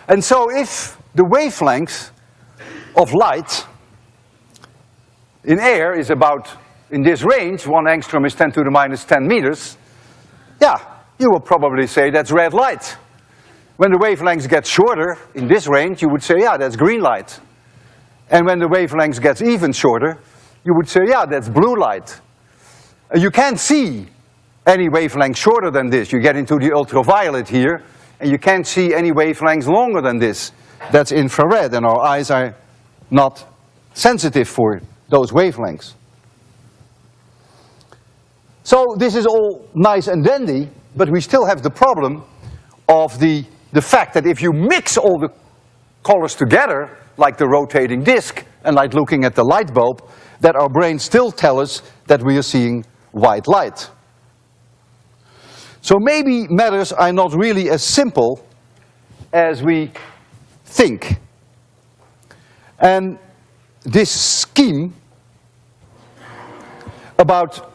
And so if the wavelength of light in air is about, in this range, 1 angstrom is 10 to the minus 10 meters, yeah, you will probably say that's red light. When the wavelengths get shorter, in this range, you would say, yeah, that's green light. And when the wavelengths gets even shorter, you would say, yeah, that's blue light. You can't see any wavelength shorter than this. You get into the ultraviolet here, and you can't see any wavelengths longer than this. That's infrared, and our eyes are not sensitive for those wavelengths. So this is all nice and dandy, but we still have the problem of the fact that if you mix all the colors together, like the rotating disc, and like looking at the light bulb, that our brains still tell us that we are seeing white light. So maybe matters are not really as simple as we think. And this scheme about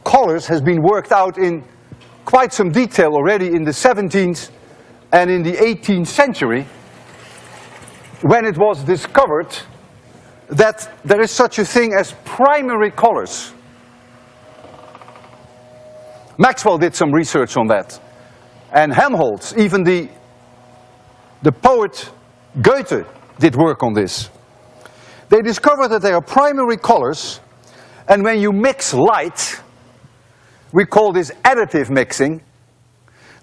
colors has been worked out in quite some detail already in the 17th and in the 18th century, when it was discovered that there is such a thing as primary colors. Maxwell did some research on that. And Helmholtz, even the poet Goethe, did work on this. They discovered that there are primary colors, and when you mix light, we call this additive mixing.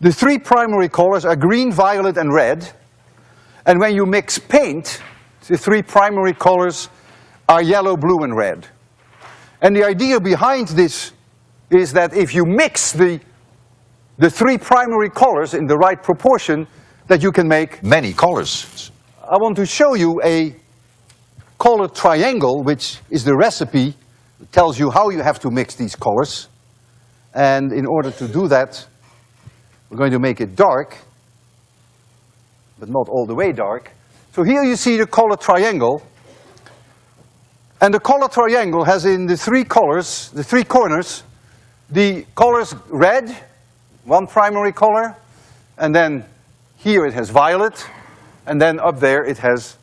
The 3 primary colors are green, violet, and red. And when you mix paint, the 3 primary colors are yellow, blue, and red. And the idea behind this is that if you mix the 3 primary colors in the right proportion, that you can make many colors. I want to show you a color triangle, which is the recipe that tells you how you have to mix these colors. And in order to do that, we're going to make it dark, but not all the way dark. So here you see the color triangle. And the color triangle has in the 3 colors, the 3 corners, the colors red, 1 primary color, and then here it has violet, and then up there it has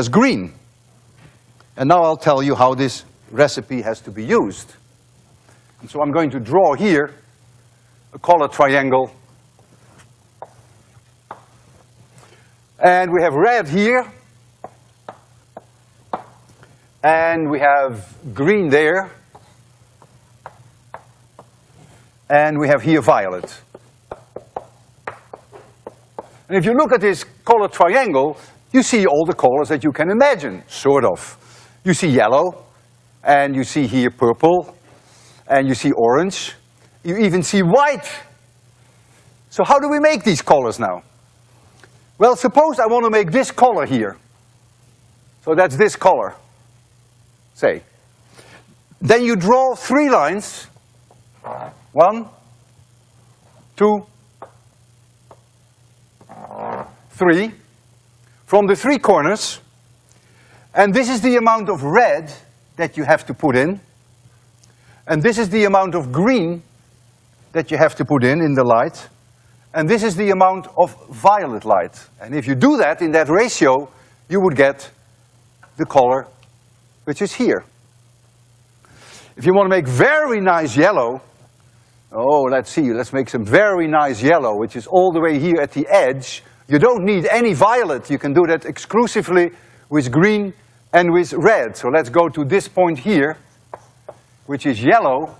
green. And now I'll tell you how this recipe has to be used. And so I'm going to draw here a color triangle. And we have red here. And we have green there. And we have here violet. And if you look at this color triangle, you see all the colors that you can imagine, sort of. You see yellow, and you see here purple, and you see orange. You even see white. So how do we make these colors now? Well, suppose I want to make this color here. So that's this color, say. Then you draw 3 lines. 1, 2, 3. From the 3 corners. And this is the amount of red that you have to put in. And this is the amount of green that you have to put in the light. And this is the amount of violet light. And if you do that in that ratio, you would get the color which is here. If you want to make very nice yellow, Oh, let's see, let's make some very nice yellow, which is all the way here at the edge. You don't need any violet. You can do that exclusively with green and with red. So let's go to this point here, which is yellow.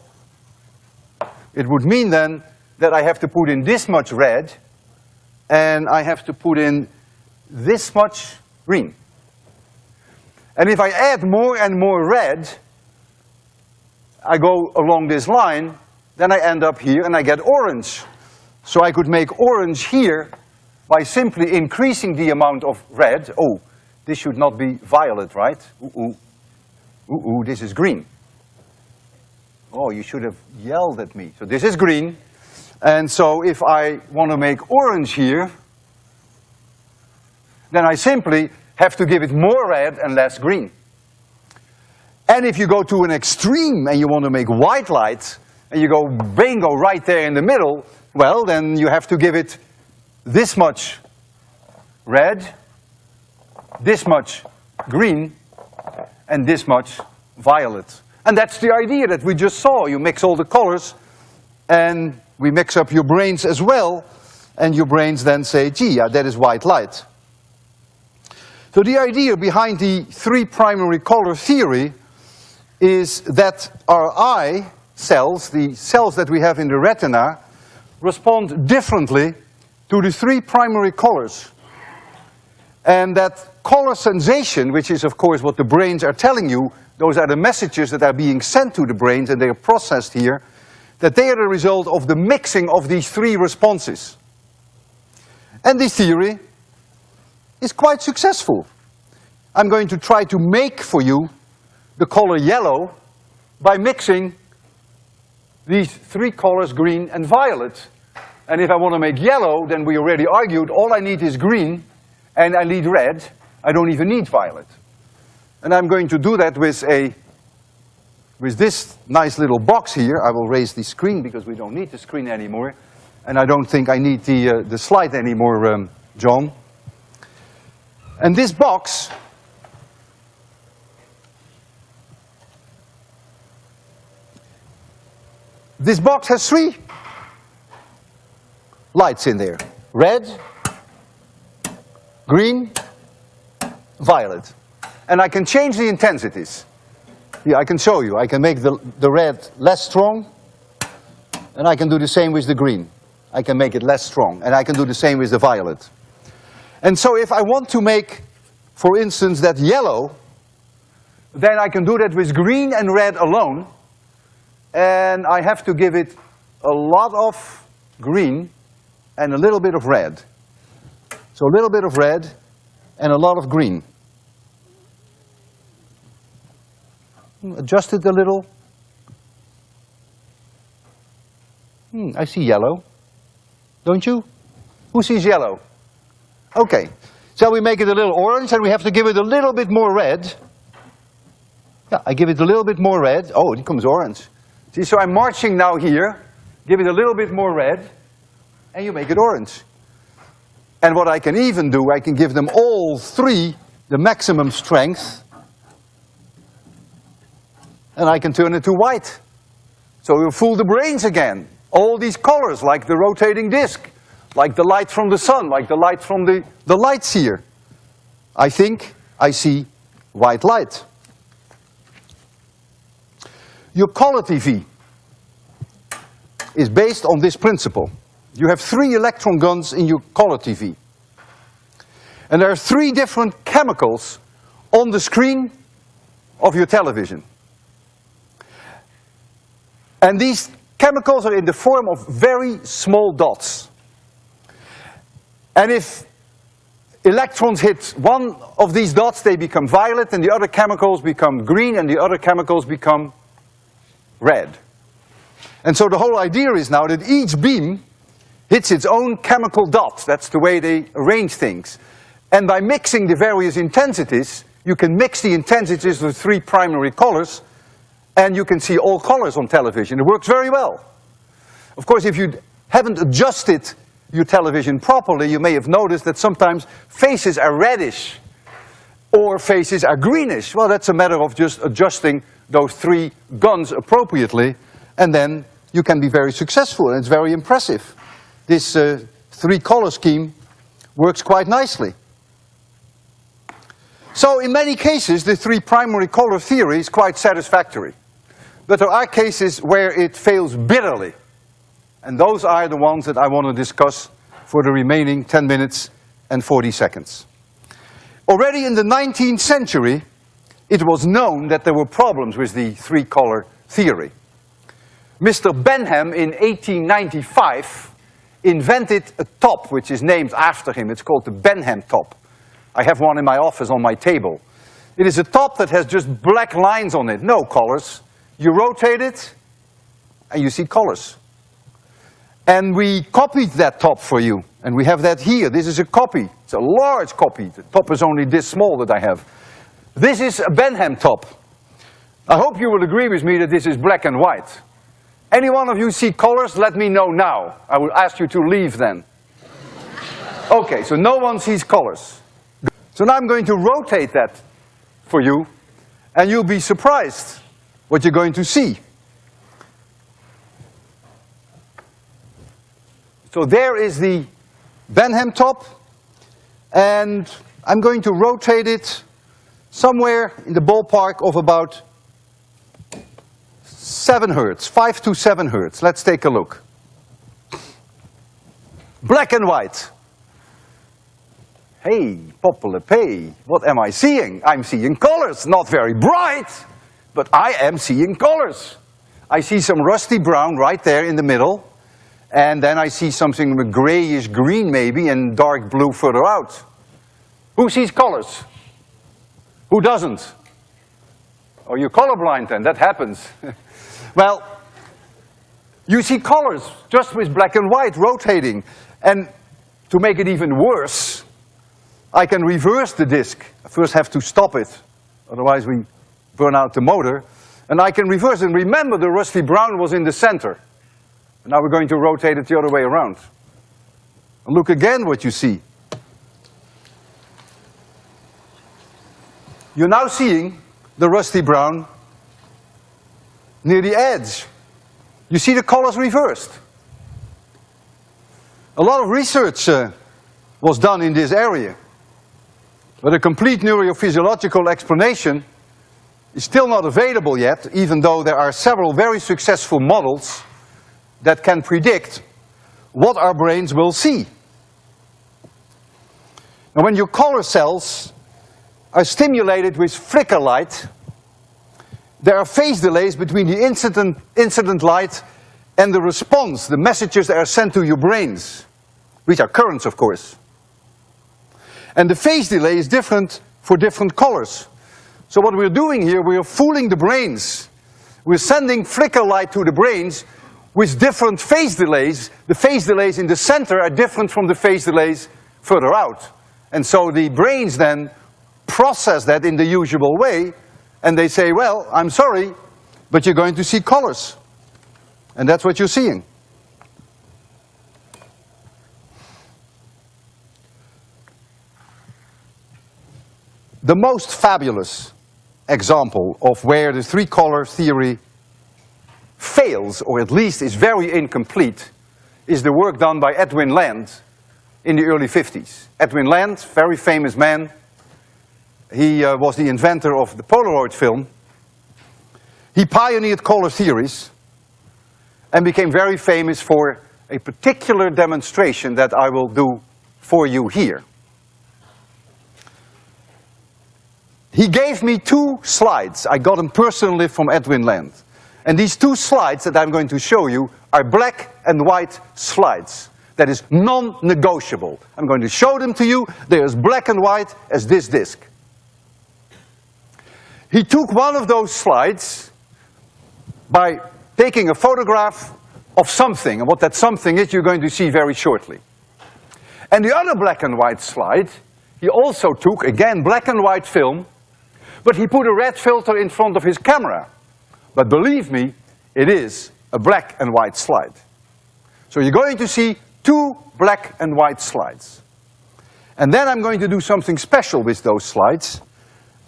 It would mean then that I have to put in this much red, and I have to put in this much green. And if I add more and more red, I go along this line, then I end up here and I get orange. So I could make orange here by simply increasing the amount of red. Oh, this should not be violet, right? This is green. Oh, you should have yelled at me. So this is green. And so if I want to make orange here, then I simply have to give it more red and less green. And if you go to an extreme and you want to make white light, and you go bingo right there in the middle, well, then you have to give it this much red, this much green, and this much violet. And that's the idea that we just saw. You mix all the colors, and we mix up your brains as well, and your brains then say, gee, yeah, that is white light. So the idea behind the three primary color theory is that our eye cells, the cells that we have in the retina, respond differently to the three primary colors. And that color sensation, which is of course what the brains are telling you, those are the messages that are being sent to the brains and they are processed here, that they are the result of the mixing of these three responses. And this theory is quite successful. I'm going to try to make for you the color yellow by mixing these three colors, green and violet. And if I want to make yellow, then we already argued, all I need is green and I need red. I don't even need violet. And I'm going to do that with this nice little box here. I will raise the screen because we don't need the screen anymore. And I don't think I need the slide anymore, John. And this box has three lights in there. Red, green, violet. And I can change the intensities. Yeah, I can show you. I can make the red less strong, and I can do the same with the green. I can make it less strong, and I can do the same with the violet. And so if I want to make, for instance, that yellow, then I can do that with green and red alone, and I have to give it a lot of green and a little bit of red. So a little bit of red and a lot of green. Adjust it a little. I see yellow. Don't you? Who sees yellow? Okay. Shall we make it a little orange and we have to give it a little bit more red? Yeah, I give it a little bit more red. Oh, it comes orange. See, so I'm marching now here, give it a little bit more red, and you make it orange. And what I can even do, I can give them all three the maximum strength, and I can turn it to white. So we'll fool the brains again. All these colors, like the rotating disc, like the light from the sun, like the light from the lights here. I think I see white light. Your color TV is based on this principle. You have three electron guns in your color TV. And there are three different chemicals on the screen of your television. And these chemicals are in the form of very small dots. And if electrons hit one of these dots, they become violet, and the other chemicals become green, and the other chemicals become red. And so the whole idea is now that each beam hits its own chemical dot. That's the way they arrange things. And by mixing the various intensities, you can mix the intensities of three primary colors, and you can see all colors on television. It works very well. Of course, if you haven't adjusted your television properly, you may have noticed that sometimes faces are reddish or faces are greenish. Well, that's a matter of just adjusting those three guns appropriately, and then you can be very successful, and it's very impressive. This three-color scheme works quite nicely. So in many cases, the three primary color theory is quite satisfactory. But there are cases where it fails bitterly. And those are the ones that I want to discuss for the remaining 10 minutes and 40 seconds. Already in the 19th century, it was known that there were problems with the three-color theory. Mr. Benham in 1895 invented a top which is named after him. It's called the Benham top. I have one in my office on my table. It is a top that has just black lines on it, no colors. You rotate it and you see colors. And we copied that top for you, and we have that here. This is a copy. It's a large copy. The top is only this small that I have. This is a Benham top. I hope you will agree with me that this is black and white. Any one of you see colors? Let me know now. I will ask you to leave then. Okay, so no one sees colors. So now I'm going to rotate that for you, and you'll be surprised what you're going to see. So there is the Benham top, and I'm going to rotate it somewhere in the ballpark of about 7 hertz, 5 to 7 hertz. Let's take a look. Black and white. Hey, Popule, what am I seeing? I'm seeing colors, not very bright, but I am seeing colors. I see some rusty brown right there in the middle, and then I see something grayish green maybe, and dark blue further out. Who sees colors? Who doesn't? Oh, you're colorblind then, that happens. Well, you see colors just with black and white rotating. And to make it even worse, I can reverse the disc. I first have to stop it, otherwise we burn out the motor. And I can reverse it. And remember, the rusty brown was in the center. Now we're going to rotate it the other way around. And look again what you see. You're now seeing the rusty brown near the edge. You see the colors reversed. A lot of research was done in this area, but a complete neurophysiological explanation is still not available yet, even though there are several very successful models that can predict what our brains will see. Now, when your color cells are stimulated with flicker light, there are phase delays between the incident light and the response, the messages that are sent to your brains, which are currents, of course. And the phase delay is different for different colors. So what we're doing here, we're fooling the brains. We're sending flicker light to the brains with different phase delays. The phase delays in the center are different from the phase delays further out. And so the brains then process that in the usual way, and they say, well, I'm sorry, but you're going to see colors. And that's what you're seeing. The most fabulous example of where the three-color theory fails, or at least is very incomplete, is the work done by Edwin Land in the early 50s. Edwin Land, very famous man. He was the inventor of the Polaroid film. He pioneered color theories and became very famous for a particular demonstration that I will do for you here. He gave me 2 slides. I got them personally from Edwin Land. And these 2 slides that I'm going to show you are black and white slides. That is non-negotiable. I'm going to show them to you. They're as black and white as this disc. He took one of those slides by taking a photograph of something, and what that something is you're going to see very shortly. And the other black and white slide, he also took, again, black and white film, but he put a red filter in front of his camera. But believe me, it is a black and white slide. So you're going to see 2 black and white slides. And then I'm going to do something special with those slides,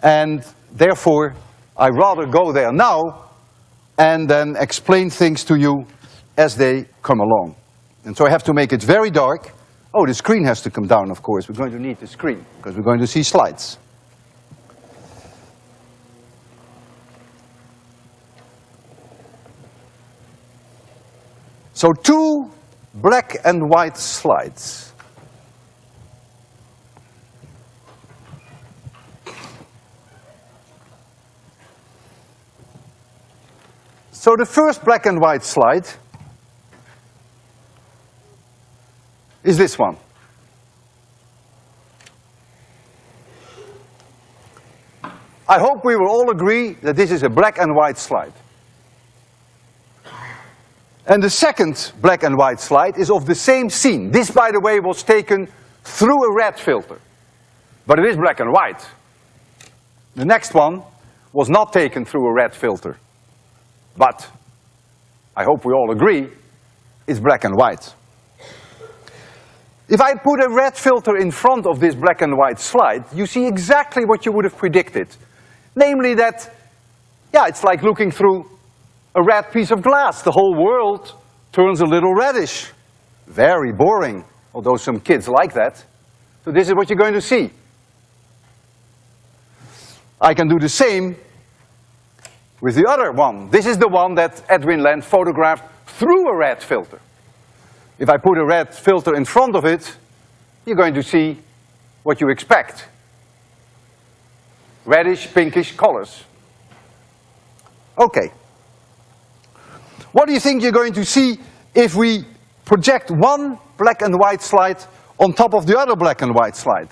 and therefore I rather go there now and then explain things to you as they come along. And so I have to make it very dark. Oh, the screen has to come down, of course. We're going to need the screen because we're going to see slides. So 2 black and white slides. So the first black and white slide is this one. I hope we will all agree that this is a black and white slide. And the second black and white slide is of the same scene. This, by the way, was taken through a red filter. But it is black and white. The next one was not taken through a red filter. But I hope we all agree it's black and white. If I put a red filter in front of this black and white slide, you see exactly what you would have predicted. Namely that, yeah, it's like looking through a red piece of glass. The whole world turns a little reddish. Very boring, although some kids like that. So this is what you're going to see. I can do the same with the other one. This is the one that Edwin Land photographed through a red filter. If I put a red filter in front of it, you're going to see what you expect. Reddish, pinkish colors. Okay. What do you think you're going to see if we project one black and white slide on top of the other black and white slide?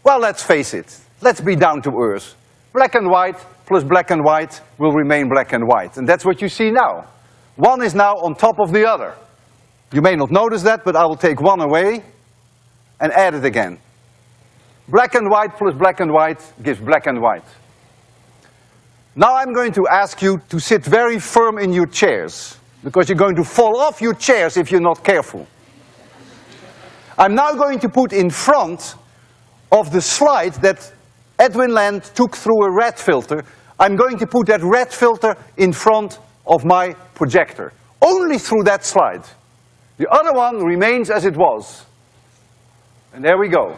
Well, let's face it. Let's be down to earth. Black and white plus black and white will remain black and white. And that's what you see now. One is now on top of the other. You may not notice that, but I will take one away and add it again. Black and white plus black and white gives black and white. Now I'm going to ask you to sit very firm in your chairs, because you're going to fall off your chairs if you're not careful. I'm now going to put in front of the slide that Edwin Land took through a red filter, I'm going to put that red filter in front of my projector. Only through that slide. The other one remains as it was. And there we go.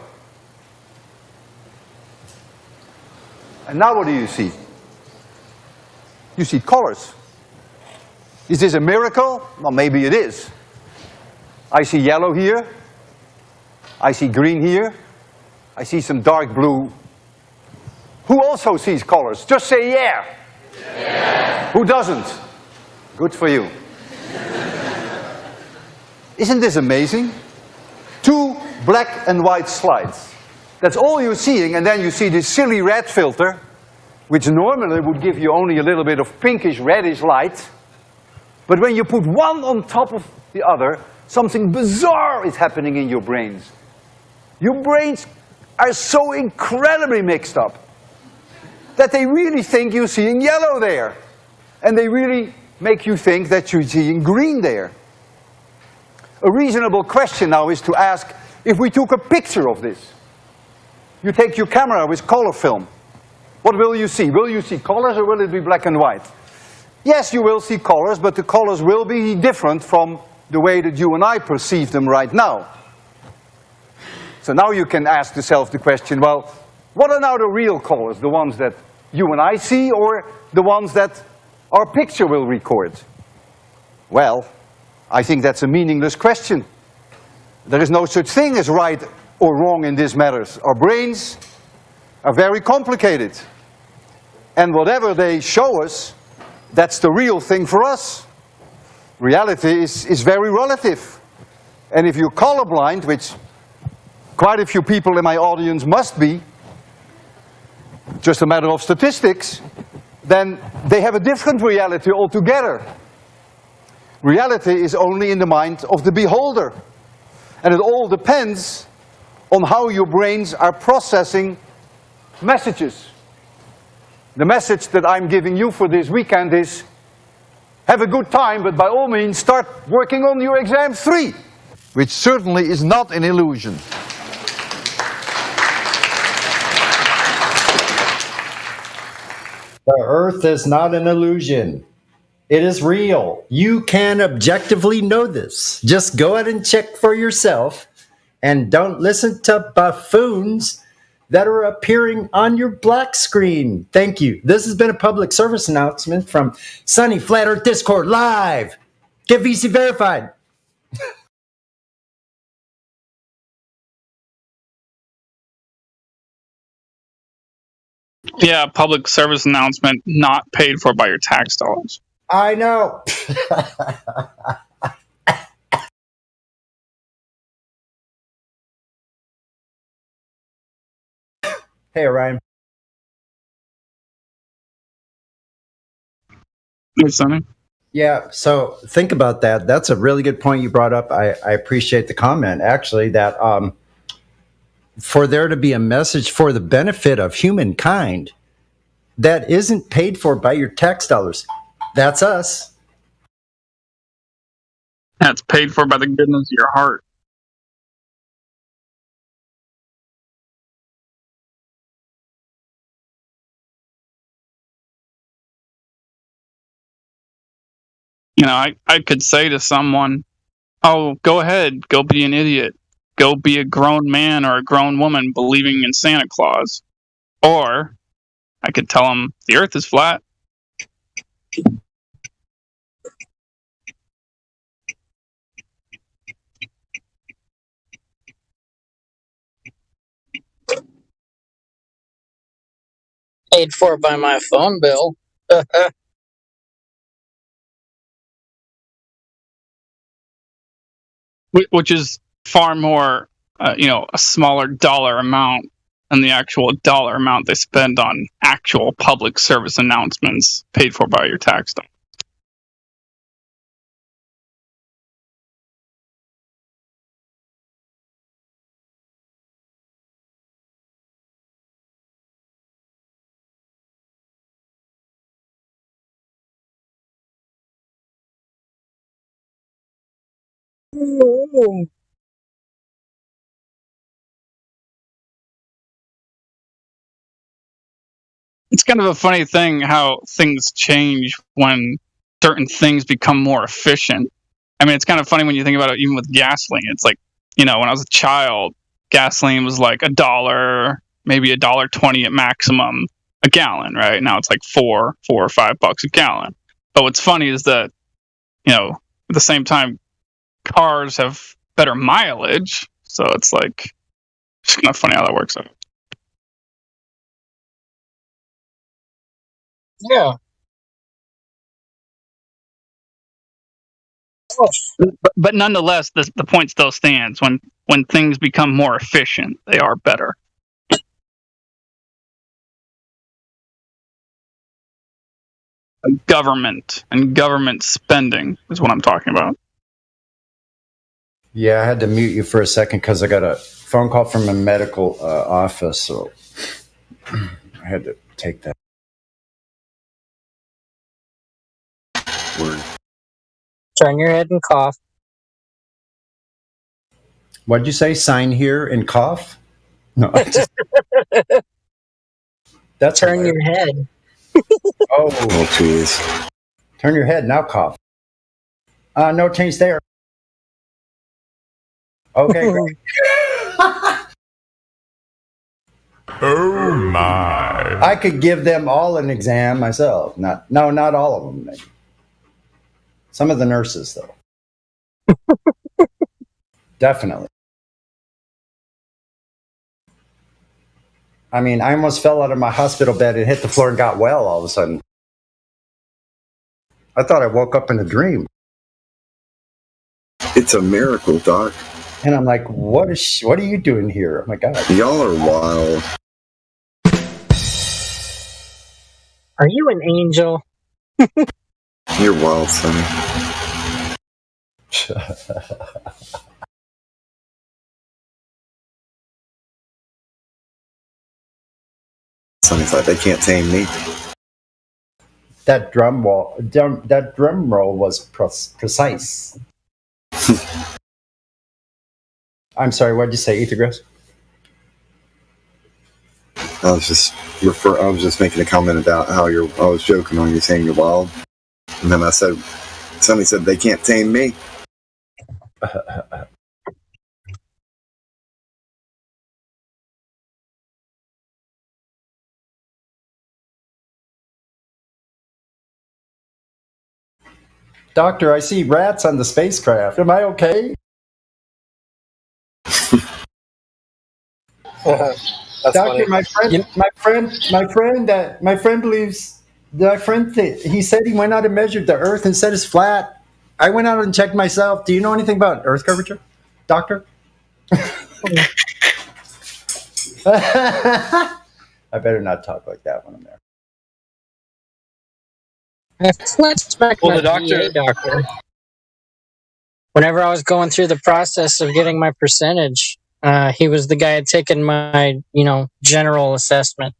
And now what do you see? You see colors. Is this a miracle? Well, maybe it is. I see yellow here. I see green here. I see some dark blue. Who also sees colors? Just say yeah. Yeah. Who doesn't? Good for you. Isn't this amazing? 2 black and white slides. That's all you're seeing, and then you see this silly red filter, which normally would give you only a little bit of pinkish reddish light. But when you put one on top of the other, something bizarre is happening in your brains. Your brains are so incredibly mixed up that they really think you're seeing yellow there. And they really make you think that you're seeing green there. A reasonable question now is to ask, if we took a picture of this, you take your camera with color film, what will you see? Will you see colors or will it be black and white? Yes, you will see colors, but the colors will be different from the way that you and I perceive them right now. So now you can ask yourself the question, well, what are now the real colors? The ones that you and I see, or the ones that our picture will record? Well, I think that's a meaningless question. There is no such thing as right or wrong in these matters. Our brains are very complicated. And whatever they show us, that's the real thing for us. Reality is very relative. And if you're colorblind, which quite a few people in my audience must be, just a matter of statistics, then they have a different reality altogether. Reality is only in the mind of the beholder. And it all depends on how your brains are processing messages. The message that I'm giving you for this weekend is, have a good time, but by all means start working on your exam 3, which certainly is not an illusion. The earth is not an illusion. It is real. You can objectively know this. Just go ahead and check for yourself and don't listen to buffoons that are appearing on your black screen. Thank you. This has been a public service announcement from Sunny Flat Earth Discord live. Get VC verified. Yeah, public service announcement not paid for by your tax dollars. I know. Hey, Ryan. Hey, Sonny. Yeah, so think about that. That's a really good point you brought up. I appreciate the comment, actually, that for there to be a message for the benefit of humankind that isn't paid for by your tax dollars. That's us. That's paid for by the goodness of your heart. You know, I could say to someone, oh, go ahead, go be an idiot. Go be a grown man or a grown woman believing in Santa Claus. Or I could tell them the earth is flat. Paid for by my phone bill. Which is far more, a smaller dollar amount than the actual dollar amount they spend on actual public service announcements paid for by your tax dollars. It's kind of a funny thing how things change when certain things become more efficient. I mean, it's kind of funny when you think about it, even with gasoline. It's like, when I was a child, gasoline was like $1, maybe $1.20 at maximum a gallon, right? Now it's like $4 or $5 a gallon. But what's funny is that, at the same time, cars have better mileage. So it's like, it's kind of funny how that works out. Yeah. But nonetheless, the point still stands. When things become more efficient, they are better. Government and government spending is what I'm talking about. Yeah, I had to mute you for a second because I got a phone call from a medical office, so I had to take that. Word. Turn your head and cough. What'd you say? Sign here and cough? No, that's turn your head. Oh, jeez. Turn your head, now cough. No change there. Okay, great. Oh my. I could give them all an exam myself. Not all of them. Maybe. Some of the nurses, though. Definitely. I mean, I almost fell out of my hospital bed and hit the floor and got well all of a sudden. I thought I woke up in a dream. It's a miracle, Doc. And I'm like, what are you doing here? Oh my God. Y'all are wild. Are you an angel? You're wild, Sonny. Sonny's like, they can't tame me. That drum roll was precise. I'm sorry, what did you say, Ethergrass? I was just making a comment about how I was joking on you saying you're wild. And then somebody said, they can't tame me. Doctor, I see rats on the spacecraft. Am I okay? Doctor, my friend believes. He said he went out and measured the Earth and said it's flat. I went out and checked myself. Do you know anything about Earth curvature, Doctor? I better not talk like that when I'm there. Well, the doctor. Whenever I was going through the process of getting my percentage, he was the guy had taken my, general assessment.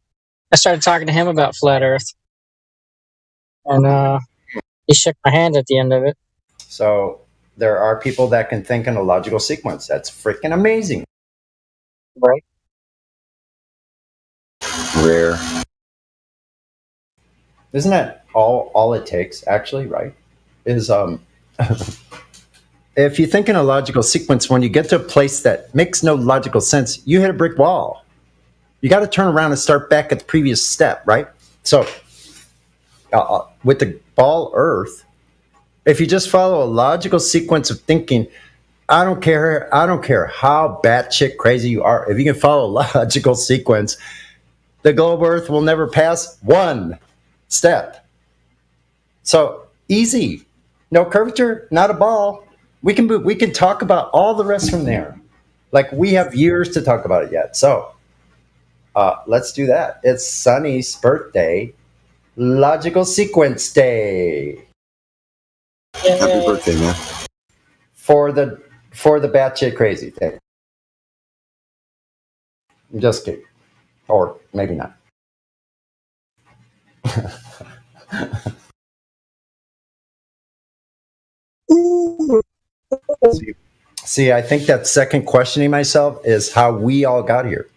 I started talking to him about flat Earth, and he shook my hand at the end of it. So there are people that can think in a logical sequence. That's freaking amazing. Right. Rare. Isn't that all it takes, actually, right? Is if you think in a logical sequence, when you get to a place that makes no logical sense, you hit a brick wall. You got to turn around and start back at the previous step, right? So with the ball Earth, if you just follow a logical sequence of thinking, I don't care how batshit crazy you are. If you can follow a logical sequence, the globe Earth will never pass one step. So easy. No curvature, not a ball. We can talk about all the rest from there. Like, we have years to talk about it yet. So let's do that. It's Sunny's birthday, logical sequence day. Happy birthday, man. For the batshit crazy thing. I'm just kidding. Or maybe not. See, I think that second questioning myself is how we all got here.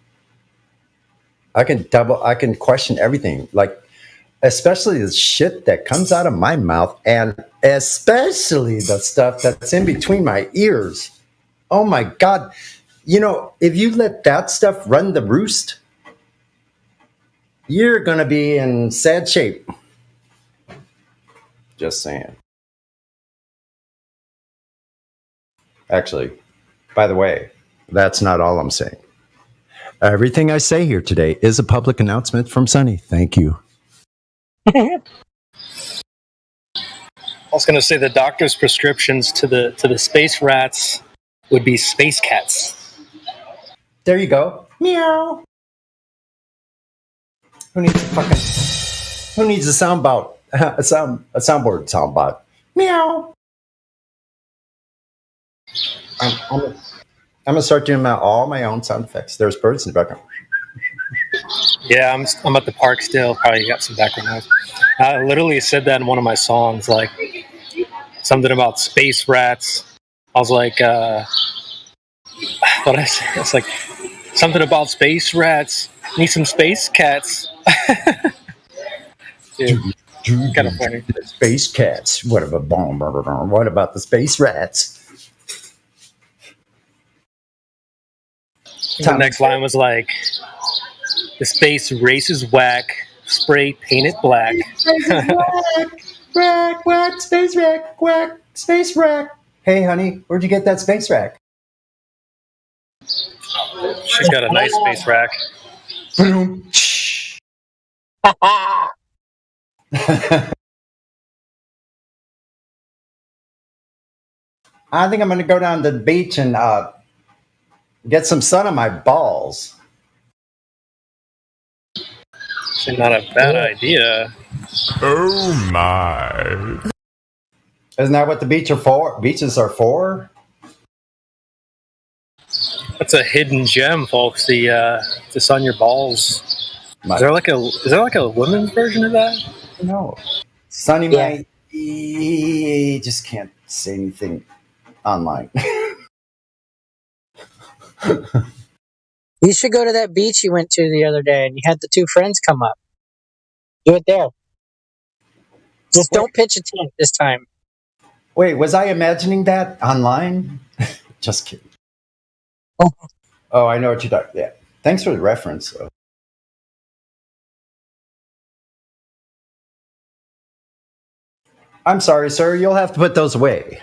I can question everything, like, especially the shit that comes out of my mouth, and especially the stuff that's in between my ears. Oh my God. If you let that stuff run the roost, you're going to be in sad shape. Just saying. Actually, by the way, that's not all I'm saying. Everything I say here today is a public announcement from Sunny. Thank you. I was going to say the doctor's prescriptions to the space rats would be space cats. There you go. Meow. Who needs a soundboard? A soundboard soundbot. Meow. I'm gonna start doing all my own sound effects. There's birds in the background. Yeah, I'm at the park still. Probably got some background noise. I literally said that in one of my songs, like something about space rats. I was like, what did I say? It's like something about space rats. Need some space cats. Dude, kind of funny. Space cats. What about the space rats? The next line was like, the space race is whack, spray paint it black. Whack, space rack, whack, space rack. Hey, honey, where'd you get that space rack? She's got a nice space rack. I think I'm going to go down to the beach and get some sun on my balls. It's not a bad idea. Oh my. Isn't that what the beaches are for? That's a hidden gem, folks. The sun your balls. Is there like a women's version of that? No. Sunny might just can't say anything online. You should go to that beach you went to the other day and you had the two friends come up. Do it there. Just don't pitch a tent this time. Wait, was I imagining that online? Just kidding. Oh, I know what you're talking. Yeah. Thanks for the reference, though. I'm sorry, sir. You'll have to put those away.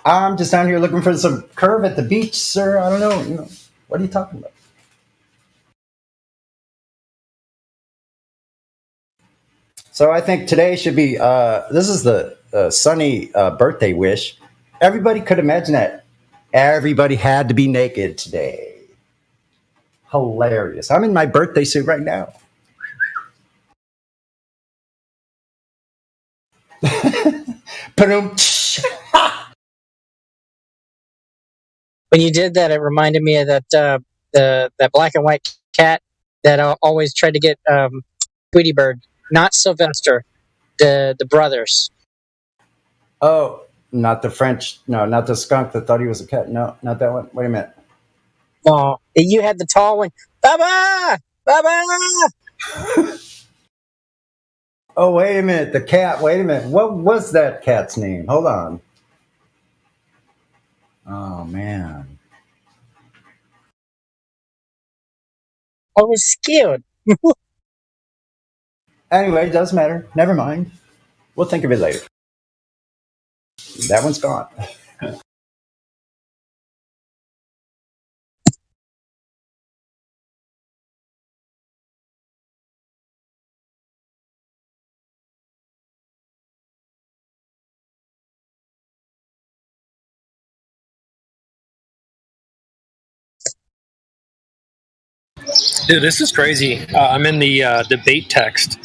I'm just down here looking for some curve at the beach, sir. I don't know. What are you talking about? So I think today should be, this is the sunny birthday wish. Everybody could imagine that. Everybody had to be naked today. Hilarious. I'm in my birthday suit right now. When you did that, it reminded me of that that black and white cat that always tried to get Tweety Bird, not Sylvester, the brothers. Oh, not the French. No, not the skunk that thought he was a cat. No, not that one. Wait a minute. No, you had the tall one. Baba! Baba! Oh, wait a minute. The cat. Wait a minute. What was that cat's name? Hold on. Oh, man. I was scared. Anyway, it doesn't matter. Never mind. We'll think of it later. That one's gone. Dude, this is crazy. I'm in the debate text.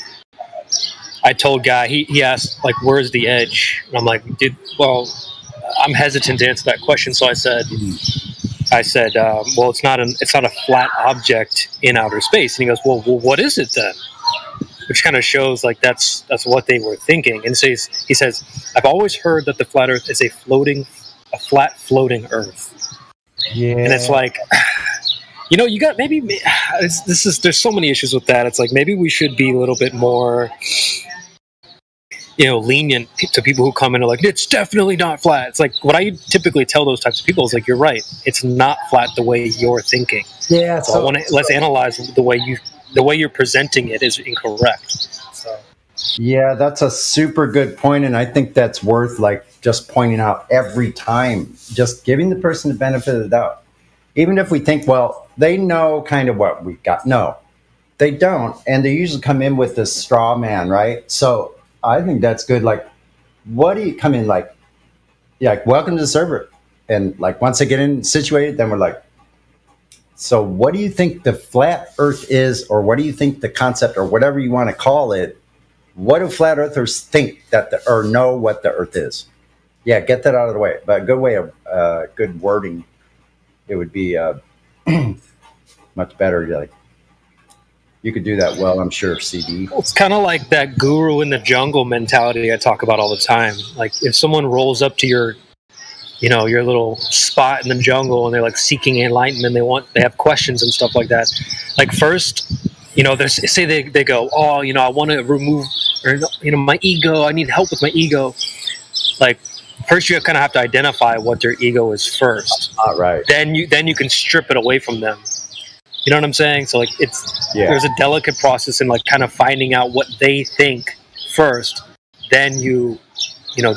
I told Guy, he asked, like, where's the edge? And I'm like, dude, well, I'm hesitant to answer that question. So I said, well, it's not a flat object in outer space. And he goes, well, what is it then? Which kind of shows like that's what they were thinking. And so he says, I've always heard that the flat Earth is a flat floating Earth. Yeah. And it's like, you got there's so many issues with that. It's like maybe we should be a little bit more, lenient to people who come in and are like, it's definitely not flat. It's like what I typically tell those types of people is like, you're right, it's not flat the way you're thinking. Yeah. So let's analyze the way you're presenting it is incorrect. So. Yeah, that's a super good point, and I think that's worth like just pointing out every time, just giving the person the benefit of the doubt. Even if we think, well, they know kind of what we got. No, they don't. And they usually come in with this straw man, right? So I think that's good. Like, what do you come in like, welcome to the server. And like, once they get in situated, then we're like, so what do you think the flat Earth is? Or what do you think the concept or whatever you want to call it? What do flat Earthers think or know what the Earth is? Yeah, get that out of the way. But a good way of good wording. It would be much better. Like you could do that well, I'm sure. CD. It's kind of like that guru in the jungle mentality I talk about all the time. Like if someone rolls up to your little spot in the jungle and they're like seeking enlightenment, they have questions and stuff like that. Like first, they go, oh, I want to remove my ego. I need help with my ego. Like. First, you kind of have to identify what their ego is first. Right. Then you can strip it away from them. You know what I'm saying? So like there's a delicate process in like kind of finding out what they think first. Then you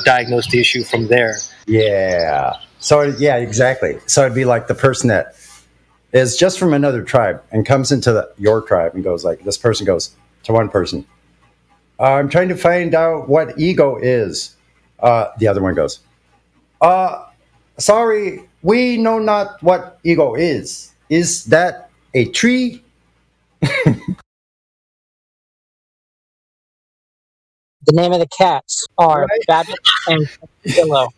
diagnose the issue from there. Yeah. So yeah, exactly. So it'd be like the person that is just from another tribe and comes into your tribe and goes like, this person goes to one person, I'm trying to find out what ego is. The other one goes, sorry, we know not what ego is. Is that a tree? The name of the cats are Babbitt and Pillow.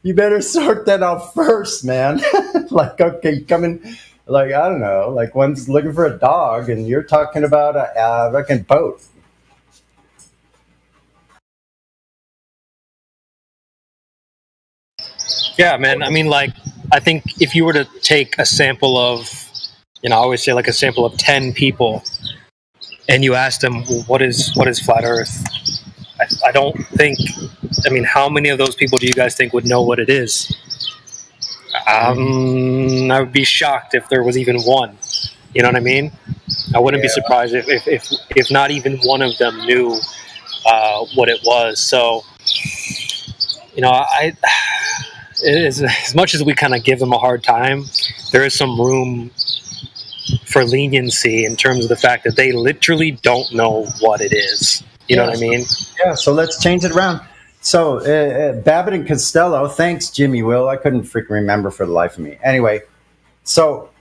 You better sort that out first, man. Like, okay, you come in, like, I don't know, like one's looking for a dog and you're talking about a fucking boat. Yeah, man. I mean, like, I think if you were to take a sample of, I always say like a sample of 10 people, and you asked them, well, what is flat Earth? I don't think. I mean, how many of those people do you guys think would know what it is? I would be shocked if there was even one. You know what I mean? I wouldn't be surprised if not even one of them knew what it was. So, you know, as much as we kind of give them a hard time, there is some room for leniency in terms of the fact that they literally don't know what it is. You know what I mean? Yeah, so let's change it around. So, Babbitt and Costello, thanks, Jimmy Will. I couldn't freaking remember for the life of me. Anyway, so,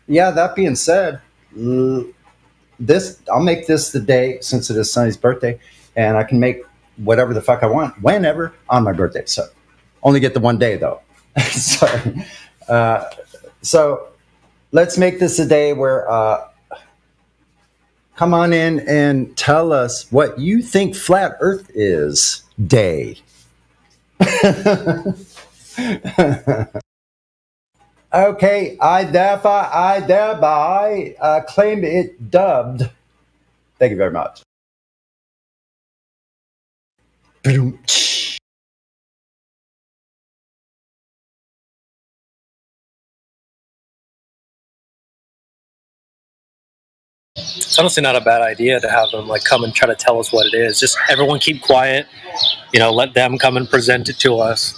yeah, that being said, I'll make this the day, since it is Sonny's birthday, and I can make whatever the fuck I want, whenever, on my birthday. So, only get the one day, though. So, let's make this a day where... come on in and tell us what you think flat Earth is day. Okay, I thereby claim it dubbed. Thank you very much. It's honestly not a bad idea to have them like come and try to tell us what it is. Just everyone keep quiet, you know, let them come and present it to us,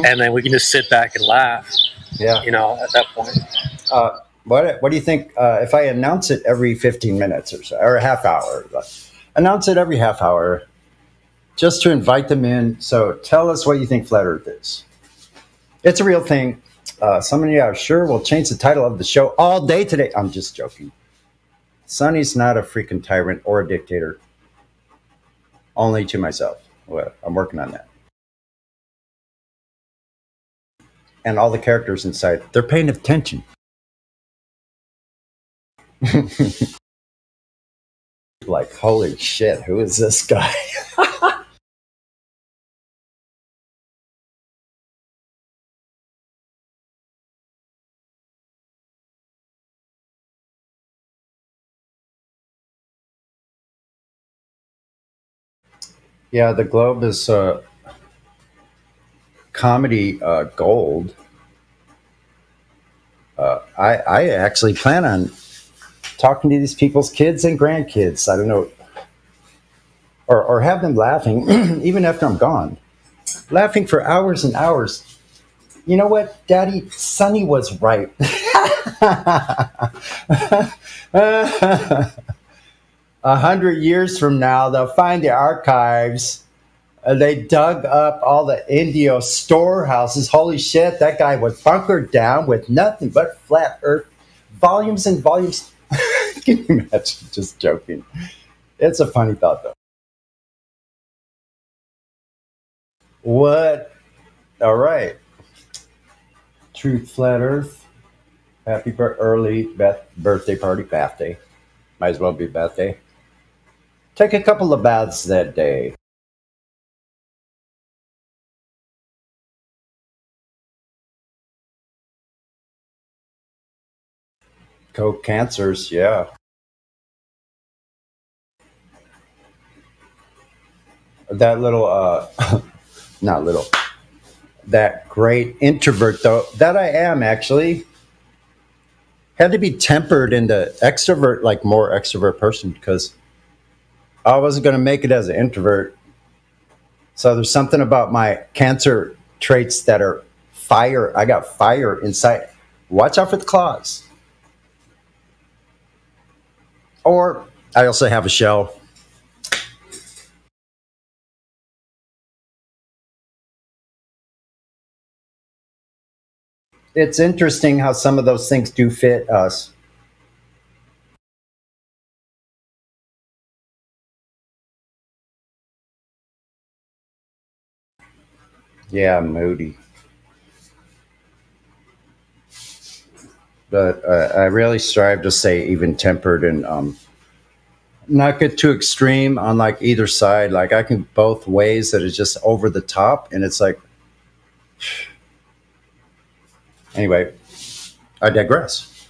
and then we can just sit back and laugh. Yeah, you know, at that point. What do you think if I announce it every 15 minutes or so, or a half hour? Announce it every half hour, just to invite them in. So tell us what you think flat Earth is. It's a real thing. Some of you, I'm sure, will change the title of the show all day today. I'm just joking. Sonny's not a freaking tyrant or a dictator. Only to myself. Well, I'm working on that. And all the characters inside, they're paying attention. Like, holy shit, who is this guy? Yeah, the globe is comedy gold. I actually plan on talking to these people's kids and grandkids. I don't know. Or have them laughing, even after I'm gone. Laughing for hours and hours. You know what, Daddy? Sonny was right. 100 years from now, they'll find the archives. They dug up all the Indio storehouses. Holy shit, that guy was bunkered down with nothing but flat earth. Volumes and volumes. Can you imagine? Just joking. It's a funny thought, though. What? All right. Truth, flat earth. Happy early birthday party, bath day. Might as well be bath day. Take a couple of baths that day. Coke cancers, yeah. That little, not little, that great introvert, though, that I am actually, had to be tempered into extrovert, like more extrovert person, because I wasn't going to make it as an introvert. So there's something about my cancer traits that are fire. I got fire inside. Watch out for the claws. Or I also have a shell. It's interesting how some of those things do fit us. Yeah, moody. But I really strive to stay even tempered and not get too extreme on like either side. Like I can both ways that is just over the top, and it's like. Anyway, I digress.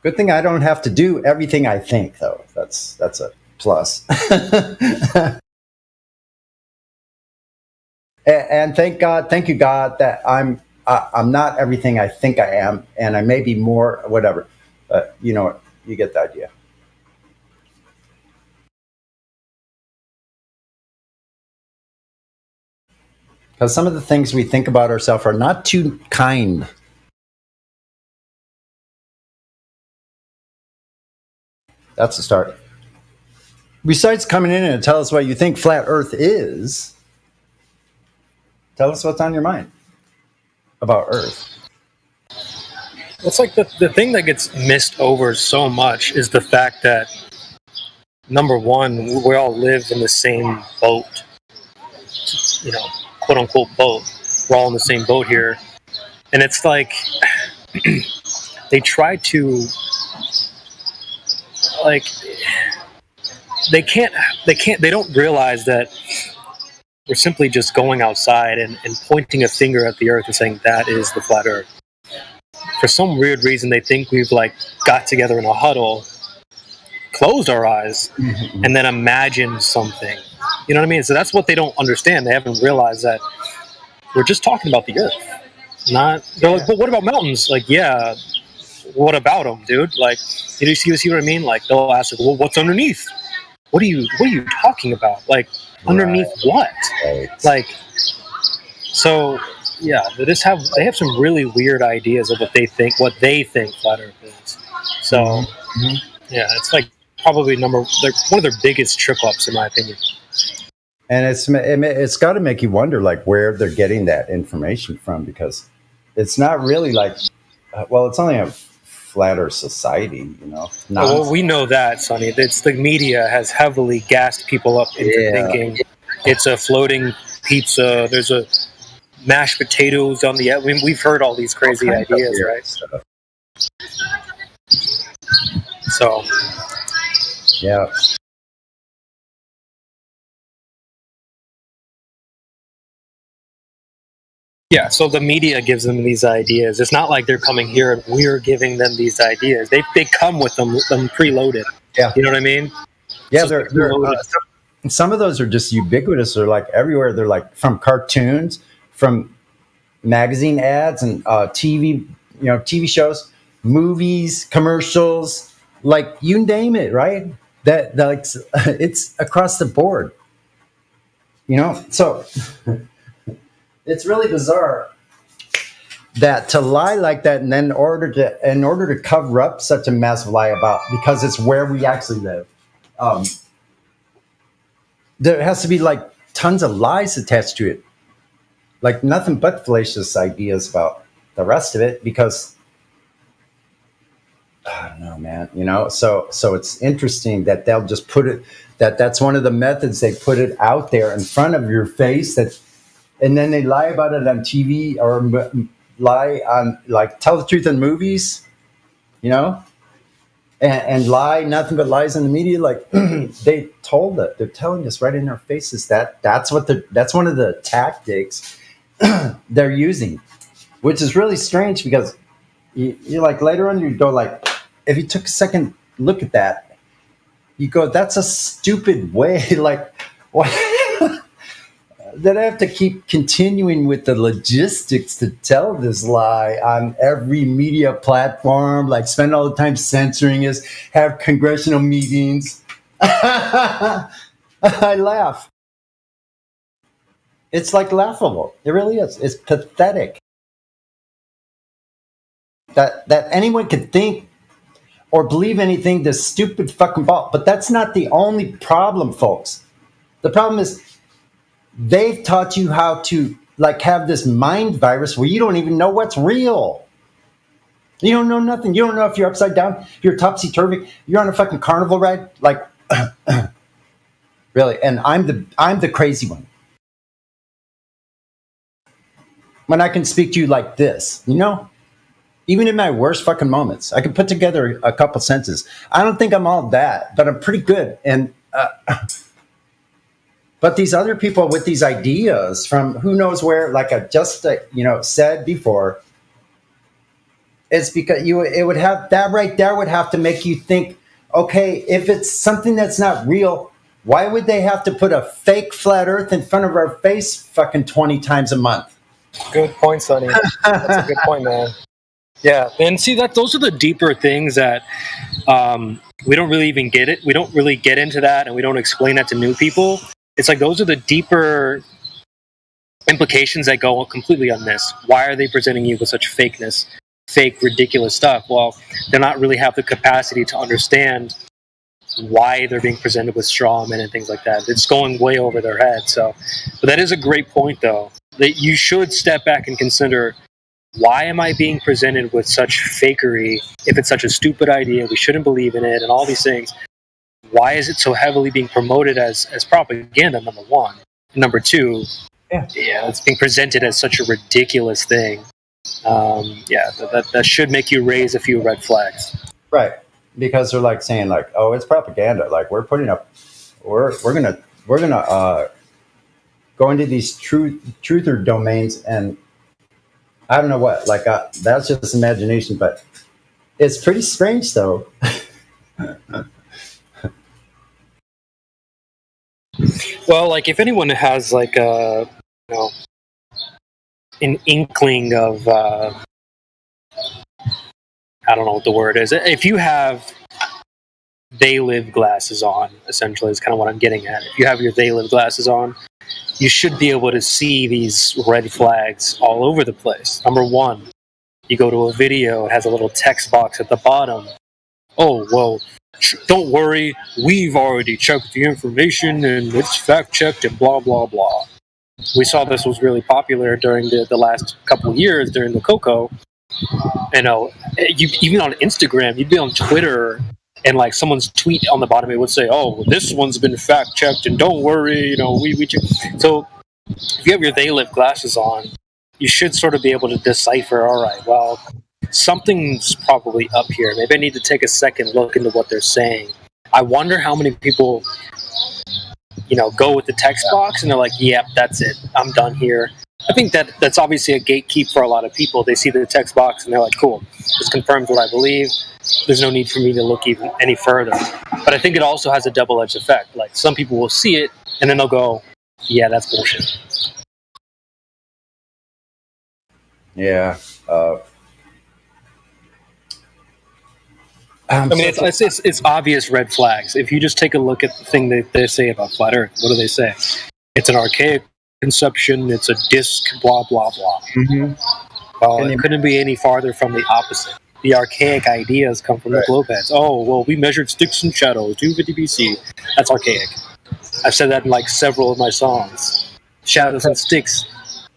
Good thing I don't have to do everything I think, though. That's a plus. And thank you, God, that I'm not everything I think I am, and I may be more, whatever. You know, you get the idea. Because some of the things we think about ourselves are not too kind. That's the start. Besides coming in and tell us what you think flat Earth is, tell us what's on your mind about Earth. It's like the thing that gets missed over so much is the fact that, number one, we all live in the same boat, you know, quote unquote boat. We're all in the same boat here. And it's like they try to, like, they don't realize that we're simply just going outside and pointing a finger at the Earth and saying that is the flat Earth. For some weird reason, they think we've like got together in a huddle, closed our eyes, and then imagined something. You know what I mean? So that's what they don't understand. They haven't realized that we're just talking about the Earth. They're like, but what about mountains? Like, yeah, what about them, dude? Like, you see what I mean? Like, they'll ask, like, well, what's underneath? What are you talking about? Like, underneath what? Right. Like, so. Yeah, they have some really weird ideas of what they think flat Earth is. So, yeah, it's like probably one of their biggest trip ups, in my opinion. And it's got to make you wonder, like, where they're getting that information from, because it's not really like, well, it's only a flat Earth society, you know. Well, we know that, Sonny. It's the media has heavily gassed people up into thinking it's a floating pizza. There's a mashed potatoes on the. I mean, we've heard all these crazy ideas, right? So, yeah. Yeah, so the media gives them these ideas. It's not like they're coming here and we're giving them these ideas. They come with them preloaded. Yeah, you know what I mean? Yeah, so some of those are just ubiquitous. They're like everywhere. They're like from cartoons, from magazine ads and TV, TV shows, movies, commercials, like you name it, right? That like it's across the board, So it's really bizarre that to lie like that, and then in order to cover up such a massive lie about, because it's where we actually live, there has to be like tons of lies attached to it. Like nothing but fallacious ideas about the rest of it, because I don't know, man. So it's interesting that they'll just put it that's one of the methods they put it out there in front of your face, and then they lie about it on TV or lie on, like, tell the truth in movies, and lie nothing but lies in the media. Like they told it, they're telling us right in our faces that's one of the tactics they're using, which is really strange, because you like later on you go like, if you took a second look at that, you go, that's a stupid way. Like, what? That I have to keep continuing with the logistics to tell this lie on every media platform, like spend all the time censoring us, have congressional meetings. I laugh. It's like laughable. It really is. It's pathetic that anyone could think or believe anything this stupid fucking ball. But that's not the only problem, folks. The problem is they've taught you how to like have this mind virus where you don't even know what's real. You don't know nothing. You don't know if you're upside down, you're topsy-turvy, you're on a fucking carnival ride. Like, really. And I'm the crazy one. When I can speak to you like this, even in my worst fucking moments, I can put together a couple sentences. I don't think I'm all that, but I'm pretty good. And but these other people with these ideas from who knows where, like I just said before, It's because it would have that right there would have to make you think, okay, if it's something that's not real, why would they have to put a fake flat earth in front of our face fucking 20 times a month? Good point, Sonny. That's a good point, man. Yeah, and see that those are the deeper things that we don't really even get it. We don't really get into that, and we don't explain that to new people. It's like those are the deeper implications that go completely unmissed. Why are they presenting you with such fakeness, fake, ridiculous stuff? Well, they're not really have the capacity to understand why they're being presented with straw men and things like that. It's going way over their head. So, but that is a great point, though, that you should step back and consider, why am I being presented with such fakery? If it's such a stupid idea, we shouldn't believe in it, and all these things. Why is it so heavily being promoted as propaganda, number one? Number two, it's being presented as such a ridiculous thing. That should make you raise a few red flags. Right. Because they're like saying like, oh, it's propaganda. Like we're gonna go into these truther domains, and I don't know what, like that's just imagination, but it's pretty strange though. Well, like if anyone has like a, an inkling of, I don't know what the word is. If you have they live glasses on, essentially is kind of what I'm getting at. If you have your they live glasses on, you should be able to see these red flags all over the place. Number one, you go to a video, it has a little text box at the bottom. Oh, well, don't worry, we've already checked the information and it's fact checked and blah, blah, blah. We saw this was really popular during the last couple of years during the Coco. Even on Instagram, you'd be on Twitter, and like someone's tweet on the bottom, it would say, "Oh, well, this one's been fact checked, and don't worry, we check." So if you have your they live glasses on, you should sort of be able to decipher. All right, well, something's probably up here. Maybe I need to take a second look into what they're saying. I wonder how many people, go with the text box and they're like, "Yep, that's it. I'm done here." I think that's obviously a gatekeep for a lot of people. They see the text box and they're like, "Cool, this confirms what I believe. There's no need for me to look even any further." But I think it also has a double-edged effect. Like some people will see it and then they'll go, "Yeah, that's bullshit." Yeah. It's obvious red flags. If you just take a look at the thing that they say about flat Earth, what do they say? It's an archaic conception. It's a disk. Blah blah blah. Mm-hmm. Well, it couldn't be any farther from the opposite. The archaic ideas come from the globe heads. Oh, well, we measured sticks and shadows, 250 BC. That's archaic. I've said that in like several of my songs. Shadows and sticks,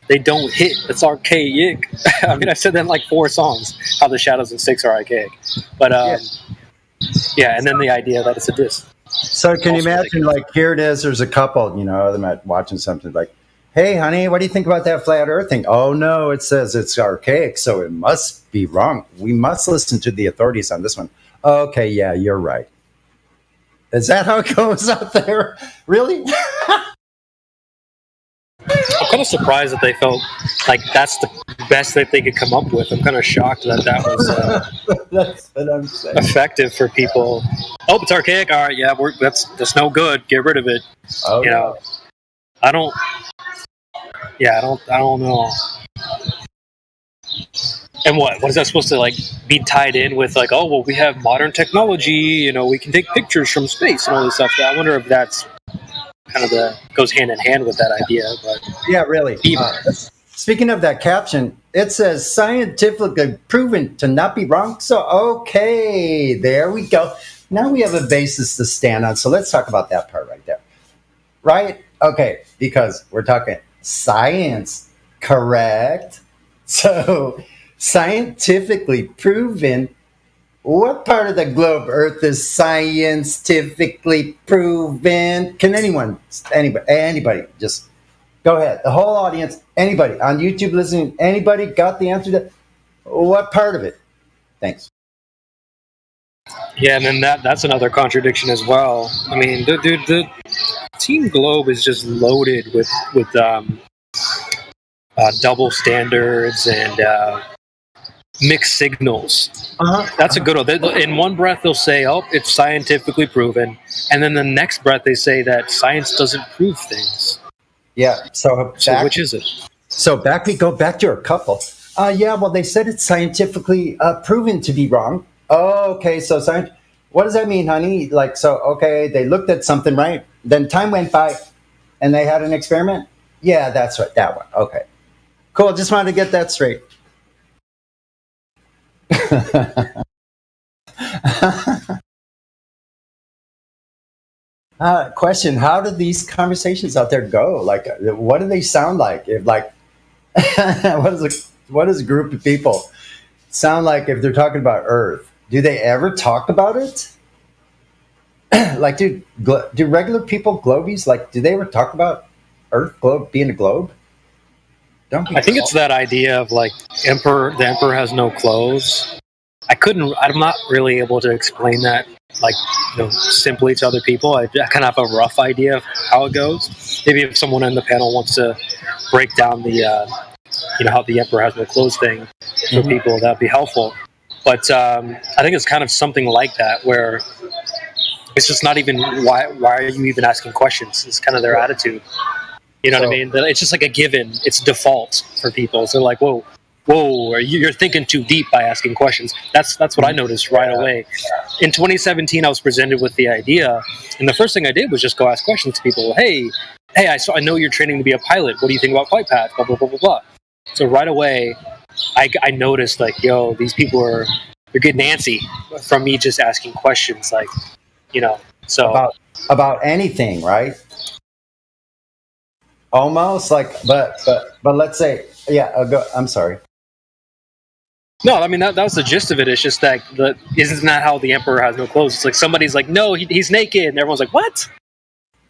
they don't hit. That's archaic. I mean, I've said that in like 4 songs, how the shadows and sticks are archaic. But, and then the idea that it's a disc. So can you imagine, like, here it is, there's a couple, them watching something like, "Hey, honey, what do you think about that flat earth thing?" "Oh, no, it says it's archaic, so it must be wrong. We must listen to the authorities on this one." "Okay, yeah, you're right." Is that how it goes out there? Really? I'm kind of surprised that they felt like that's the best that they could come up with. I'm kind of shocked that was that's what I'm saying. Effective for people. Oh, it's archaic. All right, yeah, that's no good. Get rid of it. Oh, I don't know. And what is that supposed to like be tied in with? Like, oh well, we have modern technology. We can take pictures from space and all this stuff. I wonder if that's kind of goes hand in hand with that idea. But yeah, really. Speaking of that caption, it says scientifically proven to not be wrong. So okay, there we go. Now we have a basis to stand on. So let's talk about that part right there. Right? Okay, because we're talking science, correct? So scientifically proven. What part of the globe Earth is scientifically proven? Can anybody, just go ahead. The whole audience, anybody on YouTube listening, anybody got the answer to that? What part of it? Thanks. Yeah, and then that's another contradiction as well. I mean, the Team Globe is just loaded with double standards and mixed signals. That's a good one. In one breath, they'll say, "Oh, it's scientifically proven," and then the next breath, they say that science doesn't prove things. Yeah. So which is it? So we go back to our couple. Yeah. Well, they said it's scientifically proven to be wrong. Oh, okay. So science. What does that mean, honey? Like, so okay, they looked at something, right? Then time went by, and they had an experiment. Yeah, that's right. That one. Okay. Cool. Just wanted to get that straight. Question: how do these conversations out there go? Like, what do they sound like? If what does a group of people sound like if they're talking about Earth? Do they ever talk about it? Like, do regular people, globies, like, do they ever talk about Earth, globe, being a globe? I think it's that idea of like the emperor has no clothes. I'm not really able to explain that like, simply to other people. I kind of have a rough idea of how it goes. Maybe if someone on the panel wants to break down the, how the emperor has no clothes thing for people, that'd be helpful. But I think it's kind of something like that, where it's just not even why are you even asking questions? It's kind of their attitude. You know what I mean? It's just like a given. It's default for people. So like, whoa, you're thinking too deep by asking questions. That's what I noticed right away. In 2017, I was presented with the idea, and the first thing I did was just go ask questions to people. Hey, I know you're training to be a pilot. What do you think about flight path? Blah blah blah blah blah. So right away, I noticed like, these people they're getting antsy from me just asking questions, like, so about anything, right? Almost like, but let's say, I'm sorry. No, I mean that was the gist of it. It's just that isn't that how the emperor has no clothes? It's like somebody's like, no, he's naked, and everyone's like, what?